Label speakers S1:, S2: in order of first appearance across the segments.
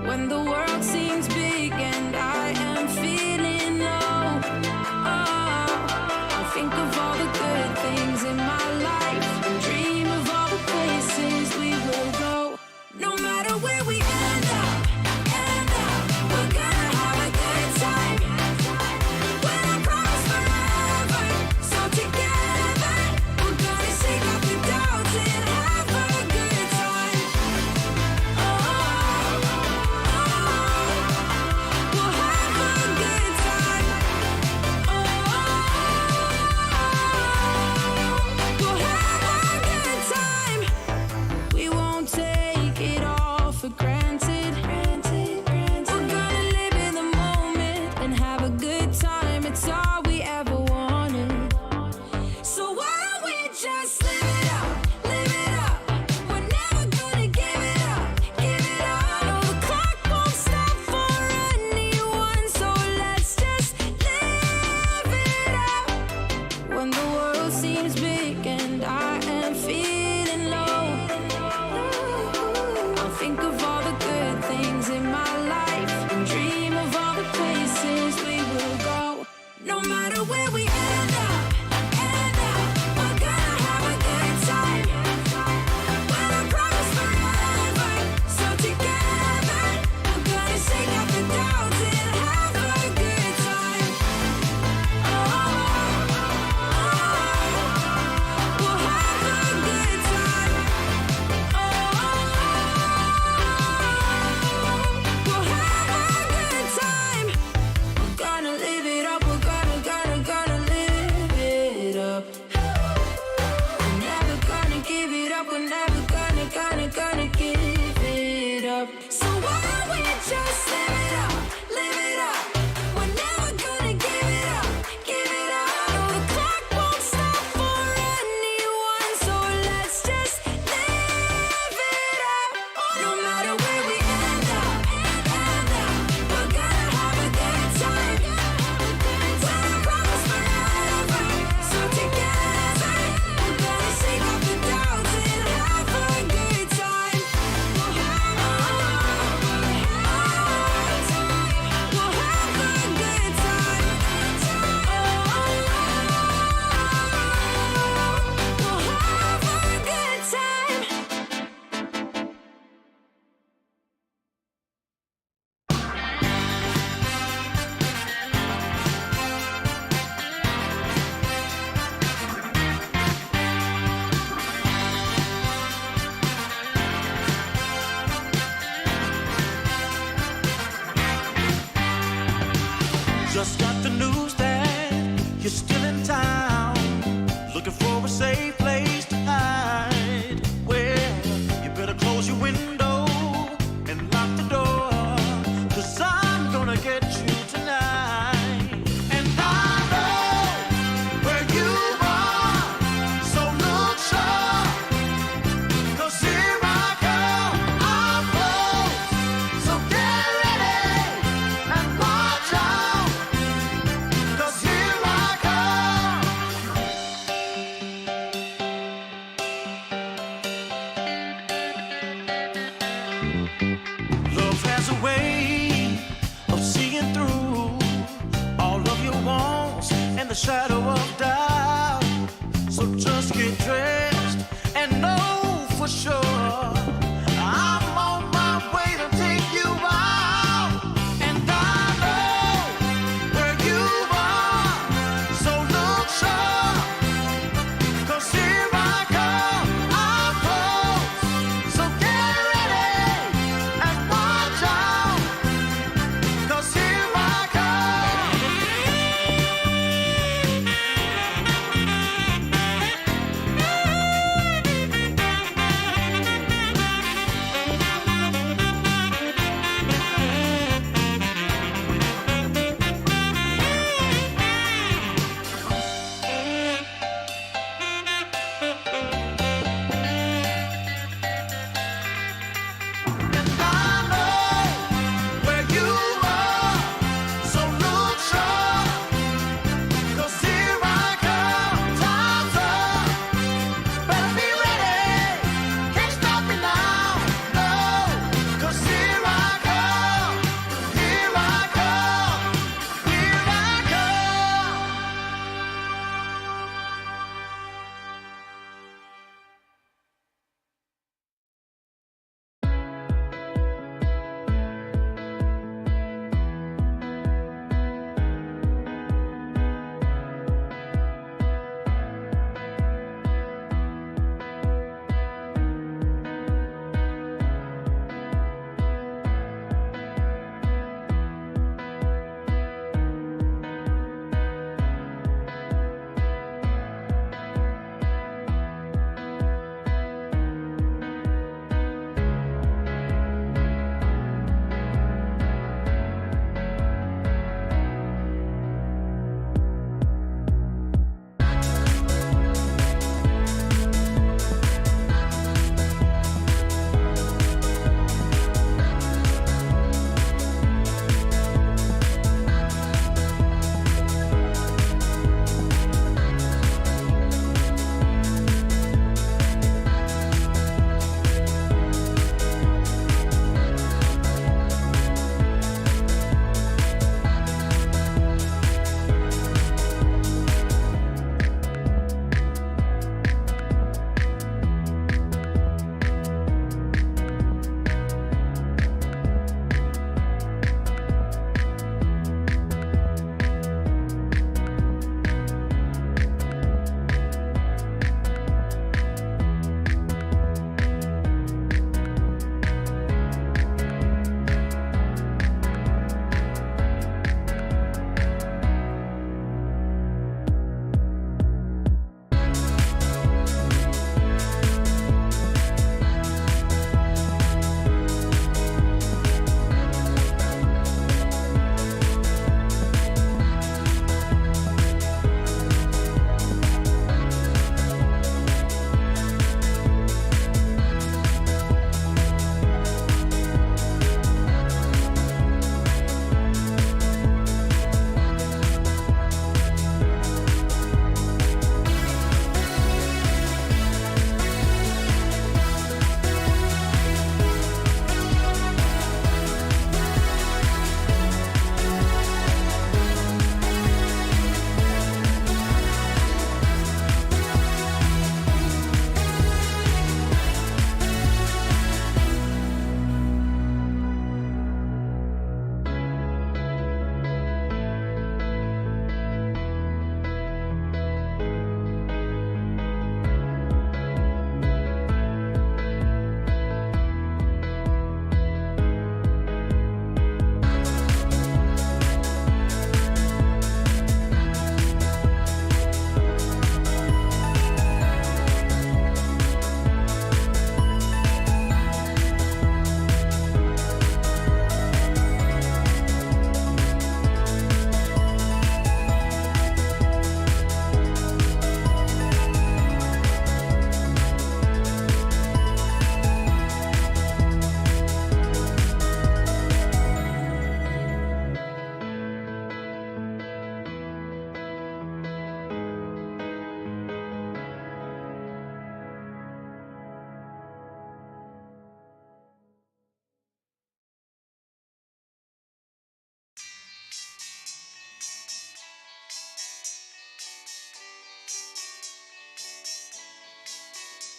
S1: when the world seems big and I am feeling low. I think of all the good things in my life and dream of all the places we will go. No matter where we end up, we're gonna have a good time. When I promise forever, so together we're gonna shake off the doubts and have a good time. We'll have a good time. We'll have a good time. We won't take it all for granted. We're gonna live in the moment and have a good time. It's all we ever wanted. So why don't we just live it up, live it up. We're never gonna give it up, give it up. No, the clock won't stop for anyone, so let's just live it up. When the world seems big and I am feeling low, I'll think of all the good things in my life and dream of all the places we will go. No matter where we end up, we're gonna have a good time. When I promise forever, so together we're gonna shake off the doubts and have a good time. We'll have a good time. We'll have a good time. We're gonna live it up. We're gonna live it up. We're never gonna give it up. We're never gonna give it up. So why don't we just live it up, live it up. We're never gonna give it up, give it up. No, the clock won't stop for anyone, so let's just live it up. No matter where we end up, we're gonna have a good time. When I promise forever, so together we're gonna shake off the doubts and have a good time. We'll have a good time. We'll have a good time.
S2: Just got the news that you're still in town, looking for a safe place to hide. Well, you better close your window and lock the door, 'cause I'm gonna get you tonight. And I know where you are, so look sharp, 'cause here I come, I'm close. So get ready and watch out.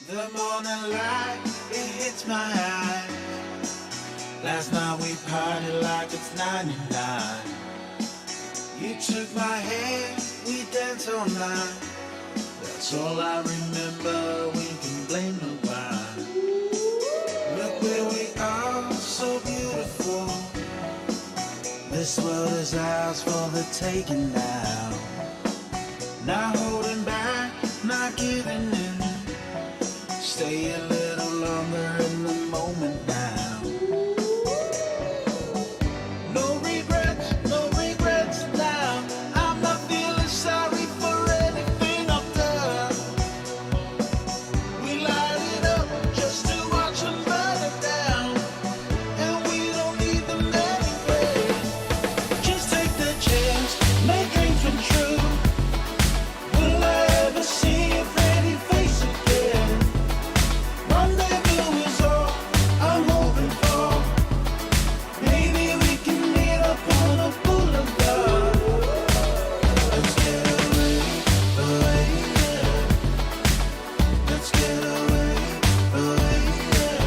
S2: The morning light, it hits my eye. Last night we partied like it's 99. You took my hand, we danced all night. That's all I remember, we can blame nobody. Look where we are, so beautiful. This world is ours for the taking now. Not holding back, not giving in. Stay a little longer in the moment now. No regrets now. I'm not feeling sorry for anything I've done. We light it up just to watch them burn it down. And we don't need them anyway. Just take the chance, make dreams come true. Will I ever see your pretty face again? Rendezvous is all I'm hoping for. Maybe we can meet up on a boulevard. Let's get away, away, yeah. Let's get away, away, yeah.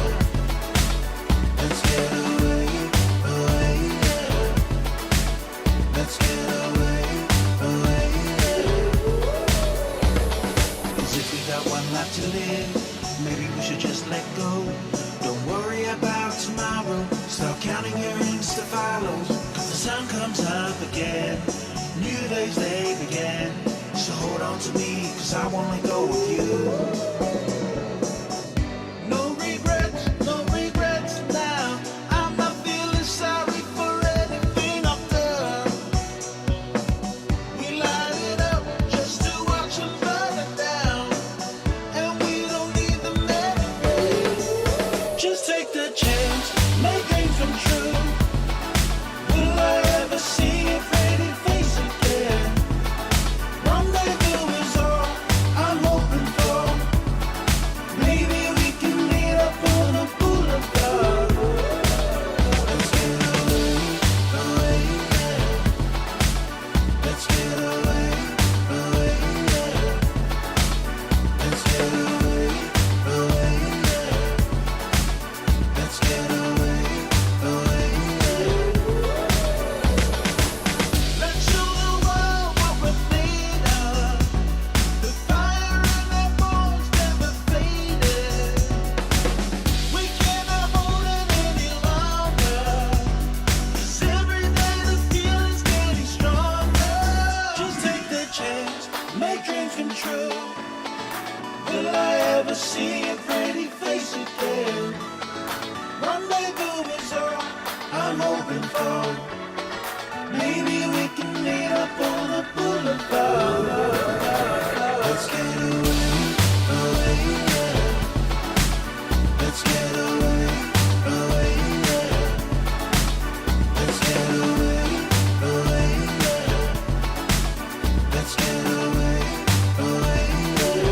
S2: Let's get away, away, yeah. Let's get away, away, yeah. 'Cause if we got one life to live, maybe we should just let go. Don't worry about tomorrow. Start counting your Insta follows. 'Cause the sun comes up again. New days they begin. So hold on to me, 'cause I wanna go with you. No regrets now. I'm not feeling sorry for anything I've done. We light it up just to watch them burn it down. And we don't need them anyway. Just take the chance, make dreams come true. Will I ever see your pretty face again? Rendezvous is all I'm hoping for. Maybe we can meet up on a boulevard. Let's get away, away, yeah. Let's get away, away, yeah. Let's get away, away, yeah. Let's get away, away, yeah. Let's show the world what we're made of. The fire in our bones never faded. We cannot hold it any longer. 'Cause every day the feeling's getting stronger. Just take the chance, make dreams come true. Will I ever see your pretty face again? Rendezvous is all I'm hoping for. Maybe we can meet up on a boulevard. Let's get away, away, yeah. Let's get away, away, yeah. Let's get away, away, yeah. Let's get away, away, yeah.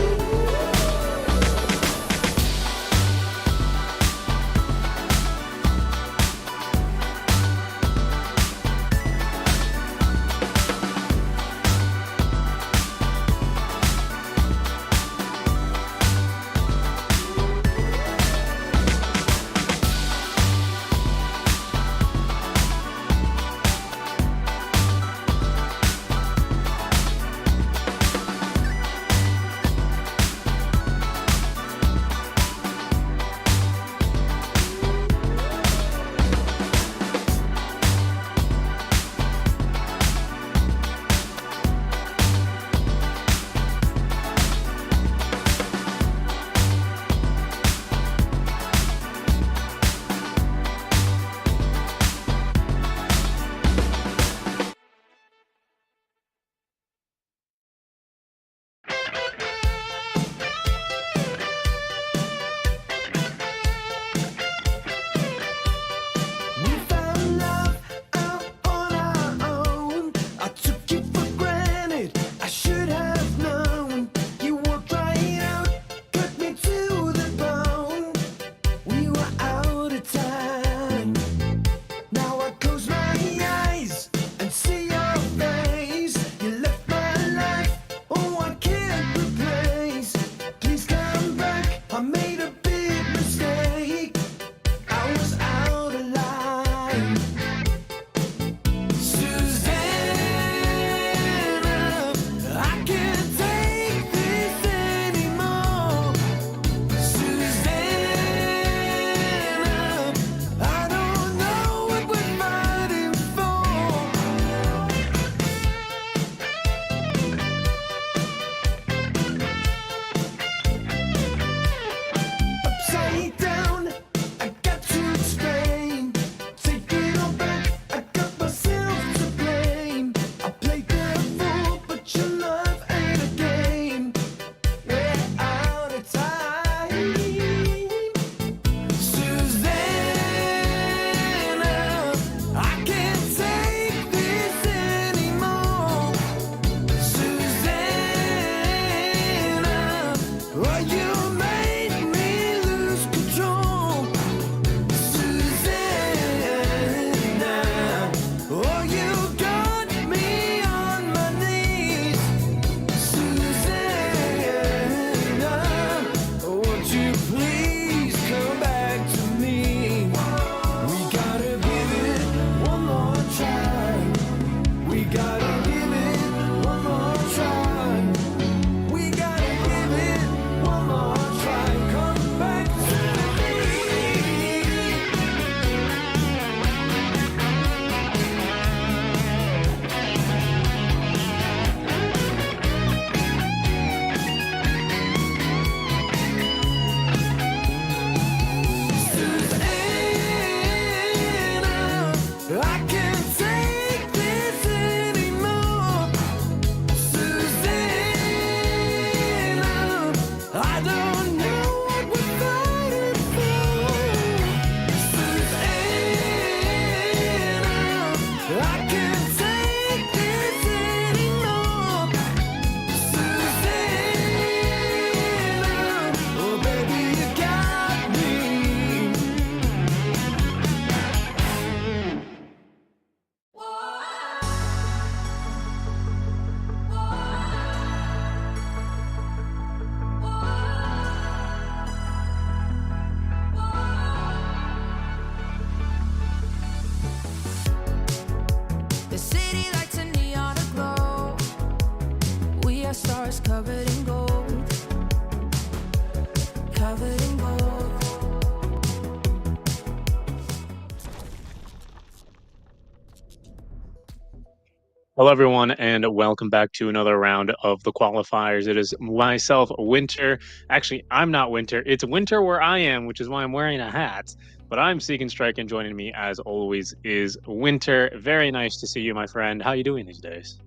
S3: Hello, everyone, and welcome back to another round of the qualifiers. It is myself, Winter. Actually, I'm not Winter. It's Winter where I am, which is why I'm wearing a hat. But I'm Seeking Strike, and joining me, as always, is Winter. Very nice to see you, my friend. How are you doing these days?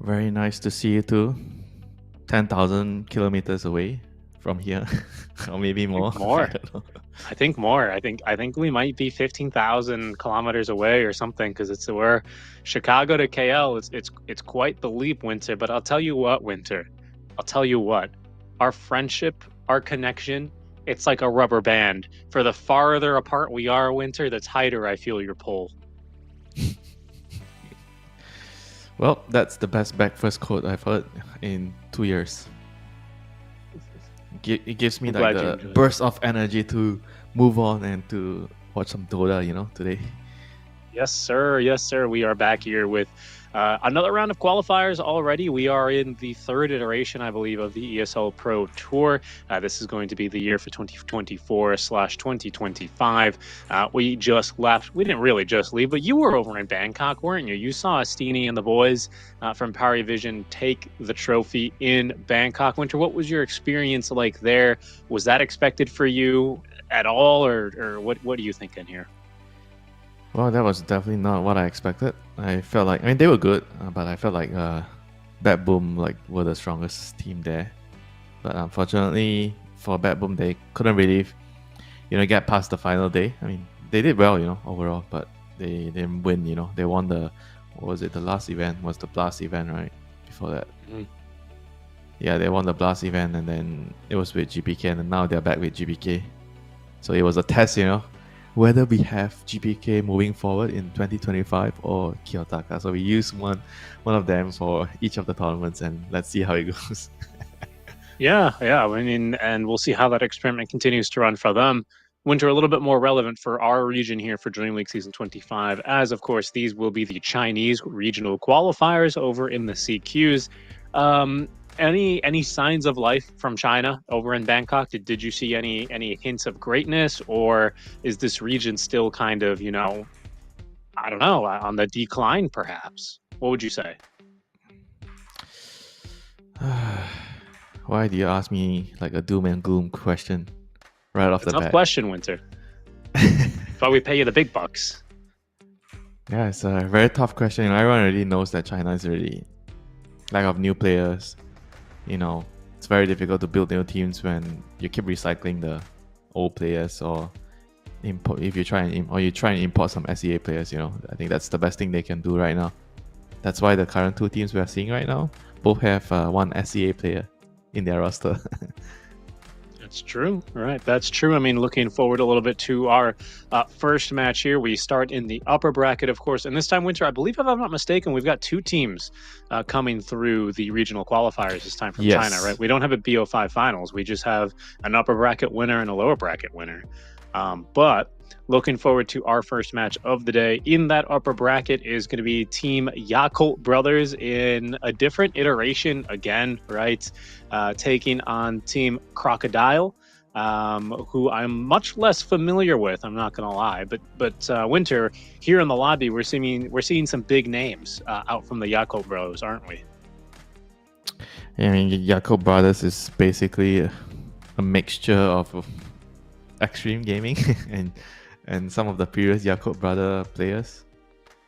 S4: Very nice to see you too. 10,000 kilometers away from here, or maybe more.
S3: More.
S4: I don't know.
S3: I think more. I think we might be 15,000 kilometers away or something because we're Chicago to KL. It's quite the leap, Winter. But I'll tell you what, Winter. I'll tell you what. Our friendship, our connection, it's like a rubber band. For the farther apart we are, Winter, the tighter I feel your pull.
S4: Well, that's the best breakfast quote I've heard in 2 years. It gives me
S3: I'm
S4: like
S3: glad you
S4: the
S3: enjoyed it.
S4: burst of energy to move on and to watch some Dota, today.
S3: Yes, sir. Yes, sir. We are back here with another round of qualifiers already. We are in the third iteration, I believe, of the ESL Pro Tour. This is going to be the year for 2024/2025. We just left. We didn't really just leave, but you were over in Bangkok, weren't you? You saw Astini and the boys from Power Vision take the trophy in Bangkok. Winter, what was your experience like there? Was that expected for you at all, or what are you thinking here?
S4: Well, that was definitely not what I expected. I felt like, they were good, but I felt like Bad Boom were the strongest team there. But unfortunately for Bad Boom, they couldn't really, get past the final day. They did well, overall, but they didn't win. They won the last event was the Blast event, right? Before that, yeah, they won the Blast event, and then it was with GPK, and now they're back with GPK. So it was a test, whether we have GPK moving forward in 2025 or Kiyotaka. So we use one of them for each of the tournaments, and let's see how it goes.
S3: Yeah. And we'll see how that experiment continues to run for them. Winter, a little bit more relevant for our region here for DreamLeague Season 25, as of course these will be the Chinese regional qualifiers over in the CQs. Any signs of life from China over in Bangkok? Did you see any hints of greatness, or is this region still kind of, I don't know, on the decline perhaps? What would you say?
S4: Why do you ask me like a doom and gloom question right off
S3: It's
S4: the
S3: a tough
S4: bat?
S3: question, Winter. That's why we pay you the big bucks.
S4: Yeah, it's a very tough question. Everyone already knows that China is already lack of new players. It's very difficult to build new teams when you keep recycling the old players, or import if you try and import some SEA players. I think that's the best thing they can do right now. That's why the current two teams we are seeing right now both have one SEA player in their roster.
S3: That's true. All right. That's true. Looking forward a little bit to our first match here. We start in the upper bracket, of course. And this time, Winter, I believe, if I'm not mistaken, we've got two teams coming through the regional qualifiers this time from
S4: Yes.
S3: China, right? We don't have a BO5 finals. We just have an upper bracket winner and a lower bracket winner. But looking forward to our first match of the day. In that upper bracket is going to be Team Yakult Brothers in a different iteration again, right? Taking on Team Crocodile, who I'm much less familiar with. I'm not going to lie, but Winter, here in the lobby, we're seeing some big names out from the Yakult Bros, aren't we?
S4: Yeah, Yakult Brothers is basically a mixture of extreme gaming and some of the previous Yakult Brother players.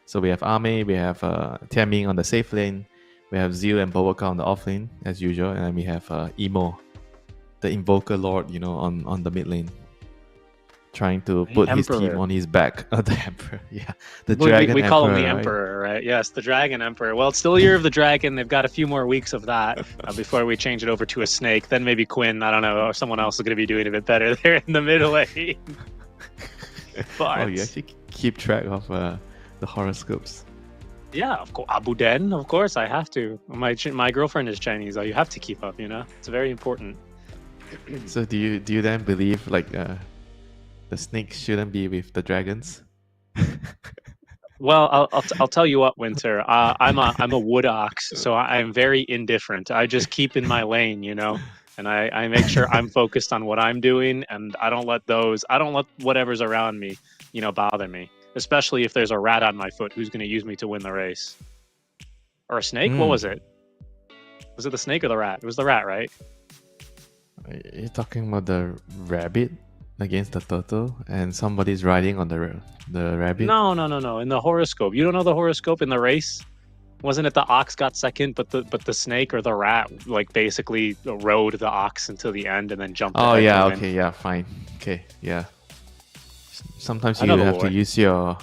S4: So we have Ame, we have Tianming on the safe lane, we have Zeal and Boboka on the off lane as usual, and then we have Emo, the Invoker Lord, on the mid lane, trying to put his team on his back. The Emperor, yeah, the Dragon
S3: we call him the
S4: right?
S3: Emperor, right? Yes, the Dragon Emperor. Well, it's still Year of the Dragon. They've got a few more weeks of that before we change it over to a snake. Then maybe Quinn, I don't know, or someone else is going to be doing a bit better there in the middle lane. But
S4: Oh, you actually keep track of the horoscopes.
S3: yeah, of course, Abu Den, of course, I have to. My girlfriend is Chinese, so you have to keep up. It's very important.
S4: So do you then believe the snakes shouldn't be with the dragons?
S3: Well, I'll tell you what, Winter. I'm a wood ox, so I'm very indifferent. I just keep in my lane, and I make sure I'm focused on what I'm doing, and I don't let whatever's around me, bother me. Especially if there's a rat on my foot who's going to use me to win the race. or a snake. What was it? Was it the snake or the rat? It was the rat, right?
S4: You're talking about the rabbit against the turtle, and somebody's riding on the rabbit.
S3: No. In the horoscope, you don't know the horoscope in the race. Wasn't it the ox got second, but the snake or the rat like basically rode the ox until the end and then jumped?
S4: Oh
S3: ahead
S4: yeah,
S3: to win?
S4: okay, yeah, fine, okay, yeah. Sometimes
S3: I
S4: you
S3: know the
S4: have to
S3: lore.
S4: use your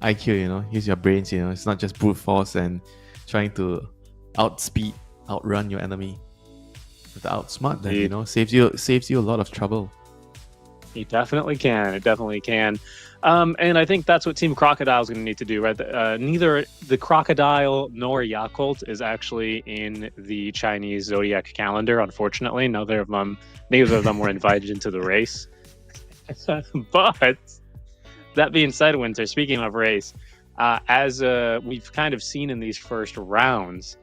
S4: IQ, use your brains. It's not just brute force and trying to outrun your enemy. With the outsmart, then
S3: Indeed.
S4: saves you a lot of trouble.
S3: It definitely can. It definitely can. And I think that's what Team Crocodile is going to need to do, right? Neither the Crocodile nor Yakult is actually in the Chinese zodiac calendar, unfortunately. Neither of them were invited into the race. But that being said, Winter, speaking of race, as we've kind of seen in these first rounds,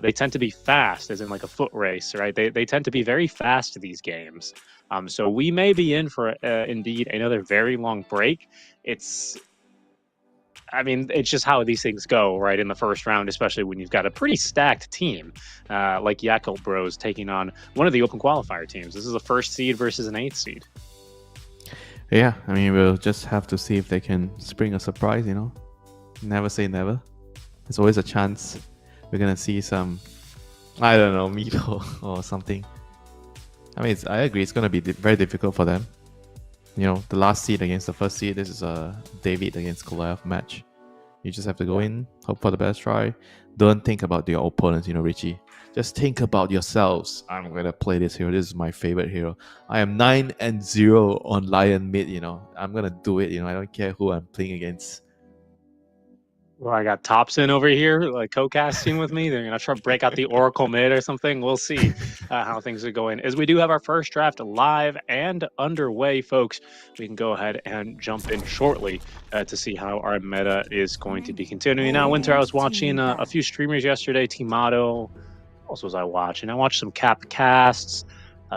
S3: they tend to be fast, as in like a foot race, right? They tend to be very fast these games. So we may be in for indeed another very long break. It's just how these things go, right? In the first round, especially when you've got a pretty stacked team like Yakult Bros taking on one of the open qualifier teams. This is a first seed versus an 8th seed.
S4: Yeah, we'll just have to see if they can spring a surprise. Never say never. There's always a chance we're gonna see some, I don't know, meat or something. I agree, it's gonna be very difficult for them. The last seed against the first seed. This is a David against Goliath match. You just have to go in, hope for the best try. Don't think about your opponents, Richie. Just think about yourselves. I'm gonna play this hero. This is my favorite hero. I am 9-0 on Lion mid. I'm gonna do it. I don't care who I'm playing against.
S3: Well, I got Thompson over here, like co-casting with me. They're gonna try to break out the Oracle mid or something. We'll see how things are going. As we do have our first draft live and underway, folks, we can go ahead and jump in shortly to see how our meta is going to be continuing. Now, Winter, I was watching a few streamers yesterday. Timato, what else was I watching? I watched some Cap casts.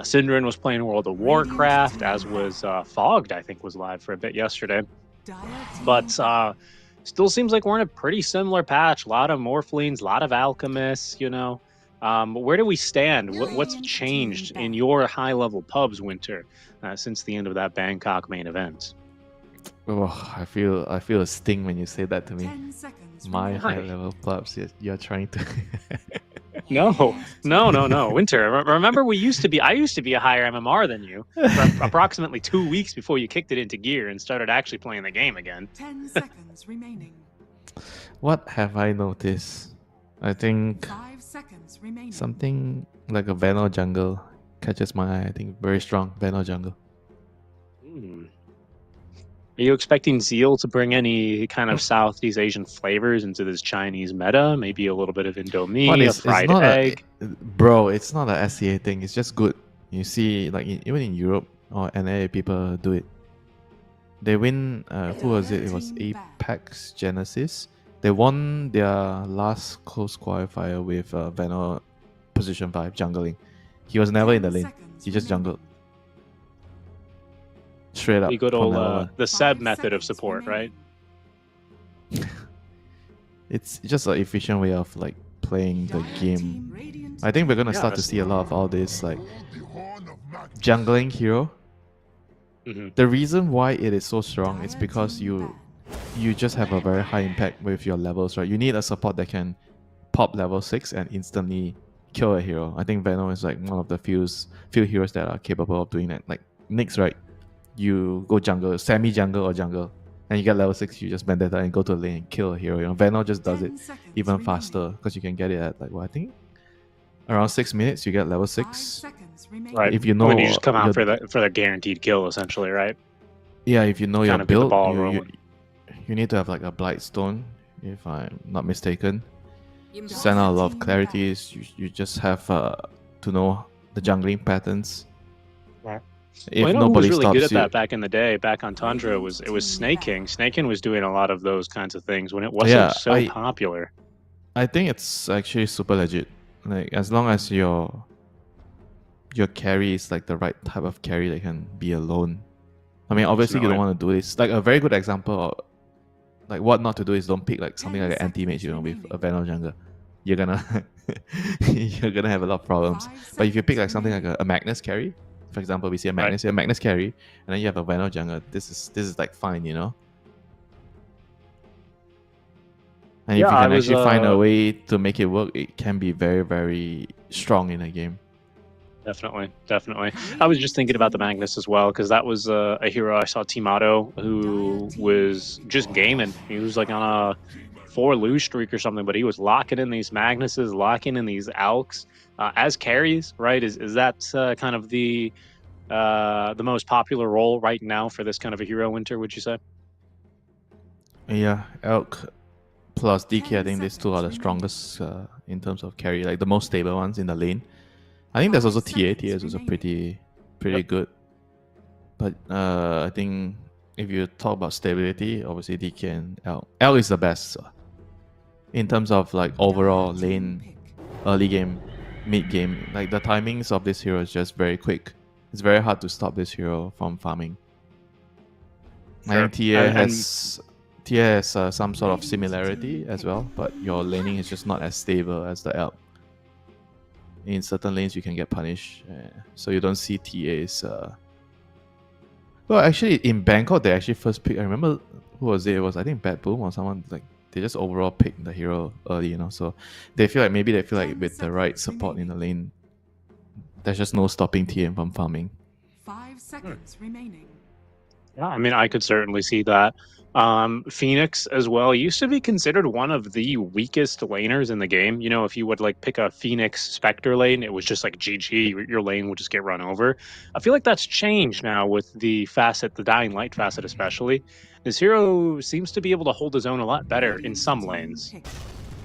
S3: Syndrin was playing World of Warcraft, as was Fogged, I think, was live for a bit yesterday. But still seems like we're in a pretty similar patch. A lot of Morphlings, a lot of Alchemists, Where do we stand? What's changed in your high-level pubs, Winter, since the end of that Bangkok main event?
S4: Oh, I feel a sting when you say that to me. My high-level pubs, you're trying to...
S3: No. Winter, remember I used to be a higher MMR than you for approximately 2 weeks before you kicked it into gear and started actually playing the game again.
S5: 10 seconds remaining.
S4: What have I noticed? I think
S5: 5 seconds remaining.
S4: something like a Veno jungle catches my eye. I think very strong Veno jungle.
S3: Are you expecting Zeal to bring any kind of Southeast Asian flavors into this Chinese meta? Maybe a little bit of Indomie, a fried egg?
S4: Bro, it's not a SCA thing. It's just good. You see, like even in Europe or NA, people do it. They win, who was it? It was Apex Genesis. They won their last close qualifier with Veno position 5 jungling. He was never in the lane. He just jungled. Straight up.
S3: The good old the Seb method of support, right?
S4: It's just an efficient way of like playing the game. I think we're gonna start to see a lot of all this like jungling hero. The reason why it is so strong is because you just have a very high impact with your levels, right? You need a support that can pop level 6 and instantly kill a hero. I think Veno is like one of the few heroes that are capable of doing that. Like Nyx, right? You go jungle, semi-jungle or jungle, and you get level 6, you just Vendetta and go to the lane and kill a hero. Veno just does it even faster because you can get it at like, I think around 6 minutes you get level 6.
S3: Right.
S4: If you know
S3: when you just come out for the guaranteed kill, essentially, right?
S4: Yeah, if you know your
S3: Kinda
S4: build,
S3: get the ball
S4: you
S3: rolling.
S4: need to have like a Blightstone, if I'm not mistaken. Send out a lot of clarities. You just have to know the jungling patterns.
S3: Right.
S4: If
S3: who was
S4: nobody
S3: really
S4: stops
S3: good at
S4: you,
S3: that back in the day, back on Tundra, it was Snaking. Snaking was doing a lot of those kinds of things when it wasn't so popular.
S4: I think it's actually super legit. Like as long as your carry is like the right type of carry that can be alone. I mean, obviously you don't want to do this. Like a very good example of like what not to do is don't pick like something like an anti-mage, with a Veno jungle. you're gonna you're gonna have a lot of problems. But if you pick like something like a Magnus carry, for example, we see a Magnus here, Magnus carry, and then you have a Veno jungle. This is like fine, you know. And if you can actually find a way to make it work, it can be very, very strong in a game.
S3: Definitely. I was just thinking about the Magnus as well, because that was a hero I saw Team Otto who was just gaming. He was like on a 4-lose streak or something, but he was locking in these Magnuses, locking in these Alks as carries, right? Is that kind of the most popular role right now for this kind of a hero, Winter, would you say?
S4: Yeah, Elk plus DK, I think these two are the strongest in terms of carry, like the most stable ones in the lane. I think there's also TA. TA is also pretty good. But I think if you talk about stability, obviously DK and L. L is the best in terms of like overall lane, early game, mid game. Like the timings of this hero is just very quick. It's very hard to stop this hero from farming.
S3: Sure.
S4: I think TA has some sort of similarity as well, but your laning is just not as stable as the Elk. In certain lanes, you can get punished, so you don't see TAs. Well, actually, in Bangkok, they actually first picked. I remember who was it? It was, I think, Bad Boom or someone. Like they just overall picked the hero early, you know. So they feel like with the right support in the lane, there's just no stopping TM from farming.
S5: 5 seconds remaining.
S3: Yeah, I mean, I could certainly see that. Phoenix as well used to be considered one of the weakest laners in the game. You know, if you would like pick a Phoenix Spectre lane, it was just like GG, your lane would just get run over. I feel like that's changed now with the facet, the Dying Light facet especially. This hero seems to be able to hold his own a lot better in some lanes.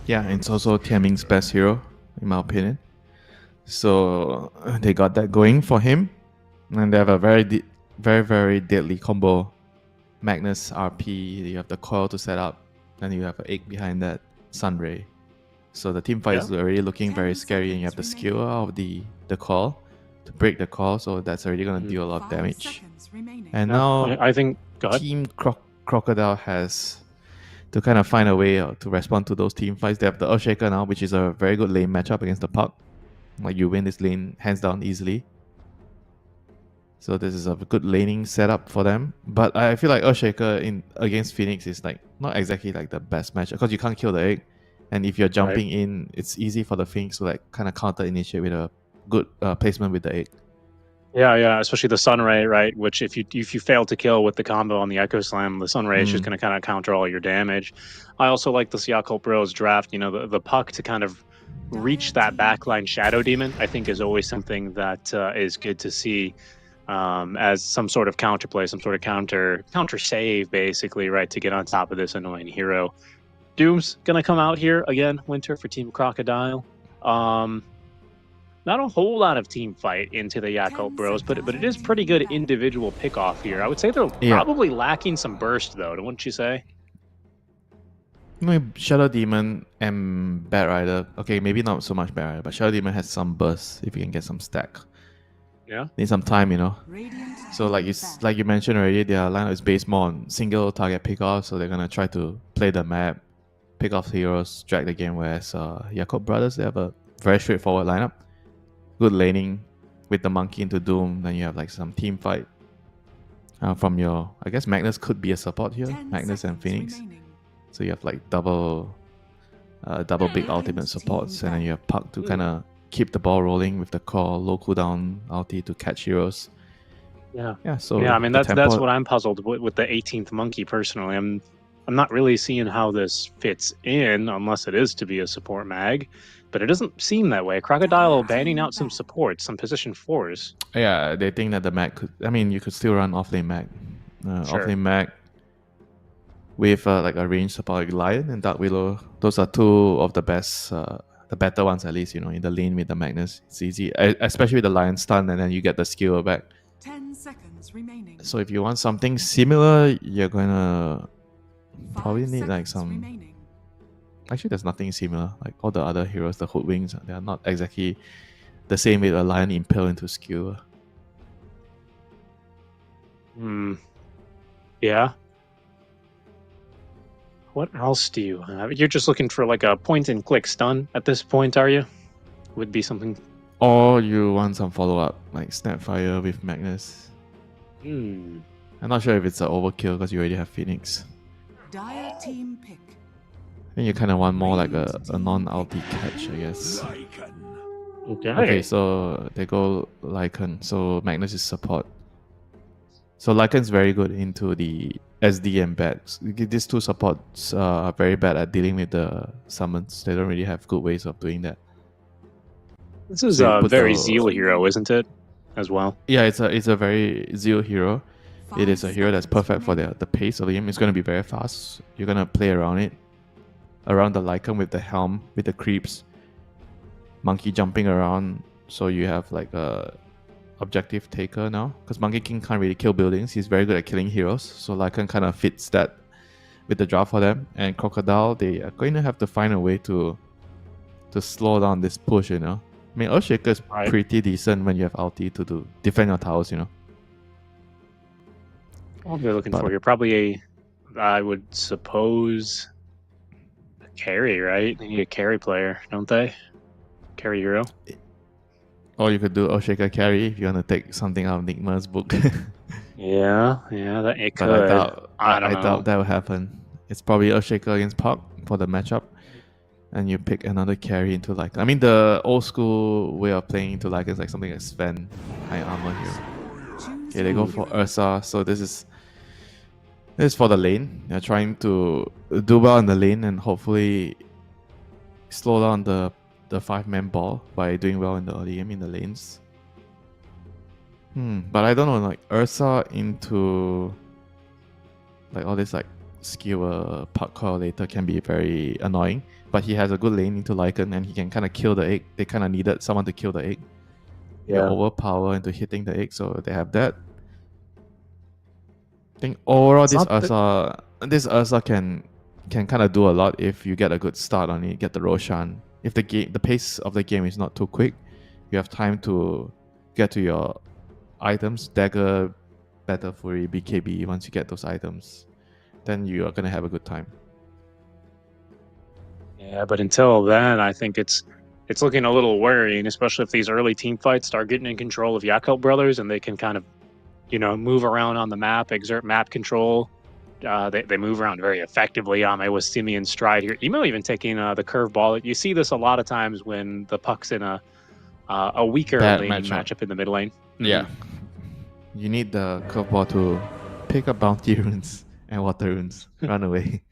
S4: Yeah, it's also Tianming's best hero, in my opinion. So they got that going for him, and they have a very, very deadly combo. Magnus RP, you have the coil to set up, and you have an egg behind that, Sunray. So the team fight is already looking very scary, and you have the skill of the coil to break the coil, so that's already going to deal a lot of damage. And now
S3: I think
S4: Team Crocodile has to kind of find a way to respond to those team fights. They have the Earthshaker now, which is a very good lane matchup against the Puck. Like you win this lane hands down easily. So this is a good laning setup for them. But I feel like Earthshaker against Phoenix is like not exactly like the best match because you can't kill the egg. And if you're jumping in, it's easy for the Phoenix to like kind of counter initiate with a good placement with the egg.
S3: Yeah, especially the Sunray, right? Which if you fail to kill with the combo on the Echo Slam, the Sunray is just going to kind of counter all your damage. I also like the Yakult Bros draft. You know, the Puck to kind of reach that backline Shadow Demon, I think is always something that is good to see. As some sort of counterplay, some sort of counter save, basically, right, to get on top of this annoying hero. Doom's gonna come out here again, Winter, for Team Crocodile. Not a whole lot of team fight into the Yakult Bros, but it is pretty good individual pick-off here. I would say they're probably lacking some burst, though, wouldn't you say?
S4: Shadow Demon and Bat Rider, okay, maybe not so much Bat Rider, but Shadow Demon has some burst if you can get some stack.
S3: Yeah.
S4: Need some time, you know. So like you mentioned already, their lineup is based more on single target pickoff, so they're gonna try to play the map, pick off heroes, drag the game. Whereas Yakult Brothers, they have a very straightforward lineup, good laning with the monkey into Doom. Then you have like some team fight from your. I guess Magnus could be a support here, Magnus and Phoenix. So you have like double big ultimate supports, and then you have Puck to kind of keep the ball rolling with the core low cooldown ulti to catch heroes. Yeah. So
S3: I mean that's what I'm puzzled with the 18th monkey personally. I'm not really seeing how this fits in unless it is to be a support mag, but it doesn't seem that way. Crocodile banning out some supports, some position 4s.
S4: Yeah, they think that the mag could. I mean, you could still run offlane mag, offlane mag with like a range support like Lion and Dark Willow. Those are two of the best. The better ones, at least, you know, in the lane with the Magnus. It's easy, especially with the Lion stun, and then you get the skill back.
S5: 10 seconds remaining.
S4: So if you want something similar, you're gonna probably need like some. Actually, there's nothing similar. Like all the other heroes, the Hoodwings, they are not exactly the same with a Lion Impale into skill.
S3: Yeah. What else do you have? You're just looking for like a point-and-click stun at this point, are you? Would be something.
S4: Or you want some follow-up, like Snapfire with Magnus.
S3: Hmm.
S4: I'm not sure if it's an overkill because you already have Phoenix.
S5: Dire team pick.
S4: I think you kind of want more like a non-ulti catch, I guess.
S3: Okay.
S4: Okay, so they go Lycan. So Magnus is support. So Lycan's very good into the SD and bats. These two supports are very bad at dealing with the summons. They don't really have good ways of doing that.
S3: This is
S4: So you
S3: a
S4: put
S3: very
S4: the-
S3: Zeal hero, isn't it? As well.
S4: Yeah, it's a very Zeal hero. It is a hero that's perfect for the pace of the game. It's going to be very fast. You're going to play around it. Around the Lycan with the helm, with the creeps. Monkey jumping around. So you have like a objective taker now. Because Monkey King can't really kill buildings. He's very good at killing heroes. So Lycan kind of fits that with the draft for them. And Crocodile, they are going to have to find a way to slow down this push, you know. I mean, Earthshaker is pretty decent when you have ulti to defend your towers, you know.
S3: What they're looking for here, probably I would suppose, a carry, right? They need a carry player, don't they? Carry hero.
S4: Or you could do Earthshaker carry if you want to take something out of Nigma's book.
S3: Yeah, that it could.
S4: But I
S3: don't know.
S4: doubt that will happen. It's probably Earthshaker against Puck for the matchup. And you pick another carry into like, I mean, the old school way of playing into like is like something like Sven, high armor hero. Okay, they go for Ursa. So this is for the lane. They're trying to do well in the lane and hopefully slow down the 5-man ball by doing well in the early game in the lanes. But I don't know, like Ursa into like all this like skewer Puck correlator can be very annoying. But he has a good lane into Lycan and he can kind of kill the egg. They kind of needed someone to kill the egg. Yeah. Overpower into hitting the egg, so they have that. I think overall this Ursa can kind of do a lot if you get a good start on it, get the Roshan. If the pace of the game is not too quick, you have time to get to your items, Dagger, Battle Fury, BKB. Once you get those items, then you are gonna have a good time.
S3: Yeah, but until then, I think it's looking a little worrying, especially if these early team fights start getting in control of Yakult brothers and they can kind of, move around on the map, exert map control. They move around very effectively. Ame with Simeon stride here. Emo even taking the curveball. You see this a lot of times when the puck's in a weaker lane matchup in the mid lane.
S4: Yeah. You need the curveball to pick up bounty runes and water runes. Run away.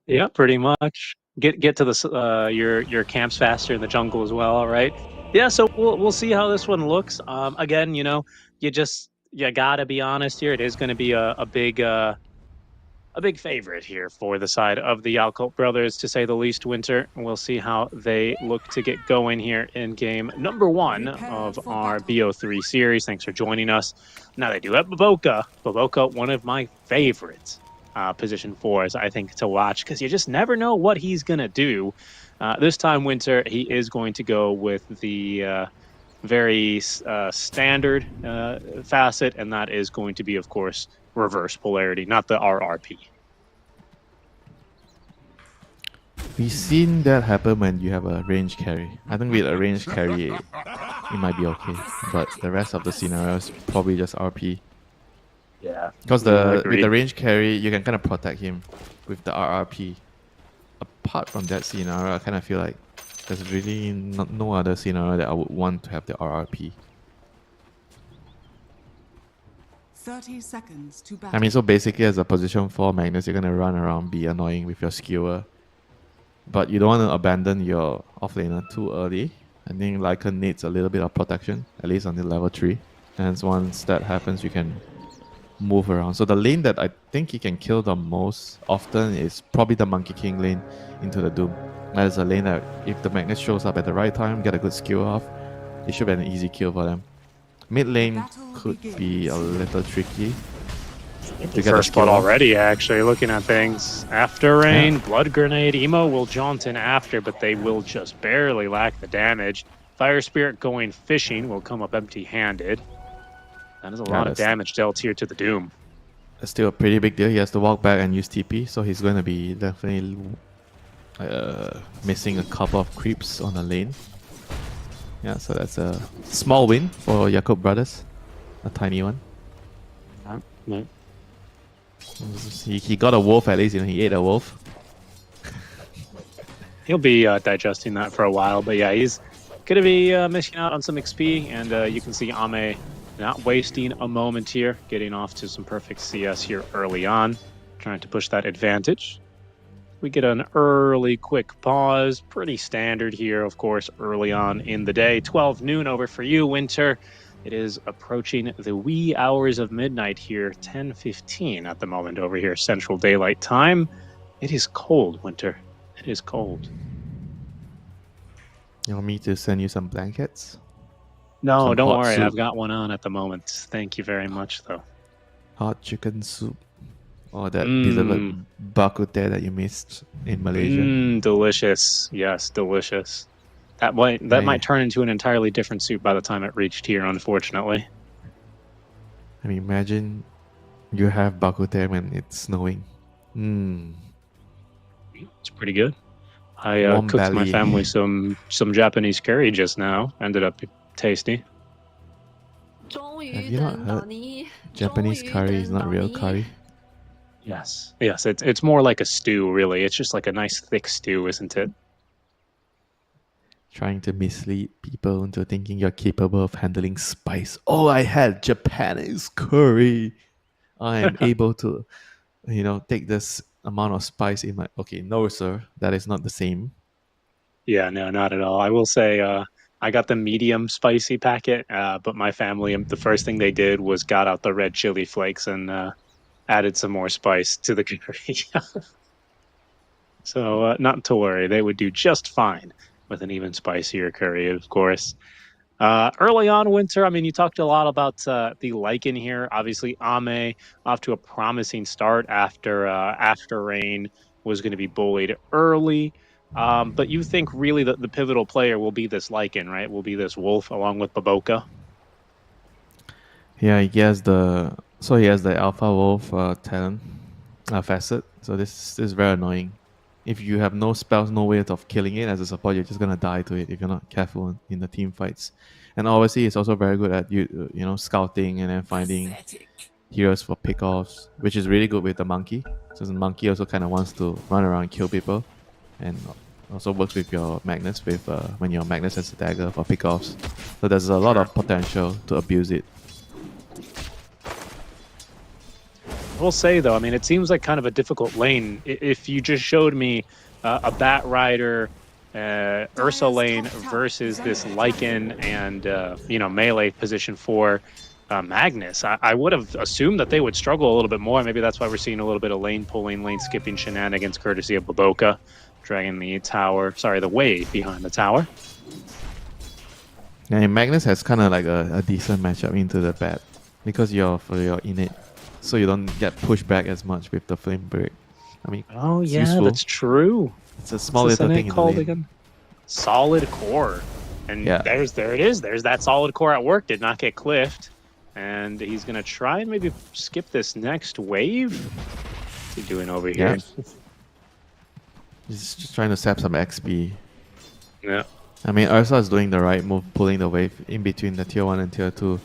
S3: Yeah, pretty much. Get to the your camps faster in the jungle as well, right? Yeah, so we'll see how this one looks. Again, you gotta be honest here. It is going to be a big favorite here for the side of the Yakult brothers, to say the least. Winter. We'll see how they look to get going here in game number 1 of our BO3 series. Thanks for joining us. Now they do have Baboka. Baboka, one of my favorites. Position 4s, I think, to watch, because you just never know what he's going to do. This time, Winter, he is going to go with the very standard facet, and that is going to be, of course, reverse polarity, not the RRP.
S4: We've seen that happen when you have a range carry. I think with a range carry, it might be okay, but the rest of the scenarios probably just RP.
S3: Yeah,
S4: because with the range carry, you can kind of protect him with the RRP. Apart from that scenario, I kind of feel like there's really no other scenario that I would want to have the RRP.
S5: 30 seconds to battle.
S4: I mean, so basically as a position 4 Magnus, you're going to run around, be annoying with your skewer. But you don't want to abandon your offlaner too early. I think Lycan needs a little bit of protection, at least until level 3. And once that happens, you can move around. So the lane that I think he can kill the most often is probably the Monkey King lane into the Doom. That is a lane that if the Magnus shows up at the right time, get a good skill off, it should be an easy kill for them. Mid lane could be a little tricky.
S3: The first blood already, actually, looking at things. After rain, blood grenade, Emo will jaunt in after, but they will just barely lack the damage. Fire Spirit going fishing will come up empty-handed. That is a lot of damage dealt here to the Doom.
S4: still a pretty big deal. He has to walk back and use TP, so he's going to be definitely missing a couple of creeps on the lane. Yeah, so that's a small win for Jakob brothers, a tiny one.
S3: Yeah.
S4: He got a wolf at least, you know, he ate a wolf.
S3: He'll be digesting that for a while, but yeah, he's going to be missing out on some XP, and you can see Ame not wasting a moment here, getting off to some perfect CS here early on, trying to push that advantage. We get an early quick pause, pretty standard here, of course, early on in the day. 12 noon over for you, Winter. It is approaching the wee hours of midnight here, 10:15 at the moment over here, Central Daylight Time. It is cold, Winter. It is cold.
S4: You want me to send you some blankets?
S3: No,
S4: Some
S3: don't
S4: hot
S3: worry.
S4: soup.
S3: I've got one on at the moment. Thank you very much, though.
S4: Hot chicken soup. Or that beloved bak kut teh that you missed in Malaysia.
S3: Delicious. Yes, delicious. That might turn into an entirely different soup by the time it reached here, unfortunately.
S4: I mean, imagine you have bak kut teh when it's snowing.
S3: It's pretty good. I
S4: Warm
S3: cooked my
S4: belly.
S3: family some Japanese curry just now. Ended up tasty.
S4: Have you not heard? Japanese curry is not real curry.
S3: Yes. Yes, it's more like a stew, really. It's just like a nice thick stew, isn't it?
S4: Trying to mislead people into thinking you're capable of handling spice. Oh, I had Japanese curry. I am able to, you know, take this amount of spice in my... Okay, no, sir. That is not the same.
S3: Yeah, no, not at all. I will say I got the medium spicy packet, but my family, the first thing they did was got out the red chili flakes and added some more spice to the curry. So not to worry, they would do just fine with an even spicier curry, of course. Early on, Winter, I mean, you talked a lot about the Lycan here. Obviously, Ame off to a promising start after Rain was going to be bullied early. But you think really that the pivotal player will be this Lycan, right? Will be this Wolf along with Baboka?
S4: Yeah, he has the Alpha Wolf talent facet. So this is very annoying. If you have no spells, no way of killing it as a support, you're just gonna die to it if you're not careful in the team fights. And obviously, it's also very good at you know, scouting and then finding heroes for pickoffs, which is really good with the monkey. So the monkey also kind of wants to run around and kill people, and also works with your Magnus with when your Magnus has a dagger for pickoffs. So there's a lot of potential to abuse it.
S3: I will say, though, I mean, it seems like kind of a difficult lane. If you just showed me a Bat Rider, Ursa lane versus this Lycan and, you know, melee position for Magnus, I would have assumed that they would struggle a little bit more. Maybe that's why we're seeing a little bit of lane pulling, lane skipping shenanigans courtesy of Baboka, dragging the wave behind the tower.
S4: Yeah, and Magnus has kind of like a decent matchup into the bat because you're innate, so you don't get pushed back as much with the flame break. I mean,
S3: Oh
S4: it's
S3: yeah,
S4: useful.
S3: that's true.
S4: It's a small
S3: What's
S4: little
S3: this
S4: thing in the
S3: called
S4: lane.
S3: again? Solid core, and
S4: Yeah.
S3: there it is. There's that solid core at work. Did not get cliffed, and he's gonna try and maybe skip this next wave. What's he doing over here?
S4: He's just trying to sap some XP.
S3: Yeah.
S4: I mean, Ursa is doing the right move, pulling the wave in between the tier 1 and tier 2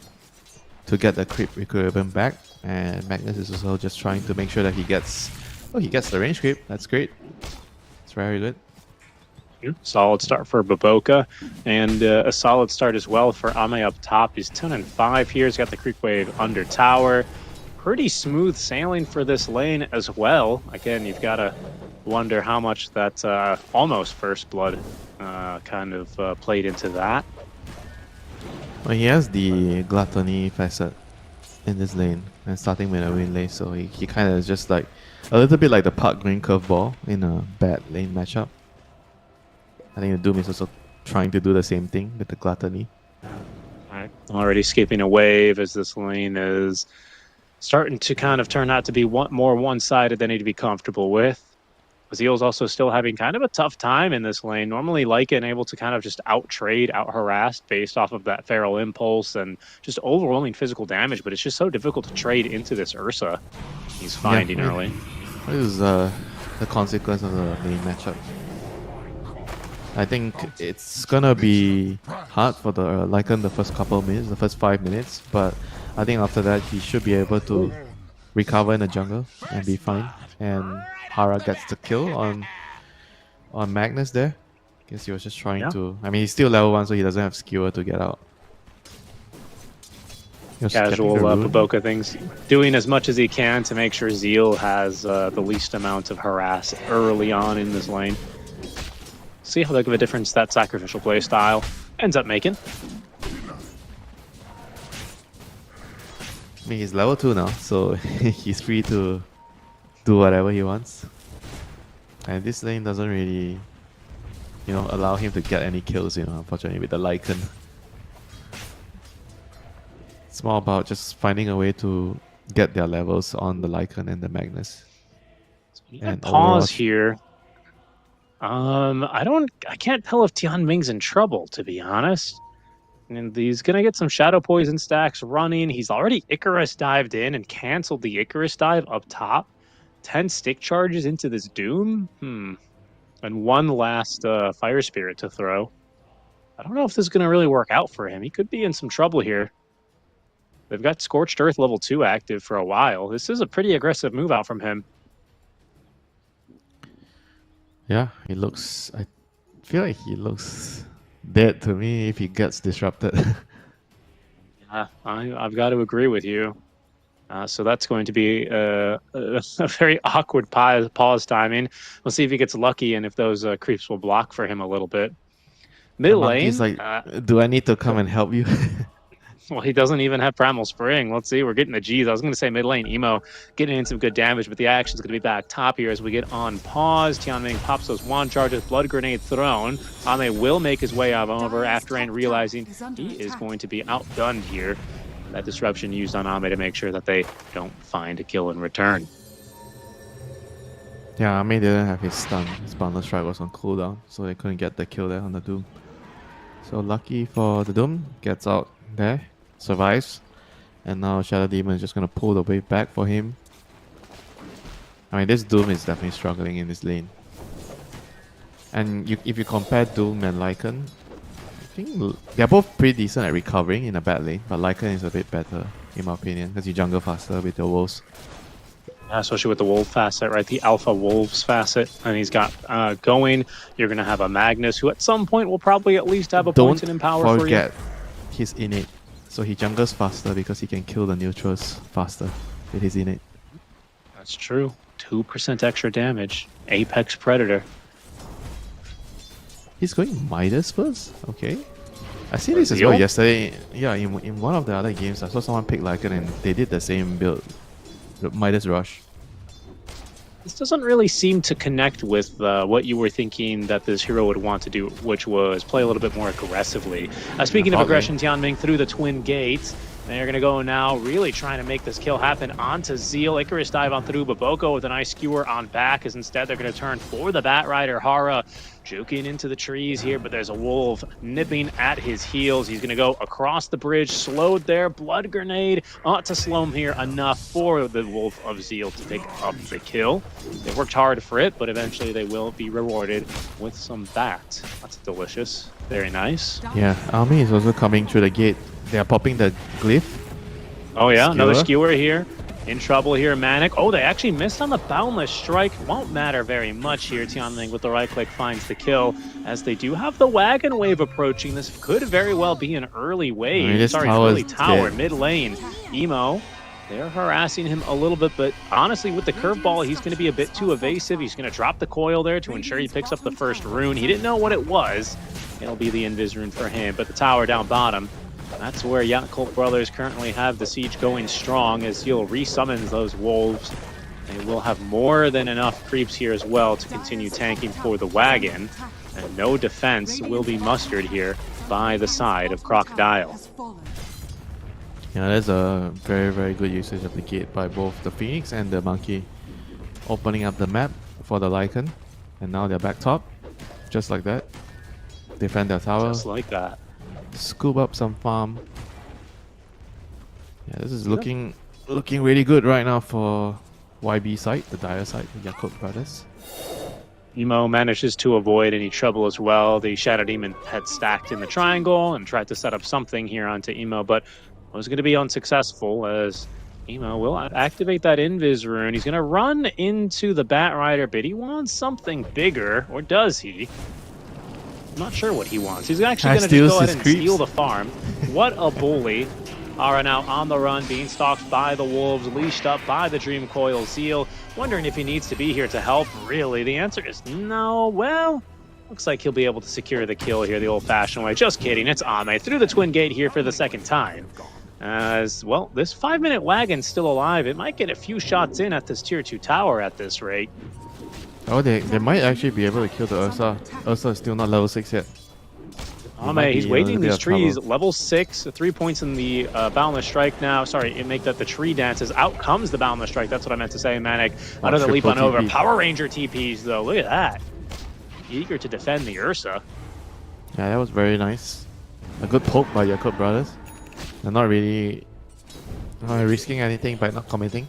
S4: to get the creep equilibrium back. And Magnus is also just trying to make sure that he gets the range creep. That's great. It's very good.
S3: Solid start for Baboka, and a solid start as well for Ame up top. He's 10-5 here. He's got the creep wave under tower. Pretty smooth sailing for this lane as well. Again, you've got to wonder how much that almost first blood kind of played into that.
S4: Well, he has the gluttony facet in this lane, and starting with a win lane, so he kind of is just like a little bit like the Park Green curveball in a bad lane matchup. I think the Doom is also trying to do the same thing with the gluttony.
S3: Right. Already skipping a wave as this lane is starting to kind of turn out to be more one-sided than he'd be comfortable with. Bazil's also still having kind of a tough time in this lane. Normally Lycan able to kind of just out-trade, out-harass based off of that Feral Impulse and just overwhelming physical damage, but it's just so difficult to trade into this Ursa. he's finding
S4: Yeah.
S3: early.
S4: This is the consequence of the lane matchup. I think it's gonna be hard for the Lycan the first couple of minutes, the first 5 minutes, but I think after that he should be able to recover in the jungle and be fine. And Hara gets the kill on Magnus there. Guess he was just trying to. I mean, he's still level 1, so he doesn't have skewer to get out. He was getting
S3: Casual
S4: the rune.
S3: Baboka things, doing as much as he can to make sure Zeal has the least amount of harass early on in this lane. See how big of a difference that sacrificial play style ends up making.
S4: I mean, he's level 2 now, so he's free to do whatever he wants. And this lane doesn't really, allow him to get any kills, unfortunately, with the Lycan. It's more about just finding a way to get their levels on the Lycan and the Magnus.
S3: And pause here. I can't tell if Tianming's in trouble, to be honest. And he's gonna get some Shadow Poison stacks running. He's already Icarus dived in and canceled the Icarus dive up top. 10 stick charges into this Doom. And one last Fire Spirit to throw. I don't know if this is gonna really work out for him. He could be in some trouble here. They've got Scorched Earth level 2 active for a while. This is a pretty aggressive move out from him.
S4: Yeah, I feel like he looks dead to me if he gets disrupted.
S3: Yeah, I've got to agree with you. So that's going to be a very awkward pause timing. We'll see if he gets lucky and if those creeps will block for him a little bit. Mid lane.
S4: He's like, do I need to come and help you?
S3: Well, he doesn't even have Primal Spring. Let's see. We're getting the G's. I was going to say mid lane Emo getting in some good damage, but the action's going to be back top here as we get on pause. Tianming pops those wand charges, Blood Grenade thrown. Ame will make his way out over after Rain realizing he is going to be outgunned here. That disruption used on Ame to make sure that they don't find a kill in return.
S4: Yeah, Ame didn't have his stun. His Boundless Strike was on cooldown, so they couldn't get the kill there on the Doom. So lucky for the Doom, gets out there, survives, and now Shadow Demon is just going to pull the wave back for him. I mean, this Doom is definitely struggling in this lane. And if you compare Doom and Lycan, I think they're both pretty decent at recovering in a bad lane, but Lycan is a bit better, in my opinion, because you jungle faster with your wolves.
S3: Yeah, especially with the wolf facet, right? The alpha wolves facet, and he's got going. You're going to have a Magnus, who at some point will probably at least have a point in power for you.
S4: Don't forget his innate. So he jungles faster because he can kill the neutrals faster with his innate.
S3: That's true. 2% extra damage. Apex Predator.
S4: He's going Midas first? Okay. I see this as well yesterday. Yeah, in one of the other games, I saw someone pick Lycan and they did the same build. Midas Rush.
S3: This doesn't really seem to connect with what you were thinking that this hero would want to do, which was play a little bit more aggressively. Speaking of aggression, Tianming through the twin gates. They're going to go now, really trying to make this kill happen onto Zeal. Icarus dive on through Baboko with a nice skewer on back, as instead they're going to turn for the Bat Rider. Hara juking into the trees here, but there's a wolf nipping at his heels. He's going to go across the bridge, slowed there. Blood Grenade ought to slow him here enough for the Wolf of Zeal to take up the kill. They worked hard for it, but eventually they will be rewarded with some bat. That's delicious. Very nice.
S4: Yeah, Army is also coming through the gate. They are popping the glyph.
S3: Oh yeah, another skewer here. In trouble here, Manic. Oh, they actually missed on the Boundless Strike. Won't matter very much here. Tianming with the right click finds the kill, as they do have the wagon wave approaching. This could very well be an early wave. Early tower, mid lane. Emo, they're harassing him a little bit, but honestly, with the curveball, he's going to be a bit too evasive. He's going to drop the coil there to ensure he picks up the first rune. He didn't know what it was. It'll be the Invis rune for him, but the tower down bottom. That's where Yakult Brothers currently have the siege going strong, as he'll resummons those wolves. They will have more than enough creeps here as well to continue tanking for the wagon, and no defense will be mustered here by the side of Crocodile.
S4: Yeah, there's a very, very good usage of the gate by both the Phoenix and the Monkey, opening up the map for the Lycan, and now they're back top, just like that. Defend their tower.
S3: Just like that.
S4: Scoop up some farm. Yeah, this is looking really good right now for YB side, the Dire side, the Yakut brothers.
S3: Emo manages to avoid any trouble as well. The Shadow Demon had stacked in the triangle and tried to set up something here onto Emo, but was going to be unsuccessful as Emo will activate that Invis rune. He's going to run into the Bat Rider, but he wants something bigger, or does he? I'm not sure what he wants. He's actually going to just go ahead and steal the farm. What a bully. Ara now on the run, being stalked by the wolves, leashed up by the Dream Coil Zeal. Wondering if he needs to be here to help. Really, the answer is no. Well, looks like he'll be able to secure the kill here the old-fashioned way. Just kidding, it's Ame through the Twin Gate here for the second time. As, well, this 5-minute wagon's still alive. It might get a few shots in at this tier 2 tower at this rate.
S4: Oh, they might actually be able to kill the Ursa. Ursa is still not level 6 yet.
S3: Ame, he's waiting in these trees.
S4: Trouble.
S3: Level 6, 3 points in the Boundless Strike now. Sorry, it make that the tree dances. Out comes the Boundless Strike. That's what I meant to say, Manic. Another leap on over. Power Ranger TPs, though. Look at that. Eager to defend the Ursa.
S4: Yeah, that was very nice. A good poke by Yakut brothers. They're not really risking anything by not committing.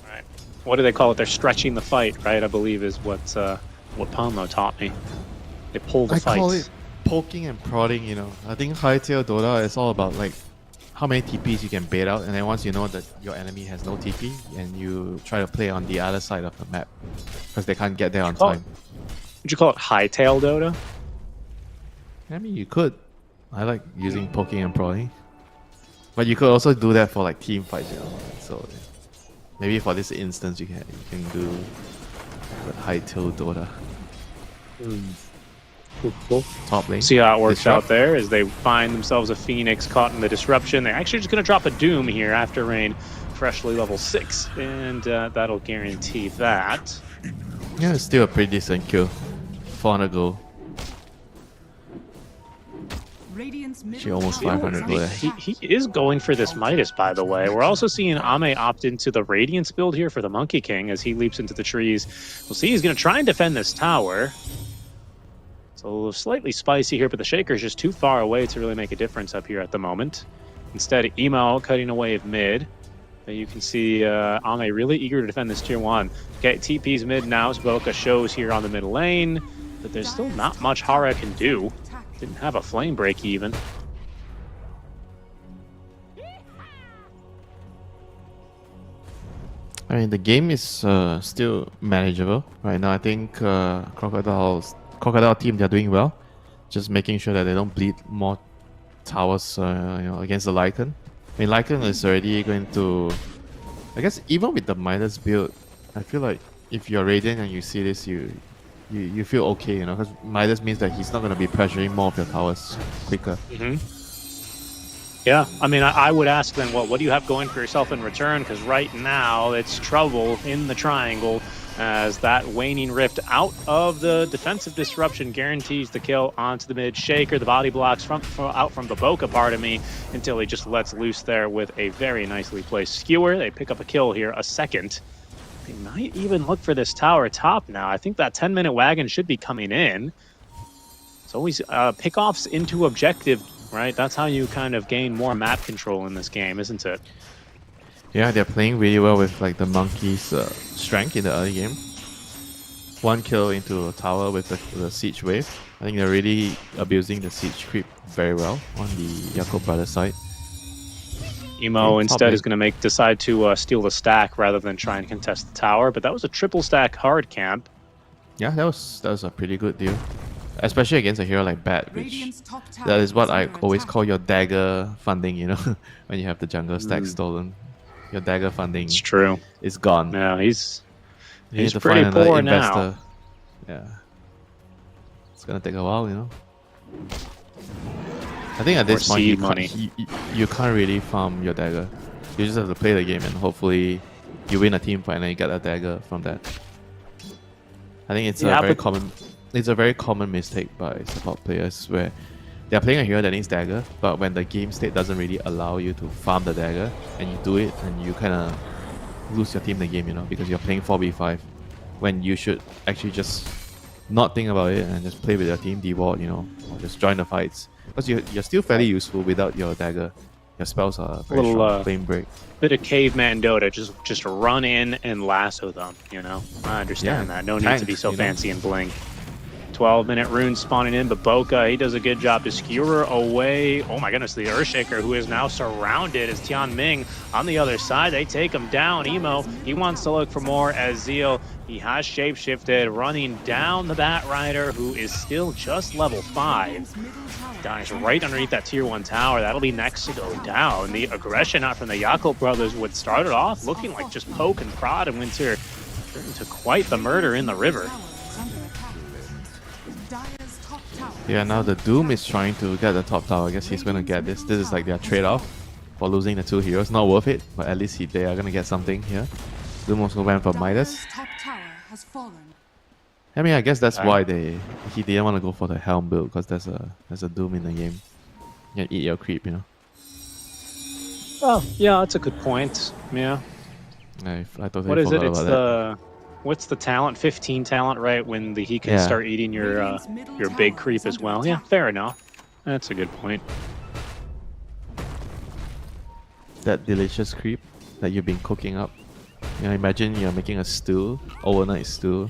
S3: Right. What do they call it? They're stretching the fight, right? I believe is what Panlo taught me. They pull the fight.
S4: I call it poking and prodding, you know. I think high tier Dota is all about like how many TPs you can bait out, and then once you know that your enemy has no TP, and you try to play on the other side of the map because they can't get there on time.
S3: Would you call it hightail Dota?
S4: I mean, you could. I like using poking and prodding, but you could also do that for like team fights, you know. So maybe for this instance, you can do the hightail Dota.
S3: Cool.
S4: Top lane.
S3: See how it works
S4: Disrupt.
S3: out there as they find themselves a Phoenix caught in the disruption. They're actually just going to drop a Doom here after Rain, freshly level 6, and that'll guarantee that.
S4: Yeah, it's still a pretty decent kill. 400 gold. She almost 500 gold.
S3: He is going for this Midas, by the way. We're also seeing Ame opt into the Radiance build here for the Monkey King as he leaps into the trees. We'll see, he's going to try and defend this tower. So slightly spicy here, but the Shaker is just too far away to really make a difference up here at the moment. Instead, Emo cutting away of mid. You can see Ame really eager to defend this tier 1. Okay, TP's mid now. Sboka shows here on the mid lane, but there's still not much Hara can do. Didn't have a flame break even.
S4: I mean, the game is still manageable right now. I think Crocodile team, they're doing well. Just making sure that they don't bleed more towers against the Lycan. I mean, Lycan is already going to... I guess even with the Midas build, I feel like if you're Radiant and you see this, you feel okay, you know, because Midas means that he's not going to be pressuring more of your towers quicker.
S3: Yeah, I mean, I would ask then, what do you have going for yourself in return? Because right now, it's trouble in the triangle as that waning rift out of the defensive disruption guarantees the kill onto the mid Shaker. The body blocks out from the Boca part of me until he just lets loose there with a very nicely placed skewer. They pick up a kill here, a second. They might even look for this tower top now. I think that 10-minute wagon should be coming in. It's always pickoffs into objective, right? That's how you kind of gain more map control in this game, isn't it?
S4: Yeah, they're playing really well with like the Monkey's strength in the early game. 1 kill into a tower with the siege wave. I think they're really abusing the siege creep very well on the Yakut brother side.
S3: Emo instead is going to decide to steal the stack rather than try and contest the tower, but that was a triple stack hard camp.
S4: Yeah, that was a pretty good deal. Especially against a hero like Bat, which that is what I always call your dagger funding, you know, when you have the jungle stack stolen. Your dagger funding
S3: It's true.
S4: is gone.
S3: Yeah, he's
S4: You need to
S3: pretty
S4: find another
S3: poor
S4: investor.
S3: now.
S4: Yeah. It's gonna take a while, you know. I think at this
S3: Or
S4: point
S3: seed money.
S4: you can't really farm your dagger. You just have to play the game and hopefully you win a team fight and you get a dagger from that. I think it's a very common mistake by support players where they're playing a hero that needs dagger, but when the game state doesn't really allow you to farm the dagger and you do it, and you kind of lose your team in the game, you know, because you're playing 4v5 when you should actually just not think about it and just play with your team, deward, you know, or just join the fights. Because you're still fairly useful without your dagger. Your spells are very
S3: Little,
S4: strong. Flame break.
S3: Bit of caveman Dota, just run in and lasso them, you know? I understand
S4: Yeah,
S3: that. No need to be
S4: tank,
S3: so
S4: you know?
S3: fancy and blink. 12-minute rune spawning in, but Boca, he does a good job to skewer away. Oh my goodness, the Earthshaker, who is now surrounded as Tian Ming on the other side. They take him down. Emo, he wants to look for more as Zeal, he has shapeshifted, running down the Batrider, who is still just level 5. Dies right underneath that tier 1 tower. That'll be next to go down. The aggression out from the Yakult brothers would start it off looking like just poke and prod, and Winter turned into quite the murder in the river.
S4: Yeah, now the Doom is trying to get the top tower. I guess he's going to get this. This is like their trade-off for losing the 2 heroes. Not worth it, but at least they are going to get something here. Doom also went for Midas.
S5: Top tower has fallen.
S4: I mean, I guess that's why he didn't want to go for the Helm build, because there's a Doom in the game. Yeah, eat your creep, you know.
S3: Oh, yeah, that's a good point. Yeah.
S4: I totally
S3: What is it?
S4: forgot
S3: It's
S4: about
S3: the what's the talent? 15 talent, right? When he can
S4: Yeah.
S3: start eating your big creep as well. Yeah, fair enough. That's a good point.
S4: that delicious creep that you've been cooking up. You know, imagine you're making a stew, overnight stew,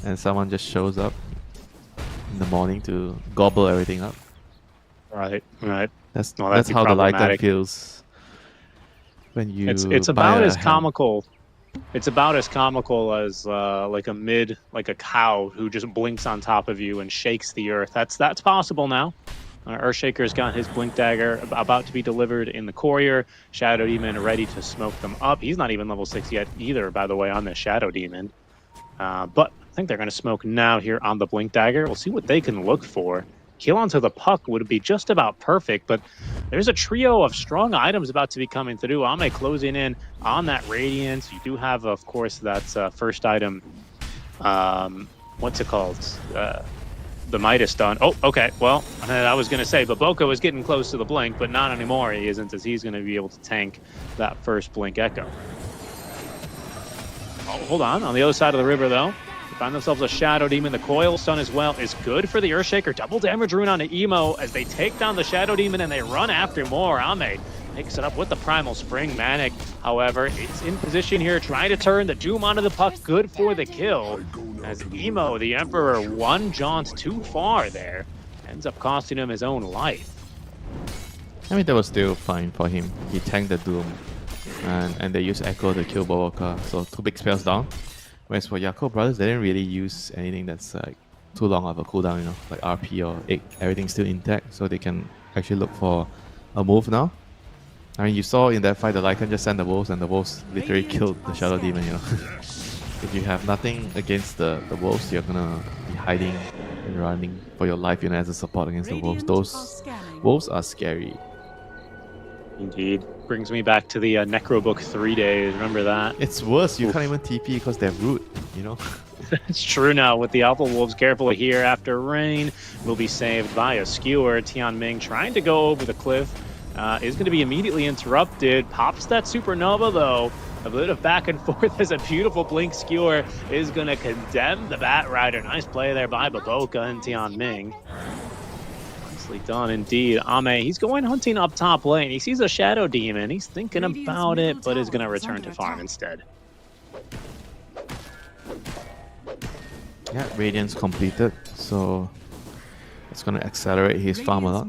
S4: and someone just shows up in the morning to gobble everything up.
S3: Right, right.
S4: That's
S3: Well,
S4: that's
S3: that'd be
S4: how the lifetime
S3: problematic.
S4: feels when you.
S3: It's
S4: buy
S3: about
S4: a
S3: as
S4: helm.
S3: comical. It's about as comical as like a cow who just blinks on top of you and shakes the earth. That's possible now. Earthshaker's got his blink dagger about to be delivered in the courier. Shadow Demon ready to smoke them up. He's not even level 6 yet either, by the way, on the Shadow Demon. But I think they're going to smoke now here on the blink dagger. We'll see what they can look for. Kill onto the puck would be just about perfect, but there's a trio of strong items about to be coming through. Ame closing in on that Radiance. You do have, of course, that first item. What's it called? The Midas done. Oh, okay. Well, I was going to say, but Boca was getting close to the blink, but not anymore. He isn't, as he's going to be able to tank that first blink echo. Oh, hold on. On the other side of the river, though, they find themselves a Shadow Demon. The Coil Stun as well is good for the Earthshaker. Double damage rune on Emo as they take down the Shadow Demon and they run after more. Ame picks it up with the Primal Spring. Manic, however, it's in position here, trying to turn the Doom onto the puck. Good for the kill. As Emo, the Emperor, one jaunt too far there. Ends up costing him his own life.
S4: I mean, that was still fine for him. He tanked the Doom, and they used Echo to kill Boboka, so 2 big spells down. Whereas for Yakult Brothers, they didn't really use anything that's like too long of a cooldown, you know, like RP or Egg. Everything's still intact, so they can actually look for a move now. I mean, you saw in that fight, the Lycan just sent the Wolves, and the Wolves literally killed the Shadow Demon, you know. If you have nothing against the Wolves, you're gonna be hiding and running for your life, you know, as a support against the Wolves. Those Wolves are scary.
S3: Indeed. Brings me back to the Necrobook 3 days. Remember that?
S4: It's worse, you
S3: Oof.
S4: can't even TP because they're root, you know.
S3: It's true now with the Alpha Wolves. Careful here after rain. Will be saved by a skewer. Tian Ming trying to go over the cliff. Is going to be immediately interrupted. Pops that supernova though. A bit of back and forth as a beautiful blink skewer is going to condemn the Batrider. Nice play there by Baboka and Tian Ming. Nicely done indeed. Ame, he's going hunting up top lane. He sees a Shadow Demon. He's thinking about it, but is going to return to farm instead.
S4: Yeah, Radiance completed, so it's going to accelerate his farm a lot.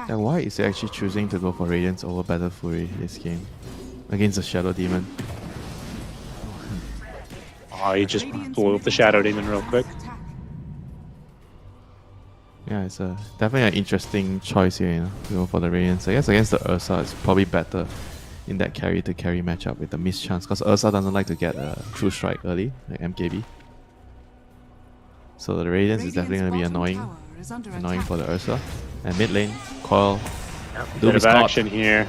S4: And why is he actually choosing to go for Radiance over Battle Fury this game against the Shadow Demon?
S3: Oh, he just blew up the Shadow Demon real quick.
S4: Yeah, it's definitely an interesting choice here, you know, to go for the Radiance. I guess against the Ursa, it's probably better in that carry-to-carry matchup with the miss chance, because Ursa doesn't like to get a true strike early, like MKB. So the Radiance is definitely going to be annoying for the Ursa. And mid lane, Coil, Doom
S3: Bit
S4: is
S3: of
S4: caught.
S3: action here.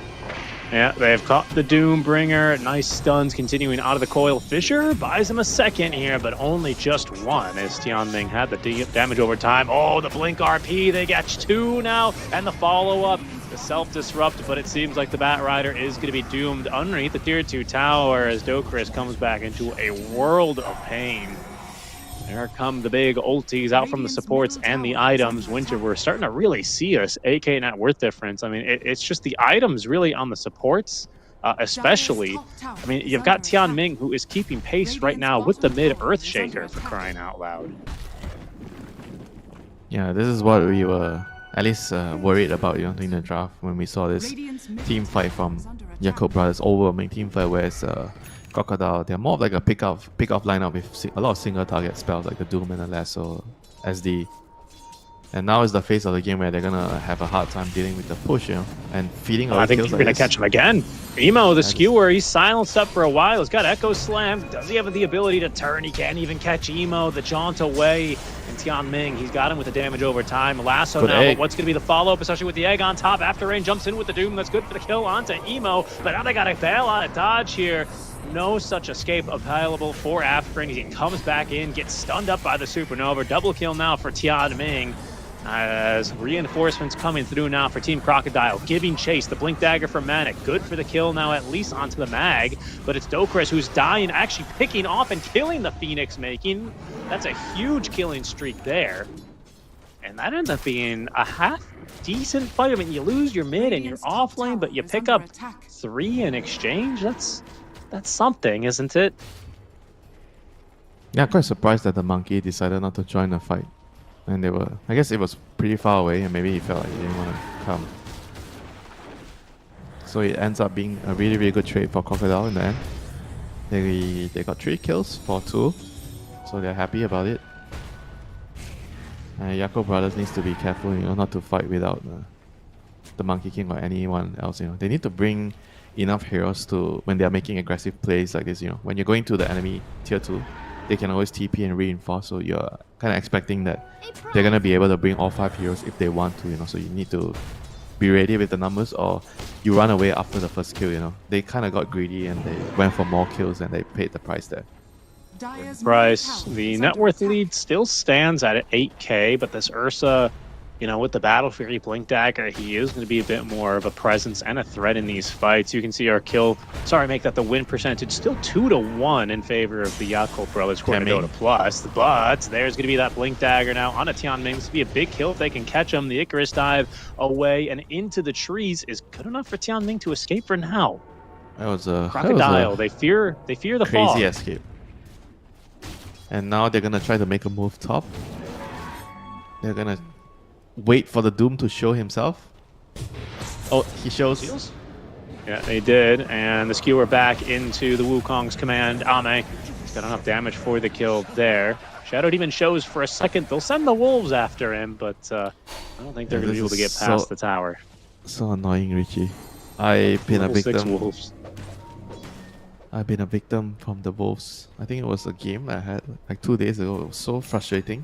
S3: Yeah, they've caught the Doombringer. Nice stuns continuing out of the coil. Fisher buys him a second here, but only just one as Tian Ming had the damage over time. Oh, the blink RP. They got 2 now, and the follow-up, the self-disrupt, but it seems like the Batrider is going to be doomed underneath the tier 2 tower as Dokris comes back into a world of pain. There come the big ultis out from the supports and the items. Winter, we're starting to really see us 8k net worth difference. I mean, it's just the items really on the supports, especially. I mean, you've got Tianming, who is keeping pace right now with the mid Earthshaker, for crying out loud.
S4: Yeah, this is what we were at least worried about, you know, in the draft when we saw this team fight from Jakob Brothers, overwhelming team fight, whereas Crocodile, they're more of like a pick-off lineup with a lot of single target spells like the Doom and the Lasso, SD. And now is the phase of the game where they're gonna have a hard time dealing with the push, you know, and feeding all
S3: I
S4: the
S3: think
S4: kills
S3: you're
S4: like
S3: gonna
S4: this.
S3: catch him again. Emo, the skewer, he's silenced up for a while. He's got Echo Slam. Does he have the ability to turn? He can't even catch Emo. The jaunt away. And Tianming, he's got him with the damage over time. Lasso
S4: Good
S3: now,
S4: egg.
S3: but what's gonna be the follow-up, especially with the egg on top? After Rain jumps in with the Doom. That's good for the kill onto Emo. But now they gotta bail out of dodge here. No such escape available for Afterrain. He comes back in, gets stunned up by the Supernova. Double kill now for Tianming. As reinforcements coming through now for Team Crocodile, giving chase. The Blink Dagger for Manic, good for the kill now, at least onto the mag. But it's Dokres who's dying, actually picking off and killing the Phoenix, making that's a huge killing streak there. And that ends up being a half decent fight. I mean, you lose your mid and you're off lane, but you pick up 3 in exchange. That's something, isn't it?
S4: Yeah, quite surprised that the monkey decided not to join the fight. And they were, I guess it was pretty far away, and maybe he felt like he didn't want to come. So it ends up being a really, really good trade for Crocodile in the end. They got 3 kills for 2, so they're happy about it. And Yako Brothers needs to be careful, you know, not to fight without the Monkey King or anyone else. You know, they need to bring enough heroes to when they are making aggressive plays like this. You know, when you're going to the enemy tier 2. They can always TP and reinforce, so you're kind of expecting that they're going to be able to bring all 5 heroes if they want to, you know, so you need to be ready with the numbers or you run away after the first kill, you know. They kind of got greedy and they went for more kills and they paid the price there.
S3: Price, the net worth lead still stands at 8k, but this Ursa, you know, with the Battle Fury Blink Dagger, he is going to be a bit more of a presence and a threat in these fights. You can see our make that the win percentage still 2-1 in favor of the Yakult Brothers according to Dota Plus. But there's going to be that Blink Dagger now on a Tianming. This will be a big kill if they can catch him. The Icarus dive away and into the trees is good enough for Tianming to escape for now.
S4: That was a
S3: Crocodile, they fear the
S4: crazy
S3: fog.
S4: escape. And now they're going to try to make a move top. They're going to wait for the Doom to show himself. Oh, he shows.
S3: Yeah, they did. And the skewer back into the Wukong's command. Ame, he's got enough damage for the kill there. Shadow even shows for a second. They'll send the wolves after him, but I don't think they're going to be able to get past the tower.
S4: So annoying, Richie. I've been a
S3: Level 6
S4: victim.
S3: wolves.
S4: I've been a victim from the wolves. I think it was a game I had like 2 days ago. It was so frustrating.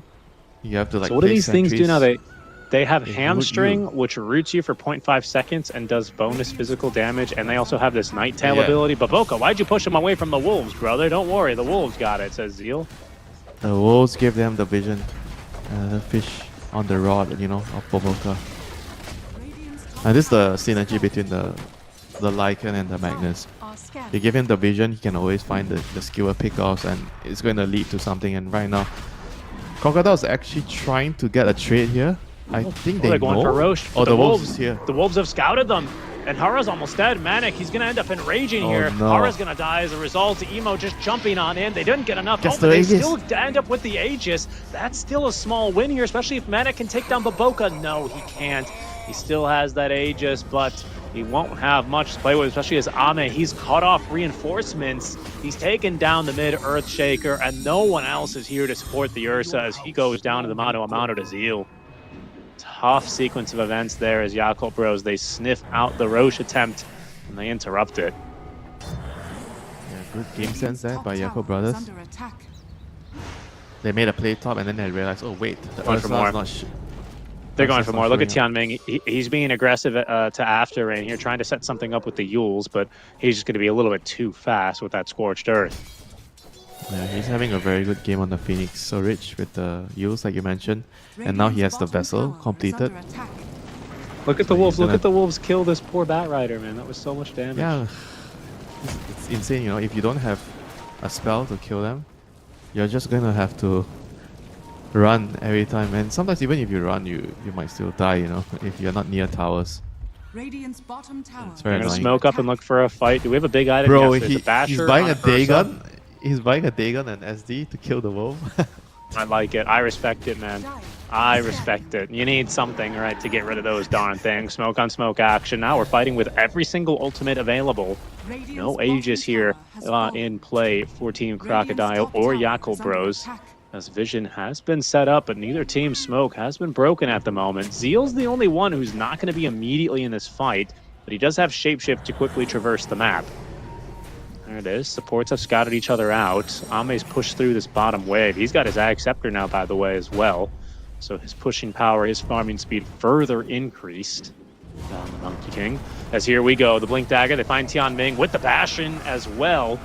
S4: You have to like.
S3: So what do these things do now? They have
S4: They root
S3: Hamstring,
S4: you.
S3: which roots you for 0.5 seconds and does bonus physical damage, and they also have this Night Tail
S4: Yeah.
S3: ability. But Boca, why'd you push him away from the wolves, brother? Don't worry, the wolves got it, says Zeal.
S4: The wolves gave them the vision. The fish on the rod, you know, of Boboka. And this is the synergy between the Lycan and the Magnus. You give him the vision, he can always find the skewer pickoffs, and it's going to lead to something. And right now, Crocodile's actually trying to get a trade here. I think
S3: they're going
S4: know.
S3: for Roche.
S4: Oh, the wolves is here.
S3: The wolves have scouted them. And Hara's almost dead. Manic, he's going to end up enraging here.
S4: no.
S3: Hara's going to die as a result. Emo just jumping on in. They didn't get enough.
S4: Gets
S3: But
S4: the
S3: they
S4: Aegis.
S3: still end up with the Aegis. That's still a small win here, especially if Manic can take down Baboka. No, he can't. He still has that Aegis, but he won't have much to play with, especially as Ame. He's cut off reinforcements. He's taken down the mid Earthshaker, and no one else is here to support the Ursa as he goes down to the Mano Amano to Zeal. Tough sequence of events there as Yakult Bros. They sniff out the Roche attempt and they interrupt it.
S4: Yeah, good game sense there by Yako Brothers. They made a play top and then they realized, oh wait, the
S3: Going for
S4: Ursa
S3: more.
S4: is not
S3: They're going
S4: Ursa's
S3: for
S4: not
S3: more. Look at
S4: showing up.
S3: Tianming. He's being aggressive to Afterrain here, trying to set something up with the Yules, but he's just going to be a little bit too fast with that Scorched Earth.
S4: Yeah, he's having a very good game on the Phoenix. So rich with the use, like you mentioned. And now he has the vessel completed.
S3: Look at
S4: So
S3: the wolves.
S4: he's
S3: Look
S4: gonna-
S3: at the wolves kill this poor Bat Rider, man. That was so much damage.
S4: Yeah, it's insane, you know. If you don't have a spell to kill them, you're just gonna have to run every time, and sometimes even if you run, you might still die. You know, if you're not near towers.
S5: Radiant's bottom tower.
S4: It's very
S3: They're gonna
S4: annoying.
S3: smoke up and look for a fight. Do we have a big item?
S4: Bro,
S3: Yes, there's a
S4: he's
S3: basher
S4: buying
S3: on
S4: a day
S3: Ursa.
S4: gun. He's buying a day gun and SD to kill the wolf.
S3: I like it. I respect it, man. I respect it. You need something, right, to get rid of those darn things. Smoke on smoke action. Now we're fighting with every single ultimate available. No Aegis here in play for Team Crocodile or Yakel Bros, as Vision has been set up, but neither team's smoke has been broken at the moment. Zeal's the only one who's not going to be immediately in this fight, but he does have Shapeshift to quickly traverse the map. There it is. Supports have scouted each other out. Ame's pushed through this bottom wave. He's got his Ag Scepter now, by the way, as well. So his pushing power, his farming speed further increased down the Monkey King. As here we go, the Blink Dagger. They find Tian Ming with the Bastion as well.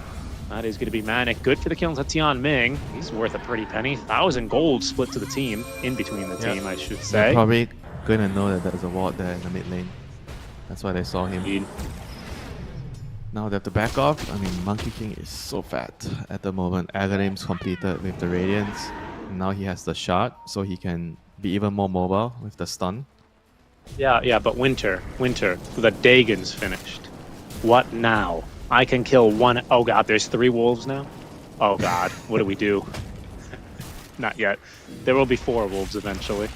S3: That is going to be Manic. Good for the kills of Tian Ming. He's worth a pretty penny. 1,000 gold split to the team, in between the team, I should say.
S4: They're probably going to know that there's a ward there in the mid lane. That's why they saw him.
S3: Indeed.
S4: Now they have to back off. I mean, Monkey King is so fat at the moment. Aghanim's completed with the Radiance. Now he has the shard, so he can be even more mobile with the stun.
S3: Yeah, but Winter, the Dagon's finished. What now? I can kill one. Oh god, there's 3 wolves now? Oh god, what do we do? Not yet. There will be 4 wolves eventually.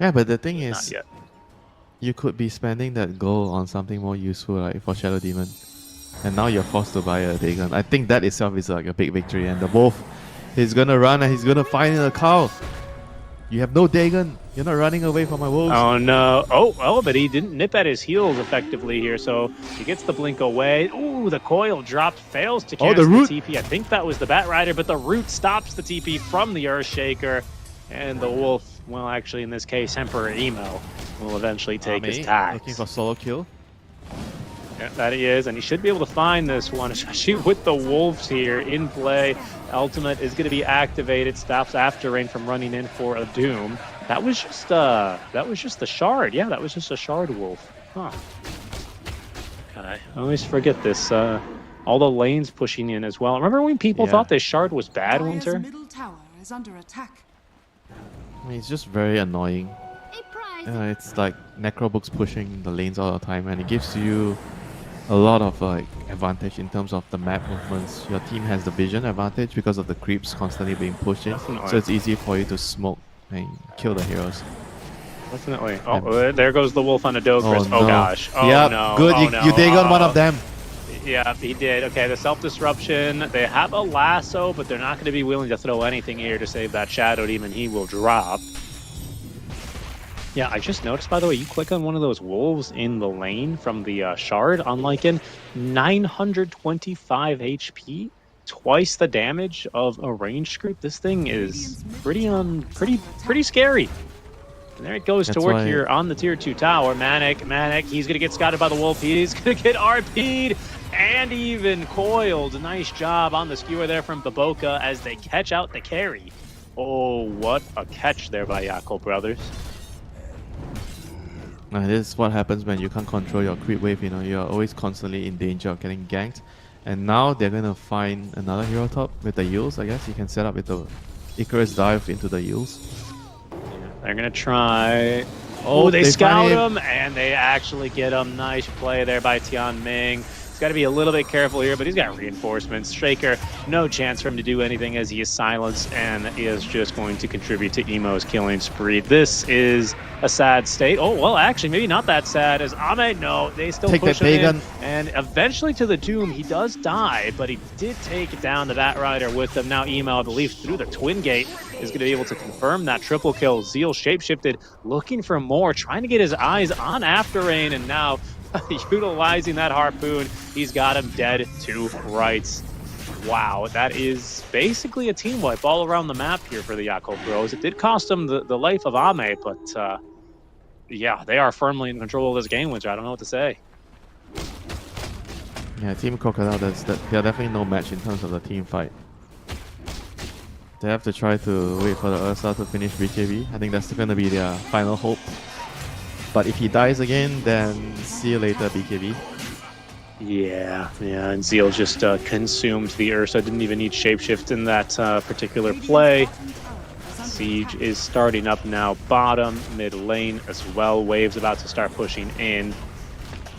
S4: Yeah, but the thing
S3: Not
S4: is,
S3: yet.
S4: you could be spending that gold on something more useful, like for Shadow Demon. And now you're forced to buy a Dagon. I think that itself is like a big victory. And the wolf, he's gonna run and he's gonna find a cow. You have no Dagon. You're not running away from my wolves.
S3: Oh no. Oh, but he didn't nip at his heels effectively here, so he gets the blink away. Ooh, the coil dropped, fails to cancel
S4: the root.
S3: TP. I think that was the Bat Rider, but the root stops the TP from the Earthshaker. And the wolf, well, actually in this case, Emperor Emo, will eventually take his tags.
S4: Looking for solo kill.
S3: Yeah, that he is, and he should be able to find this one, especially with the wolves here in play. Ultimate is going to be activated, stops After Rain from running in for a Doom. That was just the shard. Yeah, that was just a shard wolf. Huh. Okay, I always forget this. All the lanes pushing in as well. Remember when people thought this shard was bad,
S5: Dire's
S3: Winter?
S5: middle tower is under attack.
S4: I mean, it's just very annoying. It's like Necrobooks pushing the lanes all the time, and it gives you a lot of like advantage in terms of the map movements. Your team has the vision advantage because of the creeps constantly being pushed in,
S3: Definitely.
S4: so it's easy for you to smoke and kill the heroes.
S3: Definitely. Oh, there goes the wolf on a Dogris. Oh,
S4: no.
S3: gosh. Oh
S4: Yep,
S3: no.
S4: good.
S3: Oh,
S4: you
S3: no.
S4: dig on one
S3: Oh.
S4: of them.
S3: Yeah, he did. Okay, the self-disruption. They have a lasso, but they're not going to be willing to throw anything here to save that Shadow Demon. He will drop. Yeah, I just noticed, by the way, you click on one of those wolves in the lane from the shard on Lycan, 925 HP, twice the damage of a ranged group. This thing is pretty scary. And there it goes to
S4: That's
S3: work
S4: why-
S3: here on the tier 2 tower. Manic, he's gonna get scouted by the wolf. He's gonna get RP'd and even coiled. Nice job on the skewer there from Baboka as they catch out the carry. Oh, what a catch there by Yakel Brothers.
S4: This is what happens when you can't control your creep wave. You know, you're always constantly in danger of getting ganked. And now they're gonna find another hero top with the Eels. I guess you can set up with the Icarus dive into the Eels.
S3: They're gonna try. Oh, they
S4: they
S3: scout
S4: find
S3: him, and they actually get him. Nice play there by Tian Ming. He's got to be a little bit careful here, but he's got reinforcements. Shaker, no chance for him to do anything as he is silenced and is just going to contribute to Emo's killing spree. This is a sad state. Oh, well, actually, maybe not that sad as Ame. No, they still
S4: Take
S3: push
S4: that
S3: him in.
S4: Pagan.
S3: And eventually to the Doom, he does die, but he did take down the Bat Rider with them. Now Emo, I believe, through the Twin Gate is going to be able to confirm that triple kill. Zeal shapeshifted, looking for more, trying to get his eyes on After Rain, and now utilizing that harpoon, he's got him dead to rights. Wow, that is basically a team wipe all around the map here for the Yakel Bros. It did cost them the life of Ame, but yeah, they are firmly in control of this game, which I don't know what to say.
S4: Yeah, Team Crocodile, they are definitely no match in terms of the team fight. They have to try to wait for the Ursa to finish BKB. I think that's going to be their final hope. But if he dies again, then see you later, BKB.
S3: Yeah, and Zeal just consumed the Ursa. Didn't even need shapeshift in that particular play. Siege is starting up now, bottom, mid lane as well. Wave's about to start pushing in.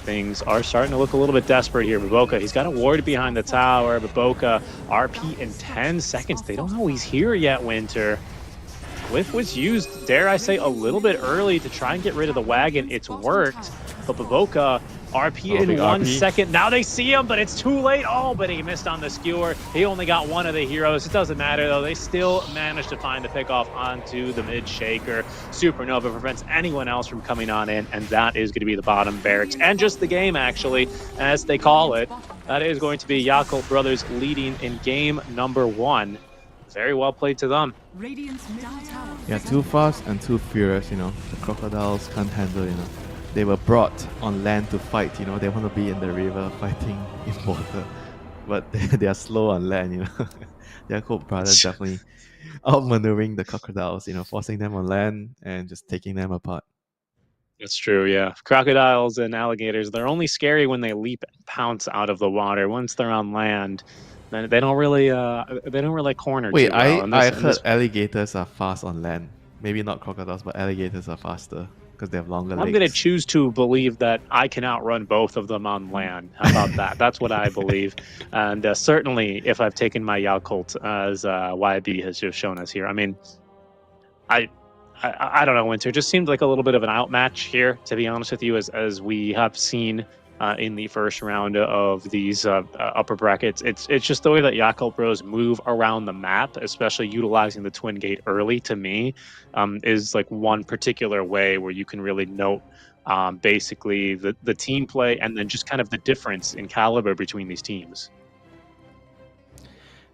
S3: Things are starting to look a little bit desperate here. Baboka, he's got a ward behind the tower. Baboka, RP in 10 seconds. They don't know he's here yet, Winter. Glyph was used, dare I say, a little bit early to try and get rid of the wagon. It's worked, but Baboka, RP in 1 second. Now they see him, but it's too late. Oh, but he missed on the skewer. He only got one of the heroes. It doesn't matter, though. They still managed to find the pickoff onto the mid shaker. Supernova prevents anyone else from coming on in, and that is going to be the bottom barracks. And just the game, actually, as they call it. That is going to be Yakult Brothers leading in game number 1. Very well played to them.
S4: Yeah, too fast and too furious, you know. The crocodiles can't handle, you know. They were brought on land to fight, you know. They want to be in the river fighting in water. But they are slow on land, you know. Yakult Brothers definitely outmaneuvering the crocodiles, you know, forcing them on land and just taking them apart.
S3: That's true, yeah. Crocodiles and alligators, they're only scary when they leap and pounce out of the water. Once they're on land, then they don't really corner
S4: Wait,
S3: too well.
S4: I heard alligators are fast on land. Maybe not crocodiles, but alligators are faster because they have longer legs.
S3: I'm going to choose to believe that I can outrun both of them on land. How about that? That's what I believe. And certainly, if I've taken my Yakult, as YB has just shown us here, I mean, I don't know, Winter. It just seemed like a little bit of an outmatch here, to be honest with you, as we have seen in the first round of these upper brackets. It's just the way that Yakult Bros move around the map, especially utilizing the twin gate early, to me, is like one particular way where you can really note basically the team play and then just kind of the difference in caliber between these teams.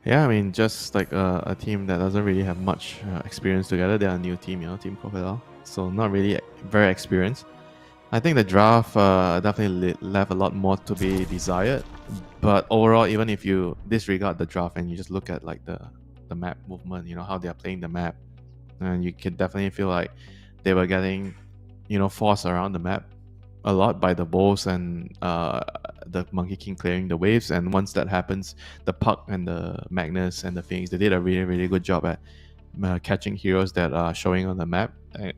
S4: Yeah, I mean, just like a team that doesn't really have much experience together. They're a new team, you know, Team Crocodile. So not really very experienced. I think the draft definitely left a lot more to be desired. But overall, even if you disregard the draft and you just look at like the map movement, you know, how they're playing the map, and you can definitely feel like they were getting, you know, forced around the map a lot by the bows and the Monkey King clearing the waves. And once that happens, the Puck and the Magnus and the Phoenix, they did a really, really good job at catching heroes that are showing on the map.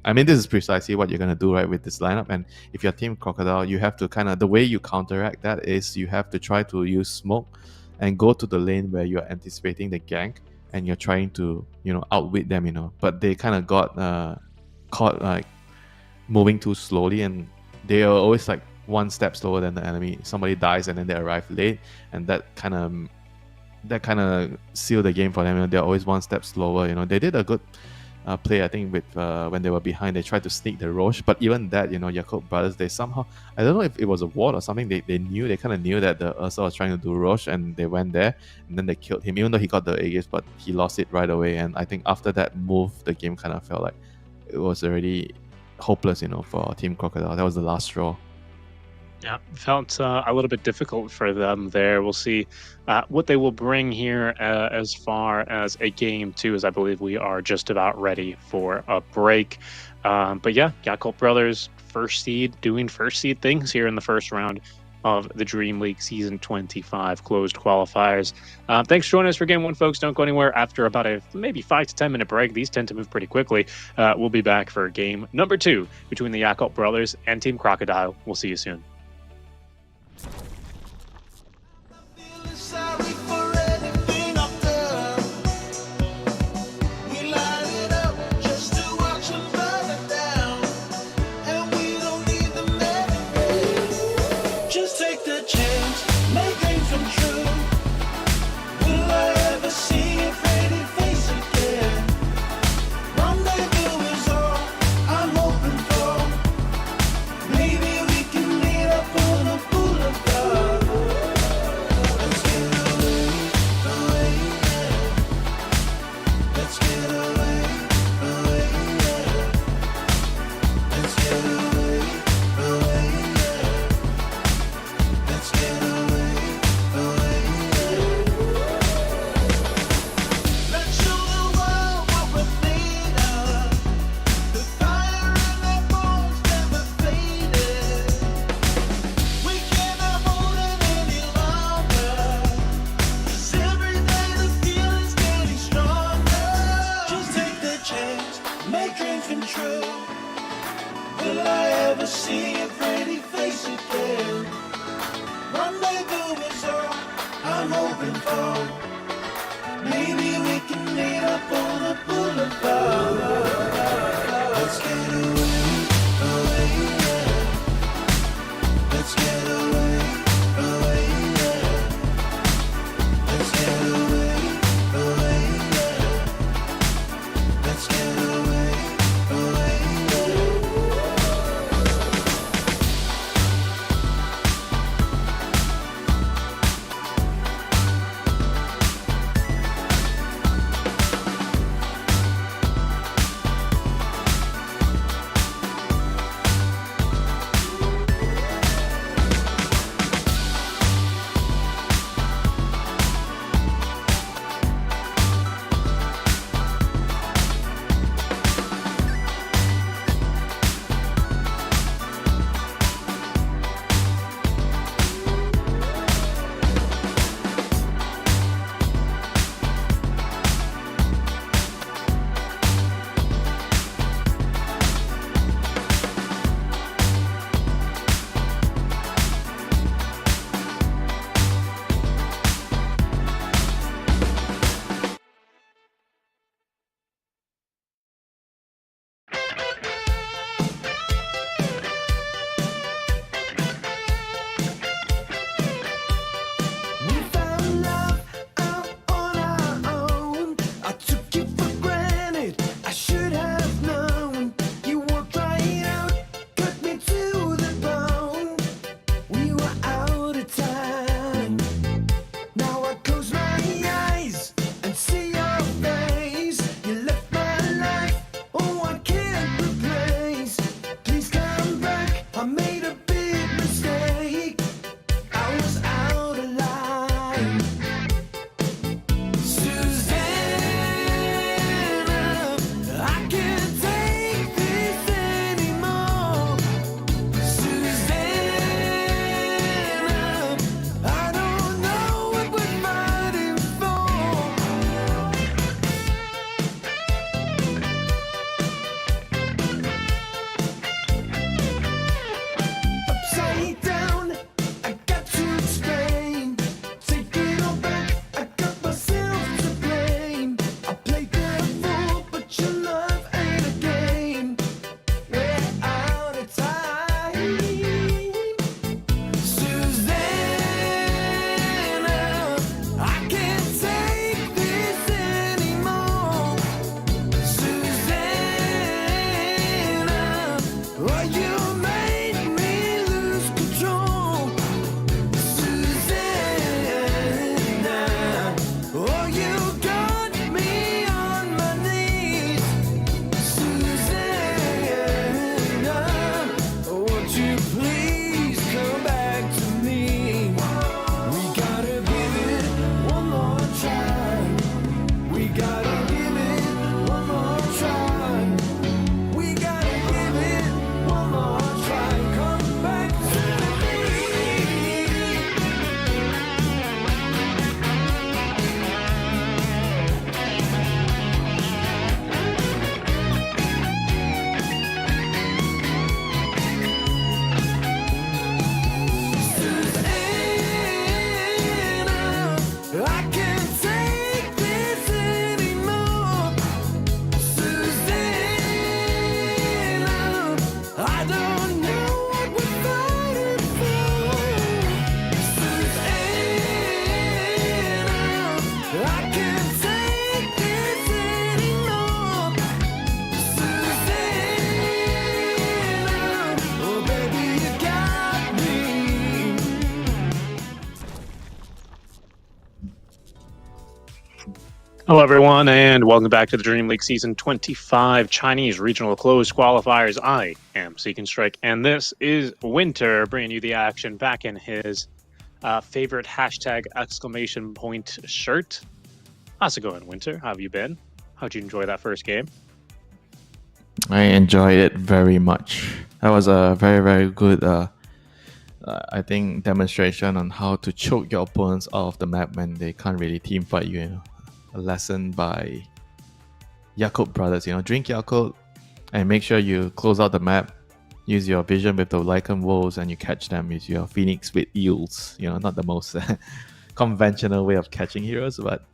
S4: I mean, this is precisely what you're going to do, right, with this lineup. And if you're Team Crocodile, you have to kind of, the way you counteract that is you have to try to use smoke and go to the lane where you're anticipating the gank and you're trying to, you know, outwit them, you know. But they kind of got caught like moving too slowly, and they are always like one step slower than the enemy. Somebody dies and then they arrive late, and that kind of sealed the game for them. You know, they're always one step slower. You know, they did a good play, I think, with when they were behind. They tried to sneak the Roche, but even that, you know, Yakult Brothers, they somehow, I don't know if it was a ward or something, they kind of knew that the Ursa was trying to do Roche, and they went there, and then they killed him, even though he got the Aegis, but he lost it right away. And I think after that move, the game kind of felt like it was already hopeless, you know, for Team Crocodile. That was the last straw.
S3: Yeah, felt a little bit difficult for them there. We'll see what they will bring here as far as a game 2, as I believe we are just about ready for a break. But yeah, Yakult Brothers, first seed, doing first seed things here in the first round of the DreamLeague Season 25 closed qualifiers. Thanks for joining us for Game 1, folks. Don't go anywhere. After about a maybe 5 to 10 minute break, these tend to move pretty quickly. We'll be back for game number 2 between the Yakult Brothers and Team Crocodile. We'll see you soon.
S2: Sorry for anything I've done. We line it up just to watch them burn it down, and we don't need the many. Just take the chance, make dreams come true. Will I ever see a pretty face again? Rendezvous is all I'm hoping for. Maybe we can meet make dreams come true. Will I ever see your pretty face again? Rendezvous is all I'm hoping for. Maybe we can meet up on the boulevard. Let's get away, away, yeah. Let's get away, away, yeah. Let's get away, away, yeah. Let's get away, away, yeah. We found love out on our own. I took you for granted. I should have known. You walked right out, cut me to the bone. We were out of time. Now I close my eyes and see your face. You left my life, oh I can't replace. Please come back. I made a big mistake. I was out of line. Susanna, I can't take this anymore. Susanna, I don't know what we're fighting for. Upside down, I got to explain. Take it all back, I got myself to blame. I played the fool, but your love ain't a game. We're out of time. Susanna, I can't take this anymore. Susanna, oh, you made me lose control. Susanna, oh, you got me on my knees. Susanna, won't you please come back to me? We gotta give it one more try. We gotta give it one more try. We gotta give it one more try. Come back to me. Susanna, I can't take this anymore. Susanna, I don't know what we're fighting for. Susanna, I can't take this anymore. Susanna, oh baby, you got me.
S3: Hello, everyone, and welcome back to the Dream League Season 25 Chinese Regional Closed Qualifiers. I am Seek Strike, and this is Winter bringing you the action back in his favorite hashtag exclamation point shirt. How's it going, Winter? How have you been? How'd you enjoy that first game?
S4: I enjoyed it very much. That was a very, very good, I think, demonstration on how to choke your opponents out of the map when they can't really team fight you. A lesson by Yakult brothers. Drink Yakult, And make sure you close out the map. Use your vision with the lichen wolves and you catch them with your phoenix with eels. You know, not the most conventional way of catching heroes, but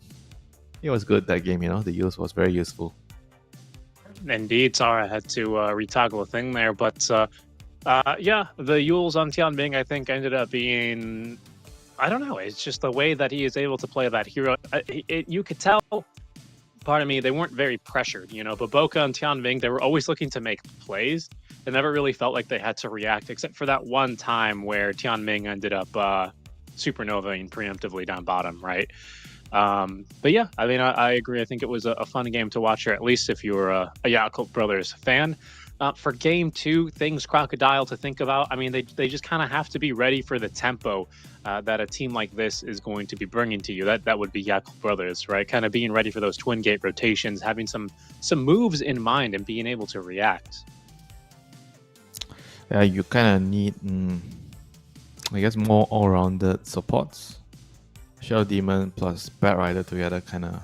S4: it was good that game, you know. The eels was very useful.
S3: Indeed, sorry, I had to retoggle a thing there, but yeah, the Yules on Tianbing, I think, ended up being, I don't know, it's just the way that he is able to play that hero. You could tell, pardon me, they weren't very pressured, you know, but Boca and Tianbing, they were always looking to make plays. It never really felt like they had to react, except for that one time where Tianbing ended up supernovaing preemptively down bottom, right? But yeah, I mean, I agree. I think it was a fun game to watch, or at least if you're a Yakult Brothers fan. For game 2, things Crocodile to think about. I mean, they just kind of have to be ready for the tempo that a team like this is going to be bringing to you. That would be Yakult Brothers, right? Kind of being ready for those twin gate rotations, having some moves in mind, and being able to react.
S4: Yeah, you kind of need, I guess, more all-rounded supports. Shadow Demon plus Bat Rider together kind of,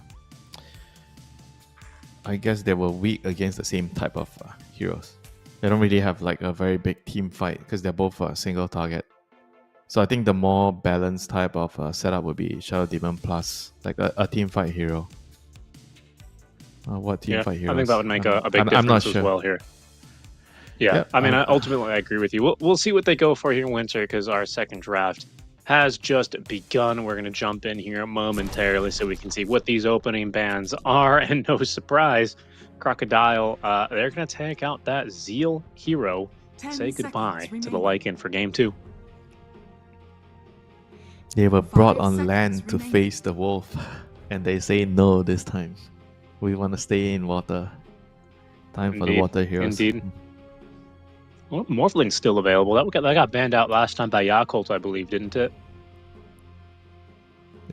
S4: I guess they were weak against the same type of heroes. They don't really have like a very big team fight because they're both a single target. So I think the more balanced type of setup would be Shadow Demon plus like a team fight hero. What team fight hero?
S3: I think that would make a big difference
S4: I'm not sure.
S3: as well here. Yeah, I mean, ultimately, I agree with you. We'll see what they go for here in winter because our second draft has just begun. We're going to jump in here momentarily so we can see what these opening bands are. And no surprise, Crocodile, they're going to take out that Zeal hero. Say goodbye to the Lycan for game 2.
S4: They were brought on land to face the wolf, and they say no this time. We want to stay in water. Time for the water heroes.
S3: Indeed. Well, Morphling's still available. That got banned out last time by Yakult, I believe, didn't it?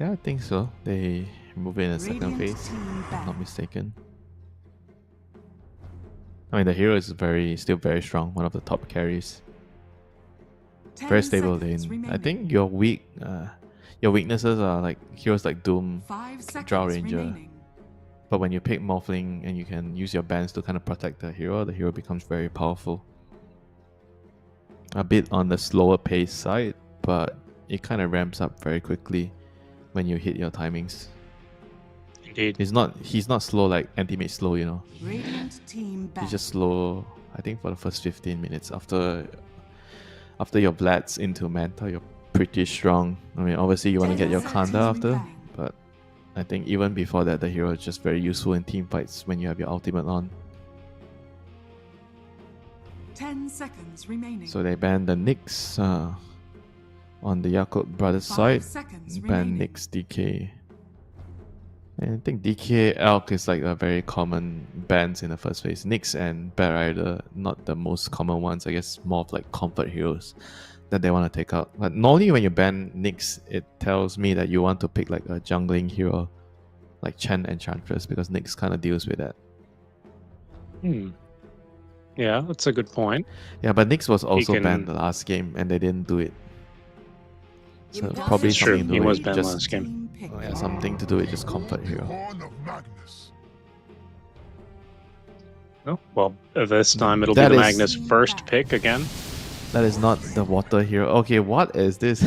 S4: Yeah, I think so. They move in a second phase, if I'm not mistaken. I mean, the hero is still very strong. One of the top carries. Very stable lane. I think your weaknesses are like heroes like Doom, Drow Ranger. But when you pick Morphling and you can use your bands to kind of protect the hero becomes very powerful. A bit on the slower pace side, but it kind of ramps up very quickly when you hit your timings.
S3: Indeed.
S4: He's not slow like Anti-Mage slow, you know. He's just slow, I think, for the first 15 minutes. After your Vlad's into Manta, you're pretty strong. I mean, obviously you want to get your Kanda after, but I think even before that, the hero is just very useful in team fights when you have your ultimate on.
S5: 10 seconds remaining.
S4: So they banned the Nyx on the Yakult Brothers side. Ban Nyx DK. And I think DK Elk is like a very common bans in the first phase. Nyx and Bat Rider, not the most common ones. I guess more of like comfort heroes that they want to take out. But normally when you ban Nyx, it tells me that you want to pick like a jungling hero like Chen Enchantress, because Nyx kind of deals with that.
S3: Yeah, that's a good point.
S4: Yeah, but Nyx was also banned the last game and they didn't do it. So probably
S3: True,
S4: something to
S3: he
S4: do
S3: was
S4: with
S3: banned
S4: just
S3: last game.
S4: something to do with just comfort hero.
S3: Oh, well, this time it'll
S4: That
S3: be the
S4: is-
S3: Magnus first pick again.
S4: That is not the water hero. Okay, what is this?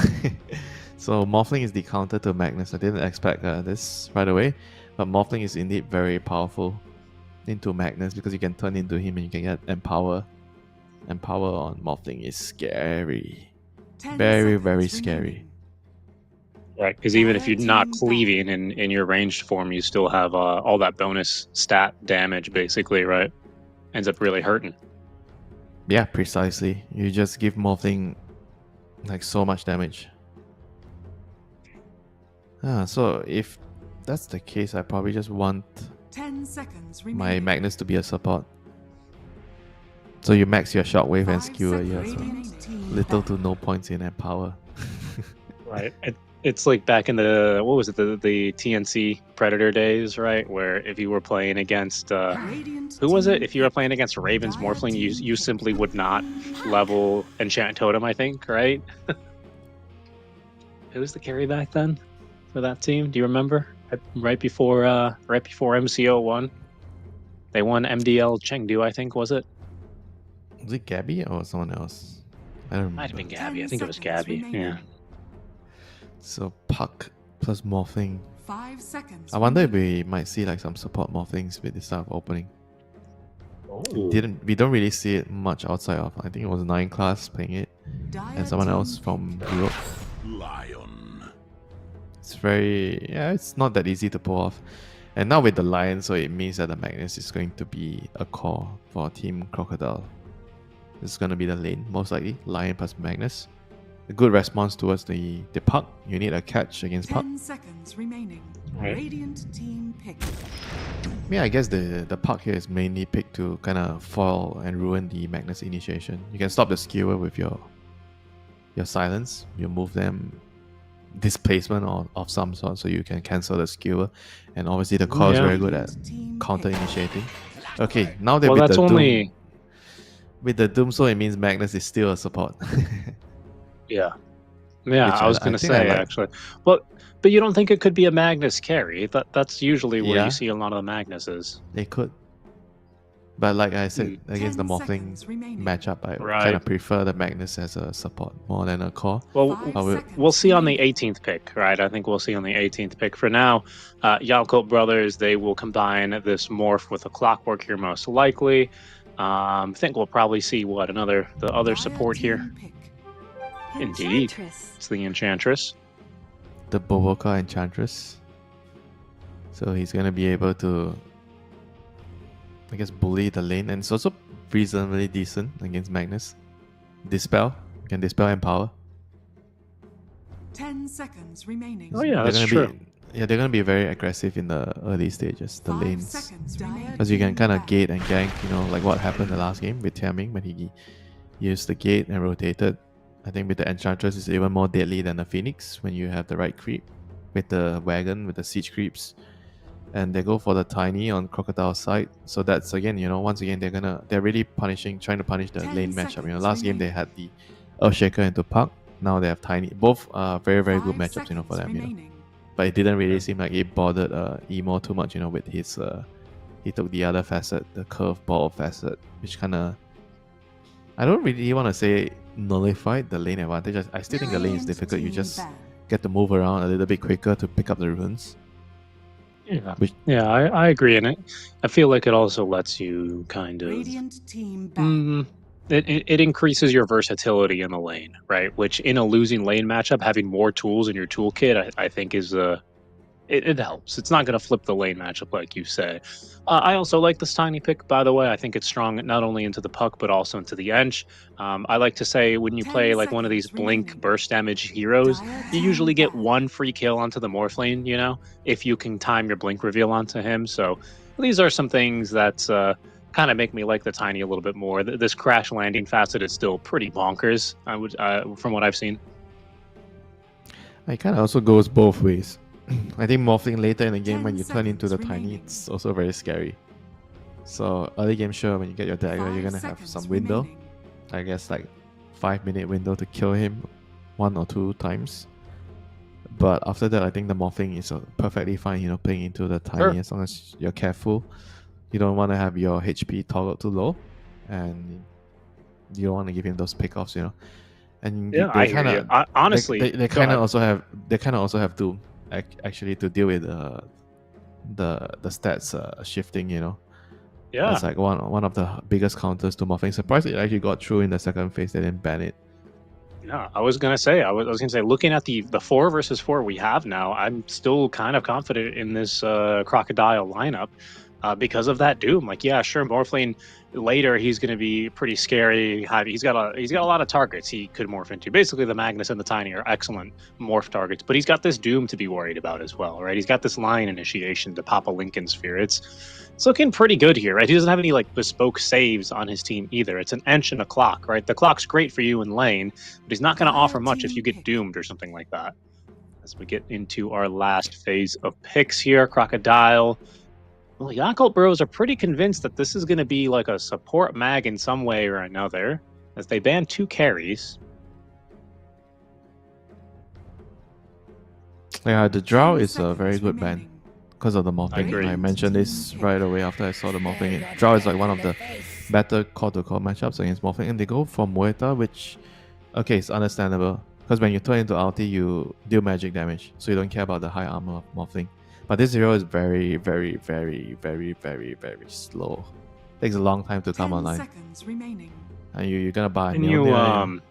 S4: So Morphling is the counter to Magnus. I didn't expect this right away, but Morphling is indeed very powerful into Magnus because you can turn into him and you can get Empower. Empower on Morphling is scary. Very, very scary.
S3: Right, because even if you're not cleaving in your ranged form, you still have all that bonus stat damage, basically, right? Ends up really hurting.
S4: Yeah, precisely. You just give Morphling like so much damage. So if that's the case, I probably just want
S5: 10 seconds
S4: my
S5: remaining.
S4: Magnus to be a support. So you max your shockwave and
S5: 5
S4: skewer,
S5: seconds.
S4: so
S5: Radiant team
S4: little
S5: back.
S4: to no points in Empower.
S3: Right. It's like back in the, what was it, the TNC Predator days, right? Where if you were playing against,
S5: Radiant
S3: who was it?
S5: team
S3: If you were playing against Raven's
S5: Dire
S3: Morphling, you
S5: team
S3: simply would not level Enchant Totem, I think, right? Who was the carry back then for that team? Do you remember? Right before MCO won? I They won MDL Chengdu, I think, was it?
S4: Was it Gabby or someone else? I don't remember.
S3: Might have been Gabby. I think it was
S5: 10
S3: Gabby.
S5: seconds
S3: Yeah.
S5: remaining.
S4: So Puck plus Morphling.
S5: 5 seconds.
S4: I wonder if
S5: remaining.
S4: we might see like some support Morphlings with this type of opening.
S3: Oh.
S4: We don't really see it much outside of, I think it was 9 class playing it
S5: Dire
S4: and someone
S5: team
S4: else from
S5: pick.
S4: Europe.
S2: Lion.
S4: It's very, yeah, it's not that easy to pull off. And now with the Lion, so it means that the Magnus is going to be a core for Team Crocodile. It's going to be the lane, most likely. Lion plus Magnus. A good response towards the Puck. You need a catch against Puck.
S5: 10 seconds remaining.
S3: Right.
S5: Radiant team pick.
S4: Yeah, I guess the Puck here is mainly picked to kind of foil and ruin the Magnus initiation. You can stop the skewer with your silence. You move them displacement or of some sort, so you can cancel the skewer. And obviously the core is
S3: Yeah.
S4: very good at
S5: Team
S4: counter
S5: pick.
S4: initiating. Okay, now that
S3: Well,
S4: with
S3: that's
S4: the
S3: only.
S4: Doom, with the Doom, so it means Magnus is still a support.
S3: Yeah. Yeah,
S4: Which
S3: I was
S4: I
S3: going to
S4: think I
S3: say,
S4: like.
S3: actually. But you don't think it could be a Magnus carry? That's usually where
S4: Yeah.
S3: you see a lot of the Magnuses.
S4: They could. But like I said,
S3: Hmm.
S4: against the
S5: 10
S4: Morphling
S5: seconds remaining.
S4: matchup, I
S3: Right.
S4: kind of prefer the Magnus as a support more than a core.
S3: Well,
S5: 5
S4: I will-
S5: seconds
S3: we'll see on the
S5: remaining.
S3: 18th pick, right? I think we'll see on the 18th pick. For now, Yakult Brothers, they will combine this morph with a Clockwork here, most likely. I think we'll probably see the other
S5: Dire
S3: support here.
S5: team pick.
S3: Indeed.
S6: Enchantress.
S3: It's the Enchantress.
S4: The Bovoka Enchantress. So he's gonna be able to, I guess, bully the lane, and it's also reasonably decent against Magnus. Dispel, you can dispel Empower.
S5: 10 seconds remaining.
S3: Oh, yeah,
S4: They're
S3: that's
S4: gonna
S3: true.
S4: be, yeah, they're gonna be very aggressive in the early stages, the
S5: 5
S4: lanes,
S5: seconds remaining.
S4: because you can kind of
S5: Back.
S4: gate and gank. You know, like what happened the last game with Tiaming when he used the gate and rotated. I think with the Enchantress, it's even more deadly than the Phoenix when you have the right creep with the wagon, with the siege creeps. And they go for the tiny on Crocodile's side. So that's again, you know, once again they're really trying to punish the
S5: 10
S4: lane matchup. You know,
S5: seconds
S4: last game they
S5: remaining.
S4: had the Earthshaker into Puck. Now they have tiny. Both are very, very good
S5: 5
S4: matchups, you know, for them.
S5: seconds
S4: You know,
S5: remaining.
S4: but it didn't really seem like it bothered Emo too much. You know, with his he took the other facet, the curveball facet, which kind of, I don't really want to say nullified the lane advantage. I still think the lane is
S5: Radiant
S4: difficult. You
S5: team
S4: just
S5: back.
S4: get to move around a little bit quicker to pick up the runes.
S3: Yeah,
S4: Which-
S3: yeah, I agree in it. I feel like it also lets you kind of.
S5: Radiant team back.
S3: It increases your versatility in the lane, right? Which in a losing lane matchup, having more tools in your toolkit, I think is it helps. It's not going to flip the lane matchup like you say. I also like this tiny pick, by the way. I think it's strong not only into the puck but also into the Ench. I like to say when you
S5: 10
S3: play like one of these
S5: seconds
S3: blink
S5: remaining.
S3: burst damage heroes,
S5: Dire
S3: you
S5: team
S3: usually get
S5: back.
S3: one free kill onto the morph lane, you know, if you can time your blink reveal onto him. So these are some things that kind of make me like the tiny a little bit more. This crash landing facet is still pretty bonkers. I would, from what I've seen.
S4: It kind of also goes both ways. I think morphing later in the game
S5: 10
S4: when you turn into the
S5: seconds
S4: tiny,
S5: remaining.
S4: it's also very scary. So early game, sure, when you get your dagger,
S5: 5
S4: you're gonna have
S5: seconds
S4: some window.
S5: remaining.
S4: I guess like 5-minute window to kill him 1 or 2 times. But after that, I think the morphing is perfectly fine. You know, playing into the tiny
S3: Sure.
S4: as long as you're careful. You don't want to have your HP toggled too low, and you don't want to give him those pickoffs. You know, and
S3: Yeah, I hear you. Honestly,
S4: they
S3: go
S4: kind
S3: ahead.
S4: of also have to actually to deal with the stats shifting. You know,
S3: Yeah.
S4: that's like one of the biggest counters to morphing. Surprised it actually got through in the second phase. They didn't ban it.
S3: Yeah, I was gonna say, looking at the 4 versus 4 we have now, I'm still kind of confident in this crocodile lineup because of that doom. Like, yeah, sure, Morphling later he's gonna be pretty scary. He's got a lot of targets he could morph into. Basically, the Magnus and the Tiny are excellent morph targets, but he's got this doom to be worried about as well, right? He's got this line initiation to pop a Lincoln Sphere. It's looking pretty good here, right? He doesn't have any like bespoke saves on his team either. It's an Ench and a clock, right? The clock's great for you in lane, but he's not going to
S5: Dire
S3: offer much if
S5: team
S3: you get
S5: pick.
S3: doomed or something like that. As we get into our last phase of picks here, Crocodile. Well, Yakult Bros are pretty convinced that this is going to be like a support mag in some way or another, as they ban 2 carries.
S4: Yeah, the draw
S5: 10
S4: is a very
S5: seconds
S4: good ban.
S5: remaining.
S4: because of the morphing.
S3: agree.
S4: I mentioned this right away after I saw the morphing. Drow is like one of the better core-to-core matchups against morphing, and they go for Muerta, which, okay, it's understandable. Because when you turn into ulti, you deal magic damage, so you don't care about the high armor of morphing. But this hero is very, very, very, very, very, very slow. Takes a long time to come
S5: 10
S4: online.
S5: seconds remaining.
S4: And you're gonna buy a
S3: Can you
S4: Mjolnir,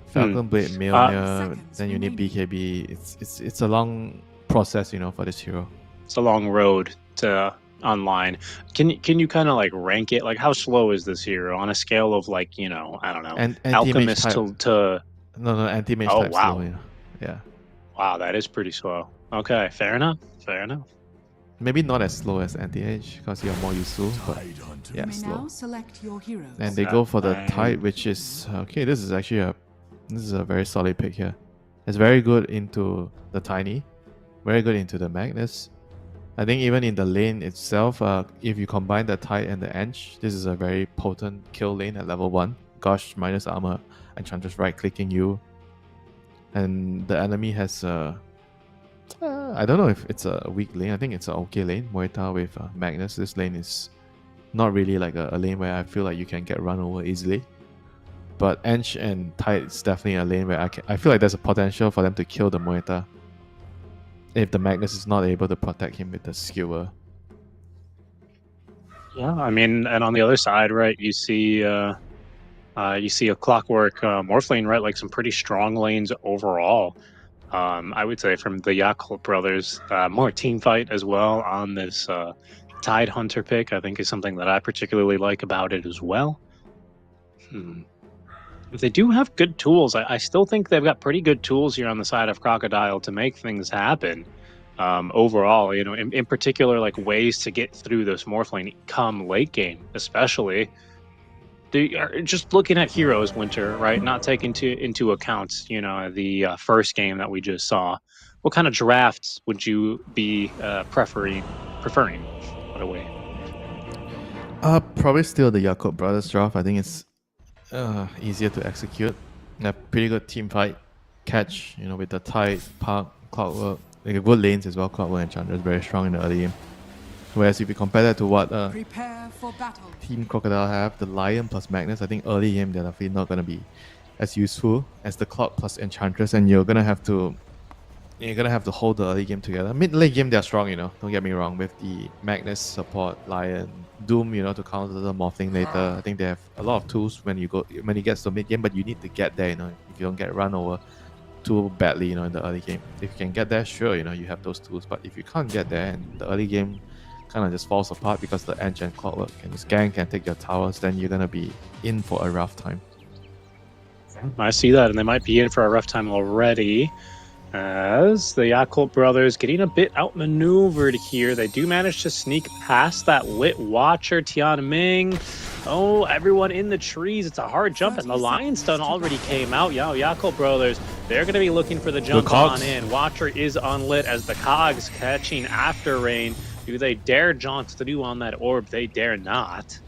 S4: Falcon Blade, Mjolnir,
S5: Seconds
S4: then you need
S5: remaining.
S4: BKB. It's a long process, for this hero.
S3: it's a long road to online. Can you kind of like rank it? Like, how slow is this hero on a scale of like, I don't know,
S4: And anti-mage
S3: alchemist
S4: type.
S3: to
S4: No, anti-mage
S3: Oh,
S4: type
S3: wow.
S4: slow, Yeah.
S3: wow, that is pretty slow. Okay, fair enough.
S4: Maybe not as slow as anti-age because you're more useful, but
S5: You
S4: yeah,
S5: may
S4: slow.
S5: now select your heroes.
S4: And they go for the
S3: Fine.
S4: Tide, which is okay. This is a very solid pick here. It's very good into the Tiny, very good into the Magnus. I think even in the lane itself, if you combine the Tide and the Ench, this is a very potent kill lane at level 1. Gosh, minus armor, Enchantress right clicking you, and the enemy has I don't know if it's a weak lane. I think it's an okay lane. Muerta with Magnus. This lane is not really like a lane where I feel like you can get run over easily. But Ench and Tide is definitely a lane where I feel like there's a potential for them to kill the Muerta if the Magnus is not able to protect him with the skewer.
S3: Yeah, I mean, and on the other side, right, you see a Clockwork Morph lane, right, like some pretty strong lanes overall. I would say from the Yakult brothers, more team fight as well on this Tide Hunter pick, I think is something that I particularly like about it as well. But they do have good tools. I still think they've got pretty good tools here on the side of Crocodile to make things happen. Overall, in particular, like ways to get through this Morph lane come late game, especially. They are just looking at heroes, Winter, right? Not taking into account, the first game that we just saw. What kind of drafts would you be preferring? What a way.
S4: Probably still the Yakult brothers draft. I think it's easier to execute. They have pretty good team fight catch, with the Tide, Park, Clockwork. They have good lanes as well. Clockwork and Chandra is very strong in the early game. Whereas if you compare that to what
S5: Prepare for battle.
S4: Team Crocodile have, the Lion plus Magnus, I think early game they're definitely not going to be as useful as the Clock plus Enchantress, and you're gonna have to hold the early game together. Mid late game they're strong, don't get me wrong, with the Magnus support, Lion, Doom, to counter the morphing later. I think they have a lot of tools when it gets to mid game, but you need to get there, if you don't get run over too badly, in the early game. If you can get there, sure, you have those tools, but if you can't get there and the early game kind of just falls apart because the Ench and Clockwork can just gank and take your towers, then you're gonna be in for a rough time.
S3: I see that, and they might be in for a rough time already. As the Yakult brothers getting a bit outmaneuvered here. They do manage to sneak past that Lit Watcher, Tianming. Oh, everyone in the trees. It's a hard jump, and the Lion's Stun already came out. Yakult brothers, they're going to be looking for the jump on in. Watcher is unlit as the Cogs catching after rain. Do they dare jaunt through on that orb? They dare not.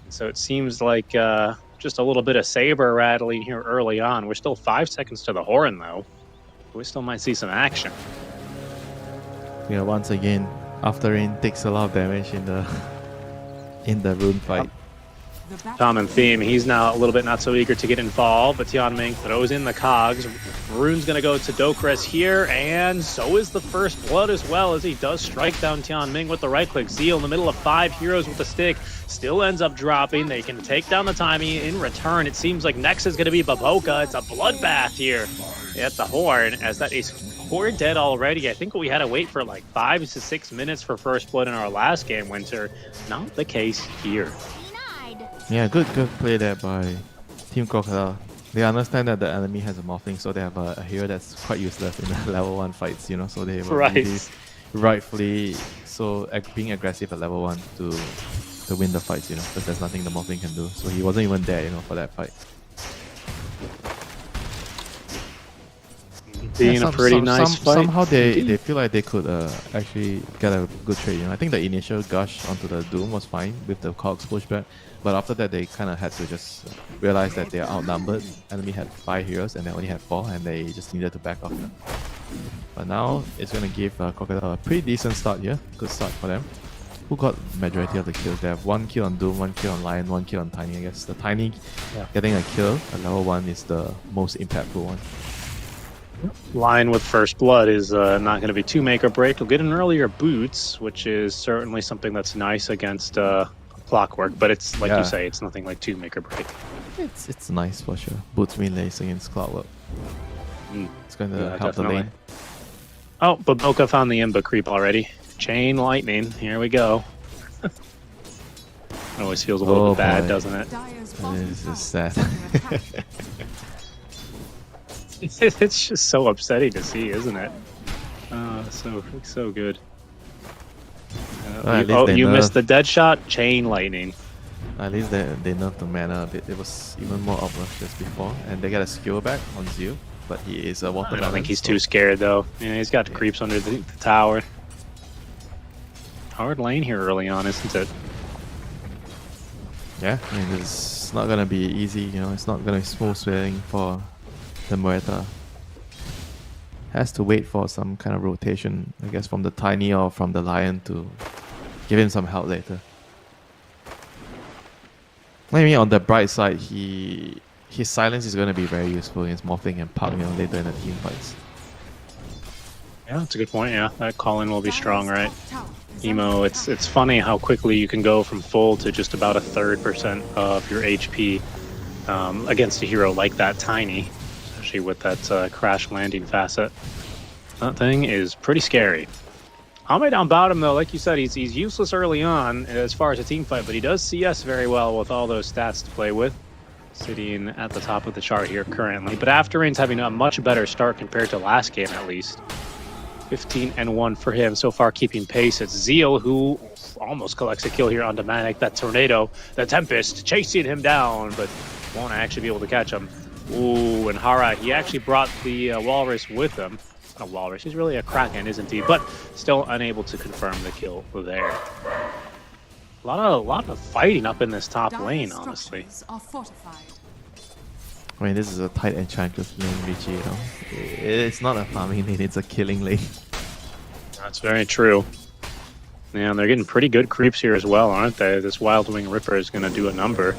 S3: So it seems like just a little bit of saber rattling here early on. We're still 5 seconds to the horn, though. We still might see some action.
S4: Once again, After Rain takes a lot of damage in the rune fight.
S5: The battle
S3: Common theme. He's now a little bit not so eager to get involved, but Tianming throws in the cogs. Rune's going to go to Dokres here, and so is the first blood as well, as he does strike down Tianming with the right click. Zeal in the middle of 5 heroes with the stick still ends up dropping. They can take down the timing in return. It seems like next is going to be Baboka. It's a bloodbath here at the horn, as that is 4 dead already. I think we had to wait for like 5 to 6 minutes for first blood in our last game, Winter. Not the case here.
S4: Yeah, good play there by Team Crocodile. They understand that the enemy has a morphling, so they have a hero that's quite useless in the level 1 fights, so they were really rightfully being aggressive at level 1 to win the fights, because there's nothing the morphling can do. So he wasn't even there, for that fight.
S3: Being a pretty nice fight.
S4: Somehow they feel like they could actually get a good trade. I think the initial gush onto the Doom was fine with the Cogs pushback, but after that they kind of had to just realize that they are outnumbered. Enemy had 5 heroes and they only had 4, and they just needed to back off. But now it's going to give Crocodile a pretty decent start here. Good start for them. Who got majority of the kills? They have 1 kill on Doom, 1 kill on Lion, 1 kill on Tiny. I guess the Tiny getting a kill at level 1 is the most impactful one.
S3: Lion with first blood is not going to be too make or break. He'll get an earlier boots, which is certainly something that's nice against Clockwork. But it's like you say, it's nothing like too make or break.
S4: It's nice for sure. Boots relays against Clockwork. It's going to help
S3: definitely.
S4: the lane.
S3: Oh, Baboka found the Imba creep already. Chain lightning. Here we go. It always feels a little bit bad, doesn't it?
S5: Dire's bottom
S4: This
S5: tower
S4: is sad.
S5: is under attack.
S3: It's just so upsetting to see, isn't it? So good.
S4: Well, at least they
S3: You
S4: nerfed-
S3: missed the dead shot. Chain lightning.
S4: At least they nerfed the mana a bit. It was even more obnoxious before. And they get a skill back on Zeal. But he is a
S3: I
S4: watermelon.
S3: don't think he's
S4: so-
S3: too scared though. Yeah, he's got creeps under the tower. Hard lane here early on, isn't it?
S4: Yeah, I mean, it's not gonna be easy, you know, it's not gonna be smooth sailing for the Muerta. Has to wait for some kind of rotation, I guess, from the Tiny or from the Lion to give him some help later. I mean, on the bright side, his silence is gonna be very useful against Morphling and Puck, you know, later in the team fights.
S3: Yeah, that's a good point. Yeah, that call-in will be strong,
S5: Dire's
S3: right?
S5: top tower is
S3: Emo,
S5: under
S3: it's
S5: attack.
S3: funny how quickly you can go from full to just about a 3% of your HP against a hero like that Tiny, especially with that crash landing facet. That thing is pretty scary. Ame down bottom though, like you said, he's useless early on as far as a team fight, but he does CS very well with all those stats to play with. Sitting at the top of the chart here currently, but Afterrain's having a much better start compared to last game at least. 15-1 for him so far, keeping pace. It's Zeal who almost collects a kill here on Demanic. That Tornado, the Tempest, chasing him down, but won't actually be able to catch him. Ooh, and Hara, he actually brought the Walrus with him. Not a Walrus, he's really a Kraken, isn't he? But still unable to confirm the kill there. A lot of fighting up in this top
S5: Dire's
S3: lane, honestly.
S5: structures are fortified.
S4: I mean, this is a tight Enchantress lane, Richie, you know. It's not a farming lane, it's a killing lane.
S3: That's very true. Yeah, and they're getting pretty good creeps here as well, aren't they? This Wild Wing Ripper is going to do a number.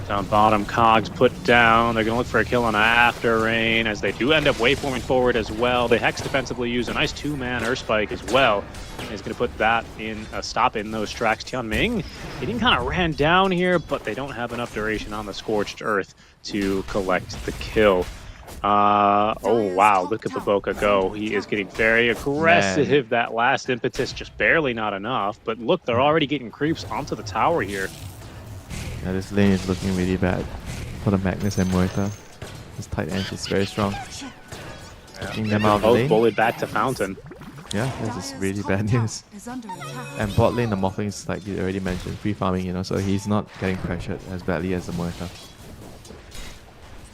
S3: Down bottom, Cogs put down. They're going to look for a kill on Afterrain as they do end up waveforming forward as well. They Hex defensively use a nice 2-man Earth Spike as well. And he's going to put that in a stop in those tracks. Tianming getting kind of ran down here, but they don't have enough duration on the Scorched Earth to collect the kill. Oh wow, look at Baboka go. He is getting very aggressive.
S4: Man.
S3: That last impetus just barely not enough. But look, they're already getting creeps onto the tower here.
S4: Yeah, this lane is looking really bad for the Magnus and Muerta. This tight edge is very strong. Taking them out of the
S3: Both
S4: lane.
S3: bullied back to Fountain.
S4: Yeah, this is
S5: Dire's
S4: really
S5: top
S4: bad
S5: tower
S4: news.
S5: is under attack.
S4: And bot lane, the Morphling is, like you already mentioned, free farming, you know, so he's not getting pressured as badly as the Muerta.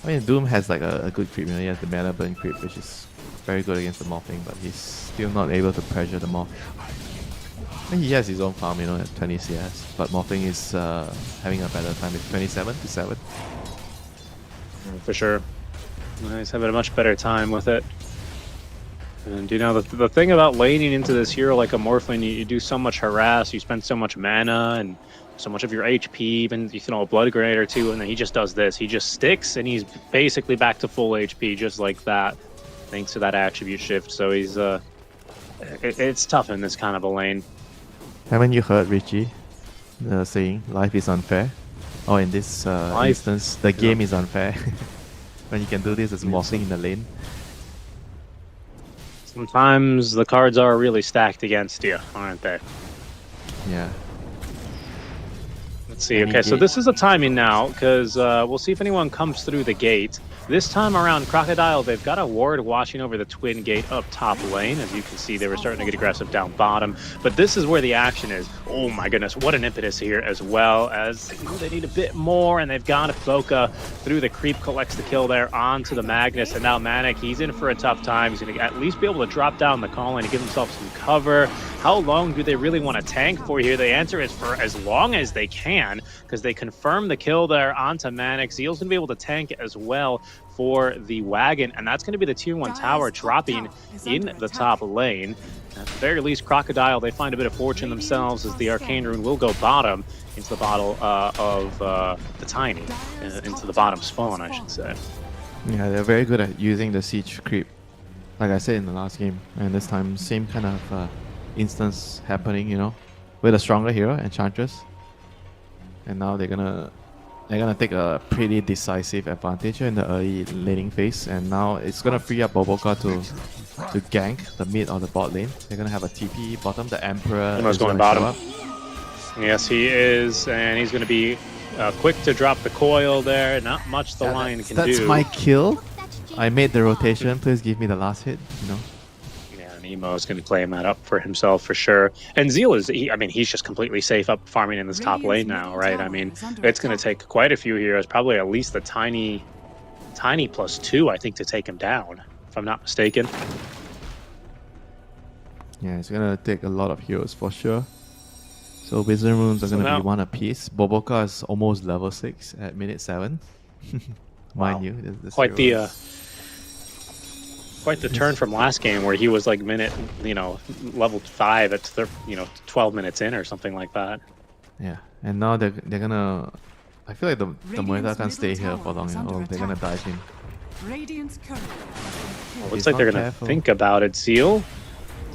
S4: I mean, Doom has like a good creep, you know, he has the mana burn creep, which is very good against the Morphling, but he's still not able to pressure the Morph. I mean, he has his own farm, you know, at 20 CS, but Morphling is having a better time with 27 to 7.
S3: For sure. He's having a much better time with it. And you know, the thing about laning into this hero like a Morphling, you do so much harass, you spend so much mana and so much of your HP, even you know, a Blood Grenade or two, and then he just does this. He just sticks and he's basically back to full HP just like that, thanks to that attribute shift. So he's it's tough in this kind of a lane.
S4: Haven't you heard, Richie, the saying, life is unfair? Or in this instance, the game is unfair. When you can do this as Morphling in the lane.
S3: Sometimes the cards are really stacked against you, aren't they?
S4: Yeah.
S3: Let's see.
S4: Any
S3: Okay, so
S4: gate?
S3: this is a timing now, because we'll see if anyone comes through the gate. This time around, Crocodile, they've got a ward watching over the twin gate up top lane. As you can see, they were starting to get aggressive down bottom. But this is where the action is. Oh my goodness, what an impetus here as well, as they need a bit more, and they've got Boca through the creep, collects the kill there onto the Magnus, and now Manic, he's in for a tough time. He's going to at least be able to drop down the call and give himself some cover. How long do they really want to tank for here? The answer is for as long as they can, because they confirm the kill there onto Manic. Zeal's going to be able to tank as well for the wagon, and that's going to be the tier 1 tower dropping in the top lane. At the very least, Crocodile, they find a bit of fortune themselves as the Arcane Rune will go bottom into the bottle of the Tiny, into the bottom spawn, I should say.
S4: Yeah, they're very good at using the siege creep, like I said in the last game. And this time, same kind of instance happening, you know, with a stronger hero, Enchantress. And now they're gonna take a pretty decisive advantage in the early laning phase. And now it's gonna free up Boboka to gank the mid or the bot lane. They're gonna have a TP bottom. The Emperor
S3: Emo's
S4: is
S3: going
S4: gonna show
S3: bottom.
S4: up.
S3: Yes, he is, and he's going to be quick to drop the coil there. Not much the Lion can do.
S4: That's my kill. I made the rotation. Please give me the last hit. You know.
S3: Yeah, and Emo is going to claim that up for himself for sure. And Zeal is, he's just completely safe up farming in this top lane now, right? I mean, it's going to take quite a few heroes, probably at least the Tiny +2, I think, to take him down, if I'm not mistaken.
S4: Yeah, it's gonna take a lot of heroes for sure. So Wizard Runes are gonna be one apiece. Boboka is almost level 6 at minute 7. Mind you, this
S3: Quite
S4: hero
S3: the turn from last game where he was like level 5 at 12 minutes in or something like that.
S4: Yeah, and now they're gonna. I feel like the Moeta can't stay here for long. They're gonna dive in.
S5: Radiant's courier has been killed.
S3: Looks like they're gonna think about it. Zeal,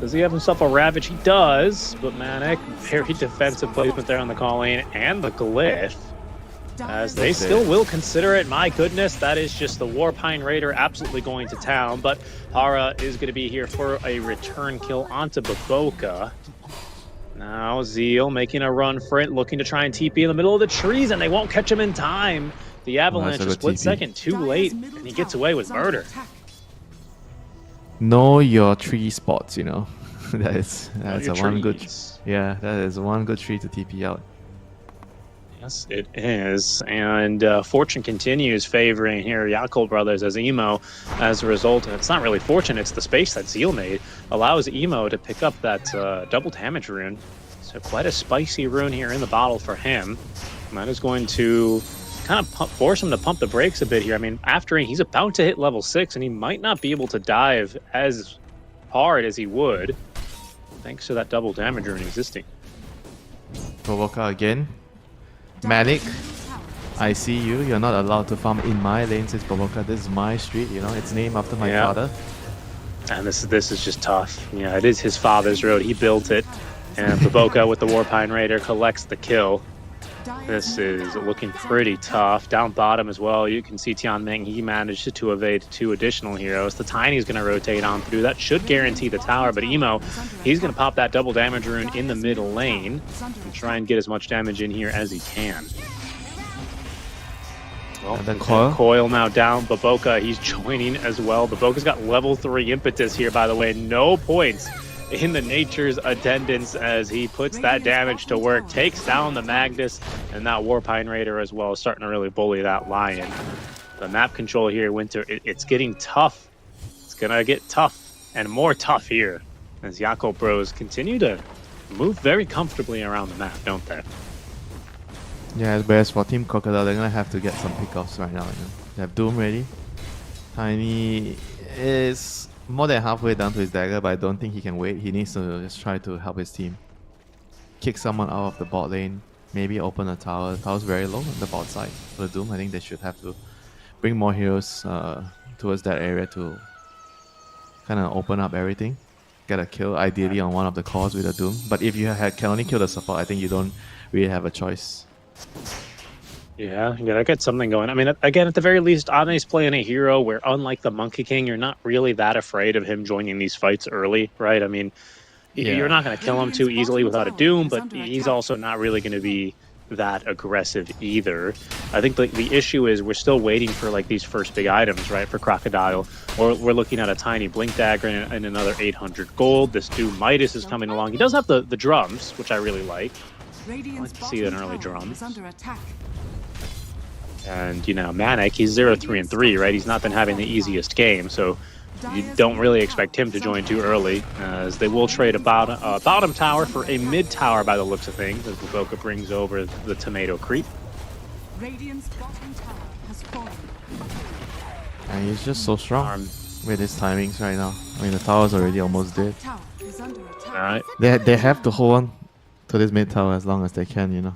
S3: does he have himself a Ravage? He does, but Manic, very defensive placement there on the call lane and the Glyph. As they still will consider it. My goodness, that is just the Warpine Raider absolutely going to town. But Hara is going to be here for a return kill onto Boboka. Now Zeal making a run for it, looking to try and TP in the middle of the trees, and they won't catch him in time. The Avalanche a split second too late, and he gets away with murder.
S4: Know your tree spots, you know. that's
S3: your
S4: a one good.
S3: trees.
S4: Yeah, that is one good tree to TP out.
S3: Yes, it is. And fortune continues favoring here Yakult Brothers as Emo, as a result, it's not really fortune, it's the space that Zeal made, allows Emo to pick up that double damage rune. So quite a spicy rune here in the bottle for him. And that is going to kind of force him to pump the brakes a bit here. I mean, after he's about to hit level 6, and he might not be able to dive as hard as he would, thanks to that double damage rune existing.
S4: Boboka again. Malik, I see you. You're not allowed to farm in my lane, says Boboka. This is my street, you know. It's named after my father.
S3: And this is just tough. Yeah, it is his father's road. He built it. And Boboka with the Warpine Raider collects the kill. This is looking pretty tough. Down bottom as well, you can see Tianming. He managed to evade 2 additional heroes. The Tiny's going to rotate on through. That should guarantee the tower, but Emo, he's going to pop that double damage rune in the middle lane and try and get as much damage in here as he can. Well,
S4: and the coil
S3: now down. Boboka, he's joining as well. Boboka's got level 3 impetus here, by the way. No points in the Nature's attendance as he puts that damage to work, takes down the Magnus, and that Warpine Raider as well, starting to really bully that Lion. The map control here, Winter, it's getting tough. It's gonna get tough and more tough here as Yakult Bros continue to move very comfortably around the map, don't they?
S4: Yeah, whereas for Team Crocodile, they're gonna have to get some pickoffs right now. You know? They have Doom ready. Tiny is more than halfway down to his dagger, but I don't think he can wait. He needs to just try to help his team. Kick someone out of the bot lane. Maybe open a tower. The tower's very low on the bot side for the Doom. I think they should have to bring more heroes towards that area to kind of open up everything. Get a kill, ideally on one of the cores with a Doom. But if you can only kill the support, I think you don't really have a choice.
S3: Yeah, you gotta get something going. I mean, again, at the very least, Ane's playing a hero where, unlike the Monkey King, you're not really that afraid of him joining these fights early, right? I mean, you're not going to kill him too easily without a Doom, but he's also not really going to be that aggressive either. I think the issue is we're still waiting for like these first big items, right, for Crocodile. Or we're looking at a tiny Blink Dagger and another 800 gold. This Doom Midas is coming along. He does have the drums, which I really like. I like to see an early drum. And, you know, Manic, he's 0-3-3, right? He's not been having the easiest game, so you don't really expect him to join too early, as they will trade a bottom tower for a mid tower by the looks of things, as Boboka brings over the tomato creep.
S5: Radiant's bottom tower has fallen.
S4: And he's just so strong
S3: Arm.
S4: with his timings right now. I mean, the tower's already almost dead.
S5: Tower is under attack.
S3: All right.
S4: They have to hold on to this mid tower as long as they can, you know.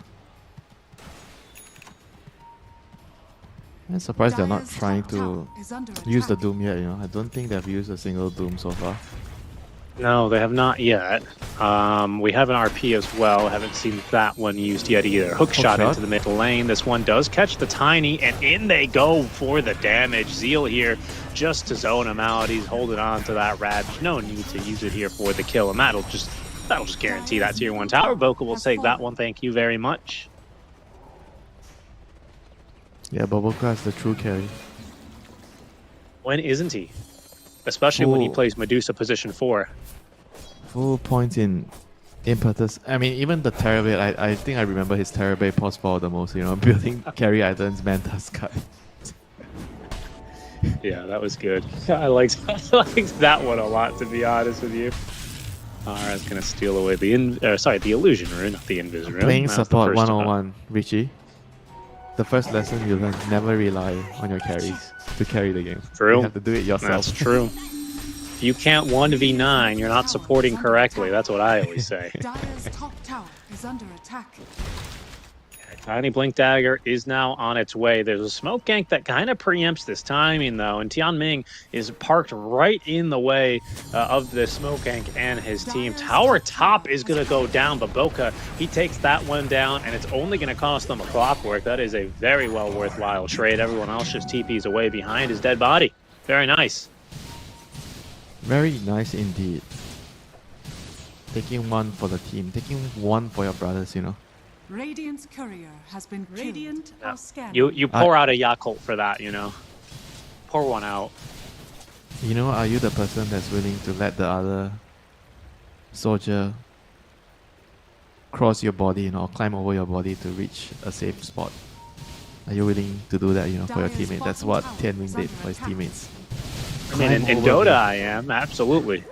S4: I'm surprised they're not
S5: Dire's
S4: trying
S5: top
S4: to
S5: tower is under
S4: use the
S5: attack.
S4: Doom yet, you know. I don't think they've used a single Doom so far.
S3: No, they have not yet. We have an RP as well. Haven't seen that one used yet either. Hook shot
S4: shot.
S3: into the mid lane. This one does catch the Tiny, and in they go for the damage. Zeal here just to zone him out. He's holding on to that Ravage. No need to use it here for the kill, and that'll just guarantee that tier 1 tower. Boca will take that one. Thank you very much.
S4: Yeah, Boboka is the true carry.
S3: When isn't he? Especially when he
S4: Ooh.
S3: plays Medusa position 4.
S4: Full points in impetus. I mean, even the Terrorblade, I think I remember his Terrorblade pause ball the most, you know, building carry items, Manta's cut.
S3: Yeah, that was good. I liked that one a lot, to be honest with you. Ara's gonna steal away the illusion rune, not the invis rune.
S4: Playing
S3: That was the
S4: support
S3: first
S4: 101, Richie. The first lesson you learn, never rely on your carries to carry the game.
S3: True.
S4: You have to do it yourself.
S3: That's true. If you can't 1v9, you're not supporting correctly. That's what I always say.
S5: Dire's top tower is under attack.
S3: Tiny Blink Dagger is now on its way. There's a smoke gank that kind of preempts this timing, though, and Tianming is parked right in the way of the smoke gank and his team. Tower top is going to go down, but Boca, he takes that one down, and it's only going to cost them a clockwork. That is a very well worthwhile trade. Everyone else just TPs away behind his dead body. Very nice.
S4: Very nice indeed. Taking one for the team, taking one for your brothers, you know.
S5: Radiant's courier has been Radiant
S3: Yeah.
S5: are scanning.
S3: You pour out a Yakult for that, you know. Pour one out.
S4: You know, are you the person that's willing to let the other soldier cross your body, you know, or climb over your body to reach a safe spot? Are you willing to do that, you know, for your
S5: Dire's
S4: teammate? That's
S5: bottom
S4: what
S5: tower
S4: Tianming
S5: is
S4: did
S5: under
S4: for his
S5: attack.
S4: teammates.
S3: I mean, in
S4: Climb over
S3: Dota,
S4: him.
S3: I am. Absolutely.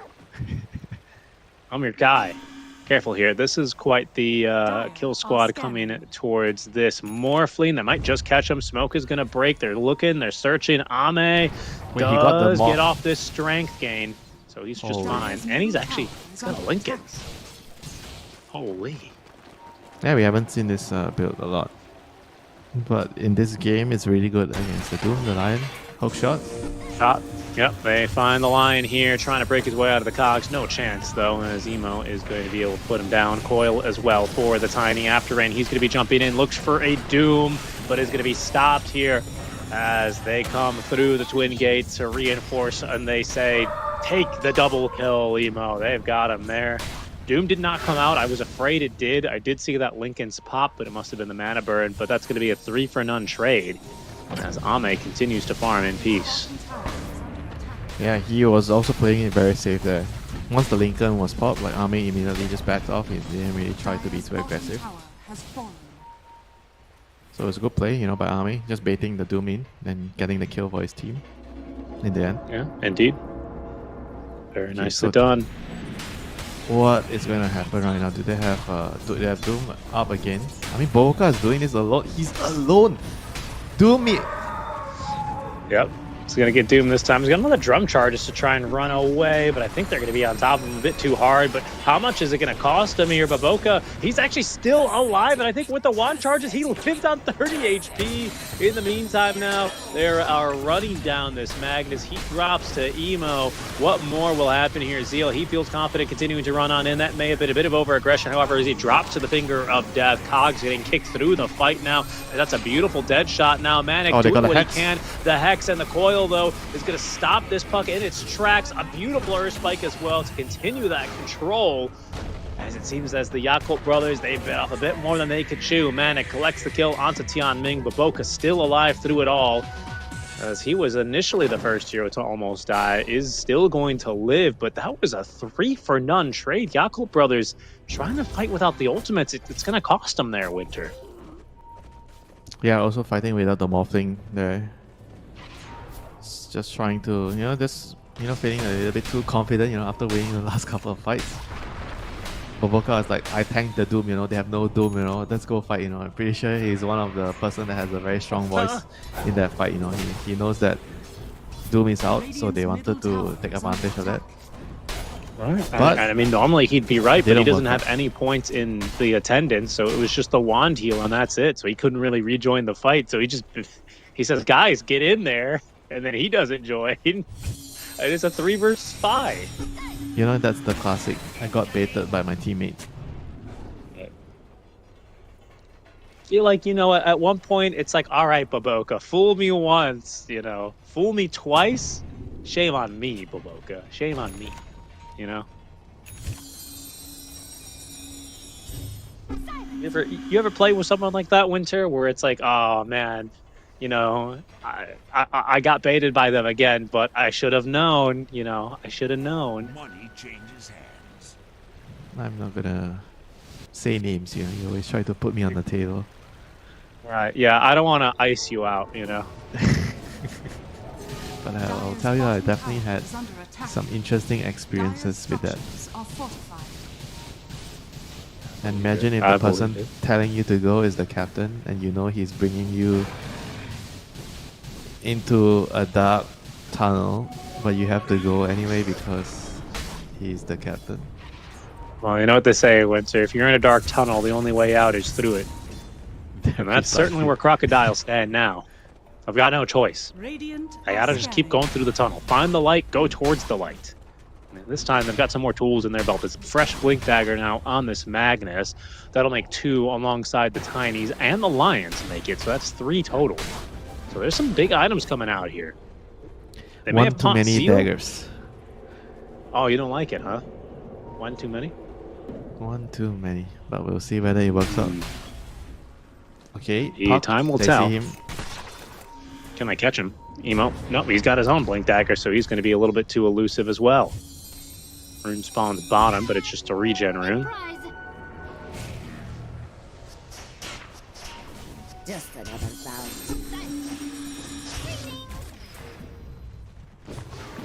S3: I'm your guy. Careful here. This is quite the kill squad coming towards this Morphling. That might just catch him. Smoke is going to break. They're looking. They're searching. Ame
S4: he got the
S3: does
S4: mock.
S3: get off this strength gain. So he's just
S4: Holy.
S3: fine. And he's actually got a Lincoln. Holy.
S4: Yeah, we haven't seen this build a lot. But in this game, it's really good against the Doom, the Lion. Hook shot.
S3: Shot. Yep, they find the Lion here, trying to break his way out of the cogs. No chance, though, as Emo is going to be able to put him down. Coil as well for the Tiny after rain. He's going to be jumping in, looks for a Doom, but is going to be stopped here as they come through the Twin Gates to reinforce, and they say, take the double kill, Emo. They've got him there. Doom did not come out. I was afraid it did. I did see that Lincoln's pop, but it must have been the mana burn. But that's going to be a 3-for-none trade as Ame continues to farm in peace.
S4: Yeah, he was also playing it very safe there. Once the Lincoln was popped, like Army immediately just backed off. He didn't really try to be too aggressive. So it's a good play, you know, by Army, just baiting the Doom in and getting the kill for his team in the end.
S3: Yeah, indeed. Very nicely
S4: so-
S3: done.
S4: What is going to happen right now? Do they have Doom up again? I mean, Boca is doing this alone. He's alone. Doom it.
S3: Yep. He's going to get Doom this time. He's got another drum charge just to try and run away, but I think they're going to be on top of him a bit too hard. But how much is it going to cost him here? Baboka, he's actually still alive, and I think with the wand charges, he lived on 30 HP. In the meantime now, they are running down this Magnus. He drops to Emo. What more will happen here? Zeal, he feels confident continuing to run on in. That may have been a bit of over-aggression. However, as he drops to the finger of death, Cogs getting kicked through the fight now. And that's a beautiful dead shot now. Manic
S4: Oh, they
S3: doing
S4: got a
S3: what he
S4: Hex.
S3: can. The Hex and the Coil, though, is going to stop this puck in its tracks. A beautiful Earth Spike as well to continue that control. As it seems as the Yakult brothers, they bit off a bit more than they could chew. Manic collects the kill onto Tianming, but Boca still alive through it all. As he was initially the first hero to almost die, is still going to live, but that was a 3-for-none trade. Yakult brothers trying to fight without the ultimates. It's going to cost them there, Winter.
S4: Yeah, also fighting without the Morphling there. It's just trying to, feeling a little bit too confident, after winning the last couple of fights. Boboka is like, I tanked the Doom, they have no Doom, let's go fight, I'm pretty sure he's one of the person that has a very strong voice in that fight, he knows that Doom is out, so they wanted to take advantage of that.
S3: Right.
S4: But
S3: I mean, normally he'd be right, but he
S4: didn't
S3: doesn't
S4: work
S3: have any points in the attendance, so it was just the wand heal, and that's it. So he couldn't really rejoin the fight. So he says, "Guys, get in there," and then he doesn't join. It's a 3 versus 5.
S4: You know, that's the classic. I got baited by my teammate.
S3: Feel like, you know, at one point it's like, all right, Baboka, fool me once, you know, fool me twice. Shame on me, Baboka. Shame on me. You know. You ever play with someone like that, Winter, where it's like, oh man, you know, I got baited by them again, but I should have known, you know, I should have known.
S2: Money changes hands.
S4: I'm not gonna say names, you know. You always try to put me on the table.
S3: Right? Yeah, I don't want to ice you out, you know.
S4: But I'll tell you, I definitely had
S5: Is under attack.
S4: some interesting experiences with that.
S5: Structures are fortified.
S4: And imagine if
S3: I
S4: the person
S3: believe it.
S4: telling you to go is the captain, and you know he's bringing you into a dark tunnel, but you have to go anyway because he's the captain.
S3: Well, you know what they say, Winter. If you're in a dark tunnel, the only way out is through it, and that's certainly where crocodiles stand now. I've got no choice.
S5: Radiant
S3: I gotta just keep going through the tunnel. Find the light, go towards the light. And this time they've got some more tools in their belt. There's a fresh Blink Dagger now on this Magnus. That'll make 2 alongside the Tinies and the Lions make it. So that's 3 total. So there's some big items coming out here. They may
S4: One
S3: have
S4: too
S3: taunt
S4: many
S3: Seal.
S4: daggers.
S3: Oh, you don't like it, huh? One too many?
S4: One too many. But we'll see whether it works out. Okay,
S3: Time will
S4: they
S3: tell.
S4: see him.
S3: Can I catch him? Emo? Nope, he's got his own Blink Dagger, so he's going to be a little bit too elusive as well. Rune spawns bottom, but it's just a regen rune.
S6: Just another bout.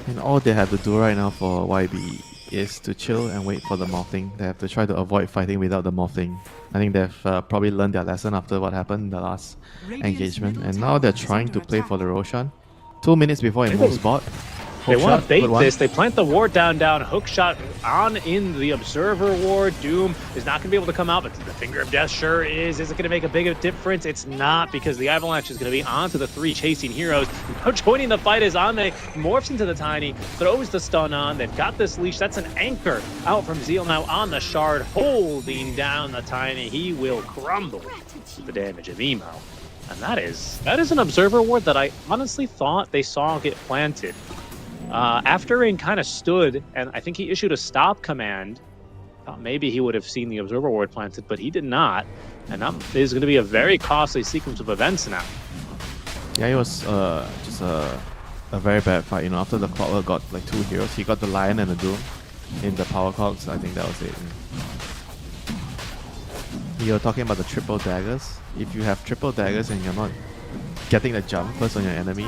S4: And all they have to do right now for YB is to chill and wait for the morphing. They have to try to avoid fighting without the morphing. I think they've probably learned their lesson after what happened in the last engagement. And now they're trying to play for the Roshan. 2 minutes before it moves bot.
S3: They
S4: Hook
S3: want
S4: shot,
S3: to bait
S4: good one.
S3: this. They plant the ward down, hook shot on in the observer ward. Doom is not going to be able to come out, but the finger of death sure is. Is it going to make a big difference? It's not, because the avalanche is going to be onto the 3 chasing heroes. Now joining the fight is Ame, morphs into the Tiny, throws the stun on. They've got this leash. That's an anchor out from Zeal now on the shard, holding down the Tiny. He will crumble to the damage of Emo. And that is an observer ward that I honestly thought they saw get planted. After Rain kind of stood, and I think he issued a stop command. Thought maybe he would have seen the observer ward planted, but he did not. And that is going to be a very costly sequence of events now.
S4: Yeah, it was just a very bad fight. You know, after the Clockwork got like 2 heroes, he got the Lion and the Doom in the power cogs. I think that was it. You're talking about the triple daggers. If you have triple daggers and you're not getting the jump first on your enemy,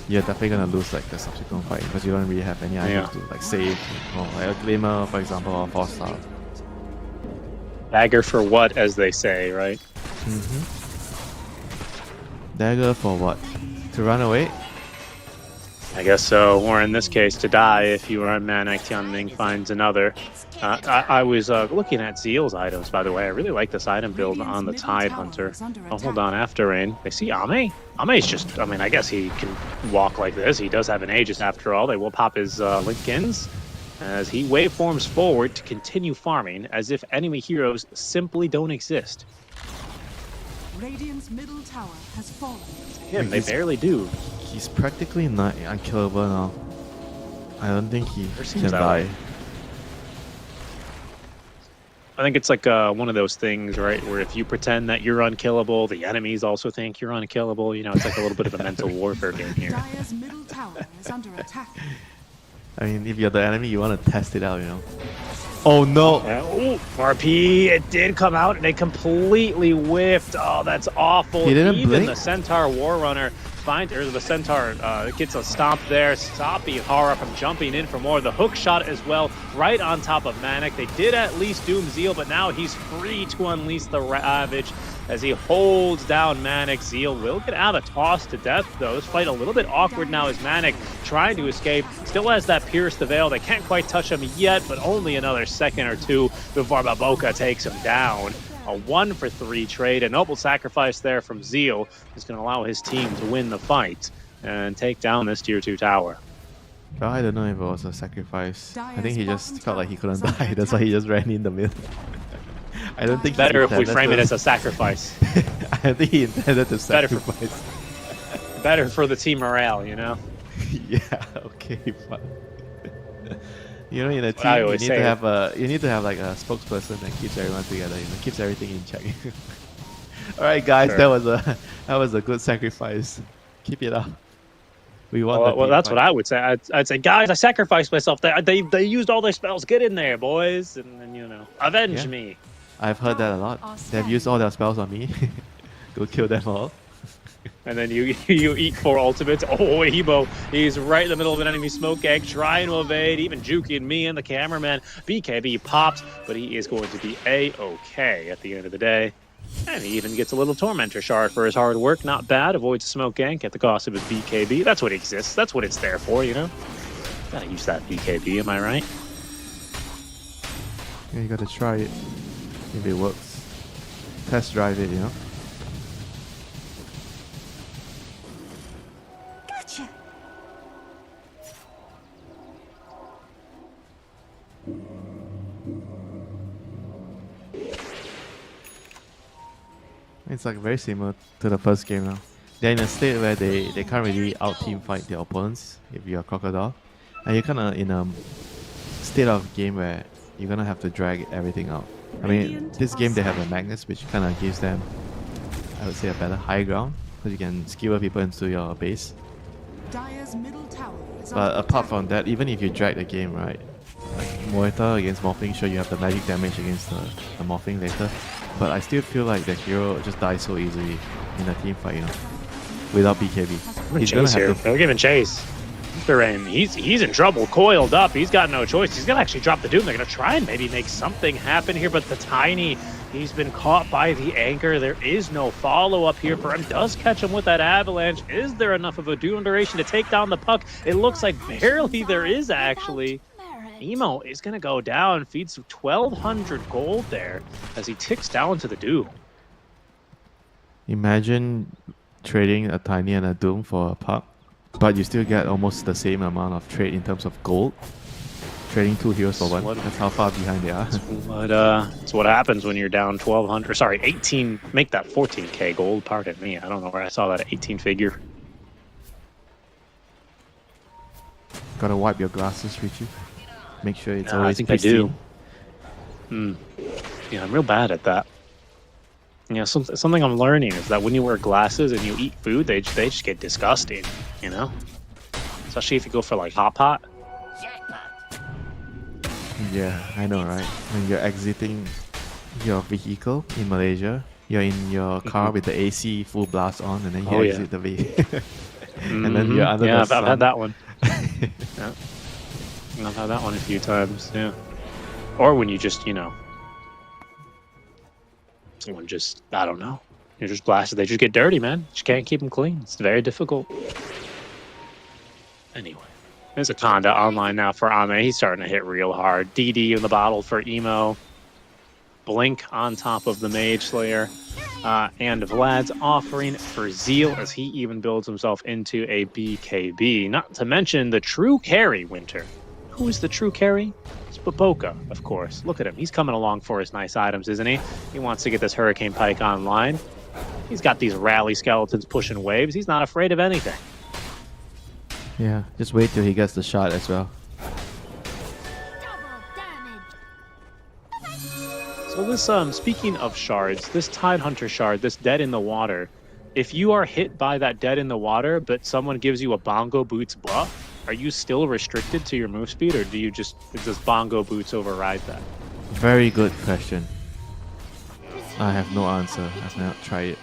S4: you're definitely gonna lose like the subsequent fight because you don't really have any items to like save, or like a Glimmer, for example, or 4-star.
S3: Dagger for what, as they say, right?
S4: Dagger for what? To run away?
S3: I guess so, or in this case, to die if you are Manic. Tianming finds another. I was looking at Zeal's items, by the way. I really like this item build on the Tide Hunter. Oh, hold on, after Rain. They see Ame. Ame's just, I mean, I guess he can walk like this. He does have an Aegis after all. They will pop his Linkins as he waveforms forward to continue farming as if enemy heroes simply don't exist.
S5: Radiant's middle tower has fallen.
S3: Him, they barely do.
S4: He's practically not unkillable now. I don't think he
S3: There seems
S4: can
S3: that
S4: die.
S3: way. I think it's like one of those things, right, where if you pretend that you're unkillable, the enemies also think you're unkillable. You know, it's like a little bit of a mental warfare game here.
S5: Dire's middle tower is under attack.
S4: I mean, if you're the enemy, you want to test it out, you know. Oh no!
S3: Oh, RP, it did come out and they completely whiffed. Oh, that's awful.
S4: He didn't
S3: Even
S4: blink?
S3: the Centaur Warrunner the Centaur gets a stomp there, stopping Hara from jumping in for more. The hook shot as well, right on top of Manic. They did at least doom Zeal, but now he's free to unleash the Ravage. as he holds down Manic. Zeal will get out of toss to death, though. This fight a little bit awkward now as Manic trying to escape. Still has that Pierce the Veil. They can't quite touch him yet, but only another second or two before Baboka takes him down. A 1-for-3 trade, a noble sacrifice there from Zeal is going to allow his team to win the fight and take down this tier 2 tower.
S4: Well, I don't know if it was a sacrifice. I think he
S5: Dyer's
S4: just
S5: bottom
S4: felt like he
S5: tower
S4: couldn't
S5: is under
S4: die. That's why he just ran in the middle. I don't think he
S3: Better if we
S4: intended
S3: frame it
S4: to-
S3: as a sacrifice.
S4: I think he intended to
S3: Better for-
S4: sacrifice.
S3: Better for the team morale, you know?
S4: Yeah. Okay. Fine. You know, in a
S3: That's what I
S4: team, you
S3: always
S4: need
S3: say.
S4: to have like a spokesperson that keeps everyone together. You know, keeps everything in check. All right, guys,
S3: Sure.
S4: that was a good sacrifice. Keep it up. We won.
S3: Well, that's what I would say. I'd say, guys, I sacrificed myself. They used all their spells. Get in there, boys, and then, you know, avenge
S4: Yeah.
S3: me.
S4: I've heard that a lot. They've used all their spells on me. Go kill them all.
S3: And then you eat 4 ultimates. Oh, Ebo, he's right in the middle of an enemy smoke gang, trying to evade. Even Juki and me and the cameraman. BKB pops, but he is going to be A-okay at the end of the day. And he even gets a little Tormentor Shard for his hard work. Not bad. Avoids a smoke gank at the cost of his BKB. That's what exists. That's what it's there for, you know? Gotta use that BKB, am I right?
S4: Yeah, you gotta try it. If it works, test drive it. You know.
S5: Gotcha.
S4: It's like very similar to the first game now. They're in a state where they can't really out team fight their opponents if you're a Crocodile. And you're kinda in a state of game where you're gonna have to drag everything out. I mean, this game they have a Magnus which kinda gives them, I would say, a better high ground. Because you can skewer people into your base.
S5: Dyer's middle tower is
S4: But
S5: under
S4: apart
S5: attack.
S4: from that, even if you drag the game, right? Like Moeta against Morphing, sure you have the magic damage against the Morphing later. But I still feel like the hero just dies so easily in a team fight, you know, without BKB. He's gonna
S3: Chase here.
S4: have to.
S3: They're giving chase. Mr. Rain, he's in trouble, coiled up. He's got no choice. He's gonna actually drop the Doom. They're gonna try and maybe make something happen here, but the Tiny, he's been caught by the anchor. There is no follow-up here for him. Does catch him with that avalanche. Is there enough of a Doom duration to take down the puck? It looks like barely there is, actually. Emo is going to go down, feeds 1,200 gold there as he ticks down to the Doom.
S4: Imagine trading a Tiny and a Doom for a puck, but you still get almost the same amount of trade in terms of gold. Trading 2 heroes for 1.
S3: What-
S4: That's how far behind they are.
S3: But it's what happens when you're down 1,200. Sorry, 18. Make that 14k gold. Pardon me. I don't know where I saw that 18 figure.
S4: Gotta wipe your glasses, Richie. Make sure it's
S3: I
S4: always
S3: think I do.
S4: pristine.
S3: Yeah, I'm real bad at that. You know, something I'm learning is that when you wear glasses and you eat food, they just get disgusting. You know, especially if you go for like hot pot.
S4: Yeah, I know, right? When you're exiting your vehicle in Malaysia, you're in your car with the AC full blast on, and then you
S3: Oh, yeah.
S4: exit the vehicle. And then you're under
S3: yeah,
S4: the
S3: I've
S4: sun.
S3: had that one. Yeah. I've had that one a few times, yeah. Or when you just, you know, someone just, I don't know, you're just blasted. They just get dirty, man. You can't keep them clean. It's very difficult. Anyway, there's a Conda online now for Ame. He's starting to hit real hard. DD in the bottle for Emo. Blink on top of the Mage Slayer. And Vlad's offering for Zeal as he even builds himself into a BKB. Not to mention the true carry, Winter. Who is the true carry? It's Baboka, of course. Look at him. He's coming along for his nice items, isn't he? He wants to get this Hurricane Pike online. He's got these rally skeletons pushing waves. He's not afraid of anything.
S4: Yeah, just wait till he gets the shot as well.
S3: So this, speaking of shards, this Tidehunter shard, this Dead in the Water, if you are hit by that Dead in the Water, but someone gives you a Bongo Boots buff, are you still restricted to your move speed, or does Bongo Boots override that?
S4: Very good question. I have no answer. I've not tried it.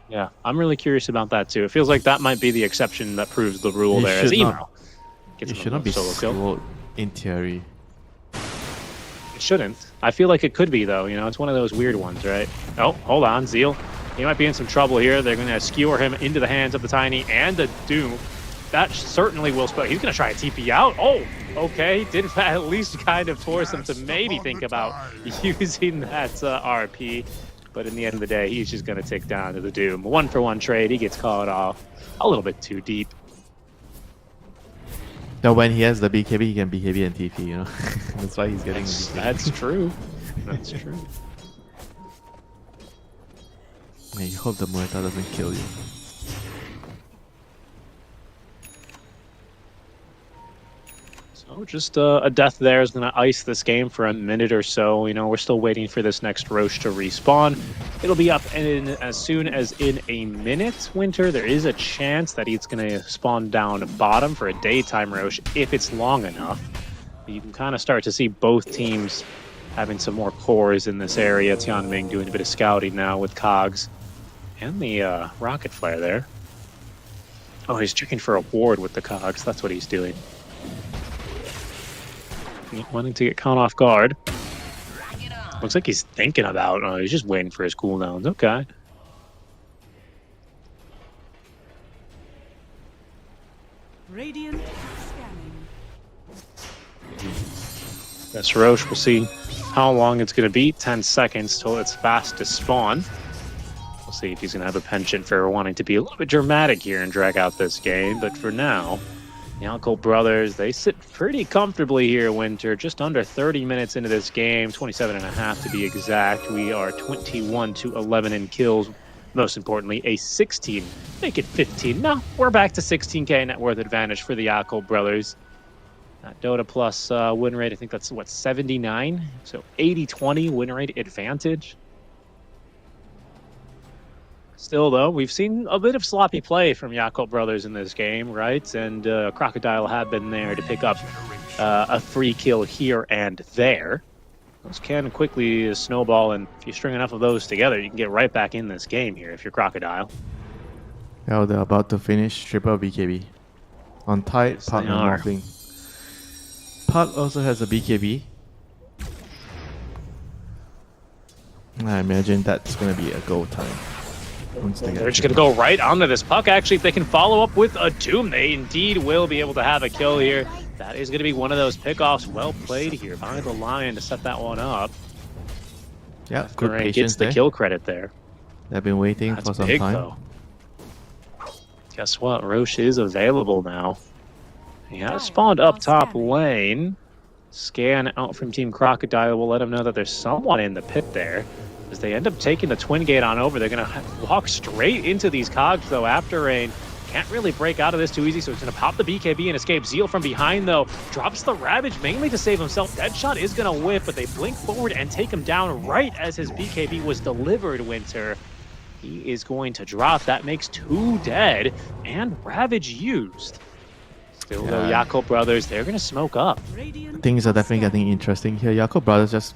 S3: Yeah, I'm really curious about that too. It feels like that might be the exception that proves the rule
S4: It
S3: there as
S4: should
S3: Emo
S4: not-
S3: gets
S4: It
S3: him a
S4: should not be
S3: solo kill.
S4: slowed in theory.
S3: It shouldn't. I feel like it could be, though. You know, it's one of those weird ones, right? Oh, hold on, Zeal. He might be in some trouble here. They're going to skewer him into the hands of the Tiny and the Doom. That certainly will spell. He's going to try a TP out. Oh, okay. Did at least kind of force him to maybe think about using that RP. But in the end of the day, he's just going to tick down to the Doom. 1-for-1 trade. He gets caught off a little bit too deep.
S4: Now, when he has the BKB, he can BKB and TP, you know? That's why he's getting the BKB.
S3: That's true. That's true.
S4: Yeah, you hope the Muerta doesn't kill you.
S3: So just a death there is going to ice this game for a minute or so. You know, we're still waiting for this next Roche to respawn. It'll be up in as soon as in a minute, Winter. There is a chance that he's going to spawn down bottom for a daytime Roche if it's long enough. You can kind of start to see both teams having some more cores in this area. Tianming doing a bit of scouting now with Cogs and the rocket flare there. Oh, he's checking for a ward with the Cogs. That's what he's doing. Wanting to get caught off guard. Looks like he's thinking about. Oh, he's just waiting for his cooldowns. Okay.
S5: Radiant scanning.
S3: That's Roche. We'll see how long it's going to be. 10 seconds till it's fast to spawn. We'll see if he's going to have a penchant for wanting to be a little bit dramatic here and drag out this game. But for now, the Uncle Brothers, they sit pretty comfortably here, Winter. Just under 30 minutes into this game, 27.5 to be exact. We are 21-11 in kills. Most importantly, a 16. Make it 15. No, we're back to 16k net worth advantage for the Yakult Brothers. Dota plus win rate, I think that's, what, 79? So 80-20 win rate advantage. Still, though, we've seen a bit of sloppy play from Yakult Brothers in this game, right? And Crocodile have been there to pick up a free kill here and there. Those can quickly snowball, and if you string enough of those together, you can get right back in this game here if you're Crocodile.
S4: Well, they're about to finish triple BKB. On tight,
S3: Yes,
S4: Park
S3: they
S4: and
S3: are.
S4: Morphling. Park also has a BKB. I imagine that's going to be a go time. Once they get
S3: They're just going to go right onto this puck. Actually, if they can follow up with a Doom, they indeed will be able to have a kill here. That is going to be one of those pickoffs. Well played here by the Lion to set that one up.
S4: Yeah, good
S3: Gurren
S4: patience
S3: gets the
S4: there.
S3: kill credit there.
S4: They've been waiting
S3: That's
S4: for some
S3: big,
S4: time.
S3: though. Guess what? Roche is available now. He has spawned up top lane. Scan out from Team Crocodile will let him know that there's someone in the pit there. As they end up taking the twin gate on over, they're going to walk straight into these cogs, though, after rain. Can't really break out of this too easy, so he's going to pop the BKB and escape. Zeal from behind, though, drops the Ravage mainly to save himself. Deadshot is going to whip, but they blink forward and take him down right as his BKB was delivered, Winter. He is going to drop. That makes 2 dead and Ravage used. Still, though,
S4: Yeah.
S3: Yakult Brothers, they're going to smoke up.
S5: Radiant
S4: Things are definitely getting interesting here. Yakult Brothers just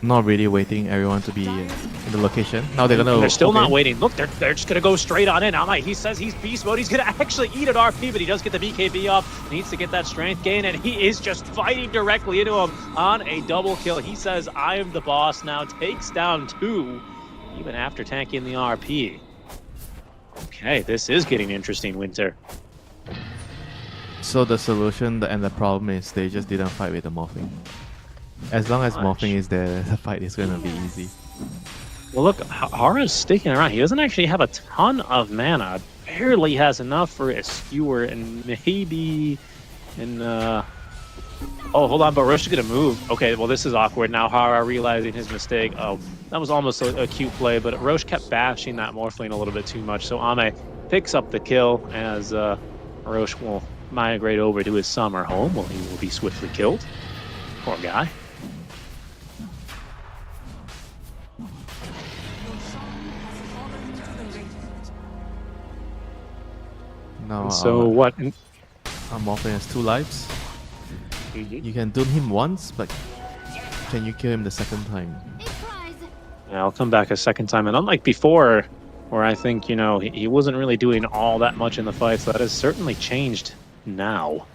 S4: not really waiting everyone to be in the location. Now they're gonna.
S3: They're still not
S4: okay.
S3: waiting. Look, they're just going to go straight on in. Amai, he says he's beast mode. He's going to actually eat an RP, but he does get the BKB off. Needs to get that strength gain, and he is just fighting directly into him on a double kill. He says, I am the boss now. Takes down 2, even after tanking the RP. Okay, this is getting interesting, Winter.
S4: So the solution and the problem is they just didn't fight with the Morphling. As long as
S3: Much.
S4: Morphling is there, the fight is gonna be easy.
S3: Well, look, Hara's sticking around. He doesn't actually have a ton of mana. Barely has enough for a skewer, and maybe... Oh, hold on, but Roche is going to move. Okay, well, this is awkward. Now Hara realizing his mistake. Oh, that was almost a cute play, but Roche kept bashing that Morphling a little bit too much. So Ame picks up the kill as Roche will migrate over to his summer home. Well, he will be swiftly killed. Poor guy.
S4: Now,
S3: So what?
S4: Morphling has 2 lives. You can doom him once, but can you kill him the second time?
S3: Yeah, I'll come back a second time. And unlike before, where I think, you know, he wasn't really doing all that much in the fights, that has certainly changed now.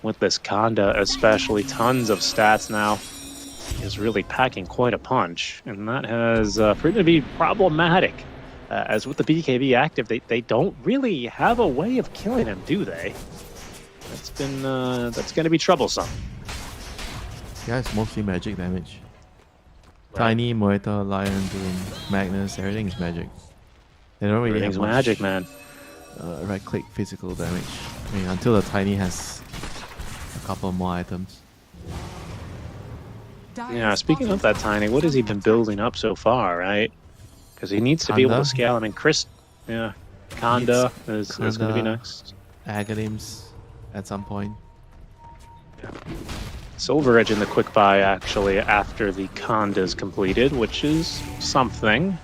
S3: With this Kanda especially, tons of stats now. is really packing quite a punch, and that has proven to be problematic. As with the BKB active, they don't really have a way of killing him, do they? That's going to be troublesome.
S4: Yeah, it's mostly magic damage.
S3: Right.
S4: Tiny, Moeta, Lion, Doom, Magnus, everything is magic. They don't really
S3: Everything's
S4: have much,
S3: magic, man.
S4: right-click physical damage. I mean, until the Tiny has a couple more items.
S3: Yeah, speaking of that Tiny, what has he been building up so far, right? Because he needs to be able to
S4: Kanda?
S3: scale. I mean, Chris, yeah, Kanda is going to be
S4: Kanda.
S3: next.
S4: Agadims at some point.
S3: Silver Edge in the quick buy actually after the Kanda is completed, which is something.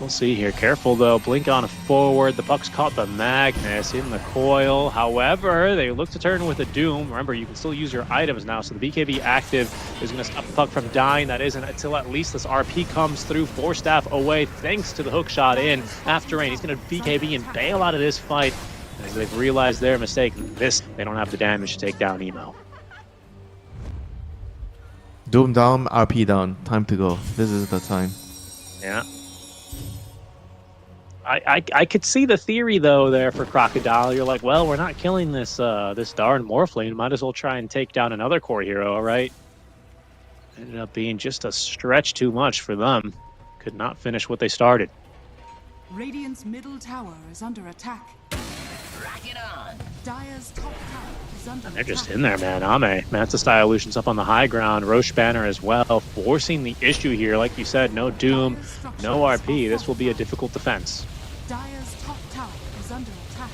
S3: We'll see here. Careful though. Blink on forward. The puck's caught the Magnus in the coil. However, they look to turn with a Doom. Remember, you can still use your items now, so the BKB active is going to stop the puck from dying. That isn't until at least this RP comes through. Force staff away thanks to the hook shot in after rain. He's going to BKB and bail out of this fight as they've realized their mistake. They don't have the damage to take down Emo.
S4: Doom down, RP down. Time to go. This is the time.
S3: Yeah. I could see the theory though there for Crocodile. You're like, well, we're not killing this this darn Morphling. Might as well try and take down another core hero, right? Ended up being just a stretch too much for them. Could not finish what they started.
S5: Radiant's middle tower is under attack.
S6: Rock it on.
S5: Dire's top tower is under
S3: And they're just
S5: attack.
S3: in there, man. Ame, Manta Style Illusions up on the high ground. Roche Banner as well, forcing the issue here. Like you said, no Doom, no RP. This will be a difficult defense.
S5: Dire's top tower is under attack.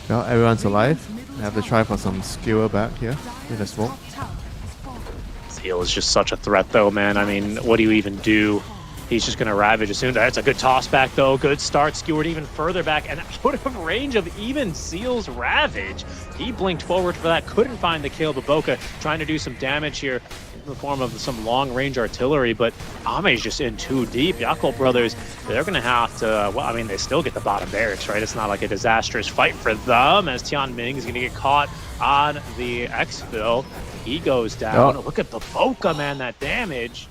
S4: Well, everyone's alive. I have to try for some skewer back here with a
S5: Dire's
S4: smoke.
S5: top tower has fallen.
S3: Zeal is just such a threat, though, man. I mean, what do you even do? He's just going to Ravage as soon. That's a good toss back, though. Good start. Skewered even further back and out of range of even Zeal's Ravage. He blinked forward for that. Couldn't find the kill. But Boca trying to do some damage here in the form of some long-range artillery. But Ame's just in too deep. Yakult brothers, they're going to have to... well, I mean, they still get the bottom barracks, right? It's not like a disastrous fight for them as Tian Ming is going to get caught on the exfil. He goes down.
S4: Oh.
S3: Look at the Boca, man. That damage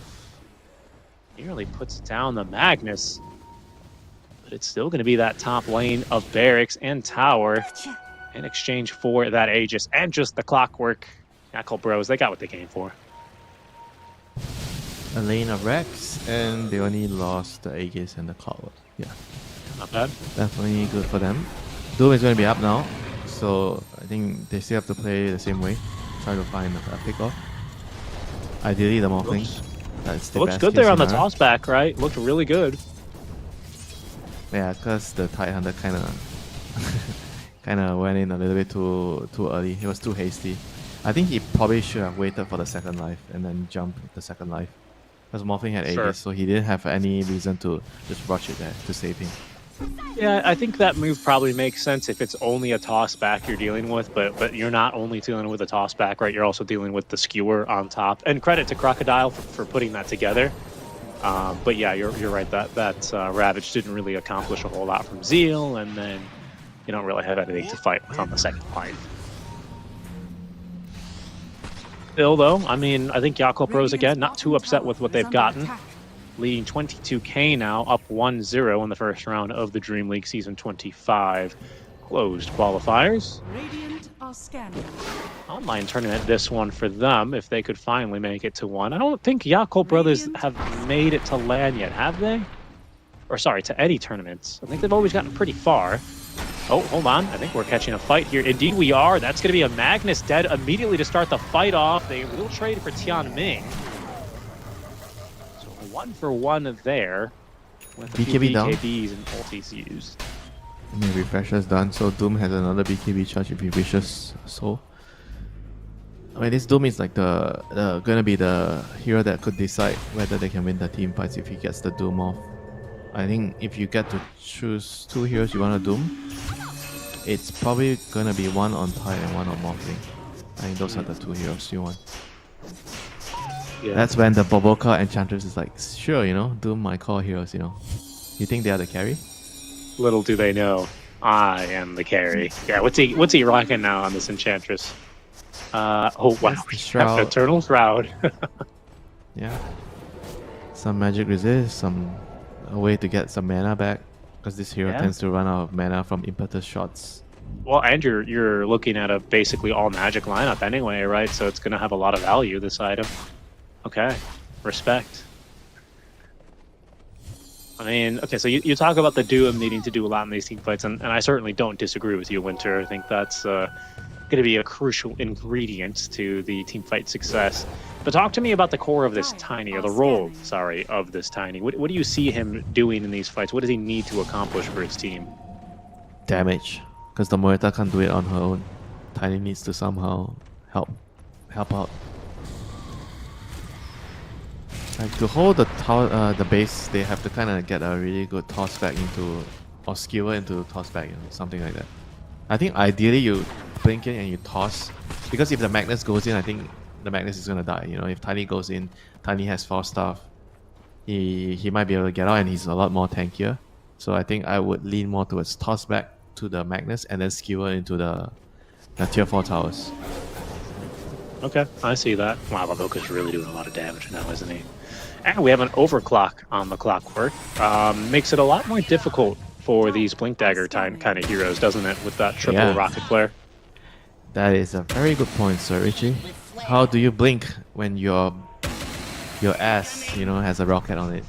S3: nearly puts down the Magnus, but it's still going to be that top lane of barracks and tower in exchange for that Aegis and just the clockwork. Yakult bros, they got what they came for.
S4: A lane of Rex, and they only lost the Aegis and the Clockwork. Yeah,
S3: Not bad.
S4: definitely good for them. Doom is going to be up now, so I think they still have to play the same way. Try to find a pick-off. Ideally, the Morphling. That's the
S3: Looks
S4: best
S3: good
S4: case
S3: there on the
S4: scenario.
S3: toss back, right? Looked really good.
S4: Yeah, because the Tidehunter kind of went in a little bit too early. He was too hasty. I think he probably should have waited for the second life and then jumped the second life. Because Morphling had Aegis,
S3: Sure.
S4: so he didn't have any reason to just rush it there to save him.
S3: Yeah, I think that move probably makes sense if it's only a toss back you're dealing with, but you're not only dealing with a toss back, right? You're also dealing with the skewer on top. And credit to Crocodile for putting that together. But yeah, you're right. That Ravage didn't really accomplish a whole lot from Zeal, and then you don't really have anything to fight with on the second line. Still, though, I mean, I think Yakult Bros again not too upset with what they've gotten. Leading 22k now, up 1-0 in the first round of the DreamLeague Season 25 closed qualifiers.
S5: Radiant are scanning.
S3: Online tournament, this one for them, if they could finally make it to one. I don't think Yakult Brothers have made it to LAN yet, have they? Or sorry, to any tournaments. I think they've always gotten pretty far. Oh, hold on. I think we're catching a fight here. Indeed we are. That's going to be a Magnus dead immediately to start the fight off. They will trade for Tian Ming. So 1-for-1 there. With a few
S4: BKB down.
S3: BKBs and ultis used.
S4: And then refresher's done, so Doom has another BKB charge if he wishes so. I mean, this Doom is like gonna be the hero that could decide whether they can win the team fights if he gets the Doom off. I think if you get to choose two heroes you want to Doom, it's probably gonna be one on Tide and one on Morphling. I think those are the two heroes you want.
S3: Yeah.
S4: That's when the Boboka Enchantress is like, sure, you know, Doom my core heroes, you know. You think they are the carry?
S3: Little do they know, I am the carry. Yeah, what's he rocking now on this Enchantress? Oh wow,
S4: That's the Shroud.
S3: Eternal Shroud.
S4: Yeah. Some magic resist, a way to get some mana back. Because this hero
S3: Yeah.
S4: tends to run out of mana from impetus shots.
S3: Well, and you're looking at a basically all magic lineup anyway, right? So it's going to have a lot of value, this item. Okay, respect. I mean, okay, so you talk about the Doom needing to do a lot in these team fights, and I certainly don't disagree with you, Winter. I think that's going to be a crucial ingredient to the team fight success. But talk to me about the core of this Tiny, or the role, sorry, of this Tiny. What do you see him doing in these fights? What does he need to accomplish for his team?
S4: Damage. Because the Morita can't do it on her own. Tiny needs to somehow help out. Like to hold the base, they have to kind of get a really good toss back into, or skewer into toss back, something like that. I think ideally you blink in and you toss, because if the Magnus goes in, I think the Magnus is gonna die. If Tiny goes in, Tiny has 4 stuff. He might be able to get out, and he's a lot more tankier. So I think I would lean more towards toss back to the Magnus and then skewer into the tier 4 towers.
S3: Okay, I see that. Wow, Baboka's really doing a lot of damage now, isn't he? And we have an overclock on the clockwork. Makes it a lot more difficult for these Blink Dagger kind of heroes, doesn't it, with that triple rocket flare?
S4: That is a very good point, Sir Richie. How do you blink when your ass, has a rocket on it?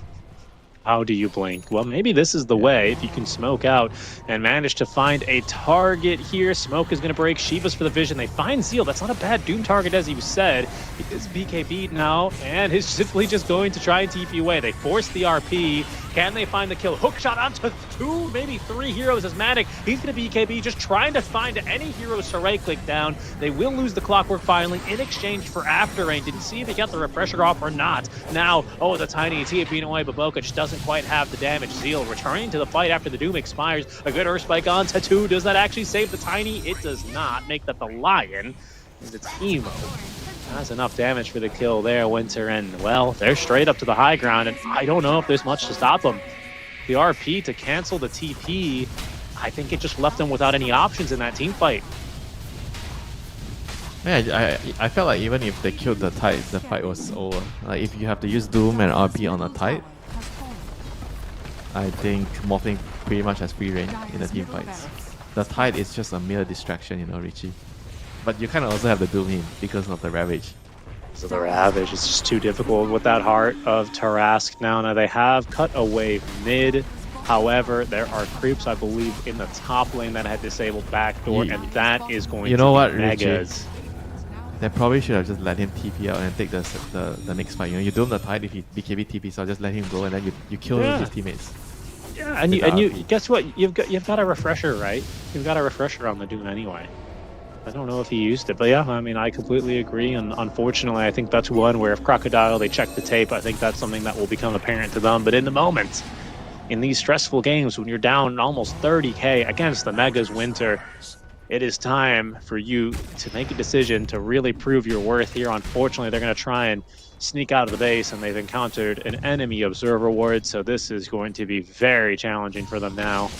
S3: How do you blink? Well, maybe this is the way. If you can smoke out and manage to find a target here. Smoke is going to break. Shiva's for the vision. They find Zeal. That's not a bad Doom target, as you said. He is BKB'd now, and is simply just going to try and TP away. They force the RP. Can they find the kill? Hook shot onto 2, maybe 3 heroes as Matic. He's going to BKB, just trying to find any heroes to right-click down. They will lose the clockwork finally in exchange for after rain. Didn't see if he got the refresher off or not. Now, oh, the Tiny TPing away. Baboka just doesn't quite have the damage. Zeal returning to the fight after the Doom expires. A good Earth Spike on Tattoo. Does that actually save the Tiny? It does not. Make that the Lion. It's Emo. That's enough damage for the kill there, Winter, and well, they're straight up to the high ground, and I don't know if there's much to stop them. The RP to cancel the TP, I think it just left them without any options in that team fight.
S4: Yeah, I felt like even if they killed the Tide, the fight was over. Like if you have to use Doom and RP on a Tide, I think Morphling pretty much has free reign in the team fights. The Tide is just a mere distraction, Richie. But you kind of also have the Doom in because of the Ravage.
S3: So the Ravage is just too difficult with that Heart of Tarask. Now they have cut away mid. However, there are creeps, I believe, in the top lane that had disabled backdoor, and that is going to be Megas.
S4: They probably should have just let him TP out and take the next fight. You Doom the Tide if he BKB TP, so just let him go and then you kill his teammates.
S3: Yeah, and you guess what? You've got a refresher, right? You've got a refresher on the Doom anyway. I don't know if he used it, but yeah, I mean, I completely agree. And unfortunately, I think that's one where if Crocodile, they check the tape, I think that's something that will become apparent to them. But in the moment, in these stressful games, when you're down almost 30k against the Megas, Winter, it is time for you to make a decision to really prove your worth here. Unfortunately, they're going to try and sneak out of the base, and they've encountered an enemy observer ward, so this is going to be very challenging for them now.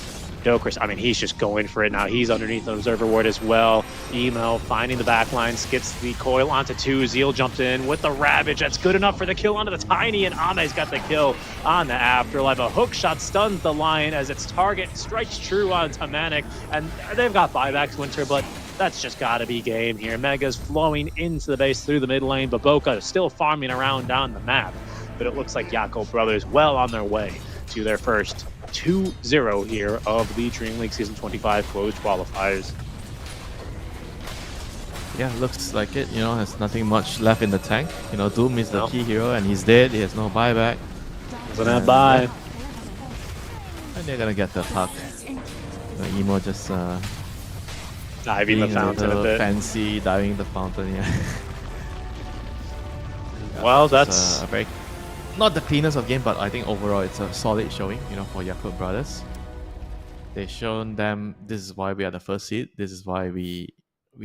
S3: Dokris, I mean, he's just going for it now. He's underneath the observer ward as well. Emo finding the backline, skits the coil onto 2. Zeal jumped in with the Ravage. That's good enough for the kill onto the Tiny, and Ame's got the kill on the Afterlife. A hook shot stuns the Lion as its target strikes true onto Manic, and they've got buybacks, Winter, but that's just gotta be game here. Mega's flowing into the base through the mid lane. Baboka is still farming around on the map, but it looks like Yako Brothers well on their way to their first 2-0 here of the DreamLeague Season 25 closed qualifiers.
S4: Yeah, looks like it. Has nothing much left in the tank. Doom is the key hero and he's dead. He has no buyback.
S3: Doesn't have buy.
S4: And they're gonna get the puck. Emo just
S3: diving the fountain a bit.
S4: Fancy diving the fountain, yeah.
S3: Well, that's
S4: a very not the cleanest of game, but I think overall it's a solid showing, for Yakult Brothers. They've shown them this is why we are the first seed. This is why we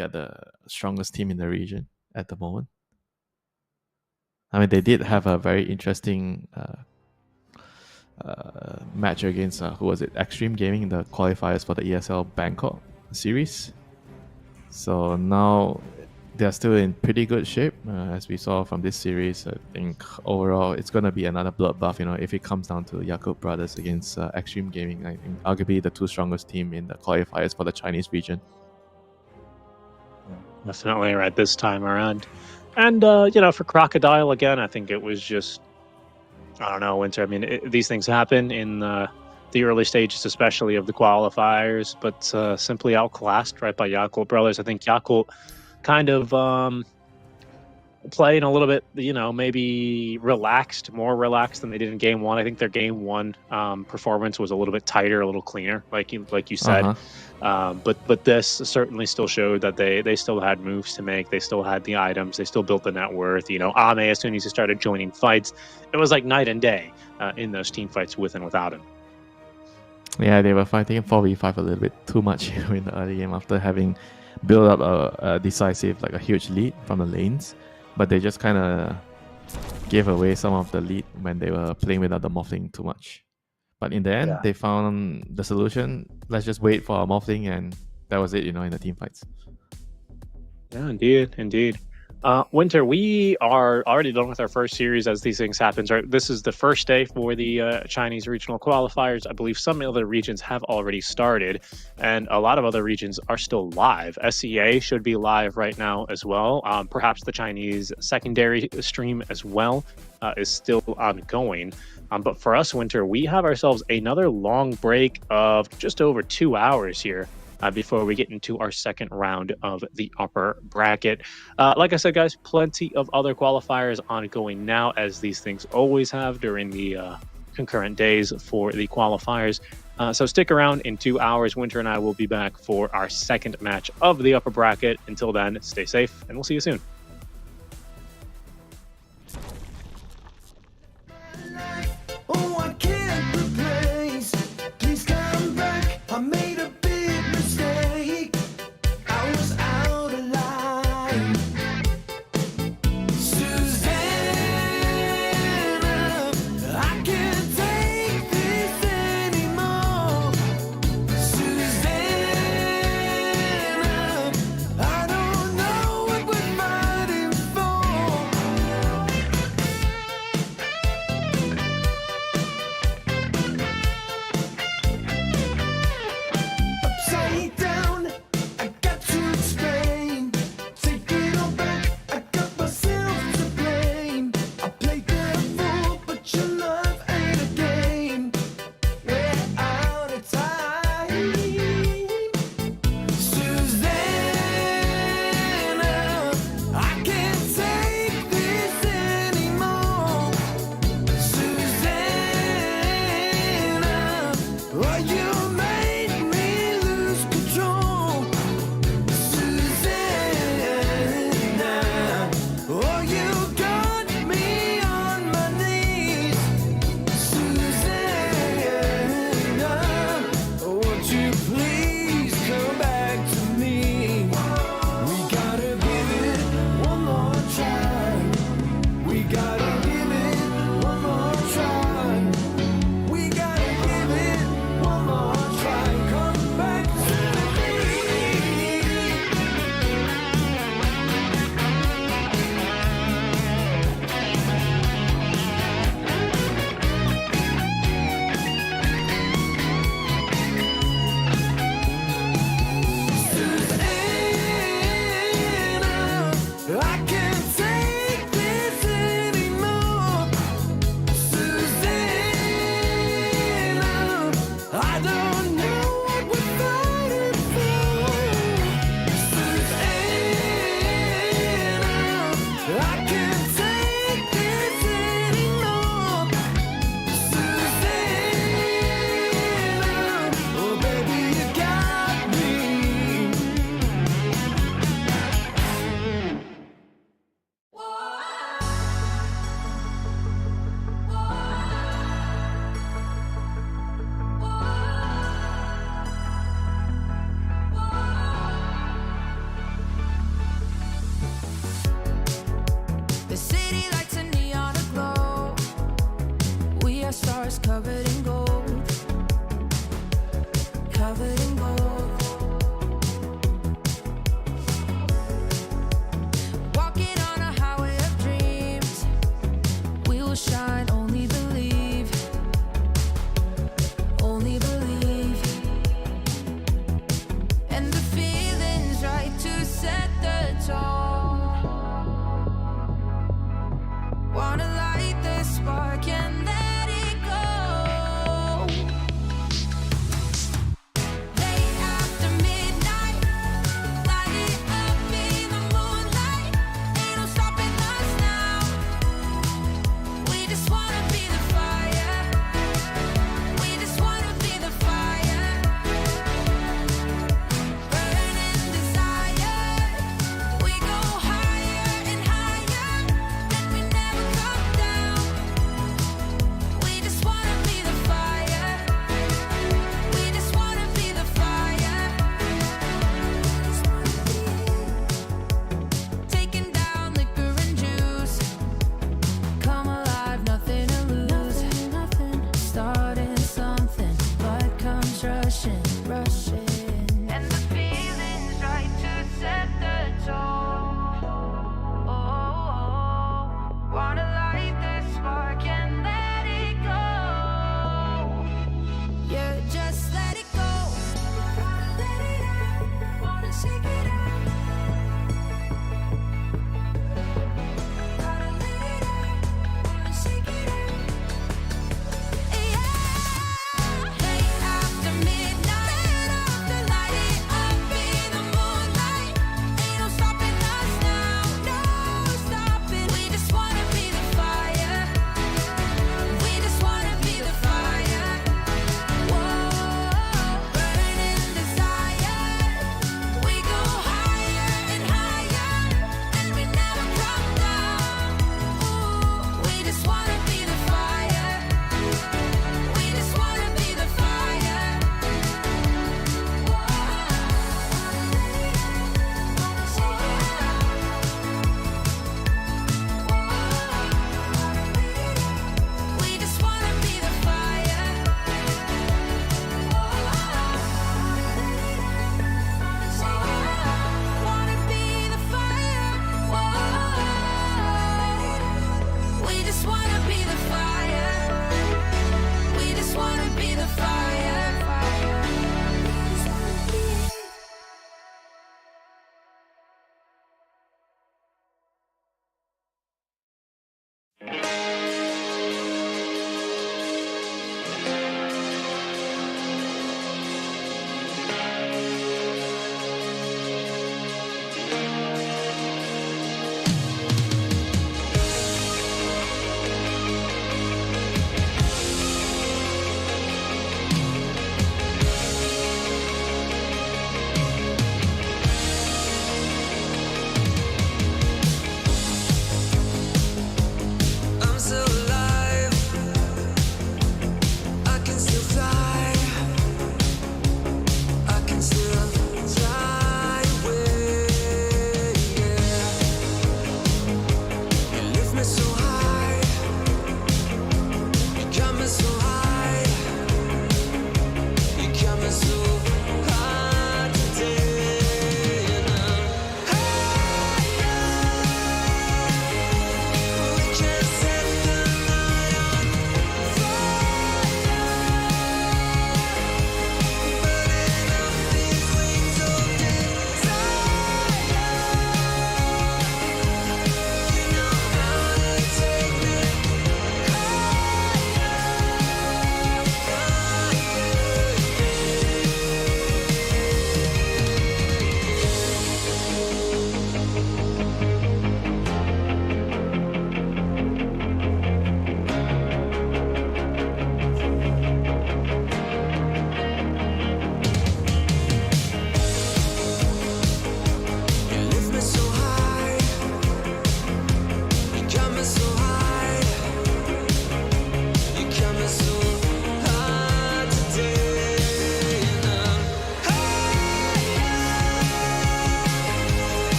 S4: are the strongest team in the region at the moment. I mean, they did have a very interesting match against who was it? Extreme Gaming in the qualifiers for the ESL Bangkok series. So now they're still in pretty good shape, as we saw from this series. I think overall it's gonna be another bloodbath. If it comes down to Yakult Brothers against Extreme Gaming, I think arguably the two strongest team in the qualifiers for the Chinese region.
S3: Definitely right this time around. And for Crocodile again, I think it was just, I don't know, Winter. I mean, these things happen in the early stages, especially of the qualifiers, but simply outclassed right by Yakult Brothers. I think Yakult kind of playing a little bit, maybe more relaxed than they did in game one. I think their game one performance was a little bit tighter, a little cleaner, like you said. But this certainly still showed that they still had moves to make. They still had the items. They still built the net worth. Ame, as soon as he started joining fights, it was like night and day in those team fights with and without him.
S4: Yeah, they were fighting 4v5 a little bit too much in the early game after having built up a decisive, like a huge lead from the lanes. But they just kind of gave away some of the lead when they were playing without the morphling too much. But in the end, they found the solution. Let's just wait for our morphling, and that was it, in the team fights.
S3: Yeah, indeed. Winter, we are already done with our first series as these things happen. Right? This is the first day for the Chinese regional qualifiers. I believe some other regions have already started, and a lot of other regions are still live. SEA should be live right now as well. Perhaps the Chinese secondary stream as well is still ongoing. But for us, Winter, we have ourselves another long break of just over 2 hours here before we get into our second round of the upper bracket. Like I said, guys, plenty of other qualifiers ongoing now, as these things always have during the concurrent days for the qualifiers. So stick around. In 2 hours, Winter and I will be back for our second match of the upper bracket. Until then, stay safe, and we'll see you soon.
S2: Oh, I can't replace. Please come back. I made a big mistake. I was out of line. Susanna, I can't take this anymore. Susanna, I don't know what would my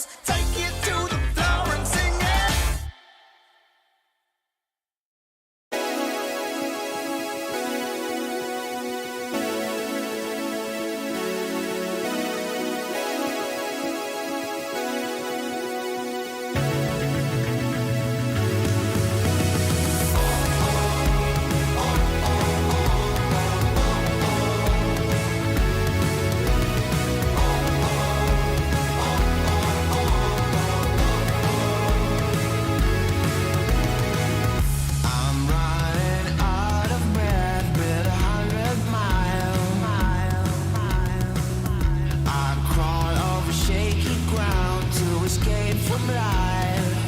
S2: dance, take you to the floor and sing it. I'm running out of breath with 100 miles. I crawl over shaky ground to escape from life.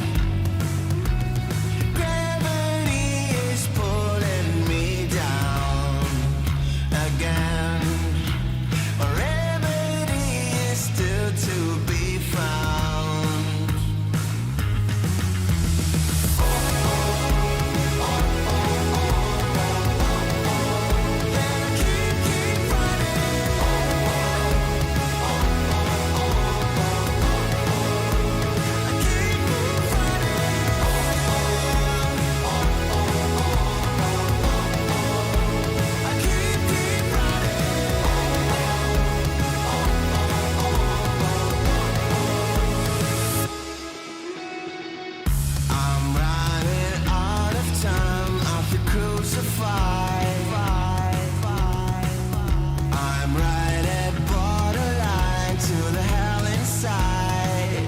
S2: Gravity is pulling me down again. A remedy is still to be found. Keep I'm running out of time. I feel crucified. I'm right at borderline to the hell inside.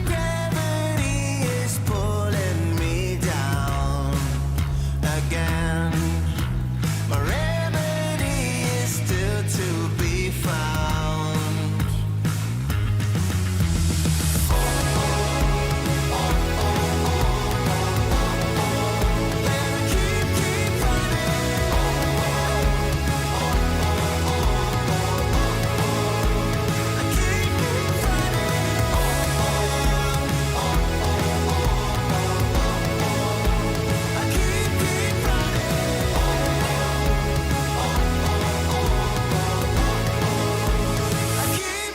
S2: Gravity is pulling me down again. A remedy is still to be found.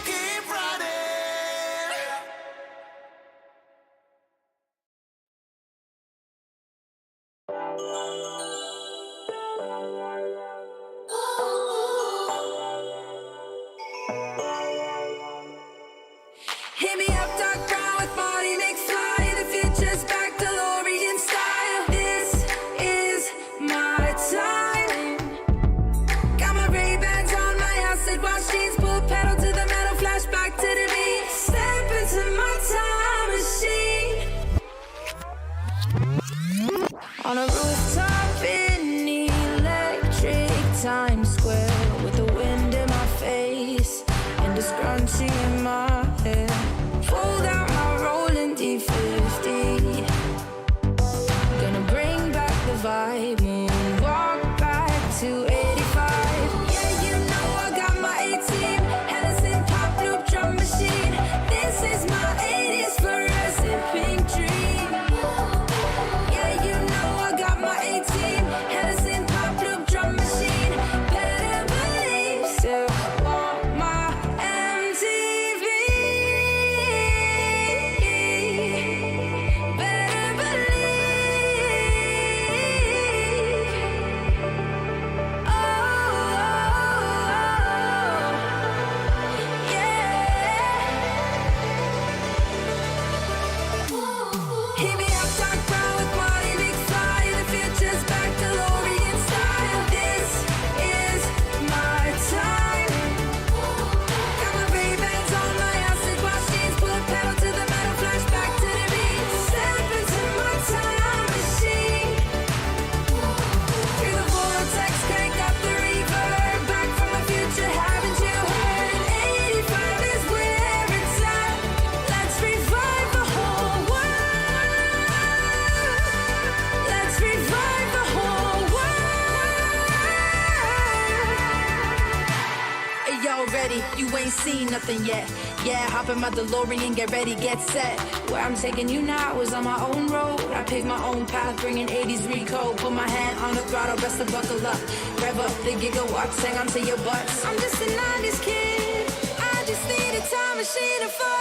S2: Keep running.
S1: Hit me up, dark brown with body mix fly. The future's back, DeLorean style. This is my time. Got my Ray-Bans on, my acid wash jeans, pull pedal to the metal, flashback to the beat. Step into my time machine. On a rooftop in electric Times Square, with the wind in my face and a scrunchie in my hair. Fold out my rolling D50. Gonna bring back the vibe, walk back to 85. Yeah, you know I got my A-team, Hennessy pop loop drum machine. This is my 80s fluorescent pink dream. Yeah, you know I got my A-team, Hennessy pop loop drum machine. Better believe, still want my MTV. Better believe. Oh, yeah. Hit me up, dark brown with body big fly. The future's back, DeLorean style. This is my time. Got my Ray-Bans on, my acid wash jeans, pull pedal to the metal, flashback to the beat. Step into my time machine. Through the vortex, crank up the reverb. Back from the future, haven't you heard? 85 is where it's at. Let's revive the whole world. Let's revive the whole world. Hey, yo, ready? You ain't seen nothing yet. Yeah, hop in my DeLorean, get ready, get set. Where I'm taking you now is on my own road. I pick my own path, bringing 80s recode. Put my hand on the throttle, best to buckle up. Rev up the gigawatts, hang on to your butts. I'm just a 90s kid. I just need a time machine to fall.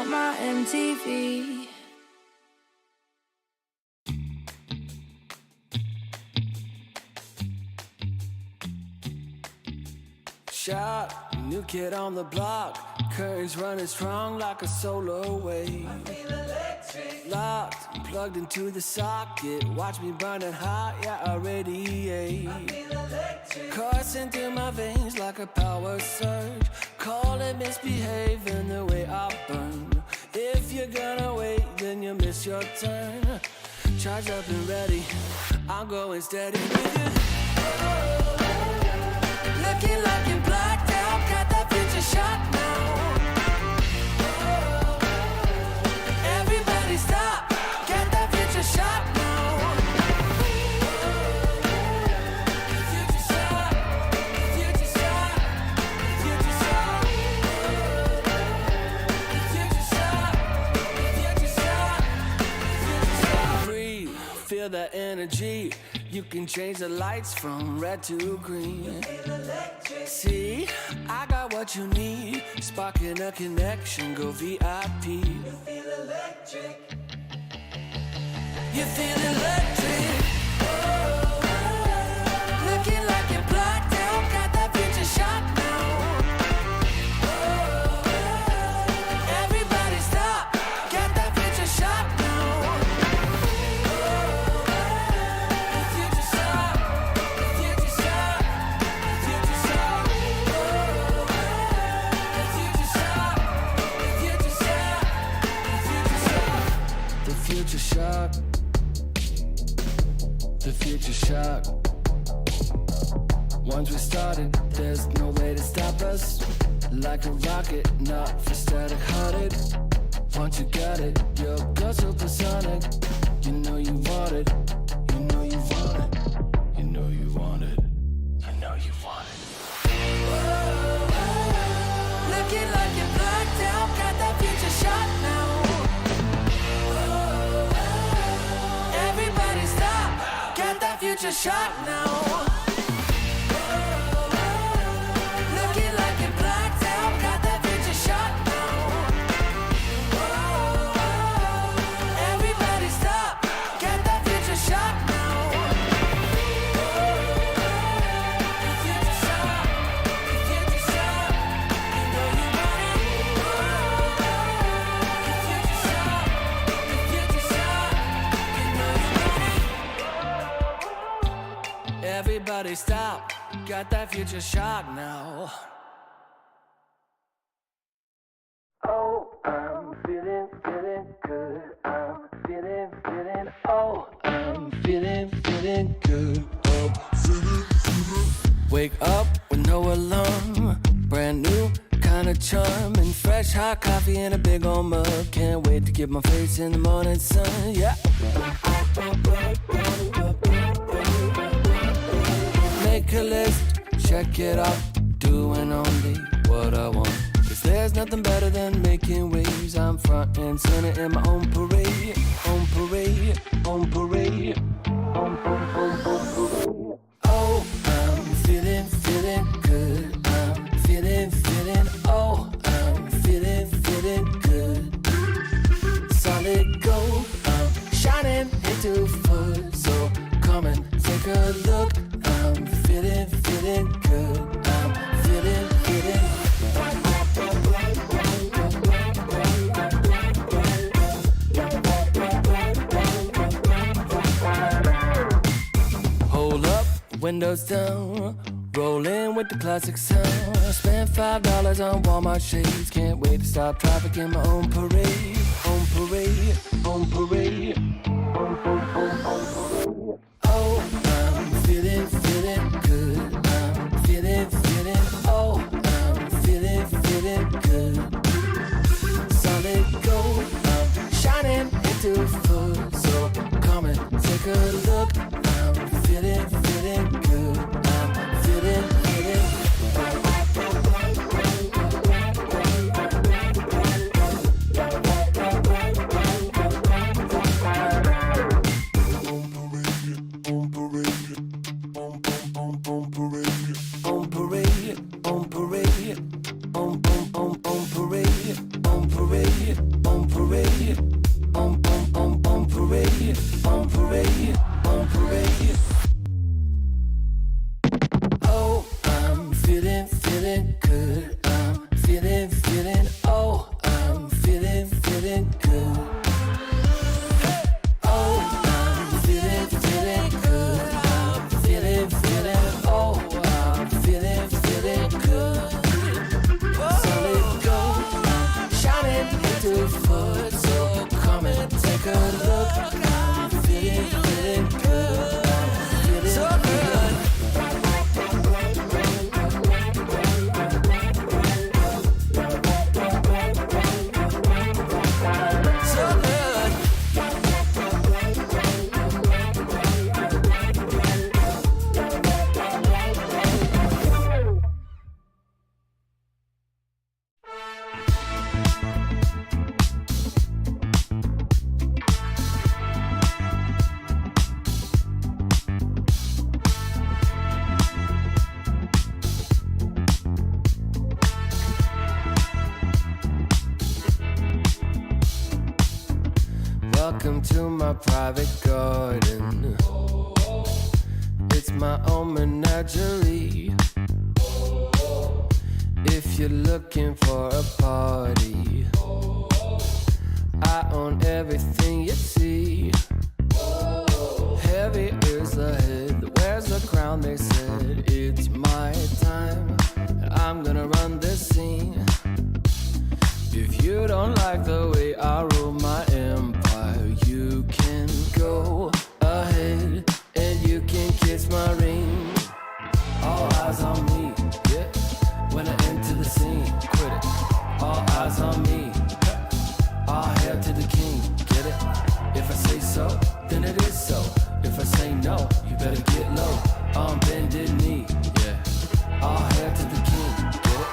S1: on my MTV.
S7: Shot, new kid on the block. Currents running strong like a solar wave. I feel electric. Locked, plugged into the socket. Watch me burning hot, yeah, I radiate. I feel electric. Coursing through my veins like a power surge. Call it misbehaving the way I burn. If you're gonna wait, then you miss your turn. Charged up and ready, I'm going steady with you. Looking like you're blacked out, got that future shot now. Everybody stop, get that future shot now. Future shot, future shot, future shot. Future shot, future shot, future shot. Breathe, feel that energy. You can change the lights from red to green. See, I got what you need. Sparking a connection, go VIP. You feel electric. You feel electric. Looking like you're blacked out, got that future shot now. Everybody stop, get that future shot now. Future shock, the future shock. Once we started, there's no way to stop us. Like a rocket, not for static hearted. Once you got it, you'll go supersonic. You know you want it, you know you want it, you know you want it, you know you want it. Looking like you're blacked out, got that future shot now. Everybody stop, get that future shot now. Looking like you're blacked out, got that future shot now. Everybody stop, get that future shot now. Future shot, future shot, you know you want it. Future shot, future shot, you know you want it. Everybody stop, got that future shot now. Oh, I'm feeling good. I'm feeling, oh, I'm feeling good. Oh, wake up with no alarm. Brand new kind of charm. And fresh hot coffee in a big old mug. Can't wait to get my face in the morning sun. Yeah. Make a list, check it off. Doing only what I want. Cause there's nothing better than making waves. I'm front and center in my own parade. On parade, on parade, on parade. Oh, I'm feeling good. I'm feeling, oh, I'm feeling good. Solid gold, I'm shining into full. So come and take a look. I'm feeling good. I'm feeling. Hold up, windows down. Rolling with the classic sound. Spent $5 on Walmart shades. Can't wait to stop traffic in my own parade. On parade, on parade, on parade. Oh, I'm feeling good. I'm feeling, oh, I'm feeling good. Solid gold, I'm shining into full. So come and take a look. I'm feeling good. I'm feeling. Boom, boom. Welcome to my private garden. It's my own menagerie. If you're looking for a party, I own everything you see. Heavy is the head that wears the crown. They said it's my time, and I'm gonna run this scene. If you don't like the way I rule my empire, you can go ahead and you can kiss my ring. All eyes on me, yeah. When I enter the scene, quit it. All eyes on me. All hail to the king, get it? If I say so, then it is so. If I say no, you better get low. On bended knee, yeah. All hail to the king, get it?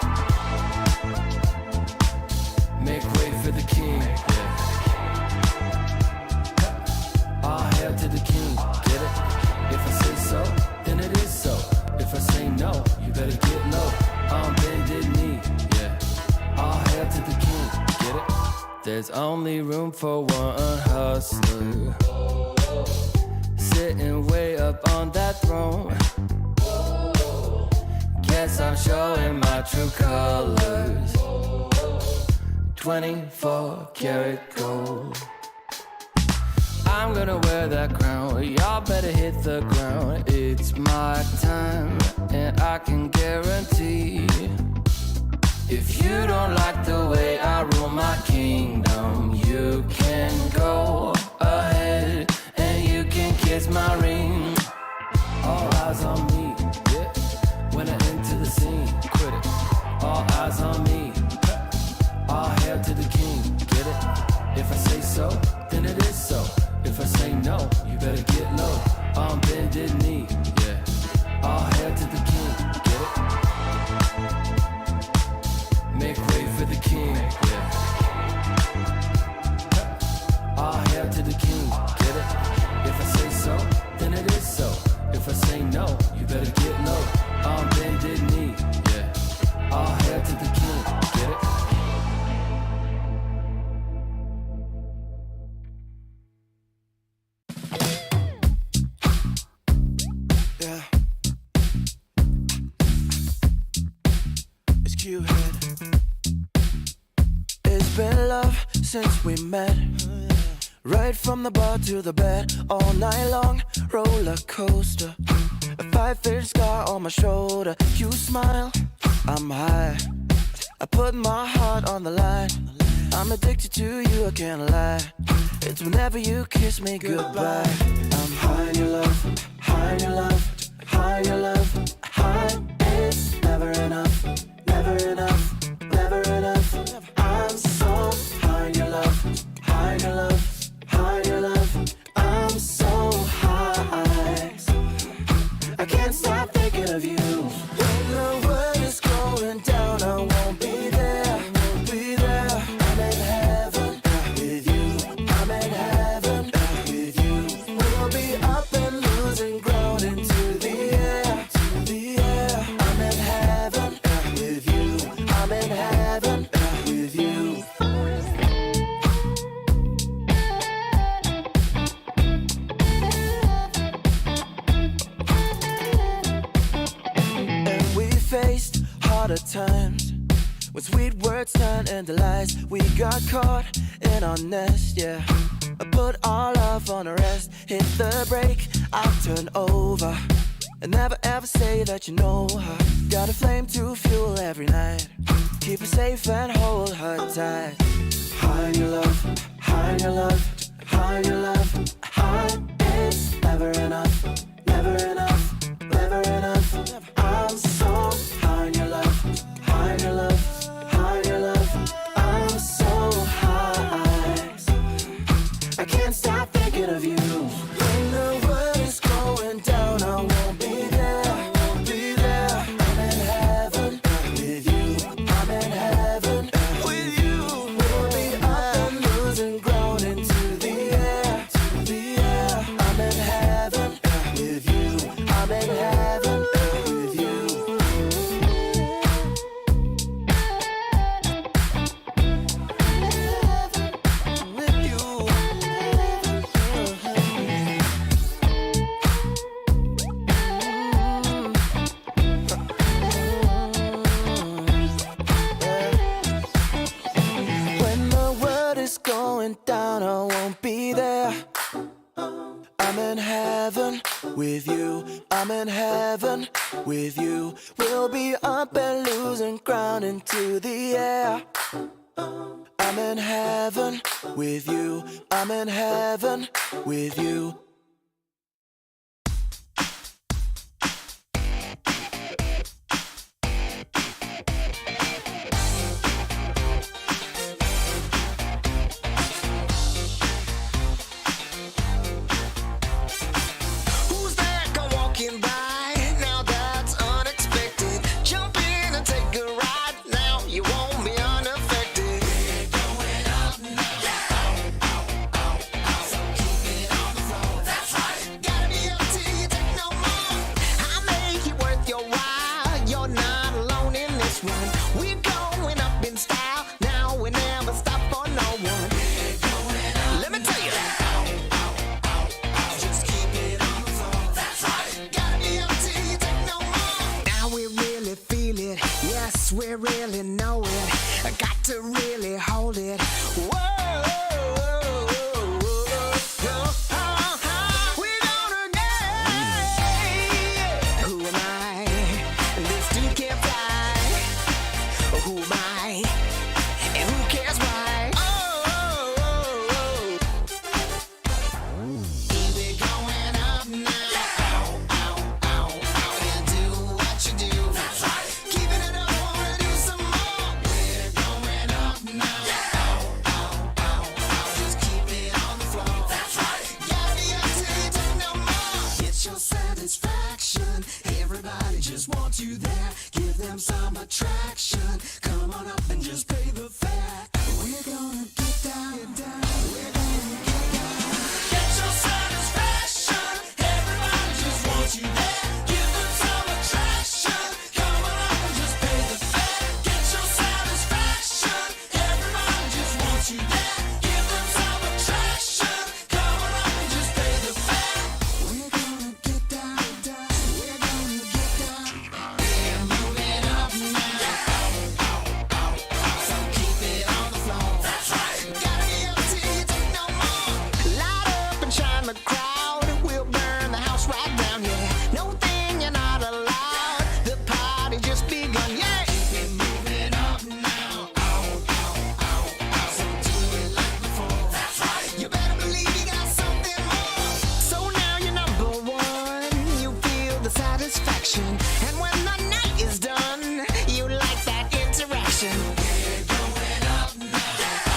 S7: Make way for the king, yeah. All hail to the king, get it? If I say so, then it is so. If I say no, you better get low. On bended knee, yeah. All hail to the king, get it? There's only room for one hustler, sitting way up on that throne. Guess I'm showing my true colors. 24 karat gold. I'm gonna wear that crown. Y'all better hit the ground. It's my time, and I can guarantee, if you don't like the way I rule my kingdom, you can go ahead and you can kiss my ring. All eyes on me, yeah. When I enter the scene, quit it. All eyes on me. All hail to the king, get it? If I say so, then it is so. If I say no, you better get low. On bended knee, yeah. All hail to the king, get it? Make way for the king, yeah. All hail to the king, get it? If I say so, then it is so. If I say no, you better get low. On bended knee, yeah. All hail to the king, get it?
S2: Yeah. It's Q-Head. It's been love since we met. Right from the bar to the bed, all night long, roller coaster. A 5-inch scar on my shoulder. You smile, I'm high. I put my heart on the line. I'm addicted to you, I can't lie. It's whenever you kiss me goodbye. I'm high in your love, high in your love, high in your love, high. It's never enough, never enough, never enough. I'm so high in your love, high in your love, high in your love. I'm so high, I can't stop thinking of you. When the world is going down, I won't be there, I won't be there. I'm in heaven with you, I'm in heaven with you. We'll be up and losing ground into the air, to the air. I'm in heaven with you, I'm in heaven with you. And we faced harder times when sweet words turned into lies. We got caught in our nest, yeah. I put our love on a rest. Hit the brake, I'll turn over. And never ever say that you know her. Got a flame to fuel every night. Keep her safe and hold her tight. High in your love, high in your love, high in your love, high. It's never enough, never enough, never enough. I'm so high in your love, high in your love, high in your love. I'm so high, I can't stop thinking of you. When the world is going down, I won't be there, I won't be there. I'm in heaven with you, I'm in heaven with you. We'll be up and losing ground into the air, to the air. I'm in heaven with you,
S7: heaven with you. We'll be up and losing ground into the air. I'm in heaven with you. I'm in heaven with you.
S8: Who's that come walking by? Now that's unexpected. Jump in and take a ride. Now you won't be unaffected. We're going up now. So keep it on the floor. That's right. Gotta be up till you take no more. I make it worth your while. You're not alone in this one. We're going up in style. Now we never stop for no one. We're going up. Let me tell you that. Just keep it on the floor. That's right. Gotta be up till you take no more. Now we really feel it. Yes, we really know it. I got to really hold it. Whoa. We're gonna get. Who am I? This dude can't fly. Who am I? And who cares why? We're going up now. And do what you do. That's right. Keeping it up, wanna do some more. We're going up now. Just keep it on the floor. That's right. Gotta be up till you take no more. It's your satisfaction. Everybody just wants you there. Give them some attraction. Come on up and just pay the fare. We're gonna get down. We're gonna get down. Get your satisfaction. Everybody just wants you there. Give them some attraction. Come on up and just pay the fare. Get your satisfaction. Everybody just wants you there. Give them some attraction. Come on up and just pay the fare. We're gonna get down. We're gonna get down. We're moving up now. So keep it on the floor. That's right. Gotta be up till you take no more. Light up and shine the crowd. We'll burn the house right down, yeah. No thing you're not allowed. The party just begun, yeah. Keep it moving up now. So do it like before. That's right. You better believe you got something more. So now you're number one. You feel the satisfaction. And when the night is done, you like that interaction. We're going up now.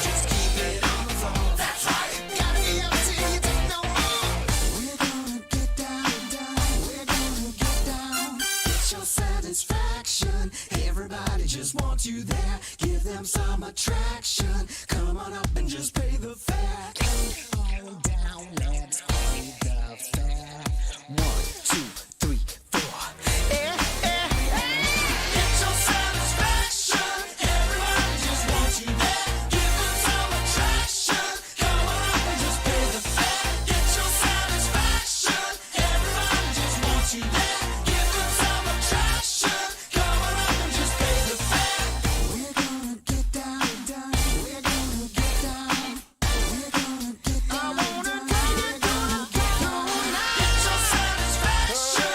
S8: Just keep it on the floor. That's right. Gotta be up till you take no more. We're gonna get down. We're gonna get down. It's your satisfaction. Everybody just wants you there. Give them some attraction. Come on up and just pay the fare. Come on down, let's pay the fare. 1, 2, 3, 4. Get your satisfaction. Everybody just wants you there. Give them some attraction. Come on up and just pay the fare. Get your satisfaction. Everybody just wants you there. Give them some attraction. Come on up and just pay the fare. We're gonna get down. We're gonna get down. We're gonna get down. I wanna get down. Get your satisfaction.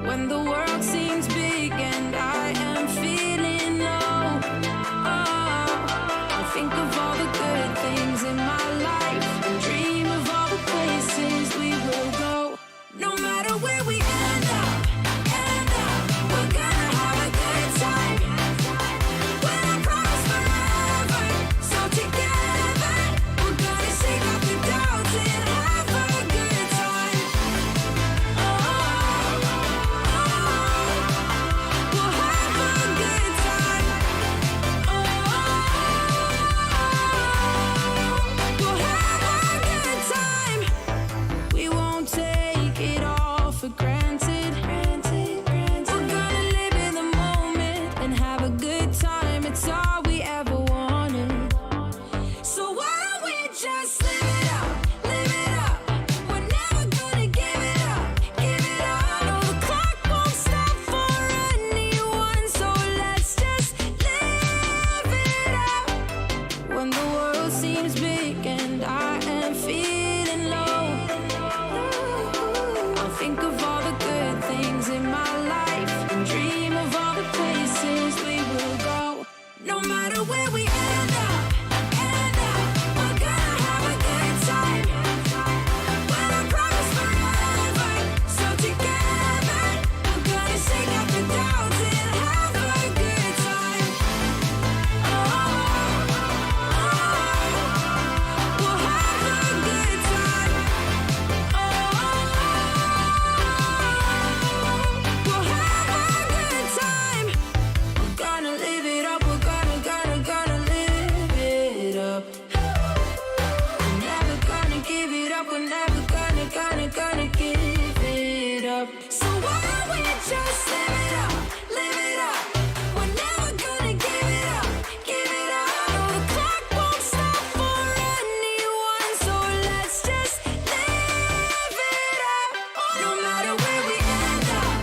S1: When the world seems big and I am feeling low, I think of all the good things in my life and dream of all the places we will go. No matter where we end up, we're gonna have a good time. When I promise forever, so together we're gonna shake off the doubts and have a good time. We'll have a good time. We'll have a good time. We won't take it all for granted. We're gonna live in the moment and have a good time. It's all we ever wanted. So why don't we just live it up, live it up. We're never gonna give it up, give it up. No, the clock won't stop for anyone, so let's just live it up. When the world seems big and I am feeling low, I'll think of all the good things in my life and dream of all the places we will go. No matter where we end up, we're gonna have a good time. When I promise forever, so together we're gonna shake off the doubts and have a good time. We'll have a good time. We'll have a good time. We're gonna live it up. We're gonna live it up. We're never gonna give it up. We're never gonna give it up. So why don't we just live it up, live it up. We're never gonna give it up, give it up. No, the clock won't stop for anyone, so let's just live it up. No matter where we end up,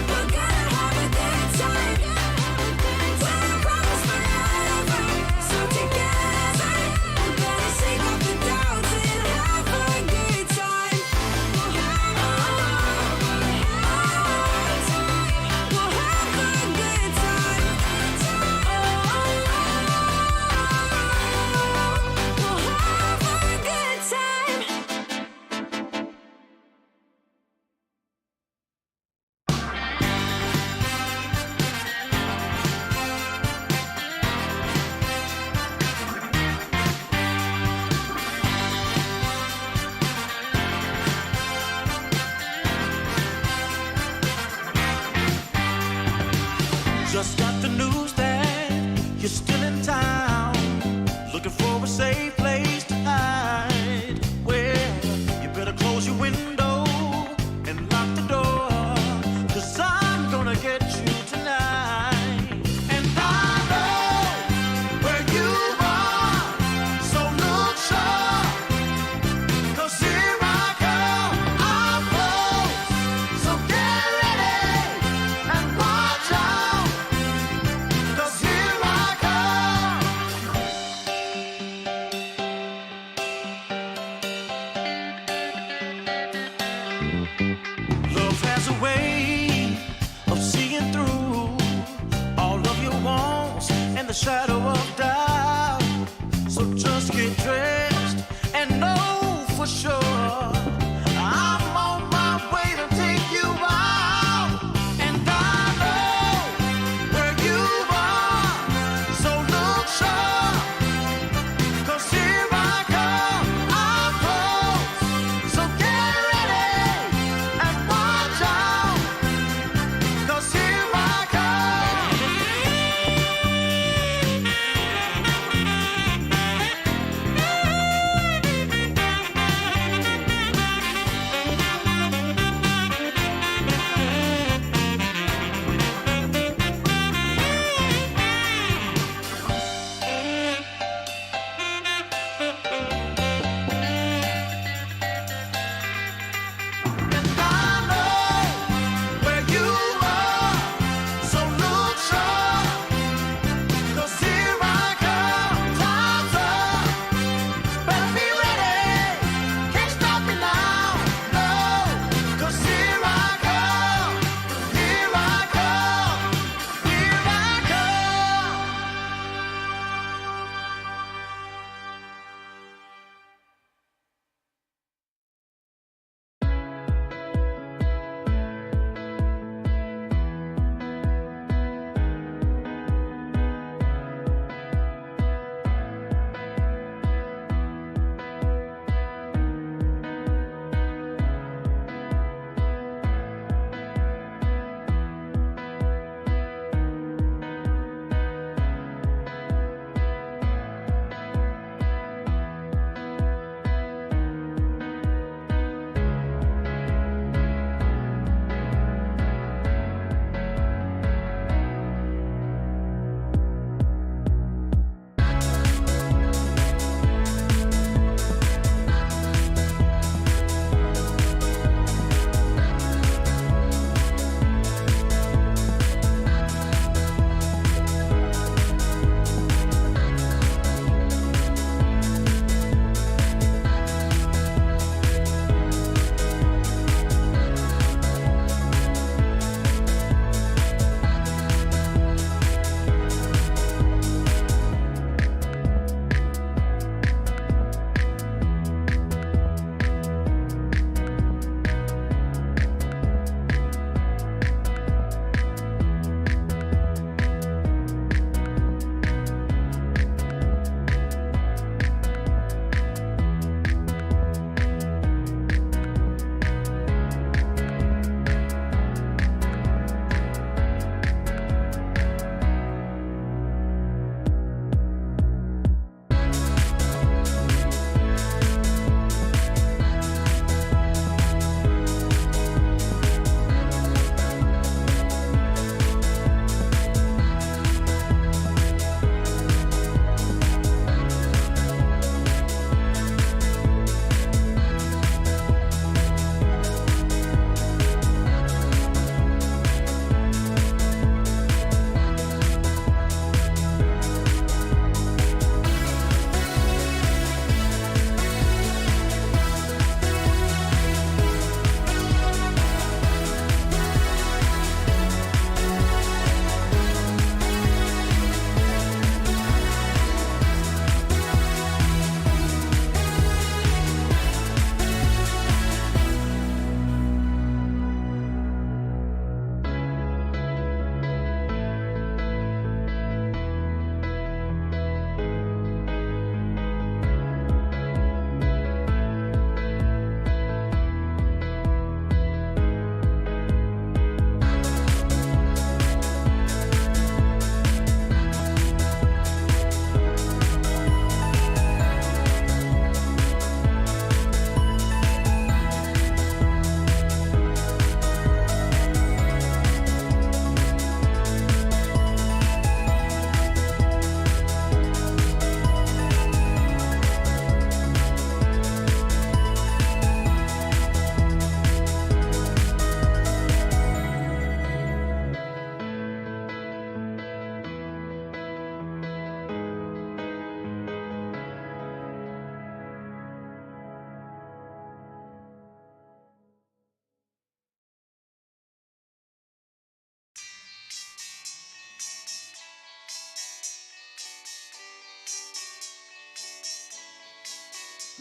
S1: we're gonna have a good time. When I promise forever, so together we're gonna shake off the doubts and have a good time. We'll have a good time. We'll have a good time.
S2: Just got the news that you're still in town, looking for a safe place to hide. Well, you better close your window and lock the door, 'cause I'm gonna get you tonight. And I know where you are, so look sharp, 'cause here I come, I'm close. So get ready and watch out, 'cause here I come. Love has a way of seeing through all of your wants and the shadow of doubt. So just get dressed and know for sure I'm on my way to take you out. And I know where you are, so look sharp, 'cause here I come, I'm close. So get ready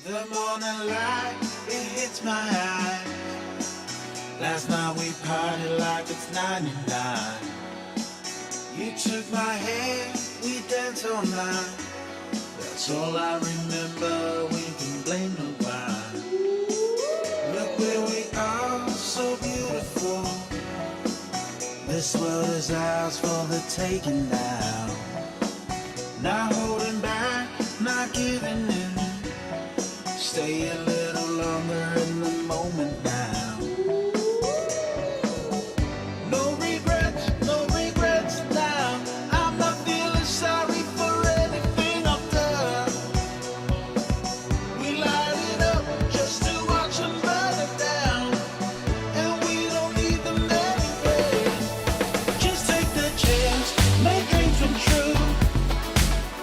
S2: The morning light, it hits my eye. Last night we partied like it's 99. You took my hand, we danced all night. That's all I remember, we can blame nobody. Look where we are, so beautiful. This world is ours for the taking now. Not holding back, not giving in. Stay a little longer in the moment now. No regrets now. I'm not feeling sorry for anything I've done. We light it up just to watch them burn it down. And we don't need them anyway. Just take the chance, make dreams come true.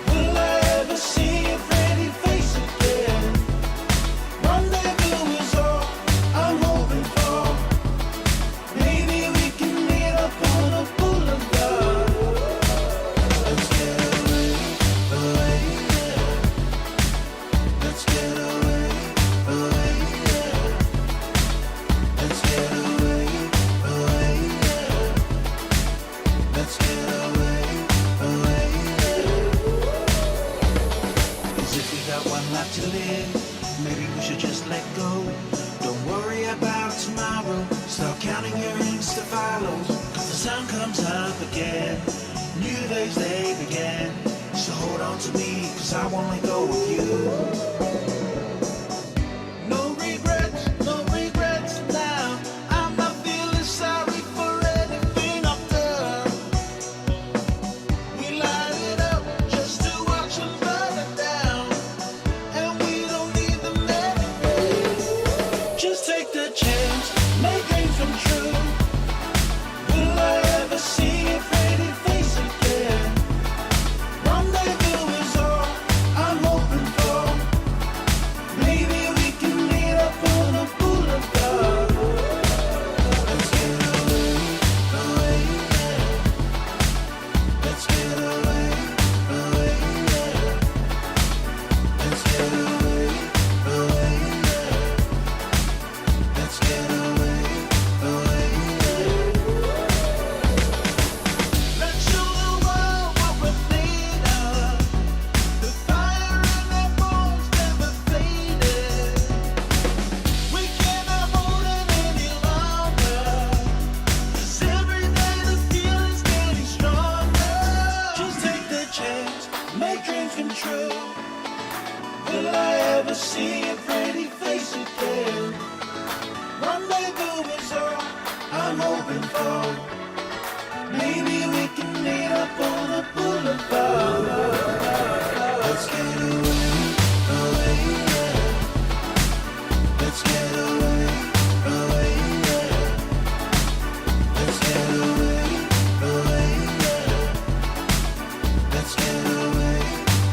S2: Will I ever see your pretty face again? Rendezvous is all I'm hoping for. Maybe we can meet up on a boulevard. Let's get away, yeah. Let's get away, yeah. Let's get away, yeah. Let's get away, yeah. 'Cause if we got one life to live, maybe we should just let go. Don't worry about tomorrow. Start counting your Insta follows. 'Cause the sun comes up again. New days they begin. So hold on to me, 'cause I won't let go of you. No regrets now. I'm not feeling sorry for anything I've done. We light it up just to watch them burn it down. And we don't need them anyway. Just take the chance, make dreams come true. Will I ever see your pretty face again? Rendezvous is all I'm hoping for. Maybe we can meet up on a boulevard. Let's get away, yeah. Let's get away, yeah. Let's get away, yeah. Let's get away, yeah. Let's show the world what we're made of. The fire in our bones never faded. We cannot hold it any longer. 'Cause every day the feeling's getting stronger. Just take the chance, make dreams come true. Will I ever see your pretty face again? Rendezvous is all I'm hoping for. Maybe we can meet up on a boulevard. Let's get away, yeah. Let's get away, yeah. Let's get away, yeah. Let's get away, yeah.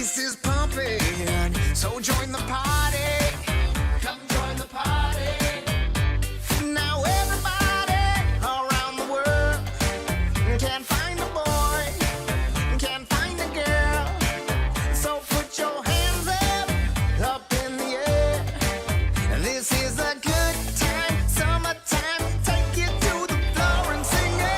S8: place is pumping, so join the party. Come join the party. Now everybody around the world can't find a boy, can't find a girl. So put your hands up in the air. This is a good time, summertime. Take it to the floor and sing it.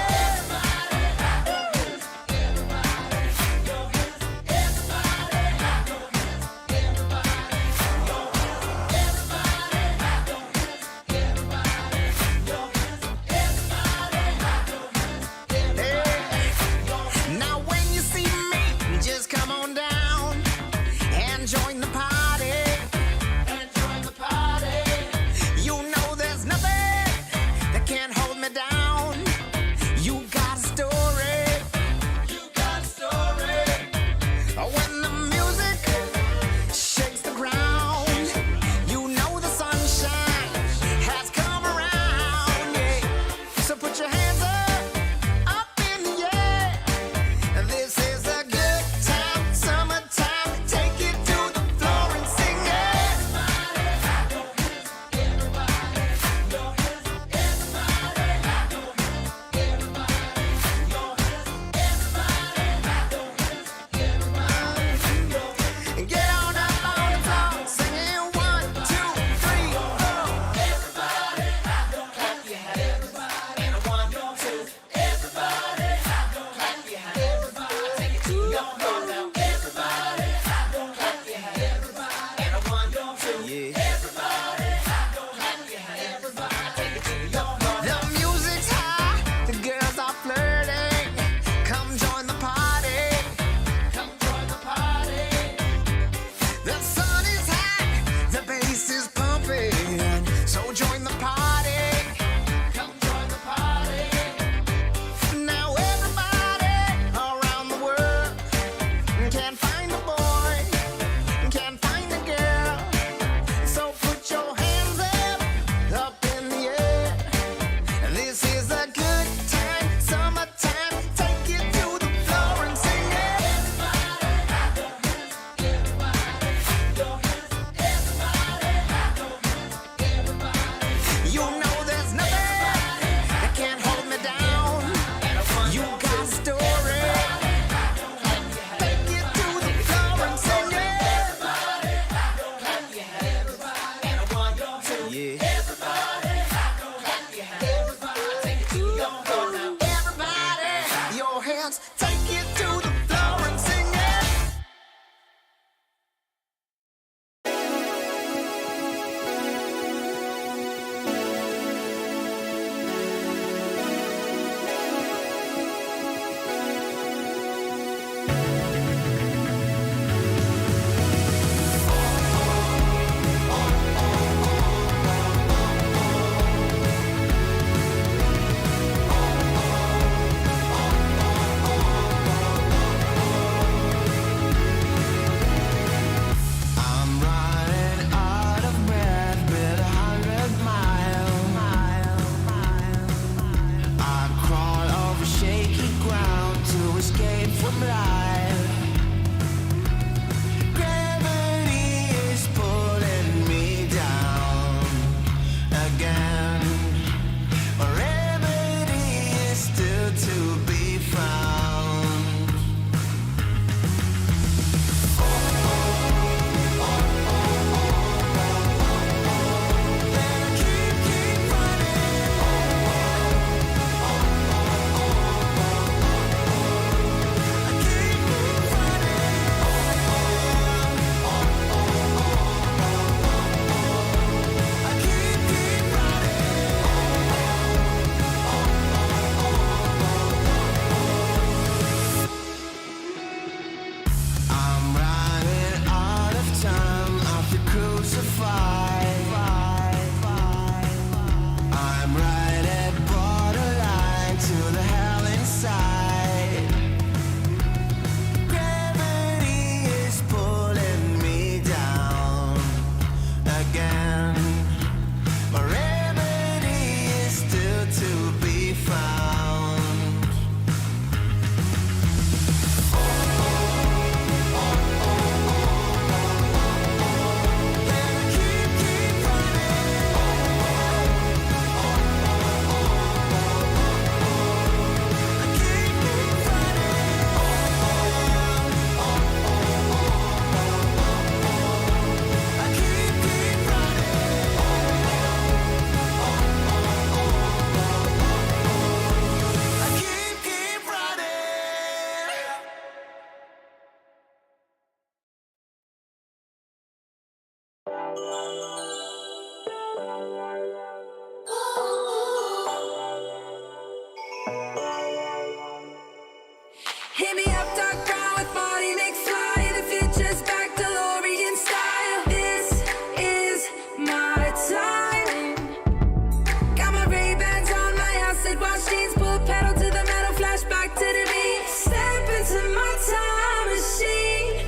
S8: Now when you see me, just come on down and join the party. And join the party. You know there's nothing that can hold me down. You got a story. You got a story. When the music shakes the ground, you know the sunshine has come around. Yeah. So put your hands up in the air. This is a good time, summertime. Take it to the floor
S1: Hit me up, dark brown with body McFly. The future's back, DeLorean style. This is my time. Got my Ray-Bans on, my acid wash jeans. Pull pedal to the metal, flashback to the beat. Step into my time machine.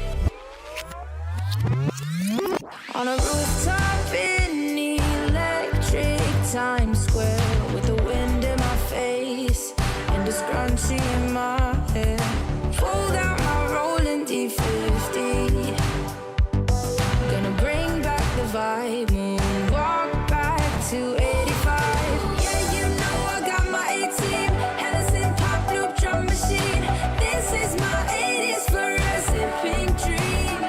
S1: On a rooftop in electric Times Square, with the wind in my face and a scrunchie in my hair. Fold out my rolling D50. Gonna bring back the vibe, moonwalk back to 85. Yeah, you know I got my A-team, Hennessy pop loop drum machine. This is my 80s fluorescent pink dream.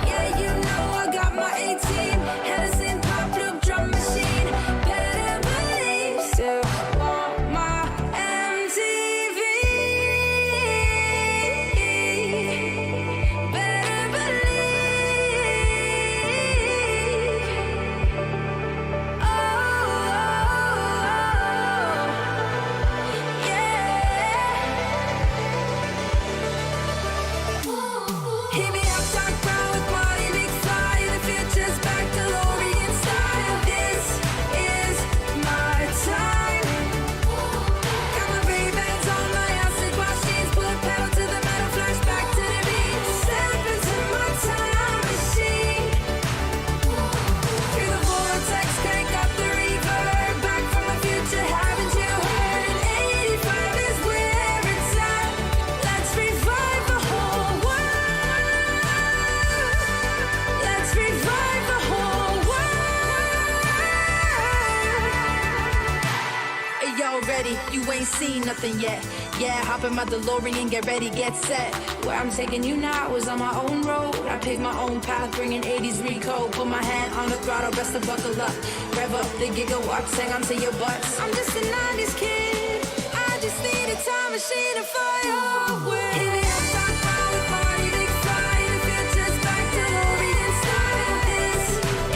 S1: Yeah, you know I got my A-team, Hennessy pop loop drum machine. Better believe, still want my MTV. Better believe. Oh, yeah. Hit me up, dark brown with body McFly. The future's back, DeLorean style. This is my time. Got my Ray-Bans on, my acid wash jeans. Pull pedal to the metal, flashback to the beat. Step into my time machine. Through the vortex, crank up the reverb. Back from the future, haven't you heard? 85 is where it's at. Let's revive the whole world. Let's revive the whole world. Hey, y'all ready? You ain't seen nothing yet. Yeah, hop in my DeLorean, get ready, get set. Where I'm taking you now is on my own road. I pick my own path, bringing 80s recode. Put my hand on the throttle, best to buckle up. Rev up the gigawatts, hang on to your butts. I'm just a 90s kid. I just need a time machine to fly away. Hit me up, dark brown with body McFly. The future's back, DeLorean style. This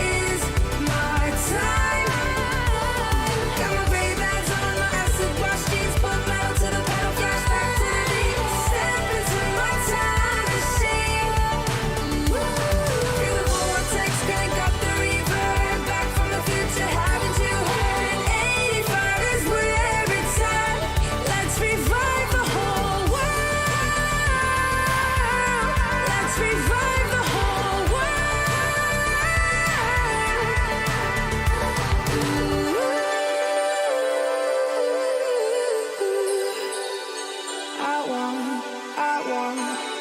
S1: is my time. Got my Ray-Bans on, my acid wash jeans. Pull metal to the pedal, flashback to the beat. Step into my time machine. Through the vortex, crank up the reverb. Back from the future, haven't you heard? 85 is where it's at. Let's revive the whole world. Let's revive the whole world.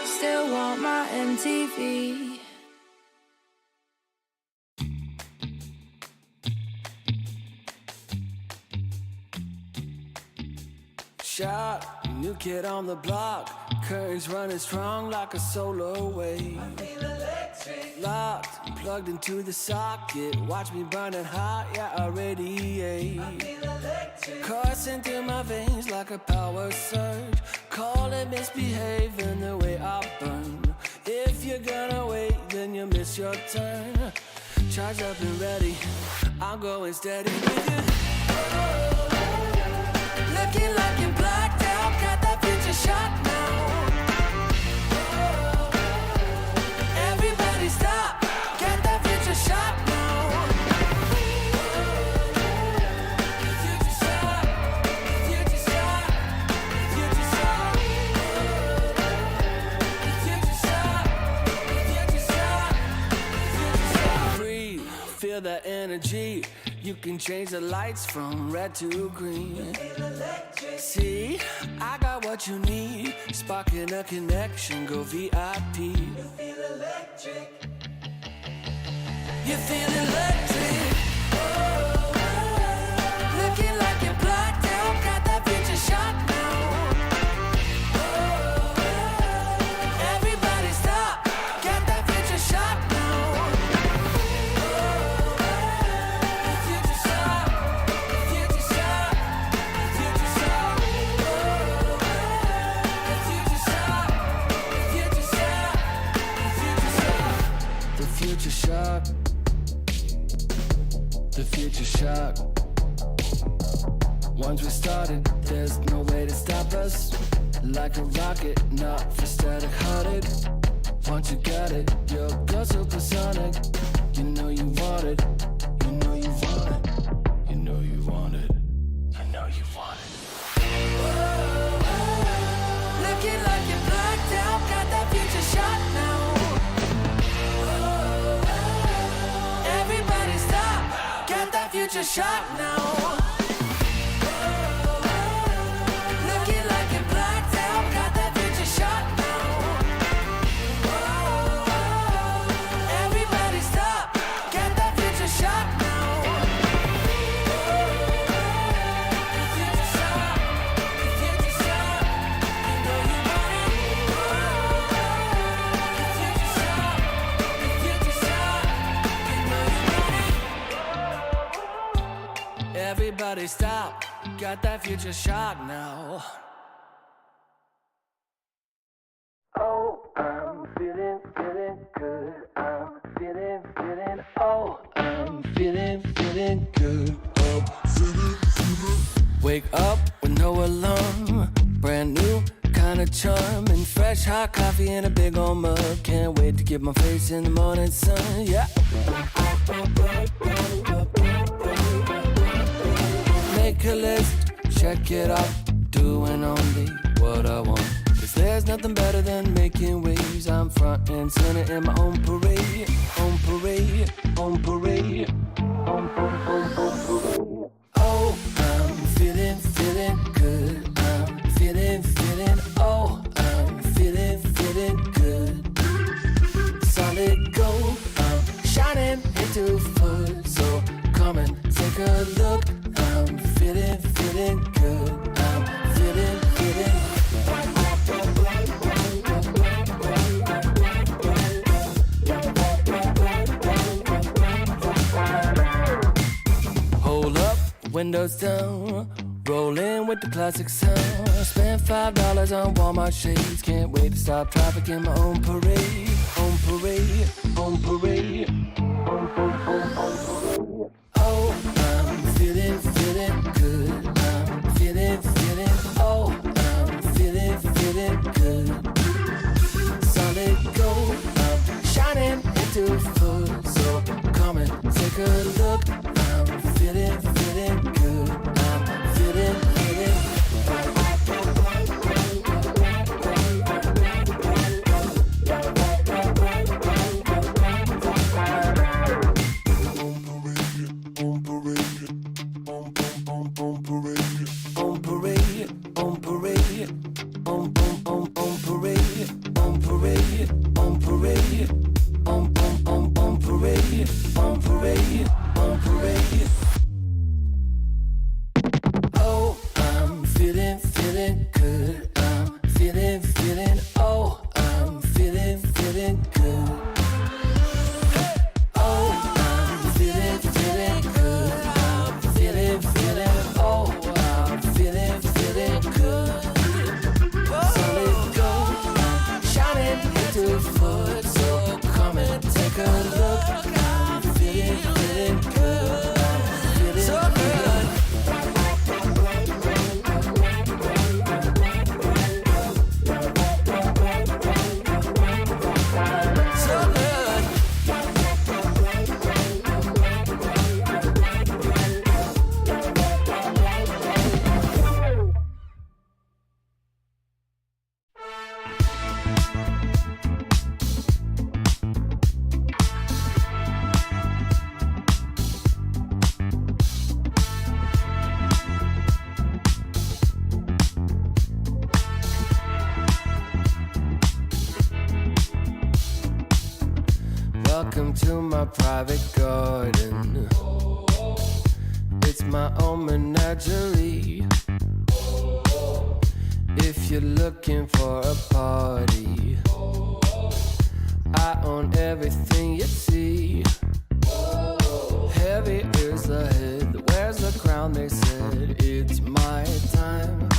S1: Still want my MTV.
S7: Shot, new kid on the block. Currents running strong like a solar wave. Locked, plugged into the socket. Watch me burning hot, yeah, I radiate. Coursing through my veins like a power surge. Call it misbehaving the way I burn. If you're gonna wait, then you miss your turn. Charged up and ready, I'm going steady with you. Looking like you're blacked out, got that future shot now. Everybody stop, get that future shot now. Future shot, future shot, future shot. Future shot, future shot, future shot. Breathe, feel that energy. You can change the lights from red to green. See, I got what you need. Sparking a connection, go VIP. You feel electric. You feel electric. Looking like you're blacked out, got that future shot now. Everybody stop, get that future shot now. Future shot, future shot, future shot. Future shot, future shot, future shot. The future future shock. The future shock. Once we started, there's no way to stop us. Like a rocket, not for static hearted. Once you got it, you'll go supersonic. You know you want it. You know you want it. You know you want it. You know you want it.
S1: Looking like you're blacked out, got that future shot now. Everybody stop, got that future shot now. Looking like you're blacked out, got that future shot now. Everybody stop, got that future shot now. Future shot, future shot, you know you want it. Future shot, future shot, you know you want it. Everybody stop, got that future shock now. Oh, I'm feeling good. I'm feeling, oh, I'm feeling good. Oh, wake up with no alarm. Brand new kind of charm. And fresh hot coffee in a big old mug. Can't wait to get my face in the morning sun. Yeah. Make a list, check it off. Doing only what I want. Cause there's nothing better than making waves. I'm front and center in my own parade. On parade, on parade, on parade. Oh, I'm feeling good. I'm feeling, oh, I'm feeling good. Solid gold, I'm shining into foot. So come and take a look. I'm feeling good. I'm feeling. Hold up, windows down, rolling with the classic sound. Spent $5 on Walmart shades. Can't wait to stop traffic in my own parade. On parade, on parade, on parade. Oh, I'm feeling good. I'm feeling, oh, I'm feeling good. Solid gold, I'm shining into foot. So come and take a look. I'm feeling good. I'm feeling. Welcome to my private garden. It's my own menagerie. If you're looking for a party, I own everything you see. Heavy is the head, where's the crown? They said it's my time.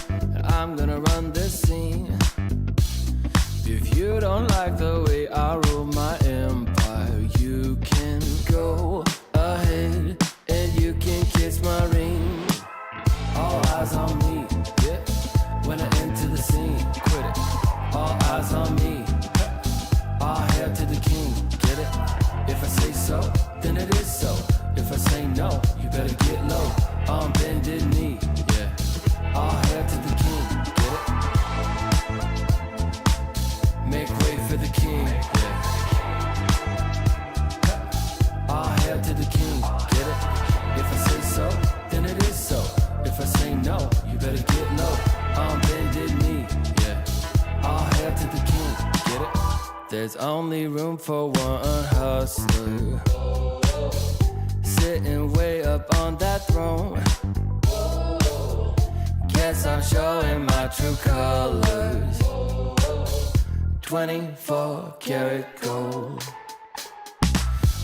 S1: I'm gonna run this scene. If you don't like the way I rule my empire, you
S7: If I say so, then it is so. If I say no, you better get low. On bended knee, yeah. All hail to the king, get it? Make way for the king, yeah. All hail to the king, get it? If I say so, then it is so. If I say no, you better get low. On bended knee, yeah. All hail to the king, get it? There's only room for one hustler, sitting way up on that throne. Guess I'm showing my true colors. 24 karat gold.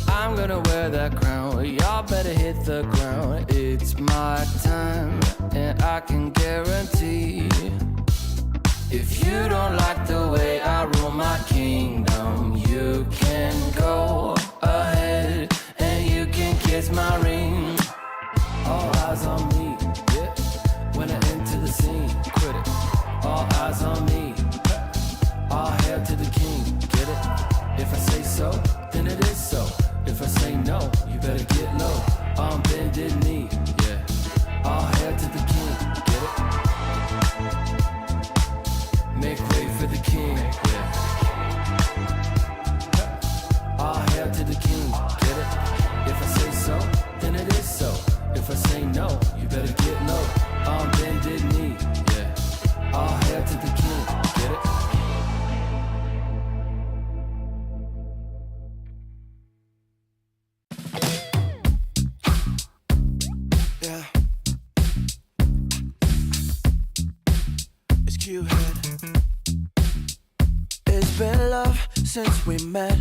S7: I'm gonna wear that crown. Y'all better hit the ground. It's my time, and I can guarantee, if you don't like the way I rule my kingdom, you can go ahead and you can kiss my ring. All eyes on me, yeah. When I enter the scene, quit it. All eyes on me. All hail to the king, get it? If I say so, then it is so. If I say no, you better get low. On bended knee, yeah. All hail to the king, get it? Make way for the king, yeah. All hail to the king, get it? If I say so, then it is so. If I say no, you better get low. On bended knee, yeah. All hail to the king, get it?
S2: Yeah. It's Q-Head. It's been love since we met.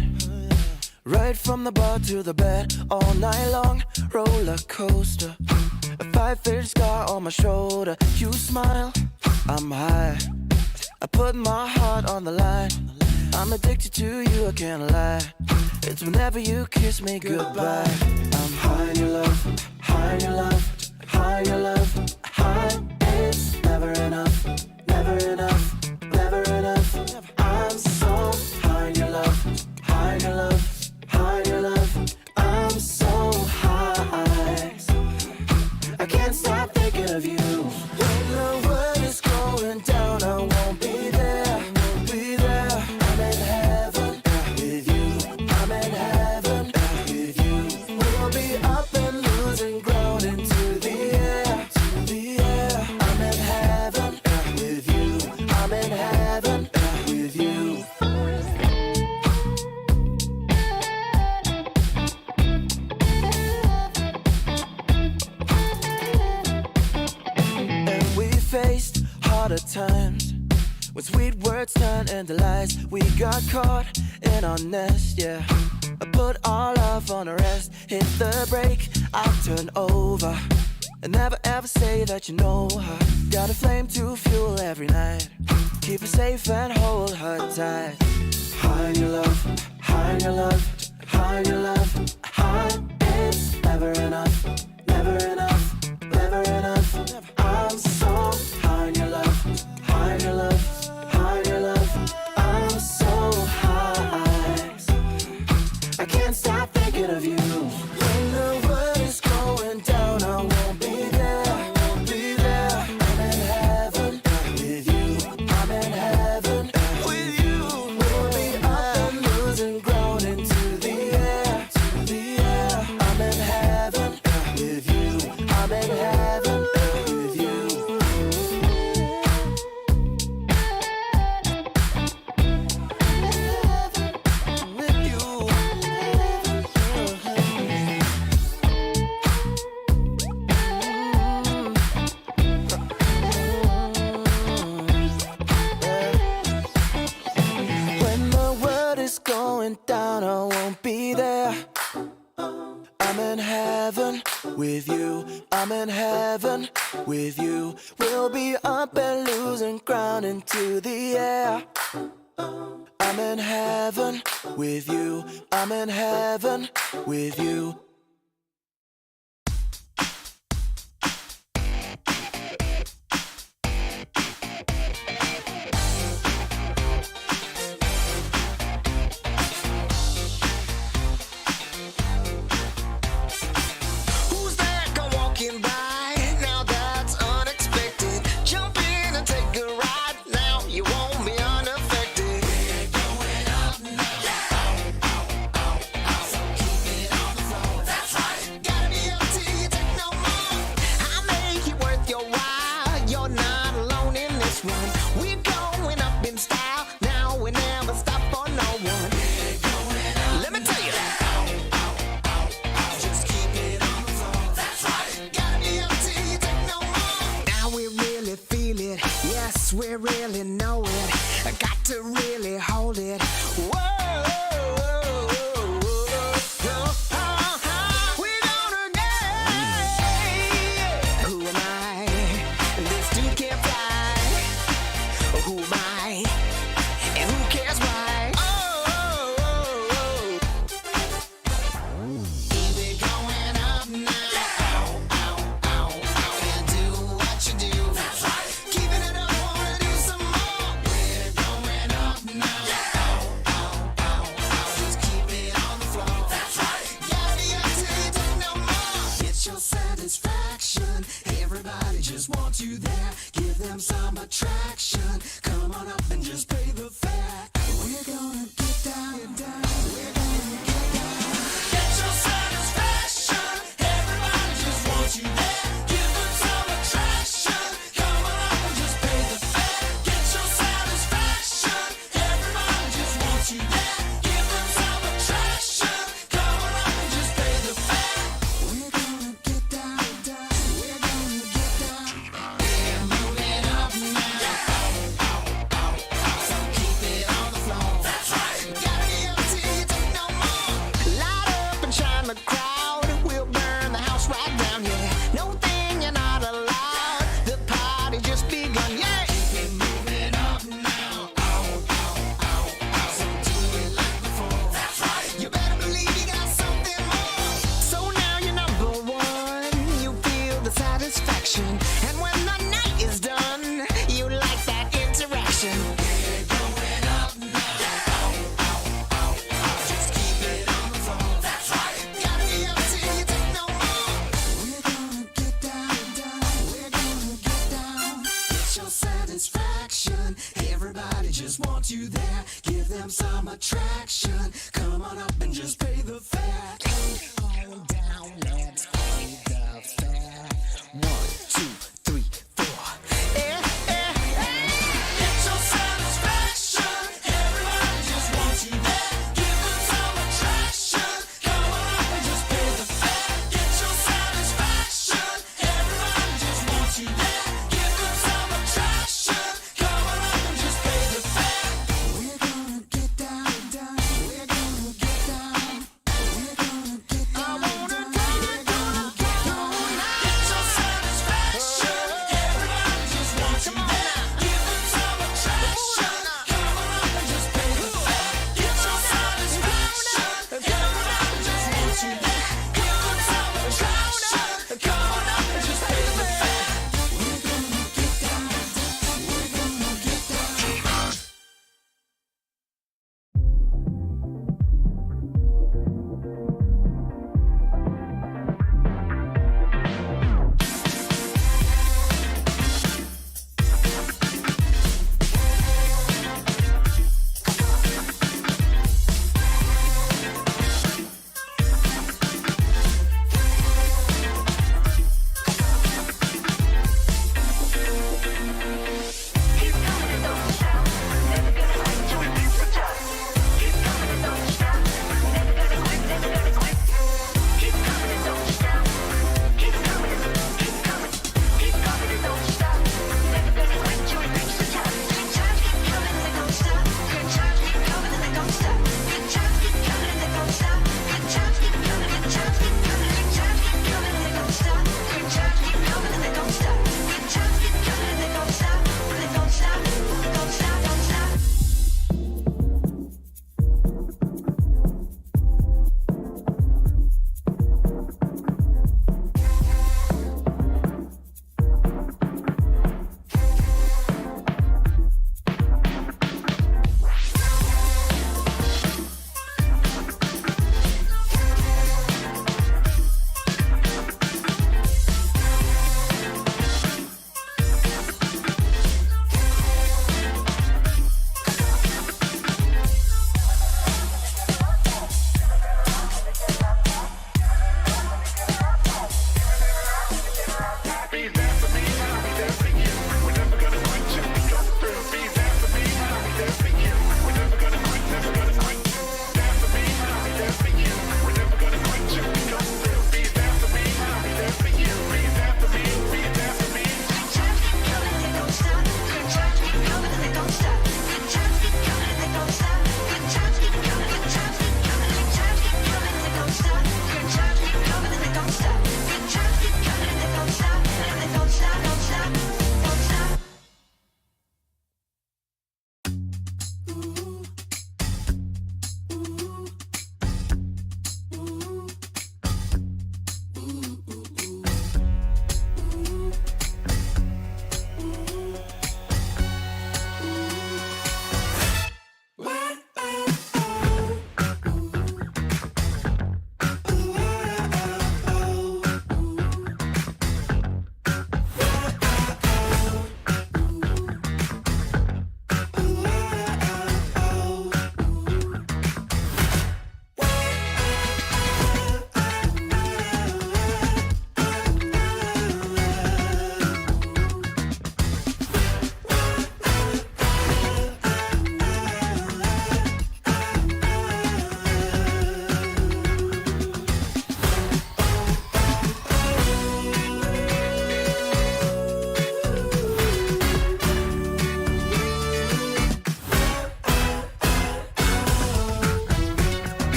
S2: Right from the bar to the bed, all night long, roller coaster. A 5-inch scar on my shoulder. You smile, I'm high. I put my heart on the line. I'm addicted to you, I can't lie. It's whenever you kiss me goodbye. I'm high in your love, high in your love, high in your love, high. It's never enough, never enough, never enough. I'm so high in your love, high in your love, high in your love. I'm so high, I can't stop thinking of you. When the world is going down, I won't be there, won't be there. I'm in heaven with you, I'm in heaven with you. We'll be up and losing ground into the air, to the air. I'm in heaven with you, I'm in heaven with you. And we faced harder times when sweet words turned into lies. We got caught in our nest, yeah. I put our love on a rest. Hit the brake, I turn over. And never ever say that you know her. Got a flame to fuel every night. Keep her safe and hold her tight. High in your love, high in your love, high in your love, high. It's never enough, never enough, never enough. I'm so high in your love, high in your love, high in your love. I'm so high, I can't stop thinking of you. When the world is going down, I won't be there, won't be there. I'm in heaven with you, I'm in heaven with you. We'll be up and losing ground into the air, to the air. I'm in heaven with you, I'm in heaven with you. With you. When the world is going down, I won't be there. I'm in heaven with you, I'm in heaven with you. We'll be up and losing ground into the air. I'm in heaven with you, I'm in heaven with you.
S8: attraction. Come on up and just pay the fare. Come on down, let's pay the fare. 1, 2, 3, 4. Get your satisfaction. Everybody just wants you there. Give them some attraction. Come on up and just pay the fare. Get your satisfaction. Everybody just wants you there. Give them some attraction. Come on up and just pay the fare. We're gonna get down, down.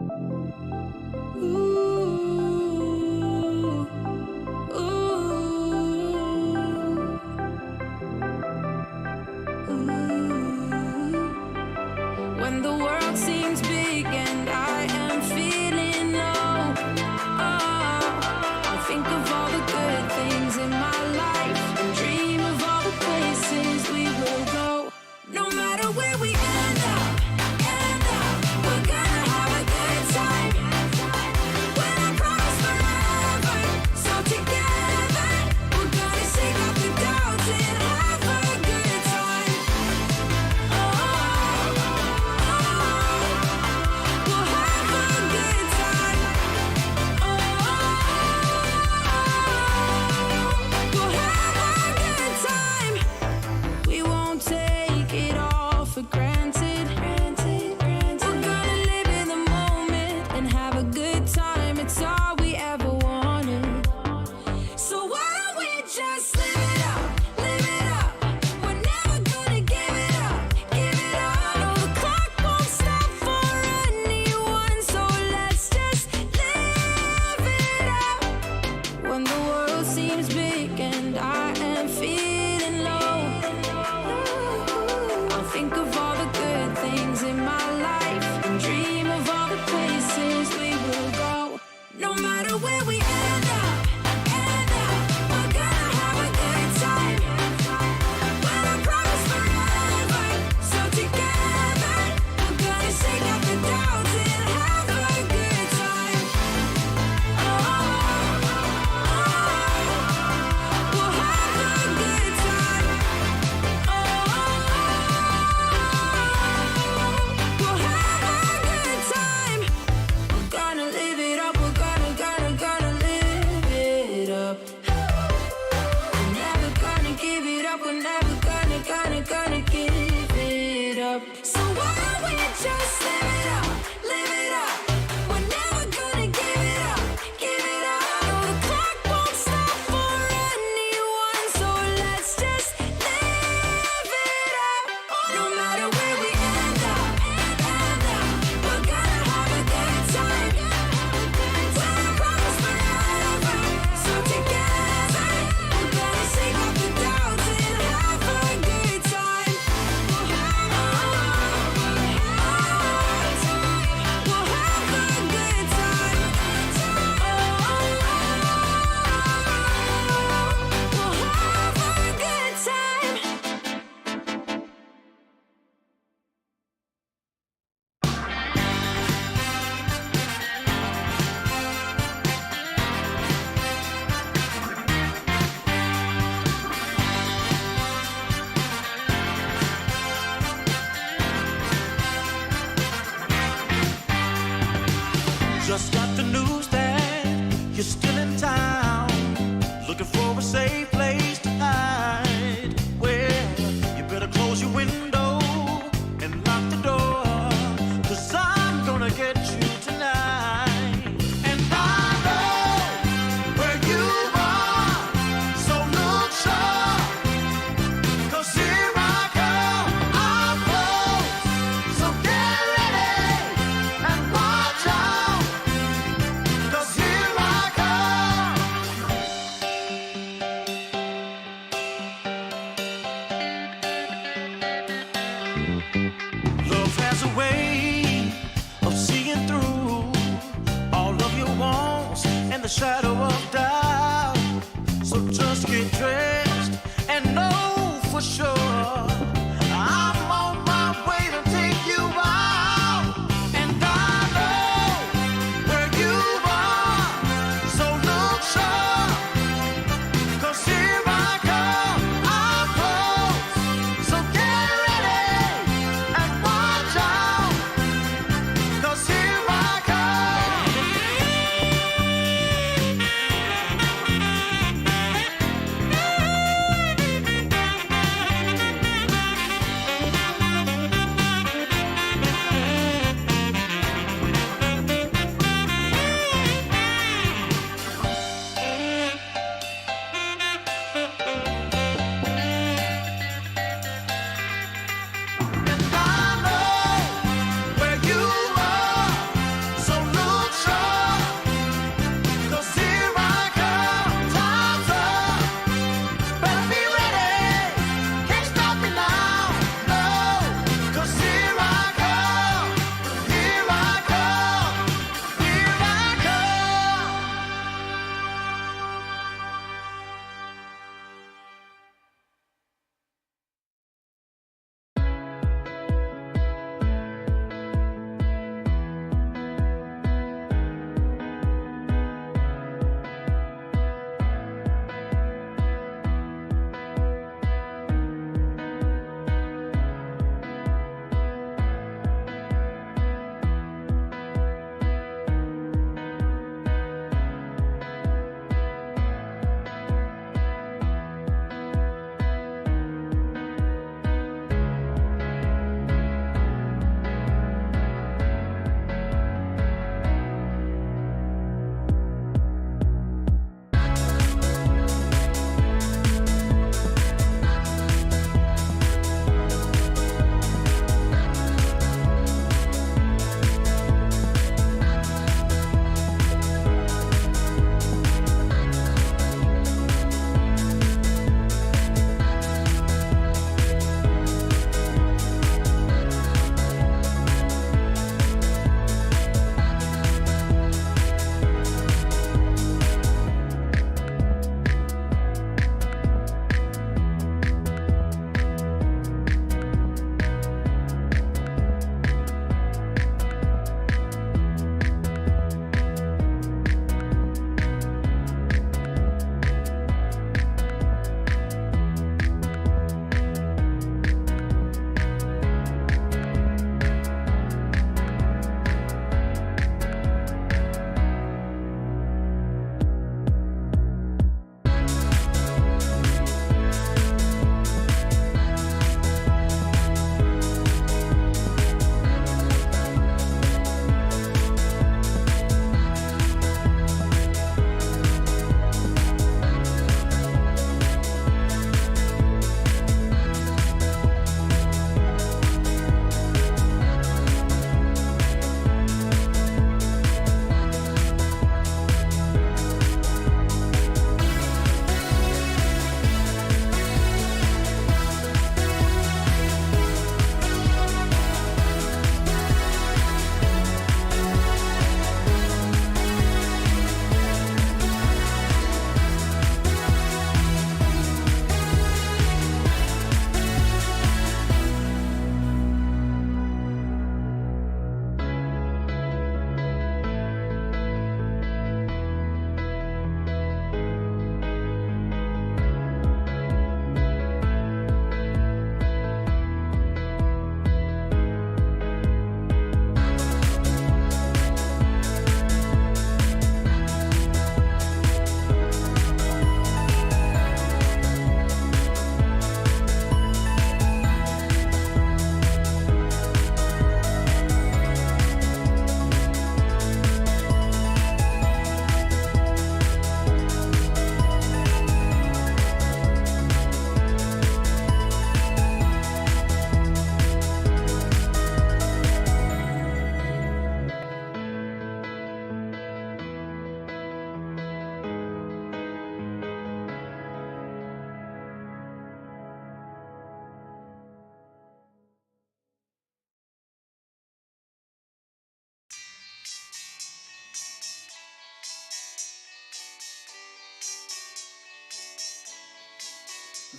S1: Ooh, when the world seems big and I am feeling low, I think of all the good things in my life and dream of all the places we will go. No matter where we end up, we're gonna have a good time.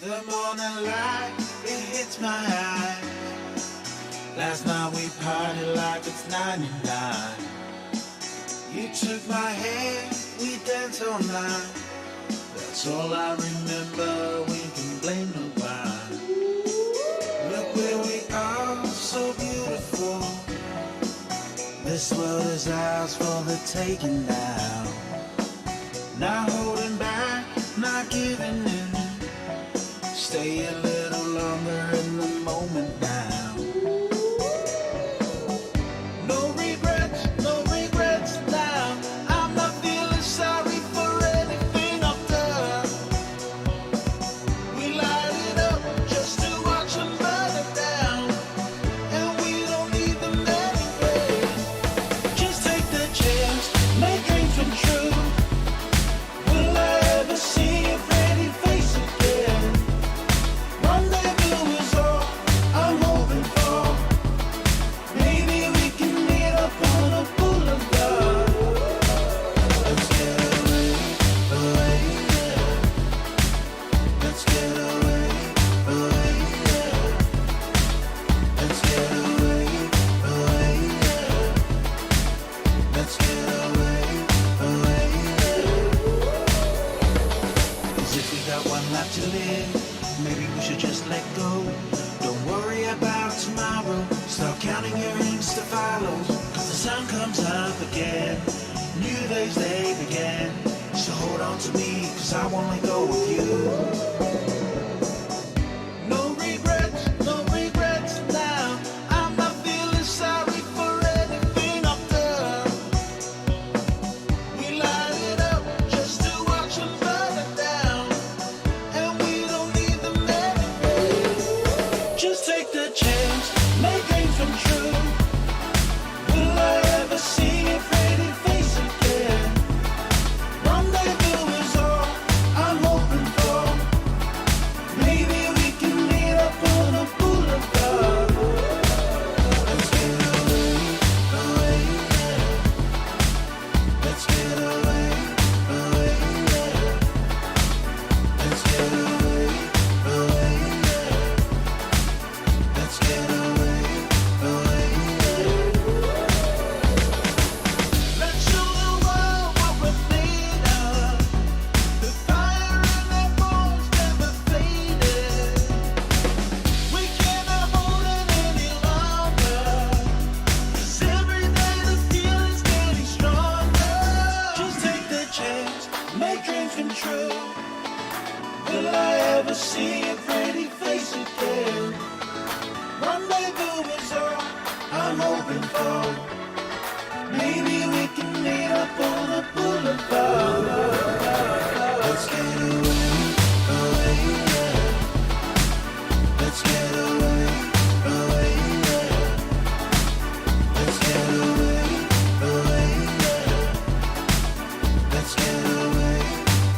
S2: The morning light, it hits my eye. Last night we partied like it's 99. You took my hand, we danced all night. That's all I remember, we can blame nobody. Look where we are, so beautiful. This world is ours for the taking now. Not holding back, not giving in. Stay a little longer in the moment now. No regrets now. I'm not feeling sorry for anything I've done. We light it up just to watch them burn it down. And we don't need them anyway. Just take the chance, make dreams come true. Will I ever see your pretty face again? Rendezvous is all I'm hoping for. Maybe we can meet up on a boulevard. Let's get away, yeah. Let's get away, yeah. Let's get away, yeah. Let's get away, yeah. As if we got one life to live, maybe we should just let go. Don't worry about tomorrow, start counting your Insta follows. Cause the sun comes up again, new days they begin. So hold on to me, cause I won't let go of you. No regrets now. I'm not feeling sorry for anything I've done. We light it up just to watch them burn it down. And we don't need them anyway. Just take the chance, make dreams come true. Will I ever see your pretty face again? Rendezvous is all I'm hoping for. Maybe we can meet up on a boulevard. Let's get away, yeah. Let's get away, yeah. Let's get away, yeah. Let's get away, yeah. Let's show the world what we're made of. The fire in our bones never faded. We cannot hold it any longer. 'Cause every day the feeling's getting stronger. Just take the chance, make dreams come true. Will I ever see your pretty face again? Rendezvous is all I'm hoping for. Maybe we can meet up on a boulevard. Let's get away, yeah. Let's get away, yeah. Let's get away, yeah. Let's get away, yeah.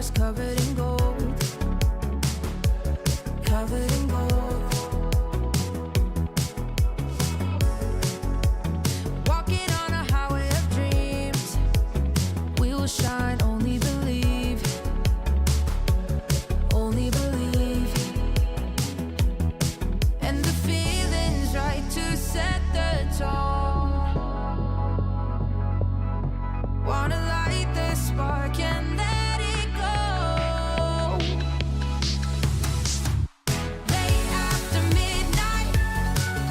S1: stars covered in gold, covered in gold. Walking on a highway of dreams, we will shine, only believe, only believe. And the feeling's right to set the tone. Wanna light the spark and let it go. Late after midnight,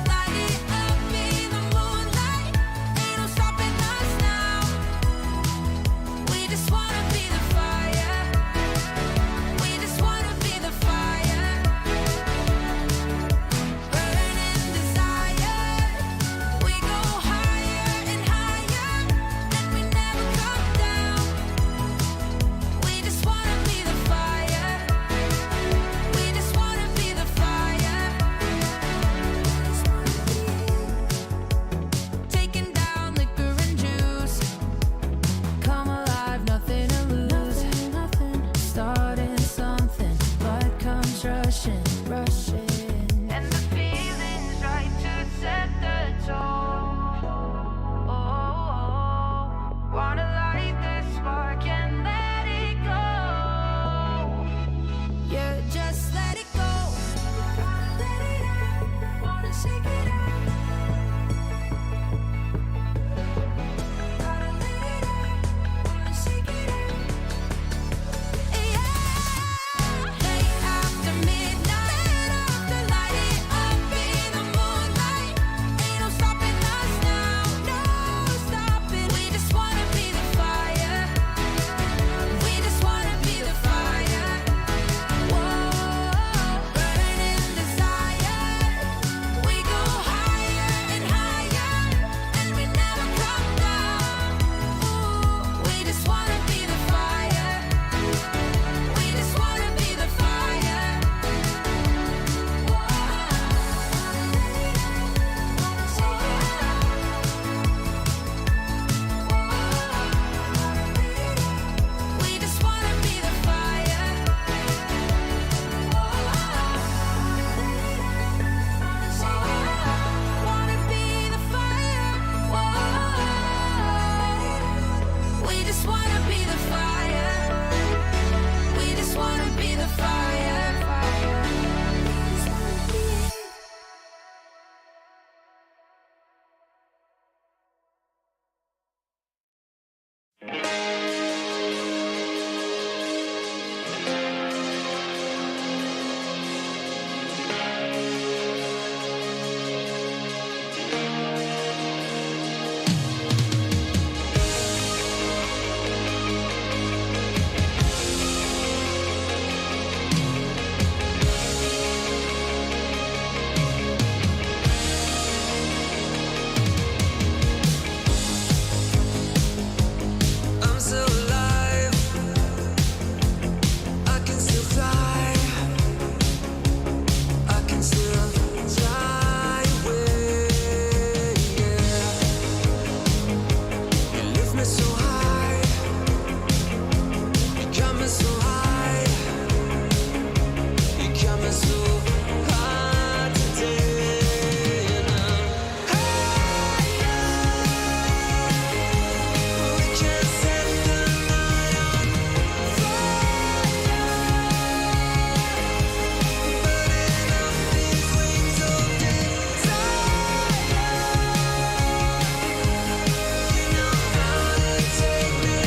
S1: light it up in the moonlight. Ain't no stopping us now. We just wanna be the fire. We just wanna be the fire. Burning desire. We go higher and higher, and we never come down. We just wanna be the fire. We just wanna be the fire. Taking down liquor and juice. Come alive, nothing to lose. Starting something, blood comes rushing, rushing. And the feeling's right to set the tone. Oh, wanna light the spark and let it go. Yeah, just let it go. Wanna let it out, wanna shake it out. Gotta let it out, wanna shake it out. Yeah. Late after midnight, light it up in the moonlight. Ain't no stopping us now, no stopping. We just wanna be the fire. We just wanna be the fire. Whoa, burning desire. We go higher and higher, and we never come down. Ooh, we just wanna be the fire. We just wanna be the fire. We just wanna be the fire. Wanna be the fire. We just wanna be the fire. We just wanna be the fire. I'm so alive. I can still fly. I can still fly away. Yeah. You lift me so high. You got me so high. You got me so high today. And I'm higher. We can set the night on fire. Burning up these wings of desire. You know how to take me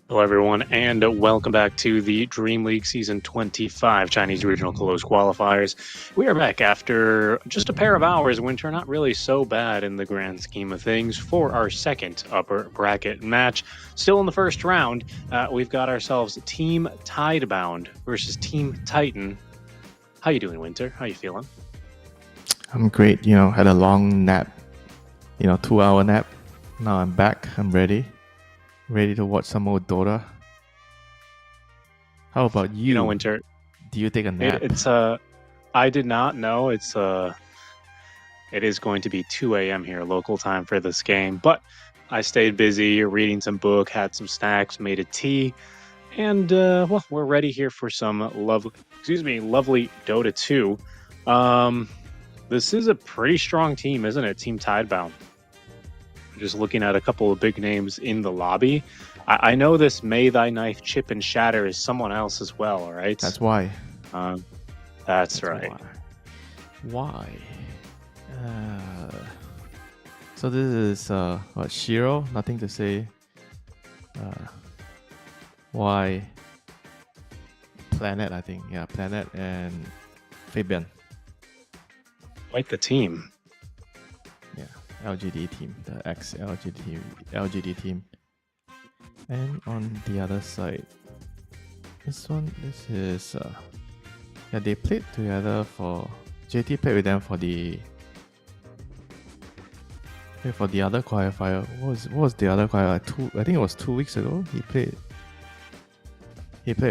S3: Hello, everyone, and welcome back to the DreamLeague Season 25 Chinese Regional Close Qualifiers. We are back after just a pair of hours when turned out really so bad in the grand scheme of things for our second upper bracket match. Still in the first round, we've got ourselves Team Tidebound versus Team Titan. How you doing, Winter? How you feeling?
S4: I'm great. You know, had a long nap. 2-hour nap. Now I'm back. I'm ready. Ready to watch some more Dota? How about you?
S3: You know, Winter.
S4: Do you take a nap?
S3: It's I did not know it is going to be 2 a.m. here, local time for this game, but I stayed busy reading some book, had some snacks, made a tea, and well, we're ready here for some lovely Dota 2. This is a pretty strong team, isn't it? Team Tidebound. Just looking at a couple of big names in the lobby. I know this May Thy Knife Chip and Shatter is someone else as well, right?
S4: That's why.
S3: That's right.
S4: Why? So this is what, Shiro? Nothing to say. Why? Planet, I think. Yeah, Planet and Fabian.
S3: Quite the team.
S4: Yeah, LGD team, the ex-LGD team. And on the other side, this is yeah, they played together for JT played with them for the other qualifier. What was the other qualifier? I think it was 2 weeks ago. He played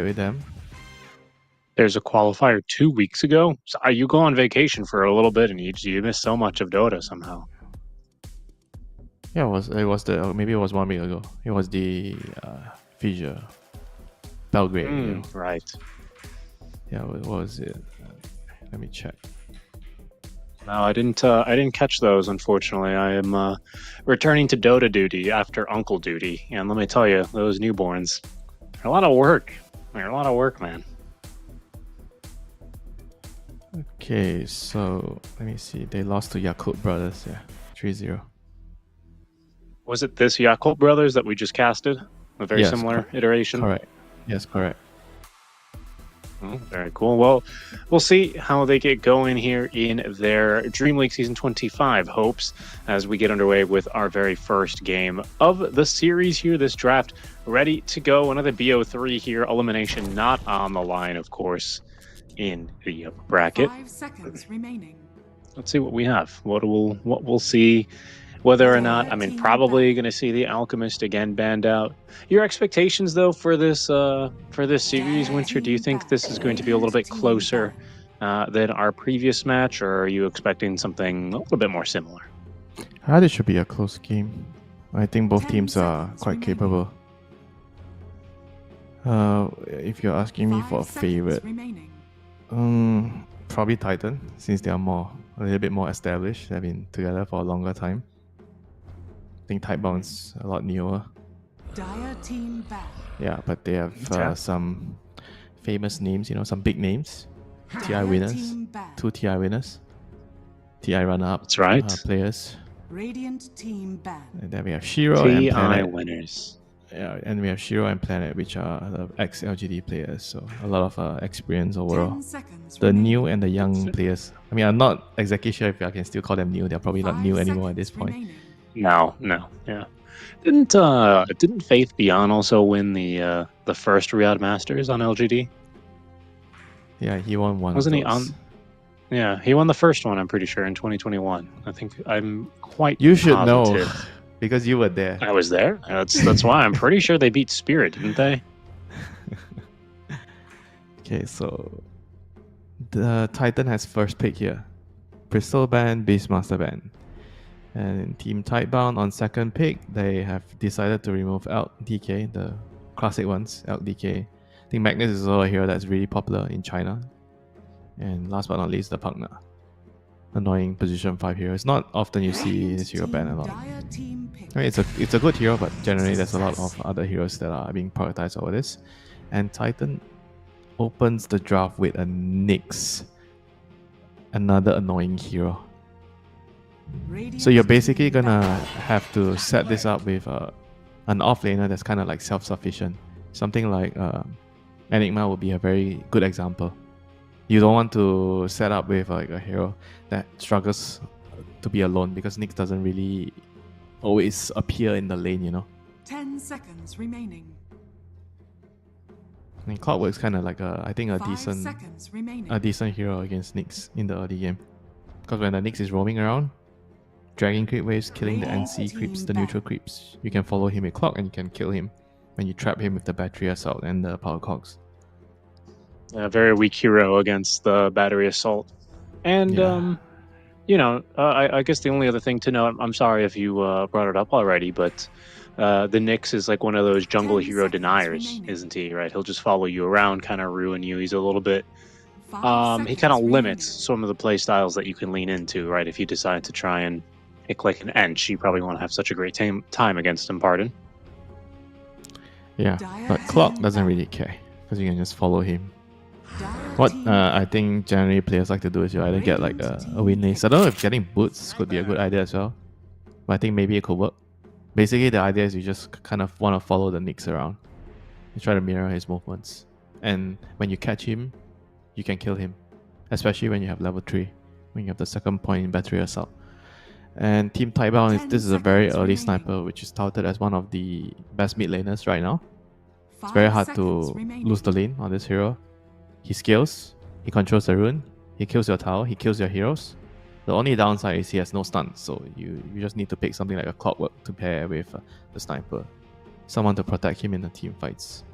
S4: with them.
S3: There's a qualifier 2 weeks ago. So you go on vacation for a little bit and you miss so much of Dota somehow.
S4: Yeah, it was maybe it was 1 week ago. It was the Fissure Belgrade. You know?
S3: Right.
S4: Yeah, what was it? Let me check.
S3: No, I didn't catch those, unfortunately. I am returning to Dota duty after Uncle duty, and let me tell you, those newborns, they're a lot of work. They're a lot of work, man.
S4: Okay, so let me see. They lost to Yakult Brothers, yeah, 3-0.
S3: Was it this Yakult Brothers that we just casted? A very similar iteration?
S4: Correct. Yes, correct.
S3: Oh, very cool. Well, we'll see how they get going here in their Dream League Season 25 hopes as we get underway with our very first game of the series here, this draft, ready to go. Another BO3 here, elimination not on the line, of course, in the upper bracket.
S5: 5 seconds remaining.
S3: Let's see what we have. What we'll see. Whether or not, I mean, probably going to see the Alchemist again banned out. Your expectations, though, for this series, Winter, do you think this is going to be a little bit closer than our previous match, or are you expecting something a little bit more similar?
S4: This should be a close game. I think both teams are quite capable. If you're asking me for a favorite, probably Titan, since they are a little bit more established. They've been together for a longer time. I think Tidebound's a lot newer.
S5: Dire team back.
S4: Yeah, but they have some famous names, some big names. TI winners, 2 TI winners, TI runner-up.
S3: That's right.
S4: Players.
S5: Radiant team ban.
S4: And then we have Shiro and Planet.
S3: winners.
S4: Yeah, and we have Shiro and Planet, which are the ex-LGD players, so a lot of experience overall.
S5: 10 seconds
S4: The
S5: remaining.
S4: new and the young players. I mean, I'm not exactly sure if I can still call them new. They're probably not
S5: 5
S4: new anymore at this
S5: seconds
S4: point.
S5: remaining.
S3: No, yeah. Didn't Faith Beyond also win the first Riyadh Masters on LGD?
S4: Yeah, he won one.
S3: Wasn't
S4: of
S3: he
S4: those.
S3: on? Yeah, he won the first one. I'm pretty sure in 2021. I think I'm quite.
S4: You should
S3: positive.
S4: know because you were there.
S3: I was there. That's why I'm pretty sure they beat Spirit, didn't they?
S4: Okay, so the Titan has first pick here. Bristol ban, Beastmaster ban. And in Team Tidebound on second pick, they have decided to remove DK, the classic ones, DK. I think Magnus is also a hero that's really popular in China. And last but not least, the Pugna. Annoying position 5 hero. It's not often you see this hero banned a lot.
S5: Dire team pick.
S4: I mean, it's a good hero, but generally there's a lot of other heroes that are being prioritized over this. And Titan opens the draft with a Nyx. Another annoying hero.
S5: Radiant
S4: So you're basically
S5: team
S4: gonna
S5: back.
S4: have to set this up with an offlaner that's kind of like self-sufficient. Something like Enigma would be a very good example. You don't want to set up with like a hero that struggles to be alone because Nyx doesn't really always appear in the lane,
S5: 10 seconds remaining.
S4: I mean, Clockwork's kind of like I think a
S5: 5
S4: decent
S5: seconds remaining.
S4: hero against Nyx in the early game. Because when the Nyx is roaming around, dragging creep waves, killing the NC creeps, the neutral creeps. You can follow him with clock and you can kill him when you trap him with the battery assault and the power cogs.
S3: A very weak hero against the battery assault. And, I guess the only other thing to note, I'm sorry if you brought it up already, but the Nyx is like one of those jungle
S5: 10
S3: hero
S5: seconds
S3: deniers,
S5: remaining.
S3: isn't he? Right? He'll just follow you around, kind of ruin you. He's a little bit.
S5: 5
S3: He
S5: seconds
S3: kind of
S5: remaining.
S3: limits some of the play styles that you can lean into, right? If you decide to try and pick like an Ench, you probably won't have such a great time against him. Pardon.
S4: Yeah, but clock doesn't really care because you can just follow him. What I think generally players like to do is you either get like a win list. I don't know if getting boots could be a good idea as well, but I think maybe it could work. Basically, the idea is you just kind of want to follow the Nyx around. You try to mirror his movements, and when you catch him, you can kill him, especially when you have level 3, when you have the second point in battery assault. And Team Taiwan, this is a very early sniper, which is touted as one of the best mid laners right now. It's very hard to lose the lane on this hero. He scales, he controls the rune, he kills your tower, he kills your heroes. The only downside is he has no stun, so you just need to pick something like a clockwork to pair with the sniper. Someone to protect him in the team fights.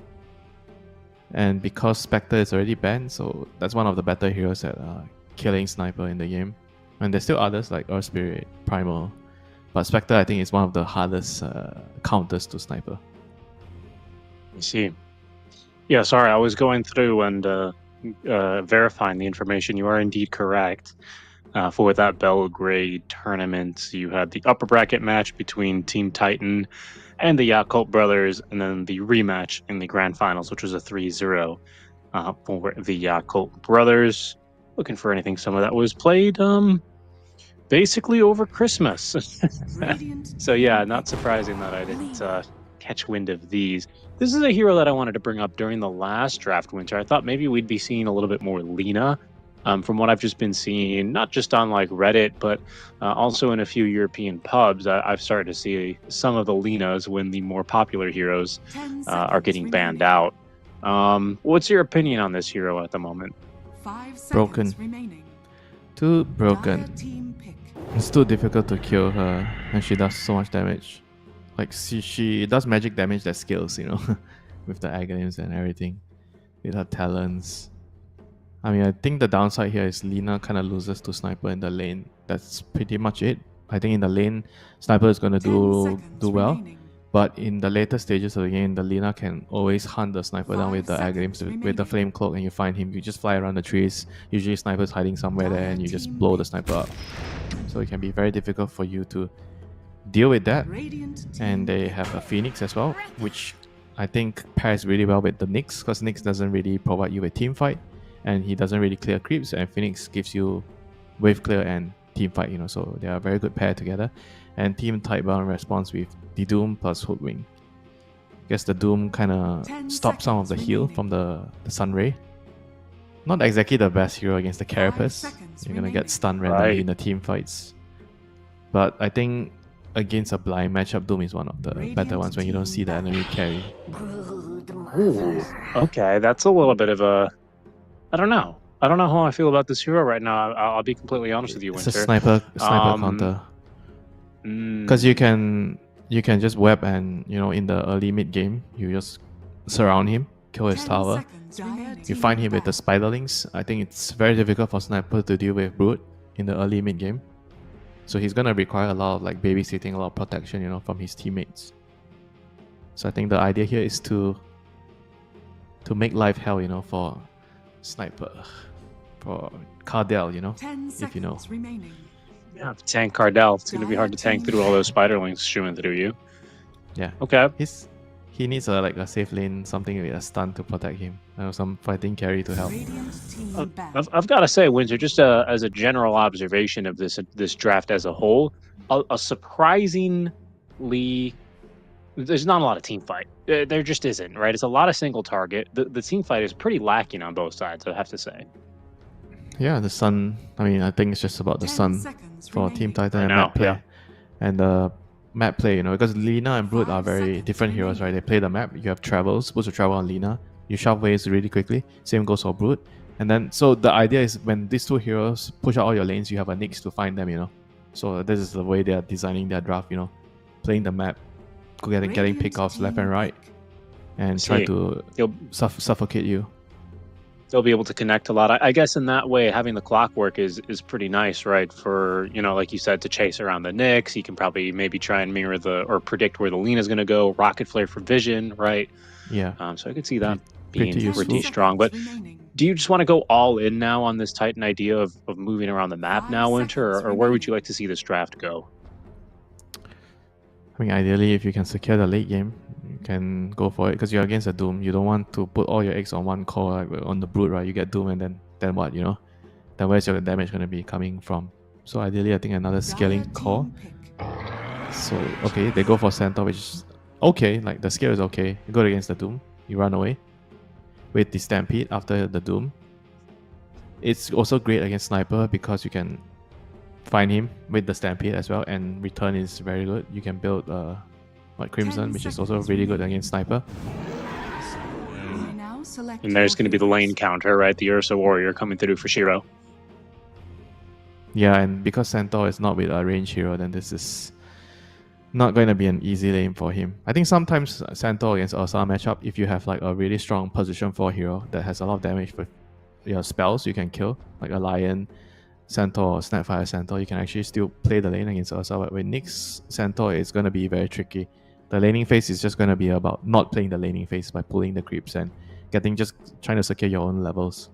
S4: And because Spectre is already banned, so that's one of the better heroes at killing sniper in the game. And there's still others like Earth Spirit, Primal, but Spectre I think is one of the hardest counters to sniper.
S3: I see. Yeah, sorry, I was going through and verifying the information. You are indeed correct. For that Belgrade tournament, you had the upper bracket match between Team Titan and the Yakult brothers, and then the rematch in the grand finals, which was a 3-0 for the Yakult brothers. Looking for anything, some of that was played basically over Christmas. So yeah, not surprising that I didn't catch wind of these. This is a hero that I wanted to bring up during the last draft winter. I thought maybe we'd be seeing a little bit more Lina. From what I've just been seeing, not just on like Reddit, but also in a few European pubs, I've started to see some of the Linas when the more popular heroes are getting banned out. What's your opinion on this hero at the moment?
S5: 5 seconds
S4: Broken.
S5: remaining.
S4: Too
S5: Dire
S4: broken.
S5: team pick.
S4: It's too difficult to kill her, and she does so much damage. Like she does magic damage that scales, with the agonies and everything, with her talents. I mean, I think the downside here is Lina kind of loses to Sniper in the lane. That's pretty much it. I think in the lane, Sniper is going to
S5: 10
S4: do
S5: seconds
S4: well.
S5: remaining.
S4: But in the later stages of the game, the Lina can always hunt the Sniper down
S5: 5
S4: with the
S5: seconds
S4: agonies, with the
S5: remaining.
S4: Flame Cloak, and you find him. You just fly around the trees. Usually Sniper's hiding somewhere there, and you just blow the Sniper up. So it can be very difficult for you to deal with that.
S5: Radiant team
S4: And they have a Phoenix as well, which I think pairs really well with the Nyx, because Nyx doesn't really provide you with team fight, and he doesn't really clear creeps, and Phoenix gives you wave clear and team fight, so they are a very good pair together. And Team Tightbound responds with the Doom plus Hoodwing. I guess the Doom kind of
S5: 10
S4: stops some of the
S5: seconds
S4: heal
S5: remaining.
S4: from the Sunray. Not exactly the best hero against the
S5: 5
S4: Carapace.
S5: seconds
S4: You're gonna
S5: remaining.
S4: get stunned randomly
S3: Right.
S4: in the team fights. But I think against a blind matchup, Doom is one of the
S5: Radiant
S4: better ones when you don't
S5: team
S4: see the enemy carry.
S3: Ooh, okay, that's a little bit of a. I don't know how I feel about this hero right now. I'll be completely honest with you,
S4: It's a
S3: Winter.
S4: sniper
S3: Um,
S4: counter.
S3: Mm,
S4: Because you can just web and in the early mid game you just surround him, kill his
S5: 10
S4: tower.
S5: seconds remaining.
S4: You find him with the spiderlings. I think it's very difficult for sniper to deal with Brood in the early mid game. So he's gonna require a lot of like babysitting, a lot of protection, from his teammates. So I think the idea here is to make life hell, for sniper, for Cardell,
S5: 10
S4: if you know.
S5: seconds remaining.
S3: yeah, tank Cardell. It's going to be hard to tank through all those spiderlings shooing through you.
S4: Yeah.
S3: Okay.
S4: He needs a safe lane, something with a stun to protect him. Some fighting carry to help.
S5: Radiant team back.
S3: I've got to say, Windsor, just as a general observation of this draft as a whole, a surprisingly, there's not a lot of team fight. There just isn't, right? It's a lot of single target. The team fight is pretty lacking on both sides, I have to say.
S4: Yeah, the Sun. I mean, I think it's just about the
S5: 10
S4: Sun
S5: seconds
S4: for Team
S5: remaining.
S4: Titan
S3: I
S4: and
S3: know,
S4: map play.
S3: yeah.
S4: And the map play, because Lina and Brood are
S5: 5
S4: very
S5: seconds
S4: different heroes, right?
S5: remaining.
S4: They play the map. You have travels, supposed to travel on Lina. You shove waves really quickly. Same goes for Brood. And then, so the idea is when these two heroes push out all your lanes, you have a Nyx to find them, So this is the way they are designing their draft, playing the map, getting pickoffs left and right, and try
S3: See,
S4: to suffocate you.
S3: they'll be able to connect a lot. I guess in that way, having the clockwork is pretty nice, right? For, like you said, to chase around the Nyx, he can probably maybe try and mirror or predict where the Lena's going to go. Rocket Flare for vision, right?
S4: Yeah.
S3: So I could see that
S4: Pretty
S3: being
S4: useful.
S3: pretty strong. But do you just want to go all in now on this Titan idea of moving around the map now, Winter? Or where would you like to see this draft go?
S4: I mean, ideally, if you can secure the late game, you can go for it because you're against a Doom. You don't want to put all your eggs on one core, like on the Brood, right? You get Doom and then what, Then where's your damage going to be coming from? So ideally, I think another scaling core. So, okay, they go for Centaur, which is okay. Like, the scale is okay. You go against the Doom, you run away with the Stampede after the Doom. It's also great against Sniper because you can find him with the Stampede as well, and return is very good. You can build Crimson, which is also really good against Sniper.
S3: And there's going to be the lane counter, right? The Ursa Warrior coming through for Shiro.
S4: Yeah, and because Centaur is not with a range hero, then this is not going to be an easy lane for him. I think sometimes Centaur against Ursa matchup, if you have like a really strong position 4 hero that has a lot of damage with your spells you can kill, like a Lion Centaur or Snapfire Centaur, you can actually still play the lane against Ursa. But with Nyx Centaur, it's going to be very tricky. The laning phase is just going to be about not playing the laning phase by pulling the creeps and just trying to secure your own levels.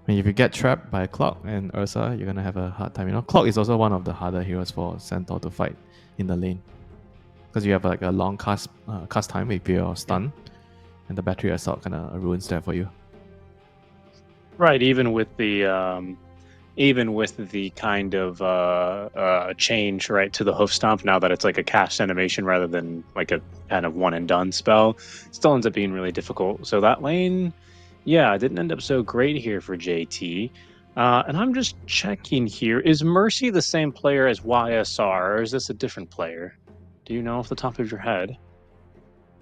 S4: I mean, if you get trapped by Clock and Ursa, you're going to have a hard time. Clock is also one of the harder heroes for Centaur to fight in the lane, because you have like a long cast time if you're stun, and the battery assault kind of ruins that for you.
S3: Right, even with the kind of change, right, to the hoof stomp, now that it's like a cast animation rather than like a kind of one and done spell, it still ends up being really difficult. So that lane, yeah, didn't end up so great here for JT. And I'm just checking here. Is Mercy the same player as YSR, or is this a different player? Do you know off the top of your head?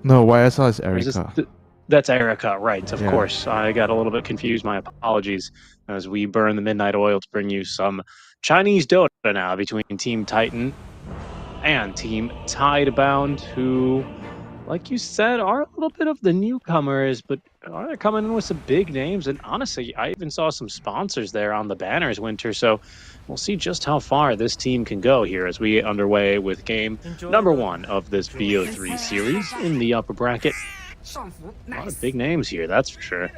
S4: No, YSR is
S3: Or is
S4: Erica.
S3: this that's Erica, right, of course. I got a little bit confused. My apologies, as we burn the midnight oil to bring you some Chinese Dota now between Team Titan and Team Tidebound, who, like you said, are a little bit of the newcomers, but are coming in with some big names. And honestly, I even saw some sponsors there on the banners, Winter. So we'll see just how far this team can go here as we get underway with game number 1 of this BO3 series in the upper bracket. A lot of big names here, that's for sure.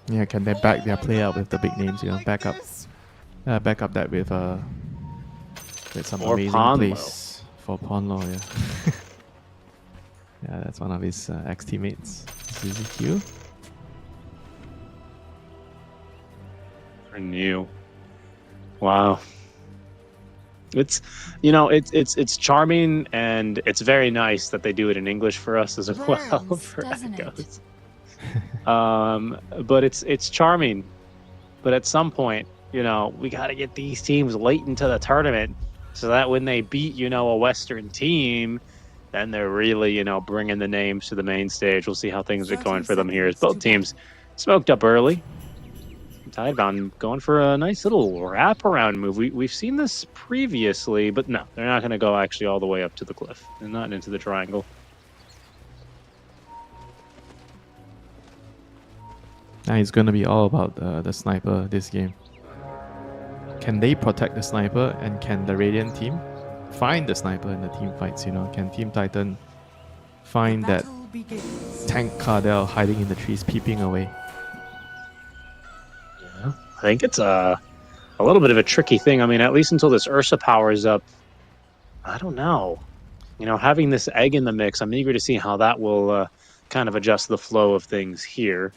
S4: Yeah, can they back their play up with the big names? Back up that with some
S3: Or
S4: amazing
S3: Ponlo.
S4: plays for Ponlo. Yeah, yeah, that's one of his ex-teammates, ZZQ.
S3: For new. Wow. It's it's charming, and it's very nice that they do it in English for us as well for Echoes. But it's charming. But at some point, we got to get these teams late into the tournament so that when they beat, a Western team, then they're really, bringing the names to the main stage. We'll see how things are going for them here as both teams smoked up early. Tidebound going for a nice little wraparound move. We've seen this previously, but no, they're not going to go actually all the way up to the cliff. They're not into the triangle.
S4: Now it's going to be all about the sniper this game. Can they protect the sniper, and can the Radiant team find the sniper in the team fights? Can Team Titan find that tank Cardell hiding in the trees, peeping away?
S3: I think it's a little bit of a tricky thing. I mean, at least until this Ursa powers up, I don't know. Having this egg in the mix, I'm eager to see how that will kind of adjust the flow of things here.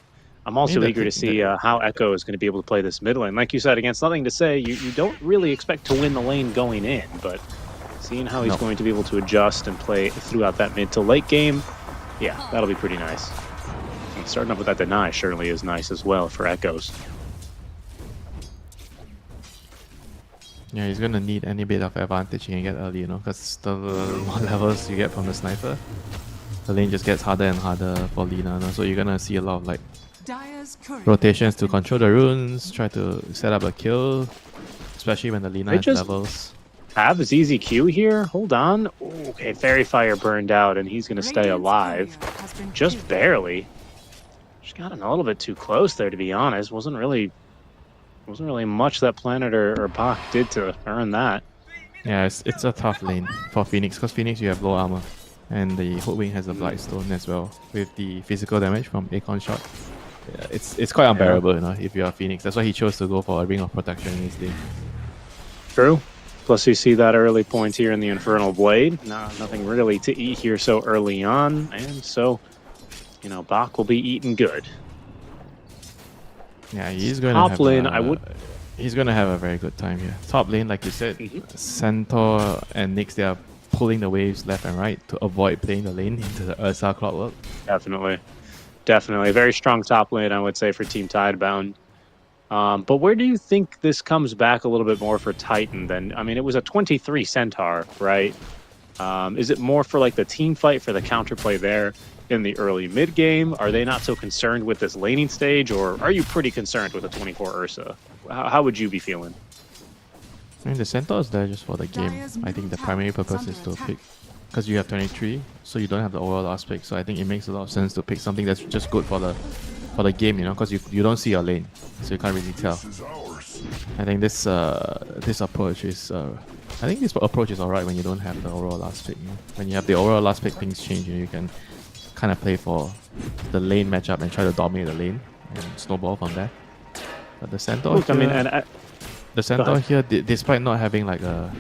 S3: I'm also eager to see how Echo is going to be able to play this mid lane. Like you said, against Nothing to Say, you don't really expect to win the lane going in, but seeing how he's going to be able to adjust and play throughout that mid to late game, yeah, that'll be pretty nice. And starting off with that deny certainly is nice as well for Echoes.
S4: Yeah, he's gonna need any bit of advantage he can get early, because the more levels you get from the sniper, the lane just gets harder and harder for Lina. So you're gonna see a lot of rotations to control the runes, try to set up a kill, especially when the Lina
S3: They
S4: has
S3: just-
S4: levels.
S3: Have ZZQ here? Hold on. Ooh, okay, Fairy Fire burned out, and he's going to stay
S5: Radiant's
S3: alive.
S5: courier has been
S3: Just
S5: killed.
S3: barely. Just got in a little bit too close there, to be honest. Wasn't really much that Planet or Bach did to earn that.
S4: Yeah, it's a tough lane for Phoenix, because Phoenix you have low armor. And the Hoodwing has a Blightstone as well, with the physical damage from Acorn Shot. Yeah, it's quite unbearable, you know, if you're Phoenix. That's why he chose to go for a Ring of Protection in his lane.
S3: True. Plus, you see that early point here in the Infernal Blade. Nothing really to eat here so early on, and so, you know, Bach will be eating good.
S4: Yeah, he's going
S3: Top
S4: to have
S3: lane,
S4: a, he's going to have a very good time here. Top lane, like you said, Centaur and Nyx, they are pulling the waves left and right to avoid playing the lane into the Ursa Clockwork.
S3: Definitely. A very strong top lane, I would say, for Team Tidebound. But where do you think this comes back a little bit more for Titan then? I mean, it was a 23 Centaur, right? Is it more for like the team fight, for the counterplay there in the early mid game? Are they not so concerned with this laning stage, or are you pretty concerned with a 24 Ursa? How would you be feeling?
S4: I mean, the Centaur is there just for the game. I think the primary purpose is to pick, because you have 23, so you don't have the overall last pick. So I think it makes a lot of sense to pick something that's just good for the game, you know, because you don't see your lane, so you can't really tell. I think this approach is alright when you don't have the overall last pick. You know? When you have the overall last pick, things change. You can kind of play for the lane matchup and try to dominate the lane and snowball from there. But the Centaur,
S3: Look, I mean, and
S4: the Centaur here, despite not having like a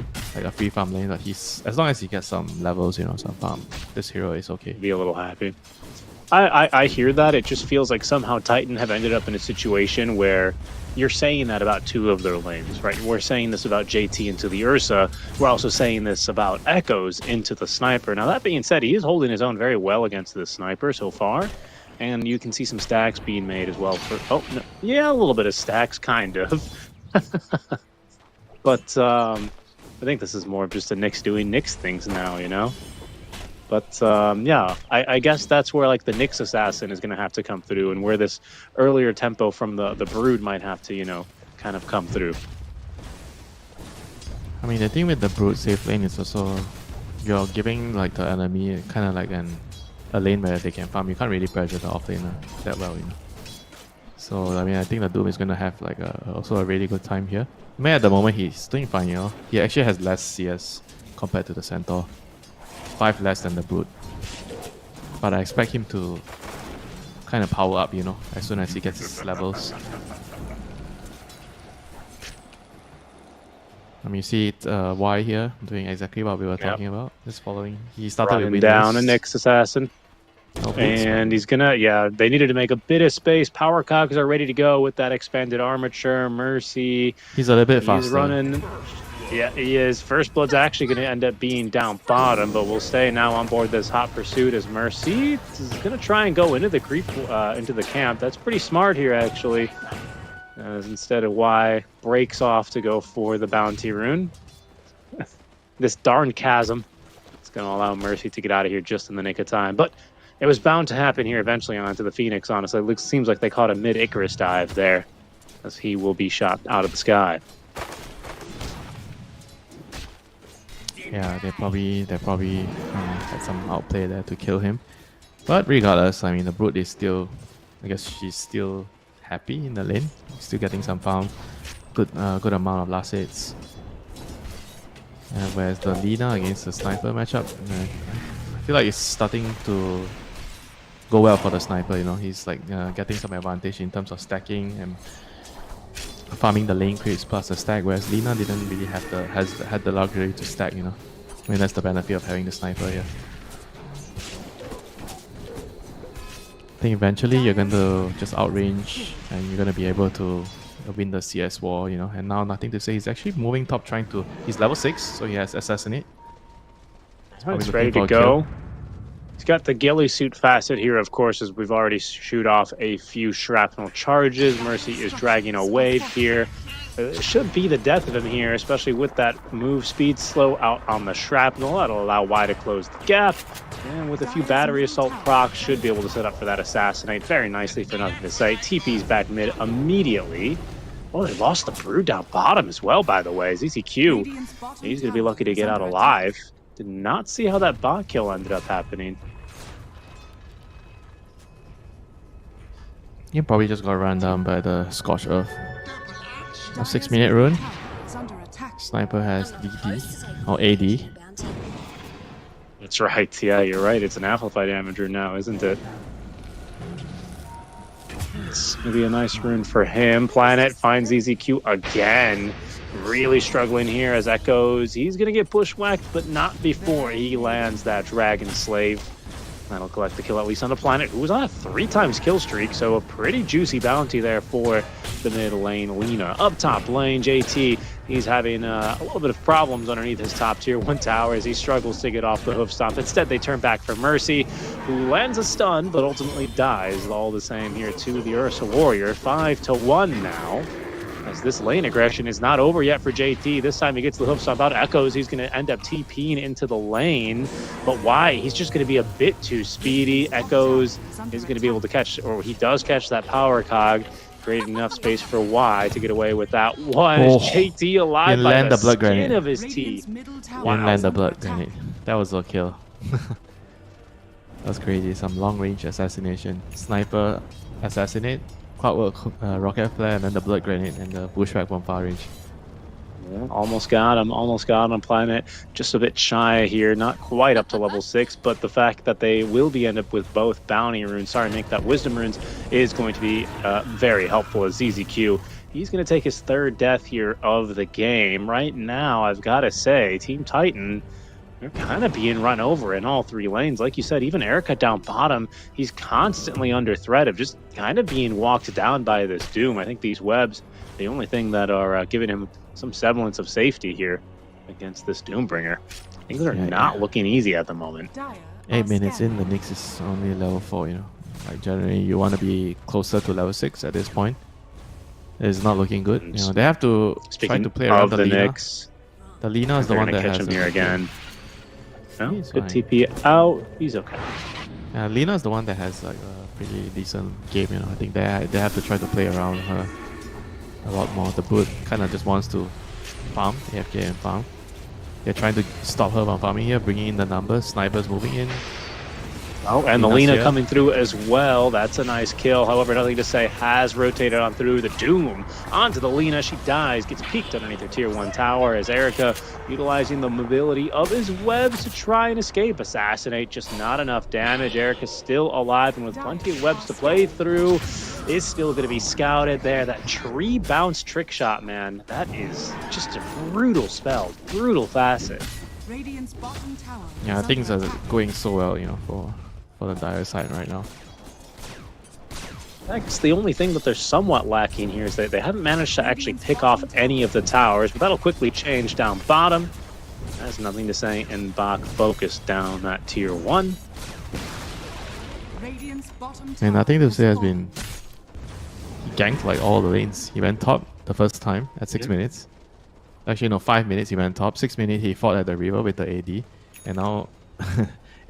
S4: free farm lane, but he's, as long as he gets some levels, you know, some farm, this hero is okay.
S3: be a little happy. I hear that. It just feels like somehow Titan have ended up in a situation where you're saying that about two of their lanes, right? We're saying this about JT into the Ursa. We're also saying this about Echoes into the Sniper. Now, that being said, he is holding his own very well against the Sniper so far. And you can see some stacks being made as well. Oh, no, yeah, a little bit of stacks, kind of. But I think this is more of just a Nyx doing Nyx things now, you know? But yeah, I guess that's where like the Nyx Assassin is going to have to come through, and where this earlier tempo from the Brood might have to, you know, kind of come through.
S4: I mean, the thing with the Brood safe lane is also you're giving like the enemy kind of like a lane where they can farm. You can't really pressure the offlaner that well, you know. So I mean, I think the Doom is going to have like also a really good time here. I mean, at the moment he's doing fine, you know. He actually has less CS compared to the Centaur. 5 less than the Brood. But I expect him to kind of power up, you know, as soon as he gets his levels. You see it, Y here, doing exactly what we were talking about. Just following. He started
S3: Running
S4: with
S3: down a
S4: Windows.
S3: Nyx Assassin.
S4: No boots.
S3: And he's gonna, yeah, they needed to make a bit of space. Power cogs are ready to go with that expanded armature. Mercy.
S4: He's a little bit
S3: He's
S4: faster.
S3: running. Yeah, he is. First Blood's actually going to end up being down bottom, but we'll stay now on board this hot pursuit as Mercy is going to try and go into the creep, into the camp. That's pretty smart here, actually. As instead of Y breaks off to go for the bounty rune. This darn chasm. It's going to allow Mercy to get out of here just in the nick of time. But it was bound to happen here eventually onto the Phoenix, honestly. It seems like they caught a mid-Icarus dive there, as he will be shot out of the sky.
S4: Yeah, they probably had some outplay there to kill him. But regardless, I mean, the Brood is still, I guess she's still happy in the lane. Still getting some farm. Good amount of last hits. Whereas the Lina against the Sniper matchup, I feel like it's starting to go well for the Sniper, you know. He's like getting some advantage in terms of stacking and farming the lane creeps plus the stack, whereas Lina didn't really have had the luxury to stack, you know. I mean, that's the benefit of having the Sniper here. I think eventually you're going to just outrange and you're going to be able to win the CS war, you know. And now nothing to say. He's actually moving top, trying to... He's level 6, so he has Assassinate.
S3: It's ready to go. He's got the ghillie suit facet here, of course, as we've already shoot off a few shrapnel charges. Mercy is dragging a wave here. It should be the death of him here, especially with that move speed slow out on the shrapnel. That'll allow Y to close the gap. And with a few battery assault procs, should be able to set up for that assassinate very nicely for nothing to say. TP's back mid immediately. Oh, they lost the Brood down bottom as well, by the way. ZZQ,
S5: Radiant's bottom
S3: he's going to be
S5: tower
S3: lucky to
S5: is
S3: get out
S5: under
S3: alive. Did not see how that bot kill ended up happening.
S4: You probably just got run down by the Scorched Earth. A
S5: attack.
S4: 6-minute rune.
S5: Tower is under attack.
S4: Sniper has DD or AD.
S3: That's right. Yeah, you're right. It's an Amplify Damager now, isn't it? It's going to be a nice rune for him. Planet finds ZZQ again. Really struggling here as Echoes. He's going to get bushwhacked, but not before he lands that Dragon Slave. That'll collect the kill, at least on the Planet, who was on a 3-times kill streak, so a pretty juicy bounty there for the mid lane Lina. Up top lane, JT, he's having a little bit of problems underneath his top tier 1 tower as he struggles to get off the hoof stomp. Instead, they turn back for Mercy, who lands a stun, but ultimately dies all the same here to the Ursa Warrior. 5-1 now. As this lane aggression is not over yet for JT. This time he gets the hoof stomp out. Echoes, he's going to end up TPing into the lane. But why? He's just going to be a bit too speedy. Echoes is going to be able to catch, or he does catch that power cog, creating enough space for Y to get away with that one.
S4: Oh,
S3: JT alive
S4: he
S3: by
S4: land
S3: the
S4: the blood
S3: skin
S4: grenade.
S3: of his
S5: Radiant's
S3: teeth.
S5: middle tower
S4: Didn't
S5: is
S4: land the
S5: under
S4: blood
S5: attack.
S4: grenade. That was a kill. That's crazy. Some long range assassination. Sniper assassinate. Clockwork rocket flare, and then the blood grenade and the bushwhack from far range.
S3: Yeah, almost got him. Planet just a bit shy here, not quite up to level 6, but the fact that they will be end up with both bounty runes, make that wisdom runes, is going to be very helpful as ZZQ. He's going to take his 3rd death here of the game. Right now, I've got to say, Team Titan, they're kind of being run over in all 3 lanes. Like you said, even Erica down bottom, he's constantly under threat of just kind of being walked down by this Doom. I think these webs, the only thing that are giving him some semblance of safety here against this Doombringer. Things are not looking easy at the moment.
S5: Dire
S4: 8
S5: are
S4: minutes in,
S5: scanning.
S4: the Nyx is only level 4, you know. Like generally you want to be closer to level 6 at this point. It's not looking good. You know, they have to try
S3: Speaking
S4: to play around
S3: of
S4: the
S3: the
S4: Lina.
S3: Knicks,
S4: The Lina is the
S3: they're
S4: one
S3: going
S4: that
S3: to catch
S4: has
S3: him here
S4: a-
S3: again. No,
S4: He's
S3: good
S4: fine.
S3: TP out. He's okay.
S4: Lina is the one that has like a pretty decent game, you know. I think they have to try to play around her a lot more. The Brood kind of just wants to farm, AFK and farm. They're trying to stop her from farming here, bringing in the numbers. Snipers moving in.
S3: Oh, and the
S4: Lina's
S3: Lina
S4: here.
S3: coming through as well. That's a nice kill. However, nothing to say. Has rotated on through the Doom. Onto the Lina. She dies. Gets peeked underneath her tier 1 tower as Erica, utilizing the mobility of his webs to try and escape. Assassinate. Just not enough damage. Erica's still alive and with plenty of webs to play through. Is still going to be scouted there. That tree bounce trick shot, man. That is just a brutal spell. Brutal facet.
S5: Radiant's bottom tower
S4: Yeah,
S5: is
S4: things
S5: under
S4: are
S5: attack.
S4: going so well, you know, for the Dire side right now.
S3: That's the only thing that they're somewhat lacking here is that they haven't managed to actually pick off any of the towers, but that'll quickly change down bottom. Has nothing to say, and Bach focused down that tier 1.
S5: Radiant's bottom
S4: And
S5: tower
S4: nothing to
S5: has
S4: say has
S5: fallen.
S4: been he ganked like all the lanes. He went top the first time at 6 minutes. Actually, no, 5 minutes he went top. 6 minutes he fought at the river with the AD, and now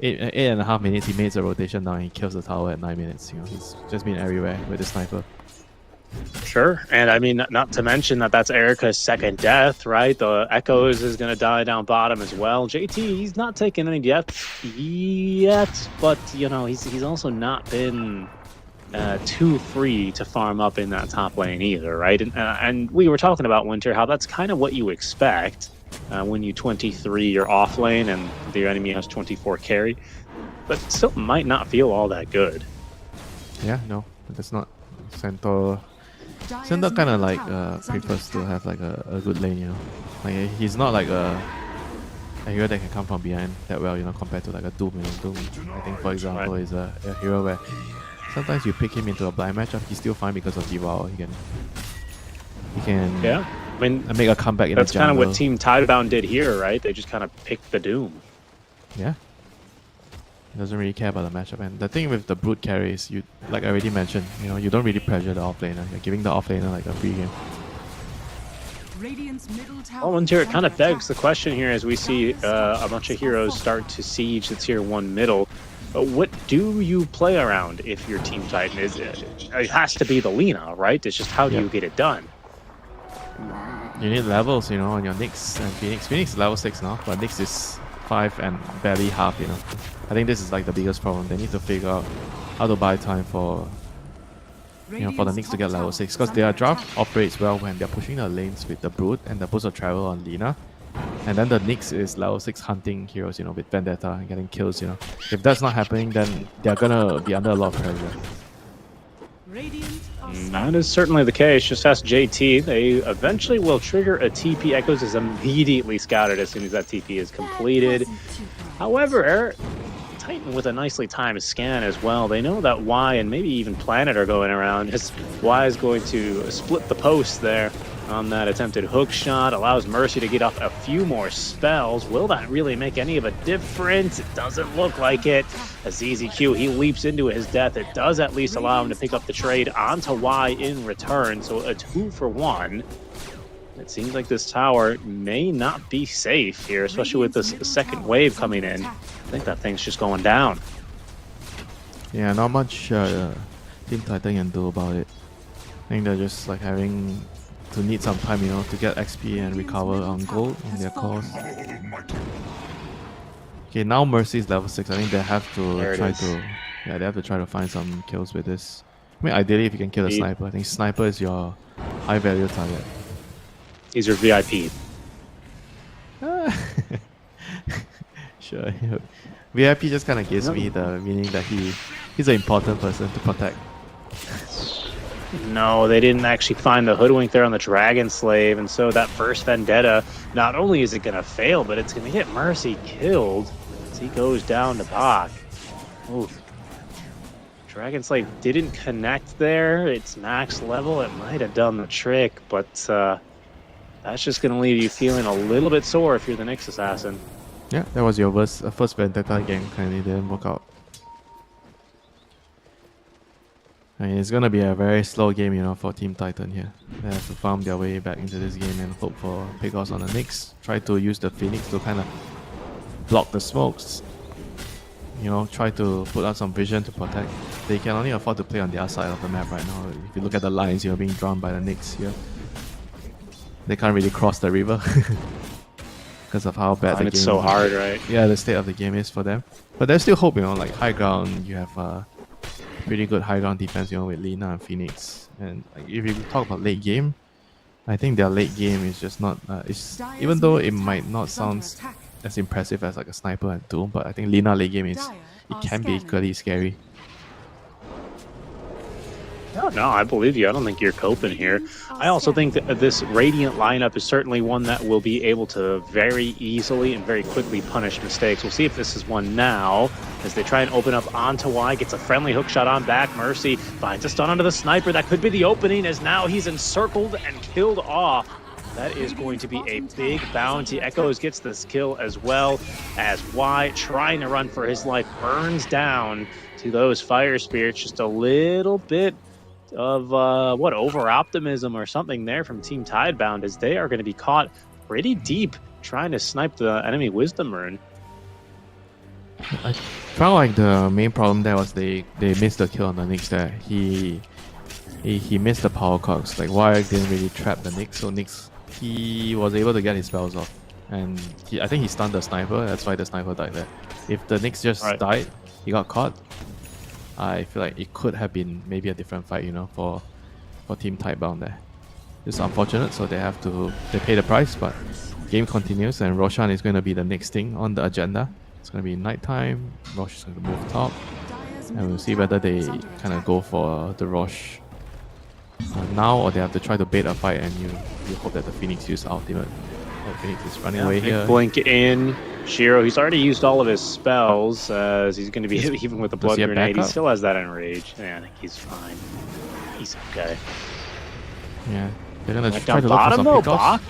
S4: 8.5 minutes he makes a rotation down. And he kills the tower at 9 minutes. You know, he's just been everywhere with the sniper.
S3: Sure, and I mean, not to mention that that's Erica's 2nd death, right? The Echoes is going to die down bottom as well. JT, he's not taking any deaths yet, but, you know, he's also not been too free to farm up in that top lane either, right? And we were talking about Winter, how that's kind of what you expect when you 23 your off lane and the enemy has 24 carry, but still might not feel all that good.
S4: Yeah, no, that's not. Centaur
S5: Dire's
S4: kind of
S5: middle
S4: like
S5: tower is under
S4: prefers to
S5: attack.
S4: have like a good lane, you know. Like he's not like a hero that can come from behind that well, you know, compared to like a Doom. You know, Doom, I think for example, is a hero where sometimes you pick him into a blind matchup, he's still fine because of Devour. He can
S3: Yeah, I mean,
S4: make a comeback in
S3: that's
S4: the
S3: kind of
S4: jungle.
S3: what Team Tidebound did here, right? They just kind of picked the Doom.
S4: Yeah. He doesn't really care about the matchup. And the thing with the Brood carry is, you, like I already mentioned, you know, you don't really pressure the offlaner. You're giving the offlaner like a free game.
S5: Radiant's middle tower
S3: Well, Winter,
S5: is
S3: it kind of
S5: under
S3: begs the
S5: attack.
S3: question here as we see a bunch of heroes start to siege the tier 1 middle. What do you play around if your Team Titan is it? It has to be the Lina, right? It's just how do you get it done?
S4: You need levels, you know, on your Nyx and Phoenix. Phoenix is level 6 now, but Nyx is 5 and barely half, you know. I think this is like the biggest problem. They need to figure out how to buy time for for the Nyx to get level 6, because their draft operates well when they're pushing the lanes with the Brood and the Boost of Travel on Lina. And then the Nyx is level 6 hunting heroes, you know, with Vendetta and getting kills, you know. If that's not happening, then they're gonna be under a lot of pressure.
S5: Radiant are
S3: That is certainly the case. Just ask JT. They eventually will trigger a TP. Echoes is immediately scouted as soon as that TP is completed. However, Titan with a nicely timed scan as well. They know that Y and maybe even Planet are going around. As Y is going to split the post there on that attempted hook shot. Allows Mercy to get off a few more spells. Will that really make any of a difference? It doesn't look like it. As ZZQ, he leaps into his death. It does at least allow him to pick up the trade onto Y in return. So a 2-for-1. It seems like this tower may not be safe here, especially with this second wave coming in. I think that thing's just going down.
S4: Yeah, not much Team Titan can do about it. I think they're just like having to need some time, you know, to get XP and recover on gold on their cores. Okay, now Mercy is level 6. I think they have to they have to try to find some kills with this. I mean, ideally, if you can kill a sniper, I think sniper is your high value target.
S3: He's your VIP.
S4: Sure. VIP just kind of gives me the meaning that he's an important person to protect.
S3: No, they didn't actually find the hoodwink there on the Dragon Slave, and so that first Vendetta, not only is it going to fail, but it's going to get Mercy killed as he goes down to Bach. Oof. Dragon Slave didn't connect there. It's max level. It might have done the trick, but that's just going to leave you feeling a little bit sore if you're the Nyx Assassin.
S4: Yeah, that was your first Vendetta game, kind of didn't work out. I mean, it's going to be a very slow game, you know, for Team Titan here. They have to farm their way back into this game and hope for pickoffs on the Nyx. Try to use the Phoenix to kind of block the smokes. You know, try to put out some vision to protect. They can only afford to play on the other side of the map right now. If you look at the lines, you're being drawn by the Nyx here. They can't really cross the river because of how bad the game
S3: it's so hard, right?
S4: Yeah, the state of the game is for them. But there's still hope, you know, like high ground, you have pretty good high ground defense, you know, with Lina and Phoenix. And like, if you talk about late game, I think their late game is just not, even though it might not sound as impressive as like a sniper and Doom, but I think Lina late game it can be equally scary.
S3: No, I believe you. I don't think you're coping here. I also think that this Radiant lineup is certainly one that will be able to very easily and very quickly punish mistakes. We'll see if this is one now, as they try and open up onto Y. Gets a friendly hook shot on back. Mercy finds a stun onto the sniper. That could be the opening, as now he's encircled and killed off. That is going to be a big bounty. Echoes gets this kill as well, as Y, trying to run for his life, burns down to those fire spirits. Just a little bit of over optimism or something there from Team Tidebound, as they are going to be caught pretty deep trying to snipe the enemy Wisdom Rune.
S4: I felt like the main problem there was they missed the kill on the Nyx there. He missed the power cogs. Like Wyatt didn't really trap the Nyx, so Nyx, he was able to get his spells off, and I think he stunned the sniper. That's why the sniper died there. If the Nyx just died, he got caught. I feel like it could have been maybe a different fight, you know, for Team Tidebound there. It's unfortunate, so they pay the price, but game continues, and Roshan is going to be the next thing on the agenda. It's going to be nighttime. Rosh is going to move top, and we'll see whether they kind of go for the Rosh now, or they have to try to bait a fight, and you hope that the Phoenix use ultimate. Oh, Phoenix is running away here.
S3: Blink in. Shiro, he's already used all of his spells, as he's going to be even with the blood grenade. He still has that enrage. Yeah, I think he's fine. He's okay.
S4: Yeah, they're going to
S3: like
S4: try to look for some pickoffs.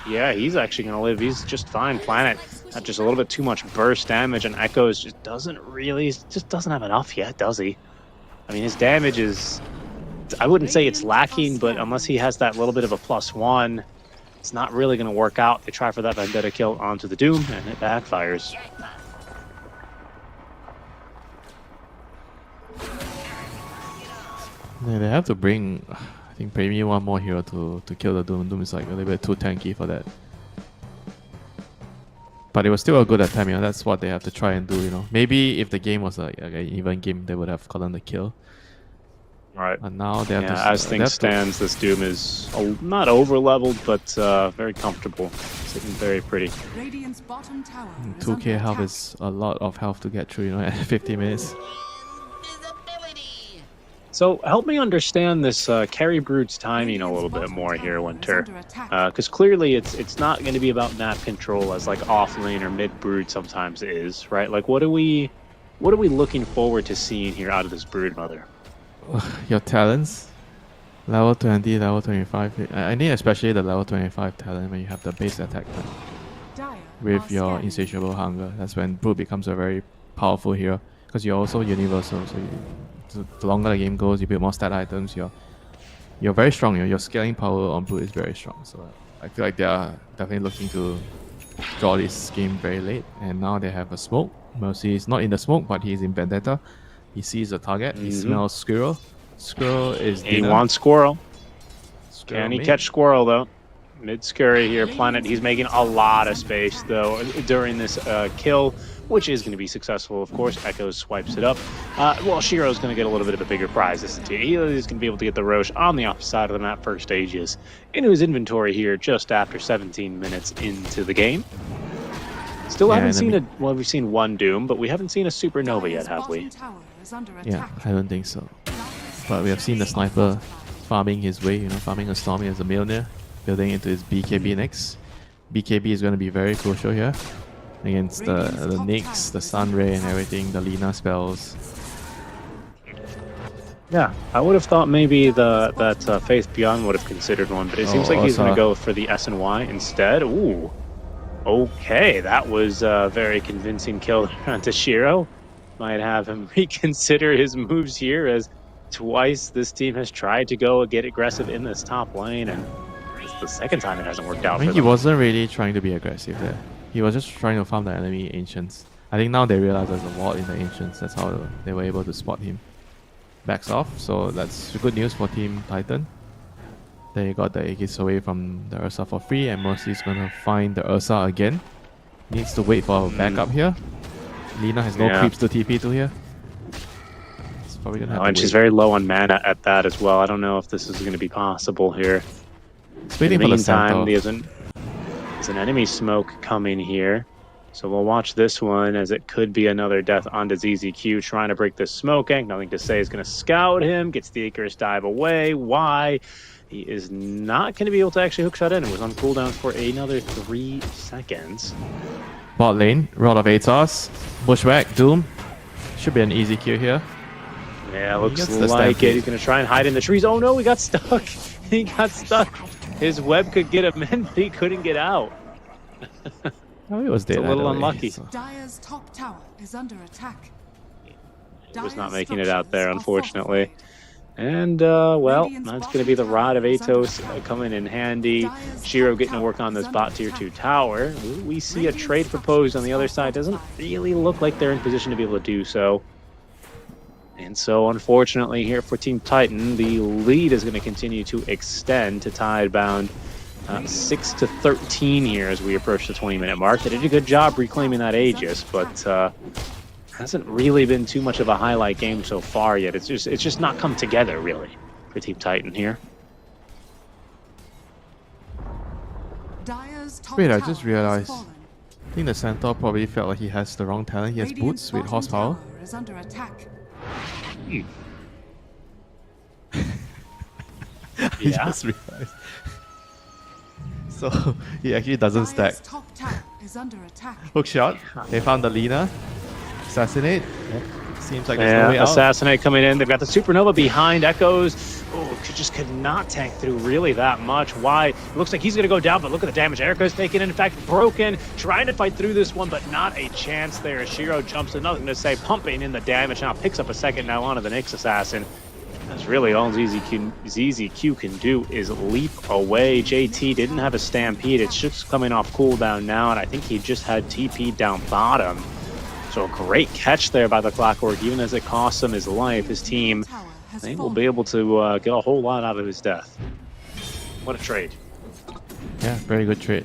S3: Yeah, he's actually going to live. He's just fine. Planet had just a little bit too much burst damage, and Echoes just doesn't have enough yet, does he? I mean, his damage is, I wouldn't say it's lacking, but unless he has that little bit of a +1, it's not really going to work out. They try for that Vendetta kill onto the Doom, and it backfires.
S4: Yeah, they have to bring... I think pay me one more hero to kill the Doom. Doom is like a little bit too tanky for that. But it was still a good attempt, you know. That's what they have to try and do, you know. Maybe if the game was like an even game, they would have gotten the kill.
S3: Right.
S4: And now they have
S3: Yeah,
S4: to...
S3: as things stands, this Doom is not over-leveled, but very comfortable. Sitting very pretty.
S5: Radiant's bottom tower is
S4: 2k
S5: under
S4: health
S5: attack.
S4: is a lot of health to get through, you know, at 50 minutes.
S6: Invisibility.
S3: So help me understand this carry brood's timing a little bit more here, Winter. Because clearly it's not going to be about map control as like off lane or mid brood sometimes is, right? Like what are we looking forward to seeing here out of this brood mother?
S4: Your talents, level 20, level 25. I need especially the level 25 talent when you have the base attack
S5: Dire
S4: with
S5: are
S4: your
S5: scanning.
S4: insatiable hunger. That's when Brood becomes a very powerful hero because you're also universal. So the longer the game goes, you build more stat items. You're very strong. Your scaling power on Brood is very strong. So I feel like they are definitely looking to draw this game very late. And now they have a smoke. Mercy is not in the smoke, but he's in Vendetta. He sees the target. He smells Squirrel. Squirrel is
S3: He
S4: dinner.
S3: wants Squirrel.
S4: Squirrel
S3: Can he
S4: mid.
S3: catch Squirrel though? Mid scurry here, Planet. He's making a lot of space though during this kill, which is going to be successful, of course. Echo swipes it up. Well, Shiro's going to get a little bit of a bigger prize, isn't he? He is going to be able to get the Roche on the opposite side of the map first stages into his inventory here just after 17 minutes into the game. Still
S4: Yeah,
S3: haven't
S4: and I
S3: seen
S4: mean-
S3: well, we've seen one Doom, but we haven't seen a Supernova yet,
S5: Dire's
S3: have we?
S5: bottom tower is under
S4: Yeah,
S5: attack.
S4: I don't think so. But we have seen the sniper farming his way, you know, farming a Stormy as a Mjolnir, building into his BKB next. BKB is going to be very crucial here against the Nyx, the Sunray and everything, the Lina spells.
S3: Yeah, I would have thought maybe that Faith Beyond would have considered one, but it seems like he's going to go for the S&Y instead. Ooh. Okay, that was a very convincing kill onto Shiro. Might have him reconsider his moves here, as twice this team has tried to go get aggressive in this top lane, and it's the second time it hasn't worked out
S4: I
S3: for
S4: think he
S3: them.
S4: wasn't really trying to be aggressive there. He was just trying to farm the enemy Ancients. I think now they realize there's a ward in the Ancients. That's how they were able to spot him. Backs off, so that's good news for Team Titan. They got the Aegis away from the Ursa for free, and Mercy's gonna find the Ursa again. Needs to wait for a backup here. Lina has no
S3: Yeah.
S4: creeps to TP to here. It's probably gonna have to
S3: And she's
S4: wait.
S3: very low on mana at that as well. I don't know if this is going to be possible here.
S4: It's
S3: In
S4: waiting
S3: the
S4: for the
S3: meantime,
S4: Centaur.
S3: there's an enemy smoke coming here. So we'll watch this one, as it could be another death onto ZZQ trying to break this smoke gank. Nothing to say is going to scout him. Gets the Icarus dive away. Why? He is not going to be able to actually hookshot in. It was on cooldown for another 3 seconds.
S4: Bot lane, Rod of Atos, Bushwhack, Doom. Should be an easy kill here.
S3: Yeah,
S4: He
S3: looks
S4: gets the
S3: like it.
S4: stampede.
S3: He's going to try and hide in the trees. Oh no, he got stuck. He got stuck. His web could get him in, but he couldn't get out.
S4: Oh, he was dead.
S3: a little
S4: either way,
S3: unlucky.
S4: so-
S5: Dire's top tower is under attack.
S3: He was not
S5: Dire's
S3: making it out there,
S5: structures are
S3: unfortunately.
S5: fortified.
S3: And, well,
S5: Radiant's
S3: that's going to be the
S5: bottom
S3: Rod of
S5: tower is under
S3: Atos
S5: attack.
S3: coming in handy.
S5: Dire's
S3: Shiro
S5: top
S3: getting to work
S5: tower
S3: on this
S5: is
S3: bot
S5: under
S3: tier 2
S5: attack.
S3: tower. We see a
S5: Radiant's
S3: trade proposed on the other side.
S5: structures are
S3: Doesn't
S5: fortified.
S3: really look like they're in position to be able to do so. And so, unfortunately, here for Team Titan, the lead is going to continue to extend to Tidebound 6-13 here as we approach the 20-minute mark. They did a good job reclaiming that Aegis, but hasn't really been too much of a highlight game so far yet. It's just not come together, really, for Team Titan here.
S5: Dire's top
S4: Wait, I
S5: tower
S4: just
S5: has
S4: realized.
S5: fallen.
S4: I think the Centaur probably felt like he has the wrong talent. He has
S5: Radiant's
S4: boots with
S5: bottom
S4: horsepower.
S5: tower is under attack.
S4: I
S3: Yeah.
S4: just realized. So he actually doesn't
S5: Dire's
S4: stack.
S5: top tower is under attack.
S4: Hook shot. They found the Lina. Assassinate. Seems like there's no way
S3: Yeah,
S4: out.
S3: Assassinate coming in. They've got the Supernova behind. Echoes, just could not tank through really that much. Why? It looks like he's going to go down, but look at the damage Erica's taking. In fact, broken. Trying to fight through this one, but not a chance there. Shiro jumps in, nothing to say. Pumping in the damage now. Picks up a second now onto the Nyx Assassin. That's really all ZZQ can do is leap away. JT didn't have a Stampede. It's just coming off cooldown now, and I think he just had TP down bottom. So a great catch there by the Clockwork, even as it costs him his life. His team I think we'll be able to get a whole lot out of his death. What a trade.
S4: Yeah, very good trade.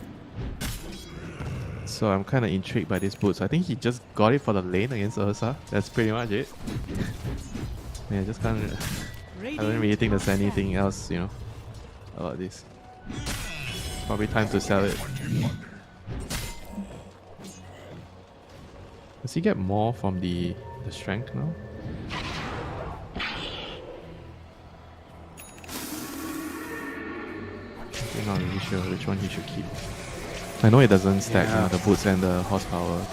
S4: So I'm kind of intrigued by these boots. I think he just got it for the lane against Ursa. That's pretty much it. Yeah, just kind of. I don't really think there's anything else, you know, about this. Probably time to sell it. Does he get more from the strength now? I'm not really sure which one he should keep. I know it doesn't stack the boots and the horsepower.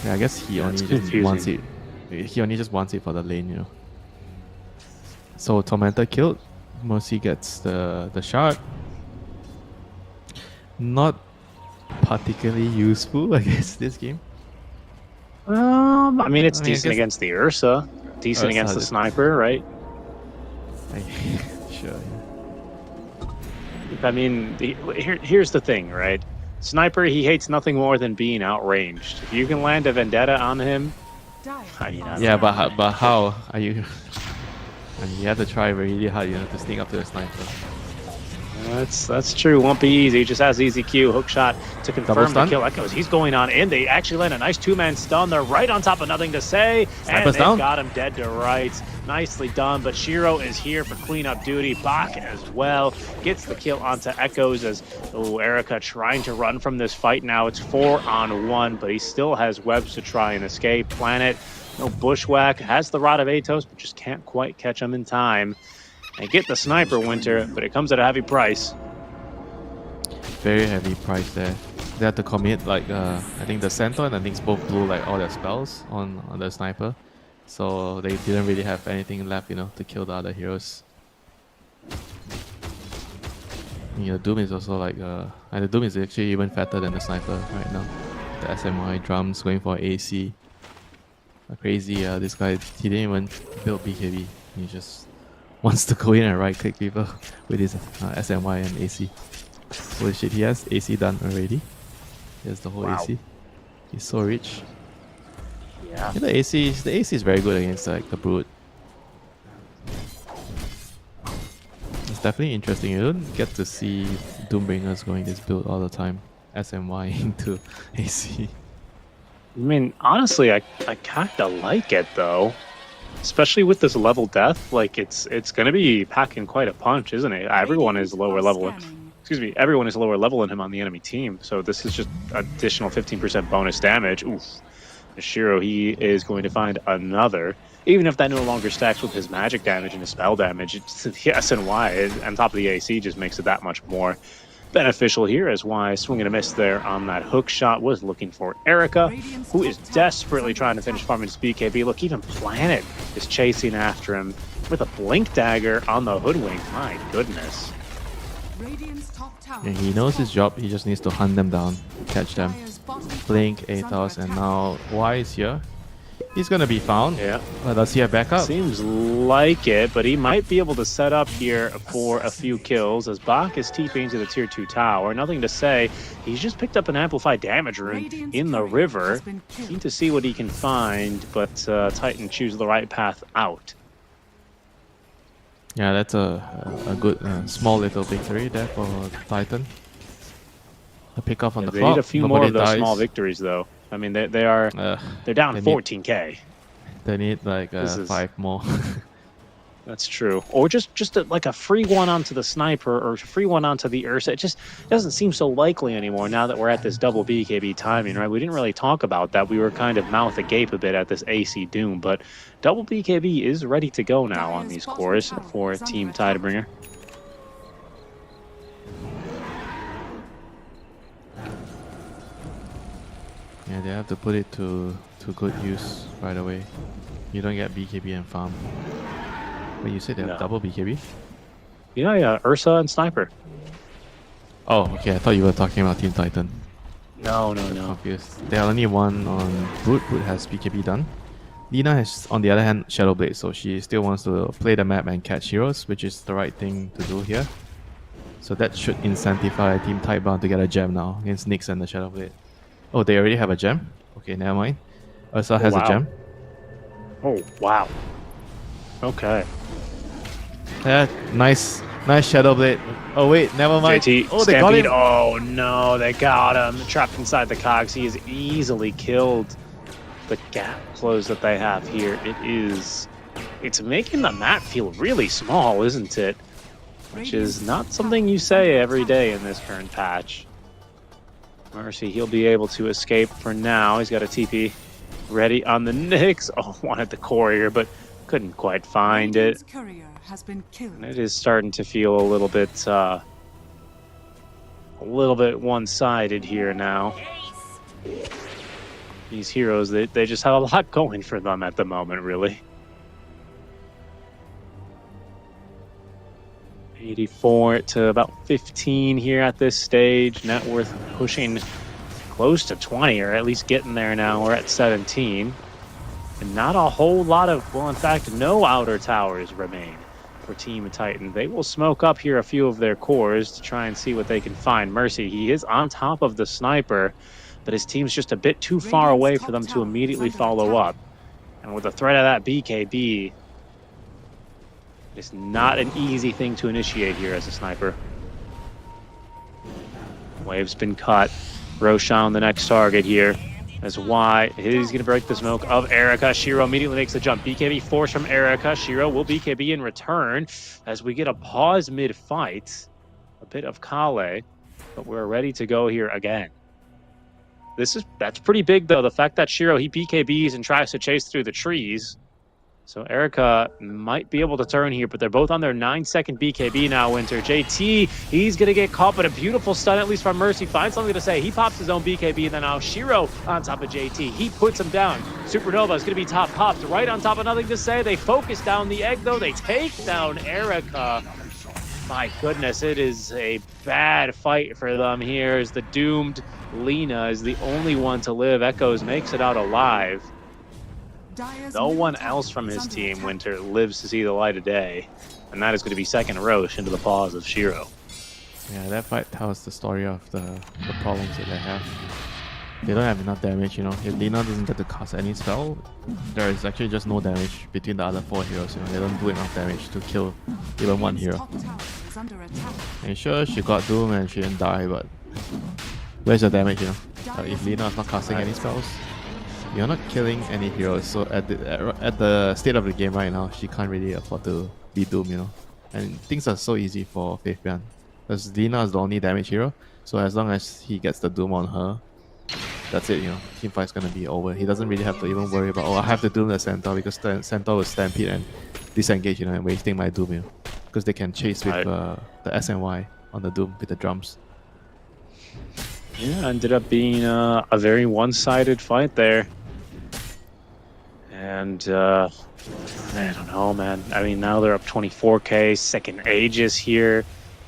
S4: Yeah, I guess he only just wants it. He only just wants it for the lane, you know. So Tormentor killed. Mercy gets the shard. Not particularly useful, I guess, this game.
S3: I mean, it's decent against the Ursa. Decent against the sniper, right?
S4: Sure.
S3: I mean, here's the thing, right? Sniper, he hates nothing more than being outranged. If you can land a vendetta on him, I mean,
S4: yeah, but how are you? I mean, you have to try really hard, you know, to sneak up to the sniper.
S3: That's true. Won't be easy. Just has easy Q. Hook shot to confirm the kill. Echoes. He's going on in. They actually land a nice two-man stun. They're right on top of nothing to say.
S4: Sniper's
S3: and they've got him dead to rights. Nicely done. But Shiro is here for cleanup duty. Bach as well. Gets the kill onto Echoes as Erica trying to run from this fight now. It's 4-on-1, but he still has webs to try and escape. Planet, no bushwhack. Has the Rod of Atos, but just can't quite catch him in time. They get the sniper, Winter, but it comes at a heavy price.
S4: Very heavy price there. They had to commit like I think the centaur and the Nix both blew like all their spells on the sniper, so they didn't really have anything left, you know, to kill the other heroes. Yeah, Doom is also like and the Doom is actually even fatter than the sniper right now. The SMY drums going for AC. Crazy, this guy, he didn't even build BKB. He just wants to go in and right click people with his SMY and AC. Holy shit, he has AC done already. He has the whole AC. He's so rich.
S3: Yeah.
S4: The AC is very good against like the Brute. It's definitely interesting. You don't get to see Doombringers going this build all the time. SMY into AC.
S3: I mean, honestly, I kind of like it though. Especially with this level death, like it's gonna be packing quite a punch, isn't it? Everyone is lower level. Excuse me, everyone is lower level than him on the enemy team. So this is just additional 15% bonus damage. Oof. Shiro, he is going to find another. Even if that no longer stacks with his magic damage and his spell damage, it's the SNY on top of the AC just makes it that much more beneficial here, as why swing and a miss there on that hook shot was looking for Erica, who is desperately trying to finish farming his BKB. Look, even Planet is chasing after him with a blink dagger on the hoodwink. My goodness.
S4: Yeah, he knows his job. He just needs to hunt them down, catch them. Blink, Atos, and now Y is here. He's gonna be found.
S3: Yeah.
S4: Does he have backup?
S3: Seems like it, but he might be able to set up here for a few kills as Bach is TPing to the tier 2 tower. Nothing to say. He's just picked up an amplified damage rune in the river. Keen to see what he can find, but Titan chooses the right path out.
S4: Yeah, that's a good small little victory there for Titan. A pick off on the
S3: They
S4: clock.
S3: need a few more of those small victories, though. I mean, they're down 14k.
S4: They need like 5 more.
S3: That's true. Or just like a free one onto the sniper or free one onto the Ursa. It just doesn't seem so likely anymore now that we're at this double BKB timing, right? We didn't really talk about that. We were kind of mouth agape a bit at this AC Doom, but double BKB is ready to go now on these cores for Team Tidebringer.
S4: Yeah, they have to put it to good use right away. You don't get BKB and farm. But you said they have double BKB?
S3: Yeah, Ursa and Sniper.
S4: Oh, okay, I thought you were talking about Team Titan.
S3: No.
S4: Confused. There are only one on Brute. Brute has BKB done. Lina has, on the other hand, Shadowblade, so she still wants to play the map and catch heroes, which is the right thing to do here. So that should incentivize Team Tidebound to get a gem now against Nyx and the Shadowblade. Oh, they already have a gem? Okay, never mind. Ursa has a gem.
S3: Oh, wow. Okay.
S4: Yeah, nice Shadow Blade. Oh wait, never mind.
S3: JT,
S4: Oh, they got
S3: Stampede.
S4: him.
S3: Oh, no, they got him. Trapped inside the cogs. He is easily killed. The gap close that they have here, it's making the map feel really small, isn't it? Which is not something you say every day in this current patch. Mercy, he'll be able to escape for now. He's got a TP ready on the Nyx. Oh, wanted the courier, but couldn't quite find it.
S5: Radiant's courier has been killed.
S3: And it is starting to feel a little bit one-sided here now. These heroes, they just have a lot going for them at the moment, really. 84 to about 15 here at this stage. Net worth pushing close to 20, or at least getting there now. We're at 17. And not a whole lot of, well, in fact, no outer towers remain for Team Titan. They will smoke up here a few of their cores to try and see what they can find. Mercy, he is on top of the sniper, but his team's just a bit too far away for them to immediately follow up. And with the threat of that BKB, it's not an easy thing to initiate here as a sniper. Wave's been cut. Roshan, the next target here. As Y, he's going to break the smoke of Erica. Shiro immediately makes the jump. BKB force from Erica. Shiro will BKB in return as we get a pause mid-fight. A bit of Kale, but we're ready to go here again. That's pretty big, though. The fact that Shiro, he BKBs and tries to chase through the trees. So Erica might be able to turn here, but they're both on their 9-second BKB now, Winter. JT, he's going to get caught, but a beautiful stun, at least from Mercy. Finds something to say. He pops his own BKB, and then now Shiro on top of JT. He puts him down. Supernova is going to be top popped right on top of nothing to say. They focus down the egg, though. They take down Erica. My goodness, it is a bad fight for them here as the doomed Lina is the only one to live. Echoes makes it out alive. No one else from his team, Winter, lives to see the light of day. And that is going to be second Roche into the paws of Shiro.
S4: Yeah, that fight tells the story of the problems that they have. They don't have enough damage, you know. If Lina doesn't get to cast any spell, there is actually just no damage between the other 4 heroes, you know. They don't do enough damage to kill even one hero. And sure, she got Doom and she didn't die, but where's the damage, you know? If Lina is not casting any spells, you're not killing any heroes, so at the state of the game right now, she can't really afford to be Doom, you know. And things are so easy for Faithbian, because Lina is the only damage hero, so as long as he gets the Doom on her, that's it, you know. Teamfight's gonna be over. He doesn't really have to even worry about, oh, I have to Doom the Centaur, because the Centaur will Stampede and disengage, you know, and wasting my Doom, you know. Because they can chase with the SNY on the Doom with the drums.
S3: Yeah, ended up being a very one-sided fight there. And I don't know, man. I mean, now they're up 24k, second Aegis here.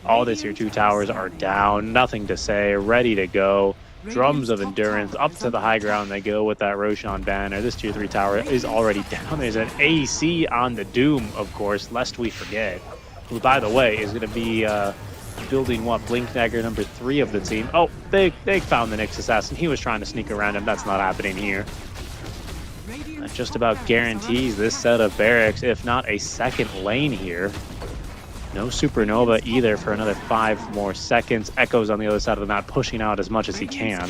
S3: All the tier 2 towers are down, nothing to say, ready to go. Drums of Endurance up to the high ground they go with that Roshan banner. This tier 3 tower is already down. There's an AC on the Doom, of course, lest we forget. Who, by the way, is going to be building what? Blinkdagger number 3 of the team. Oh, they found the Nyx Assassin. He was trying to sneak around him. That's not happening here. That just about guarantees this set of barracks, if not a second lane here. No Supernova either for another 5 more seconds. Echoes on the other side of the map, pushing out as much as he can.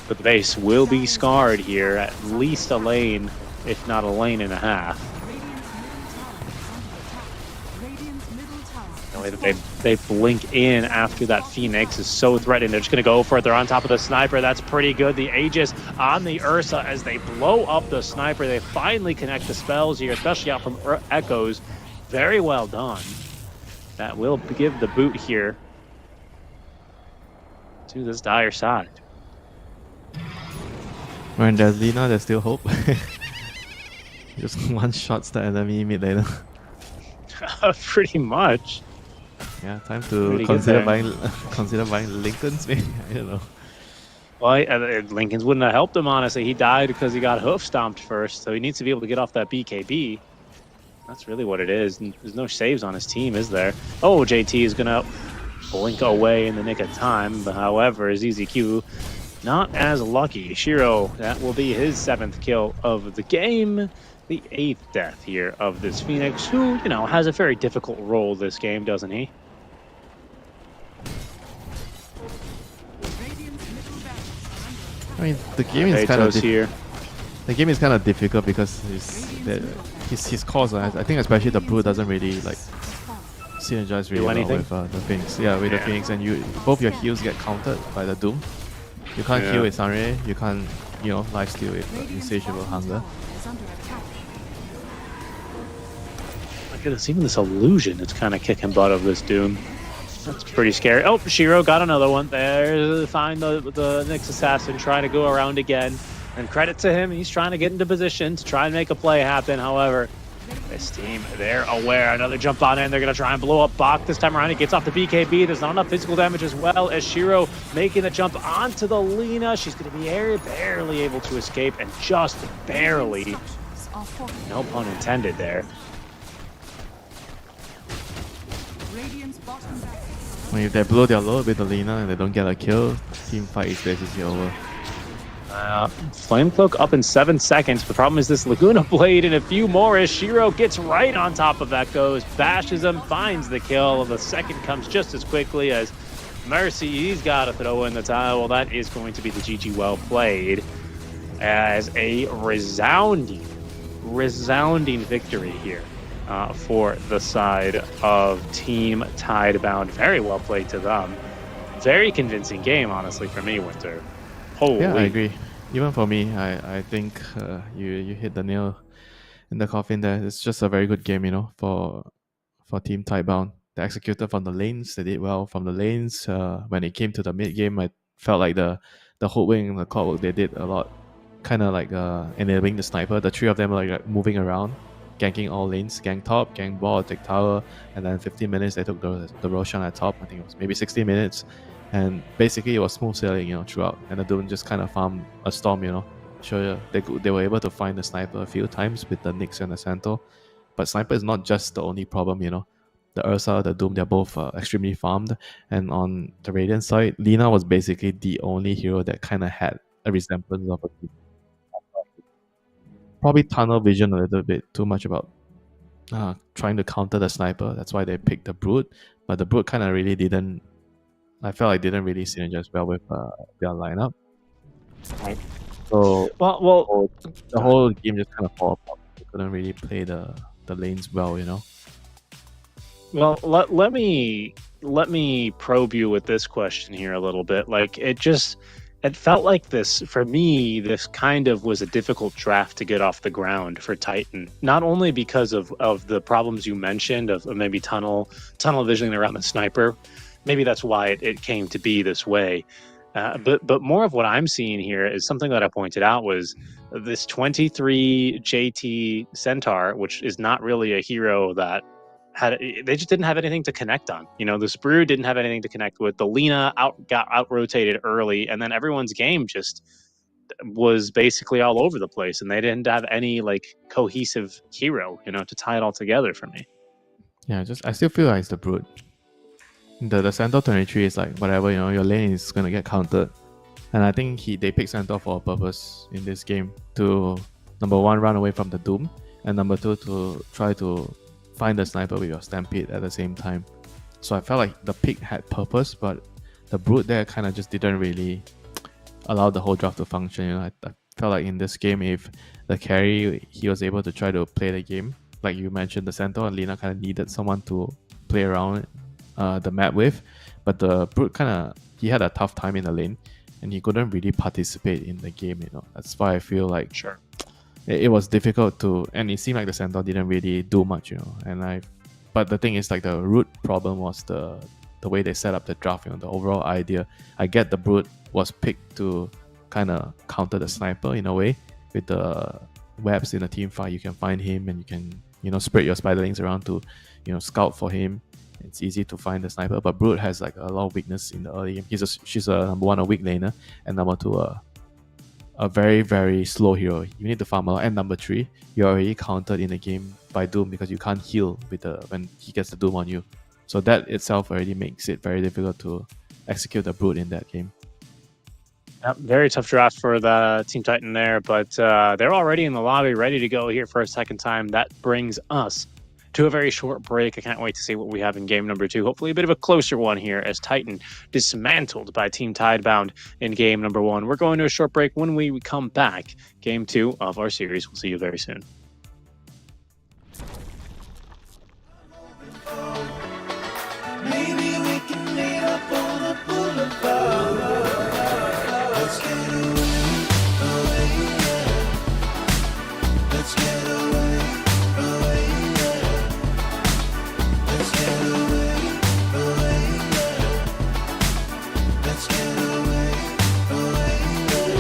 S3: But the base will be scarred here, at least a lane, if not a lane and a half. The way that they blink in after that Phoenix is so threatening. They're just going to go for it. They're on top of the sniper. That's pretty good. The Aegis on the Ursa as they blow up the sniper. They finally connect the spells here, especially out from Echoes. Very well done. That will give the boot here to this dire side.
S4: When there's Lina, there's still hope. Just one shots the enemy mid laner.
S3: Pretty much.
S4: Yeah, time to consider buying Lincolns, maybe. I don't know.
S3: Well, Lincoln's wouldn't have helped him, honestly. He died because he got hoof stomped first, so he needs to be able to get off that BKB. That's really what it is. There's no saves on his team, is there? Oh, JT is going to blink away in the nick of time. But however, his EZQ not as lucky. Shiro, that will be his 7th kill of the game. The 8th death here of this Phoenix, who, has a very difficult role this game, doesn't he?
S4: I mean, the game is kind of
S3: here.
S4: the game is kind of difficult because his cause. I think especially the Brute doesn't really like synergize really well with the Phoenix. Yeah, with the Phoenix, and both your heals get countered by the Doom. You can't heal with Sunray. You can't lifesteal with Insatiable Hunger.
S3: Look at this, even this illusion is kind of kicking butt of this Doom. That's pretty scary. Oh, Shiro got another one. There, find the Nyx Assassin trying to go around again. And credit to him, he's trying to get into position to try and make a play happen. However, this team, they're aware. Another jump on in. They're going to try and blow up Bach this time around. He gets off the BKB. There's not enough physical damage as well as Shiro making the jump onto the Lina. She's going to be barely able to escape, and just barely. No pun intended there.
S4: When if they blow their load with the Lina and they don't get a kill, team fight is basically over.
S3: Flame Cloak up in 7 seconds. The problem is this Laguna Blade and a few more as Shiro gets right on top of Echoes, bashes him, finds the kill. The second comes just as quickly as Mercy. He's got to throw in the towel. That is going to be the GG well played as a resounding victory here for the side of Team Tidebound. Very well played to them. Very convincing game, honestly, for me, Winter. Holy.
S4: Yeah, I agree. Even for me, I think you hit the nail in the coffin there. It's just a very good game, for Team Tidebound. They executed from the lanes. They did well from the lanes. When it came to the mid game, I felt like the hoodwink and the clockwork, they did a lot, kind of like enabling the sniper. The three of them are like moving around, ganking all lanes, gank top, gank ball, take tower, and then 15 minutes they took the Roshan at top. I think it was maybe 60 minutes. And basically, it was smooth sailing, throughout. And the Doom just kind of farmed a storm, Sure, they were able to find the sniper a few times with the Nyx and the Santo. But sniper is not just the only problem, The Ursa, the Doom, they're both extremely farmed. And on the Radiant side, Lina was basically the only hero that kind of had a resemblance of a team. Probably tunnel vision a little bit too much about trying to counter the sniper. That's why they picked the Brute. But the Brute kind of really didn't. I felt like didn't really synergize well with their lineup. So the whole game just kind of fall apart. They couldn't really play the lanes well,
S3: Well, let me probe you with this question here a little bit. Like it felt like this for me. This kind of was a difficult draft to get off the ground for Titan. Not only because of the problems you mentioned of maybe tunnel visioning around the sniper. Maybe that's why it came to be this way. But more of what I'm seeing here is something that I pointed out was this 23 JT Centaur, which is not really a hero that they just didn't have anything to connect on. The Sprue didn't have anything to connect with. The Lina got out-rotated early, and then everyone's game just was basically all over the place, and they didn't have any cohesive hero, to tie it all together for me.
S4: Yeah, I still feel like it's the Brute. The Centaur 23 is like whatever, your lane is gonna get countered. And I think they picked Centaur for a purpose in this game to, number one, run away from the Doom, and number two, to try to find the sniper with your Stampede at the same time. So I felt like the pick had purpose, but the Brute there kind of just didn't really allow the whole draft to function. I felt like in this game, if the carry, he was able to try to play the game. Like you mentioned, the Centaur and Lina kind of needed someone to play around the map with, but the Brute he had a tough time in the lane, and he couldn't really participate in the game. That's why I feel like it was difficult to, and it seemed like the Centaur didn't really do much. But the thing is, like, the root problem was the way they set up the draft. The overall idea. I get the Brute was picked to kind of counter the sniper in a way with the webs in the team fight. You can find him and you can spread your spiderlings around to scout for him. It's easy to find the sniper, but Brute has like a lot of weakness in the early game. She's a number one, a weak laner, and number two, a very, very slow hero. You need to farm a lot. And number three, you're already countered in the game by Doom because you can't heal when he gets the Doom on you. So that itself already makes it very difficult to execute the Brute in that game.
S3: Yep, very tough draft for the Team Titan there, but they're already in the lobby, ready to go here for a second time. That brings us to a very short break. I can't wait to see what we have in game number 2. Hopefully a bit of a closer one here as Titan dismantled by Team Tidebound in game number 1. We're going to a short break. When we come back, game 2 of our series. We'll see you very soon.
S2: Maybe we can meet up on a boulevard. Let's get away, yeah. Let's get away, yeah. Let's get away, yeah. Let's get away, yeah.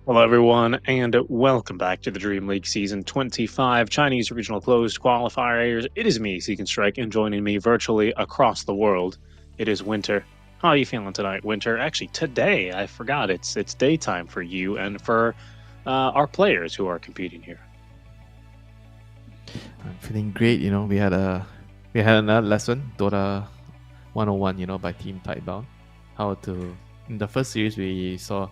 S3: Hello, everyone, and welcome back to the Dream League Season 25 Chinese Regional Closed Qualifiers. It is me, Seek and Strike, and joining me virtually across the world, it is Winter. How are you feeling tonight, Winter? Actually, today, I forgot, it's daytime for you and for our players who are competing here.
S4: I'm feeling great. We had another lesson, Dota 101, by Team Tightbound. In the first series we saw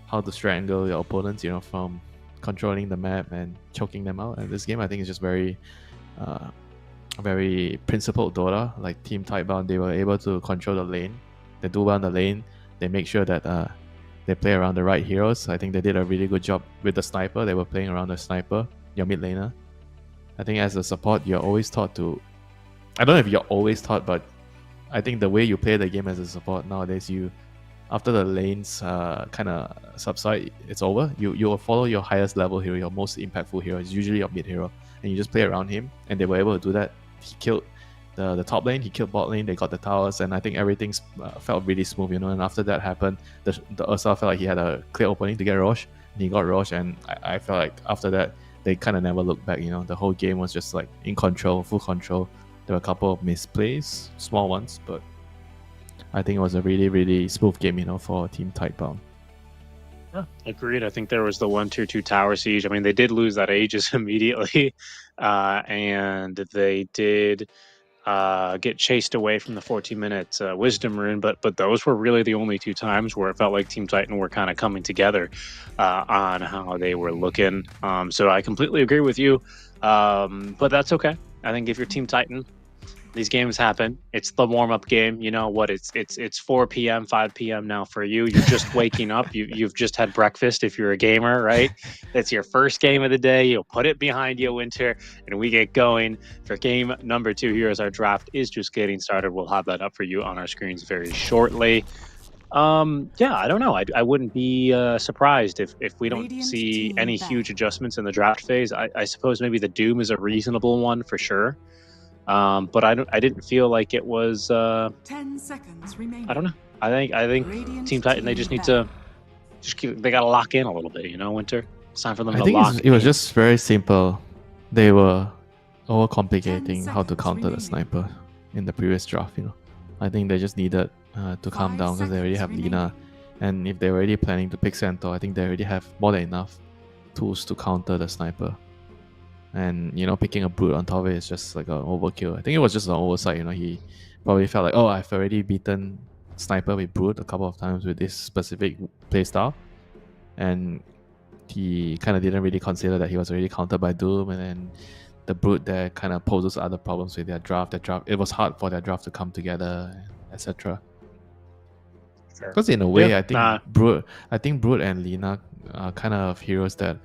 S4: how to strangle your opponents, from controlling the map and choking them out. And this game I think is just very principled Dota. Like Team Tightbound, they were able to control the lane. They do well in the lane. They make sure that they play around the right heroes. I think they did a really good job with the sniper. They were playing around the sniper, your mid laner. I think as a support, you're always taught to... I don't know if you're always taught, but I think the way you play the game as a support nowadays, after the lanes kind of subside, it's over. You will follow your highest level hero, your most impactful hero. It's usually your mid hero, and you just play around him. And they were able to do that. He killed the top lane, he killed bot lane, they got the towers, and I think everything felt really smooth, And after that happened, the Ursa felt like he had a clear opening to get Roche, and he got Roche, and I felt like after that, they kind of never looked back, The whole game was just like in control, full control. There were a couple of misplays, small ones, but I think it was a really, really smooth game, for Team Tightbound.
S3: Yeah, agreed. I think there was the 1-2 tower siege. I mean, they did lose that Aegis immediately, and they did get chased away from the 14-minute Wisdom Rune, but those were really the only two times where it felt like Team Titan were kind of coming together on how they were looking. So I completely agree with you, but that's okay. I think if you're Team Titan, these games happen. It's the warm-up game. You know what? It's 4 p.m., 5 p.m. now for you. You're just waking up. You've just had breakfast if you're a gamer, right? It's your first game of the day. You'll put it behind you, Winter, and we get going for game number 2 here as our draft is just getting started. We'll have that up for you on our screens very shortly. Yeah, I don't know. I wouldn't be surprised if we don't see any huge adjustments in the draft phase. I suppose maybe the Doom is a reasonable one for sure. But I didn't feel like it was
S5: 10 seconds remaining.
S3: I don't know. I think Team Titan, they just need to they gotta lock in a little bit, Winter. It's time for them to lock in.
S4: It was just very simple. They were overcomplicating how to counter the sniper in the previous draft, I think they just needed to calm down because they already have Lina, and if they're already planning to pick Centaur, I think they already have more than enough tools to counter the sniper. And picking a brute on top of it is just like an overkill. I think it was just an oversight. He probably felt like, oh, I've already beaten sniper with brute a couple of times with this specific playstyle, and he kind of didn't really consider that he was already countered by Doom, and then the brute there kind of poses other problems with their draft. It was hard for their draft to come together, etc. Because in a way, I think brute and Lina are kind of heroes that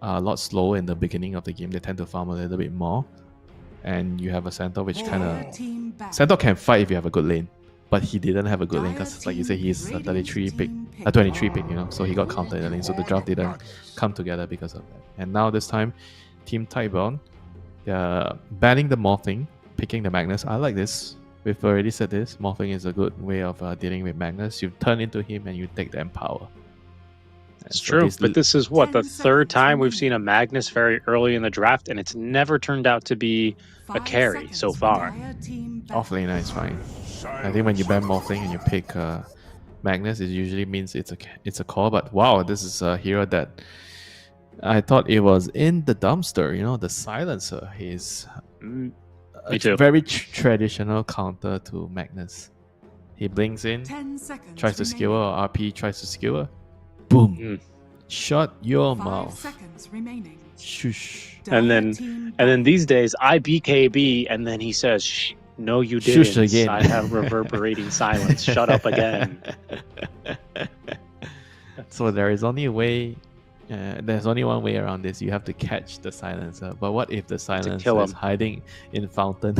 S4: a lot slower in the beginning of the game. They tend to farm a little bit more, and you have a Centaur which kind of... Centaur can fight if you have a good lane, but he didn't have a good lane because, like you said, he's a 23 pick, so he got countered in the lane, so the draft didn't come together because of that. And now this time, Team Tightbound, they're banning the Morphling, picking the Magnus. I like this. We've already said this. Morphling is a good way of dealing with Magnus. You turn into him and you take the Empower.
S3: It's true, but this is the third time we've seen a Magnus very early in the draft, and it's never turned out to be a carry so far.
S4: Offlane is fine. I think when you ban Morphling and you pick Magnus, it usually means it's a call. But wow, this is a hero that I thought it was in the dumpster. The Silencer. He's a very traditional counter to Magnus. He blinks in, tries to skewer, or RP tries to skewer. Boom! Shut your mouth. Shush.
S3: And then these days I BKB, and then he says, Shh, "No, you didn't."
S4: Shush again.
S3: I have reverberating silence. Shut up again.
S4: So there is only a way. There's only one way around this. You have to catch the silencer. But what if the silencer is hiding in fountain?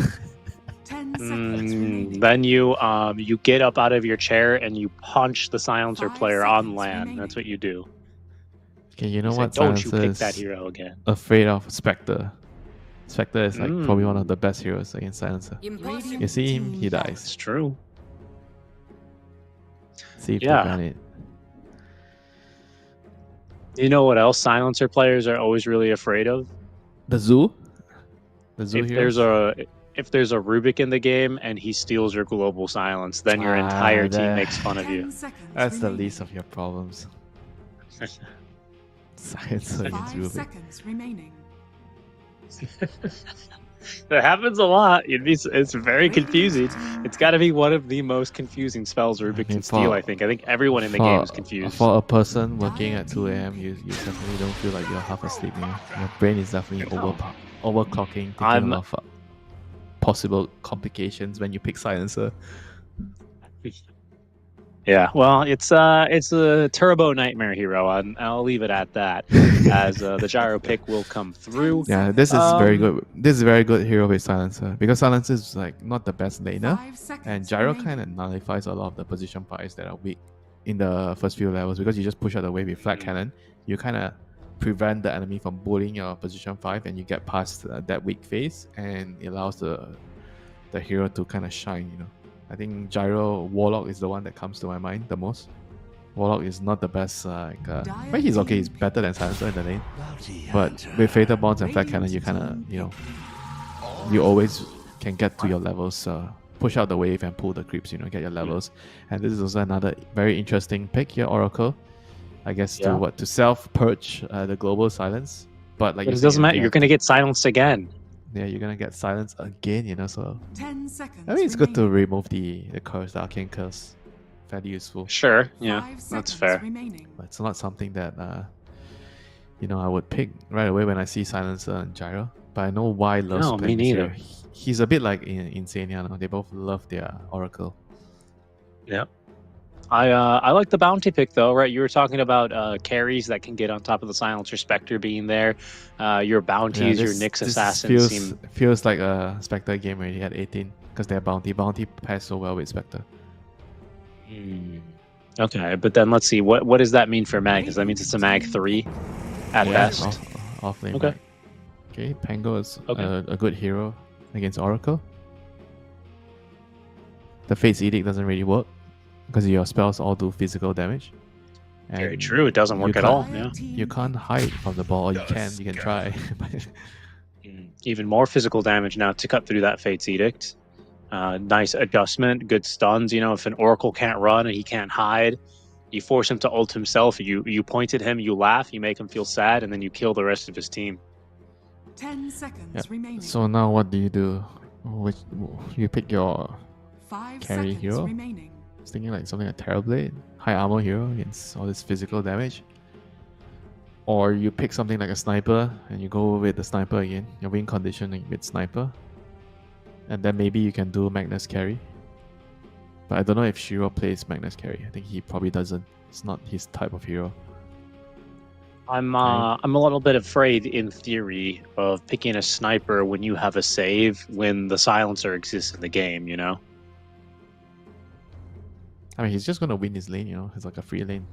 S3: Then you get up out of your chair and you punch the silencer player on land. That's what you do.
S4: Okay, you know what?
S3: Don't you pick that hero again?
S4: Afraid of Spectre. Spectre is probably one of the best heroes against silencer. You see him, he dies.
S3: It's true.
S4: See if they ban it.
S3: You know what else silencer players are always really afraid of?
S4: The zoo? The zoo
S3: If
S4: heroes?
S3: there's a Rubik in the game and he steals your global silence, then your entire team
S4: that-
S3: makes fun of
S5: 10
S3: you.
S5: seconds
S4: That's the
S5: remaining.
S4: least of your problems. Science against
S5: 5
S4: Rubik.
S5: seconds remaining.
S3: That happens a lot. It's very confusing. It's got to be one of the most confusing spells Rubik can steal, I think. I think everyone in the game is confused.
S4: For a person working at 2 a.m., you definitely don't feel like you're half asleep. You know? Your brain is definitely overclocking, thinking of possible complications when you pick silencer.
S3: Yeah, well, it's a turbo nightmare hero, and I'll leave it at that, as the gyro pick will come through.
S4: Yeah, this is very good. This is very good hero with silencer because silencer is like not the best laner,
S5: 5 seconds
S4: and gyro
S5: remaining.
S4: kind of nullifies a lot of the position fights that are weak in the first few levels because you just push out the way with flat cannon. You kind of prevent the enemy from bullying your position 5, and you get past that weak phase, and it allows the hero to kind of shine. You know. I think Gyro Warlock is the one that comes to my mind the most. Warlock is not the best. But he's okay. He's better than Silencer in the lane. But with Fatal Bonds and Flat Cannon, you kind of, you always can get to your levels. Push out the wave and pull the creeps. Get your levels. And this is also another very interesting pick here, Oracle. I guess to self purge the global silence. But like,
S3: But it doesn't matter. You're gonna get silenced again.
S4: Yeah, you're gonna get silence again, so
S5: 10 seconds
S4: I mean it's good to
S5: remaining.
S4: remove the curse, the arcane curse. Fairly useful.
S3: Sure, yeah,
S5: 5
S3: that's
S5: seconds
S3: fair.
S5: remaining.
S4: But it's not something that I would pick right away when I see Silencer and Gyro. But I know why loves
S3: No, me
S4: playing this hero.
S3: neither.
S4: He's a bit like Insania, no? They both love their Oracle.
S3: Yep. I like the bounty pick though, right? You were talking about carries that can get on top of the Silencer Spectre being there. Your bounties, your Nyx Assassins
S4: feels like a Spectre game already at 18 because their bounty pairs so well with Spectre.
S3: Okay, but then let's see. What does that mean for mag? Does that mean it's a mag 3 at best?
S4: Off lane.
S3: Okay.
S4: Mag. Okay, Pango is
S3: Okay.
S4: a good hero against Oracle. The Fate's Edict doesn't really work because your spells all do physical damage.
S3: Very
S4: And
S3: true. It doesn't
S4: you
S3: work at
S4: can't-
S3: all. Yeah.
S4: You can't hide from the ball. Or you can try.
S3: Even more physical damage now to cut through that Fate's Edict. Nice adjustment, good stuns. If an Oracle can't run and he can't hide, you force him to ult himself. You point at him, you laugh, you make him feel sad, and then you kill the rest of his team.
S5: 10 seconds
S4: Yeah.
S5: remaining.
S4: So now what do? You pick your
S5: 5
S4: carry
S5: seconds
S4: hero?
S5: remaining.
S4: I was thinking like something like Terrorblade, high armor hero against all this physical damage. Or you pick something like a sniper and you go with the sniper again. Your win condition with sniper. And then maybe you can do Magnus carry. But I don't know if Shiro plays Magnus carry. I think he probably doesn't. It's not his type of hero.
S3: I'm a little bit afraid, in theory, of picking a sniper when you have a save when the silencer exists in the game.
S4: I mean, he's just gonna win his lane. It's like a free lane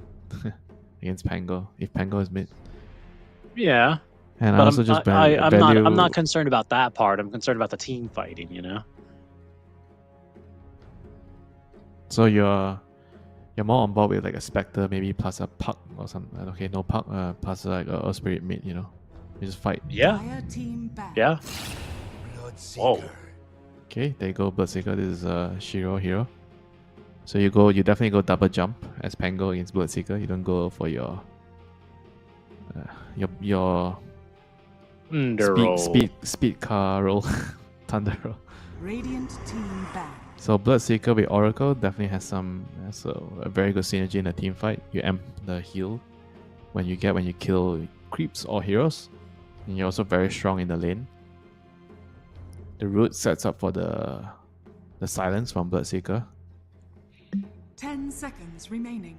S4: against Pango if Pango is mid.
S3: Yeah,
S4: And I
S3: but
S4: also just
S3: I'm
S4: value.
S3: not concerned about that part. I'm concerned about the team fighting.
S4: So you're more on board with like a Spectre, maybe plus a Puck or something. Okay, no Puck, plus like a Spirit mid. You just fight.
S3: Yeah,
S5: Dire team back.
S3: yeah. Whoa.
S4: Okay, there you go, Bloodseeker. This is a Shiro hero. So you definitely go double jump as Pango against Bloodseeker. You don't go for your
S3: Thunder roll.
S4: speed car roll, thunder roll.
S5: Radiant team back.
S4: So Bloodseeker with Oracle definitely has a very good synergy in a team fight. You amp the heal when you kill creeps or heroes, and you're also very strong in the lane. The root sets up for the silence from Bloodseeker.
S5: 10 seconds remaining.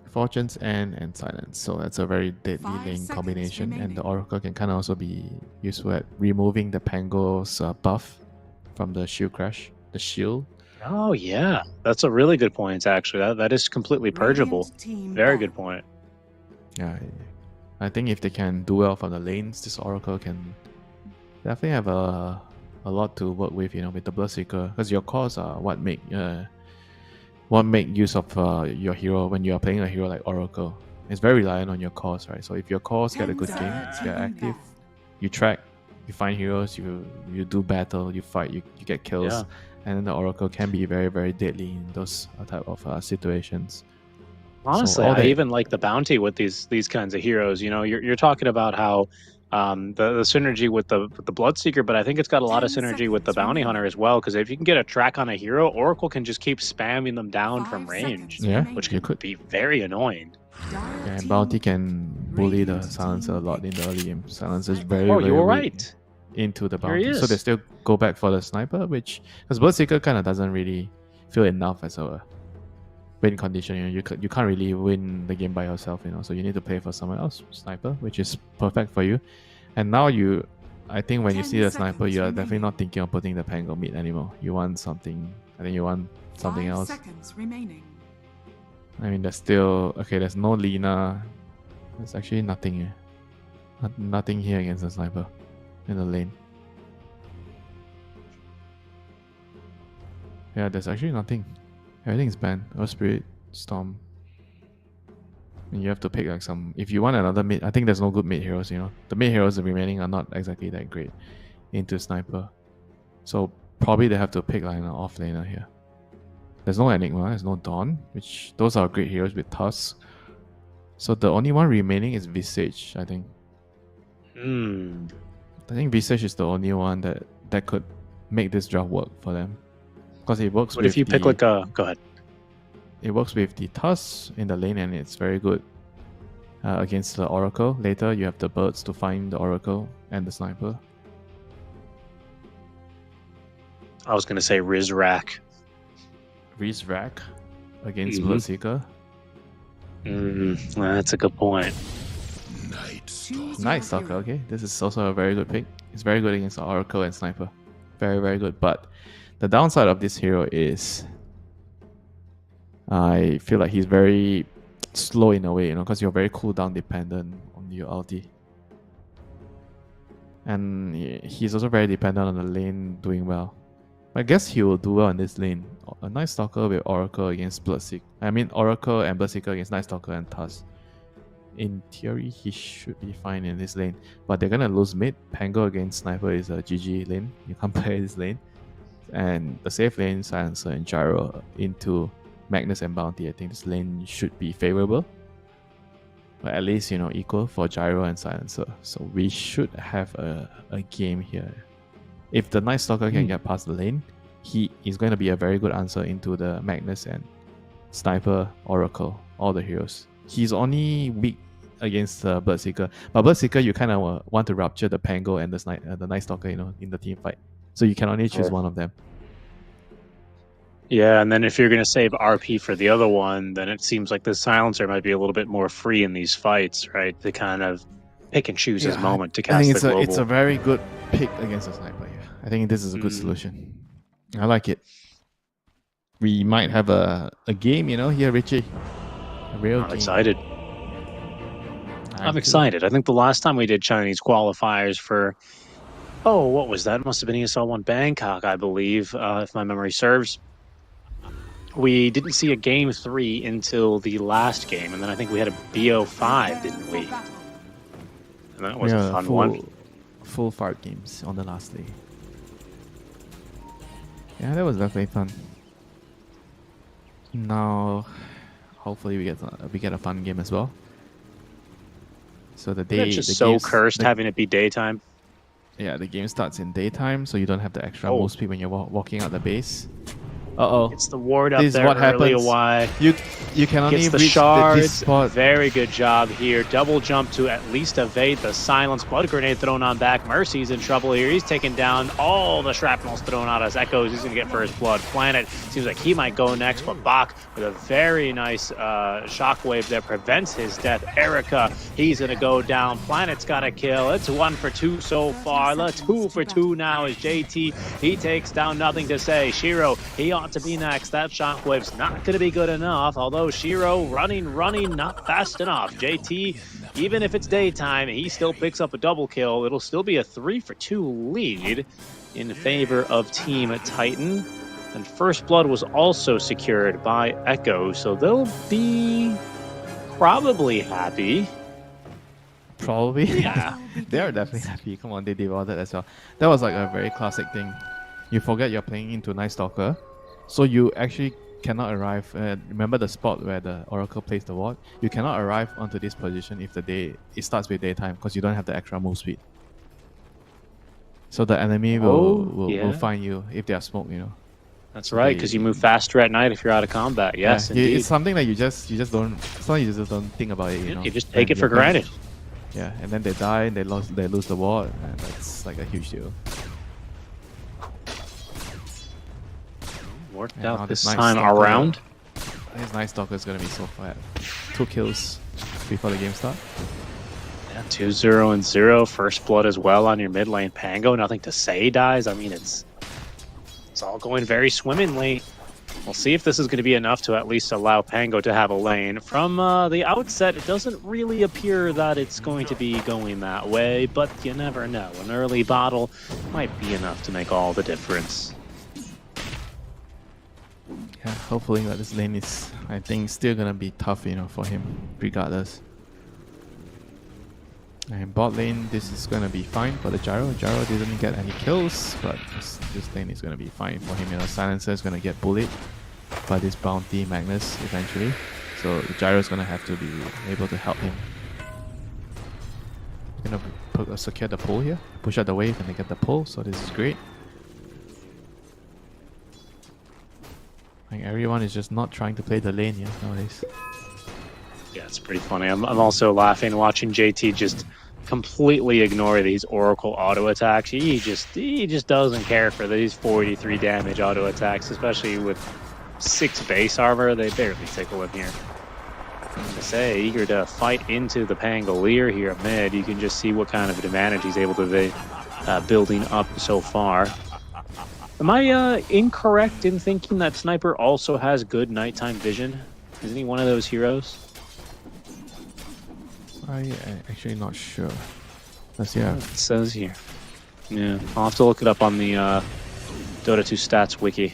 S4: Fortune's End and Silence. So that's a very deadly
S5: 5
S4: lane
S5: seconds
S4: combination, and
S5: remaining.
S4: the Oracle can kind of also be useful at removing the Pango's buff from the shield crash. The shield.
S3: Oh yeah, that's a really good point. Actually, that is completely purgeable.
S5: Radiant team
S3: Very
S5: back.
S3: good point.
S4: Yeah, I think if they can do well from the lanes, this Oracle can definitely have a lot to work with. With the Bloodseeker, because your cores are what make use of your hero when you are playing a hero like Oracle, it's very reliant on your cores, right? So if your cores get a good game, if you're active, you track, you find heroes, you do battle, you fight, you get kills,
S3: Yeah.
S4: and then the Oracle can be very, very deadly in those type of situations.
S3: Honestly,
S4: all
S3: I
S4: they-
S3: even like the bounty with these kinds of heroes. You know, you're talking about how the synergy with the Bloodseeker, but I think it's got a lot of
S5: 10
S3: synergy with the
S5: seconds
S3: Bounty Hunter
S5: remaining.
S3: as well. Because if you can get a track on a hero, Oracle can just keep spamming them down from
S5: 5
S3: range,
S5: seconds
S4: Yeah,
S5: remaining.
S3: which
S4: you
S3: could
S4: could.
S3: be very annoying.
S5: Dire
S4: Yeah, and
S5: team
S4: Bounty can bully the
S5: Radiant
S4: Silencer a
S5: team
S4: lot in the early game. Silencer is very,
S3: Oh,
S4: very
S3: you were
S4: weak
S3: right.
S4: into the
S3: Here he
S4: Bounty. So they
S3: is.
S4: still go back for the Sniper, which... Because Bloodseeker kind of doesn't really feel enough as a win condition. You know, you can't really win the game by yourself, you know. So you need to play for someone else, Sniper, which is perfect for you. And now I think when you
S5: 10
S4: see the Sniper,
S5: seconds
S4: you are definitely
S5: remaining.
S4: not thinking of putting the Pango mid anymore. You want something... I think you want something
S5: 5
S4: else.
S5: seconds remaining.
S4: I mean, there's still... Okay, there's no Lina. There's actually nothing here. Nothing here against the Sniper in the lane. Yeah, there's actually nothing. Everything's banned. Earth Spirit, Storm. And you have to pick like some... If you want another mid... I think there's no good mid heroes, you know. The mid heroes remaining are not exactly that great into Sniper. So probably they have to pick like an off laner here. There's no Enigma, there's no Dawn, which those are great heroes with Tusk. So the only one remaining is Visage, I think.
S3: Hmm.
S4: I think Visage is the only one that could make this draft work for them. Because it works
S3: What
S4: with
S3: if you pick like a... Go ahead.
S4: It works with the Tusk in the lane and it's very good against the Oracle. Later you have the birds to find the Oracle and the Sniper.
S3: I was going to say Rizrak.
S4: Rizrak against
S3: Mhm.
S4: Bloodseeker.
S3: That's a good point.
S5: Choose
S4: Night
S5: your
S4: Stalker,
S5: hero.
S4: okay. This is also a very good pick. It's very good against the Oracle and Sniper. Very, very good. But the downside of this hero is I feel like he's very slow in a way, you know, because you're very cooldown dependent on your ulti. And he's also very dependent on the lane doing well. I guess he will do well in this lane. A Night Stalker with Oracle against Bloodseeker. I mean Oracle and Bloodseeker against Night Stalker and Tusk. In theory, he should be fine in this lane. But they're gonna lose mid. Pango against Sniper is a GG lane. You can't play this lane. And the safe lane, Silencer and Gyro into Magnus and Bounty. I think this lane should be favorable. But at least, you know, equal for Gyro and Silencer. So we should have a game here. If the Night Stalker can get past the lane, he is going to be a very good answer into the Magnus and Sniper, Oracle, all the heroes. He's only weak against Bloodseeker. But Bloodseeker, you kind of want to rupture the Pango and the Night Stalker, you know, in the team fight. So you can only choose one of them.
S3: Yeah, and then if you're going to save RP for the other one, then it seems like the Silencer might be a little bit more free in these fights, right? To kind of pick and choose his moment to
S4: I
S3: cast
S4: think
S3: the global.
S4: it's a very good pick against the Sniper. Yeah, I think this is a good solution. I like it. We might have a game, you know, here, Richie. A real
S3: I'm
S4: game.
S3: excited. I'm excited. I think the last time we did Chinese qualifiers for, what was that? It must have been ESL 1 Bangkok, I believe, if my memory serves. We didn't see a game 3 until the last game, and then I think we had a BO5, didn't we?
S5: For battle.
S3: And that was a fun one.
S4: Full fart games on the last day. Yeah, that was definitely fun. Now, hopefully we get a fun game as well. So the day
S3: It's just
S4: the
S3: so
S4: games-
S3: cursed
S4: the-
S3: having it be daytime.
S4: Yeah, the game starts in daytime, so you don't have the extra
S3: Oh.
S4: move speed when you're walking out the base. Uh-oh.
S3: It's the ward up
S4: This is
S3: there
S4: what
S3: early
S4: happens.
S3: away.
S4: You can only
S3: Gets the
S4: reach this
S3: shards.
S4: spot.
S3: Very good job here. Double jump to at least evade the silence. Blood grenade thrown on back. Mercy's in trouble here. He's taking down all the shrapnels thrown out as Echoes. He's going to get first blood. Planet seems like he might go next, but Bach with a very nice shockwave that prevents his death. Erica, he's going to go down. Planet's got a kill. It's 1 for 2 so far. The 2 for 2 now is JT. He takes down Nothing to Say. Shiro, he ought to be next. That shockwave's not going to be good enough, although Shiro running, not fast enough. JT, even if it's daytime, he still picks up a double kill. It'll still be a 3 for 2 lead in favor of Team Titan. And first blood was also secured by Echo, so they'll be probably happy.
S4: Probably.
S3: Yeah.
S4: They are definitely happy. Come on, they devoted as well. That was like a very classic thing. You forget you're playing into Night Stalker, so you actually cannot arrive. Remember the spot where the Oracle placed the ward? You cannot arrive onto this position if it starts with daytime because you don't have the extra move speed. So the enemy will find you if they are smoke, you know.
S3: That's right, because you move faster at night if you're out of combat. Yes, indeed.
S4: It's something that you just don't. Something you just don't think about it. You know.
S3: You just take it for granted.
S4: Yeah, and then they die and they lose the ward, and that's like a huge deal.
S3: Worked out this time around.
S4: This Night Stalker is gonna be so fat. 2 kills before the game starts.
S3: Yeah, 2-0 and 0. First blood as well on your mid lane. Pango, nothing to say dies. I mean, it's all going very swimmingly. We'll see if this is going to be enough to at least allow Pango to have a lane. From the outset, it doesn't really appear that it's going to be going that way, but you never know. An early bottle might be enough to make all the difference.
S4: Yeah, hopefully that this lane is, I think, still gonna be tough, you know, for him, regardless. And bot lane, this is gonna be fine for the Gyro. Gyro didn't get any kills, but this lane is gonna be fine for him. You know, Silencer is gonna get bullied by this bounty Magnus eventually, so the Gyro is gonna have to be able to help him. Gonna secure the pull here, push out the wave, and they get the pull. So this is great. Like everyone is just not trying to play the lane here nowadays.
S3: Yeah, it's pretty funny. I'm also laughing watching JT just completely ignore these Oracle auto attacks. He just doesn't care for these 43 damage auto attacks, especially with 6 base armor. They barely tickle him here. I'm gonna say, eager to fight into the Pangolier here mid. You can just see what kind of advantage he's able to be building up so far. Am I incorrect in thinking that Sniper also has good nighttime vision? Isn't he one of those heroes?
S4: I'm actually not sure. Let's see how
S3: It says here. Yeah, I'll have to look it up on the Dota 2 stats wiki.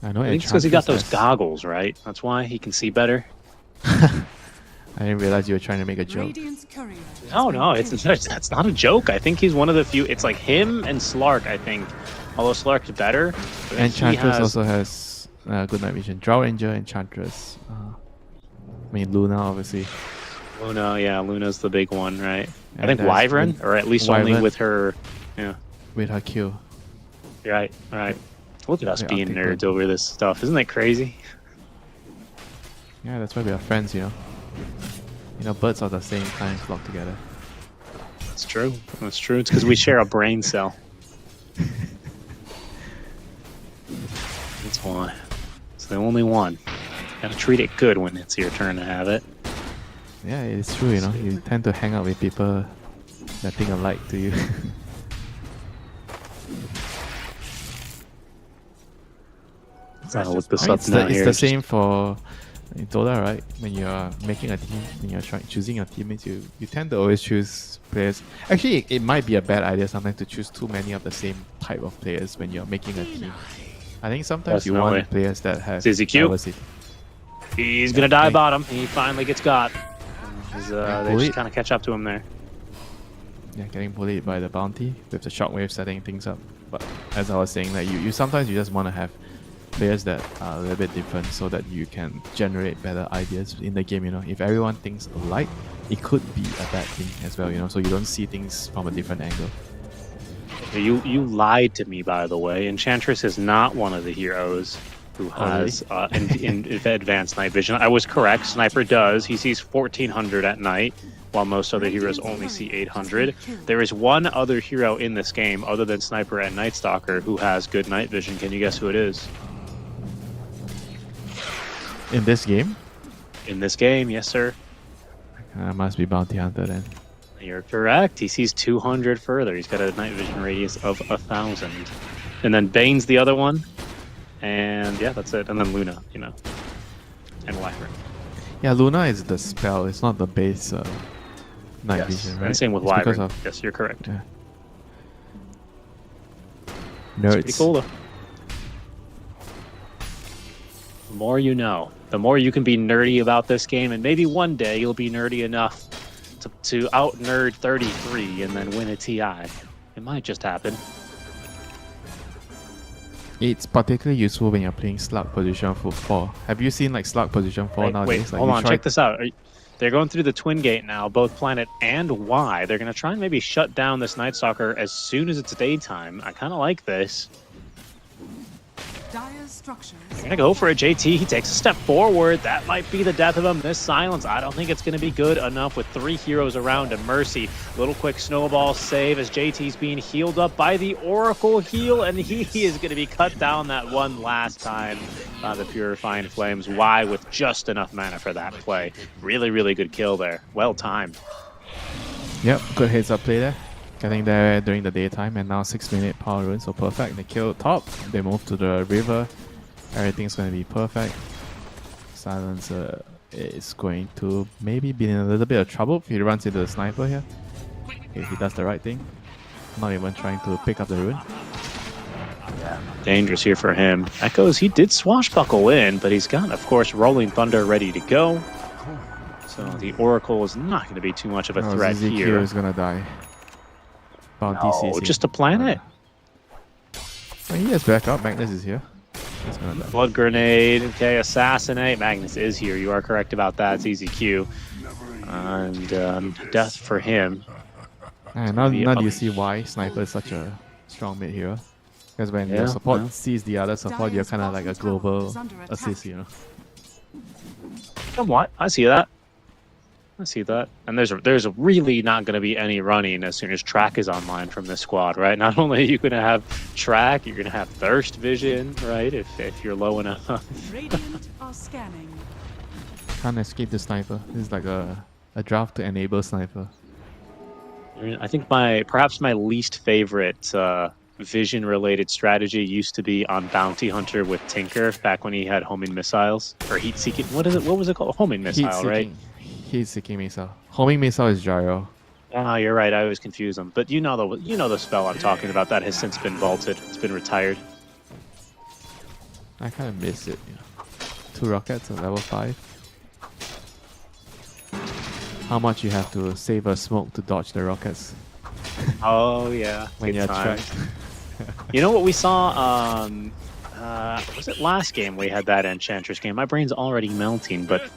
S4: I know.
S3: I think it's because he got those goggles, right? That's why he can see better.
S4: I didn't realize you were trying to make a joke.
S5: Radiant's courier has
S3: No,
S5: been
S3: no,
S5: killed.
S3: that's not a joke. I think he's one of the few. It's like him and Slark, I think. Although Slark's better. but
S4: Enchantress also has good night vision. Drow Ranger, Enchantress. I mean Luna, obviously.
S3: Luna, yeah, Luna's the big one, right?
S4: And
S3: I think
S4: there's
S3: Wyvern, or at least only
S4: Wyvern.
S3: with her. Yeah,
S4: With her Q.
S3: right. Look at us
S4: Yeah,
S3: being
S4: I'll take
S3: nerds
S4: that.
S3: over this stuff. Isn't that crazy?
S4: Yeah, that's why we are friends, you know. You know, birds of the same kind flock together.
S3: That's true. That's true. It's because we share a brain cell. That's why. It's the only one. Gotta treat it good when it's your turn to have it.
S4: Yeah, it's true, you know. You tend to hang out with people that think alike to you.
S3: I'll look this
S4: I mean,
S3: up
S4: it's
S3: now
S4: the
S3: here.
S4: same for in Dota, right? When you're making a team, when you're choosing your teammates, you tend to always choose players. Actually, it might be a bad idea sometimes to choose too many of the same type of players when you're making a team. I think sometimes you
S3: Definitely.
S4: want players that have
S3: CZQ.
S4: diversity.
S3: He's gonna die
S4: thank-
S3: bottom. He finally gets got. They
S4: bullied.
S3: just kind of catch up to him there.
S4: Yeah, getting bullied by the bounty with the shockwave setting things up. But as I was saying, like you sometimes you just want to have players that are a little bit different so that you can generate better ideas in the game. You know, if everyone thinks alike, it could be a bad thing as well. You know, so you don't see things from a different angle.
S3: You lied to me, by the way. Enchantress is not one of the heroes who has in advanced night vision. I was correct. Sniper does. He sees 1400 at night, while most other heroes only see 800. There is one other hero in this game, other than Sniper and Night Stalker, who has good night vision. Can you guess who it is?
S4: In this game,
S3: In this game, yes, sir.
S4: must be Bounty Hunter then.
S3: You're correct. He sees 200 further. He's got a night vision radius of 1,000. And then Bane's the other one. And yeah, that's it. And then Luna, you know. And Wyvern.
S4: Yeah, Luna is the spell. It's not the base night
S3: Yes.
S4: vision, right?
S3: And same with
S4: It's because
S3: Wyvern.
S4: of-
S3: Yes, you're correct.
S4: Yeah.
S3: It's pretty
S4: Nerds.
S3: cool though. The more you know, the more you can be nerdy about this game, and maybe one day you'll be nerdy enough to out-nerd 33 and then win a TI. It might just happen.
S4: It's particularly useful when you're playing slug position for 4. Have you seen like slug position 4 nowadays?
S3: Wait, hold on, check this out. They're going through the Twin Gate now, both Planet and Y. They're going to try and maybe shut down this Night Stalker as soon as it's daytime. I kind of like this.
S5: Dire's structures.
S3: They're going to go for it. JT, he takes a step forward. That might be the death of him. This silence, I don't think it's going to be good enough with 3 heroes around him. Mercy, little quick snowball save as JT's being healed up by the Oracle heal, and he is going to be cut down that one last time by the Purifying Flames. Y with just enough mana for that play. Really, really good kill there. Well timed.
S4: Yep, good heads up play there. Getting there during the daytime, and now 6-minute power rune, so perfect. They kill top, they move to the river. Everything's going to be perfect. Silencer is going to maybe be in a little bit of trouble if he runs into the sniper here. Okay, he does the right thing. Not even trying to pick up the rune.
S3: Dangerous here for him. Echoes, he did swashbuckle in, but he's got, of course, Rolling Thunder ready to go. So the Oracle is not going to be too much of a threat
S4: ZZQ
S3: here.
S4: is going to die. Bounty
S3: No,
S4: CC.
S3: just a planet.
S4: Oh, he has backup. Magnus is here. He's gonna die.
S3: Blood Grenade, okay, Assassinate. Magnus is here. You are correct about that. It's easy Q. And death for him.
S4: And now do you see why Sniper is such a strong mid hero? Because when your support sees the other support, you're kind of like a global assist, you know?
S3: Somewhat. I see that. I see that. And there's really not going to be any running as soon as Track is online from this squad, right? Not only are you going to have Track, you're going to have Thirst Vision, right? If you're low enough.
S5: Radiant are scanning.
S4: Can't escape the Sniper. This is like a draft to enable Sniper.
S3: I think perhaps my least favorite vision-related strategy used to be on Bounty Hunter with Tinker back when he had homing missiles or heat-seeking. What was it called? Homing missile, right?
S4: Heat-seeking missile. Homing missile is gyro.
S3: Oh, you're right. I always confuse them. But you know the spell I'm talking about. That has since been vaulted. It's been retired.
S4: I kind of miss it. Yeah. 2 rockets at level 5. How much you have to save a smoke to dodge the rockets?
S3: Oh yeah,
S4: when you're
S3: times.
S4: trapped.
S3: You know what we saw? Was it last game we had that Enchantress game? My brain's already melting, but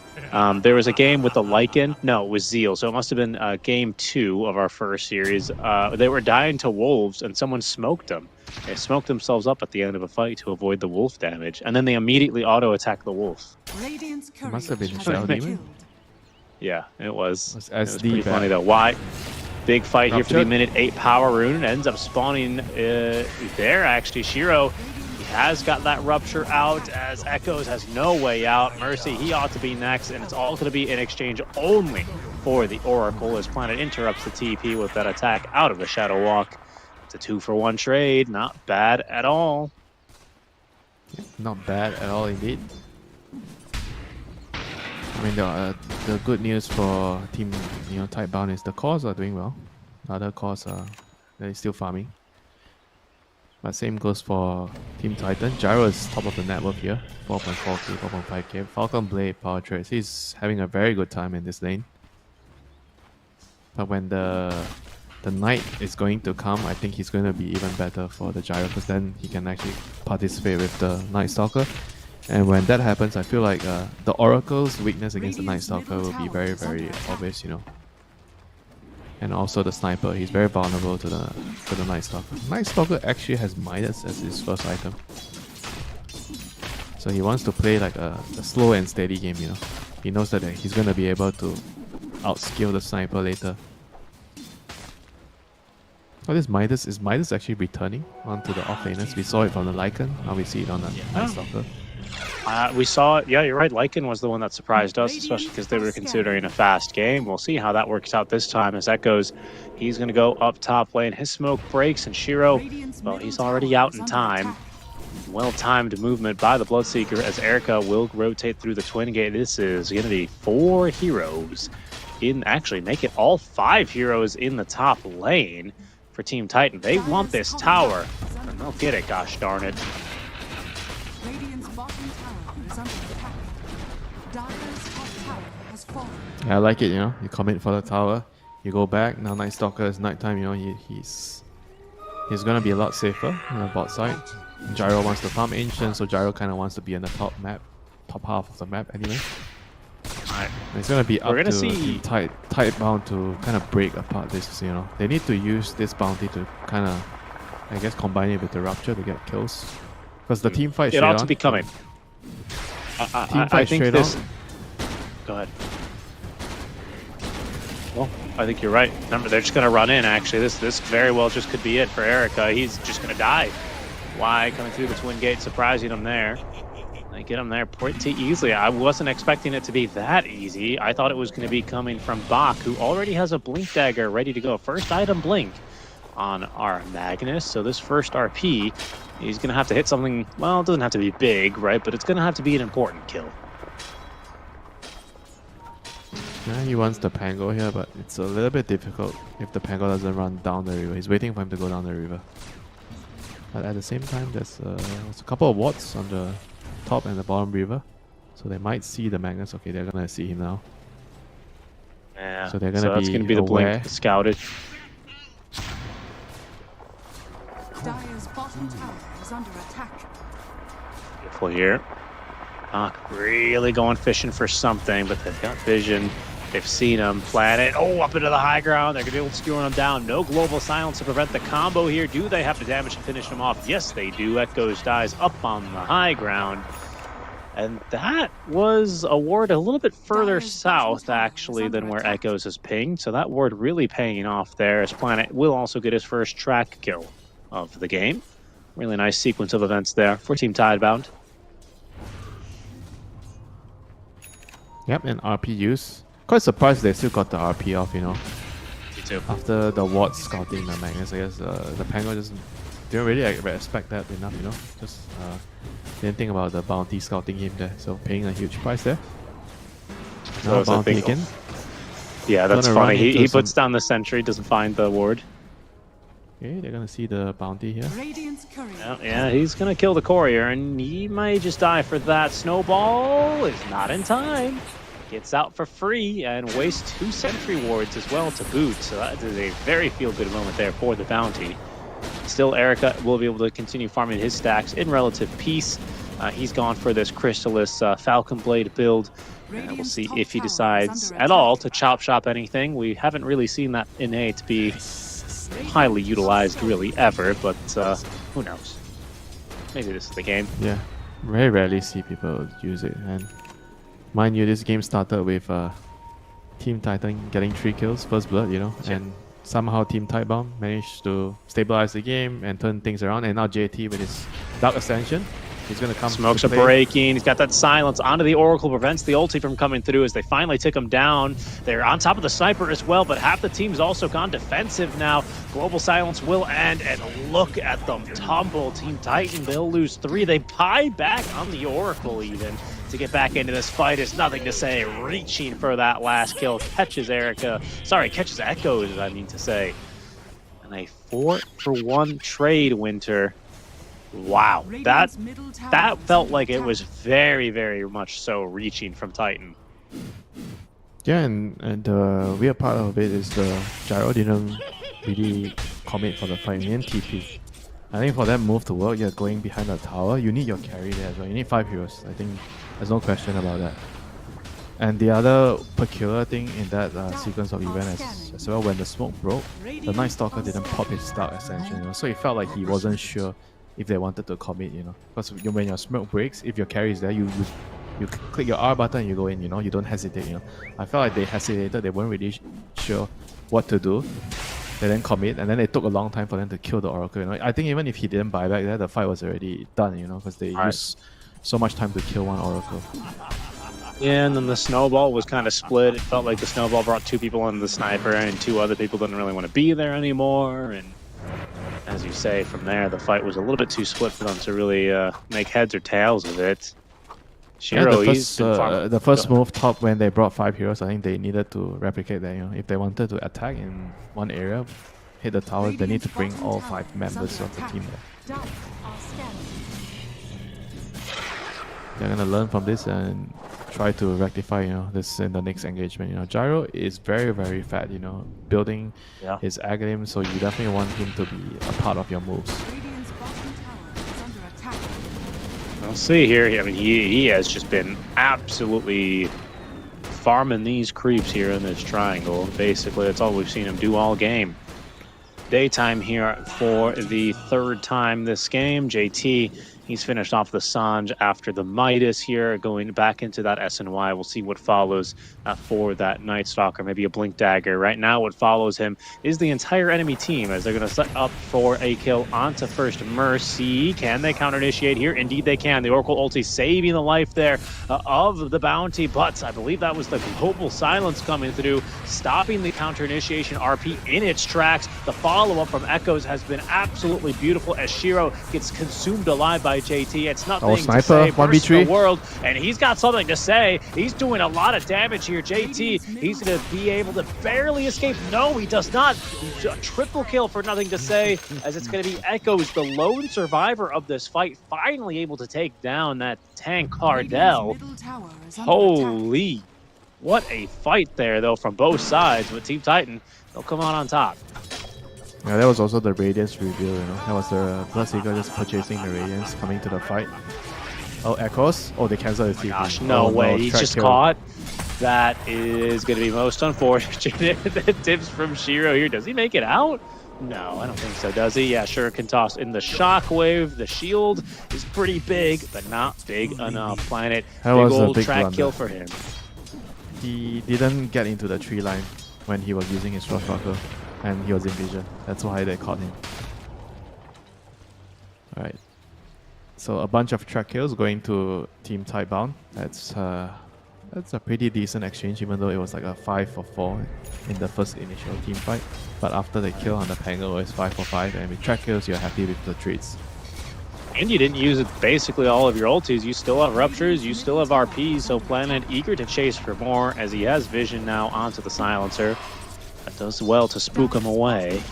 S3: there was a game with the Lycan. No, it was Zeal. So it must have been game 2 of our first series. They were dying to wolves, and someone smoked them. They smoked themselves up at the end of a fight to avoid the wolf damage, and then they immediately auto-attack the wolf.
S5: Radiant's courier
S4: Must have been
S5: has
S4: Shell
S5: been
S4: Demon.
S5: killed.
S3: Yeah, it was.
S4: Was
S3: It was
S4: SD
S3: pretty
S4: bad.
S3: funny though. Why? Big fight here for the
S4: Rupture.
S3: minute 8 power rune. Ends up spawning there, actually. Shiro, he has got that rupture out as Echoes has no way out. Mercy, he ought to be next, and it's all going to be in exchange only for the Oracle as Planet interrupts the TP with that attack out of the Shadow Walk. It's a 2-for-1 trade. Not bad at all.
S4: Not bad at all indeed. I mean, the good news for Team Tightbound is the cores are doing well. Other cores are they're still farming. But same goes for Team Titan. Gyro is top of the network here. 4.4k, 4.5k. Falcon Blade power trades. He's having a very good time in this lane. But when the night is going to come, I think he's going to be even better for the Gyro, because then he can actually participate with the Night Stalker. And when that happens, I feel like the Oracle's weakness against the Night Stalker will be very, very obvious, you know. And also the Sniper, he's very vulnerable to the Night Stalker. Night Stalker actually has Midas as his first item. So he wants to play like a slow and steady game, you know. He knows that he's going to be able to outskill the Sniper later. Oh, this Midas, is Midas actually returning onto the offlaners? We saw it from the Lycan, now we see it on the Night Stalker.
S3: We saw it. Yeah, you're right. Lycan was the one that surprised us, especially because they were considering a fast game. We'll see how that works out this time as Echoes. He's going to go up top lane. His smoke breaks, and Shiro, well, he's already out in time. Well-timed movement by the Bloodseeker as Erica will rotate through the Twin Gate. This is going to be 4 heroes actually make it all 5 heroes in the top lane for Team Titan. They want this tower, and they'll get it, gosh darn it.
S5: bottom tower is under attack. Dire's top tower has fallen.
S4: Yeah, I like it, you know. You commit for the tower, you go back. Now Night Stalker is nighttime, you know. He's gonna be a lot safer on the bot side. Gyro wants to farm Ancient, so Gyro kind of wants to be on the top half of the map anyway.
S3: Alright.
S4: It's gonna be up
S3: We're gonna
S4: to
S3: see-
S4: tight bound to kind of break apart this, you know. They need to use this bounty to kind of, I guess, combine it with the Rupture to get kills. Because the team fight
S3: It
S4: straight
S3: ought to
S4: on.
S3: be coming.
S4: Team
S3: I
S4: fight
S3: think
S4: straight
S3: this.
S4: on.
S3: Go ahead. Well, I think you're right. Remember, they're just going to run in, actually. This very well just could be it for Erica. He's just going to die. Why coming through the Twin Gate, surprising him there. They get him there pretty easily. I wasn't expecting it to be that easy. I thought it was going to be coming from Bach, who already has a Blink Dagger ready to go. First item Blink on our Magnus. So this first RP, he's going to have to hit something, well, it doesn't have to be big, right? But it's going to have to be an important kill.
S4: Yeah, he wants the Pango here, but it's a little bit difficult if the Pango doesn't run down the river. He's waiting for him to go down the river. But at the same time, there's a couple of wards on the top and the bottom river. So they might see the Magnus. Okay, they're going to see him now.
S3: Yeah,
S4: So they're gonna
S3: that's
S4: be
S3: going to be the
S4: aware.
S3: Blink scouted.
S5: Dire's bottom tower is under attack.
S3: Beautiful here. Bach really going fishing for something, but they've got vision. They've seen him plan it. Oh, up into the high ground. They're going to be able to skewer him down. No global silence to prevent the combo here. Do they have the damage to finish him off? Yes, they do. Echoes dies up on the high ground. And that was a ward a little bit further south, actually, than where Echoes is pinged. So that ward really paying off there, as Planet will also get his first track kill of the game. Really nice sequence of events there for Team Tidebound.
S4: Yep, and RP use. Quite surprised they still got the RP off, you know.
S3: Me too.
S4: After the ward scouting the Magnus, I guess the Pango just didn't really respect that enough, you know. Just didn't think about the bounty scouting him there, so paying a huge price there.
S3: So
S4: Now
S3: it's a
S4: bounty
S3: big-
S4: again.
S3: Yeah, that's
S4: Gonna run
S3: funny. He
S4: into
S3: puts
S4: some-
S3: down the sentry, doesn't find the ward.
S4: Okay, they're gonna see the bounty here.
S5: Radiant's courier.
S3: Yeah, he's gonna kill the courier, and he might just die for that. Snowball is not in time. Gets out for free and wastes 2 sentry wards as well to boot. So that is a very feel-good moment there for the bounty. Still, Erica will be able to continue farming his stacks in relative peace. He's gone for this Crystallis Falcon Blade build. And we'll see if he decides at all to chop shop anything. We haven't really seen that innate be highly utilized really ever, but who knows? Maybe this is the game.
S4: Yeah, very rarely see people use it. And mind you, this game started with Team Titan getting 3 kills, first blood, you know, and somehow Team Tidebound managed to stabilize the game and turn things around. And now JT with his Dark Ascension, he's gonna come.
S3: Smokes
S4: to
S3: are
S4: play.
S3: breaking. He's got that silence onto the Oracle, prevents the ulti from coming through as they finally take him down. They're on top of the sniper as well, but half the team's also gone defensive now. Global silence will end, and look at them tumble. Team Titan, they'll lose 3. They pie back on the Oracle even to get back into this fight. Is nothing to say. Reaching for that last kill. Catches catches Echoes, I mean to say. And a 4-for-1 trade, Winter. Wow,
S5: Radiant's middle tower
S3: that
S5: is
S3: felt
S5: under
S3: like it
S5: attack.
S3: was very, very much so reaching from Titan.
S4: Yeah, and the weird part of it is the Gyro didn't really commit for the fight. He didn't TP. I think for that move to work, you're going behind the tower. You need your carry there as well. You need 5 heroes. I think there's no question about that. And the other peculiar thing in that sequence of events as well, when the smoke broke, the Night Stalker didn't pop his Dark Ascension, you know? So it felt like he wasn't sure if they wanted to commit, you know. Because when your smoke breaks, if your carry is there, you click your R button and you go in, you know. You don't hesitate, you know. I felt like they hesitated. They weren't really sure what to do. They didn't commit, and then it took a long time for them to kill the Oracle. You know, I think even if he didn't buy back there, the fight was already done. You know, because they used so much time to kill one Oracle.
S3: Yeah, and then the snowball was kind of split. It felt like the snowball brought 2 people into the sniper, and 2 other people didn't really want to be there anymore. And as you say, from there, the fight was a little bit too split for them to really make heads or tails of it. Shiro,
S4: the first move top when they brought 5 heroes, I think they needed to replicate that. You know, if they wanted to attack in one area, hit the tower, they need to bring all 5 members of the team there. they're gonna learn from this and try to rectify, this in the next engagement. Gyro is very, very fat, building his Aghanim, so you definitely want him to be a part of your moves.
S5: Radiant's bottom tower is under attack.
S3: We'll see here. I mean, he has just been absolutely farming these creeps here in this triangle. Basically, that's all we've seen him do all game. Daytime here for the third time this game. JT, he's finished off the Sanj after the Midas here, going back into that SNY. We'll see what follows for that Night Stalker, maybe a Blink Dagger. Right now, what follows him is the entire enemy team as they're going to set up for a kill onto first Mercy. Can they counter-initiate here? Indeed they can. The Oracle ulti saving the life there of the Bounty, but I believe that was the Global Silence coming through, stopping the counter-initiation RP in its tracks. The follow-up from Echoes has been absolutely beautiful as Shiro gets consumed alive by JT. It's nothing to
S4: Sniper,
S3: say
S4: 1v3.
S3: the world, and he's got something to say. He's doing a lot of damage here. JT, he's going to be able to barely escape. No, he does not. A triple kill for nothing to say, as it's going to be Echoes, the lone survivor of this fight, finally able to take down that tank Cardell.
S5: Radiant's middle tower is under attack.
S3: Holy, what a fight there, though, from both sides. With Team Titan, they'll come out on top.
S4: Yeah, that was also the Radiance reveal, That was the Bloodseeker just purchasing the Radiance, coming to the fight. Oh, Echoes? Oh, they canceled the TP.
S3: Gosh, no way. He's
S4: track
S3: just
S4: kill.
S3: caught. That is going to be most unfortunate. The tips from Shiro here. Does he make it out? No, I don't think so, does he? Yeah, sure, can toss in the Shockwave. The shield is pretty big, but not big enough. Planet,
S4: That
S3: big
S4: was a
S3: old
S4: big
S3: track
S4: blunder.
S3: kill for him.
S4: He didn't get into the tree line when he was using his Rocker, and he was in vision. That's why they caught him. Alright. So a bunch of track kills going to Team Tidebound. That's a pretty decent exchange, even though it was like a 5 for 4 in the first initial team fight. But after the kill on the Pango, it's 5 for 5, and with track kills, you're happy with the trades.
S3: And you didn't use it basically all of your ultis. You still have ruptures, you still have RPs, so Planet eager to chase for more as he has vision now onto the silencer. That does well to spook him away.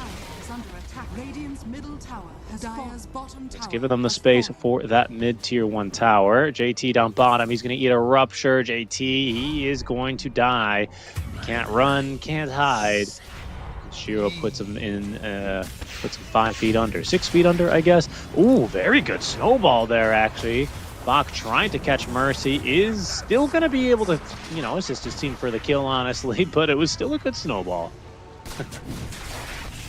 S5: Is under attack. Radiant's middle tower has Dire's bottom tower.
S3: It's giving them the
S5: has
S3: space
S5: fallen.
S3: for that mid-tier 1 tower. JT down bottom. He's going to eat a rupture. JT, he is going to die. Can't run, can't hide. Shiro puts him in, puts him 5 feet under. 6 feet under, I guess. Ooh, very good snowball there, actually. Bach trying to catch Mercy is still going to be able to, assist his team for the kill, honestly, but it was still a good snowball.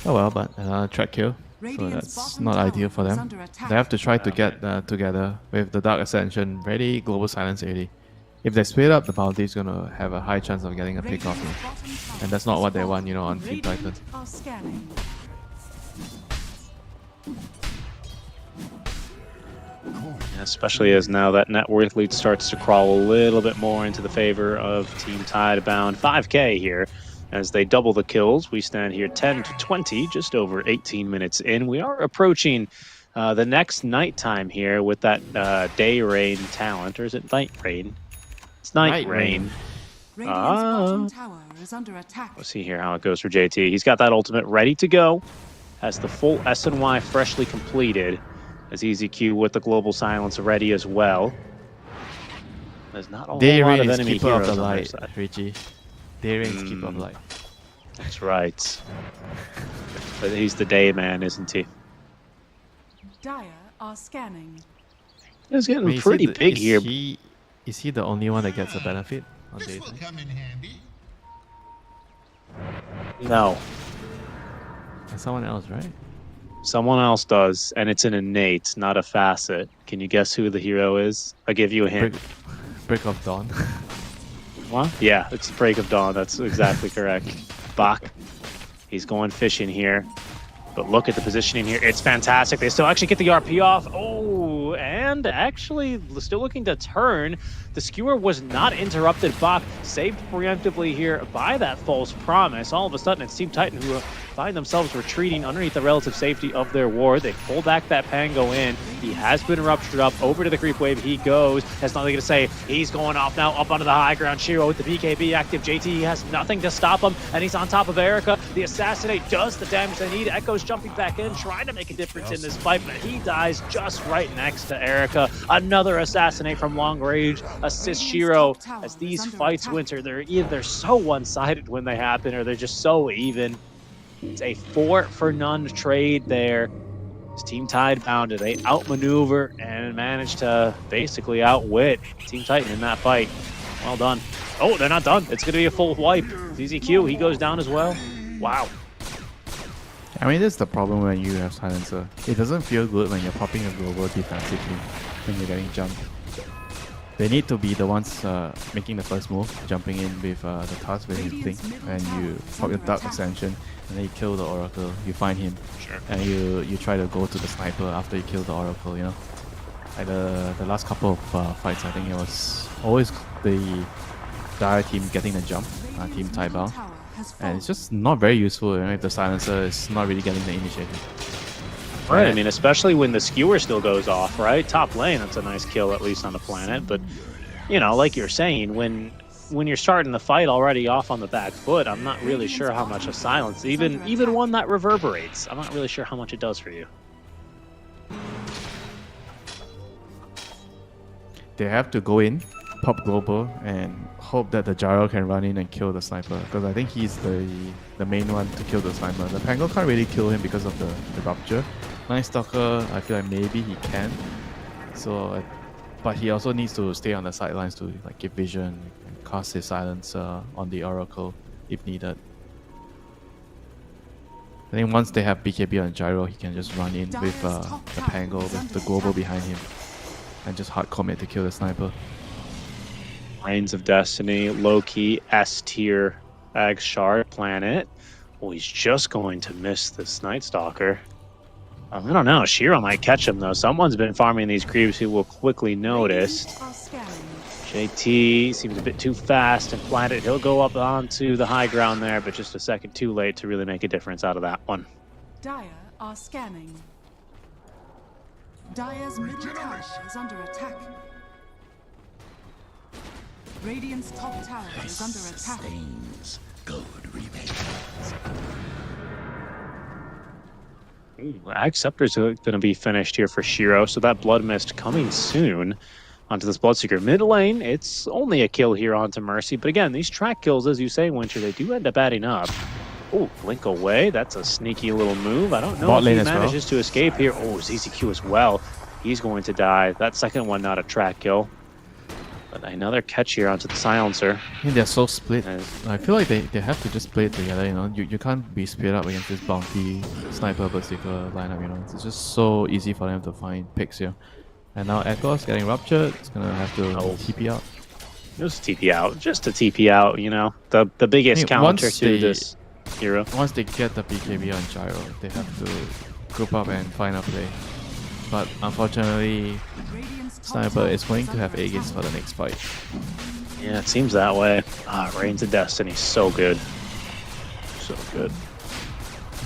S4: Oh well, but track kill. So
S5: Radiant's
S4: that's
S5: bottom
S4: not
S5: tower
S4: ideal for
S5: is
S4: them.
S5: under attack.
S4: They have to try to get together with the Dark Ascension ready, Global Silence 80. If they split up, the Bounty is going to have a high chance of getting a pick off
S5: Radiant's
S4: him.
S5: bottom tower
S4: And that's not what they
S5: has
S4: want,
S5: fallen.
S4: on Team Titan.
S5: Radiant are scanning.
S3: Especially as now that net worth lead starts to crawl a little bit more into the favor of Team Tidebound. 5K here as they double the kills. We stand here 10 to 20, just over 18 minutes in. We are approaching the next nighttime here with that day rain talent. Or is it night rain? It's night rain.
S5: Radiant's bottom tower is under attack.
S3: Let's see here how it goes for JT. He's got that ultimate ready to go. Has the full SNY freshly completed. As EZQ with the Global Silence ready as well. There's not a whole
S4: Day
S3: lot
S4: Rain
S3: of
S4: is
S3: enemy
S4: Keeper of
S3: heroes
S4: the
S3: on their
S4: Light,
S3: side.
S4: Richie. Day Rain is Keeper of the Light.
S3: That's right. But he's the day man, isn't he?
S5: Dire are scanning.
S3: He's getting
S4: Wait,
S3: pretty big here.
S4: Is he the only one that gets a benefit on
S6: This
S4: Day
S6: will
S4: Rain?
S6: come in handy.
S3: No.
S4: And someone else, right?
S3: Someone else does, and it's an innate, not a facet. Can you guess who the hero is? I'll give you a hint.
S4: Break of Dawn.
S3: What? Yeah, it's Break of Dawn. That's exactly correct. Bach. He's going fishing here. But look at the positioning here. It's fantastic. They still actually get the RP off. Oh, and actually still looking to turn. The skewer was not interrupted. Bach saved preemptively here by that false promise. All of a sudden, it's Team Titan who find themselves retreating underneath the relative safety of their ward. They pull back that Pango in. He has been ruptured up. Over to the creep wave he goes. Has nothing to say. He's going off now up onto the high ground. Shiro with the BKB active. JT has nothing to stop him, and he's on top of Erica. The assassinate does the damage they need. Echo's jumping back in, trying to make a difference in this fight, but he dies just right next to Erica. America. Another assassinate from long range. Assist Shiro. As these fights, Winter, they're either so one-sided when they happen or they're just so even. It's a 4-for-none trade there. This Team Tidebound, they outmaneuver and manage to basically outwit Team Titan in that fight. Well done. Oh, they're not done. It's going to be a full wipe. ZZQ, he goes down as well. Wow.
S9: I mean, that's the problem when you have silencer. It doesn't feel good when you're popping a global defensively when you're getting jumped. They need to be the ones making the first move, jumping in with the task when you blink, and you pop your Dark Ascension, and then you kill the Oracle, you find him, and you try to go to the sniper after you kill the Oracle, you know? Like the last couple of fights, I think it was always the Dire team getting the jump, Team Tidebound. And it's just not very useful, you know, if the silencer is not really getting the initiative.
S3: Right, I mean, especially when the skewer still goes off, right? Top lane, that's a nice kill, at least on the planet. But, you know, like you're saying, when you're starting the fight already off on the back foot, I'm not really sure how much a silence, even one that reverberates, I'm not really sure how much it does for you.
S9: They have to go in, pop global, and hope that the Gyro can run in and kill the sniper, because I think he's the main one to kill the sniper. The Pango can't really kill him because of the rupture. Night Stalker, I feel like maybe he can. So, but he also needs to stay on the sidelines to like give vision and cast his silencer on the Oracle if needed. I think once they have BKB on Gyro, he can just run in with the Pango with the global behind him and just hard commit to kill the sniper.
S3: Reigns of Destiny, low-key S-tier Ag Shard planet. Oh, he's just going to miss this Night Stalker. I don't know. Shiro might catch him, though. Someone's been farming these creeps who will quickly notice. JT seems a bit too fast and planted. He'll go up onto the high ground there, but just a second too late to really make a difference out of that one.
S5: Dire are scanning. Dire's middle tower is under attack. Radiant's top tower is under attack.
S3: Ag Scepter's going to be finished here for Shiro, so that Blood Mist coming soon onto this Bloodseeker. Mid lane, it's only a kill here onto Mercy, but again, these track kills, as you say, Winter, they do end up adding up. Oh, blink away, that's a sneaky little move. I don't know if he manages to escape here. Oh, ZZQ as well. He's going to die. That second one, not a track kill. But another catch here onto the silencer.
S9: And they're so split. I feel like they have to just play it together, you know. You can't be split up against this bounty sniper berserker lineup, you know. It's just so easy for them to find picks here. And now Echo's getting ruptured. It's gonna have to TP out.
S3: Just TP out. Just to TP out, you know. The biggest counter to this hero.
S9: Once they get the BKB on Gyro, they have to group up and find a play. But unfortunately, Sniper is going to have Aegis for the next fight.
S3: Yeah, it seems that way. Reigns of Destiny, so good. So good.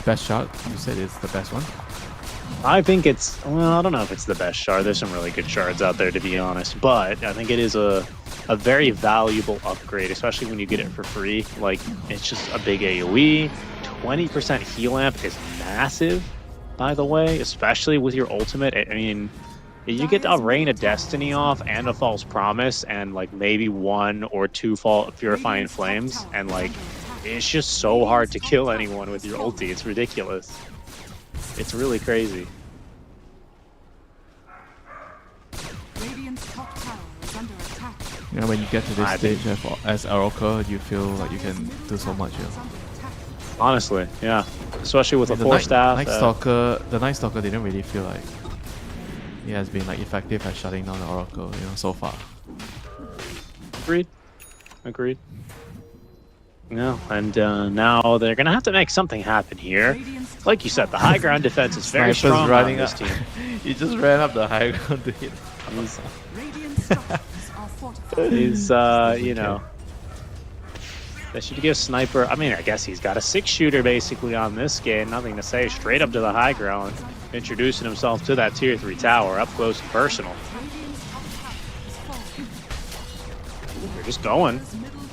S9: Best shot, you said it's the best one?
S3: I think it's, well, I don't know if it's the best shard. There's some really good shards out there, to be honest. But I think it is a very valuable upgrade, especially when you get it for free. Like, it's just a big AoE. 20% heal amp is massive, by the way, especially with your ultimate. I mean, you get a Reign of Destiny off and a False Promise and like maybe 1 or 2 Purifying Flames, and like it's just so hard to kill anyone with your ulti. It's ridiculous. It's really crazy.
S5: Radiant's top tower is under attack.
S9: You know, when you get to this stage as Oracle, you feel like you can do so much here.
S3: Honestly, yeah. Especially with a 4-staff.
S9: The Night Stalker didn't really feel like he has been like effective at shutting down the Oracle, you know, so far.
S3: Agreed. No, and now they're gonna have to make something happen here. Like you said, the high ground defense is very strong on this team.
S9: He just ran up the high ground to hit.
S3: He's you know, they should give Sniper. I mean, I guess he's got a 6-shooter basically on this game. Nothing to say. Straight up to the high ground, introducing himself to that tier 3 tower, up close and personal. They're just going.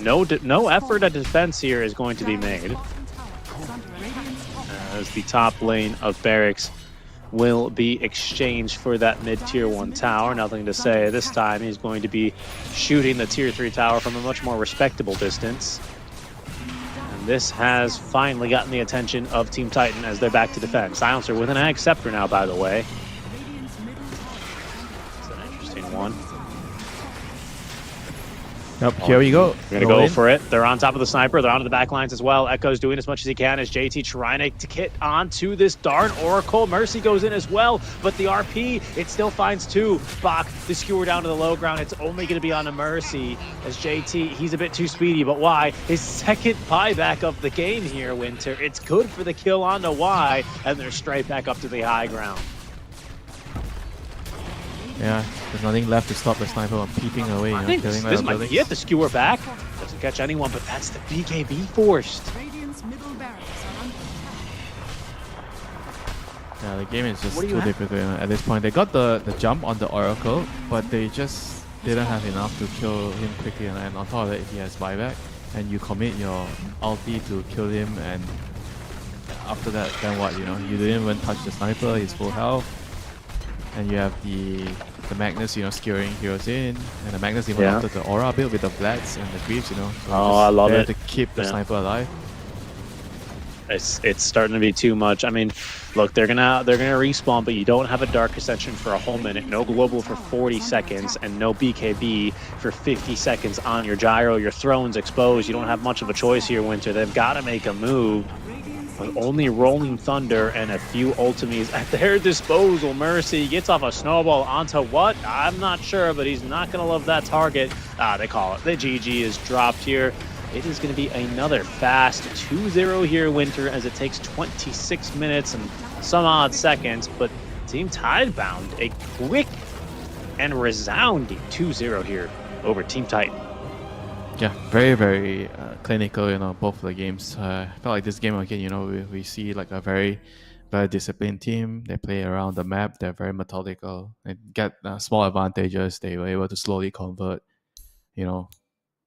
S3: No effort at defense here is going to be made. As the top lane of Barracks will be exchanged for that mid-tier 1 tower. Nothing to say. This time he's going to be shooting the tier 3 tower from a much more respectable distance. And this has finally gotten the attention of Team Titan as they're back to defend. Silencer with an Ag Scepter now, by the way. It's an interesting one.
S9: Yep, here we go.
S3: They're going to go for it. They're on top of the sniper. They're onto the back lines as well. Echo's doing as much as he can as JT trying to get onto this darn Oracle. Mercy goes in as well, but the RP, it still finds 2. Bach, the skewer down to the low ground. It's only going to be on a Mercy as JT, he's a bit too speedy, but why? His second buyback of the game here, Winter. It's good for the kill on the Y, and they're straight back up to the high ground.
S4: Yeah, there's nothing left to stop the sniper from peeping away.
S3: I think this might be it. The skewer back. Doesn't catch anyone, but that's the BKB forced.
S5: Radiant's middle barracks are under attack.
S4: Yeah, the game is just
S3: What do you
S4: too
S3: have?
S4: difficult at this point. They got the jump on the Oracle, but they just didn't have enough to kill him quickly. And on top of that, he has buyback, and you commit your ulti to kill him, and after that, then what? You know, you didn't even touch the sniper. He's full health, and you have the Magnus, you know, skewering heroes in, and the Magnus even after the aura build with the Blacks and the Greaves, you know. So
S3: Oh, I love
S4: there
S3: it.
S4: to keep the sniper alive.
S3: It's starting to be too much. I mean, look, they're gonna respawn, but you don't have a Dark Ascension for a whole minute, no global for 40 seconds, and no BKB for 50 seconds on your gyro. Your throne's exposed. You don't have much of a choice here, Winter. They've got to make a move. With only Rolling Thunder and a few ultimates at their disposal. Mercy gets off a snowball onto what? I'm not sure, but he's not going to love that target. They call it. The GG is dropped here. It is going to be another fast 2-0 here, Winter, as it takes 26 minutes and some odd seconds. But Team Tidebound, a quick and resounding 2-0 here over Team Titan.
S4: Yeah, very, very clinical, you know, both of the games. I felt like this game again, you know, we see like a very, very disciplined team. They play around the map. They're very methodical. They get small advantages. They were able to slowly convert, you know.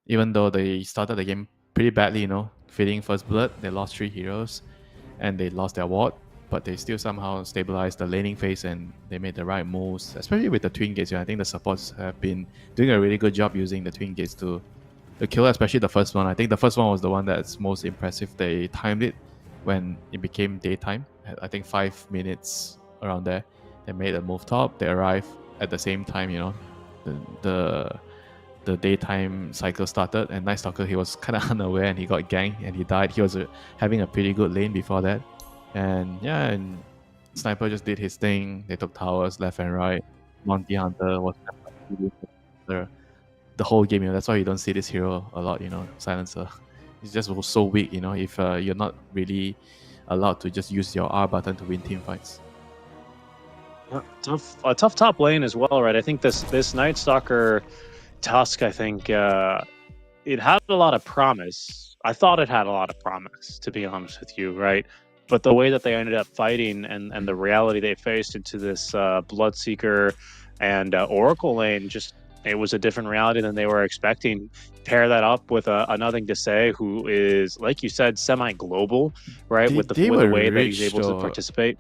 S4: Even though they started the game pretty badly, you know, feeding first blood, they lost 3 heroes and they lost their ward, but they still somehow stabilized the laning phase and they made the right moves, especially with the twin gates. You know, I think the supports have been doing a really good job using the twin gates to kill, especially the first one. I think the first one was the one that's most impressive. They timed it when it became daytime. I think 5 minutes around there. They made a move top. They arrived at the same time, you know. The daytime cycle started, and Night Stalker, he was kind of unaware and he got ganked and he died. He was having a pretty good lane before that. And yeah, and Sniper just did his thing. They took towers left and right. Monty Hunter was the whole game, you know. That's why you don't see this hero a lot, you know, Silencer. He's just so weak, you know, if you're not really allowed to just use your R button to win team fights.
S3: A tough top lane as well, right? I think this Night Stalker Tusk, I think it had a lot of promise. I thought it had a lot of promise, to be honest with you, right? But the way that they ended up fighting and the reality they faced into this Bloodseeker and Oracle lane, just it was a different reality than they were expecting. Pair that up with a Nothing to Say, who is, like you said, semi-global, right? With the way that he's able to participate.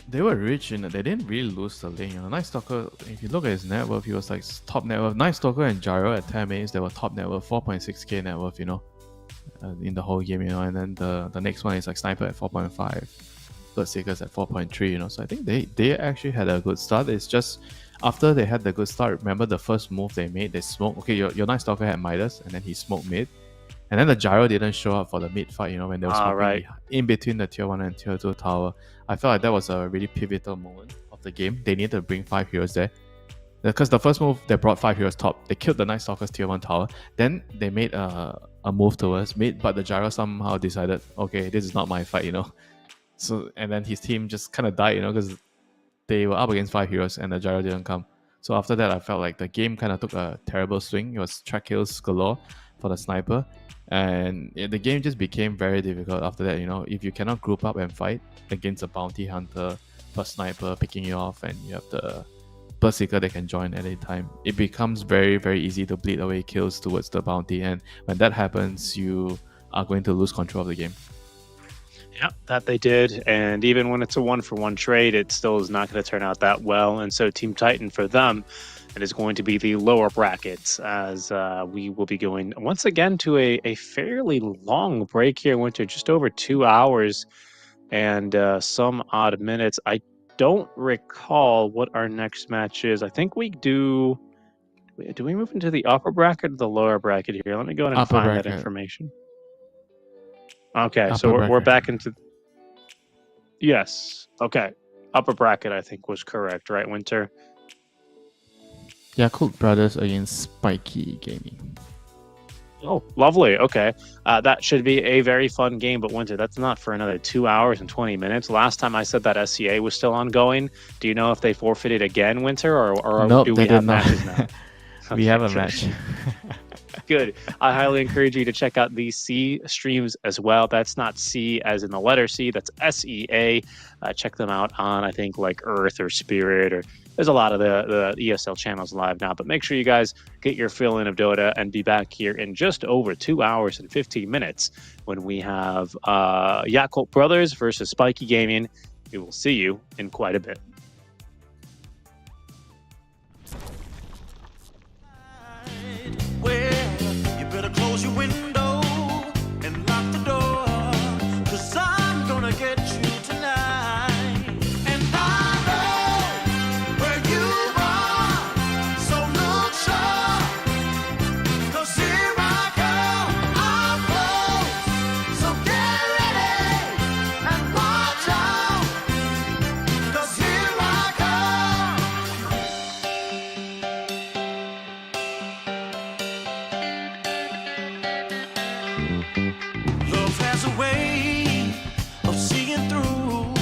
S4: They were rich in it. They didn't really lose the lane. You know, Night Stalker, if you look at his net worth, he was like top net worth. Night Stalker and Gyro at 10 minutes, they were top net worth, 4.6k net worth, you know, in the whole game, you know. And then the next one is like Sniper at 4.5, Bloodseekers at 4.3, you know. So I think they actually had a good start. It's just after they had the good start, remember the first move they made, they smoked. Okay, your Night Stalker had Midas, and then he smoked mid. And then the Gyro didn't show up for the mid fight, you know, when they were smoking in between the tier 1 and tier 2 tower. I felt like that was a really pivotal moment of the game. They needed to bring 5 heroes there. Because the first move, they brought 5 heroes top. They killed the Night Stalker's tier 1 tower. Then they made a move towards mid, but the Gyro somehow decided, okay, this is not my fight, you know. So, and then his team just kind of died, you know, because they were up against 5 heroes and the Gyro didn't come. So after that, I felt like the game kind of took a terrible swing. It was track kills galore for the Sniper. And the game just became very difficult after that, you know. If you cannot group up and fight against a Bounty Hunter plus Sniper picking you off, and you have the Bloodseeker that can join at any time, it becomes very, very easy to bleed away kills towards the Bounty. And when that happens, you are going to lose control of the game.
S3: Yeah, that they did. And even when it's a 1-for-1 trade, it still is not going to turn out that well. And so Team Titan for them, it is going to be the lower brackets as we will be going once again to a fairly long break here, Winter, just over 2 hours and some odd minutes. I don't recall what our next match is. I think we do. Do we move into the upper bracket or the lower bracket here? Let me go ahead and
S4: Upper
S3: find that
S4: bracket.
S3: information. Okay, so
S4: Upper
S3: we're
S4: bracket.
S3: back into. Yes. Okay. Upper bracket, I think, was correct, right, Winter?
S4: Yakult Brothers against Spiky Gaming.
S3: Oh, lovely. Okay. That should be a very fun game, but Winter, that's not for another 2 hours and 20 minutes. Last time I said that SCA was still ongoing. Do you know if they forfeited again, Winter, or
S4: Nope,
S3: do
S4: they
S3: we
S4: did
S3: have
S4: not.
S3: matches now?
S4: We have a
S3: Okay,
S4: match.
S3: good. I highly encourage you to check out these C streams as well. That's not C as in the letter C, that's SEA. Check them out on, I think, like Earth or Spirit, or there's a lot of the ESL channels live now. But make sure you guys get your fill in of Dota and be back here in just over 2 hours and 15 minutes when we have Yakult Brothers versus Spiky Gaming. We will see you in quite a bit.
S2: Well, you better close your window and lock the door, 'cause I'm gonna get you tonight. And I know where you are, so look sharp, 'cause here I come, I'm close. So get ready and watch out, 'cause here I come. Love has a way of seeing through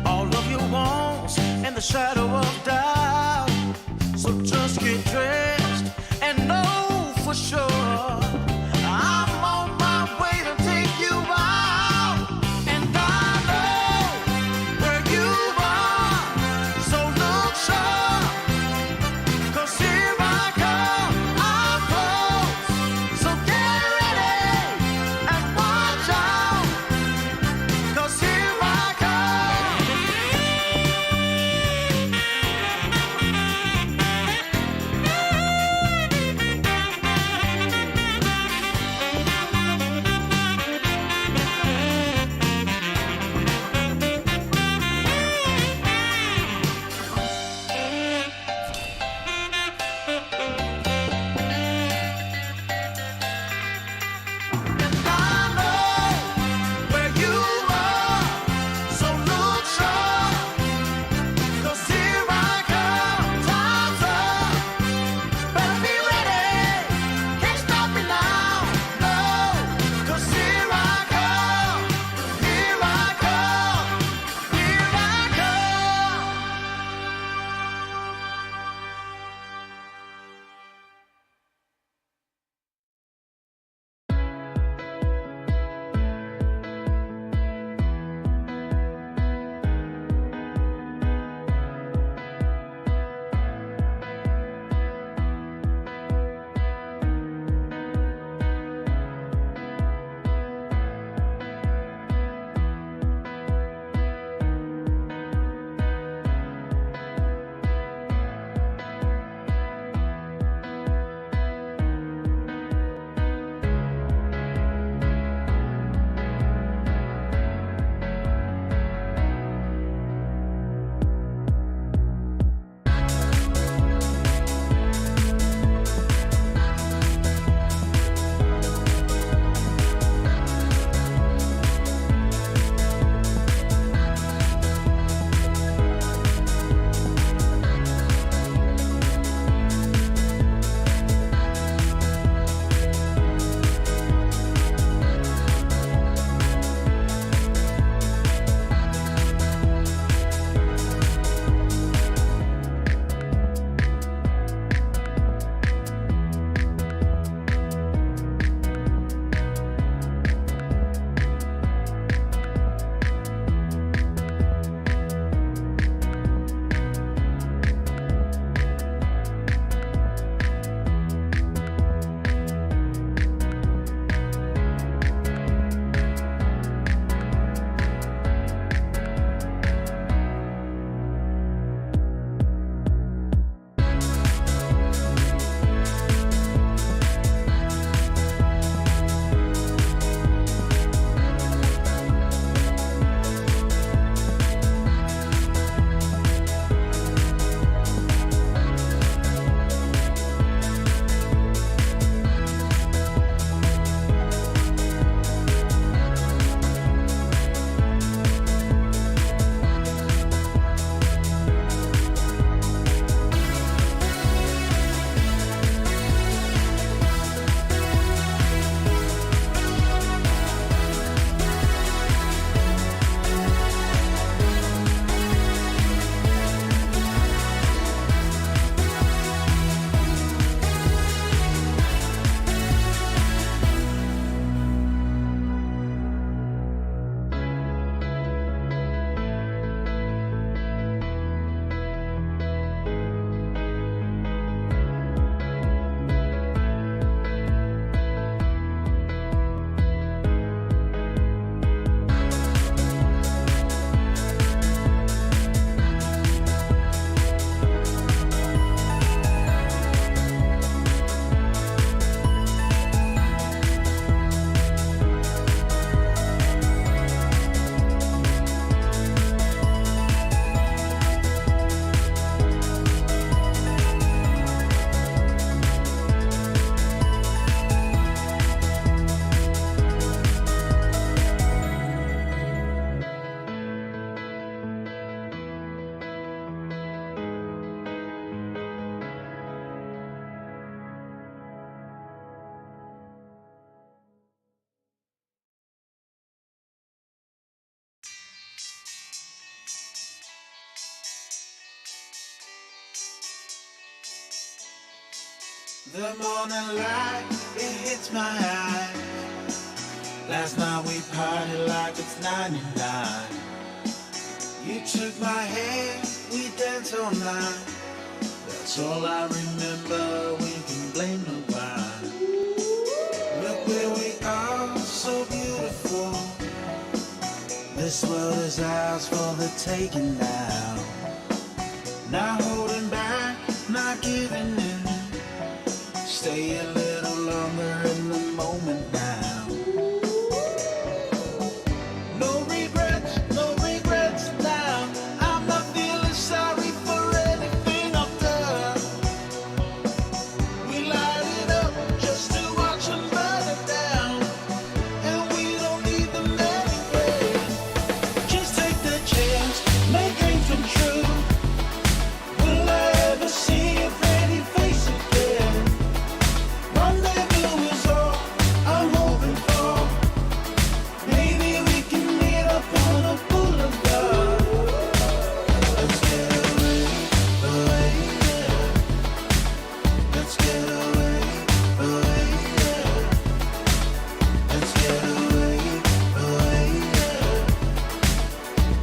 S2: all of your wants and the shadow of doubt. So just get dressed and know for sure I'm on my way to take you out. And I know where you are, so look sharp, 'cause here I come, I'm close. So get ready and watch out, 'cause here I come. The morning light, it hits my eye. Last night we partied like it's 99. You took my hand, we danced all night. That's all I remember, we can blame nobody. Look where we are, so beautiful. This world is ours for the taking now. Not holding back, not giving in. Stay a little longer in the moment now. No regrets now. I'm not feeling sorry for anything I've done. We light it up just to watch them burn it down. And we don't need them anyway. Just take the chance, make dreams come true. Will I ever see your pretty face again? Rendezvous is all I'm hoping for. Maybe we can meet up on a boulevard. Let's get away, yeah. Let's get away, yeah. Let's get away, yeah.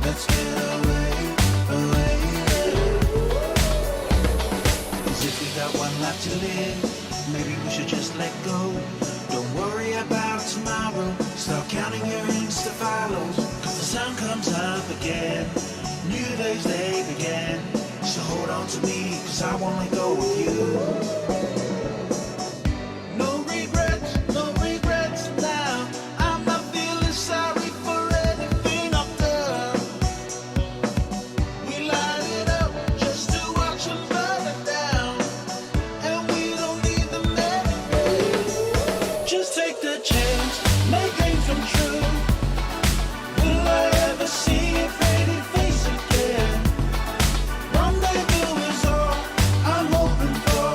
S2: Let's get away, yeah. 'Cause if we got one life to live, maybe we should just let go. Don't worry about tomorrow. Start counting your Insta follows. 'Cause the sun comes up again. New days they begin. So hold on to me, 'cause I won't let go of you. No regrets now. I'm not feeling sorry for anything I've done. We light it up just to watch them burn it down. And we don't need them anyway. Just take the chance, make dreams come true. Will I ever see your pretty face again? Rendezvous is all I'm hoping for.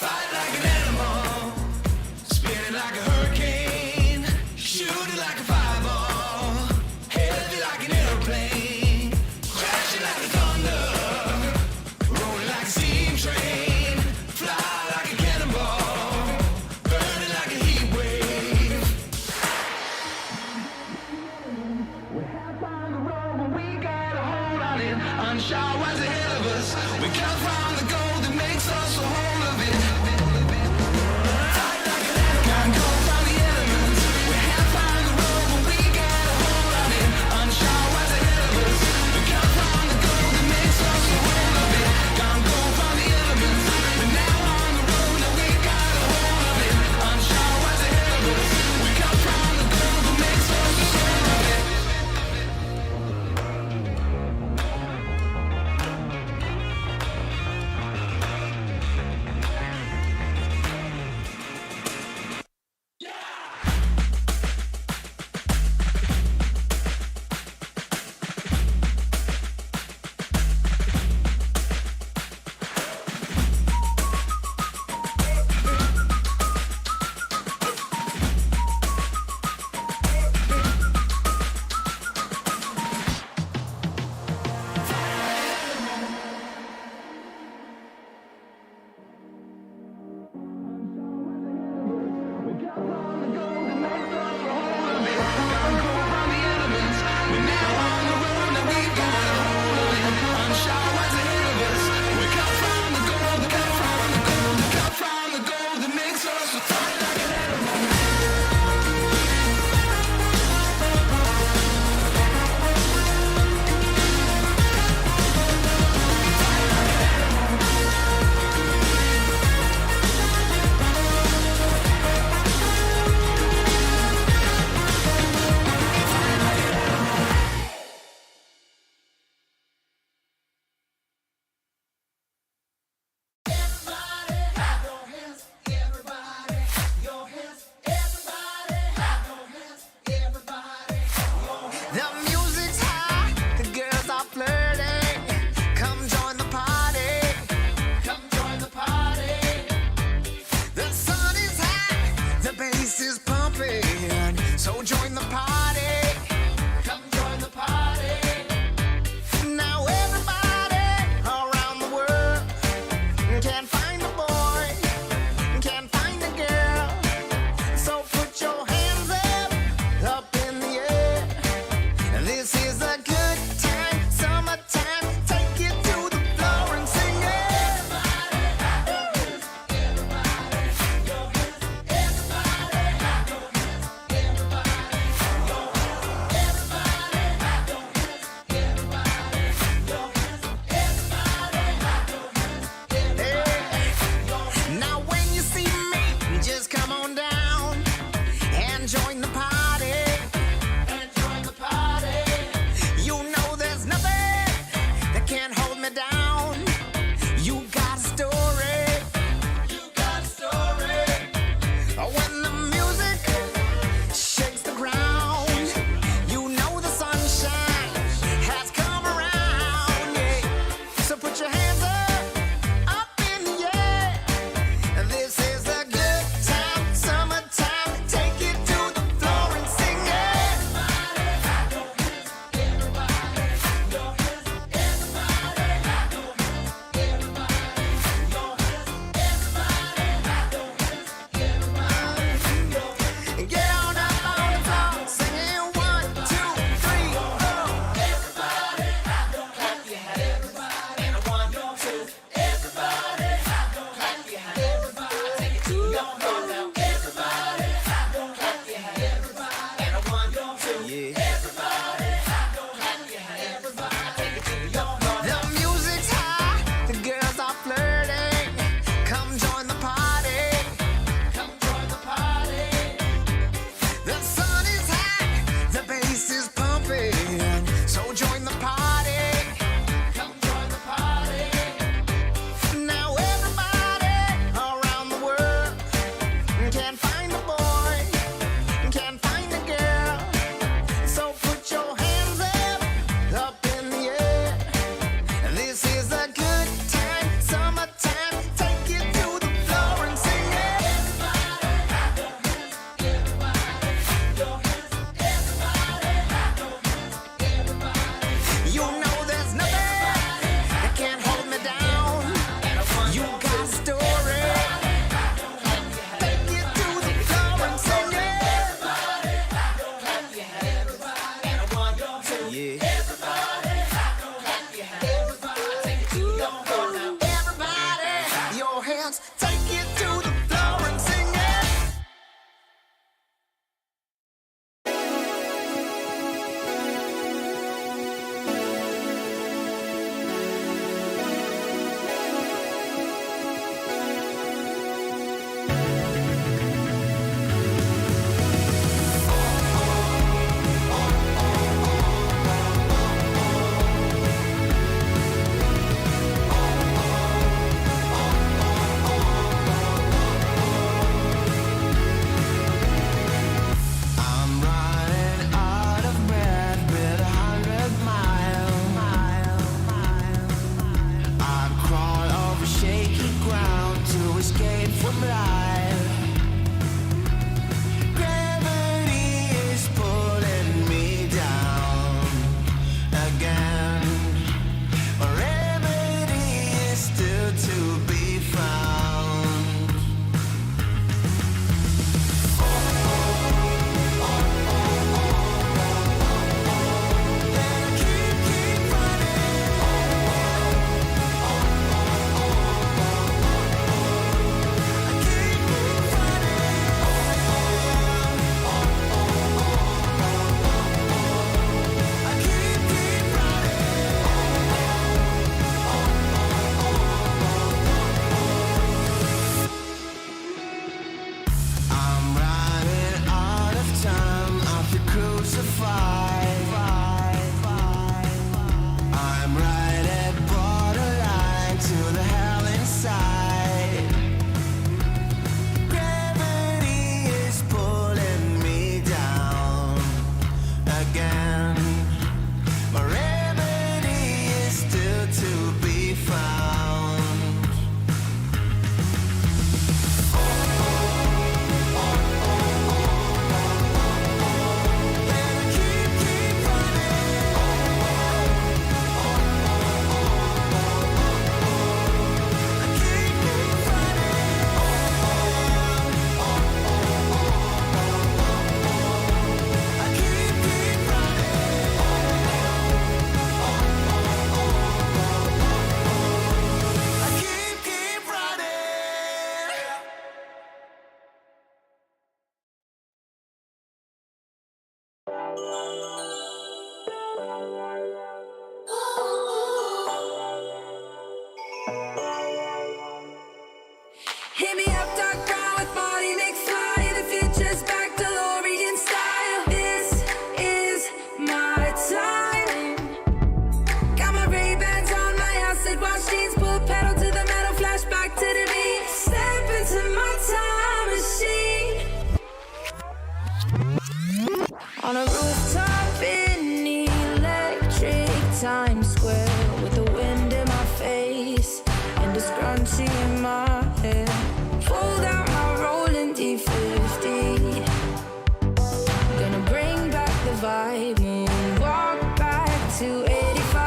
S8: Fight like an animal, spinning like a hurricane, shooting like a fireball, heavy like an airplane, crashing like a thunder, rolling like a steam train, fly like a cannonball, burning like a heat wave. We have found the road, but we got a hold on it. Unsure what's ahead of us. We come from the goal that makes us a whole of it. from life. Gravity is pulling me down again. A remedy is still to be found. Keep I'm running out of time. I feel crucified. I'm right at borderline to the hell inside. Gravity is pulling me down again. My remedy is still to be found. Keep running.
S1: Hit me up, dark brown with body McFly. The future's back, DeLorean style. This is my time. Got my Ray-Bans on, my acid wash jeans. Pull pedal to the metal, flashback to the beat. Step into my time machine. On a rooftop in electric Times Square, with the wind in my face and a scrunchie in my hair. Fold out my rolling D50. Gonna bring back the vibe, moonwalk back to 85.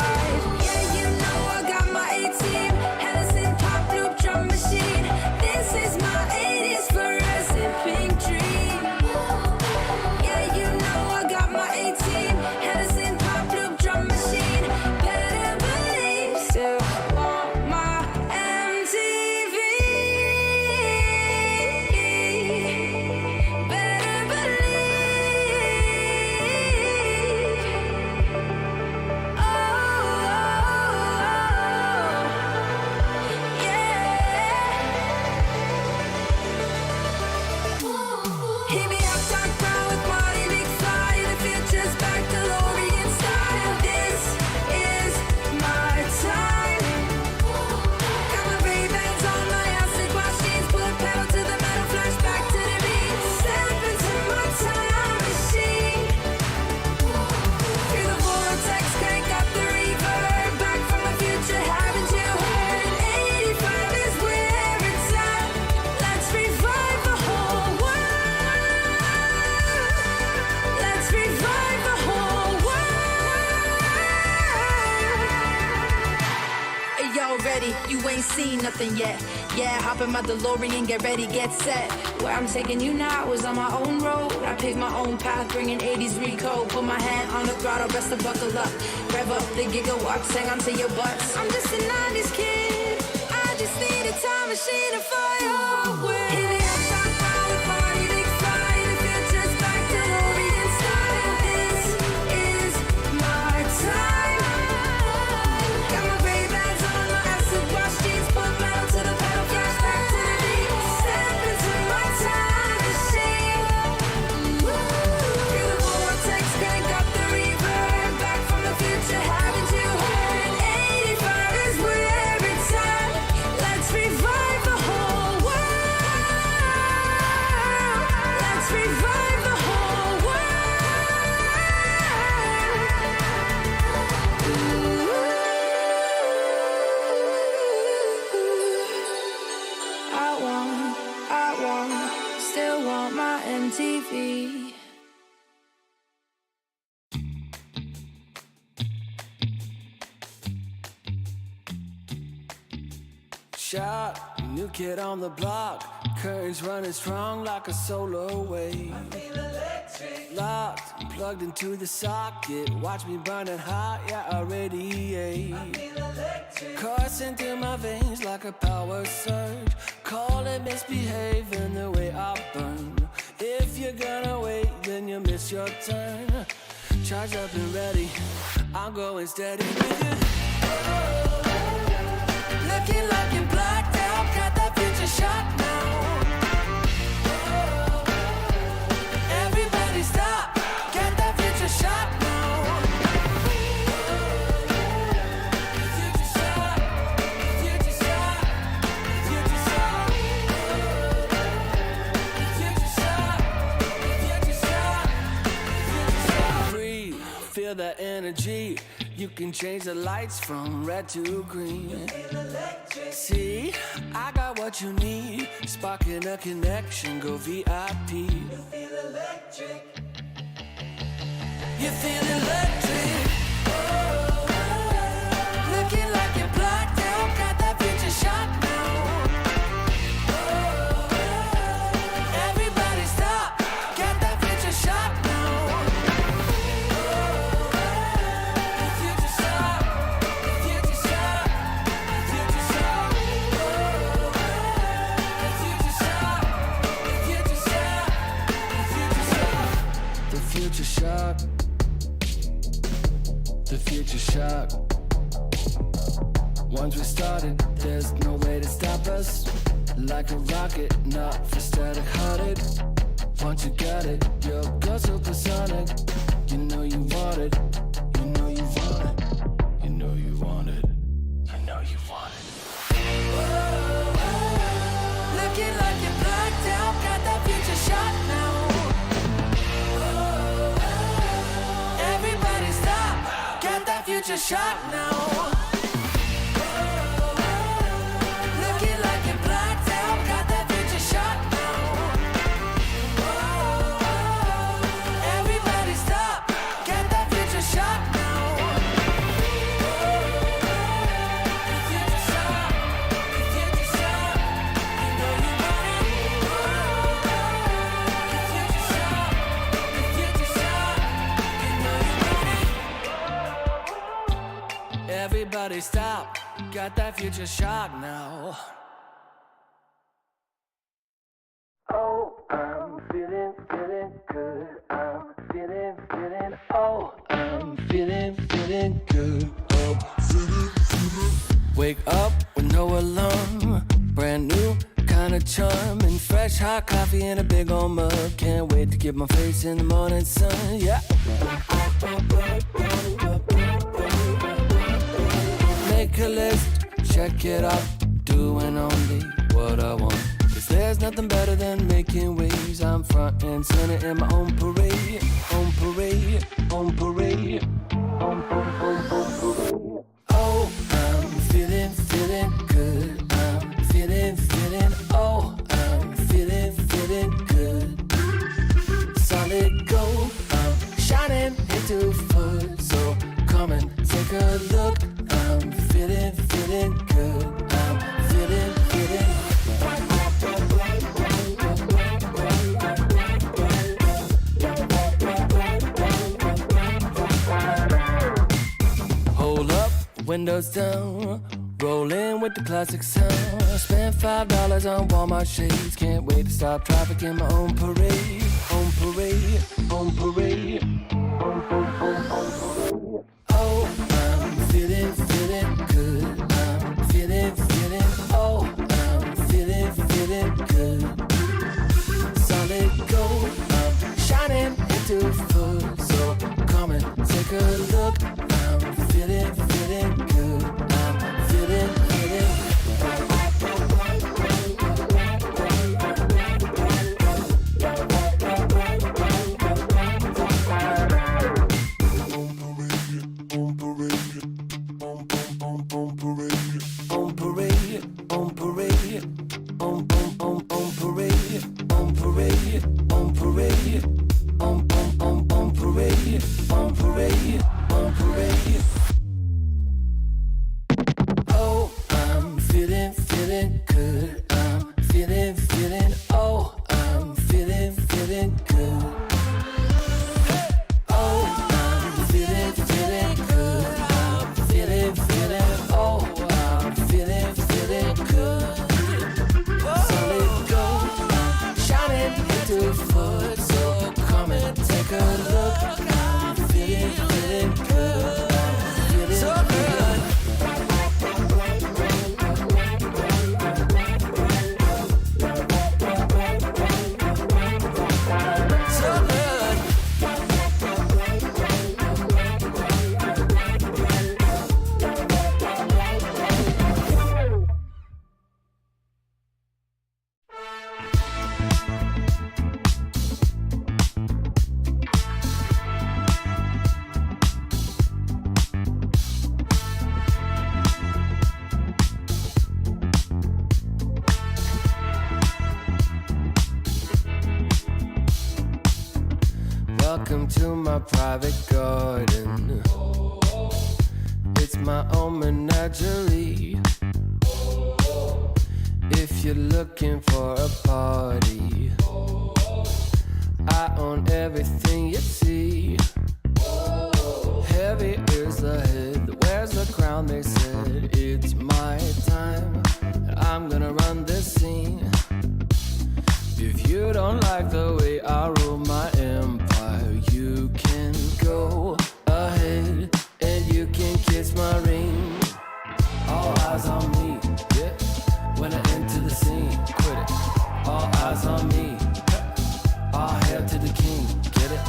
S1: Yeah, you know I got my A-team, Hennessy pop loop drum machine. This is my 80s fluorescent pink dream. Yeah, you know I got my A-team, Hennessy pop loop drum machine. Better believe, still want my MTV. Better believe. Oh, yeah. Hit me up, dark brown with body McFly. The future's back, DeLorean style. This is my time. Got my Ray-Bans on, my acid wash jeans. Pull pedal to the metal, flashback to the beat. Step into my time machine. Through the vortex, crank up the reverb. Back from the future, haven't you heard? 85 is where it's at. Let's revive the whole world. Let's revive the whole world. Hey, y'all ready? You ain't seen nothing yet. Yeah, hop in my DeLorean, get ready, get set. Where I'm taking you now is on my own road. I pick my own path, bringing 80s recode. Put my hand on the throttle, best to buckle up. Rev up the gigawatts, hang on to your butts. I'm just a 90s kid. I just need a time machine to fly away. Hit me up, dark brown with body McFly. The future's back, DeLorean style. This is my time. Got my Ray-Bans on, my acid wash jeans. Pull pedal to the pedal, flashback to the beat. Step into my time machine. Through the vortex, crank up the reverb. Back from the future, haven't you heard? 85 is where it's at. Let's revive the whole world. on my MTV.
S7: Shot, new kid on the block. Currents running strong like a solar wave. I feel electric. Locked, plugged into the socket. Watch me burning hot, yeah, I radiate. I feel electric. Coursing through my veins like a power surge. Call it misbehaving the way I burn. If you're gonna wait, then you miss your turn. Charge up and ready, I'm going steady with you. Looking like you're blacked out, got that future shot now. Everybody stop, get that future shot now. Future shot, future shot, future shot. Future shot, future shot, future shot. Breathe, feel that energy. You can change the lights from red to green. See, I got what you need. Sparking a connection, go VIP. You feel electric. You feel electric. Looking like you're blacked out, got that future shot now. Everybody stop, get that future shot now. Future shot, future shot, future shot. Future shot, future shot, future shot. The future shock. The future shock. Once we started, there's no way to stop us. Like a rocket, not for static hearted. Once you got it, you'll go supersonic. You know you want it. You know you want it. You know you want it. You know you want it. Looking like you're blacked out, got that future shot now. Everybody stop, get that future shot now. Looking like you're blacked out, got that future shot now. Everybody stop, get that future shot now. Future shot, future shot, you know you want it. Future shot, future shot, you know you want it. Everybody stop, got that future shot now. Oh, I'm feeling good. I'm feeling, oh, I'm feeling good. Oh, wake up with no alarm. Brand new kind of charm. And fresh hot coffee in a big old mug. Can't wait to get my face in the morning sun. Yeah. Make a list, check it off. Doing only what I want. Cause there's nothing better than making waves. I'm front and center in my own parade. On parade, on parade, on parade. Oh, I'm feeling good. I'm feeling, oh, I'm feeling good. Solid gold, I'm shining into full. So come and take a look. I'm feeling good. I'm feeling. Hold up, windows down. Rolling with the classic sound. Spent $5 on Walmart shades. Can't wait to stop traffic in my own parade. On parade, on parade, on parade. Oh, I'm feeling good. I'm feeling, oh, I'm feeling good. Solid gold, I'm shining into full. So come and take a look. I'm feeling good. I'm feeling. On parade, on parade, on parade, on parade. Welcome to my private garden. It's my own menagerie. If you're looking for a party, I own everything you see. Heavy is the head, where's the crown? They said it's my time, and I'm gonna run this scene. If you don't like the way I rule my empire, you can go ahead and you can kiss my ring. All eyes on me, yeah. When I enter the scene, quit it. All eyes on me. All hail to the king, get it?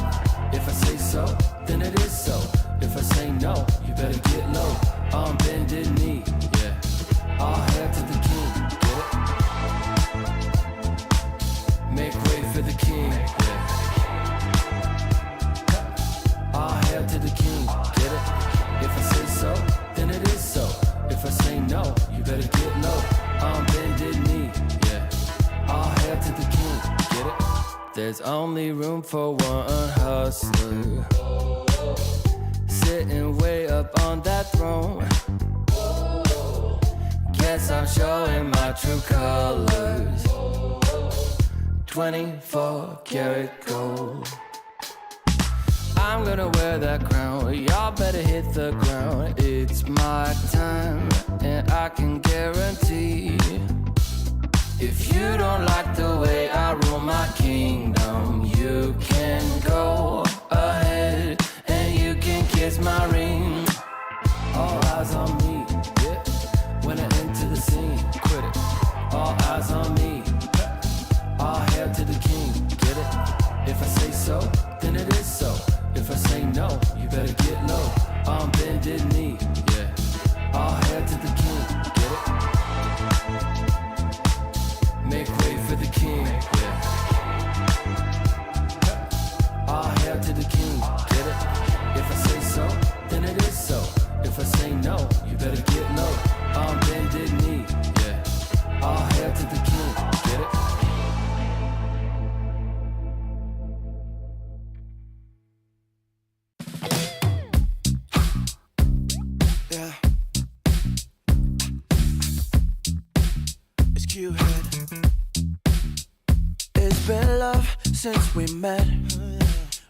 S7: If I say so, then it is so. If I say no, you better get low. On bended knee, yeah. All hail to the king, get it? Make way for the king, yeah. All hail to the king, get it? If I say so, then it is so. If I say no, you better get low. On bended knee, yeah. All hail to the king, get it? There's only room for one hustler, sitting way up on that throne. Guess I'm showing my true colors. 24 karat gold. I'm gonna wear that crown. Y'all better hit the ground. It's my time, and I can guarantee, if you don't like the way I rule my kingdom, you can go ahead and you can kiss my ring. All eyes on me, yeah. When I enter the scene, quit it. All eyes on me. All hail to the king, get it? If I say so, then it is so. If I say no, you better get low. On bended knee, yeah. All hail to the king, get it? Make way for the king, yeah. All hail to the king, get it? If I say so, then it is so. If I say no, you better get low. On bended knee, yeah. All hail to the king, get it?
S2: Yeah. It's Q-Head. It's been love since we met.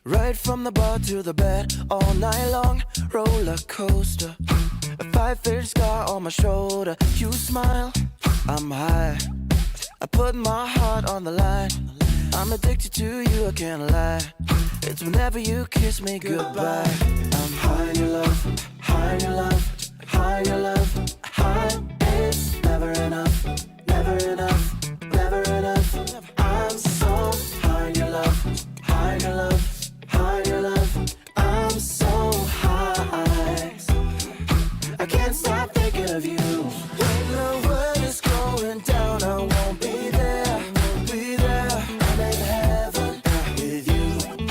S2: Right from the bar to the bed, all night long, roller coaster. A 5-inch scar on my shoulder. You smile, I'm high. I put my heart on the line. I'm addicted to you, I can't lie. It's whenever you kiss me goodbye. I'm high in your love, high in your love, high in your love, high. It's never enough, never enough, never enough. I'm so high in your love, high in your love, high in your love. I'm so high, I can't stop thinking of you. When the world is going down, I won't be there, won't be there. I'm in heaven with you,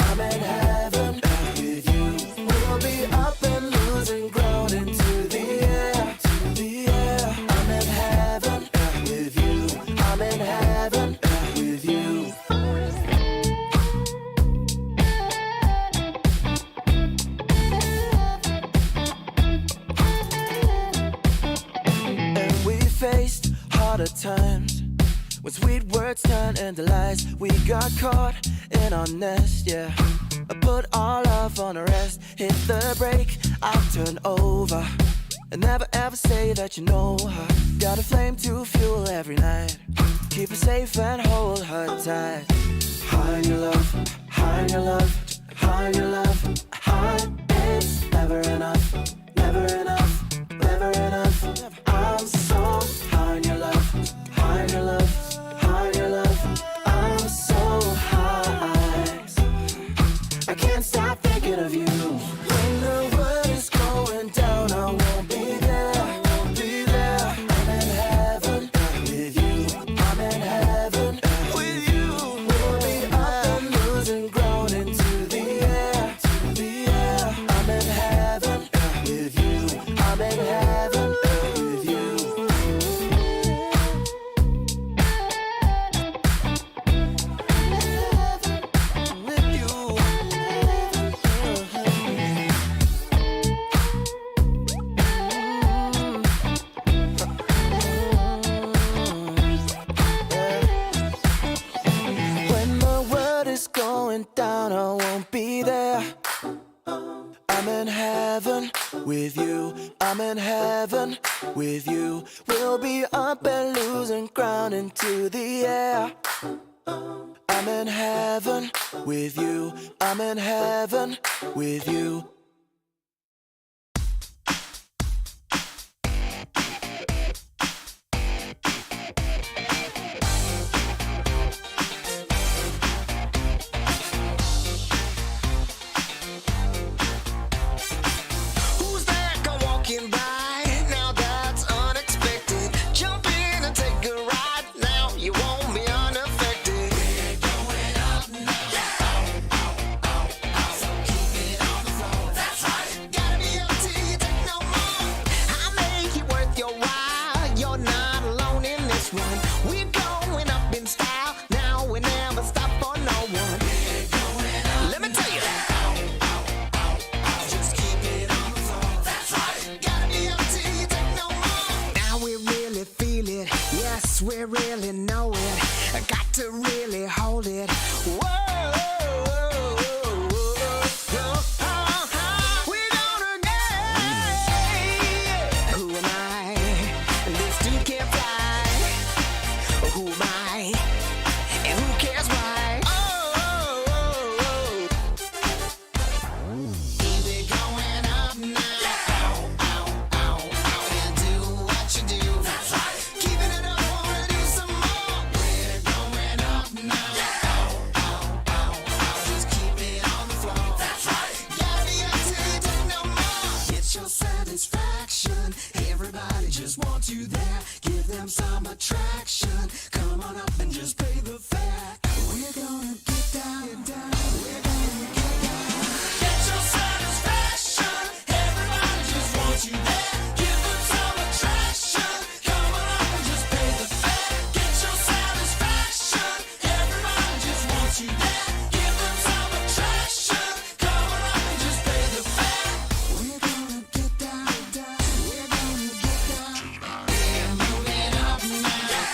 S2: I'm in heaven with you. We'll be up and losing ground into the air, to the air. I'm in heaven with you, I'm in heaven with you. And we faced harder times when sweet words turned into lies. We got caught in our nest, yeah. I put our love on a rest. Hit the brake, I'll turn over. And never ever say that you know her. Got a flame to fuel every night. Keep her safe and hold her tight. High in your love, high in your love, high in your love, high. It's never enough, never enough, never enough. I'm so high in your love, high in your love, high in your love. I'm so high, I can't stop thinking of you. When the world is going down, I won't be there, I won't be there. I'm in heaven with you, I'm in heaven with you. We'll be up and losing ground into the air, to the air. I'm in heaven with you,
S7: with you. We'll be up and losing ground into the air. I'm in heaven with you. I'm in heaven with you. Who's that come walking by? Now that's unexpected. Jump in and take a ride. Now you won't be unaffected. We're going up now. So keep it on the floor. That's right. Gotta be up till you take no more. I'll make it worth your while. You're not alone in this one. We're going up in style. Now we never stop for no one. We're going up. Let me tell you. Just keep it on the floor. That's right. Gotta be up till you take no more. Now we really feel it. Yes, we really know it. I got to really hold it. Whoa. We're gonna get. Who am I? This dude can't fly. Who am I? And who cares why? Keep it going up now. And do what you do. That's right. Keeping it up, wanna do some more. We're going up now. Just keep it on the floor. That's right. Gotta be up till you take no more. Get your satisfaction. Everybody just wants you there. Give them some attraction. Come on up and just pay the fare. We're gonna get down. We're gonna get down. Get your satisfaction. Everybody just wants you there. Give them some attraction. Come on up and just pay the fare. Get your satisfaction. Everybody just wants you there. Give them some attraction. Come on up and just pay the fare. We're gonna get down. We're gonna get down. We're moving up now.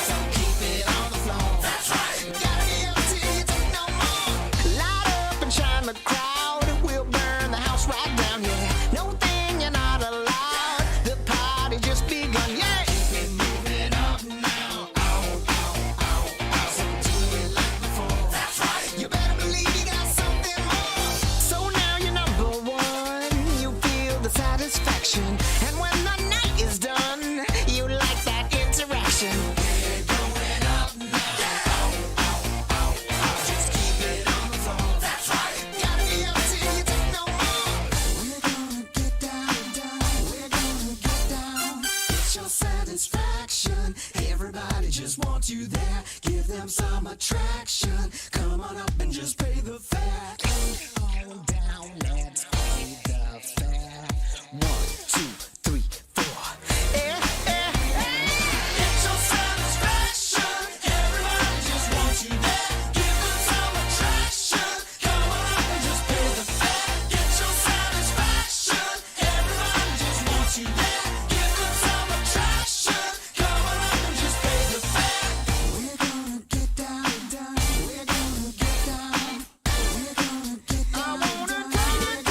S7: So keep it on the floor. That's right. Gotta be up till you take no more. Light up and shine the crowd. We'll burn the house right down, yeah. No thing you're not allowed. The party just begun, yeah. Keep it moving up now. So do it like before. That's right. You better believe you got something more. So now you're number one. You feel the satisfaction. And when the night is done, you like that interaction. We're going up now. Just keep it on the floor. That's right. Gotta be up till you take no more. We're gonna get down. We're gonna get down. Get your satisfaction. Everybody just wants you there. Give them some attraction. Come on up and just pay the fare. Come on down, let's pay the fare. 1, 2, 3, 4. Get your satisfaction. Everybody just wants you there. Give them some attraction. Come on up and just pay the fare. Get your satisfaction. Everybody just wants you there. Give them some attraction. Come on up and just pay the fare. We're gonna get down. We're gonna get down. We're gonna get down. I wanna get down.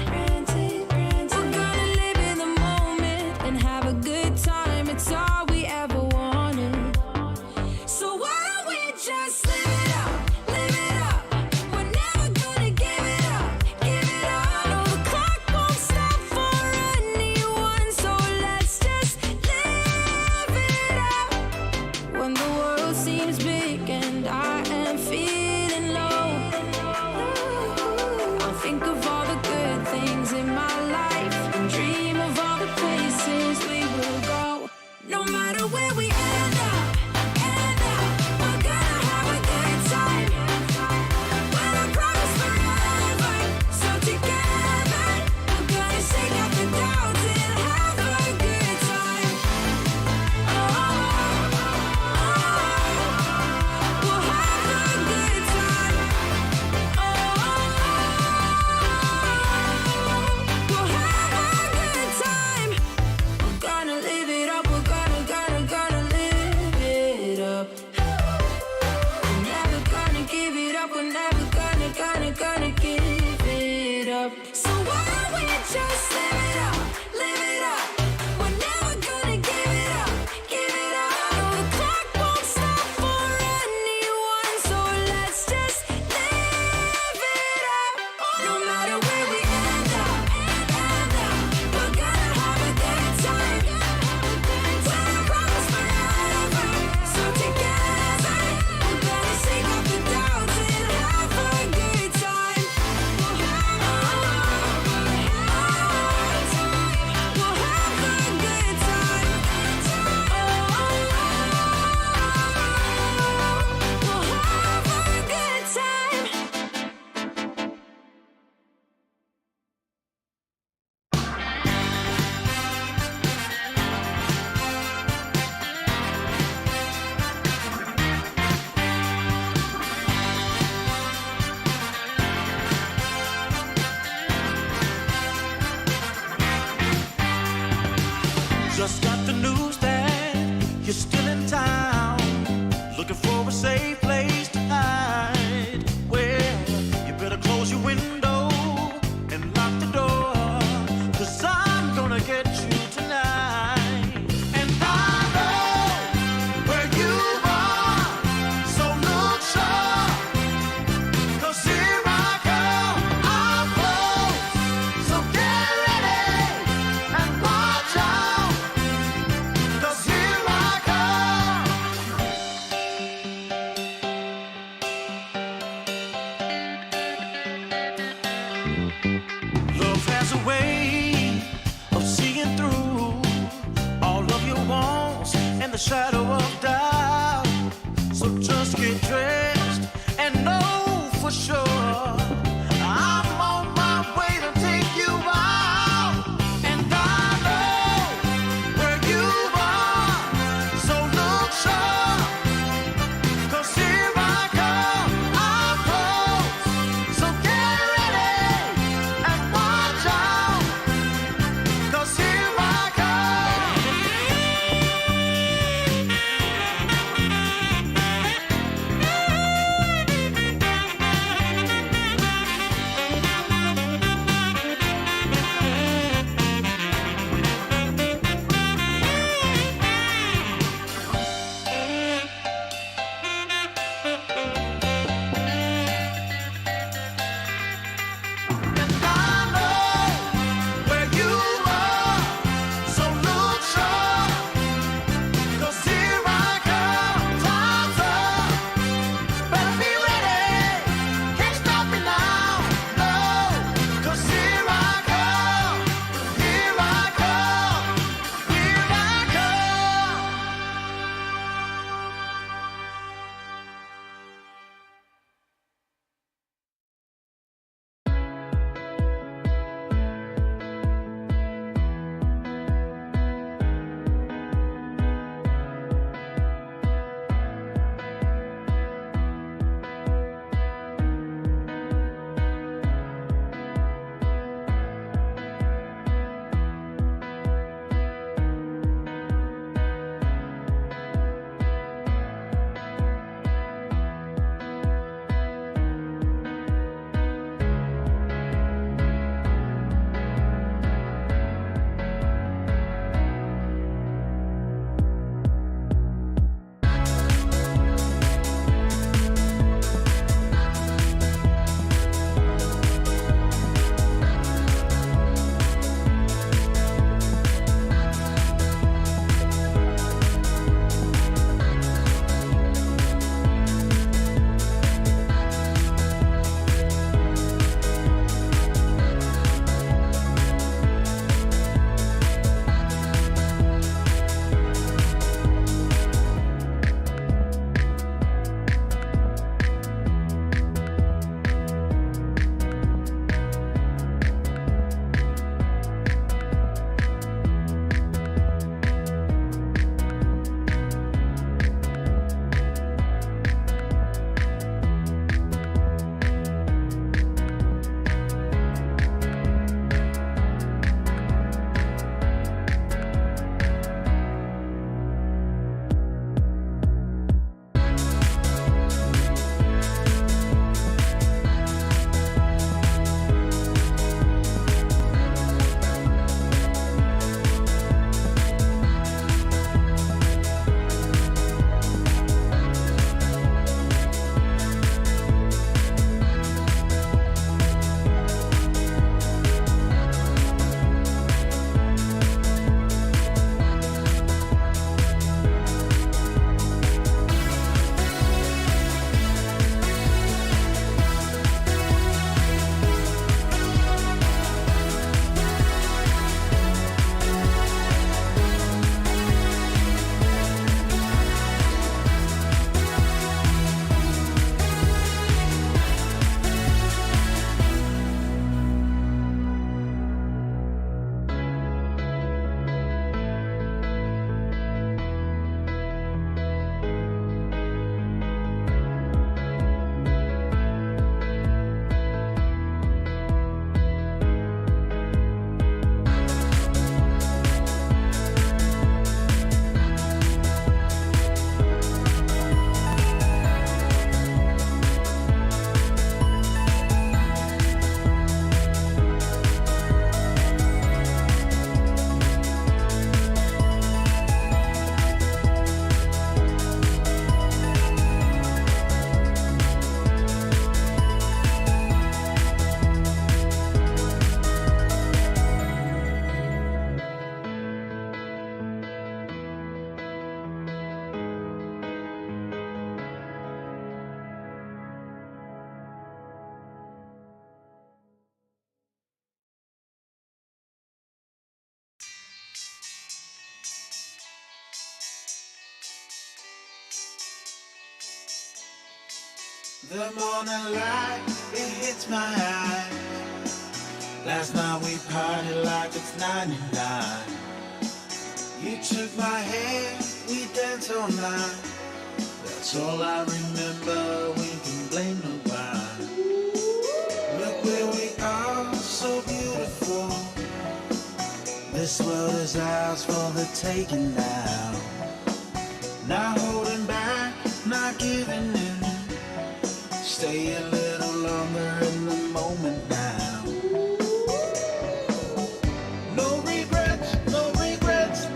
S1: granted. We're gonna live in the moment and have a good time. It's all we ever wanted. So why don't we just live it up, live it up? We're never gonna give it up, give it up. No, the clock won't stop for anyone, so let's just live it up. When the world seems big and I am feeling low, I'll think of all the good things
S2: The morning light, it hits my eye. Last night we partied like it's 99. You took my hand, we danced all night. That's all I remember, we can blame nobody. Look where we are, so beautiful. This world is ours for the taking now. Not holding back, not giving in. Stay a little longer in the moment now. No regrets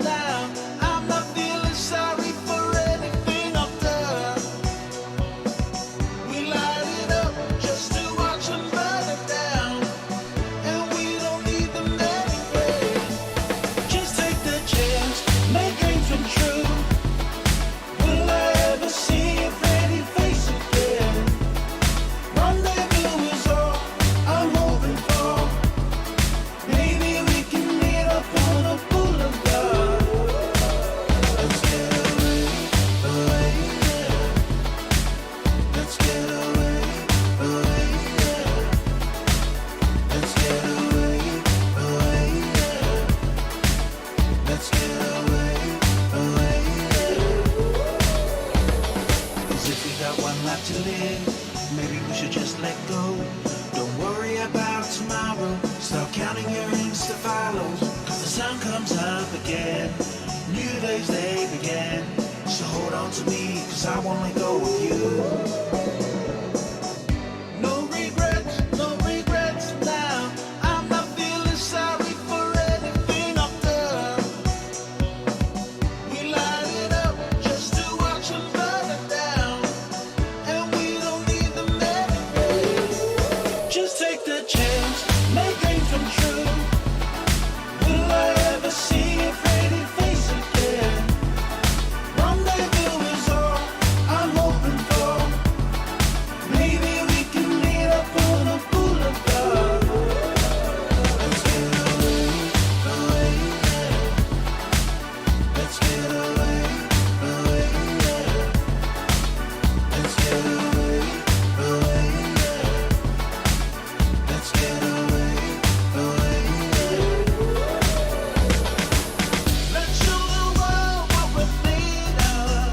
S2: now. I'm not feeling sorry for anything I've done. We light it up just to watch them burn it down. And we don't need them anyway. Just take the chance, make dreams come true. Will I ever see your pretty face again? Rendezvous is all I'm hoping for. Maybe we can meet up on a boulevard. Let's get away, yeah. Let's get away, yeah. Let's get away, yeah. Let's get away, yeah. 'Cause if we got one life to live, maybe we should just let go. Don't worry about tomorrow. Start counting your Insta follows. 'Cause the sun comes up again. New days they begin. So hold on to me, 'cause I won't let go of you. No regrets now. I'm not feeling sorry for anything I've done. We light it up just to watch them burn it down. And we don't need them anyway. Just take the chance, make dreams come true. Will I ever see your pretty face again? Rendezvous is all I'm hoping for. Maybe we can meet up on a boulevard. Let's get away, yeah. Let's get away, yeah. Let's get away, yeah. Let's get away, yeah. Let's show the world what we're made of.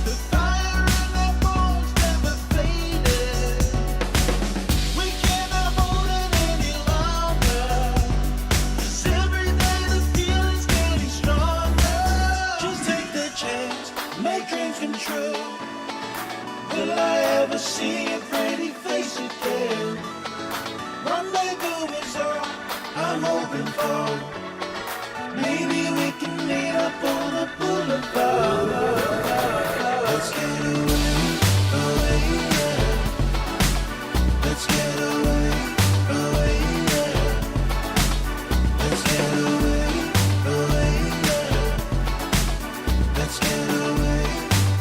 S2: The fire in our bones never faded. We cannot hold it any longer. 'Cause every day the feeling's getting stronger. Just take the chance, make dreams come true. Will I ever see your pretty face again? Rendezvous is all I'm hoping for. Maybe we can meet up on a boulevard. Let's get away, yeah. Let's get away, yeah. Let's get away, yeah. Let's get away, yeah.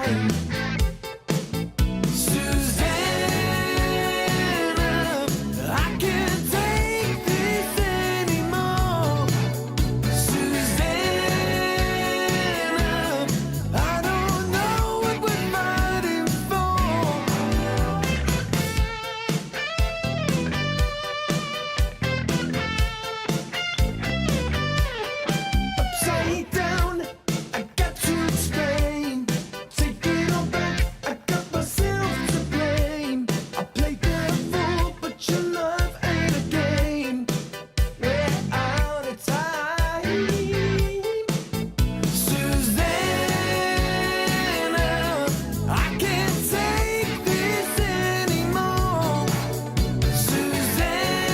S7: time. Susanna, I can't take this anymore. Susanna, I don't know what we're fighting for. Upside down, I got to explain. Take it all back, I got myself to blame. I played that fool, but your love ain't a game. We're out of time. Susanna, I can't take this anymore. Susanna,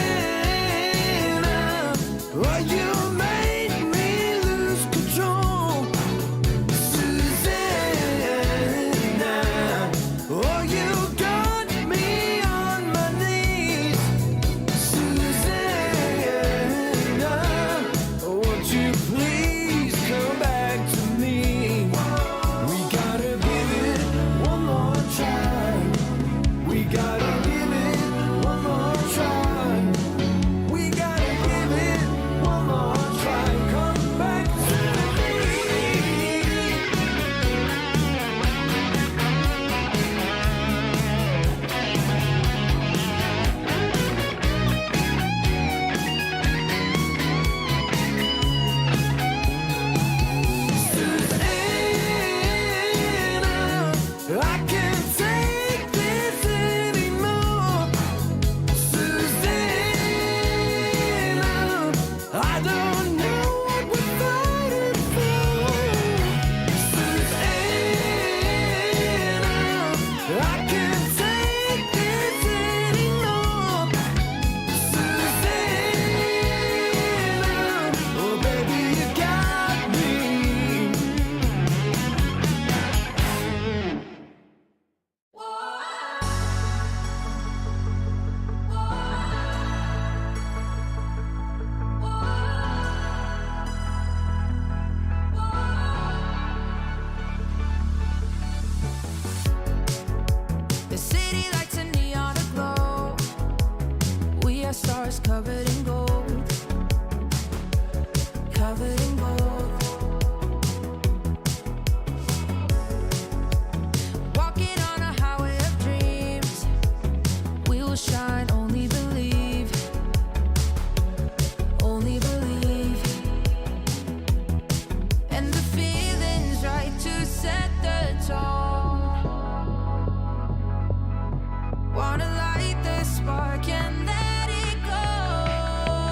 S7: oh, you made me lose control. Susanna, oh, you got me on my knees. Susanna, won't you please come back to me? We gotta give it one more try. We gotta give it one more try. We gotta give it one more try. Come back to me. Susanna, I can't take this anymore. Susanna, I don't know what we're fighting for. Susanna, I can't take this anymore. Susanna, oh baby, you got me.
S1: The city lights a neon aglow. We are stars covered in gold. Covered in gold. Walking on a highway of dreams. We will shine, only believe. Only believe. And the feeling's right to set the tone. Wanna light the spark and let it go.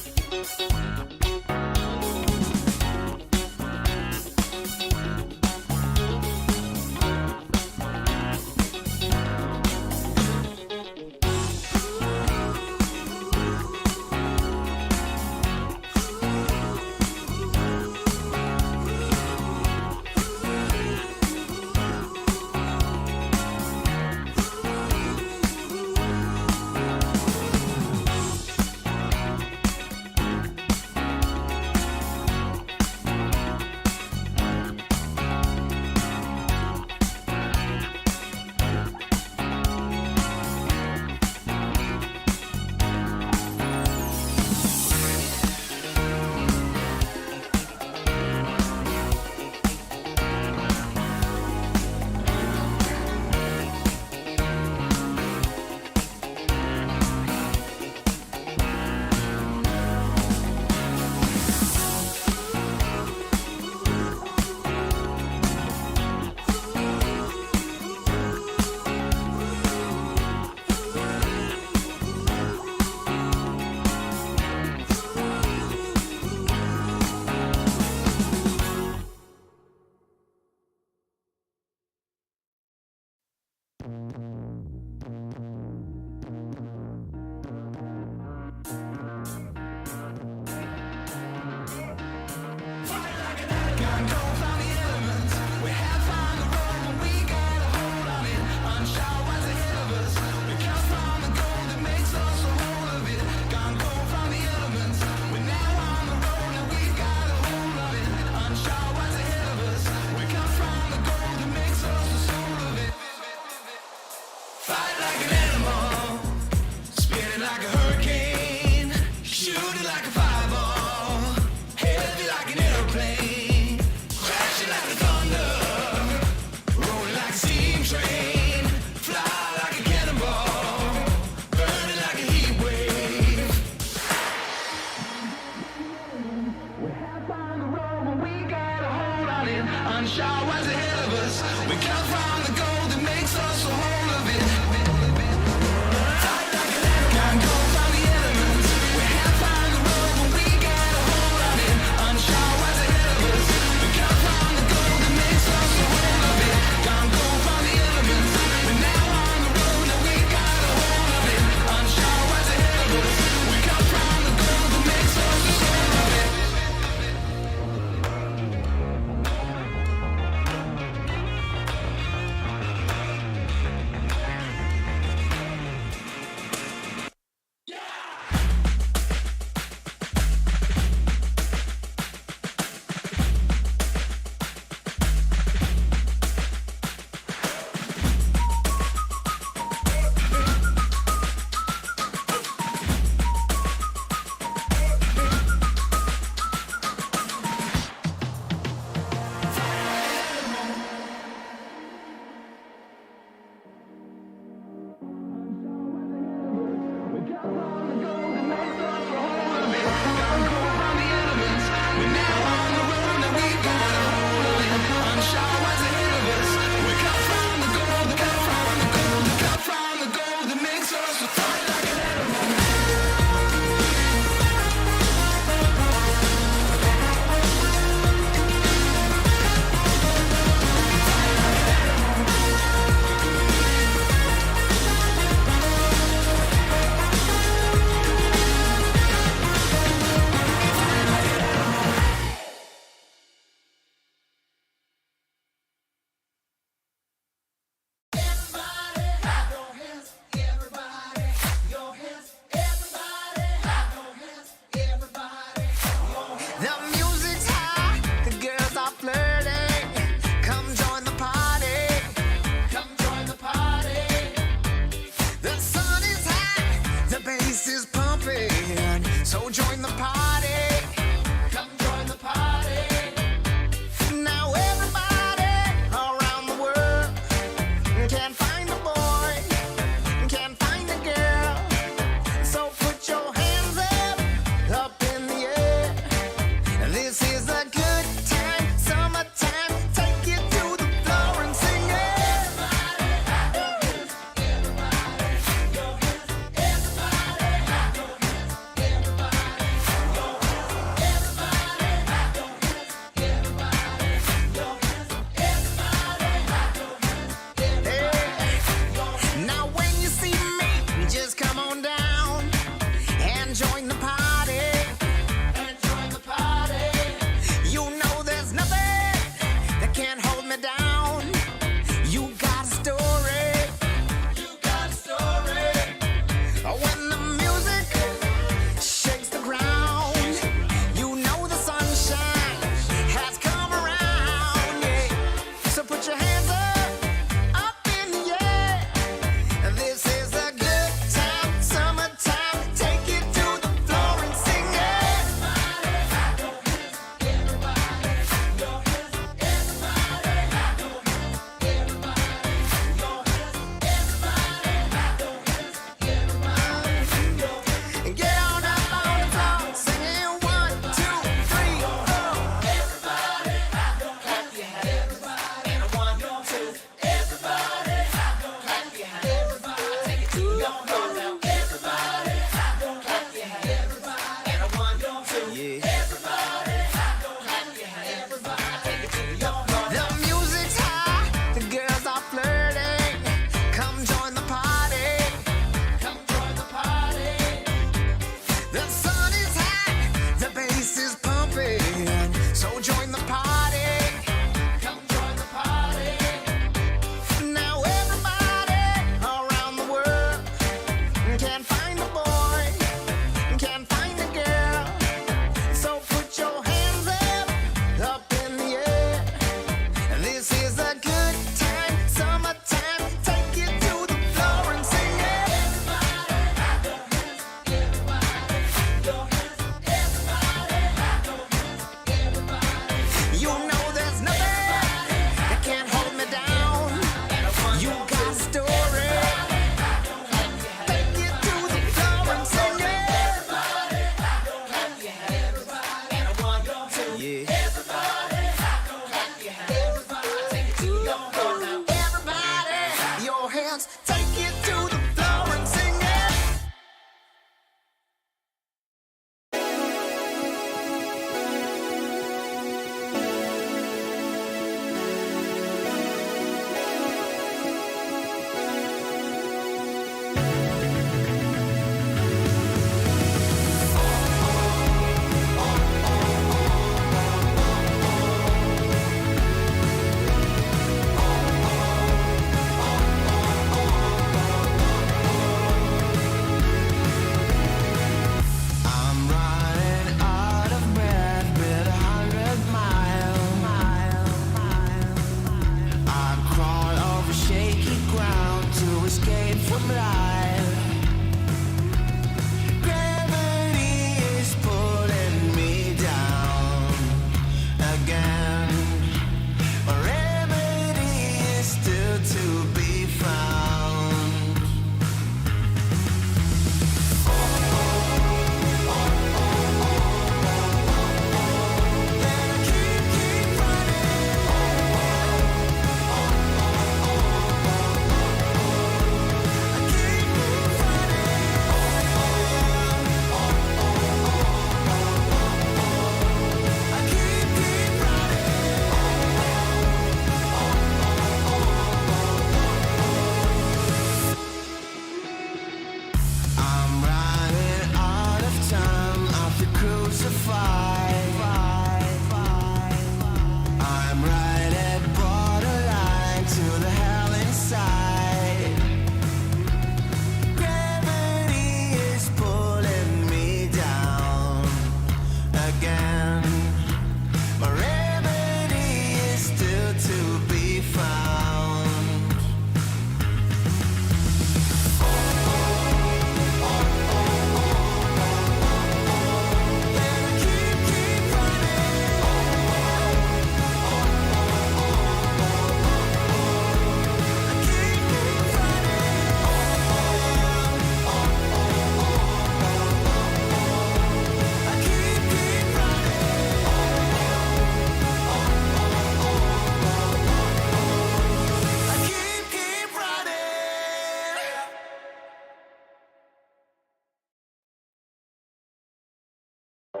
S1: Hit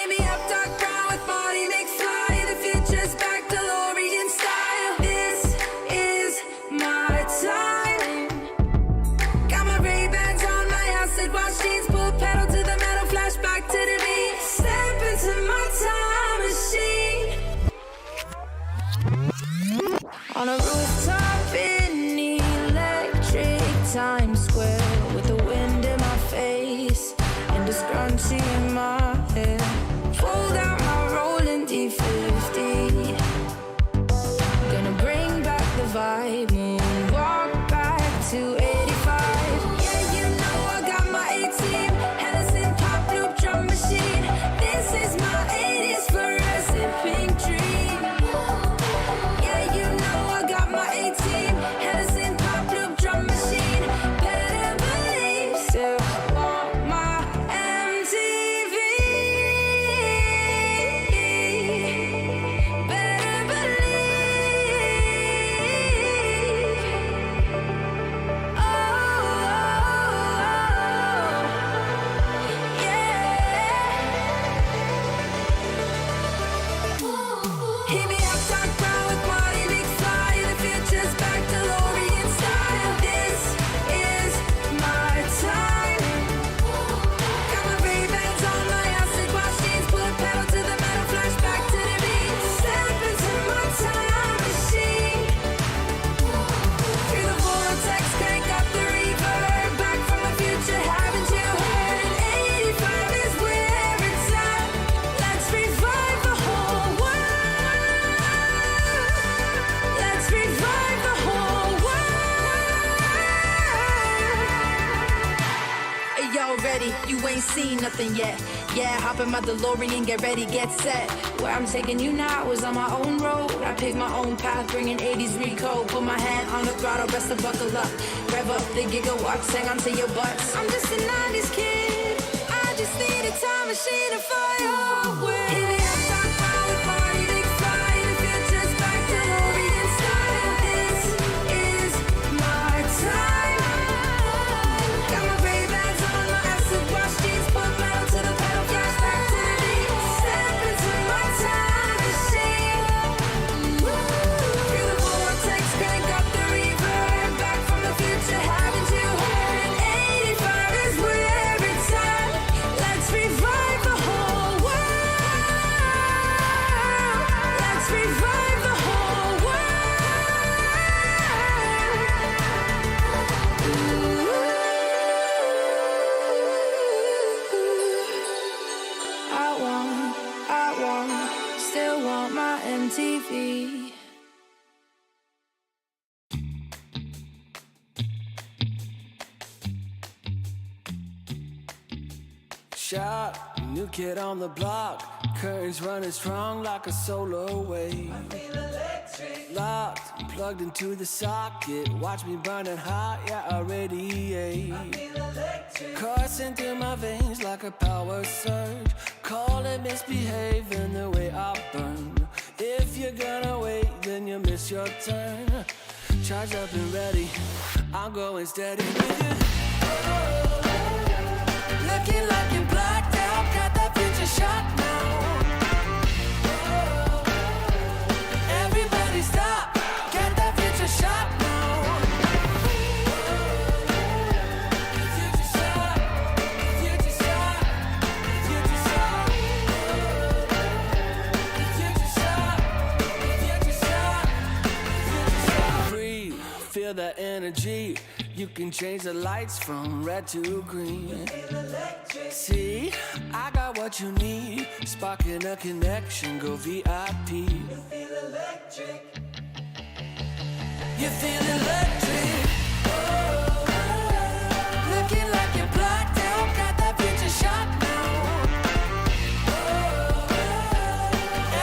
S1: me up, dark brown with body McFly. The future's back, DeLorean style. This is my time. Got my Ray-Bans on, my acid wash jeans, pull pedal to the metal, flashback to the beat. Step into my time machine. On a rooftop in electric Times Square, with the wind in my face and a scrunchie in my hair. Pulled out my rolling D50. Gonna bring back the vibe, moonwalk back to 85. Yeah, you know I got my A-team, Hennessy pop loop drum machine. This is my 80s fluorescent pink dream. Yeah, you know I got my A-team, Hennessy pop loop drum machine. Better believe, still want my MTV. Better believe. Oh, yeah. Hit me up, dark brown with body McFly. The future's back, DeLorean style. This is my time. Got my Ray-Bans on, my acid wash jeans, pull pedal to the metal, flashback to the beat. Step into my time machine. Through the vortex, crank up the reverb. Back from the future, haven't you heard? 85 is where it's at. Let's revive the whole world. Let's revive the whole world. Hey, y'all ready? You ain't seen nothing yet. Yeah, hop in my DeLorean, get ready, get set. Where I'm taking you now is on my own road. I pick my own path, bringing 80s recode. Put my hand on the throttle, best to buckle up. Rev up the gigawatts, hang on to your butts. I'm just a 90s kid. I just need a time machine to fly away. Hit me up, dark brown with body McFly. The future's back, DeLorean style. This is my time. Got my Ray-Bans on, my acid wash jeans, pull pedal to the pedal, flashback to the beat. Step into my time machine. Through the vortex, crank up the reverb. Back from the future, haven't you heard? 85 is where it's at. Let's revive the whole world. Let's revive the whole world. Still want my MTV.
S7: Shot, new kid on the block. Currents running strong like a solar wave. I feel electric. Locked, plugged into the socket. Watch me burning hot, yeah, I radiate. I feel electric. Coursing through my veins like a power surge. Call it misbehaving the way I burn. If you're gonna wait, then you miss your turn. Charged up and ready, I'm going steady with you. Looking like you're blacked out, got that future shot now. Everybody stop, get that future shot now. Future shot, future shot, future shot. Future shot, future shot, future shot. Breathe, feel that energy. You can change the lights from red to green. See, I got what you need. Sparking a connection, go VIP. You feel electric. You feel electric. Looking like you're blacked out, got that future shot now.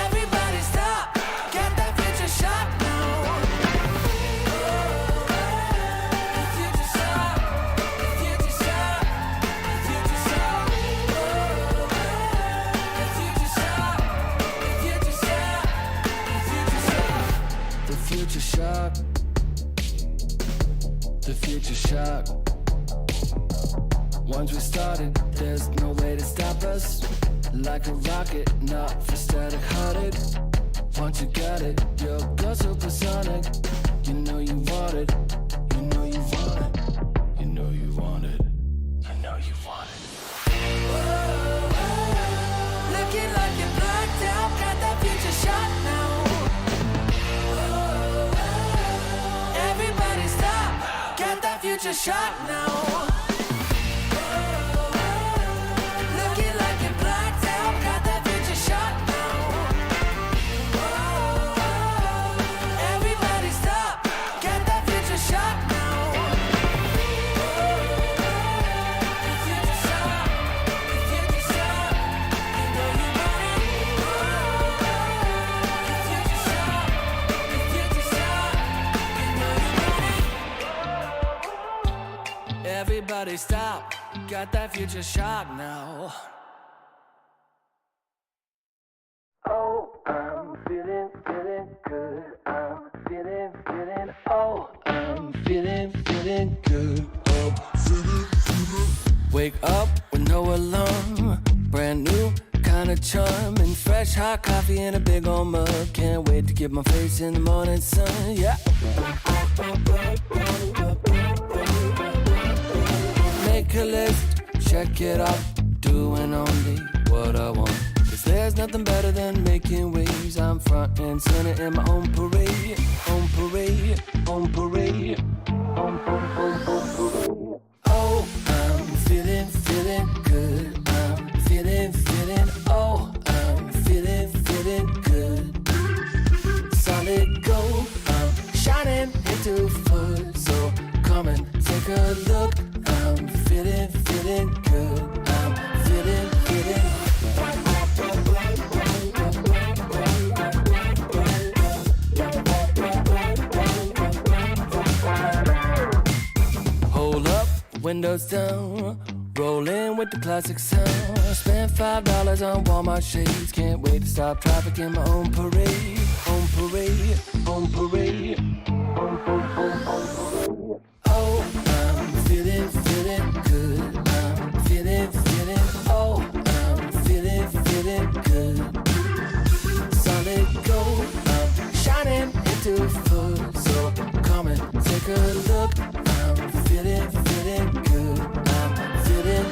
S7: Everybody stop, get that future shot now. future shock. The future shock. Once we started, there's no way to stop us. Like a rocket, not for static hearted. Once you got it, you're go supersonic. You know you want it. You know you want it. You know you want it. You know you want it.
S1: Looking like you're blacked out, got that future shot now. Everybody stop, got that future shot now. Looking like you're blacked out, got that future shot now. Everybody stop, got that future shot now. Future shot, future shot, you know you want it. Future shot, future shot, you know you want it. Everybody stop, got that future shot now. Oh, I'm feeling good. I'm feeling, oh, I'm feeling good. Oh, wake up with no alarm. Brand new kind of charm. And fresh hot coffee in a big old mug. Can't wait to get my face in the morning sun. Yeah. Make a list, check it off. Doing only what I want. Cause there's nothing better than making waves. I'm front and center in my own parade. On parade, on parade, on parade. Oh, I'm feeling good. I'm feeling, oh, I'm feeling good. Solid gold, I'm shining into full. So come and take a look. I'm feeling good. I'm feeling. Hold up, windows down, rolling with the classic sound. Spent $5 on Walmart shades. Can't wait to stop traffic in my own parade. On parade, on parade, on parade. Oh, I'm feeling good. I'm feeling, oh, I'm feeling good. Solid gold, I'm shining into full. So come and take a look. I'm feeling good. I'm feeling.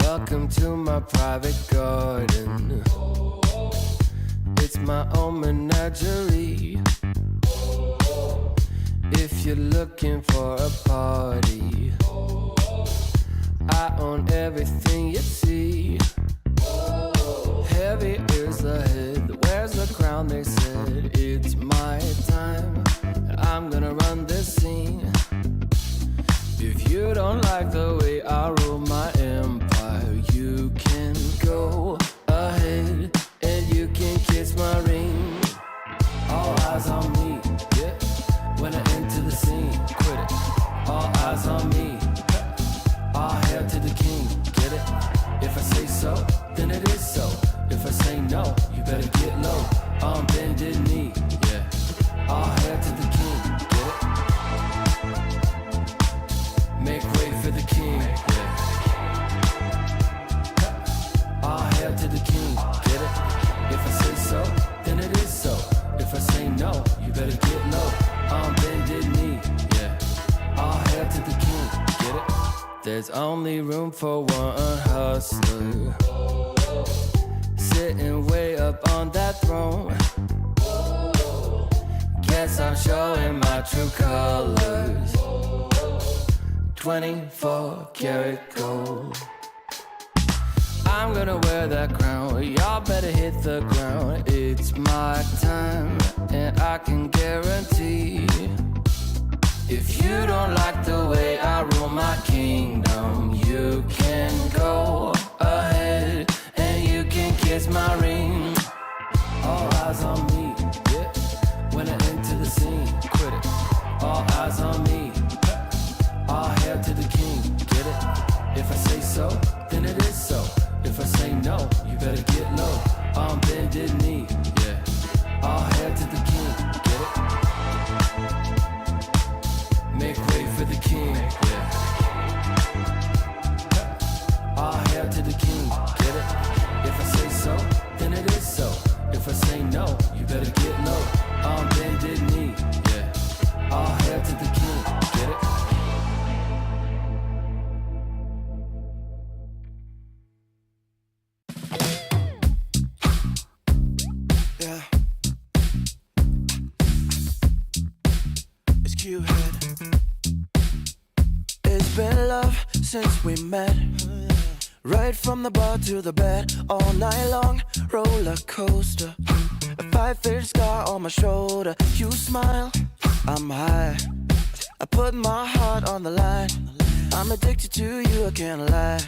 S1: Welcome to my private garden. It's my own menagerie. If you're looking for a party, I own everything you see. Heavy is the head, where's the crown? They said it's my time, and I'm gonna run this scene. If you don't like the way I rule my empire, you
S7: better get low on bended knee. Yeah, all hail to the king. Get it? Make way for the king. Yeah. All hail to the king. Get it? If I say so, then it is so. If I say no, you better get low on bended knee. Yeah, all hail to the king. Get it? There's only room for one hustler, sitting way up on that throne. Guess I'm showing my true colors. 24 karat gold. I'm gonna wear that crown. Y'all better hit the ground. It's my time, and I can guarantee, if you don't like the way I rule my kingdom, you can go ahead and you can kiss my ring. All eyes on me, yeah. When I enter the scene, quit it. All eyes on me. All hail to the king, get it? If I say so, then it is so. If I say no, you better get low on bended knee. Yeah, all hail to the king, get it? Make way for the king. Yeah, all hail to the king, get it? If I say so, then it is so. If I say no, you better get low on bended knee. Yeah, all hail to the king, get it?
S2: Yeah. It's Q-Head. It's been love since we met. Right from the bar to the bed, all night long, roller coaster. A 5-inch scar on my shoulder. You smile, I'm high. I put my heart on the line. I'm addicted to you, I can't lie.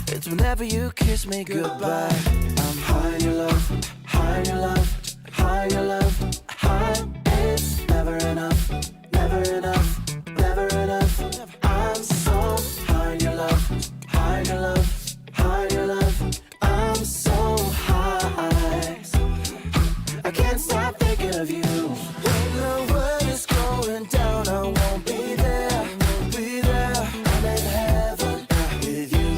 S2: It's whenever you kiss me goodbye. I'm high in your love, high in your love, high in your love, high. It's never enough, never enough, never enough. I'm so high in your love, high in your love, high in your love. I'm so high, I can't stop thinking of you. When the world is going down, I won't be there, won't be there. I'm in heaven with you,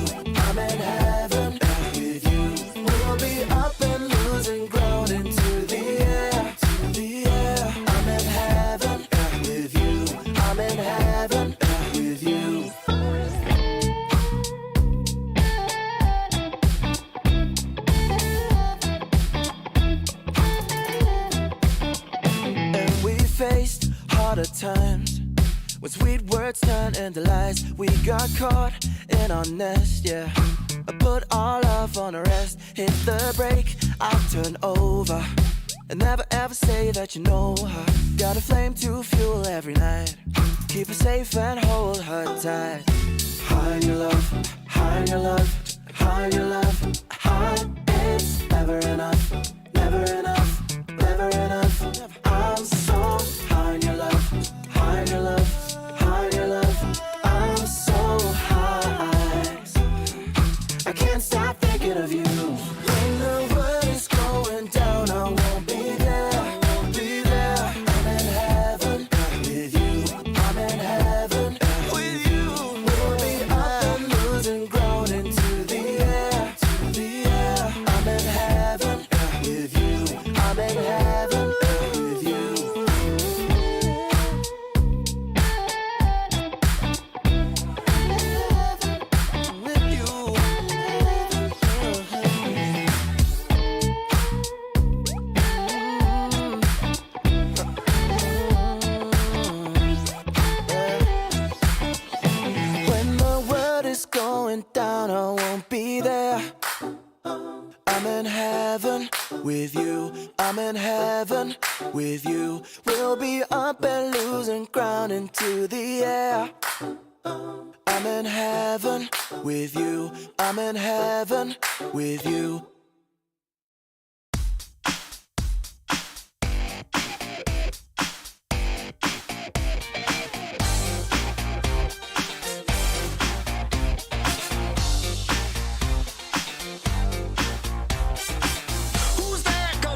S2: I'm in heaven with you. We'll be up and losing ground into the air, to the air. I'm in heaven with you, I'm in heaven with you. And we faced harder times, when sweet words turned into lies. We got caught in our nest, yeah. I put our love on a rest. Hit the brake, I'll turn over. And never ever say that you know her. Got a flame to fuel every night. Keep her safe and hold her tight. High in your love, high in your love, high in your love, high. It's never enough, never enough, never enough. I'm so high in your love, high in your love, high in your love. I'm so high, I can't stop thinking of you. When the world is going down, I won't be there, won't be there. I'm in heaven with you, I'm in heaven with you. We'll be up and losing ground into the air, to the air. I'm in heaven with you, I'm in heaven with you. With you. When the world is going down, I won't be there. I'm in heaven with you, I'm in heaven with you. We'll be up and losing ground into the air. I'm in heaven with you, I'm in heaven with you.
S8: Who's there? Go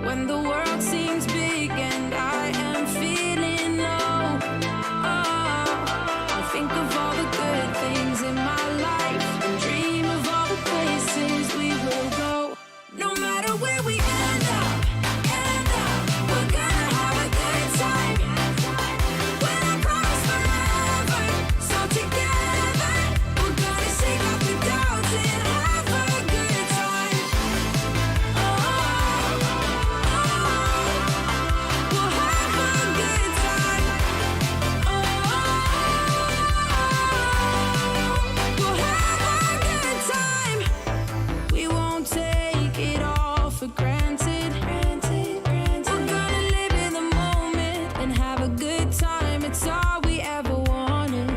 S1: When the world seems big and I am feeling low, I think of all the good things in my life and dream of all the places we will go. No matter where we end up, we're gonna have a good time. When I promise forever, so together we're gonna shake off the doubts and have a good time. We'll have a good time. We'll have a good time. We won't take it all for granted. We're gonna live in the moment and have a good time. It's all we ever wanted.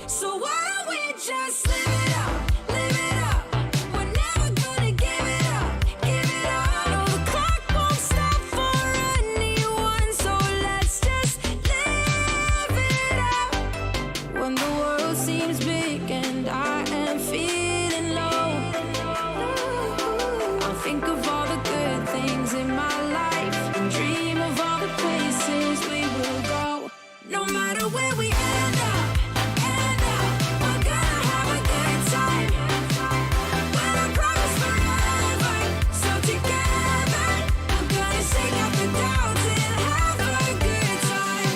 S1: So why don't we just live it up, live it up? We're never gonna give it up, give it up. No, the clock won't stop for anyone, so let's just live it up. When the world seems big and I am feeling low, I'll think of all the good things in my life and dream of all the places we will go. No matter where we end up, we're gonna have a good time. When I promise forever, so together we're gonna shake off the doubts and have a good time.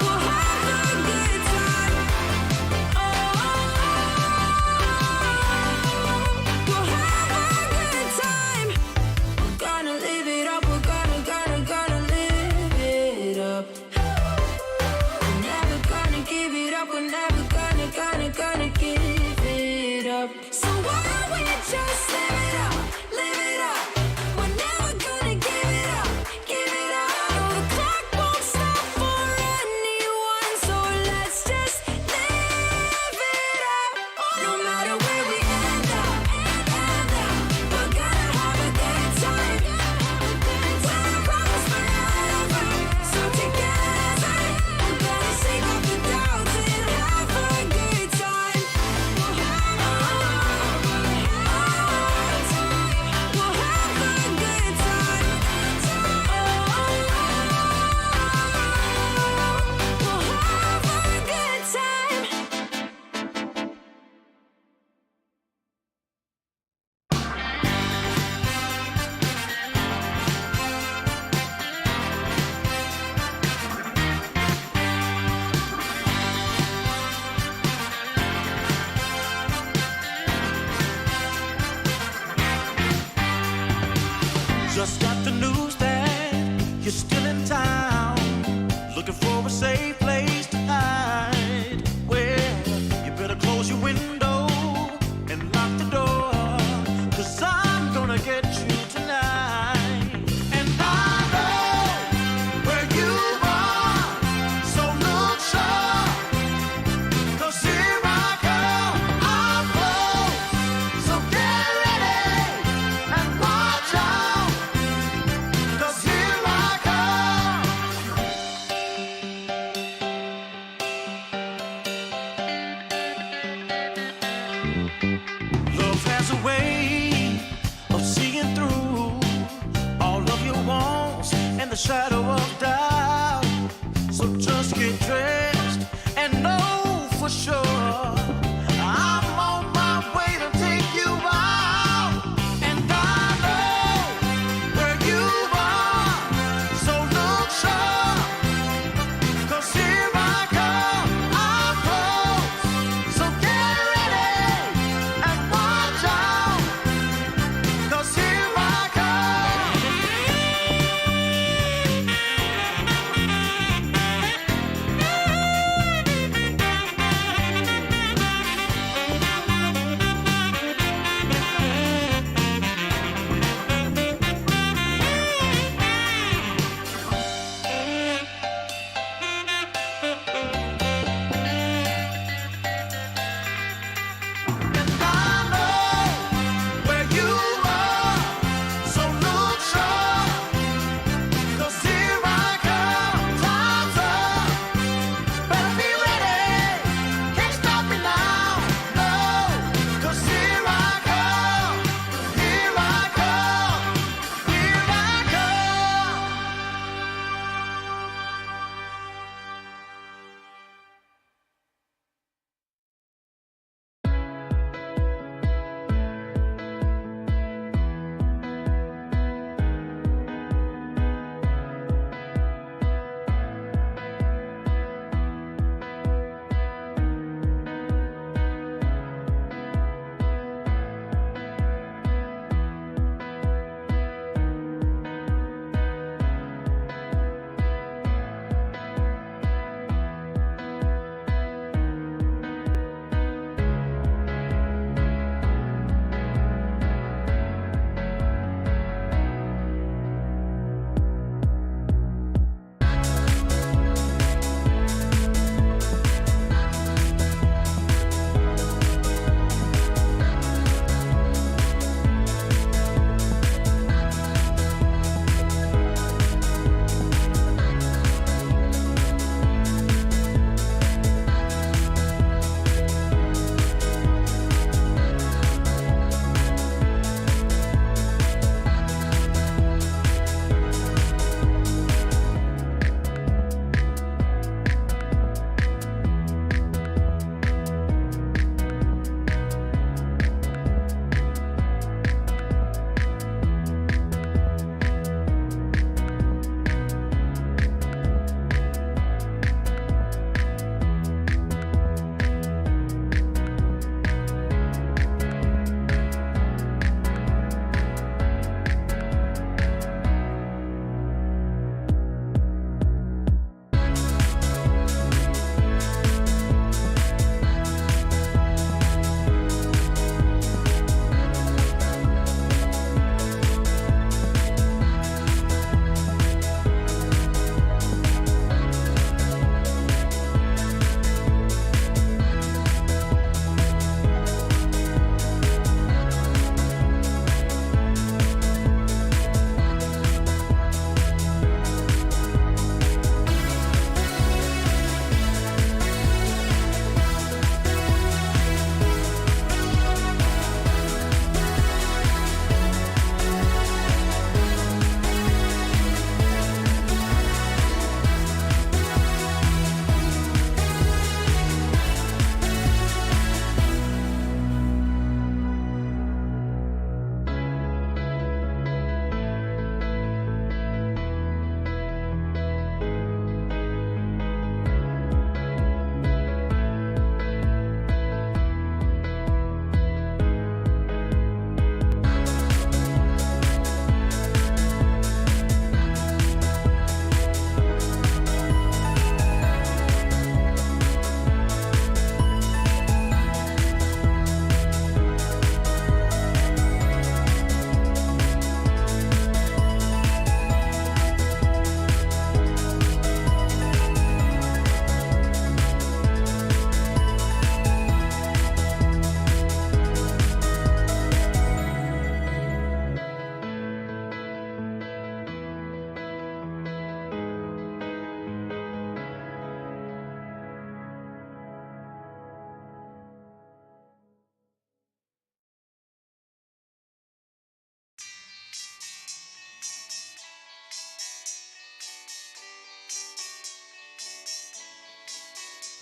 S1: We'll have a good time. We'll have a good time. We're gonna live it up. We're gonna live it up. We're never gonna give it up. We're never gonna give it up. So why don't we just live it up, live it up? We're never gonna give it up, give it up. No, the clock won't stop for anyone, so let's just live it up. No matter where we end up, we're gonna have a good time. When I promise forever, so together we're gonna shake off the doubts and have a good time. We'll have a good time. We'll have a good time. We'll have a good time.
S2: Just got the news that you're still in town, looking for a safe place to hide. Well, you better close your window and lock the door, 'cause I'm gonna get you tonight. And I know where you are, so look sharp, 'cause here I come, I'm close. So get ready and watch out.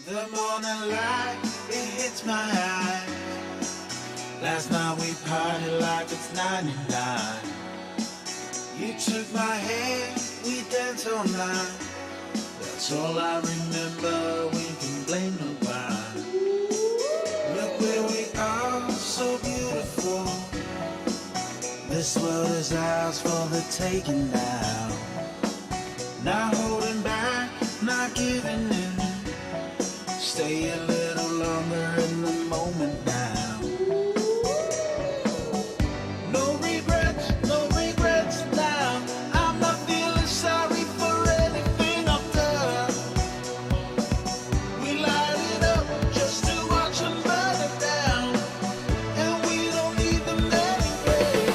S2: The morning light, it hits my eye. Last night we partied like it's 99. You took my hand, we danced all night. That's all I remember, we can blame nobody. Look where we are, so beautiful. This world is ours for the taking now. Not holding back, not giving in. Stay a little longer in the moment now. No regrets now. I'm not feeling sorry for anything I've done. We light it up just to watch them burn it down. And we don't need them anyway.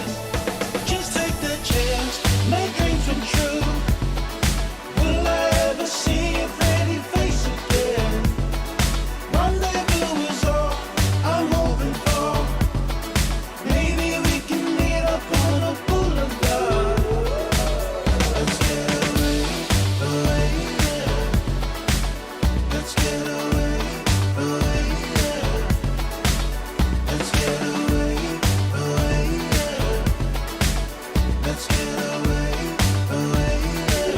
S2: Just take the chance, make dreams come true. Will I ever see your pretty face again? Rendezvous is all I'm hoping for. Maybe we can meet up on a boulevard. Let's get away, yeah. Let's get away, yeah. Let's get away, yeah. Let's get away, yeah.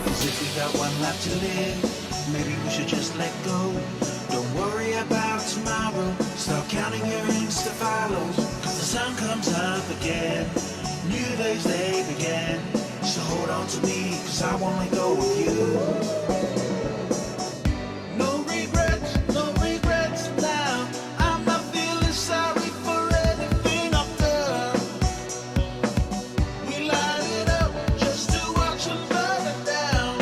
S2: 'Cause if we got one life to live, maybe we should just let go. Don't worry about tomorrow. Start counting your Insta follows. 'Cause the sun comes up again. New days they begin. So hold on to me, 'cause I wanna go with you. No regrets now. I'm not feeling sorry for anything I've done. We light it up just to watch them burn it down.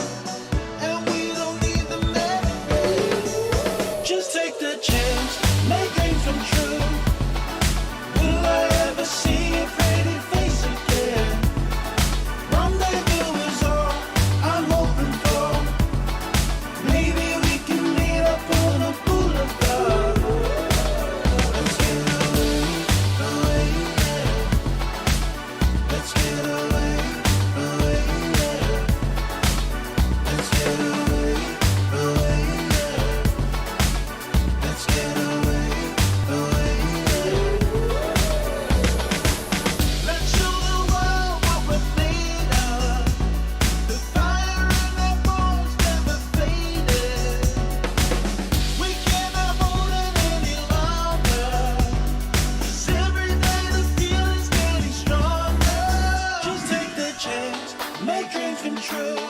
S2: And we don't need them anyway. Just take the chance, make dreams come true. Will I ever see your pretty face again? Rendezvous is all I'm hoping for. Maybe we can meet up on a boulevard. Let's get away, yeah. Let's get away, yeah. Let's get away, yeah. Let's get away, yeah. Let's show the world what we're made of. The fire in our bones never faded. We cannot hold it any longer. 'Cause every day the feeling's getting stronger. Just take the chance, make dreams come true.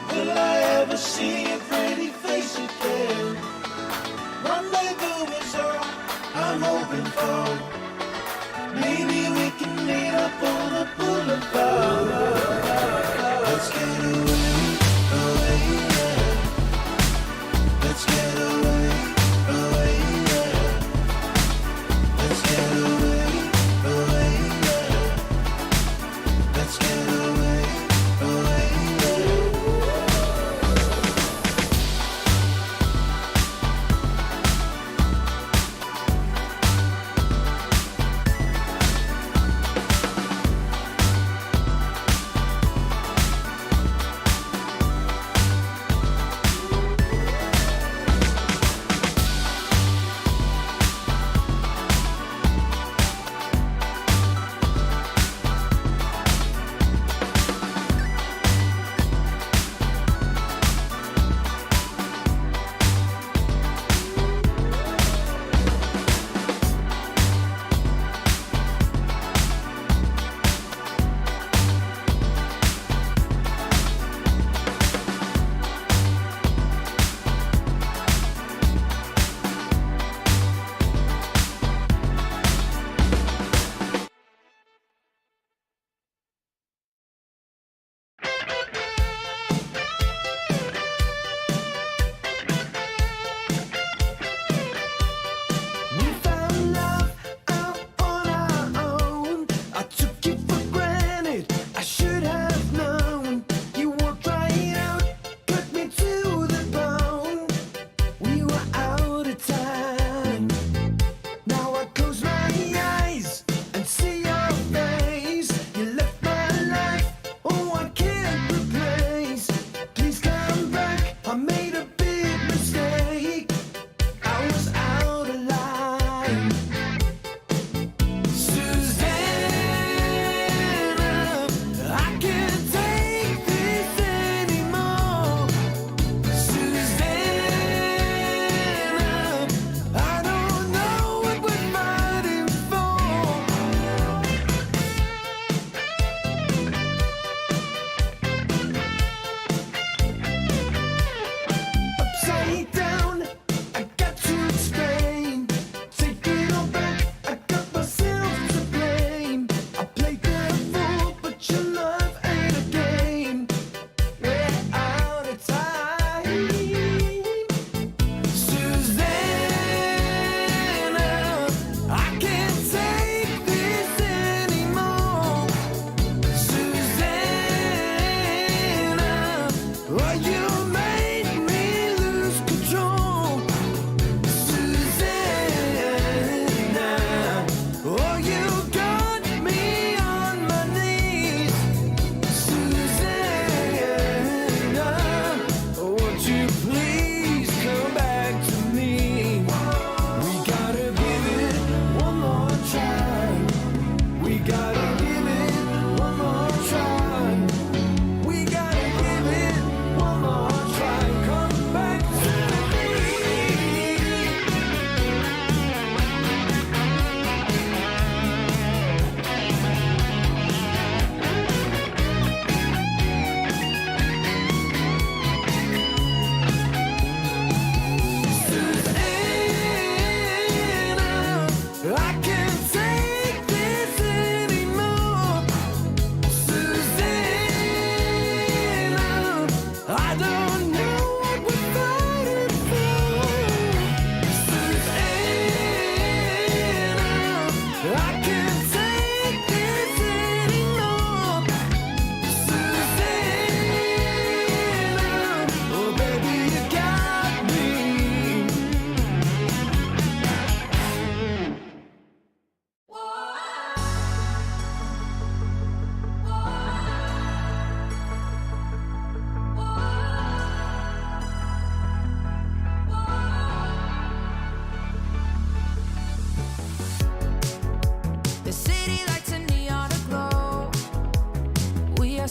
S2: Will I ever see your pretty face again? Rendezvous is all I'm hoping for. Maybe we can meet up on a boulevard. Let's get away, yeah. Let's get away, yeah. Let's get away, yeah. Let's get away, yeah.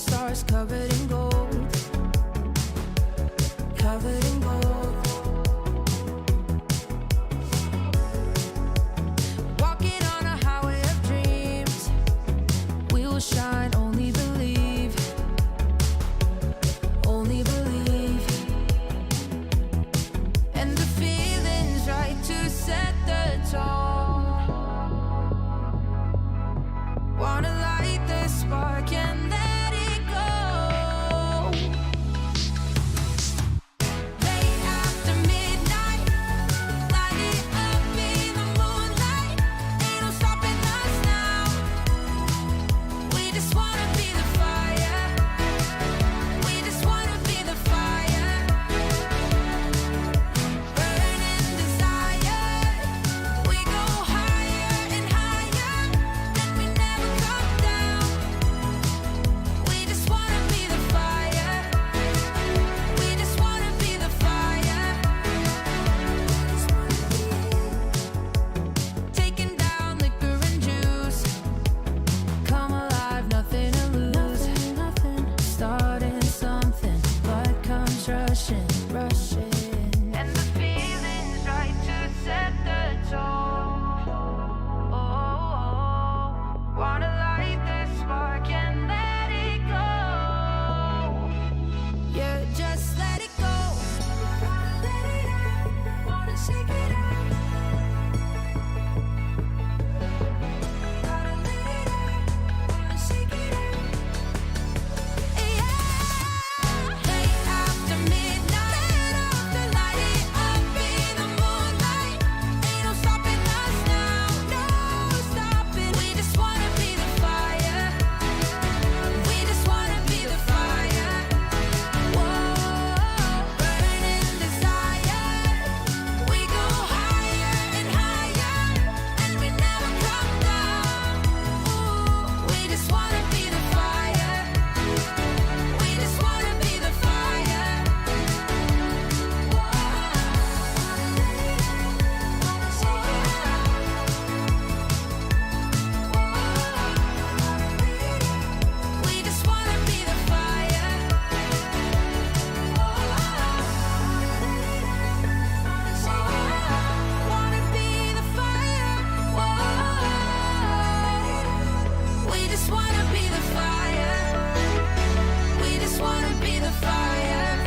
S1: stars covered in gold. Covered in gold. Walking on a highway of dreams. We will shine, only believe. Only believe. And the feeling's right to set the tone. Wanna light the spark and let it go. Late after midnight, light it up in the moonlight. Ain't no stopping us now. We just wanna be the fire. We just wanna be the fire. Burning desire. We go higher and higher. And we never come down. We just wanna be the fire. We just wanna be the fire. Taking down liquor and juice. Come alive, nothing to lose. Starting something, but comes rushing, rushing. And the feeling's right to set the tone. Wanna light the spark and let it go. Yeah, just let it go. Wanna let it out, wanna shake it out. Gotta let it out, wanna shake it out. Yeah. Late after midnight, light it up in the moonlight. Ain't no stopping us now, no stopping. We just wanna be the fire. We just wanna be the fire. Whoa, burning desire. We go higher and higher, and we never come down. Ooh, we just wanna be the fire. We just wanna be the fire. We just wanna be the fire. Wanna be the fire. We just wanna be the fire. We just wanna be the fire.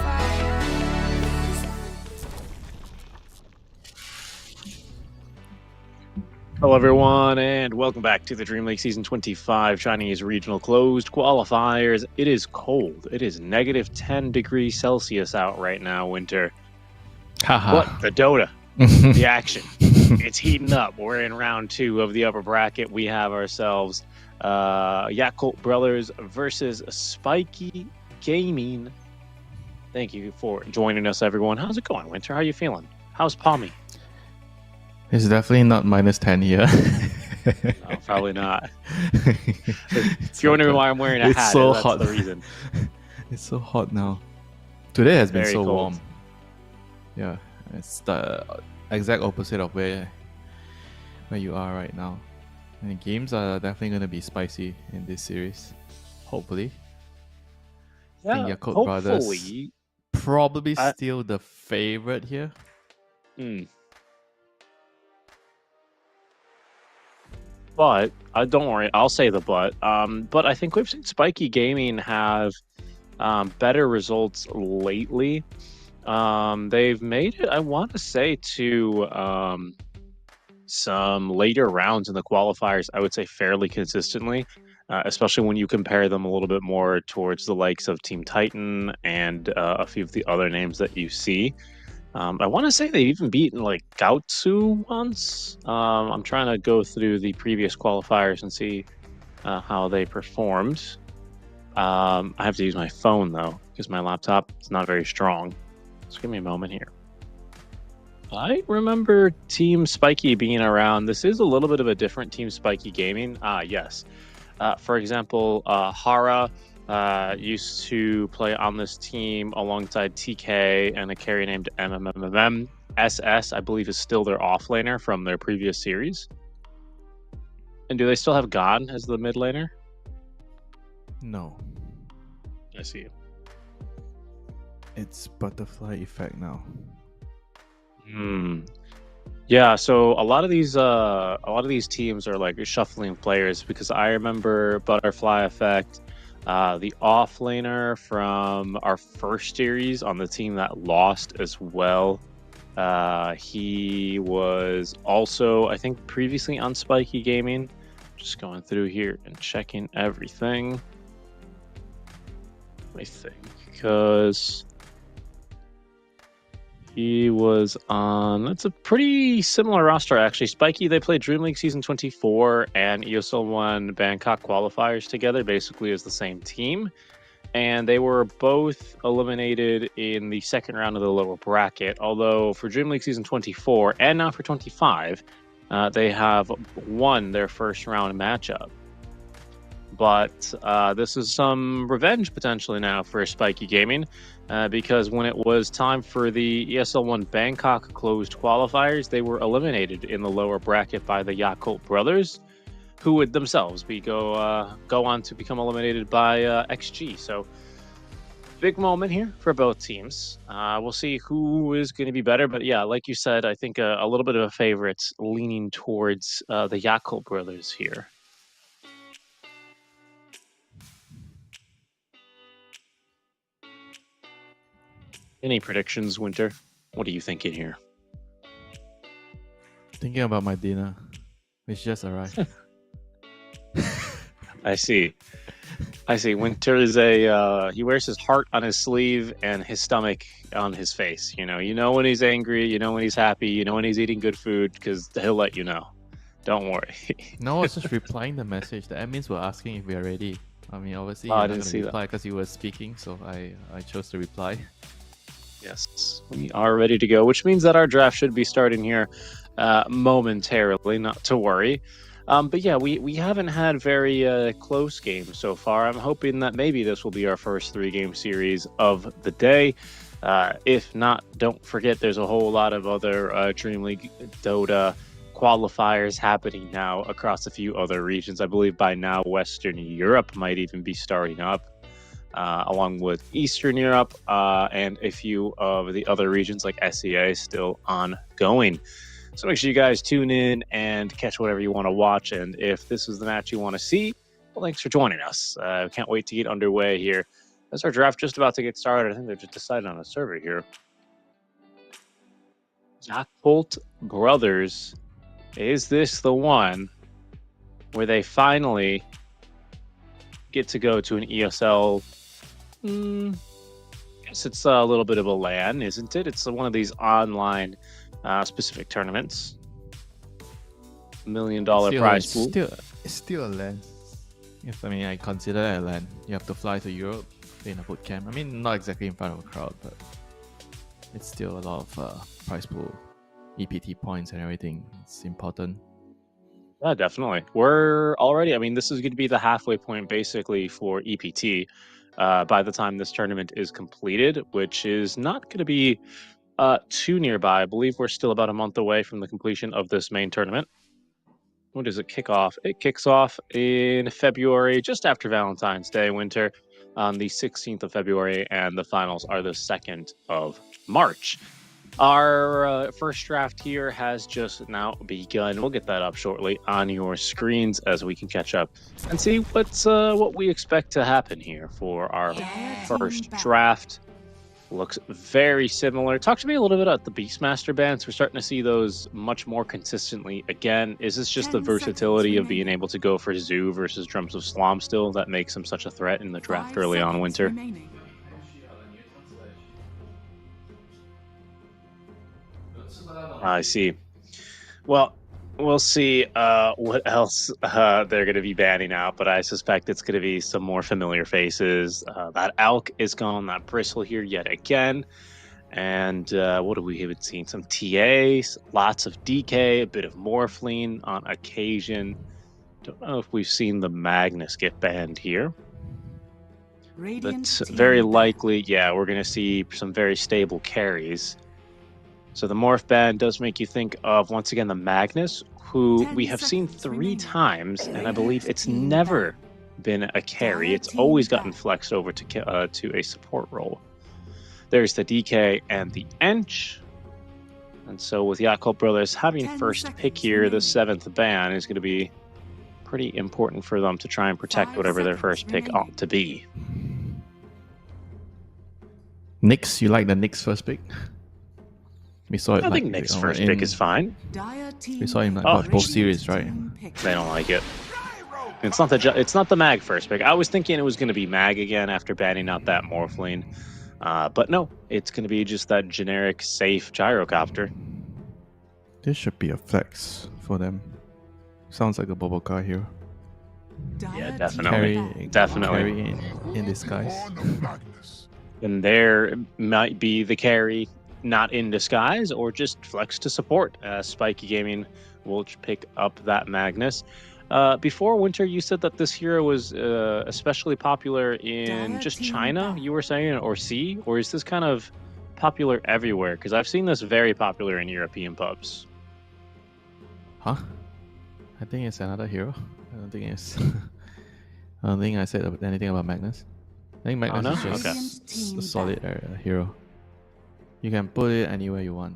S3: Hello, everyone, and welcome back to the DreamLeague Season 25 Chinese Regional Closed Qualifiers. It is cold. It is negative 10 degrees Celsius out right now, winter. But the Dota, the action, it's heating up. We're in round 2 of the upper bracket. We have ourselves Yakult Brothers versus Spiky Gaming. Thank you for joining us, everyone. How's it going, Winter? How you feeling? How's Palmy?
S4: It's definitely not minus 10 here.
S3: No, probably not. If you're wondering why I'm wearing a
S4: It's
S3: hat,
S4: so
S3: that's
S4: hot.
S3: the reason.
S4: It's so hot now. Today has been
S3: Very
S4: so
S3: cold.
S4: warm. Yeah, it's the exact opposite of where you are right now. And the games are definitely going to be spicy in this series. Hopefully. I think Yakult Brothers
S3: hopefully.
S4: probably
S3: I-
S4: still the favorite here.
S3: But don't worry, I'll say the but. But I think we've seen Spiky Gaming have better results lately. They've made it, I want to say, to some later rounds in the qualifiers, I would say fairly consistently, especially when you compare them a little bit more towards the likes of Team Titan and a few of the other names that you see. I want to say they've even beaten like Gaotsu once. I'm trying to go through the previous qualifiers and see how they performed. I have to use my phone though, because my laptop is not very strong. So give me a moment here. I remember Team Spiky being around. This is a little bit of a different Team Spiky Gaming. Yes. For example, Hara used to play on this team alongside TK and a carry named MMMM. SS, I believe, is still their offlaner from their previous series. And do they still have God as the mid laner?
S4: No.
S3: I see.
S9: It's butterfly effect now.
S3: Yeah, so a lot of these teams are like shuffling players because I remember Butterfly Effect, the offlaner from our first series on the team that lost as well. He was also, I think, previously on Spiky Gaming. Just going through here and checking everything. Let me think, because he was on. That's a pretty similar roster, actually. Spiky, they played DreamLeague Season 24 and ESL 1 Bangkok Qualifiers together, basically as the same team. And they were both eliminated in the second round of the lower bracket. Although for DreamLeague Season 24 and now for 25, they have won their first round matchup. But this is some revenge potentially now for Spiky Gaming, because when it was time for the ESL 1 Bangkok closed qualifiers, they were eliminated in the lower bracket by the Yakult brothers, who would themselves go on to become eliminated by XG. So big moment here for both teams. We'll see who is going to be better, but yeah, like you said, I think a little bit of a favorite leaning towards the Yakult brothers here. Any predictions, Winter? What are you thinking here?
S9: Thinking about my dinner, which just arrived.
S3: I see. Winter is he wears his heart on his sleeve and his stomach on his face. You know when he's angry, you know when he's happy, you know when he's eating good food, because he'll let you know. Don't worry.
S4: No, I was just replying the message. The admins were asking if we are ready. I mean, obviously,
S3: I
S4: you're not
S3: didn't
S4: going
S3: see
S4: to
S3: that.
S4: reply because you were speaking, so I chose to reply.
S3: Yes, we are ready to go, which means that our draft should be starting here momentarily, not to worry. But yeah, we haven't had very close games so far. I'm hoping that maybe this will be our first 3-game series of the day. If not, don't forget there's a whole lot of other DreamLeague Dota qualifiers happening now across a few other regions. I believe by now Western Europe might even be starting up. Along with Eastern Europe and a few of the other regions like SEA still ongoing. So make sure you guys tune in and catch whatever you want to watch. And if this is the match you want to see, well, thanks for joining us. Can't wait to get underway here. That's our draft just about to get started. I think they're just deciding on a server here. Yakult Brothers. Is this the one where they finally get to go to an ESL? Guess it's a little bit of a LAN, isn't it? It's one of these online specific tournaments. $1 million prize pool.
S9: It's still a LAN.
S4: Yes, I mean, I consider that a LAN. You have to fly to Europe, stay in a boot camp. I mean, not exactly in front of a crowd, but it's still a lot of prize pool, EPT points and everything. It's important.
S3: Yeah, definitely. We're already, I mean, this is going to be the halfway point basically for EPT by the time this tournament is completed, which is not going to be too nearby. I believe we're still about a month away from the completion of this main tournament. When does it kick off? It kicks off in February, just after Valentine's Day, Winter, on the 16th of February, and the finals are the 2nd of March. Our first draft here has just now begun. We'll get that up shortly on your screens as we can catch up and see what we expect to happen here for our first draft. Looks very similar. Talk to me a little bit about the Beastmaster bans. We're starting to see those much more consistently again. Is this just the
S5: 10
S3: versatility
S5: seconds
S3: of being able to go for Zoo versus Drums of Slom still that makes him such a threat in the draft early on, Winter?
S5: Remaining.
S3: I see. Well, we'll see what else they're going to be banning out, but I suspect it's going to be some more familiar faces. That Elk is gone, that Bristle here yet again. And what have we even seen? Some TAs, lots of DK, a bit of Morphling on occasion. Don't know if we've seen the Magnus get banned here.
S5: Radiant
S3: But
S5: team
S3: very
S5: ban.
S3: likely, yeah, we're going to see some very stable carries. So the Morph ban does make you think of, once again, the Magnus, who
S5: 10
S3: we have seen
S5: seconds
S3: 3
S5: remaining.
S3: times, and I believe it's
S5: Team
S3: never been a carry. It's always gotten flexed over to a support role. There's the DK and the Ench. And so with Yakult Brothers having
S5: 10
S3: first pick
S5: seconds
S3: here, the
S5: remaining.
S3: 7th ban is going to be pretty important for them to try and protect
S5: 5
S3: whatever their
S5: seconds
S3: first pick
S5: remaining.
S3: ought to be.
S4: Knicks, you like the Knicks first pick? We saw it.
S3: I
S4: like,
S3: think Nick's
S4: you know,
S3: first
S4: in-
S3: pick is fine.
S5: Dire team
S4: We saw him like
S3: Oh,
S4: what, both series, right?
S3: They don't like it. It's not the Mag first pick. I was thinking it was going to be Mag again after banning out that Morphling. But no, it's going to be just that generic safe gyrocopter.
S4: This should be a flex for them. Sounds like a bubble car hero.
S3: Yeah, definitely. Definitely.
S4: Carry in disguise.
S3: And there might be the carry not in disguise or just flex to support. Spiky Gaming will pick up that Magnus. Before Winter, you said that this hero was especially popular in just China, you were saying, or C? Or is this kind of popular everywhere? Because I've seen this very popular in European pubs.
S4: Huh? I think it's another hero. I don't think it's. I don't think I said anything about Magnus. I think Magnus
S3: no?
S4: is just
S5: Okay.
S4: a solid hero. You can put it anywhere you want.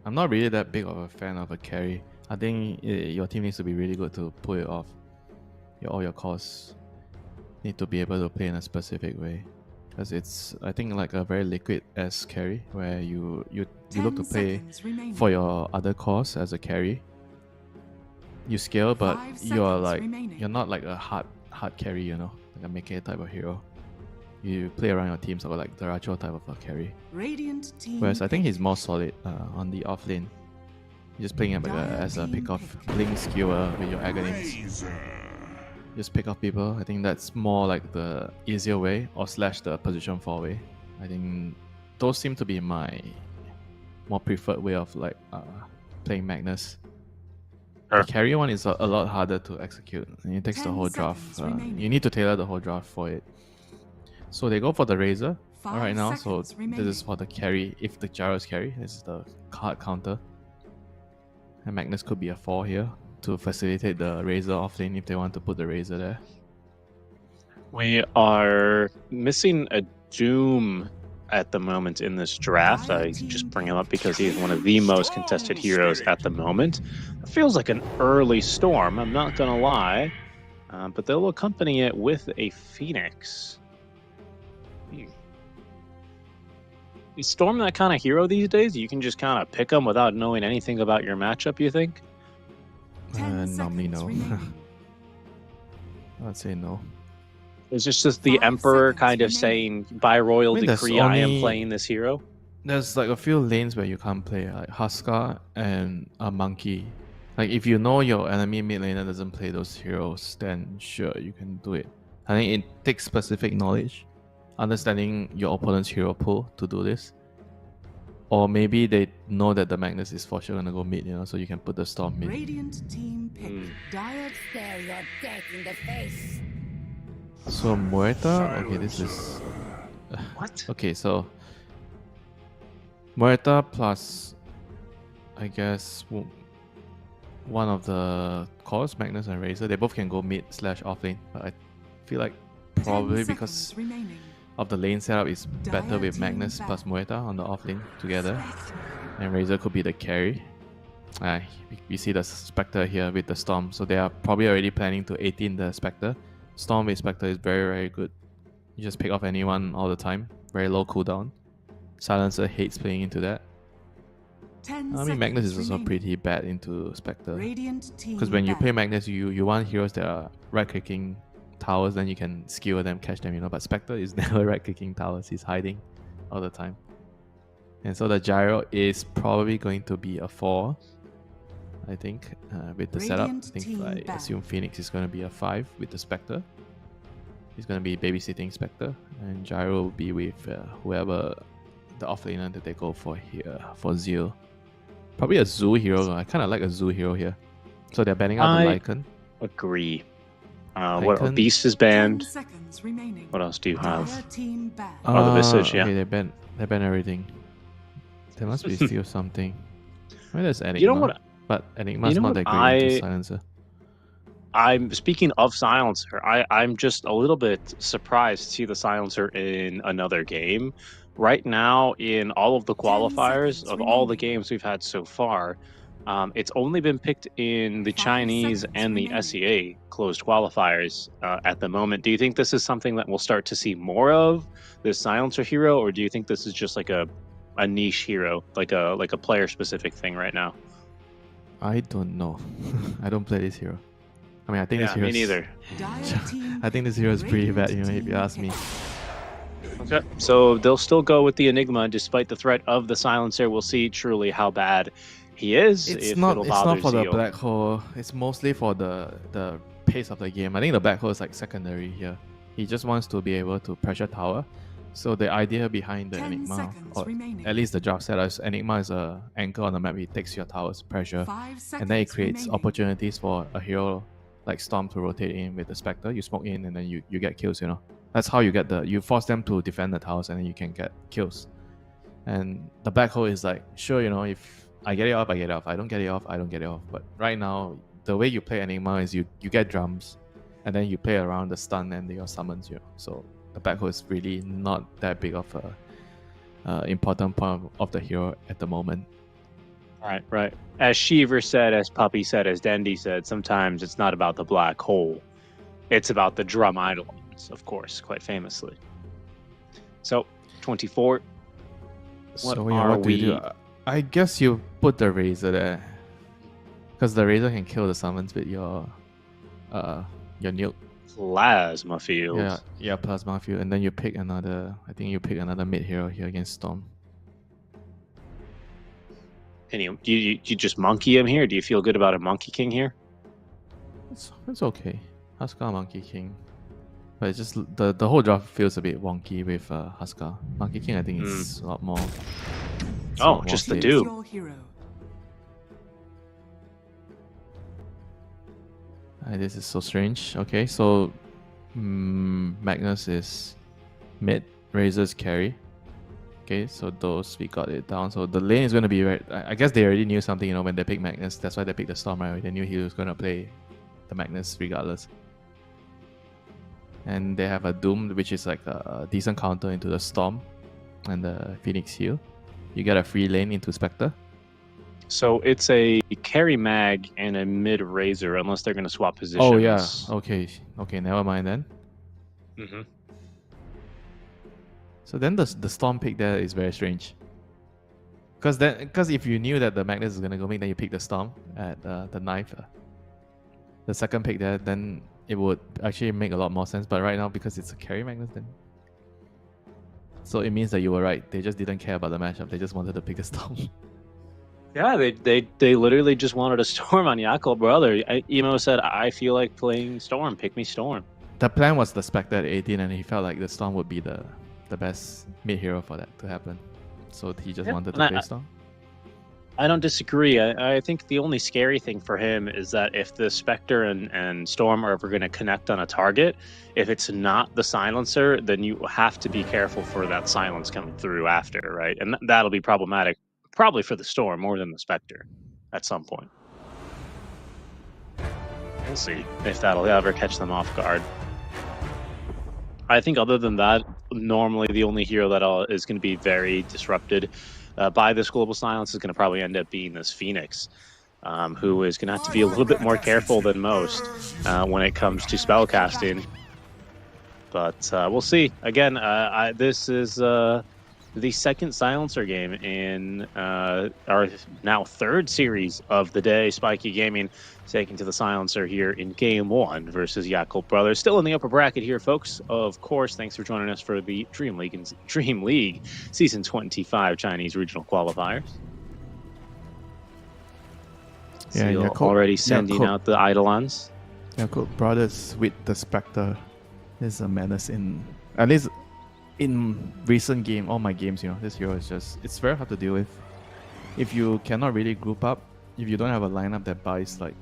S4: I'm not really that big of a fan of a carry. I think your team needs to be really good to pull it off. All your cores need to be able to play in a specific way. Because it's, I think, like a very liquid-esque carry where you look to play for your other cores as a carry. You scale, but
S5: 5
S4: you're
S5: seconds
S4: like
S5: remaining.
S4: you're not like a hard carry, you know, like a melee type of hero. You play around your teams or like the Racho type of a carry.
S5: Radiant team
S4: Whereas I think
S5: pick.
S4: he's more solid on the off lane. You're just playing him like as a pick off blink skewer with your Aghanim's. Just pick off people. I think that's more like the easier way or slash the position 4 way. I think those seem to be my more preferred way of like playing Magnus.
S3: Sure.
S4: The carry one is a lot harder to execute. And it takes the
S5: 10
S4: whole draft.
S5: seconds remaining.
S4: You need to tailor the whole draft for it. So they go for the Razor
S5: 5
S4: right now. So
S5: seconds
S4: this
S5: remaining.
S4: is for the carry. If the Gyro is carry, this is the card counter. And Magnus could be a 4 here to facilitate the Razor offlane if they want to put the Razor there.
S3: We are missing a Doom at the moment in this draft. I just bring him up because he is one of the most contested heroes at the moment. It feels like an early Storm, I'm not going to lie. But they'll accompany it with a Phoenix. Is Storm that kind of hero these days? You can just kind of pick them without knowing anything about your matchup, you think?
S5: 10
S4: Normally
S5: seconds
S4: no.
S5: remaining.
S4: I'd say no.
S3: Is this just the
S5: 5
S3: Emperor
S5: seconds
S3: kind of
S5: remaining.
S3: saying, by royal
S4: I mean, there's
S3: decree, I am
S4: only-
S3: playing this hero?
S4: There's like a few lanes where you can't play, like Huskar and a Monkey. Like if you know your enemy mid laner doesn't play those heroes, then sure, you can do it. I think it takes specific knowledge, understanding your opponent's hero pool to do this. Or maybe they know that the Magnus is for sure gonna go mid, you know, so you can put the Storm mid.
S5: Radiant team pick. Dire
S6: Stare your death in the face.
S4: So Muerta, okay, this is
S3: What?
S4: okay. So Muerta plus, I guess, one of the cores, Magnus and Razor, they both can go mid / off lane. But I feel like
S5: 10
S4: probably
S5: seconds
S4: because
S5: remaining.
S4: of the lane setup is better
S5: Dire
S4: with
S5: team
S4: Magnus
S5: back.
S4: plus Muerta on the off lane together, and Razor could be the carry. We see the Spectre here with the Storm, so they are probably already planning to 18 the Spectre. Storm with Spectre is very, very good. You just pick off anyone all the time. Very low cooldown. Silencer hates playing into that.
S5: 10
S4: I mean, Magnus is
S5: seconds
S4: also
S5: remaining.
S4: pretty bad into Spectre.
S5: Radiant team
S4: Because when you
S5: back.
S4: play Magnus, you want heroes that are right-clicking towers, then you can skewer them, catch them, you know. But Spectre is never right-clicking towers. He's hiding all the time. And so the Gyro is probably going to be a 4, I think, with the setup. I
S5: Radiant
S4: think
S5: team
S4: I
S5: back.
S4: assume Phoenix is going to be a 5 with the Spectre. He's going to be babysitting Spectre. And Gyro will be with whoever the offlaner that they go for here, for Zeal. Probably a Zoo hero. I kind of like a Zoo hero here. So they're banning out the Lycan.
S3: Agree. What
S4: Lycan.
S3: Beast is
S5: 10
S3: banned?
S5: seconds remaining.
S3: What else do you
S5: Dire
S3: have?
S5: team back.
S3: Oh, the Visage, yeah.
S4: Okay, they ban everything. There must be still something. I mean, there's Enigma.
S3: You know what?
S4: But Enigma's
S3: you know
S4: not
S3: what
S4: that great into
S3: I-
S4: Silencer.
S3: I'm speaking of Silencer. I'm just a little bit surprised to see the Silencer in another game. Right now, in all of the
S5: 10
S3: qualifiers
S5: seconds
S3: of all the
S5: remaining.
S3: games we've had so far, it's only been picked in the
S5: 5
S3: Chinese
S5: seconds
S3: and the
S5: remaining.
S3: SEA closed qualifiers at the moment. Do you think this is something that we'll start to see more of, this Silencer hero, or do you think this is just like a niche hero, like a player specific thing right now?
S4: I don't know. I don't play this hero. I mean, I think this
S3: Yeah, me
S4: hero.
S3: neither.
S5: Dire team
S4: I think this hero is pretty bad, you know, if you
S5: Radiant
S4: ask
S5: team
S4: me.
S5: pick.
S3: Okay, so they'll still go with the Enigma despite the threat of the Silencer. We'll see truly how bad he is.
S4: It's
S3: if
S4: not.
S3: it'll
S4: It's
S3: bother
S4: not for the
S3: Zeal.
S4: black hole. It's mostly for the pace of the game. I think the black hole is like secondary here. He just wants to be able to pressure tower. So the idea behind the
S5: 10
S4: Enigma,
S5: seconds
S4: or
S5: remaining.
S4: at least the draft set, is Enigma is a anchor on the map. It takes your towers pressure,
S5: 5 seconds
S4: and then it creates
S5: remaining.
S4: opportunities for a hero like Storm to rotate in with the Spectre. You smoke in, and then you get kills. You know, that's how you get you force them to defend the towers, and then you can get kills. And the black hole is like, sure, you know, if I get it off, I get it off. I don't get it off, I don't get it off. But right now, the way you play Enigma is you get drums, and then you play around the stun and your summons. You know, so the black hole is really not that big of a important part of the hero at the moment.
S3: Right. As Shiver said, as Puppy said, as Dendy said, sometimes it's not about the black hole. It's about the drum eidolons, of course, quite famously. So, 24. What
S4: So yeah,
S3: are
S4: what do you
S3: we?
S4: do? I guess you put the Razor there, because the Razor can kill the summons with your nuke.
S3: Plasma field.
S4: Yeah, Plasma Field, and then you pick another. I think you pick another mid hero here against Storm.
S3: And you just monkey him here? Do you feel good about a Monkey King here?
S4: It's okay. Huskar Monkey King, but it's just the whole draft feels a bit wonky with Huskar Monkey King. I think it's a lot more. it's a
S3: Oh,
S4: lot more
S3: just the
S4: safe.
S3: dude.
S5: Your hero.
S4: This is so strange. Okay, so Magnus is mid, Razor's carry. Okay, so those we got it down. So the lane is going to be right. I guess they already knew something, you know, when they picked Magnus. That's why they picked the Storm, right? They knew he was going to play the Magnus regardless. And they have a Doom, which is like a decent counter into the Storm and the Phoenix heal. You get a free lane into Spectre.
S3: So it's a carry mag and a mid Razor, unless they're going to swap positions.
S4: Oh yeah. Okay. Never mind then.
S3: Mm-hmm.
S4: So then the Storm pick there is very strange. Because if you knew that the Magnus is gonna go mid, then you pick the Storm at the knife. The second pick there, then it would actually make a lot more sense. But right now, because it's a carry Magnus, then so it means that you were right. They just didn't care about the matchup. They just wanted to pick the Storm.
S3: Yeah, they literally just wanted a Storm on Yakult, brother. Emo said, I feel like playing Storm. Pick me Storm.
S4: The plan was the Spectre at 18, and he felt like the Storm would be the best mid hero for that to happen. So he just wanted to play Storm.
S3: I don't disagree. I think the only scary thing for him is that if the Spectre and Storm are ever going to connect on a target, if it's not the Silencer, then you have to be careful for that silence coming through after, right? And that'll be problematic, probably for the Storm more than the Spectre at some point. We'll see if that'll ever catch them off guard. I think other than that, normally the only hero that is going to be very disrupted by this global silence is going to probably end up being this Phoenix, who is going to have to be a little bit more careful than most when it comes to spell casting. But we'll see. Again, this is the second Silencer game in our now third series of the day. Spiky Gaming taking to the Silencer here in Game 1 versus Yakult Brothers. Still in the upper bracket here, folks. Of course, thanks for joining us for the DreamLeague Season 25 Chinese Regional Qualifiers.
S9: Yeah,
S3: Seal
S9: Yakult-
S3: already sending
S9: Yakult-
S3: out the Eidolons.
S9: Yakult Brothers with the Spectre is a menace in, at least in recent game, all my games, you know, this hero is just, it's very hard to deal with. If you cannot really group up, if you don't have a lineup that buys like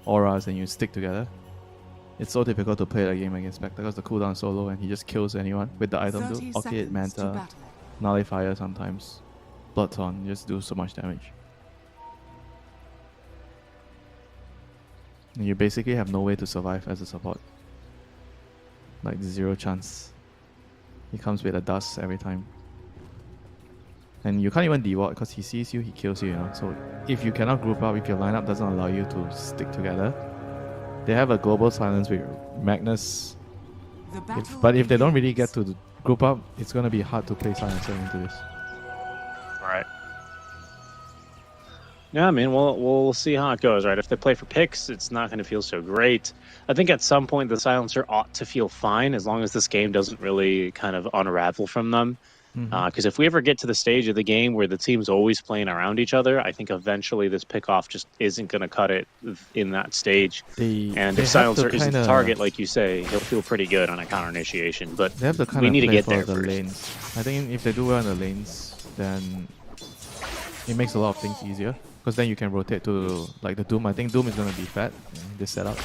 S9: auras and you stick together, it's so difficult to play the game against Spectre because the cooldown is so low and he just kills anyone with the item
S5: 30
S9: too. Orchid,
S5: seconds to
S9: Manta,
S5: battle.
S9: Nullifier sometimes, Bloodthorn, just do so much damage. You basically have no way to survive as a support. Like zero chance. He comes with a dust every time. And you can't even deward because he sees you, he kills you, you know. So if you cannot group up, if your lineup doesn't allow you to stick together, they have a global silence with Magnus.
S5: The battle
S9: But if they don't really
S5: begins.
S9: get to group up, it's going to be hard to play silencer into this.
S3: Right. Yeah, I mean, we'll see how it goes, right? If they play for picks, it's not going to feel so great. I think at some point the silencer ought to feel fine as long as this game doesn't really kind of unravel from them. Because if we ever get to the stage of the game where the team's always playing around each other, I think eventually this pickoff just isn't going to cut it in that stage. And if silencer isn't the target, like you say, he'll feel pretty good on a counter initiation. But
S9: They have to kind
S3: we
S9: of
S3: need to
S9: play
S3: get
S9: for
S3: there
S9: the
S3: first.
S9: lanes. I think if they do well in the lanes, then it makes a lot of things easier. Because then you can rotate to like the Doom. I think Doom is going to be fat in this setup.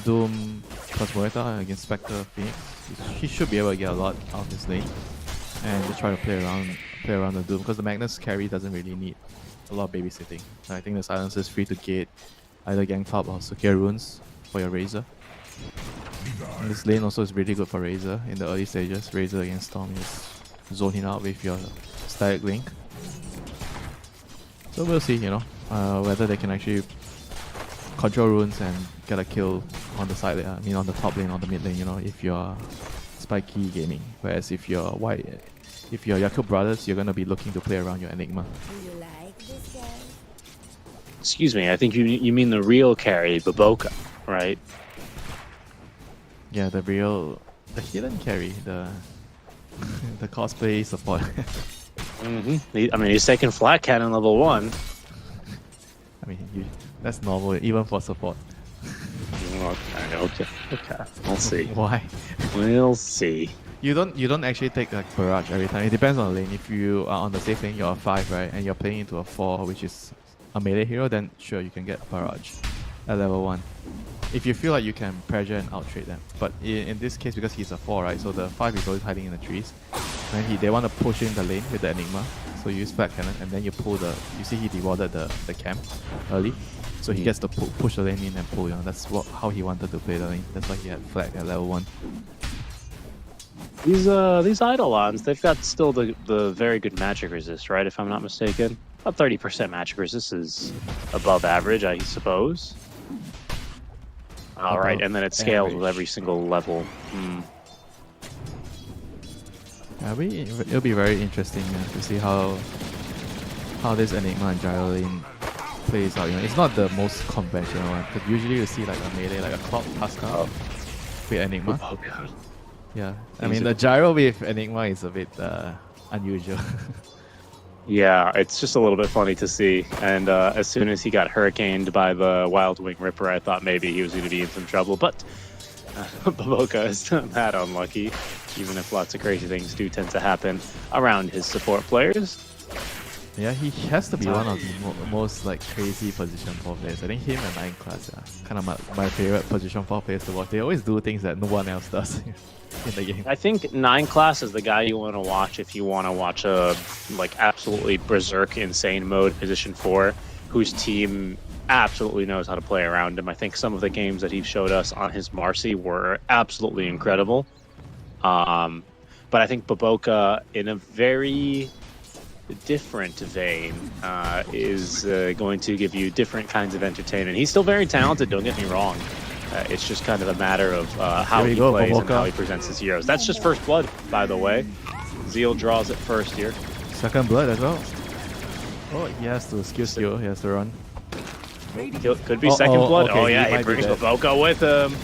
S9: Doom plus Moreta against Spectre Phoenix. He should be able to get a lot out of his lane. And just try to play around the Doom. Because the Magnus carry doesn't really need a lot of babysitting. I think the Silencer is free to gate either Gang Top or secure runes for your Razor. And this lane also is really good for Razor in the early stages. Razor against Storm is zoning out with your Static Link. So we'll see, you know, whether they can actually control runes and get a kill on the side, I mean on the top lane, on the mid lane, you know, if you're Spiky Gaming. Whereas if you're Yakub Brothers, you're going to be looking to play around your Enigma.
S6: Do you like this guy?
S3: Excuse me, I think you mean the real carry, Baboka, right?
S9: Yeah, the hidden carry, the cosplay support.
S3: I mean, he's taking flat cannon level 1.
S9: I mean, that's normal, even for support.
S3: Okay. We'll see.
S9: Why?
S3: We'll see.
S9: You don't actually take like barrage every time. It depends on the lane. If you are on the safe lane, you're a 5, right? And you're playing into a 4, which is a melee hero, then sure, you can get barrage at level 1. If you feel like you can pressure and out-trade them. But in this case, because he's a 4, right? So the 5 is always hiding in the trees. Then they want to push in the lane with the Enigma. So you use flat cannon and then you pull you see he dewarded the camp early. So he gets to push the lane in and pull, you know. That's how he wanted to play the lane. That's why he had flag at level 1.
S3: These Eidolons, they've got still the very good magic resist, right? If I'm not mistaken. About 30% magic resist is above average, I suppose. Alright, and then it scales with every single level.
S9: It'll be very interesting to see how this Enigma and Gyro lane plays out. You know, it's not the most conventional one. Because usually you see like a melee, like a Clock Tusker with Enigma. Yeah, I mean the Gyro with Enigma is a bit unusual.
S3: Yeah, it's just a little bit funny to see. And as soon as he got hurricaned by the Wild Wing Ripper, I thought maybe he was going to be in some trouble. But Baboka is that unlucky, even if lots of crazy things do tend to happen around his support players.
S9: Yeah, he has to be one of the most like crazy position 4 players. I think him and 9 class are kind of my favorite position 4 players to watch. They always do things that no one else does in the game.
S3: I think 9 class is the guy you want to watch if you want to watch a like absolutely berserk insane mode position 4 whose team absolutely knows how to play around him. I think some of the games that he showed us on his Marcy were absolutely incredible. But I think Baboka, in a very different vein, is going to give you different kinds of entertainment. He's still very talented, don't get me wrong. It's just kind of a matter of how he plays and how he presents his heroes. That's just first blood, by the way. Zeal draws it first here.
S9: Second blood as well. Oh, he has to skill, he has to run.
S3: Could be second blood.
S9: Okay,
S3: oh yeah, he
S9: brings
S3: brings Baboka with him.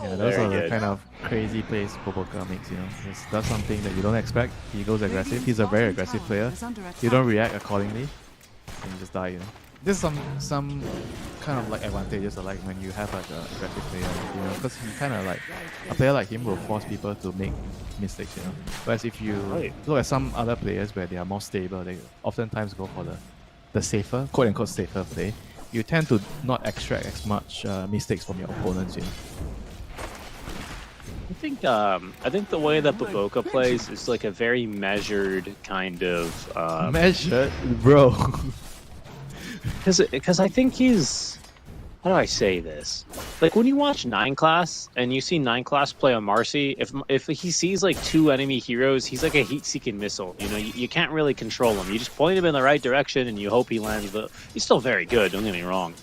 S9: Yeah, those are the kind of crazy plays Baboka makes, you know. That's something that you don't expect. He goes aggressive. He's a very aggressive player. You don't react accordingly, and you just die, you know. There's some kind of like advantages of like when you have like an aggressive player, you know, because he kind of like a player like him will force people to make mistakes, you know. Whereas if you look at some other players where they are more stable, they oftentimes go for the safer, quote unquote safer play. You tend to not extract as much mistakes from your opponents, you know.
S3: I think the way that Baboka plays is like a very measured kind of
S9: measured, bro.
S3: Because I think he's, how do I say this? Like when you watch 9 Class and you see 9 Class play on Marcy, if he sees like 2 enemy heroes, he's like a heat-seeking missile. You know, you can't really control him. You just point him in the right direction and you hope he lands. He's still very good. Don't get me wrong.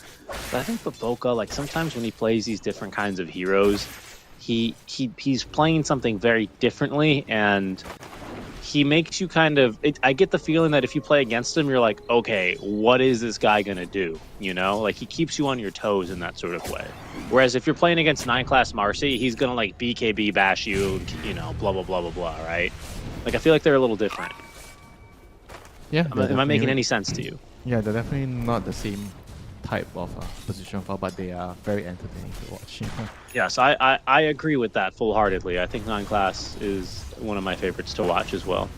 S3: But I think Baboka, like sometimes when he plays these different kinds of heroes, he's playing something very differently, and he makes you kind of. I get the feeling that if you play against him, you're like, okay, what is this guy gonna do? You know, like he keeps you on your toes in that sort of way. Whereas if you're playing against 9 Class Marcy, he's gonna like BKB bash you, you know, blah blah blah blah blah, right? Like I feel like they're a little different.
S4: Yeah.
S3: Am I making any sense to you?
S9: Yeah, they're definitely not the same type of position for, but they are very entertaining to watch.
S3: Yes, I agree with that full-heartedly. I think 9 Class is one of my favorites to watch as well.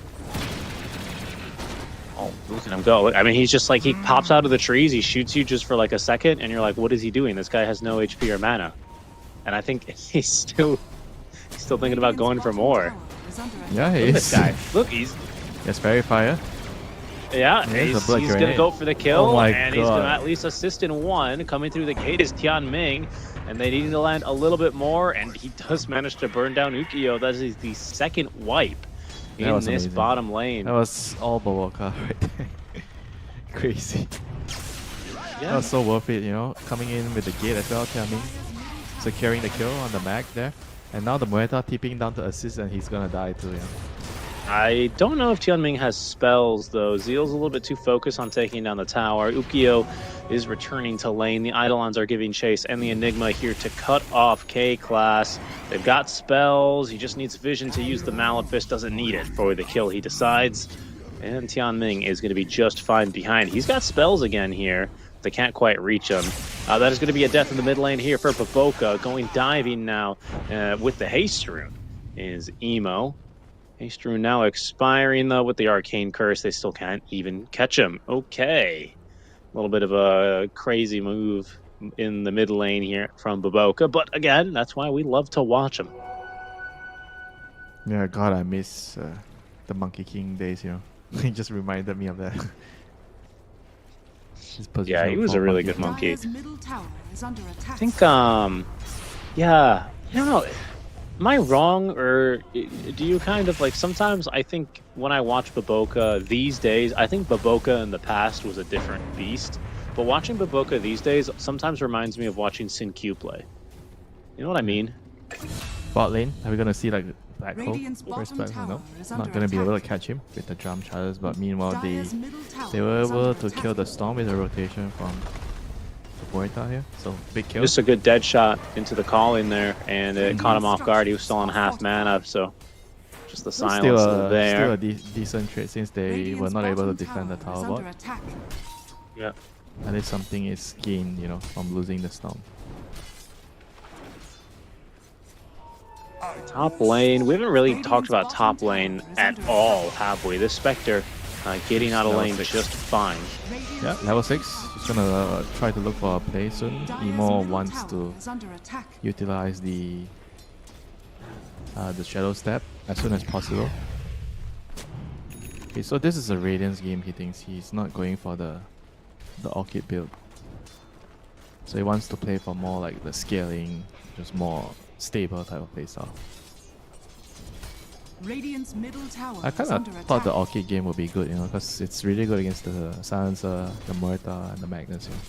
S3: Oh, look at him go. I mean, he's just like, he pops out of the trees, he shoots you just for like a second, and you're like, what is he doing? This guy has no HP or mana. And I think he's still thinking about going for more.
S9: Yeah, he
S3: Look at
S9: is.
S3: this guy. Look, he's...
S9: Yes, very fire.
S3: Yeah,
S9: Here's
S3: he's going to go for the kill,
S9: Oh my
S3: and he's going to
S9: God.
S3: at least assist in one. Coming through the gate is Tian Ming, and they need to land a little bit more, and he does manage to burn down Ukiyo. That is the second wipe
S9: That
S3: in
S9: was
S3: this
S9: amazing.
S3: bottom lane.
S9: That was all Baboka right there. Crazy. That
S3: Yeah.
S9: was so worth it, you know, coming in with the gate as well, Tianming, securing the kill on the mag there. And now the Muerta tipping down to assist, and he's gonna die too, yeah.
S3: I don't know if Tianming has spells, though. Zeal's a little bit too focused on taking down the tower. Ukiyo is returning to lane. The Eidolons are giving chase, and the Enigma here to cut off K-Class. They've got spells. He just needs vision to use the Malefice. Doesn't need it for the kill, he decides. And Tianming is going to be just fine behind. He's got spells again here. They can't quite reach him. That is going to be a death in the mid lane here for Baboka. Going diving now with the Haste Rune is Emo. Haste Rune now expiring, though, with the Arcane Curse. They still can't even catch him. Okay. A little bit of a crazy move in the mid lane here from Baboka. But again, that's why we love to watch him.
S9: Yeah, God, I miss the Monkey King days, you know. He just reminded me of that. His
S3: Yeah, he
S9: positional
S3: was a
S9: form
S3: really
S9: monkey
S3: good monkey.
S5: Dire's middle tower is under attack.
S3: I think, yeah, I don't know. Am I wrong, or do you kind of like, sometimes I think when I watch Baboka these days, I think Baboka in the past was a different beast, but watching Baboka these days sometimes reminds me of watching Sin Q play. You know what I mean?
S9: Bot lane, are we gonna see like Black Hole?
S5: Radiant's
S9: First
S5: bottom
S9: Black Hole?
S5: tower
S9: No,
S5: is
S9: not
S5: under
S9: gonna be able to
S5: attack.
S9: catch him with the drum charges, but meanwhile
S5: Dire's middle tower
S9: they were
S5: is
S9: able
S5: under
S9: to kill the
S5: attack.
S9: Storm with a rotation from the Muerta here. So big kill.
S3: Just a good dead shot into the call in there, and it caught him off guard. He was still on half mana, so just the silence
S9: Still
S3: there.
S9: a decent trade since they were
S5: Radiant's
S9: not able to
S5: bottom
S9: defend the
S5: is
S9: tower
S5: under
S9: bot.
S5: attack.
S3: Yeah.
S9: At least something is gained, you know, from losing the Storm.
S3: Top lane. We haven't really talked about top lane at all, have we? This Spectre getting out of lane just fine.
S9: Yeah, level 6. He's gonna try to look for a play soon. Emo wants to
S5: Is under attack.
S9: utilize the Shadow Step as soon as possible. Okay, so this is a Radiance game, he thinks. He's not going for the Orchid build. So he wants to play for more like the scaling, just more stable type of playstyle.
S5: Radiant's middle tower
S9: I
S5: is
S9: kind
S5: under
S9: of
S5: attack.
S9: thought the Orchid game would be good, you know, because it's really good against the Silencer, the Muerta, and the Magnus. You know.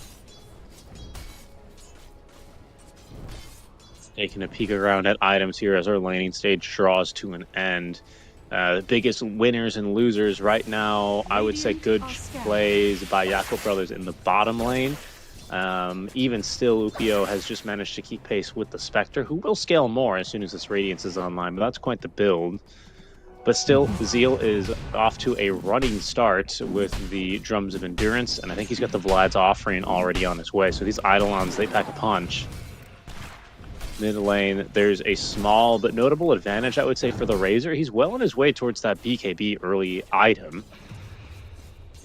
S3: Taking a peek around at items here as our laning stage draws to an end. The biggest winners and losers right now, I would say good plays by Yako Brothers in the bottom lane. Even still, Ukiyo has just managed to keep pace with the Spectre, who will scale more as soon as this Radiance is online, but that's quite the build. But still, Zeal is off to a running start with the Drums of Endurance, and I think he's got the Vlad's Offering already on his way. So these Eidolons, they pack a punch. Mid lane, there's a small but notable advantage, I would say, for the Razor. He's well on his way towards that BKB early item.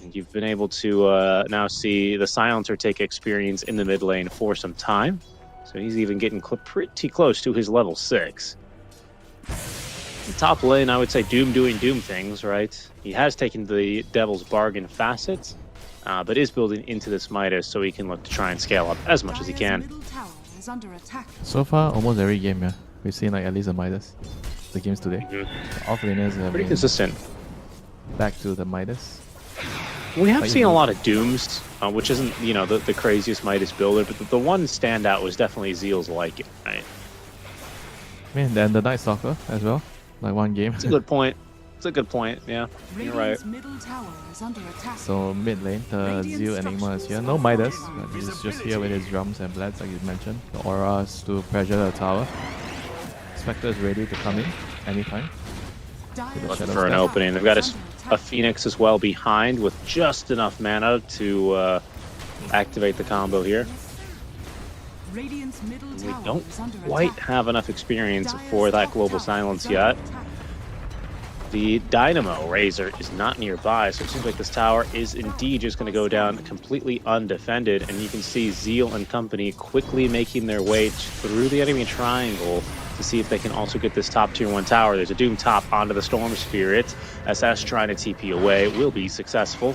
S3: And you've been able to now see the Silencer take experience in the mid lane for some time. So he's even getting pretty close to his level 6. In top lane, I would say Doom doing Doom things, right? He has taken the Devil's Bargain facet. but is building into this Midas so he can look to try and scale up as much as he
S5: Dire's
S3: can.
S5: middle tower is under attack.
S4: So far, almost every game, yeah, we've seen like at least a Midas. The games today,
S3: Mhm.
S4: the offlaners have
S3: Pretty
S4: been
S3: consistent.
S4: back to the Midas.
S3: We have
S4: Like,
S3: seen a lot of Dooms, which isn't, you know, the craziest Midas builder, but the one standout was definitely Zeal's like it, right?
S4: Man, then the Night Stalker as well, like one game.
S3: It's a good point. It's a good point, yeah. You're right.
S5: Radiant's middle tower is under attack.
S4: So mid lane, the Zeal Enigma is here. No Midas, but he's just here with his drums and blades like you mentioned. The auras to pressure the tower. Spectre is ready to come in anytime.
S5: Dire's
S3: Looking
S4: Shadow
S3: for an
S4: Step.
S3: opening. They've got
S5: is under
S3: a
S5: attack.
S3: Phoenix as well behind with just enough mana to activate the combo here.
S5: Radiant's middle
S3: We
S5: tower
S3: don't
S5: is under
S3: quite
S5: attack.
S3: have enough experience
S5: Dire's
S3: for that
S5: top
S3: global
S5: tower
S3: silence
S5: is under
S3: yet.
S5: attack.
S3: The Dynamo Razor is not nearby, so it seems like this tower is indeed just going to go down completely undefended, and you can see Zeal and company quickly making their way through the enemy triangle to see if they can also get this top tier 1 tower. There's a Doom top onto the Storm Spirit. SS trying to TP away will be successful.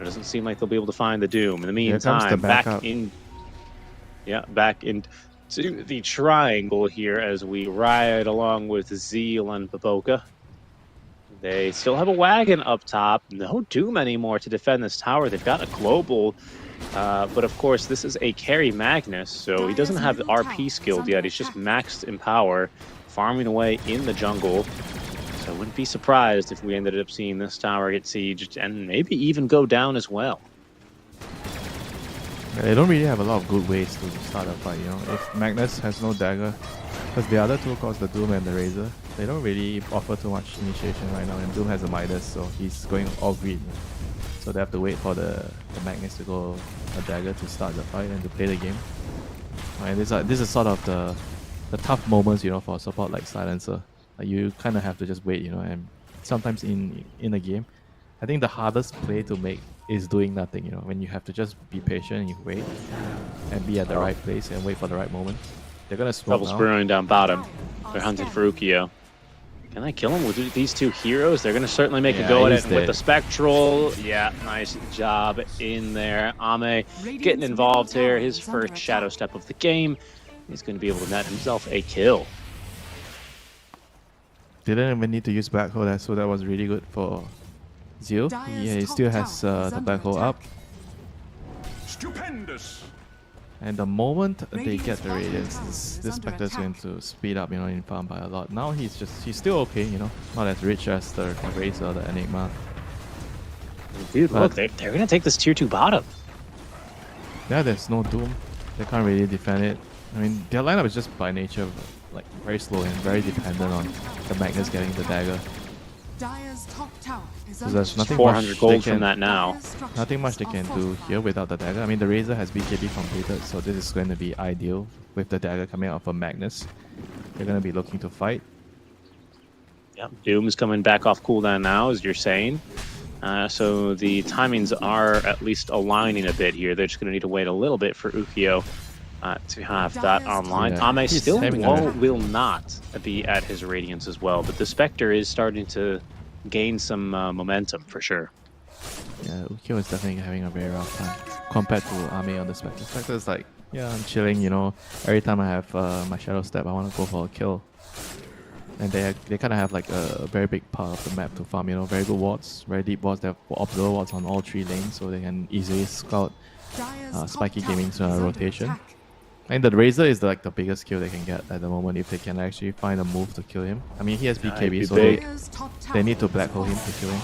S3: It doesn't seem like they'll be able to find the Doom. In the
S4: Here comes the
S3: meantime, back
S4: backup.
S3: back into the triangle here as we ride along with Zeal and Baboka. They still have a wagon up top. No Doom anymore to defend this tower. They've got a global, but of course this is a carry Magnus, so he doesn't have the RP skilled yet. He's just maxed in power, farming away in the jungle. So I wouldn't be surprised if we ended up seeing this tower get sieged and maybe even go down as well.
S4: They don't really have a lot of good ways to start a fight, you know. If Magnus has no dagger, because the other two, of course, the Doom and the Razor, they don't really offer too much initiation right now, and Doom has a Midas, so he's going all green. So they have to wait for the Magnus to go a dagger to start the fight and to play the game. And this is sort of the tough moments, you know, for a support like Silencer. Like you kind of have to just wait, you know, and sometimes in a game, I think the hardest play to make is doing nothing, you know, when you have to just be patient and you wait and be at the right place and wait for the right moment. They're gonna smoke
S3: Troubles
S4: now.
S3: brewing down bottom. They're hunting for Ukio. Can I kill him with these two heroes? They're going to certainly make a
S4: Yeah,
S3: go at it.
S4: he's
S3: And with
S4: dead.
S3: the Spectral, yeah, nice job in there. Ame getting involved here. His first shadow step of the game. He's going to be able to net himself a kill.
S4: Didn't even need to use black hole there, so that was really good for Zeal.
S5: Dire's
S4: Yeah, he
S5: top
S4: still has
S5: tower is
S4: the
S5: under
S4: black hole
S5: attack.
S4: up.
S2: Stupendous.
S4: And the moment they
S5: Radiant's
S4: get the
S5: bottom
S4: Radiance,
S5: tower
S4: this
S5: is under
S4: Spectre is going
S5: attack.
S4: to speed up, you know, in farm by a lot. Now he's still okay, you know, not as rich as the Razor or the Enigma.
S3: Dude,
S4: But-
S3: look, they're going to take this tier 2 bottom.
S4: Yeah, there's no Doom. They can't really defend it. I mean, their lineup is just by nature like very slow and very dependent on the Magnus getting the dagger.
S5: Dire's top tower is
S4: So
S5: under
S4: there's nothing
S5: attack.
S3: 400
S4: much
S3: gold
S4: they
S3: from
S4: can-
S3: that now.
S5: Dire's structures
S4: Nothing much they
S5: are
S4: can do
S5: fortified.
S4: here without the dagger. I mean, the Razor has BKB completed, so this is going to be ideal with the dagger coming out for Magnus. They're going to be looking to fight.
S3: Yep, Doom's coming back off cooldown now, as you're saying. So the timings are at least aligning a bit here. They're just going to need to wait a little bit for Ukio to have that online.
S4: Yeah,
S3: Ame
S4: he's
S3: still
S4: having a-
S3: will not be at his Radiance as well, but the Spectre is starting to gain some momentum for sure.
S4: Yeah, Ukyo is definitely having a very rough time compared to Ame on the Spectre. Spectre is like, yeah, I'm chilling, you know. Every time I have my Shadow Step, I want to go for a kill. And they kind of have like a very big part of the map to farm, you know. Very good wards, very deep wards. They have observer wards on all 3 lanes, so they can easily scout
S5: Dire's top
S4: Spiky
S5: tower
S4: Gaming's
S5: is under
S4: rotation.
S5: attack.
S4: And the Razor is like the biggest kill they can get at the moment if they can actually find a move to kill him. I mean, he has
S3: it'd
S4: BKB,
S3: be
S4: so
S3: big.
S5: Dire's top tower
S4: they need to
S5: is
S4: black hole him to
S5: fortified.
S4: kill him.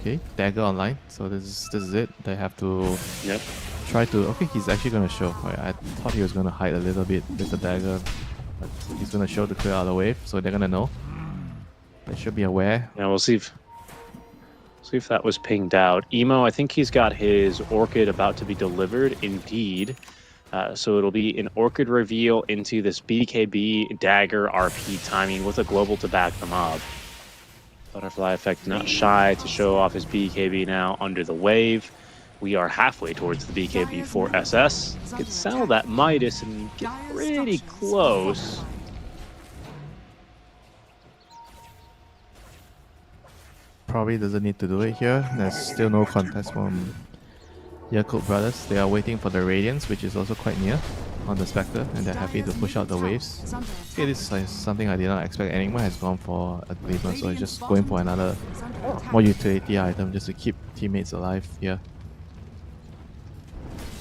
S4: Okay, dagger online. So this is it. They have to
S3: Yep.
S4: try to. Okay, he's actually gonna show. I thought he was gonna hide a little bit with the dagger, but he's gonna show to clear out the wave, so they're gonna know. They should be aware.
S3: Now we'll see if that was pinged out. Emo, I think he's got his Orchid about to be delivered. Indeed. So it'll be an Orchid reveal into this BKB dagger RP timing with a global to back them up. Butterfly Effect not shy to show off his BKB now under the wave. We are halfway towards the BKB for SS. Could sell that Midas and get pretty close.
S4: probably doesn't need to do it here. There's still no contest from Yakult Brothers. They are waiting for the Radiance, which is also quite near on the Spectre, and they're happy to push out the waves. Okay, this is something I did not expect. Enigma has gone for a Gleamer, so it's just going for another more utility item just to keep teammates alive here.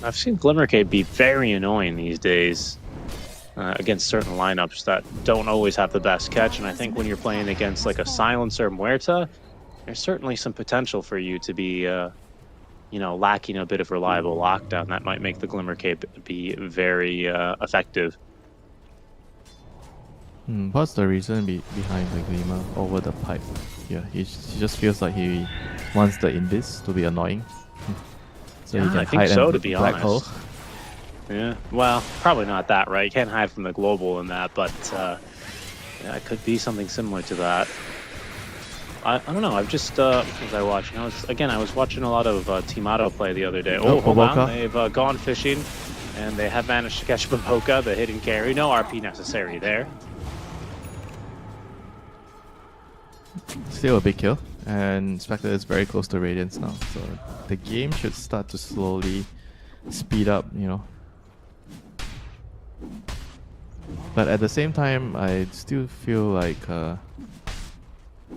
S3: I've seen Glimmercape be very annoying these days against certain lineups that don't always have the best catch, and I think when you're playing against like a Silencer Muerta, there's certainly some potential for you to be lacking a bit of reliable lockdown. That might make the Glimmercape be very effective.
S4: What's the reason behind the Gleamer over the pipe here? He just feels like he wants the Indis to be annoying. So
S3: Yeah,
S4: he can
S3: I think
S4: hide
S3: so,
S4: in
S3: to be
S4: black
S3: honest.
S4: hole.
S3: Yeah, well, probably not that, right? You can't hide from the global in that, but yeah, it could be something similar to that. I don't know. I've just because I watched. I was watching a lot of Timato play the other day. Oh, hold
S4: Boboka.
S3: on, they've gone fishing, and they have managed to catch Boboka, the hidden carry. No RP necessary there.
S4: Still a big kill, and Spectre is very close to Radiance now, so the game should start to slowly speed up, But at the same time, I still feel like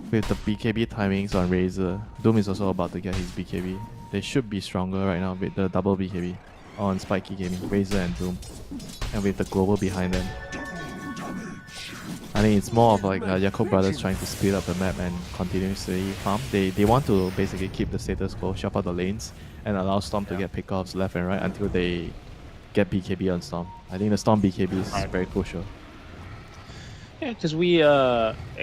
S4: with the BKB timings on Razor, Doom is also about to get his BKB. They should be stronger right now with the double BKB on Spiky Gaming, Razor and Doom, and with the global behind them. I think it's more of like Yakult Brothers trying to speed up the map and continuously farm. They want to basically keep the status quo, shuffle the lanes, and allow Storm to get pickoffs left and right until they get BKB on Storm. I think the Storm BKB is very crucial.
S3: Yeah, because we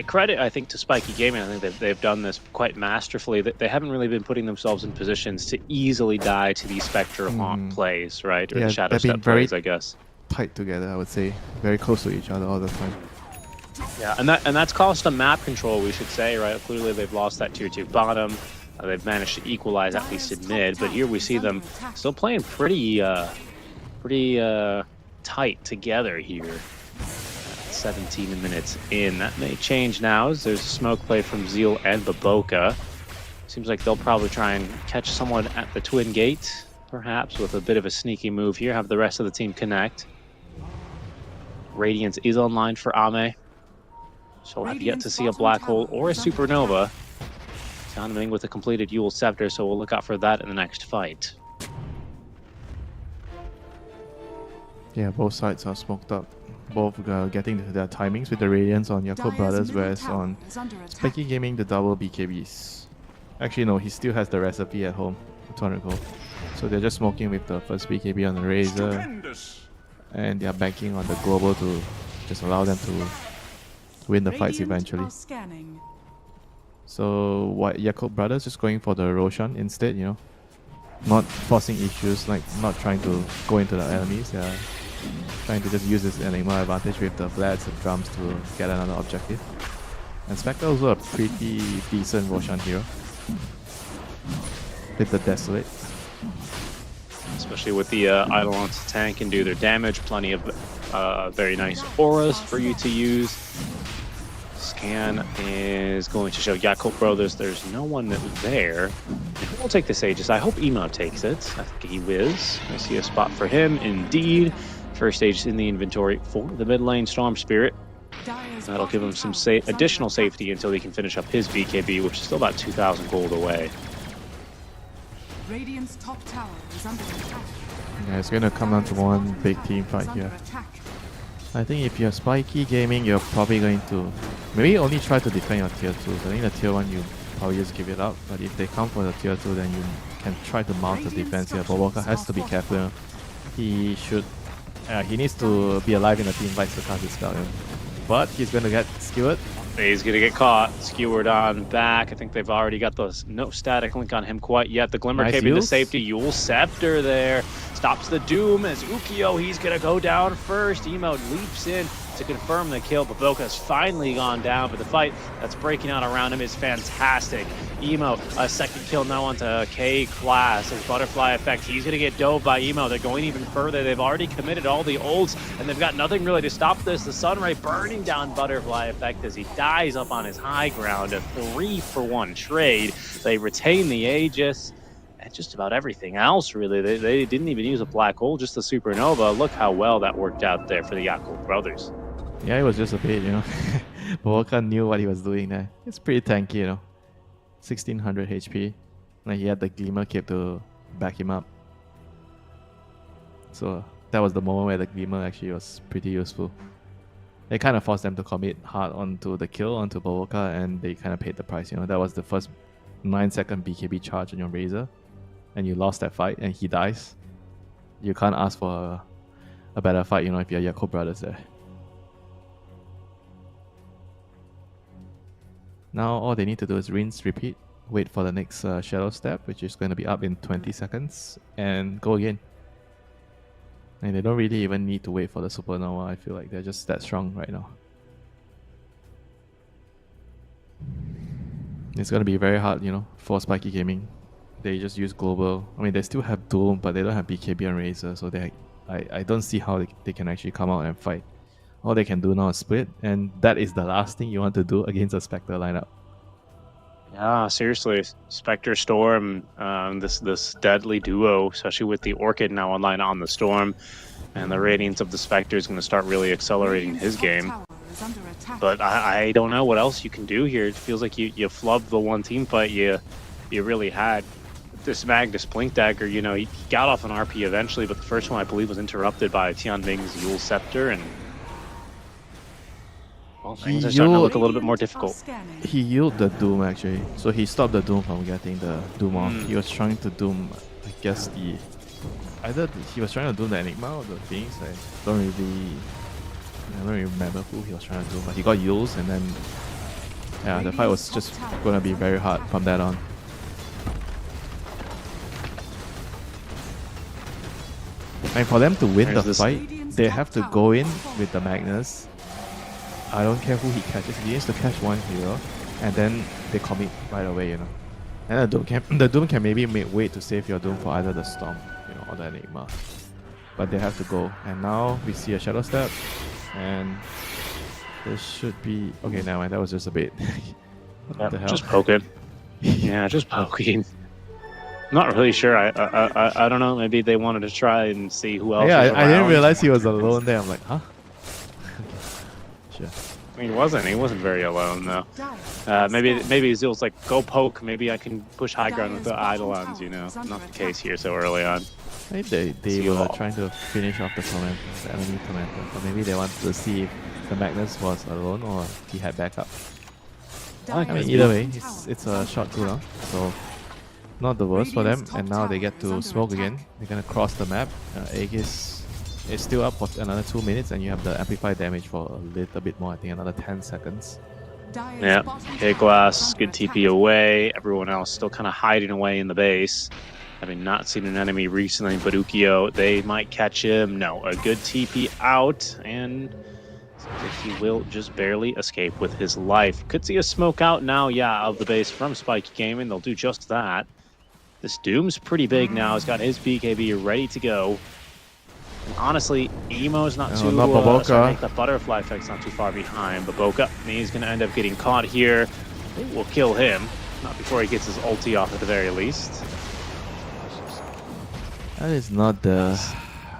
S3: credit, I think, to Spiky Gaming. I think they've done this quite masterfully. They haven't really been putting themselves in positions to easily die to these Spectre Haunt plays, right? Or
S4: Yeah,
S3: the Shadow
S4: they've been
S3: Step
S4: very
S3: plays, I guess.
S4: tight together, I would say. Very close to each other all the time.
S3: Yeah, and that's cost them map control, we should say, right? Clearly, they've lost that tier 2 bottom. They've managed to equalize at least in mid, but here we see them still playing pretty tight together here. 17 minutes in. That may change now as there's a smoke play from Zeal and Boboka. Seems like they'll probably try and catch someone at the Twin Gate, perhaps with a bit of a sneaky move here, have the rest of the team connect. Radiance is online for Ame. So we'll have yet to see a black hole or a supernova. Sounding with a completed Yule Scepter, so we'll look out for that in the next fight.
S4: Yeah, both sides are smoked up. Both getting their timings with the Radiance on Yakult Brothers, whereas on Spiky Gaming, the double BKBs. Actually, no, he still has the recipe at home, 200 gold. So they're just smoking with the first BKB on the Razor, and they're banking on the global to just allow them to win the fights eventually. So what Yakult Brothers just going for the Roshan instead, not forcing issues, like not trying to go into the enemies. They're trying to just use this Enigma advantage with the Vlads and drums to get another objective. And Spectre also a pretty decent Roshan hero with the Desolate.
S3: Especially with the Eidolon's tank can do their damage. Plenty of very nice auras for you to use. Scan is going to show Yakult Brothers there's no one there. We'll take this Aegis. I hope Emo takes it. I think he whiz. I see a spot for him indeed. First Aegis in the inventory for the mid lane Storm Spirit. That'll give him some additional safety until he can finish up his BKB, which is still about 2,000 gold away.
S5: Radiant's top tower is under attack.
S4: Yeah, it's gonna come down to one big team fight here. I think if you're Spiky Gaming, you're probably going to maybe only try to defend your tier 2s. I think the tier 1 you probably just give it up, but if they come for the tier 2, then you can try to mount the defense here. Boboka has to be careful. He needs to be alive in the team fights to cast his spell. But he's gonna get skewered.
S3: He's gonna get caught, skewered on back. I think they've already got no static link on him quite yet. The Glimmer
S4: Nice
S3: came into
S4: use.
S3: safety. Yule Scepter there stops the Doom as Ukio. He's gonna go down first. Emo leaps in to confirm the kill. Baboka's finally gone down, but the fight that's breaking out around him is fantastic. Emo, a second kill now onto K-Class. His butterfly effect, he's going to get dove by Emo. They're going even further. They've already committed all the ults, and they've got nothing really to stop this. The Sunray burning down butterfly effect as he dies up on his high ground. A 3-for-1 trade. They retain the Aegis. And just about everything else, really. They didn't even use a black hole, just the supernova. Look how well that worked out there for the Yakult brothers.
S4: Yeah, it was just a bit, you know. Baboka knew what he was doing there. It's pretty tanky, you know. 1600 HP. And he had the Gleamer cape to back him up. So that was the moment where the Gleamer actually was pretty useful. They kind of forced them to commit hard onto the kill, onto Baboka, and they kind of paid the price, you know. That was the first 9-second BKB charge on your Razor. And you lost that fight, and he dies. You can't ask for a better fight, you know, if you're Yakult brothers there. Now all they need to do is rinse, repeat, wait for the next Shadow Step, which is going to be up in 20 seconds, and go again. And they don't really even need to wait for the Supernova. I feel like they're just that strong right now. It's going to be very hard, you know, for Spiky Gaming. They just use global. I mean, they still have Doom, but they don't have BKB and Razor, so I don't see how they can actually come out and fight. All they can do now is split, and that is the last thing you want to do against a Spectre lineup.
S3: Yeah, seriously, Spectre Storm, this deadly duo, especially with the Orchid now online on the Storm, and the Radiance of the Spectre is going to start really accelerating his game. But I don't know what else you can do here. It feels like you flubbed the one team fight you really had. This Magnus Blink Dagger, you know, he got off an RP eventually, but the first one I believe was interrupted by Tianming's Yule Scepter, and well, things are starting to look a little bit more difficult.
S4: He yielded the Doom actually, so he stopped the Doom from getting the Doom off. He was trying to Doom, I guess he was trying to Doom the Enigma or the Phoenix. I don't really remember who he was trying to do, but he got Yules, and then yeah, the fight was just gonna be very hard from that on. And for them to win the fight, they have to go in with the Magnus. I don't care who he catches. He needs to catch one hero, and then they commit right away, you know. And the Doom can maybe wait to save your Doom for either the Storm, you know, or the Enigma. But they have to go. And now we see a Shadow Step, and this should be okay. Never mind, that was just a bait. What the hell?
S3: Just poking. Yeah, just poking. Not really sure. I don't know. Maybe they wanted to try and see who else.
S4: Yeah,
S3: was
S4: I didn't
S3: around.
S4: realize he was alone there. I'm like, huh? Sure.
S3: I mean, he wasn't very alone though. Maybe Zill's like, go poke. Maybe I can push high ground with the Eidolons. You know, not the case here so early on.
S4: Maybe they were trying to finish off the enemy Tormentor, or maybe they wanted to see if the Magnus was alone or he had backup. I mean, either way, it's a short cooldown, so not the worst for them. And now they get to smoke again. They're gonna cross the map. Aegis is still up for another 2 minutes, and you have the amplified damage for a little bit more. I think another 10 seconds.
S3: Yeah, K-Glass, good TP away. Everyone else still kind of hiding away in the base. Having not seen an enemy recently, Badukio, they might catch him. No, a good TP out, and he will just barely escape with his life. Could see a smoke out now, yeah, of the base from Spike Gaming. They'll do just that. This Doom's pretty big now. He's got his BKB ready to go. And honestly, Emo's not too...
S4: not Baboka.
S3: The butterfly effect's not too far behind. Baboka, he's going to end up getting caught here. We'll kill him. Not before he gets his ulti off at the very least.
S4: That is not the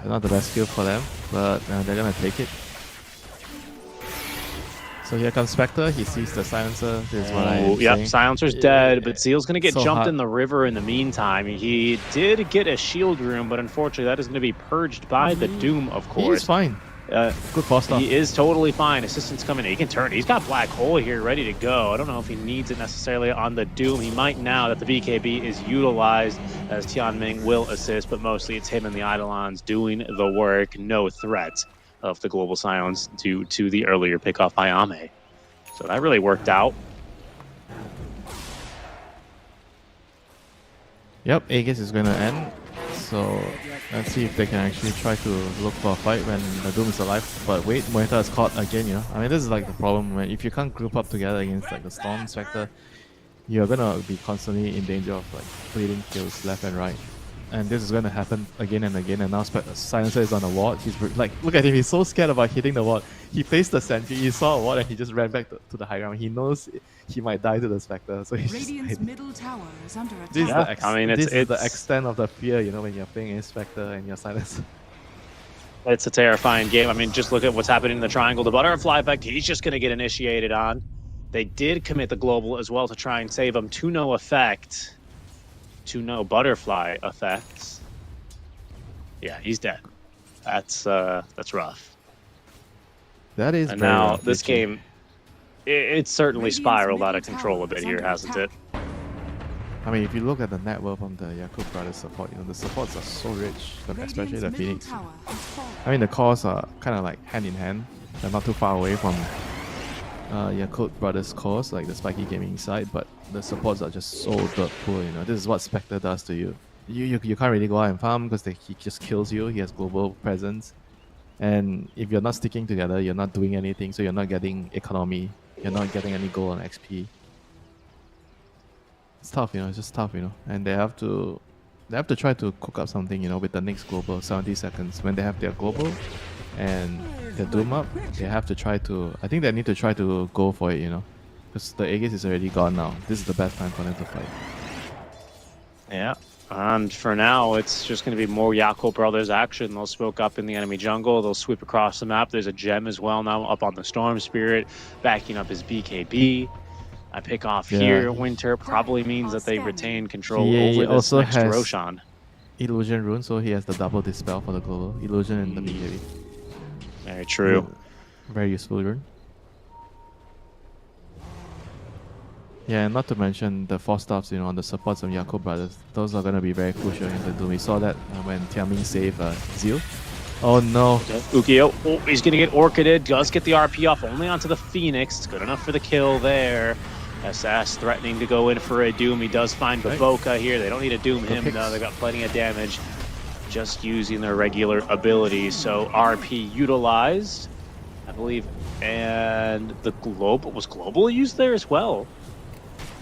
S4: best skill for them, but they're gonna take it. So here comes Spectre. He sees the silencer. This is what I'm saying.
S3: Silencer's dead, but Zeal's going to get
S4: So
S3: jumped
S4: hot.
S3: in the river in the meantime. He did get a shield room, but unfortunately that is going to be purged by the Doom, of course.
S4: He's fine. Good boss stuff.
S3: He is totally fine. Assistant's coming in. He can turn. He's got Black Hole here ready to go. I don't know if he needs it necessarily on the Doom. He might now that the BKB is utilized, as Tianming will assist, but mostly it's him and the Eidolons doing the work. No threat of the Global Silence due to the earlier pickoff by Ame. So that really worked out.
S4: Yep, Aegis is going to end. So Let's see if they can actually try to look for a fight when the Doom is alive. But wait, Moeta is caught again, you know. I mean, this is like the problem when if you can't group up together against like the Storm Spectre, you're gonna be constantly in danger of like bleeding kills left and right. And this is gonna happen again and again. And now Silencer is on the ward. He's like, look at him. He's so scared about hitting the ward. He placed the sentry. He saw a ward and he just ran back to the high ground. He knows he might die to the Spectre, so he's just
S5: Radiant's
S4: hiding.
S5: middle tower is under attack.
S4: This is
S3: Yeah,
S4: the
S3: I mean,
S4: this is the
S3: it's-
S4: extent of the fear, you know, when you're playing a Spectre and you're Silencer.
S3: It's a terrifying game. I mean, just look at what's happening in the triangle. The butterfly effect, he's just going to get initiated on. They did commit the global as well to try and save him to no effect. To no butterfly effects. Yeah, he's dead. That's rough.
S4: That is
S3: And
S4: very
S3: now
S4: rough,
S3: this
S4: literally.
S3: game, it's certainly
S5: Radiant's
S3: spiraled out of
S5: middle
S3: control a
S5: tower
S3: bit
S5: is
S3: here,
S5: under
S3: hasn't it?
S5: attack.
S4: I mean, if you look at the net worth on the Yakub brothers support, you know, the supports are so rich, especially the
S5: Radiant's middle
S4: Phoenix.
S5: tower has fallen.
S4: I mean, the cores are kind of like hand in hand. They're not too far away from Yakut Brothers' cores, like the Spiky Gaming side, but the supports are just so dirt poor, you know. This is what Spectre does to you. You can't really go out and farm because he just kills you. He has global presence. And if you're not sticking together, you're not doing anything, so you're not getting economy. You're not getting any gold on XP. It's tough, you know. It's just tough, you know. And they have to try to cook up something, you know, with the next global 70 seconds. When they have their global and their Doom up, they have to try to. I think they need to try to go for it, you know, because the Aegis is already gone now. This is the best time for them to fight.
S3: Yeah. And for now, it's just going to be more Yakko Brothers action. They'll smoke up in the enemy jungle. They'll sweep across the map. There's a gem as well now up on the Storm Spirit, backing up his BKB. I pick off
S4: Yeah.
S3: here. Winter probably means that they retain control
S4: He
S3: over this
S4: also
S3: next
S4: has-
S3: Roshan.
S4: Illusion rune, so he has the double dispel for the global. Illusion and the BKB.
S3: Very true.
S4: Very useful rune. Yeah, and not to mention the 4 staffs, you know, on the supports of Yakub Brothers. Those are going to be very crucial in the Doom. We saw that when Tiamin saved Zeal. Oh no.
S3: Ukio, oh, he's going to get Orchided. Does get the RP off only onto the Phoenix. It's good enough for the kill there. SS threatening to go in for a Doom. He does find
S4: Right.
S3: Baboka here. They don't need to Doom him,
S4: picks.
S3: though. They've got plenty of damage. Just using their regular abilities. So RP utilized, I believe. And the Global, was Global used there as well?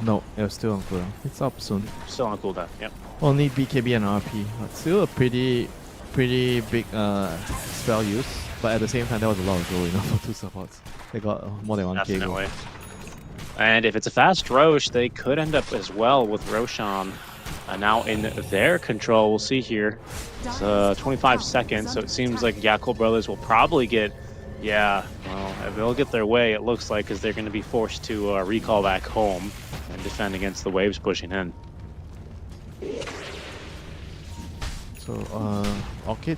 S4: No, it was still on cooldown. It's up soon.
S3: Still on cooldown, yep.
S4: Only BKB and RP. But still a pretty big spell use. But at the same time, there was a lot of gold, you know, for 2 supports. They got more than 1k gold.
S3: Definitely. And if it's a fast Roche, they could end up as well with Roshan now in their control. We'll see here. It's 25 seconds, so it seems like Yakul Brothers will probably get, yeah, well, they'll get their way, it looks like, because they're going to be forced to recall back home and defend against the waves pushing in.
S4: So,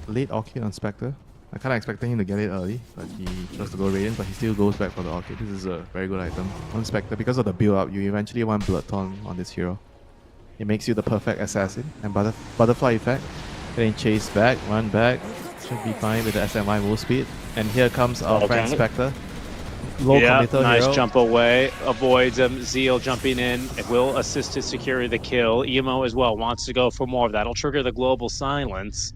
S4: late Orchid on Spectre. I kind of expected him to get it early, but he chose to go Radiant, but he still goes back for the Orchid. This is a very good item. On Spectre, because of the build-up, you eventually want Bloodthorn on this hero. It makes you the perfect assassin. And Butterfly effect. Getting chased back, run back. Should be fine with the SMI move speed. And here comes our friend Spectre. Low committer
S3: nice
S4: hero.
S3: jump away, avoids Zeal jumping in. It will assist to secure the kill. Emo as well wants to go for more of that. It'll trigger the global silence.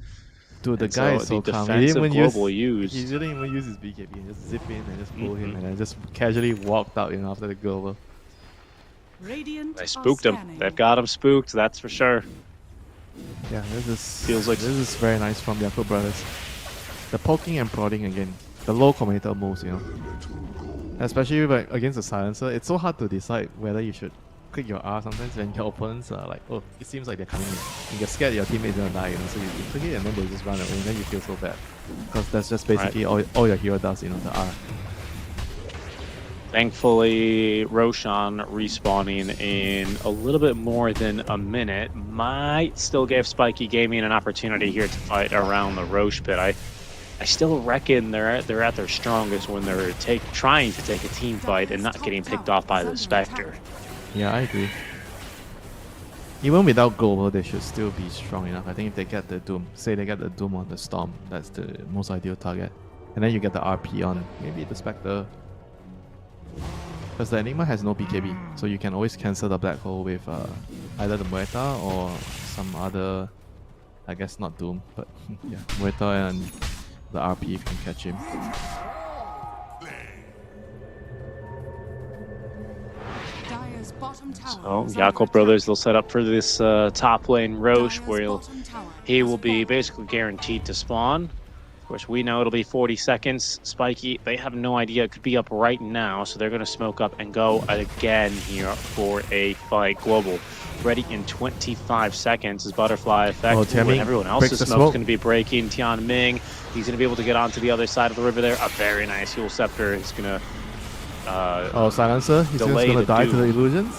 S4: Dude, the
S3: And
S4: guy is
S3: the
S4: so calm. He didn't
S3: defensive
S4: even
S3: global
S4: use.
S3: used.
S4: He didn't even use his BKB. He just zip in and just pull him, and then just casually walked out, you know, after the global.
S5: Radiant
S3: They
S5: are
S3: spooked him.
S5: scanning.
S3: They've got him spooked, that's for sure.
S4: Yeah, this
S3: Feels like-
S4: this is very nice from Yakub Brothers. The poking and prodding again. The low committer moves, you know. Especially like against the silencer, it's so hard to decide whether you should click your R sometimes when your opponents are like, oh, it seems like they're coming in. You get scared your teammate's gonna die, you know, so you click it and then they just run away and then you feel so bad. Because that's just basically all your hero does, you know, the R.
S3: Thankfully, Roshan respawning in a little bit more than a minute might still give Spiky Gaming an opportunity here to fight around the Roche pit. I still reckon they're at their strongest when they're trying to take a team fight and not getting picked off by the Spectre.
S4: Yeah, I agree. Even without global, they should still be strong enough. I think if they get the Doom, say they get the Doom on the Storm, that's the most ideal target. And then you get the RP on maybe the Spectre. Because the Enigma has no BKB, so you can always cancel the Black Hole with either the Muerta or some other I guess not Doom, but yeah, Muerta and the RP can catch him.
S5: Dire's bottom tower
S3: So
S5: is under
S3: Jakob
S5: attack.
S3: Brothers, they'll set up for this top lane Roche,
S5: Dire's
S3: where
S5: bottom tower
S3: he
S5: has
S3: will be
S5: fallen.
S3: basically guaranteed to spawn. Of course, we know it'll be 40 seconds. Spiky, they have no idea. It could be up right now, so they're going to smoke up and go again here for a fight. Global ready in 25 seconds. Is Butterfly Effect.
S4: Oh,
S3: Ooh,
S4: Tianming
S3: and everyone
S4: breaks
S3: else's
S4: the
S3: smoke's
S4: smoke.
S3: going to be breaking. Tian Ming, he's going to be able to get onto the other side of the river there. A very nice Heal Scepter is going to...
S4: Oh, Silencer, he's just
S3: delay
S4: gonna
S3: the
S4: die to the
S3: Doom.
S4: illusions?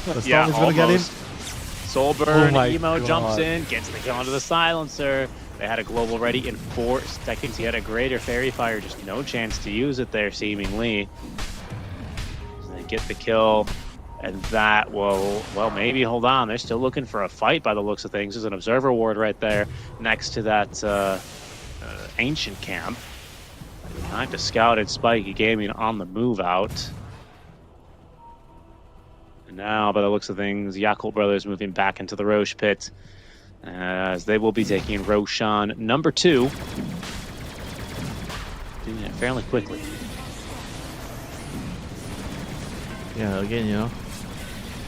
S4: No. The storm is gonna get him.
S3: Soul Burn,
S4: Oh my
S3: Emo jumps
S4: God.
S3: in, gets the kill onto the Silencer. They had a global ready in 4 seconds. He had a greater Fairy Fire, just no chance to use it there, seemingly. So they get the kill, and that will, well, maybe hold on. They're still looking for a fight by the looks of things. There's an Observer Ward right there next to that Ancient Camp. Time to scout at Spiky Gaming on the move out. And now, by the looks of things, Yakult Brothers moving back into the Roche pit, as they will be taking Roshan number 2. Doing it fairly quickly.
S4: Yeah, again, you know,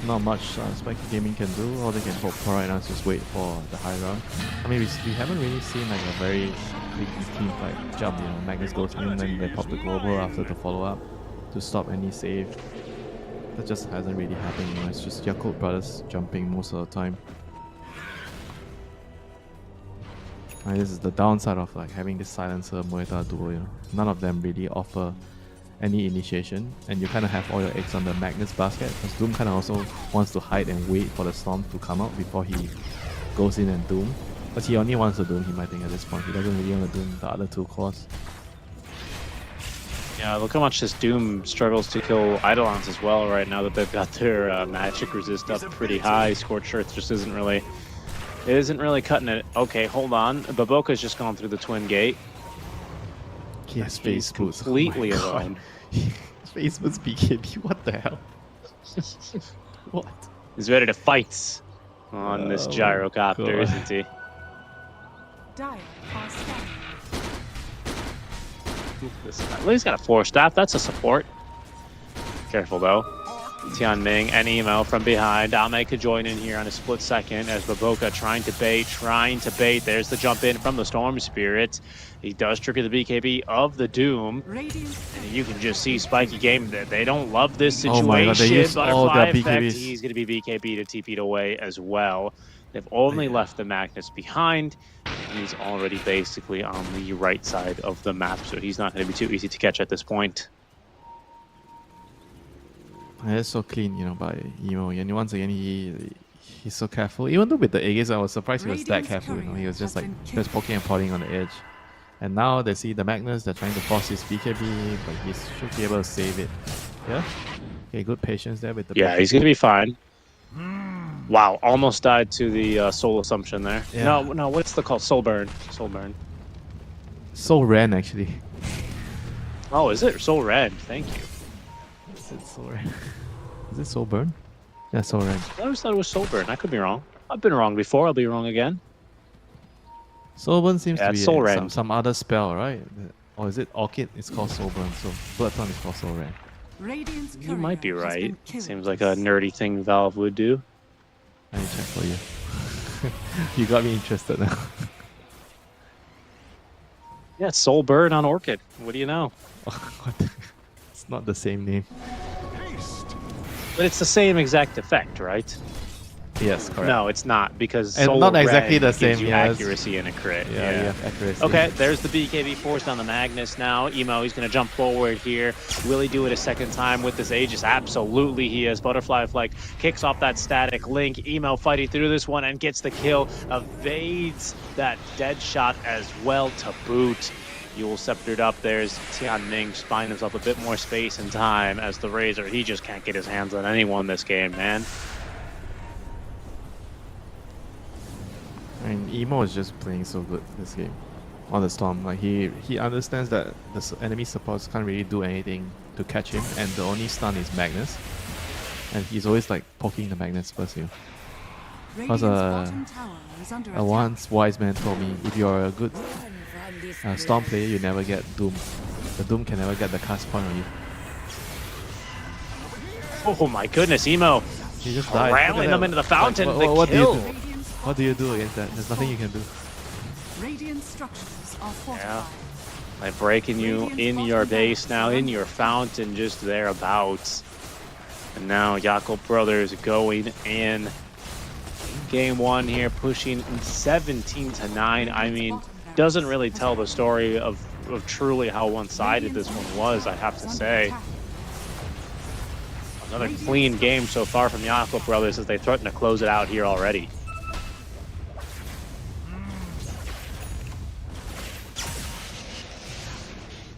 S4: not much Spiky Gaming can do. All they can hope for right now is just wait for the high ground. I mean, we haven't really seen like a very big team fight jump. You know, Magnus goes in, then they pop the global after the follow up to stop any save. That just hasn't really happened. You know, it's just Yakult Brothers jumping most of the time. And this is the downside of like having this Silencer Muerta duo. You know, none of them really offer any initiation, and you kind of have all your eggs on the Magnus basket, because Doom kind of also wants to hide and wait for the storm to come out before he goes in and Doom. But he only wants to Doom him, I think, at this point. He doesn't really want to Doom the other 2 cores.
S3: Yeah, look how much this Doom struggles to kill Eidolons as well right now that they've got their magic resist up pretty high. Scorched Earth just isn't really cutting it. Okay, hold on. Baboka's just gone through the twin gate.
S4: Yes,
S3: He's
S4: Space Boots.
S3: completely
S4: Oh my God.
S3: alone.
S4: Space Boots BKB, what the hell? What?
S3: He's ready to fight on this
S4: Oh my
S3: gyrocopter,
S4: God.
S3: isn't he?
S5: Dire are scanning.
S3: This guy. Well, he's got a 4-staff. That's a support. Careful though. Tian Ming and Emo from behind. Ame could join in here on a split second as Baboka trying to bait. There's the jump in from the Storm Spirit. He does trigger the BKB of the Doom.
S5: Radiant
S3: And you can just see Spiky Game that they don't love this situation.
S4: Oh my God, they used all
S3: Butterfly
S4: their
S3: effect.
S4: BKBs.
S3: He's going to be BKB'd to TP'd away as well. They've only left the Magnus behind. He's already basically on the right side of the map, so he's not going to be too easy to catch at this point.
S4: And it's so clean, you know, by Emo. And once again, he's so careful. Even though with the Aegis, I was surprised he was that
S5: Radiant's
S4: careful. You know, he was
S5: courier
S4: just
S5: has
S4: like
S5: been
S4: just
S5: killed.
S4: poking and prodding on the edge. And now they see the Magnus. They're trying to force his BKB, but he should be able to save it. Yeah. Okay, good patience there with the.
S3: Yeah, he's going to be fine. Wow, almost died to the Soul Assumption there.
S4: Yeah.
S3: No, what's the call? Soul Burn. Soul Burn.
S4: So ran actually.
S3: Oh, is it? Soul Red. Thank you.
S4: Is it Soul Ran? Is it Soul Burn? Yeah, Soul Ran.
S3: I always thought it was Soul Burn. I could be wrong. I've been wrong before. I'll be wrong again.
S4: Soul Burn seems
S3: Yeah,
S4: to be
S3: Soul
S4: some,
S3: Ran.
S4: some other spell, right? Or is it Orchid? It's called Soul Burn. So Bloodthorn is called Soul Ran.
S5: Radiant's
S3: You might be
S5: courier has
S3: right.
S5: been killed.
S3: Seems like a nerdy thing Valve would do.
S4: I need to check for you. You got me interested now.
S3: Yeah, it's Soul Burn on Orchid. What do you know?
S4: What the- It's not the same name.
S3: But it's the same exact effect, right?
S4: Yes, correct.
S3: No, it's not, because
S4: And
S3: Soul
S4: not exactly
S3: Red
S4: the same,
S3: gives you
S4: yeah, it's-
S3: accuracy and a crit.
S4: Yeah, you have accuracy.
S3: Okay, there's the BKB forced on the Magnus now. Emo, he's going to jump forward here. Will he do it a second time with this Aegis? Absolutely he is. Butterfly Flight kicks off that static link. Emo fighting through this one and gets the kill. Evades that dead shot as well to boot. Yule sceptered up. There's Tian Ming just buying himself a bit more space and time as the Razor. He just can't get his hands on anyone this game, man.
S4: I mean, Emo is just playing so good this game on the Storm. Like he understands that the enemy supports can't really do anything to catch him, and the only stun is Magnus. And he's always like poking the Magnus first, you know. Because
S5: Radiant's bottom tower is under
S4: a
S5: attack.
S4: once wise man told me, if you're a good Storm player, you never get Doom. The Doom can never get the cast point on you.
S3: Oh my goodness, Emo
S4: He just died.
S3: rattling them into the fountain.
S4: What
S3: The
S4: do you
S3: kill.
S4: do? What do you do against that? There's nothing you can do.
S5: Radiant structures are fortified.
S3: Yeah. Like breaking you in your base now, in your fountain, just thereabouts. And now Jakob Brothers going in game one here, pushing 17-9. I mean, doesn't really tell the story of truly how one-sided this one was, I have to say. Another clean game so far from Jakob Brothers as they threaten to close it out here already.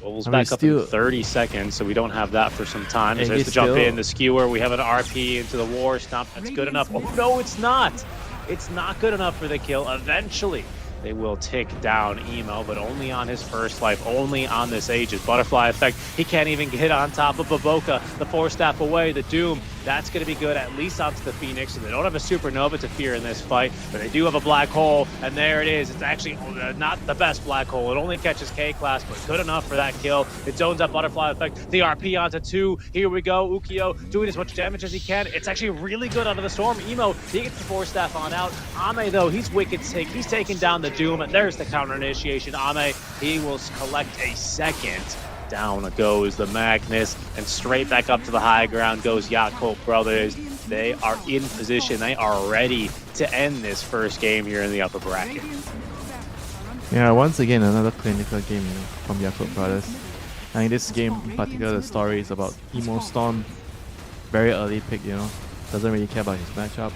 S3: Bubbles back up in 30 seconds, so we don't have that for some time.
S4: And
S3: There's the jump
S4: still-
S3: in, the skewer. We have an RP into the war stomp. That's good enough. Oh, no, it's not. It's not good enough for the kill. Eventually, they will take down Emo, but only on his first life, only on this Aegis. Butterfly effect. He can't even get on top of Baboka. The 4-staff away, the Doom. That's going to be good, at least onto the Phoenix. And they don't have a Supernova to fear in this fight, but they do have a Black Hole, and there it is. It's actually not the best Black Hole. It only catches K-Class, but good enough for that kill. It zones up Butterfly effect. The RP onto 2. Here we go. Ukiyo doing as much damage as he can. It's actually really good out of the Storm. Emo, he gets the 4-staff on out. Ame, though, he's wicked sick. He's taking down the Doom, and there's the counter initiation. Ame, he will collect a second. Down goes the Magnus, and straight back up to the high ground goes Jakob Brothers. They are in position. They are ready to end this first game here in the upper bracket.
S4: Yeah, once again, another clinical game, from Jakob Brothers. I mean, this game in particular, the story is about Emo Storm. Very early pick, doesn't really care about his matchup.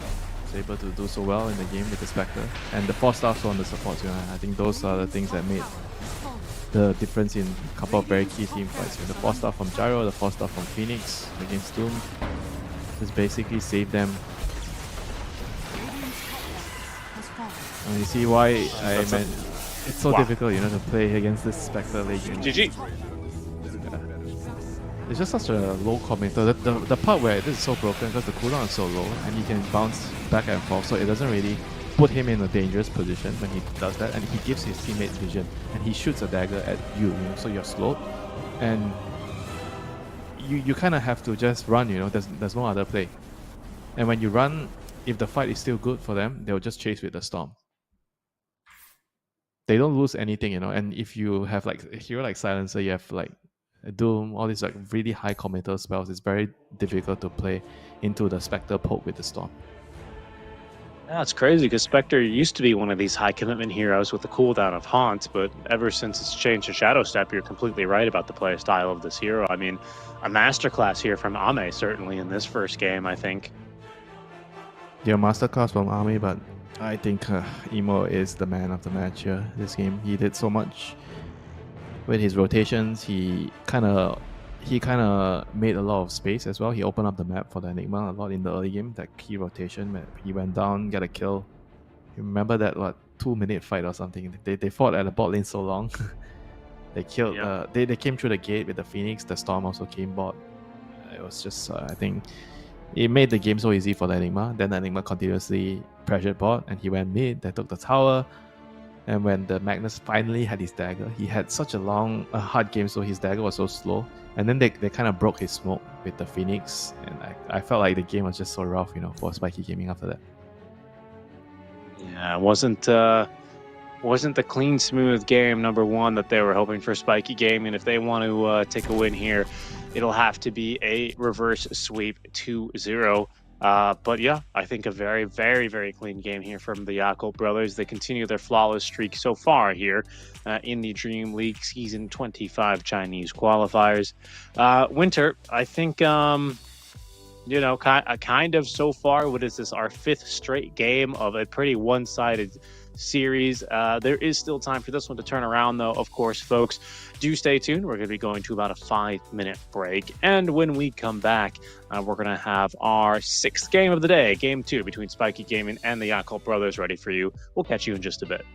S4: Is able to do so well in the game with the Spectre. And the 4-stars on the supports, I think those are the things that made the difference in a couple of very key team fights. The 4-star from Gyro, the 4-star from Phoenix against Doom. Just basically save them. And you see why I meant it's so difficult, to play against this Spectre late game.
S3: GG.
S4: It's just such a low commenter. The part where this is so broken because the cooldown is so low and he can bounce back and forth, so it doesn't really put him in a dangerous position when he does that, and he gives his teammate vision and he shoots a dagger at you, so you're slowed and you kind of have to just run, there's no other play. And when you run, if the fight is still good for them, they'll just chase with the Storm. They don't lose anything, and if you have like a hero like Silencer, you have like Doom, all these like really high commenter spells, it's very difficult to play into the Spectre poke with the Storm.
S3: Yeah, it's crazy because Spectre used to be one of these high commitment heroes with the cooldown of Haunt, but ever since it's changed to Shadow Step, you're completely right about the play style of this hero. I mean, a masterclass here from Ame, certainly in this first game, I think.
S4: Yeah, masterclass from Ame, but I think Emo is the man of the match here this game. He did so much with his rotations. He kind of made a lot of space as well. He opened up the map for the Enigma a lot in the early game. That key rotation, where he went down, got a kill. You remember that 2-minute fight or something? They fought at the bot lane so long. They killed.
S3: Yeah.
S4: They came through the gate with the Phoenix. The Storm also came bot. It was just I think it made the game so easy for the Enigma. Then the Enigma continuously pressured bot, and he went mid. They took the tower. And when the Magnus finally had his dagger, he had such a hard game, so his dagger was so slow. And then they kind of broke his smoke with the Phoenix, and I felt like the game was just so rough, for Spiky Gaming after that.
S3: Yeah, it wasn't the clean, smooth game, number one, that they were hoping for Spiky Gaming. If they want to take a win here, it'll have to be a reverse sweep 2-0. But yeah, I think a very, very, very clean game here from the Jakob Brothers. They continue their flawless streak so far here in the DreamLeague Season 25 Chinese Qualifiers. Winter, I think, kind of so far, what is this, our 5th straight game of a pretty one-sided series. There is still time for this one to turn around, though, of course, folks. Do stay tuned. We're going to be going to about a 5-minute break. And when we come back, we're going to have our 6th game of the day, Game 2, between Spiky Gaming and the Jakob Brothers ready for you. We'll catch you in just a bit.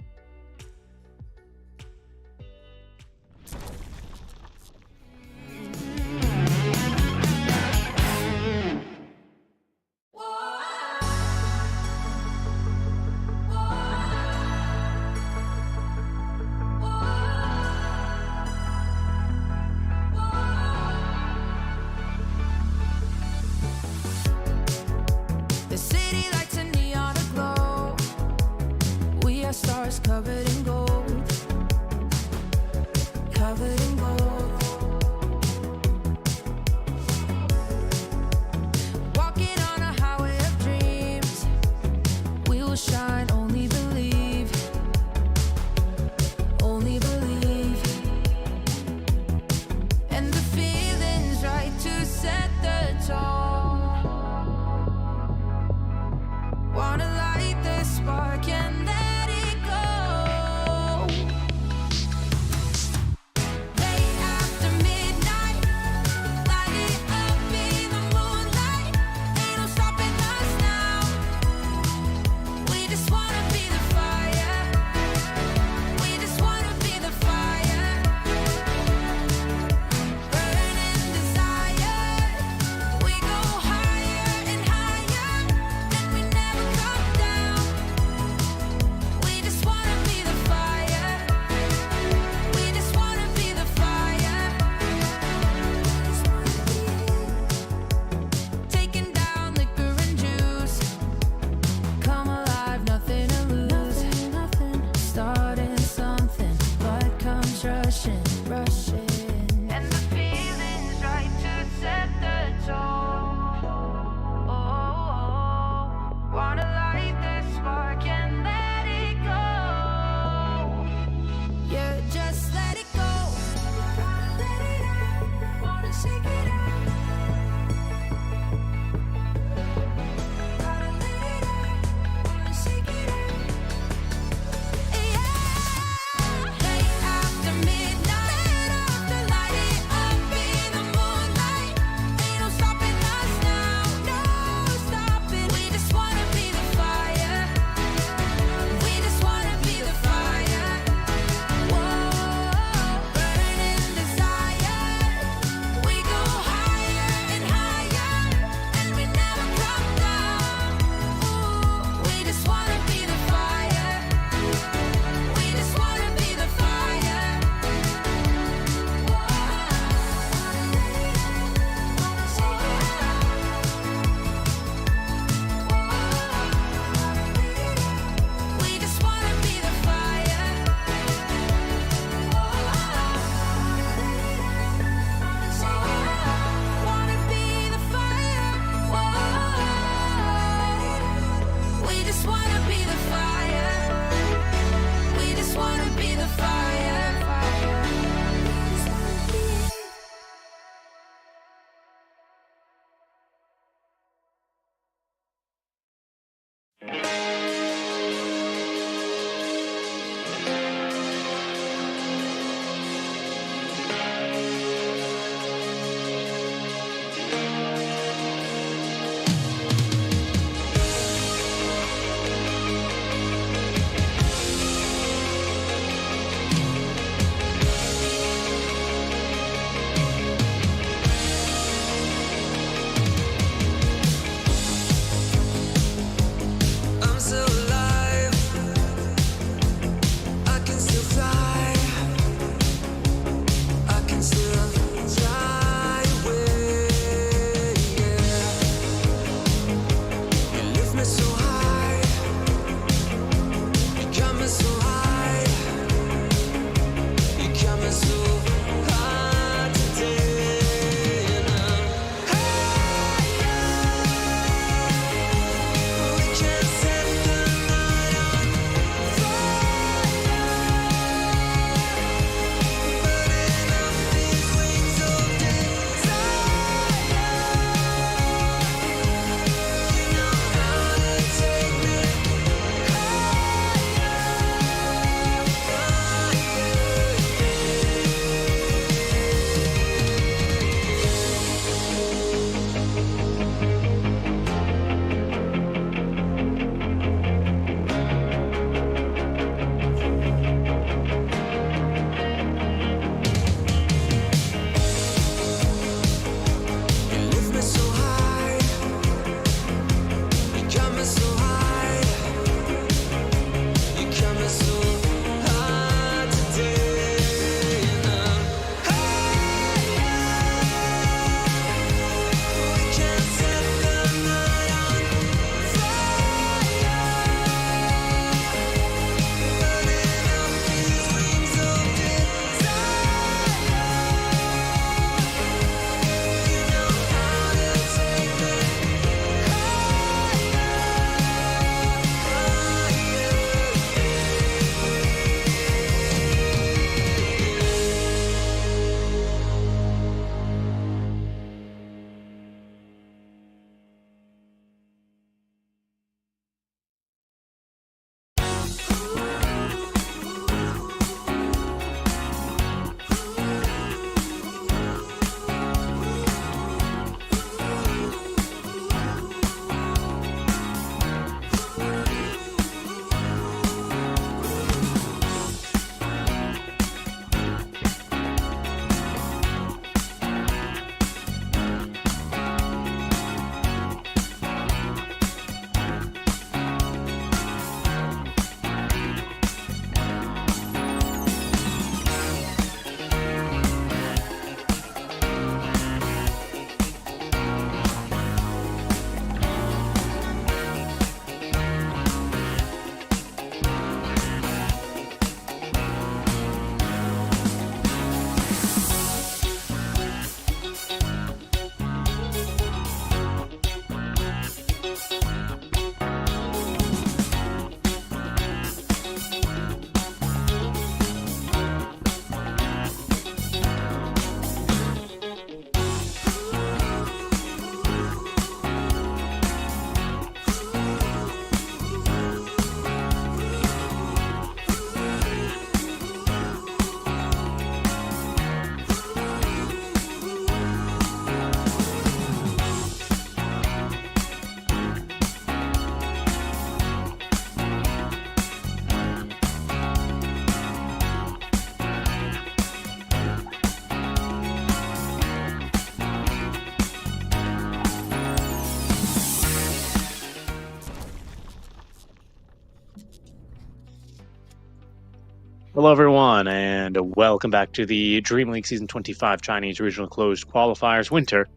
S3: Hello, everyone, and welcome back to the DreamLeague Season 25 Chinese Regional Closed Qualifiers Winter.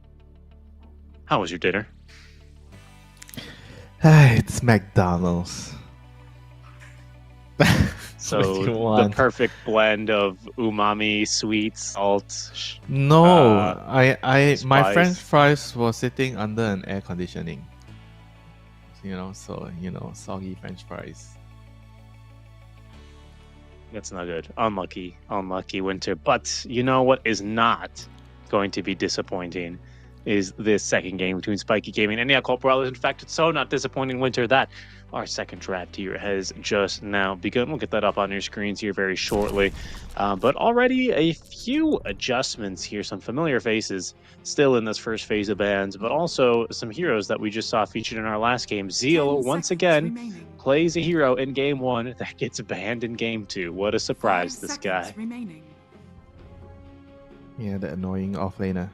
S3: How was your dinner?
S4: It's McDonald's.
S3: So,
S4: What do you
S3: the
S4: want?
S3: perfect blend of umami, sweet, salt.
S4: No, my
S3: spice.
S4: French fries was sitting under an air conditioning. Soggy French fries.
S3: That's not good. Unlucky Winter. But you know what is not going to be disappointing is this second game between Spiky Gaming and Cult Brothers. In fact, it's so not disappointing, Winter, that our second draft here has just now begun. We'll get that up on your screens here very shortly. But already a few adjustments here, some familiar faces still in this first phase of bans, but also some heroes that we just saw featured in our last game. Zeal,
S5: 10
S3: once
S5: seconds
S3: again,
S5: remaining.
S3: plays a hero in game 1 that gets banned in game 2. What a surprise,
S5: 5
S3: this
S5: seconds
S3: guy.
S5: remaining.
S4: Yeah, the annoying offlaner.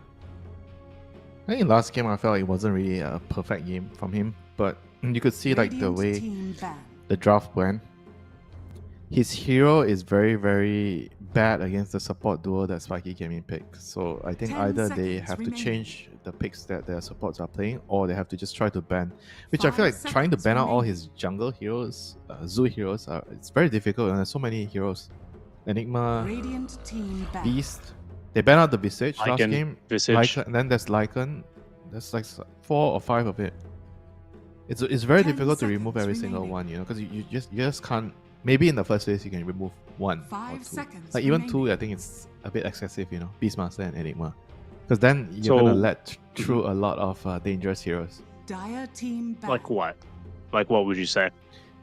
S4: I think last game I felt like it wasn't really a perfect game from him, but you could see like the
S5: Radiant
S4: way
S5: team ban.
S4: the draft went. His hero is very, very bad against the support duo that Spiky Gaming picked. So I think
S5: 10
S4: either they
S5: seconds
S4: have to
S5: remaining.
S4: change the picks that their supports are playing, or they have to just try to ban. Which I feel
S5: 5
S4: like trying to
S5: seconds
S4: ban out all
S5: remaining.
S4: his jungle heroes, zoo heroes, it's very difficult. And there's so many heroes. Enigma,
S5: Radiant team ban.
S4: Beast. They banned out the Visage last
S3: Lycan,
S4: game.
S3: Visage.
S4: Lycan, and then there's Lycan. There's like 4 or 5 of it. It's very
S5: 10
S4: difficult to remove
S5: seconds
S4: every single
S5: remaining.
S4: one, because you just can't. Maybe in the first phase you can remove 1 or
S5: 5
S4: 2.
S5: seconds
S4: Like even 2,
S5: remaining.
S4: I think it's a bit excessive, Beastmaster and Enigma, because then you're gonna
S3: So-
S4: let through a lot of dangerous heroes.
S5: Dire team ban.
S3: Like what? Like what would you say?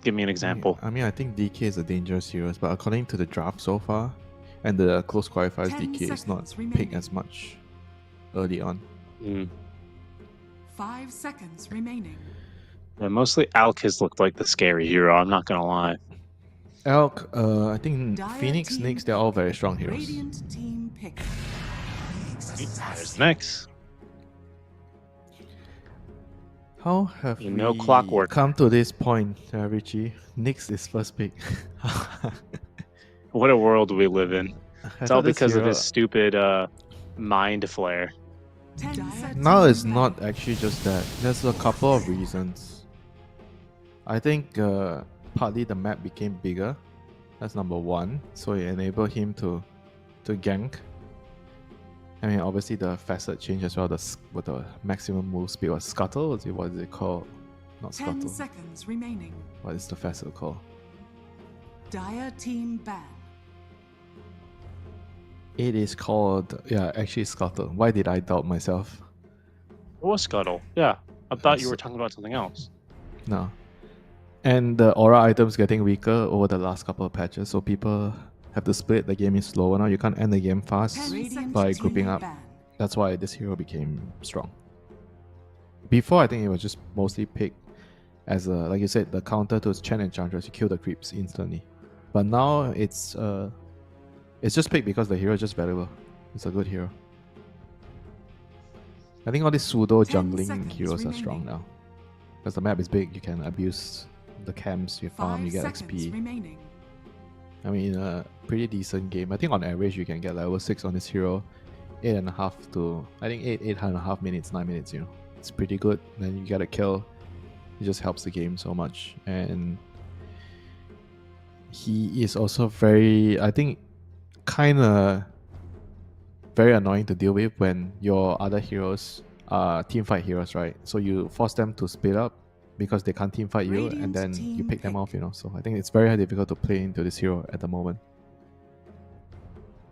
S3: Give me an example.
S4: I mean, I think DK is a dangerous hero, but according to the draft so far, and the close qualifiers,
S5: 10
S4: DK is not
S5: seconds
S4: picked
S5: remaining.
S4: as much early on.
S3: Mm.
S5: 5 seconds remaining.
S3: Yeah, mostly Alk has looked like the scary hero, I'm not gonna lie.
S4: Elk, I think
S5: Dire
S4: Phoenix,
S5: team
S4: Nyx, they're all very strong heroes.
S5: Radiant team pick.
S3: There's Nyx.
S4: How have
S3: You know
S4: we
S3: clockwork.
S4: come to this point, Richie? Nyx is first pick.
S3: What a world we live in.
S4: I
S3: It's all
S4: thought this
S3: because of
S4: hero-
S3: his stupid mind flare.
S5: 10 seconds
S4: Now it's
S5: team
S4: not
S5: ban.
S4: actually just that. There's a couple of reasons. I think partly the map became bigger. That's number 1. So it enabled him to gank. I mean, obviously the facet change as well. With the maximum move speed was scuttle. What is it called? Not
S5: 10
S4: scuttle.
S5: seconds remaining.
S4: What is the facet called?
S5: Dire team ban.
S4: It is called, actually scuttle. Why did I doubt myself?
S3: What was Scuttle? Yeah, I thought you
S4: Yes.
S3: were talking about something else.
S4: No. And the aura items getting weaker over the last couple of patches, so people have to split. The game is slower now. You can't end the game fast
S5: 10 seconds
S4: by
S5: team
S4: grouping up.
S5: ban.
S4: That's why this hero became strong. Before, I think it was just mostly picked as a, like you said, the counter to Chen Enchantress. You kill the creeps instantly. But now it's just picked because the hero is just valuable. It's a good hero. I think all these pseudo
S5: 10
S4: jungling
S5: seconds
S4: heroes are strong
S5: remaining.
S4: now. Because the map is big, you can abuse the camps, you farm,
S5: 5
S4: you get
S5: seconds
S4: XP.
S5: remaining.
S4: I mean, in a pretty decent game, I think on average you can get level 6 on this hero. 8.5 to, I think 8.5 minutes, 9 minutes, It's pretty good. Then you get a kill. It just helps the game so much. And he is also very, I think, kind of very annoying to deal with when your other heroes are teamfight heroes, right? So you force them to split up because they can't teamfight you,
S5: Radiant
S4: and then you
S5: team
S4: pick them
S5: pick.
S4: off, So I think it's very difficult to play into this hero at the moment.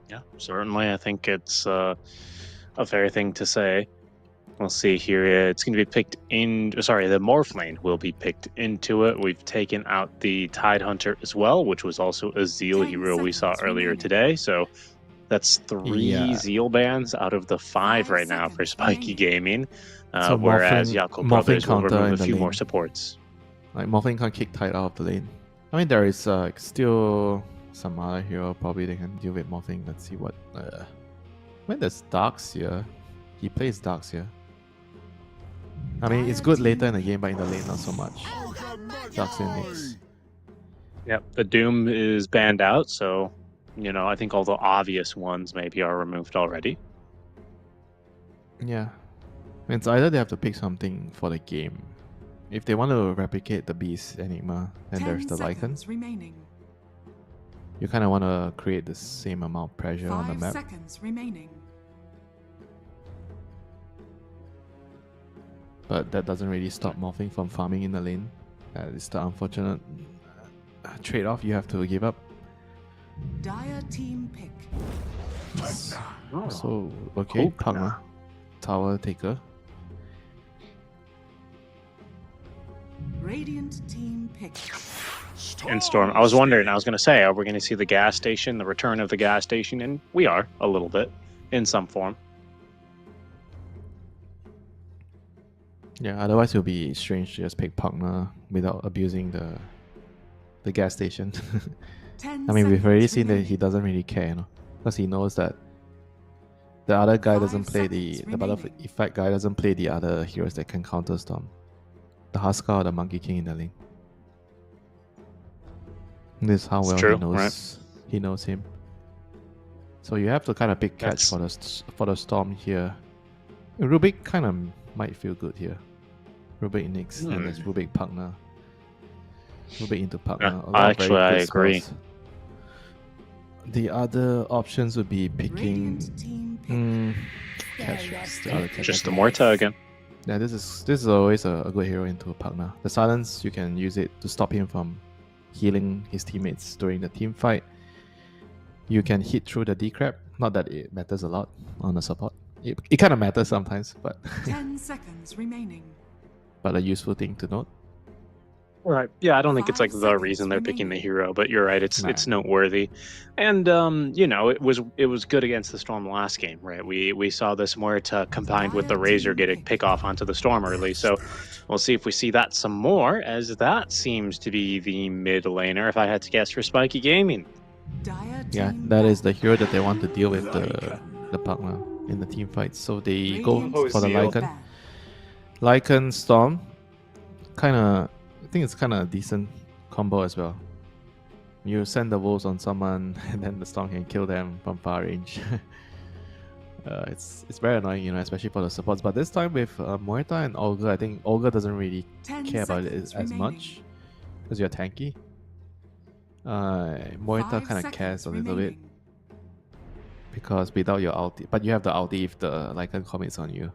S3: Yeah, certainly. I think it's a fair thing to say. We'll see here. It's going to be picked in. Sorry, the Morphling will be picked into it. We've taken out the Tidehunter as well, which was also a Zeal
S5: 10
S3: hero we saw
S5: seconds
S3: earlier
S5: remaining.
S3: today. So that's 3
S4: Yeah.
S3: Zeal bans out of the 5
S5: 5
S3: right now for
S5: seconds
S3: Spiky Gaming.
S4: So
S3: Whereas
S4: Morphling-
S3: Yako
S4: Morphling
S3: Brothers will
S4: counter
S3: remove
S4: in
S3: a
S4: the
S3: few more
S4: lane.
S3: supports.
S4: Like Morphling can't kick Tide out of the lane. I mean, there is still some other hero probably they can deal with Morphling. Let's see what. When there's Darks here, he plays Darks here. I mean, it's good later in the game, but in the lane not so much. Darks and Nyx.
S3: Yep, the Doom is banned out, so You know, I think all the obvious ones maybe are removed already.
S4: Yeah. It's either they have to pick something for the game. If they want to replicate the Beast Enigma, then
S5: 10
S4: there's the Lycan.
S5: seconds remaining.
S4: You kind of want to create the same amount of pressure on the
S5: 5
S4: map.
S5: seconds remaining.
S4: But that doesn't really stop Morphling from farming in the lane. That is the unfortunate trade-off you have to give up.
S5: Dire team pick.
S4: So, okay,
S3: Hope
S4: Pugna.
S3: not.
S4: Tower taker.
S5: Radiant team pick.
S3: And Storm, I was wondering, I was going to say, are we going to see the gas station, the return of the gas station? And we are, a little bit, in some form.
S4: Yeah, otherwise it would be strange to just pick Pugna without abusing the gas station.
S5: 10
S4: I mean, we've already
S5: seconds
S4: seen that he
S5: remaining.
S4: doesn't really care, you know, because he knows that the other guy
S5: 5
S4: doesn't play the
S5: seconds
S4: butterfly
S5: remaining.
S4: effect guy doesn't play the other heroes that can counter Storm. The Huskar or the Monkey King in the lane. This is how
S3: It's
S4: well
S3: true,
S4: he knows
S3: right?
S4: he knows him. So you have to kind of pick catch
S3: That's-
S4: for the Storm here. Rubik kind of might feel good here. Rubik Nyx and there's Rubik Pugna. Rubik into Pugna.
S3: Yeah,
S4: A lot of very
S3: I
S4: good
S3: agree.
S4: spells. The other options would be picking
S5: Radiant team pick.
S4: catch. The other catch.
S3: Just the Morta again.
S4: Yeah, this is always a good hero into a Pugna. The silence, you can use it to stop him from healing his teammates during the team fight. You can hit through the D-Crab. Not that it matters a lot on a support. It kind of matters sometimes, but
S5: 10 seconds remaining.
S4: but a useful thing to note.
S3: Right. Yeah, I don't think it's
S5: 5
S3: like the reason they're
S5: seconds
S3: picking the
S5: remaining.
S3: hero, but you're right. It's
S4: Nah.
S3: noteworthy, and you know, it was good against the Storm last game, right? We saw this Muerta combined with the
S5: Dire
S3: Razor
S5: team
S3: getting
S5: pick.
S3: pick off onto the Storm early, so we'll see if we see that some more, as that seems to be the mid laner, if I had to guess, for Spiky Gaming.
S5: Dire
S4: Yeah,
S5: team
S4: that is
S5: back.
S4: the hero that they want to deal with the Pugna in the team fights. So they go
S5: Radiant
S4: for the
S5: team
S4: Lycan.
S5: back.
S4: Lycan Storm, I think it's kind of a decent combo as well. You send the wolves on someone, and then the Storm can kill them from far range. It's very annoying, you know, especially for the supports. But this time with Muerta and Olga, I think Olga doesn't really
S5: 10
S4: care about it
S5: seconds
S4: as
S5: remaining.
S4: much because you're tanky. Muerta
S5: 5
S4: kind of cares
S5: seconds
S4: a little bit
S5: remaining.
S4: because without your ulti, but you have the ulti if the Lycan commits on you,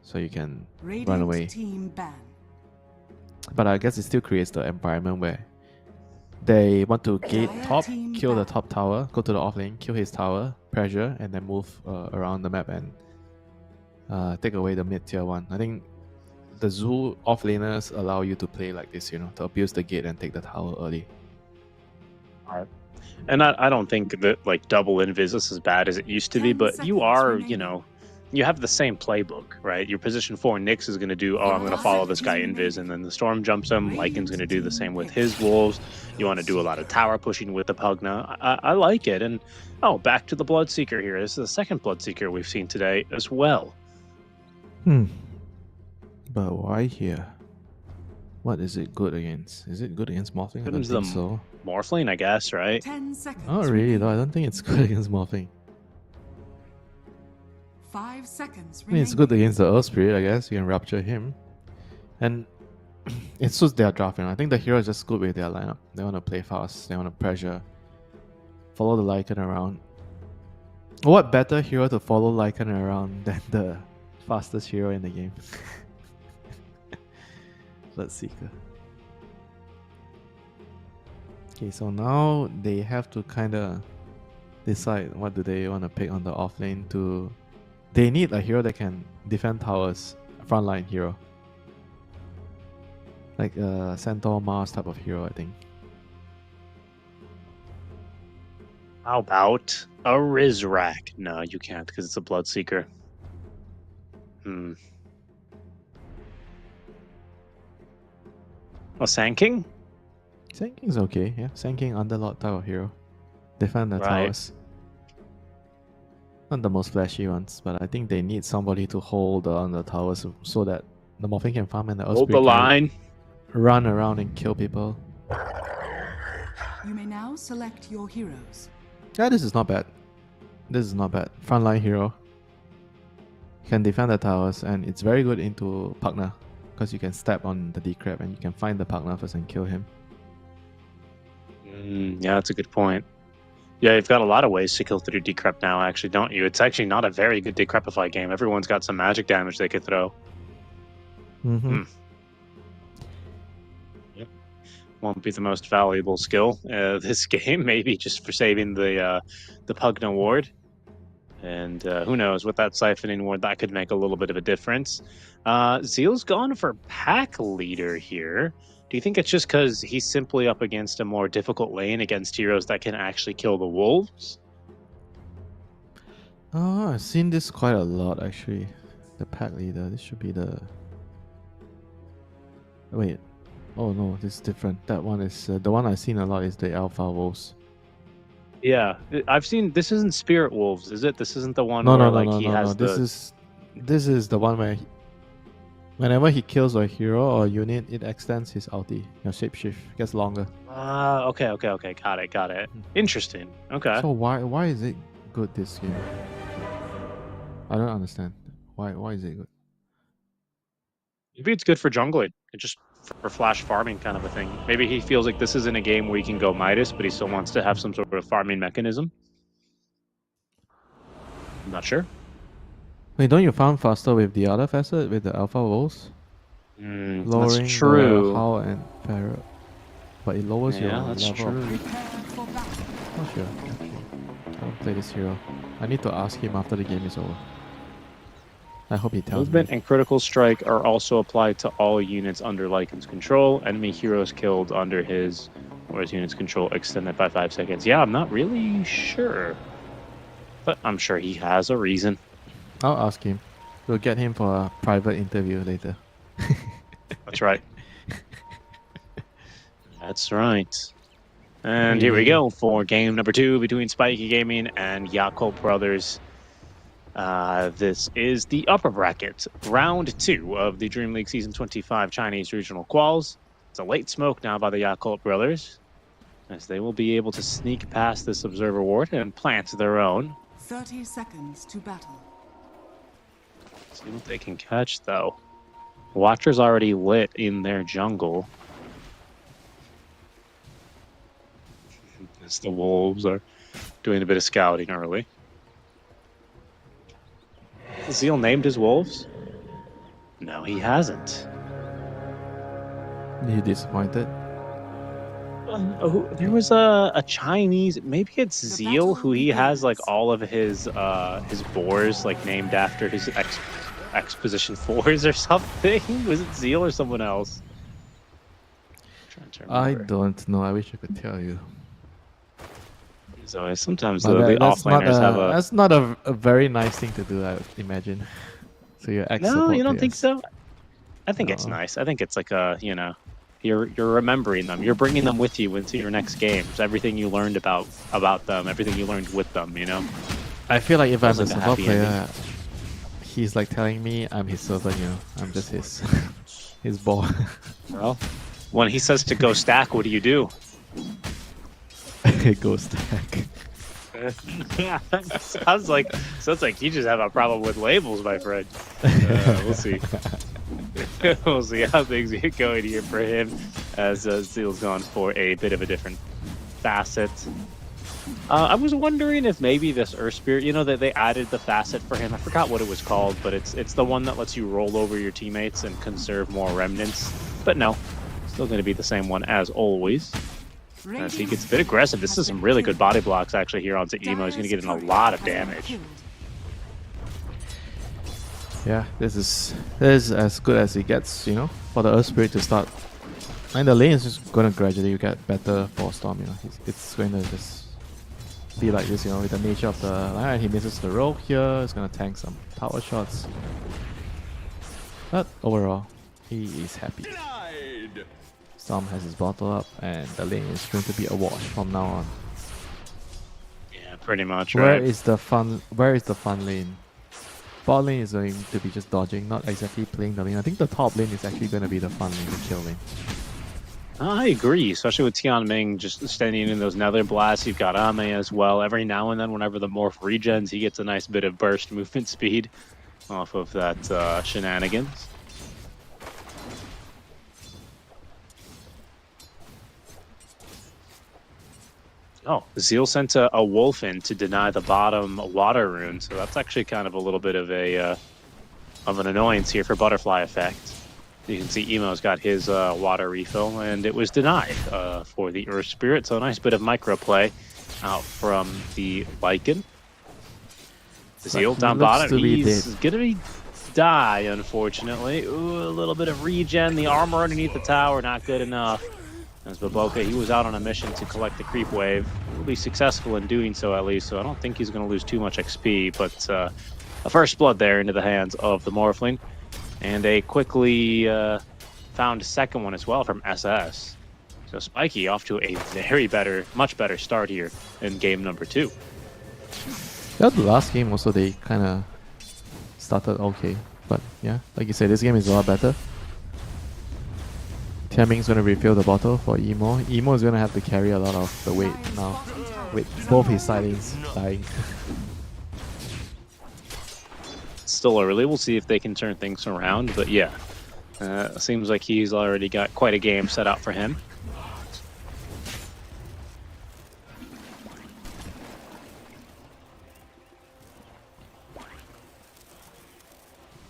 S4: so you can
S5: Radiant
S4: run away.
S5: team ban.
S4: But I guess it still creates the environment where they want to gate
S5: Dire
S4: top,
S5: team
S4: kill the
S5: back.
S4: top tower, go to the off lane, kill his tower, pressure, and then move around the map and take away the mid tier one. I think the Zoo off laners allow you to play like this, you know, to abuse the gate and take the tower early.
S3: And I don't think that like double invis is as bad as it used to be,
S5: 10
S3: but you
S5: seconds
S3: are,
S5: remaining.
S3: you know, you have the same playbook, right? Your position 4 Nyx is going to do, oh, I'm going to follow this guy invis, and then the Storm jumps him. Lycan's going to do the same with his wolves. You want to do a lot of tower pushing with the Pugna. I like it. And oh, back to the Bloodseeker here. This is the second Bloodseeker we've seen today as well.
S4: But why here? What is it good against? Is it good against Morphling? I don't
S3: Against
S4: think
S3: the
S4: so.
S3: Morphling, I guess, right?
S5: 10 seconds.
S4: Not really though. I don't think it's good against Morphling.
S5: 5 seconds
S4: I mean, it's good against the Earth Spirit, I guess. You can rupture him. And it suits their draft, you know. I think the hero is just good with their lineup. They want to play fast. They want to pressure. Follow the Lycan around. What better hero to follow Lycan around than the fastest hero in the game? Bloodseeker. Okay, so now they have to kind of decide what do they want to pick on the offlane to... They need a hero that can defend towers, frontline hero. Like a Centaur Mars type of hero, I think.
S3: How about a Rizrak? No, you can't because it's a Bloodseeker. A Sand King?
S4: Sand King's okay, yeah. Sand King Underlord type of hero. Defend the
S3: Right.
S4: towers. Not the most flashy ones, but I think they need somebody to hold on the towers so that the Morphling can farm and the Earth
S3: Hold the
S4: Spirit can
S3: line.
S4: run around and kill people.
S5: You may now select your heroes.
S4: Yeah, this is not bad. This is not bad. Frontline hero. Can defend the towers, and it's very good into partner because you can step on the decrep and you can find the partner first and kill him.
S3: Yeah, that's a good point. Yeah, you've got a lot of ways to kill through decrep now, actually, don't you? It's actually not a very good decrepify game. Everyone's got some magic damage they could throw.
S4: Mm-hmm.
S3: Yep. Won't be the most valuable skill this game, maybe just for saving the Pugna ward. And who knows, with that siphoning ward, that could make a little bit of a difference. Zeal's gone for pack leader here. Do you think it's just because he's simply up against a more difficult lane against heroes that can actually kill the wolves?
S4: Oh, I've seen this quite a lot actually. The pack leader. This should be the. Wait. Oh no, this is different. That one is the one I've seen a lot is the alpha wolves.
S3: Yeah, I've seen. This isn't Spirit Wolves, is it? This isn't the one
S4: No,
S3: where
S4: no, no,
S3: like
S4: no,
S3: he
S4: no,
S3: has
S4: no.
S3: the.
S4: This is the one where whenever he kills a hero or unit, it extends his ulti. Your shapeshift gets longer.
S3: Okay. Got it. Interesting. Okay.
S4: So why is it good this game? I don't understand. Why is it good?
S3: Maybe it's good for jungling. It just for flash farming kind of a thing. Maybe he feels like this isn't a game where he can go Midas, but he still wants to have some sort of farming mechanism. I'm not sure.
S4: Wait, don't you farm faster with the other facet with the alpha wolves? Lowering
S3: That's true.
S4: the hull and parrot, but it lowers your
S3: Yeah, that's
S4: level.
S3: true.
S5: Prepare for battle.
S4: Not sure. Actually. I don't play this hero. I need to ask him after the game is over. I hope he tells
S3: Movement
S4: me.
S3: and critical strike are also applied to all units under Lycan's control. Enemy heroes killed under his or his unit's control extended by 5 seconds. Yeah, I'm not really sure, but I'm sure he has a reason.
S4: I'll ask him. We'll get him for a private interview later.
S3: That's right. That's right. And here we go for game number 2 between Spiky Gaming and Yakult Brothers. This is the upper bracket, round 2 of the DreamLeague Season 25 Chinese Regional Quals. It's a late smoke now by the Yakult Brothers, as they will be able to sneak past this Observer Ward and plant their own.
S5: 30 seconds to battle.
S3: See what they can catch, though. Watcher's already lit in their jungle. As the wolves are doing a bit of scouting early. Has Zeal named his wolves? No, he hasn't.
S4: Are you disappointed?
S3: There was a Chinese, maybe it's Zeal, who he has like all of his boars like named after his exposition 4s or something. Was it Zeal or someone else? I'm trying to
S4: I
S3: remember.
S4: don't know. I wish I could tell you.
S3: So sometimes
S4: But
S3: the
S4: that's not
S3: offliners have a.
S4: that's not a very nice thing to do, I would imagine. So your ex
S3: No, you don't think
S4: players.
S3: so? I think it's
S4: No.
S3: nice. I think it's like a, you're remembering them. You're bringing them with you into your next games. Everything you learned about them, everything you learned with them,
S4: I feel like if I'm a
S3: Feels like a
S4: support
S3: happy
S4: player, he's like telling me I'm his servant, I'm just his his ball.
S3: Well, when he says to go stack, what do you do?
S4: Go stack.
S3: sounds like you just have a problem with labels, my friend. We'll see. We'll see how things are going here for him, as Zeal's gone for a bit of a different facet. I was wondering if maybe this Earth Spirit, that they added the facet for him. I forgot what it was called, but it's the one that lets you roll over your teammates and conserve more remnants. But no, still going to be the same one as always. As he gets a bit aggressive. This is some really good body blocks actually here onto Emo. He's going to get in a lot of damage.
S4: Yeah, this is as good as it gets, for the Earth Spirit to start. And the lane is just going to gradually get better for Storm, It's going to just be like this, with the nature of the line. He misses the rogue here. It's going to tank some tower shots. But overall, he is happy. Storm has his bottle up, and the lane is going to be a wash from now on.
S3: Yeah, pretty much.
S4: Where
S3: Right.
S4: is the fun lane? Bot lane is going to be just dodging, not exactly playing the lane. I think the top lane is actually going to be the fun lane, the kill lane.
S3: I agree, especially with Tianming just standing in those nether blasts. You've got Ame as well. Every now and then, whenever the morph regens, he gets a nice bit of burst movement speed off of that shenanigans. Oh, Zeal sent a wolf in to deny the bottom water rune, so that's actually kind of a little bit of an annoyance here for Butterfly Effect. You can see Emo's got his water refill, and it was denied for the Earth Spirit. So a nice bit of microplay out from the Lycan. Zeal down bottom. He's going to be die, unfortunately. Ooh, a little bit of regen. The armor underneath the tower, not good enough. As Baboka, he was out on a mission to collect the creep wave. Will be successful in doing so, at least. So I don't think he's going to lose too much XP, but a first blood there into the hands of the Morphling. And a quickly found second one as well from SS. So Spiky off to a much better start here in game number 2.
S4: Yeah, the last game also they kind of started okay. But yeah, like you said, this game is a lot better. Tianming's going to refill the bottle for Emo. Emo is going to have to carry a lot of the weight now, with both his side lanes dying.
S3: Still early. We'll see if they can turn things around. But yeah, seems like he's already got quite a game set out for him.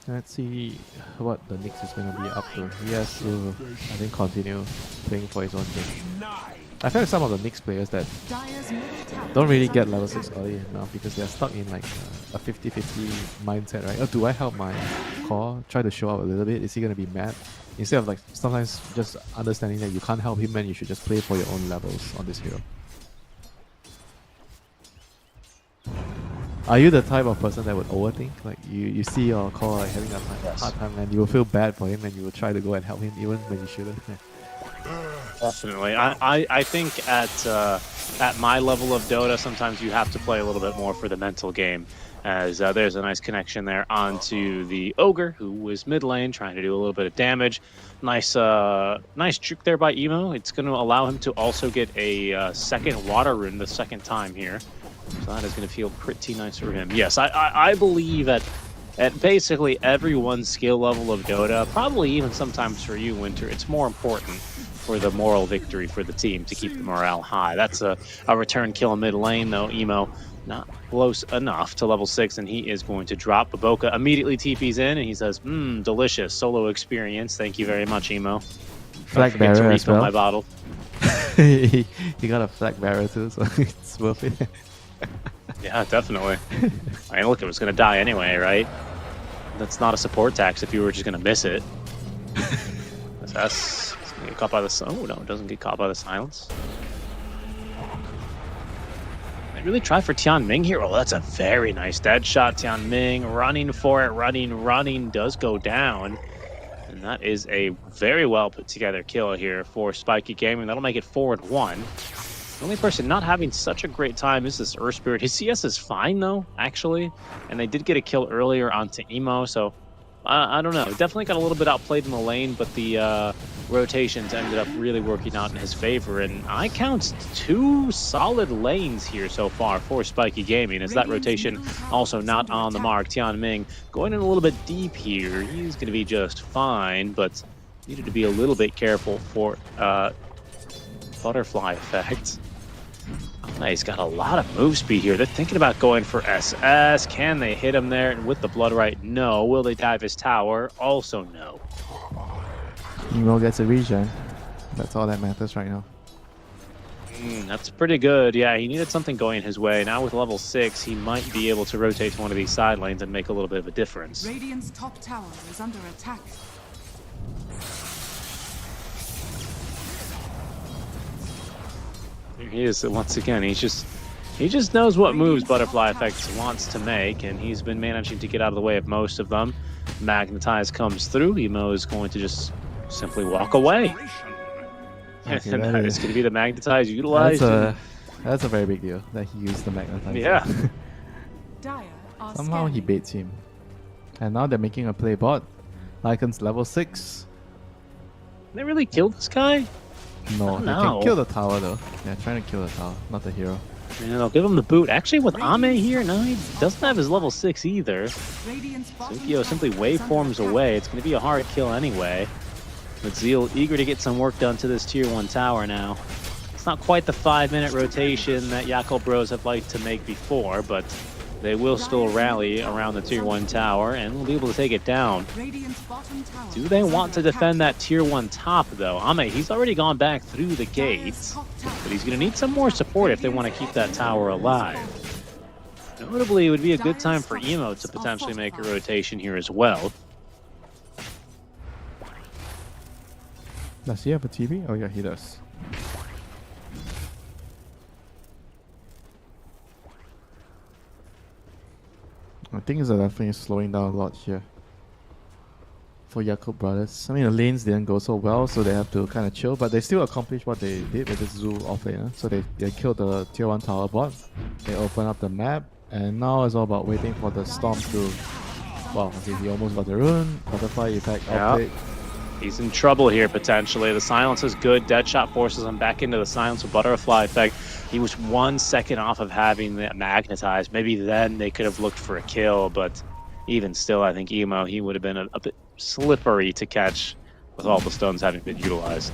S4: Let's see what the Nyx is going to be up to. He has to, I think, continue playing for his own game. I feel like some of the Nyx players that
S5: Dire's middle tower
S4: don't really
S5: is
S4: get
S5: under
S4: level
S5: attack.
S4: 6 early enough because they're stuck in like a 50-50 mindset, right? Oh, do I help my core? Try to show up a little bit. Is he going to be mad? Instead of like sometimes just understanding that you can't help him and you should just play for your own levels on this hero. Are you the type of person that would overthink? Like you see your core like having a hard time and you will feel bad for him and you will try to go and help him even when you shouldn't? Yeah.
S3: Definitely. I think at my level of Dota, sometimes you have to play a little bit more for the mental game. As there's a nice connection there onto the Ogre, who was mid lane, trying to do a little bit of damage. Nice juke there by Emo. It's going to allow him to also get a second water rune the second time here. So that is going to feel pretty nice for him. Yes, I believe at basically everyone's skill level of Dota, probably even sometimes for you, Winter, it's more important for the moral victory for the team to keep the morale high. That's a return kill in mid lane, though. Emo not close enough to level 6, and he is going to drop. Baboka immediately TP's in, and he says, delicious solo experience. Thank you very much, Emo.
S4: Flag barrier as well.
S3: My bottle.
S4: He got a flag barrier too, so it's worth it.
S3: Yeah, definitely. I mean, look, it was going to die anyway, right? That's not a support tax if you were just going to miss it. That's going to get caught by the... Oh, no, it doesn't get caught by the silence. I really try for Tianming here. Oh, that's a very nice dead shot. Tianming running for it, running, does go down. And that is a very well put together kill here for Spiky Gaming. That'll make it 4-1. The only person not having such a great time is this Earth Spirit. His CS is fine, though, actually. And they did get a kill earlier onto Emo, so I don't know. Definitely got a little bit outplayed in the lane, but the rotations ended up really working out in his favor. And I count 2 solid lanes here so far for Spiky Gaming, as that rotation also not on the mark. Tianming going in a little bit deep here. He's going to be just fine, but needed to be a little bit careful for Butterfly Effect. Oh, he's got a lot of move speed here. They're thinking about going for SS. Can they hit him there with the blood right? No. Will they dive his tower? Also no.
S4: Emo gets a regen. That's all that matters right now.
S3: That's pretty good. Yeah, he needed something going his way. Now with level 6, he might be able to rotate to one of these side lanes and make a little bit of a difference.
S5: Radiant's top tower is under attack.
S3: Here he is once again. He just knows what moves Butterfly Effect wants to make, and he's been managing to get out of the way of most of them. Magnetize comes through. Emo is going to just simply walk away.
S4: Okay,
S3: And that is going to be the Magnetize utilized.
S4: That's a very big deal that he used the Magnetize.
S3: Yeah.
S5: Dire are
S4: Somehow he
S5: scanning.
S4: baits him. And now they're making a play bot. Lycan's level 6.
S3: They really killed this guy?
S9: No, they
S3: No.
S9: can kill the tower though. They're trying to kill the tower, not the hero.
S3: And they'll give him the boot. Actually, with Ame here, no, he doesn't have his level 6 either.
S5: Radiant's bottom
S3: Sukio
S5: tower
S3: simply
S5: is under
S3: waveforms
S5: attack.
S3: away. It's going to be a hard kill anyway. But Zeal eager to get some work done to this tier 1 tower now. It's not quite the 5-minute rotation that Yakult Bros have liked to make before, but they will still rally around the tier 1 tower and will be able to take it down.
S5: Radiant's bottom tower
S3: Do they
S5: is
S3: want to
S5: under
S3: defend
S5: attack.
S3: that tier 1 top, though? Ame, he's already gone back through the
S5: Dire's
S3: gates,
S5: top tower
S3: but he's going to need some more support if they want to keep that tower alive. Notably, it would be a good time for Emo to potentially make a rotation here as well.
S9: Does he have a TV? Oh yeah, he does. I think it's definitely slowing down a lot here for Yakult Brothers. I mean, the lanes didn't go so well, so they have to kind of chill, but they still accomplished what they did with this Zoo offlaner. So they killed the tier 1 tower bot, they open up the map, and now it's all about waiting for the storm to... Wow, okay, he almost got the rune, butterfly effect,
S3: Yeah.
S9: outplay.
S3: He's in trouble here, potentially. The silence is good. Deadshot forces him back into the silence with butterfly effect. He was 1 second off of having that magnetized. Maybe then they could have looked for a kill, but even still, I think Emo, he would have been a bit slippery to catch with all the stones having been utilized.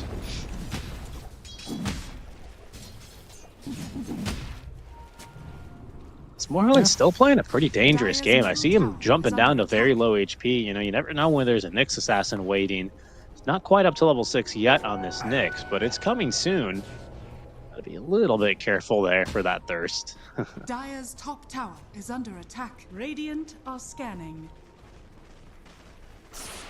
S3: Smoreland's still playing a pretty dangerous game. I see him jumping down to very low HP. You know, you never know when there's a Nyx assassin waiting. It's not quite up to level 6 yet on this Nyx, but it's coming soon. Gotta be a little bit careful there for that thirst.
S5: Dire's top tower is under attack. Radiant are scanning.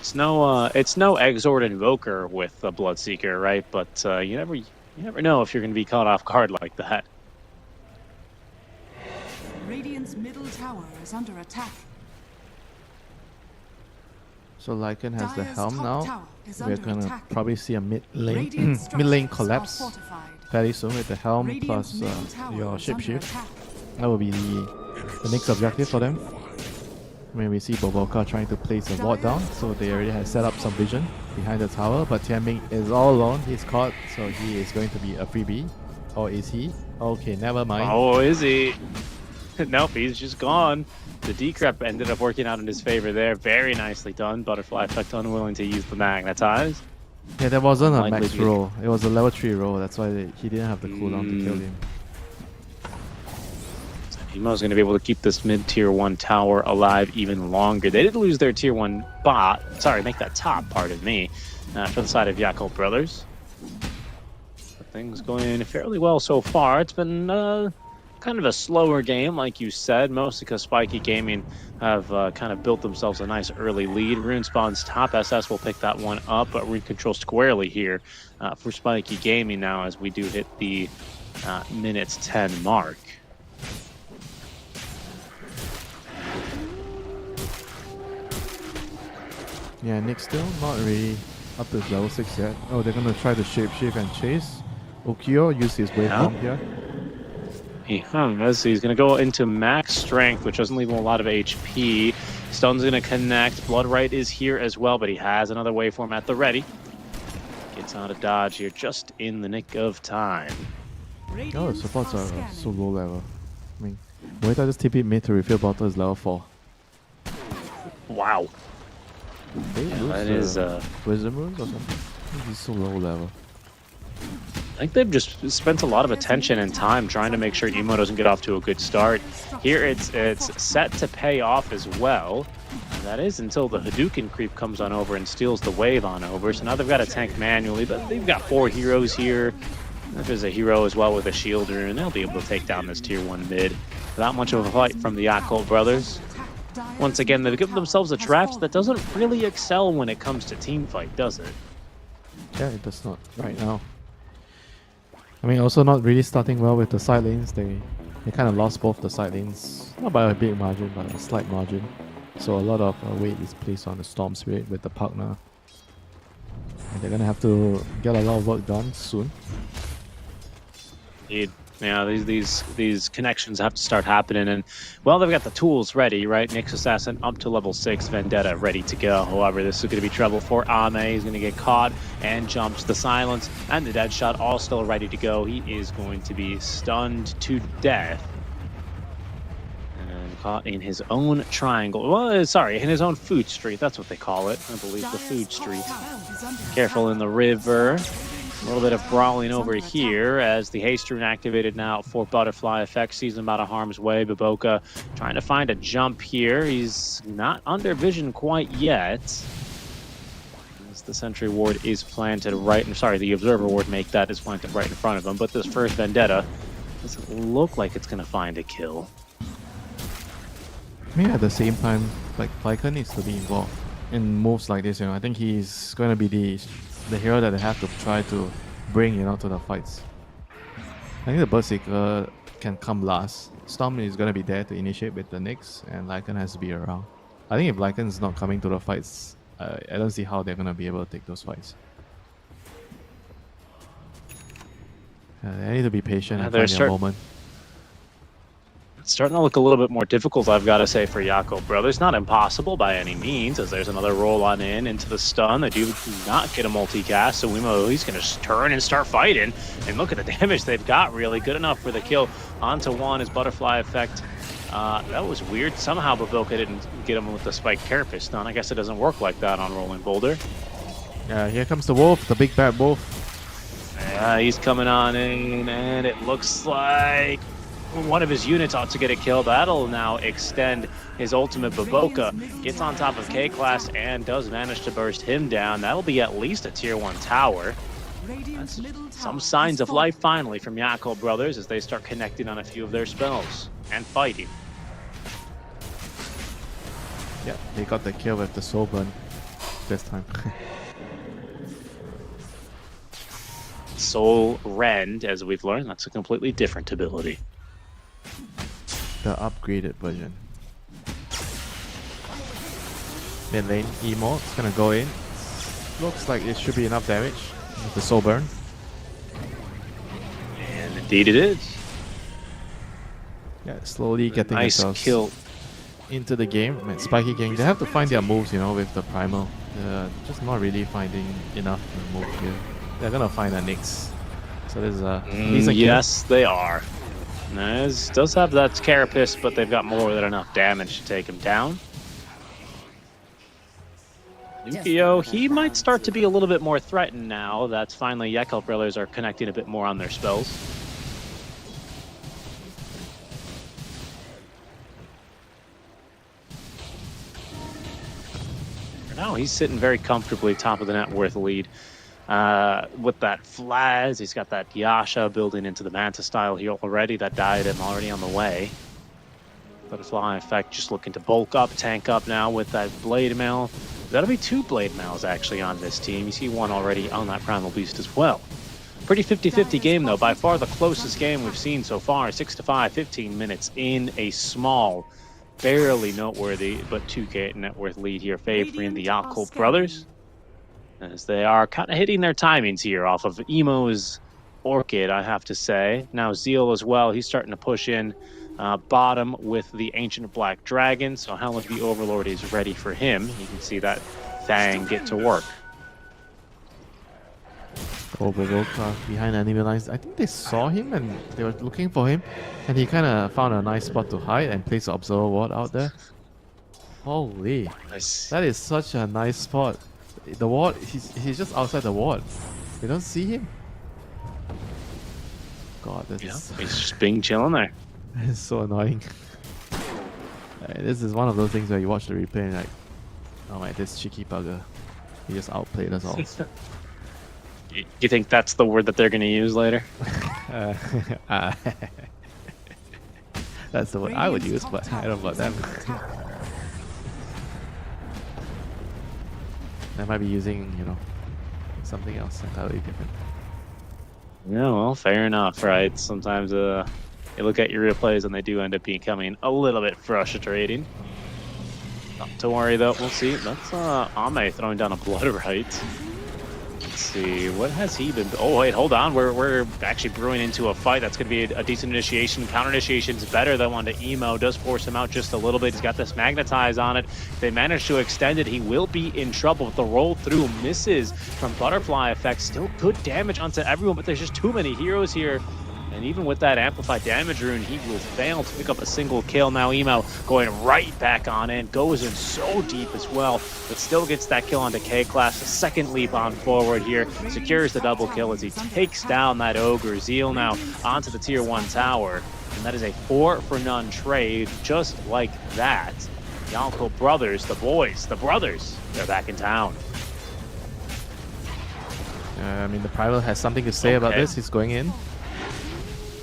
S3: It's no Exort Invoker with the Bloodseeker, right? But you never know if you're going to be caught off guard like that.
S5: Radiant's middle tower is under attack.
S9: So Lycan has the
S5: Dire's
S9: helm
S5: top
S9: now.
S5: tower is
S9: We're
S5: under
S9: gonna
S5: attack.
S9: probably see a mid lane
S5: Radiant's
S9: mid lane
S5: structures are
S9: collapse
S5: fortified.
S9: fairly soon with the helm
S5: Radiant's
S9: plus
S5: middle tower
S9: your
S5: is under
S9: shapeshift.
S5: attack.
S9: That will be the next objective for them. When we see Boboka trying to place a ward down, so they already have set up some vision behind the tower, but Tianming is all alone, he's caught, so he is going to be a freebie. Or is he? Okay, never mind.
S3: Oh, is he? Nope, he's just gone. The decrep ended up working out in his favor there. Very nicely done. Butterfly effect unwilling to use the magnetize.
S9: Yeah, there wasn't a
S3: Unlikely
S9: max
S3: to be-
S9: roll, it was a level 3 roll, that's why he didn't have the cooldown to kill him.
S3: Emo's going to be able to keep this mid-tier 1 tower alive even longer. They did lose their tier 1 bot. Sorry, make that top, pardon me, for the side of Yakult Brothers. But things going fairly well so far. It's been kind of a slower game, like you said, mostly because Spiky Gaming have kind of built themselves a nice early lead. Rune Spawn's top SS will pick that one up, but Rune control squarely here for Spiky Gaming now as we do hit the minutes 10 mark.
S9: Yeah, Nick still not really up to level 6 yet. Oh, they're gonna try to shapeshift and chase. Ukyo use his waveform here.
S3: He has. He's going to go into max strength, which doesn't leave him a lot of HP. Stone's going to connect. Bloodright is here as well, but he has another waveform at the ready. Gets out of dodge here just in the nick of time.
S9: Oh, the
S5: Radiant
S9: supports
S5: are
S9: are
S5: scanning.
S9: so low level. I mean, Moita just TP mid to refill bottle is level 4.
S3: Wow.
S9: They lose
S3: That is...
S9: Wisdom runes or something? He's so low level.
S3: I think they've just spent a lot of attention and time trying to make sure Emo doesn't get off to a good start. Here it's set to pay off as well. And that is until the Hadouken creep comes on over and steals the wave on over. So now they've got to tank manually, but they've got 4 heroes here. If there's a hero as well with a shield rune, they'll be able to take down this tier 1 mid. Without much of a fight from the Yakult Brothers. Once again, they've given themselves a draft that doesn't really excel when it comes to team fight, does it?
S9: Yeah, it does not right now. I mean, also not really starting well with the side lanes. They kind of lost both the side lanes, not by a big margin, but a slight margin. So a lot of weight is placed on the Storm Spirit with the partner. And they're gonna have to get a lot of work done soon.
S3: And Yeah, these connections have to start happening, and well, they've got the tools ready, right? Nyx Assassin up to level 6, Vendetta ready to go. However, this is going to be trouble for Ame. He's going to get caught and jumps. The silence and the dead shot all still ready to go. He is going to be stunned to death and caught in his own triangle. Well, sorry, in his own food street. That's what they call it, I believe, the food street. Careful in the river. A little bit of brawling over here as the haste rune activated now for butterfly effect. Sees him out of harm's way. Baboka trying to find a jump here. He's not under vision quite yet. As the sentry ward is planted right, sorry, the observer ward is planted right in front of him. But this first vendetta doesn't look like it's going to find a kill.
S4: I mean, at the same time, like Lycan needs to be involved in moves like this. I think he's going to be the hero that they have to try to bring, to the fights. I think the Berserker can come last. Storm is going to be there to initiate with the Nyx, and Lycan has to be around. I think if Lycan is not coming to the fights, I don't see how they're going to be able to take those fights. They need to be patient and find their moment.
S3: It's starting to look a little bit more difficult, I've got to say, for Jakob Brothers. Not impossible by any means, as there's another roll on into the stun. They do not get a multicast, so Wimo, he's going to turn and start fighting. And look at the damage they've got, really. Good enough for the kill. Onto one is Butterfly Effect. That was weird. Somehow Baboka didn't get him with the Spike Carapace stun. I guess it doesn't work like that on Rolling Boulder.
S4: Yeah, here comes the Wolf, the big bad Wolf.
S3: Yeah, he's coming on in, and it looks like one of his units ought to get a kill. That'll now extend his ultimate. Baboka gets on top of K-Class and does manage to burst him down. That'll be at least a tier 1 tower. That's some signs of life finally from Jakob Brothers as they start connecting on a few of their spells and fighting.
S4: Yeah, they got the kill with the soul burn this time.
S3: Soul Rend, as we've learned, that's a completely different ability.
S4: The upgraded version. Mid lane, Emo, it's gonna go in. Looks like it should be enough damage with the soul burn.
S3: And indeed it is.
S4: Yeah, slowly getting
S3: nice
S4: themselves
S3: kill
S4: into the game. I mean, Spiky Gang, they have to find their moves, with the primal. Just not really finding enough moves here. They're gonna find a Nyx. So there's a
S3: yes, they are. Nice. Does have that Carapace, but they've got more than enough damage to take him down. Yukio, he might start to be a little bit more threatened now that finally Jakob Brothers are connecting a bit more on their spells. For now, he's sitting very comfortably top of the net worth lead. With that Flaz, he's got that Yasha building into the Manta style here already, that diadem already on the way. Butterfly Effect just looking to bulk up, tank up now with that Blade Mail. That'll be 2 Blade Mails actually on this team. You see one already on that Primal Beast as well. Pretty 50-50 game though, by far the closest game we've seen so far. 6-5, 15 minutes in a small, barely noteworthy, but 2K net worth lead here favoring the Jakob Brothers, as they are kind of hitting their timings here off of Emo's Orchid, I have to say. Now Zeal as well, he's starting to push in bottom with the Ancient Black Dragon, so Hell of the Overlord is ready for him. You can see that Thang get to work.
S4: Baboka behind enemy lines. I think they saw him and they were looking for him, and he kind of found a nice spot to hide and place the Observer Ward out there. Holy,
S3: Nice.
S4: that is such a nice spot. The ward, he's just outside the ward. They don't see him. God,
S3: Yeah, he's just being chilling there.
S4: It's so annoying. This is one of those things where you watch the replay and like, oh my, this cheeky bugger. He just outplayed us all.
S3: You think that's the word that they're going to use later?
S4: That's the word I would use, but I don't know about them. They might be using, something else entirely different.
S3: Yeah, well, fair enough, right? Sometimes you look at your replays and they do end up becoming a little bit frustrating. Not to worry though, we'll see. That's Ame throwing down a Blood Right. Let's see, what has he been? Oh wait, hold on. We're actually brewing into a fight. That's going to be a decent initiation. Counter initiation is better than one to Emo. Does force him out just a little bit. He's got this magnetize on it. If they manage to extend it, he will be in trouble. The roll through misses from butterfly effect. Still good damage onto everyone, but there's just too many heroes here. And even with that amplified damage rune, he will fail to pick up a single kill. Now Emo going right back on in, goes in so deep as well, but still gets that kill onto K-Class. A second leap on forward here, secures the double kill as he takes down that Ogre. Zeal now onto the tier 1 tower, and that is a 4-for-none trade, just like that. Yalco brothers, the boys, the brothers, they're back in town.
S4: I mean, the Primal has something to say about this. He's going in.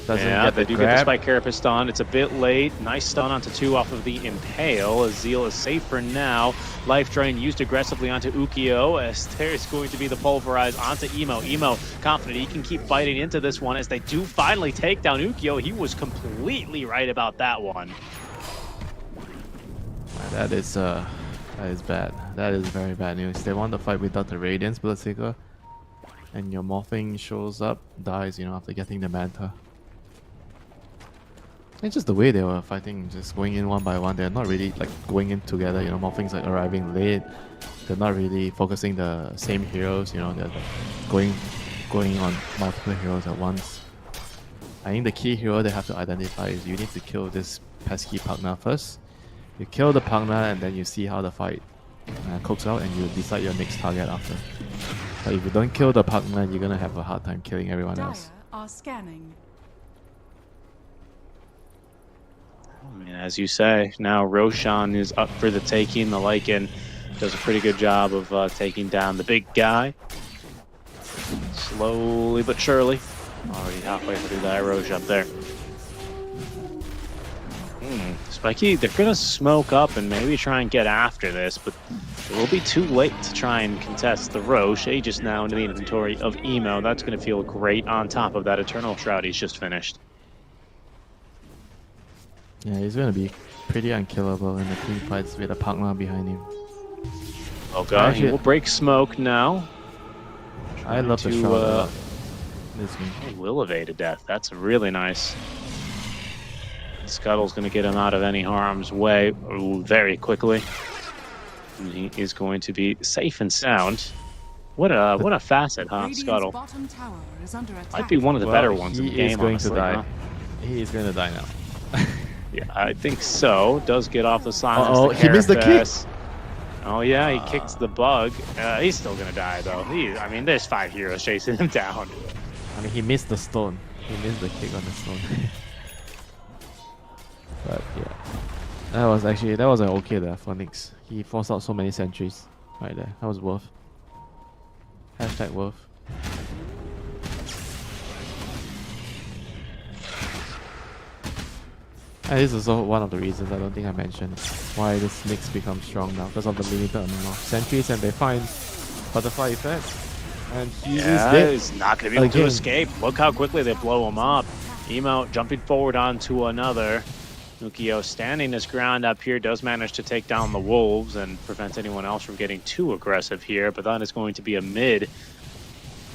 S4: Doesn't
S3: yeah,
S4: get
S3: they
S4: the
S3: do
S4: grab.
S3: get the Spike Carapace on. It's a bit late. Nice stun onto 2 off of the Impale, as Zeal is safe for now. Life Drain used aggressively onto Ukio, as there's going to be the Pulverize onto Emo. Emo confident he can keep fighting into this one, as they do finally take down Ukio. He was completely right about that one.
S4: That is bad. That is very bad news. They want to fight without the Radiance Bloodseeker, and your Morphing shows up, dies, you know, after getting the Manta. It's just the way they were fighting, just going in one by one. They're not really like going in together, you know. Morphing's like arriving late. They're not really focusing the same heroes, you know. They're like going on multiple heroes at once. I think the key hero they have to identify is you need to kill this pesky Pugna first. You kill the Pugna and then you see how the fight cooks out, and you decide your next target after. But if you don't kill the Pugna, you're gonna have a hard time killing everyone else.
S5: Dire are scanning.
S3: I mean, as you say, now Roshan is up for the taking. The Lycan does a pretty good job of taking down the big guy. Slowly but surely. Already halfway through the Roshan up there. Spiky, they're going to smoke up and maybe try and get after this, but it will be too late to try and contest the Roche. Aegis now into the inventory of Emo. That's going to feel great on top of that Eternal Shroud he's just finished.
S4: Yeah, he's gonna be pretty unkillable in the team fights with a Pugna behind him.
S3: Oh god, he will break smoke now.
S4: I love the shot. This game.
S3: He will evade a death. That's really nice. Scuttle's going to get him out of any harm's way very quickly. And he is going to be safe and sound. What a facet, huh,
S5: Radiant's
S3: Scuttle?
S5: bottom tower is under attack.
S3: Might be one of the better ones in the game,
S4: He is going
S3: honestly,
S4: to die.
S3: huh?
S4: He is going to die now.
S3: Yeah, I think so. Does get off the silence.
S4: Uh-oh, he missed the kick.
S3: Oh yeah, he kicks the bug. He's still gonna die though. I mean, there's 5 heroes chasing him down.
S4: I mean, he missed the stone. He missed the kick on the stone. But yeah, that was an okay there for Nyx. He forced out so many sentries right there. That was worth. Hashtag worth. And this is also one of the reasons I don't think I mentioned why this Nyx becomes strong now, because of the limited amount of sentries, and they find butterfly effect. And he is dead.
S3: He's not going to be able to escape. Look how quickly they blow him up. Emo jumping forward onto another. Ukio standing his ground up here, does manage to take down the wolves and prevent anyone else from getting too aggressive here, but that is going to be a mid.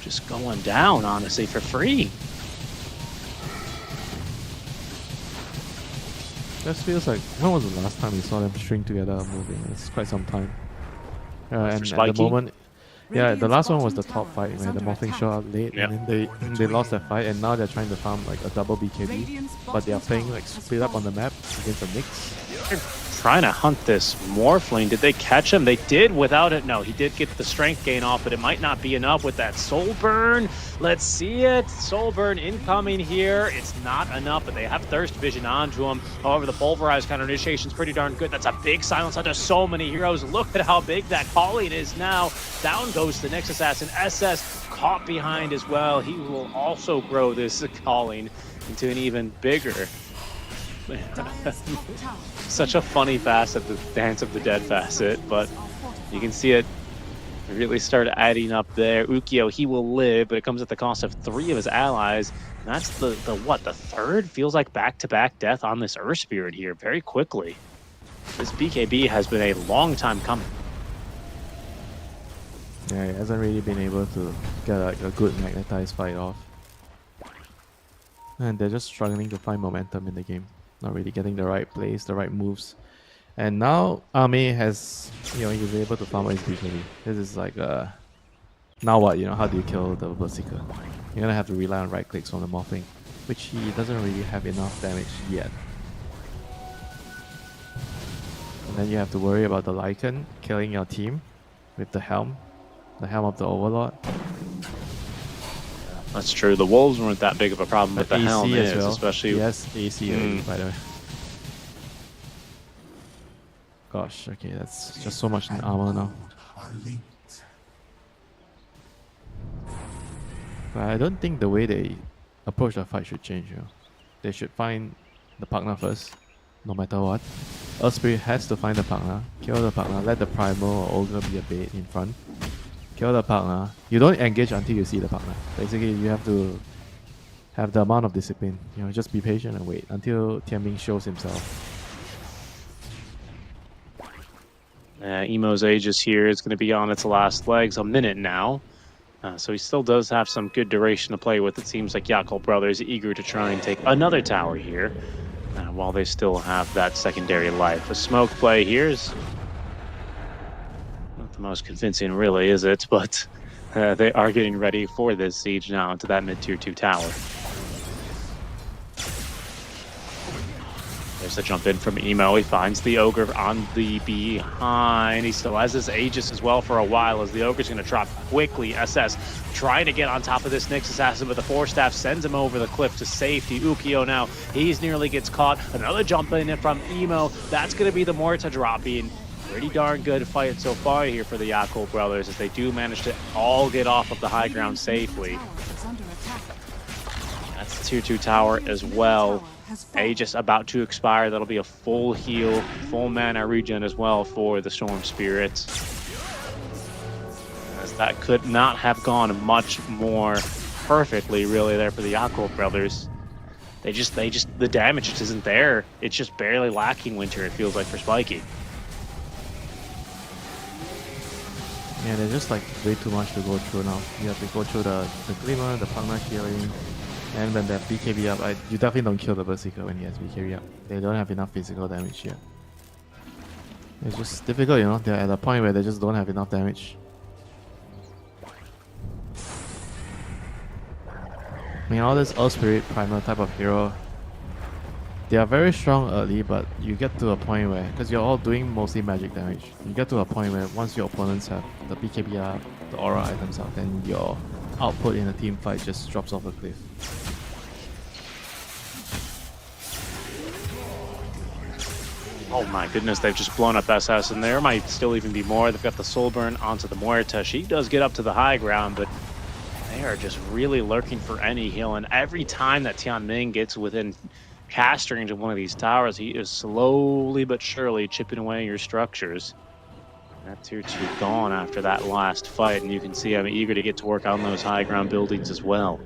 S3: Just going down, honestly, for free.
S4: This feels like, when was the last time we saw them string together moving? It's quite some time. And at the moment, yeah, the last one was the top fight where the Morphing showed up late, and then they lost that fight, and now they're trying to farm like a double BKB, but they are playing like split up on the map against the Nyx.
S3: They're trying to hunt this Morphling. Did they catch him? They did without it. No, he did get the strength gain off, but it might not be enough with that Soul Burn. Let's see it. Soul Burn incoming here. It's not enough, but they have Thirst Vision onto him. However, the Pulverize counter initiation is pretty darn good. That's a big silence onto so many heroes. Look at how big that calling is now. Down goes the Nyx Assassin. SS caught behind as well. He will also grow this calling into an even bigger. Such a funny facet, the Dance of the Dead facet, but you can see it really start adding up there. Ukio, he will live, but it comes at the cost of 3 of his allies. And that's the third? Feels like back-to-back death on this Earth Spirit here very quickly. This BKB has been a long time coming.
S4: Yeah, he hasn't really been able to get like a good magnetized fight off. And they're just struggling to find momentum in the game. Not really getting the right plays, the right moves. And now Ame has, he's able to farm his BKB. This is like, now what? How do you kill the Berserker? You're gonna have to rely on right clicks from the Morphling, which he doesn't really have enough damage yet. And then you have to worry about the Lycan killing your team with the helm of the Overlord.
S3: That's true. The wolves weren't that big of a problem, but the
S4: AC
S3: helm
S4: as
S3: is,
S4: well.
S3: especially.
S4: Yes, AC already, by the way. Gosh, okay, that's just so much in armor now. But I don't think the way they approach the fight should change. They should find the partner first, no matter what. Earth Spirit has to find the partner, kill the partner, let the Primal or Ogre be a bait in front. Kill the partner. You don't engage until you see the partner. Basically, you have to have the amount of discipline. Just be patient and wait until Tianming shows himself.
S3: Emo's Aegis here is going to be on its last legs, a minute now. So he still does have some good duration to play with. It seems like Yakult Brothers eager to try and take another tower here while they still have that secondary life. A smoke play here is not the most convincing, really, is it? But they are getting ready for this siege now into that mid-tier 2 tower. There's a jump in from Emo. He finds the Ogre on the behind. He still has his Aegis as well for a while as the Ogre's going to drop quickly. SS trying to get on top of this Nyx Assassin, but the Force Staff sends him over the cliff to safety. Ukio now, he's nearly gets caught. Another jump in from Emo. That's going to be the Morta dropping. Pretty darn good fight so far here for the Yakult Brothers as they do manage to all get off of the high ground safely. That's the tier 2 tower as well. Aegis about to expire. That'll be a full heal, full mana regen as well for the Storm Spirits. As that could not have gone much more perfectly, really, there for the Yakult Brothers. The damage just isn't there. It's just barely lacking Winter, it feels like, for Spiky.
S4: Yeah, there's just like way too much to go through now. You have to go through the Glimmer, the partner killing. And when they have BKB up, you definitely don't kill the Berserker when he has BKB up. They don't have enough physical damage yet. It's just difficult, They're at a point where they just don't have enough damage. I mean, all this Earth Spirit Primal type of hero, they are very strong early, but you get to a point where, because you're all doing mostly magic damage, you get to a point where once your opponents have the BKB up, the aura items out, then your output in a team fight just drops off a cliff.
S3: Oh my goodness, they've just blown up SS, and there might still even be more. They've got the Soul Burn onto the Muerta. She does get up to the high ground, but they are just really lurking for any heal. And every time that Tianming gets within cast range of one of these towers, he is slowly but surely chipping away your structures. That tier 2 gone after that last fight, and you can see I'm eager to get to work on those high ground buildings as well.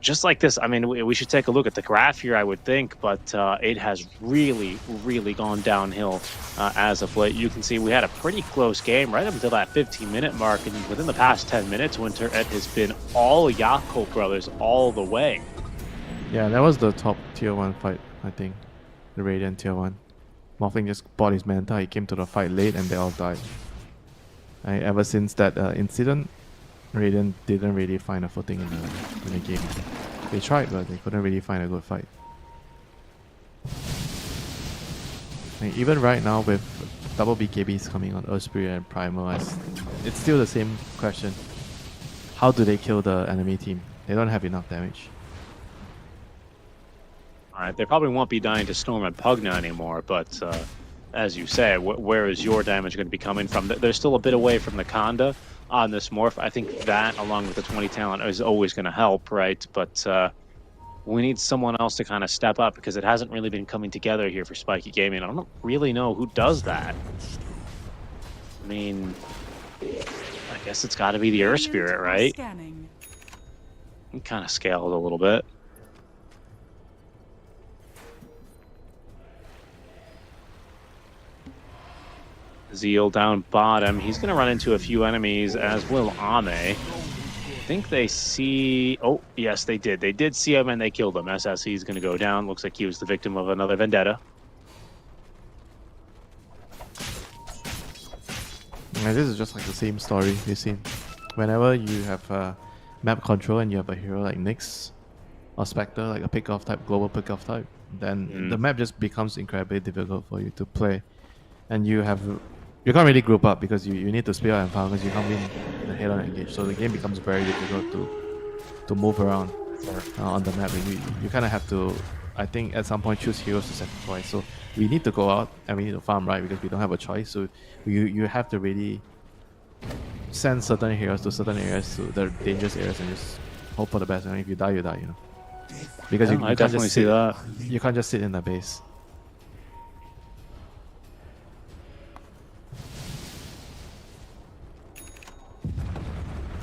S3: Just like this, I mean, we should take a look at the graph here, I would think, but it has really, really gone downhill as of late. You can see we had a pretty close game right up until that 15-minute mark, and within the past 10 minutes, Winter, it has been all Yakult Brothers all the way.
S4: Yeah, that was the top tier 1 fight, I think. The Radiant tier 1. Morphling just bought his Manta, he came to the fight late and they all died. Ever since that incident, Radiant didn't really find a footing in the game. They tried, but they couldn't really find a good fight. Even right now with double BKBs coming on Earth Spirit and Primal, it's still the same question. How do they kill the enemy team? They don't have enough damage.
S3: Alright, they probably won't be dying to Storm and Pugna anymore, but as you say, where is your damage going to be coming from? They're still a bit away from the Kanda on this morph. I think that, along with the 20 talent, is always going to help, right? But we need someone else to kind of step up because it hasn't really been coming together here for Spiky Gaming. I don't really know who does that. I mean, I guess it's got to be the Earth Spirit, right? He kind of scaled a little bit. Zeal down bottom. He's going to run into a few enemies, as will Ame. I think they see... Oh, yes, they did. They did see him, and they killed him. SSC is going to go down. Looks like he was the victim of another vendetta.
S4: Yeah, this is just like the same story we've seen. Whenever you have map control and you have a hero like Nyx or Spectre, like a pick-off type, global pick-off type, then the map just becomes incredibly difficult for you to play. And you can't really group up because you need to split out and farm because you can't win the head-on engage. So the game becomes very difficult to move around on the map. And you kind of have to, I think, at some point choose heroes to sacrifice. So we need to go out and we need to farm right because we don't have a choice. So you have to really send certain heroes to certain areas, to the dangerous areas, and just hope for the best. And if you die, you die, you know. Because
S3: Yeah,
S4: you
S3: I
S4: can't
S3: definitely
S4: just
S3: see
S4: sit,
S3: that.
S4: You can't just sit in the base.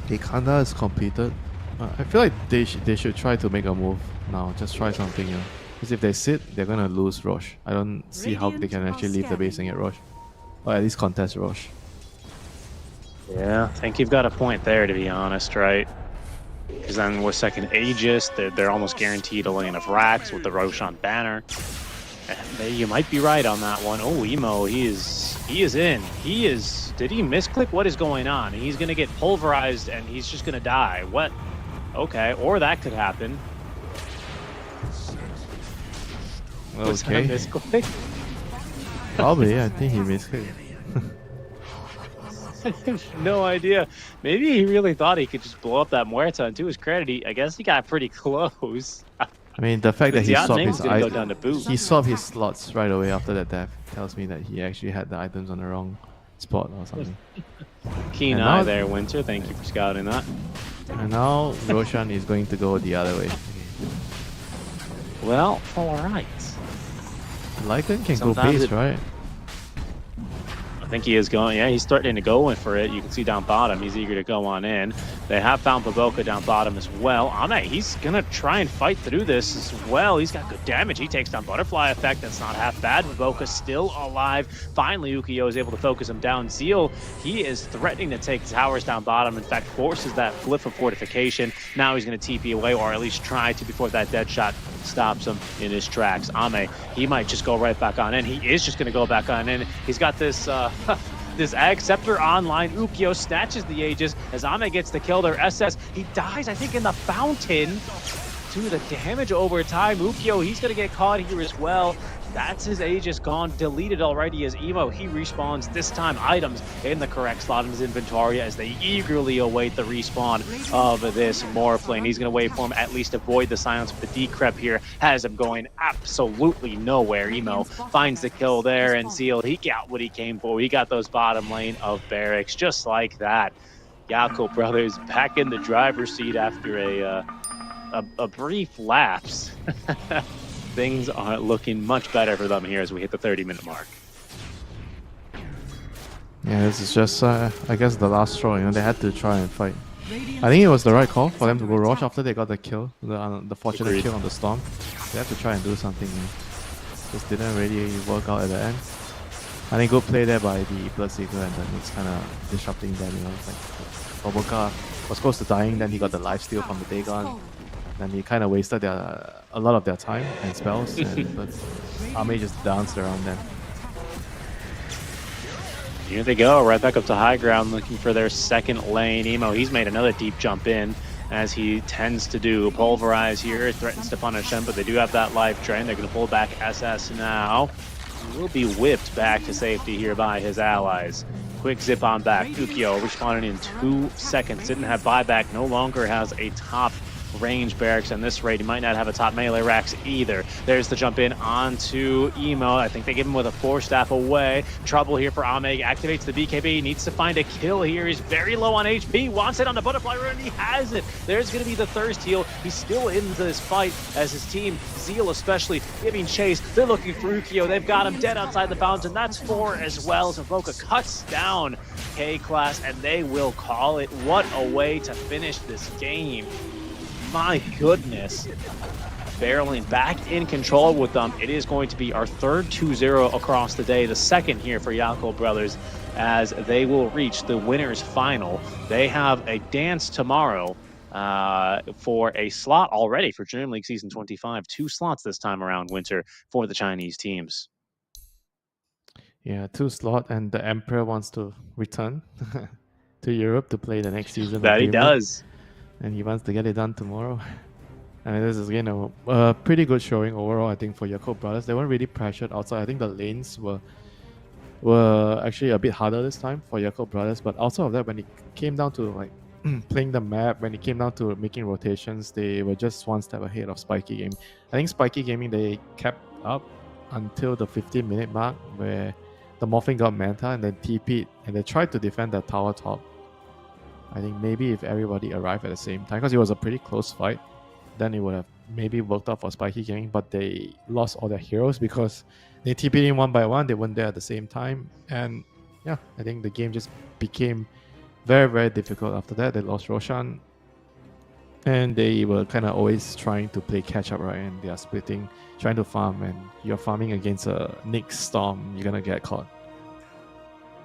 S4: Ikanda is completed. I feel like they should try to make a move now. Just try something, you know. Because if they sit, they're gonna lose Rosh. I don't see how they can actually leave the base and get Rosh. Or at least contest Rosh.
S3: Yeah, I think you've got a point there, to be honest, right? Because then with second Aegis, they're almost guaranteed a lane of Rax with the Roshan banner. And you might be right on that one. Oh, Emo, he is in. Did he misclick? What is going on? He's gonna get pulverized and he's just gonna die. What? Okay, or that could happen. Was that a
S4: Okay.
S3: misclick?
S4: Probably, I think he misclicked.
S3: I have no idea. Maybe he really thought he could just blow up that Muerta, and to his credit, I guess he got pretty close.
S4: I mean, the fact that he
S3: The
S4: swapped
S3: name's
S4: his
S3: gonna go down to boot.
S4: he swapped his slots right away after that death tells me that he actually had the items on the wrong spot or something.
S3: Keen
S4: And
S3: eye
S4: now-
S3: there, Winter. Thank you for scouting that.
S4: And now Roshan is going to go the other way.
S3: Well, all right.
S4: Lycan can go
S3: Sometimes
S4: base,
S3: it-
S4: right?
S3: I think he is going. Yeah, he's starting to go in for it. You can see down bottom, he's eager to go on in. They have found Baboka down bottom as well. Ame, he's gonna try and fight through this as well. He's got good damage. He takes down Butterfly Effect. That's not half bad. Baboka still alive. Finally, Ukiyo is able to focus him down. Zeal, he is threatening to take towers down bottom. In fact, forces that flip of fortification. Now he's gonna TP away, or at least try to before that dead shot stops him in his tracks. Ame, he might just go right back on in. He is just gonna go back on in. He's got this this Ag Scepter online. Ukiyo snatches the Aegis as Ame gets the kill there. SS, he dies, I think, in the fountain to the damage over time. Ukiyo, he's going to get caught here as well. That's his Aegis gone, deleted already as Emo. He respawns, this time items in the correct slot in his inventory as they eagerly await the respawn of this Morphling. He's going to wait for him, at least avoid the silence. But the Decrep here has him going absolutely nowhere. Emo finds the kill there, and Zeal, he got what he came for. He got those bottom lane of barracks just like that. Yako brothers back in the driver's seat after a brief lapse. Things are looking much better for them here as we hit the 30-minute mark.
S4: Yeah, this is just, I guess, the last straw. You know, they had to try and fight. I think it was the right call for them to go Rosh after they got the kill, the fortunate
S3: Agreed.
S4: kill on the Storm. They had to try and do something. Just didn't really work out at the end. I think good play there by the Bloodseeker, and then it's kind of disrupting them. You know, it's like Baboka was close to dying, then he got the lifesteal from the Dagon. Then he kind of wasted a lot of their time and spells, but Ame just danced around them.
S3: Here they go, right back up to high ground, looking for their second lane. Emo, he's made another deep jump in, as he tends to do. Pulverize here, threatens to punish them, but they do have that life drain. They're going to pull back SS now. He will be whipped back to safety here by his allies. Quick zip on back. Ukiyo respawning in 2 seconds. Didn't have buyback, no longer has a top range barracks on this raid. He might not have a top melee racks either. There's the jump in onto Emo. I think they give him with a 4-staff away. Trouble here for Ame. Activates the BKB. Needs to find a kill here. He's very low on HP. Wants it on the butterfly rune. He has it. There's going to be the thirst heal. He's still in this fight as his team, Zeal especially, giving chase. They're looking for Ukiyo. They've got him dead outside the fountain. That's 4 as well. So Boca cuts down K-Class, and they will call it. What a way to finish this game. My goodness. barreling back in control with them. It is going to be our third 2-0 across the day, the second here for Yako Brothers, as they will reach the winners final. They have a dance tomorrow for a slot already for DreamLeague Season 25. 2 slots this time around, Winter, for the Chinese teams.
S4: Yeah, 2 slot, and the Emperor wants to return to Europe to play the next season.
S3: That
S4: of
S3: he
S4: DreamLeague,
S3: does.
S4: and he wants to get it done tomorrow. I mean, this is a pretty good showing overall, I think, for Yako Brothers. They weren't really pressured outside. I think the lanes were actually a bit harder this time for Yako Brothers, but outside of that, when it came down to like playing the map, when it came down to making rotations, they were just one step ahead of Spiky Gaming. I think Spiky Gaming, they kept up until the 15-minute mark, where the Morphing got Manta and then TP'd, and they tried to defend the tower top. I think maybe if everybody arrived at the same time, because it was a pretty close fight, then it would have maybe worked out for Spiky Gaming, but they lost all their heroes because they TP'd in one by one, they weren't there at the same time, and yeah, I think the game just became very, very difficult after that. They lost Roshan, and they were kind of always trying to play catch up, right? And they are splitting, trying to farm, and you're farming against a Nyx Storm, you're gonna get caught.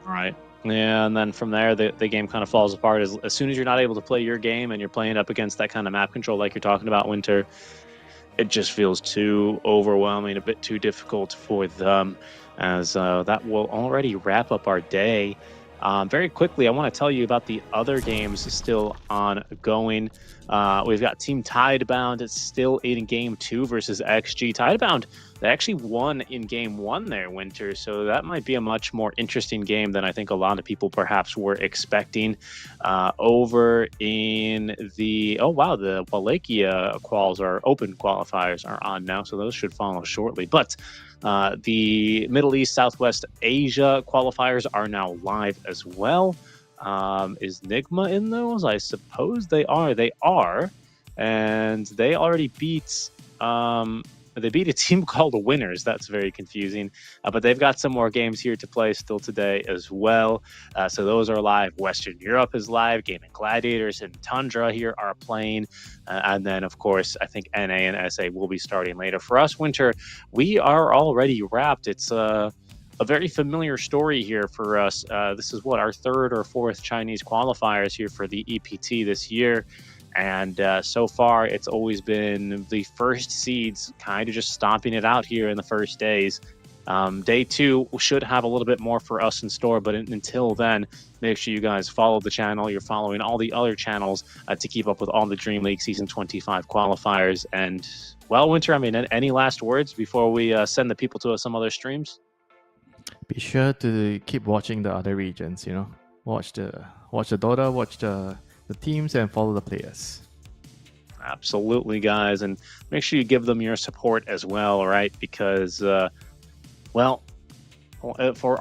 S3: Right. Yeah, and then from there, the game kind of falls apart. As soon as you're not able to play your game and you're playing up against that kind of map control like you're talking about, Winter, it just feels too overwhelming, a bit too difficult for them, as that will already wrap up our day. Very quickly, I want to tell you about the other games still ongoing. We've got Team Tidebound. It's still in Game 2 versus XG. Tidebound, they actually won in Game 1 there, Winter, so that might be a much more interesting game than I think a lot of people perhaps were expecting. Over in the... Oh, wow, the Wallachia quals or open qualifiers are on now, so those should follow shortly. But the Middle East, Southwest Asia qualifiers are now live as well. Is Nigma in those? I suppose they are. They are. And they already beat... they beat a team called the Winners. That's very confusing. But they've got some more games here to play still today as well. So those are live. Western Europe is live. Gaming Gladiators and Tundra here are playing. And then, of course, I think NA and SA will be starting later. For us, Winter, we are already wrapped. It's a very familiar story here for us. This is our 3rd or 4th Chinese qualifiers here for the EPT this year. And so far, it's always been the first seeds kind of just stomping it out here in the first days. Day 2 should have a little bit more for us in store, but until then, make sure you guys follow the channel. You're following all the other channels to keep up with all the DreamLeague Season 25 qualifiers. And, well, Winter, I mean, any last words before we send the people to some other streams?
S4: Be sure to keep watching the other regions, Watch the Dota, watch the teams, and follow the players.
S3: Absolutely, guys, and make sure you give them your support as well, right? Because, for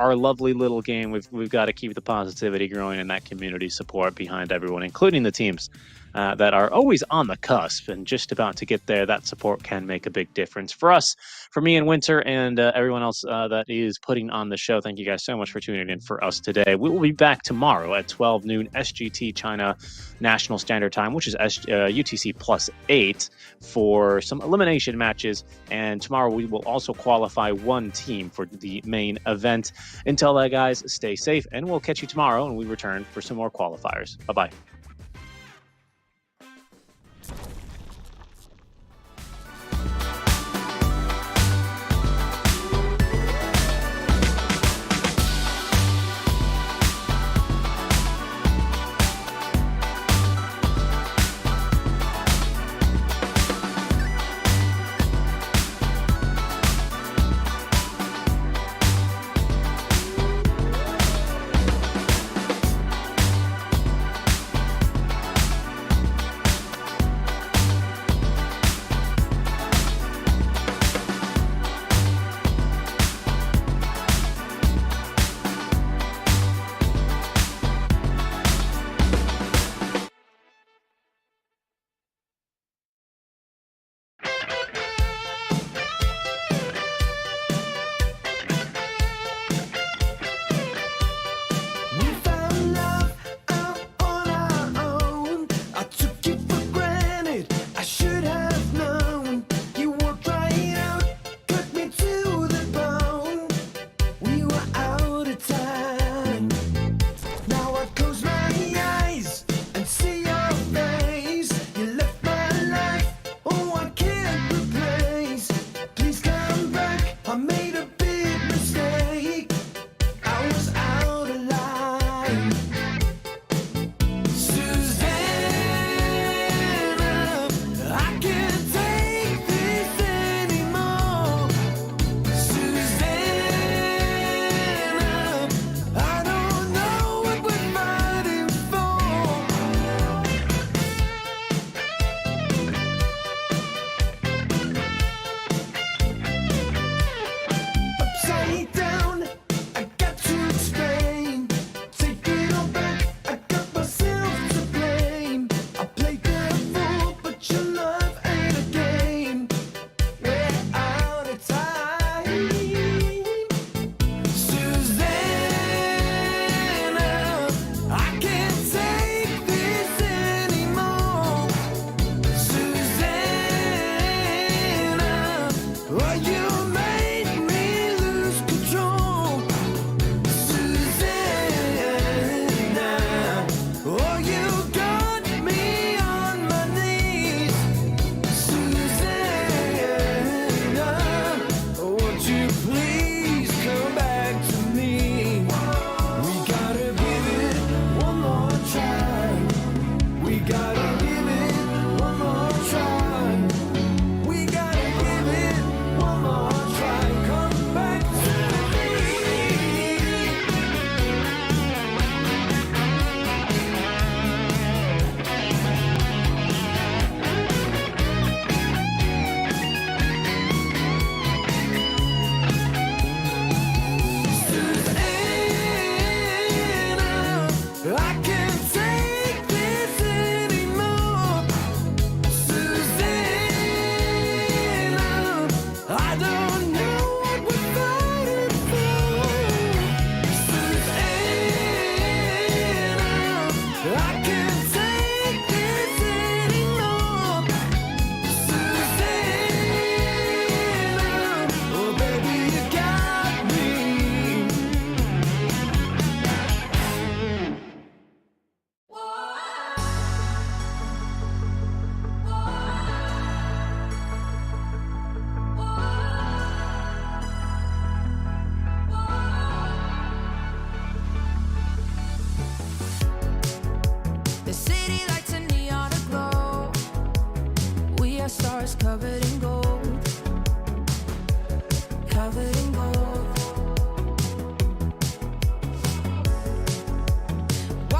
S3: our lovely little game, we've got to keep the positivity growing and that community support behind everyone, including the teams that are always on the cusp and just about to get there. That support can make a big difference for us, for me and Winter, and everyone else that is putting on the show. Thank you guys so much for tuning in for us today. We will be back tomorrow at 12 noon SGT China National Standard Time, which is UTC +8, for some elimination matches. And tomorrow we will also qualify one team for the main event. Until then, guys, stay safe, and we'll catch you tomorrow when we return for some more qualifiers. Bye-bye.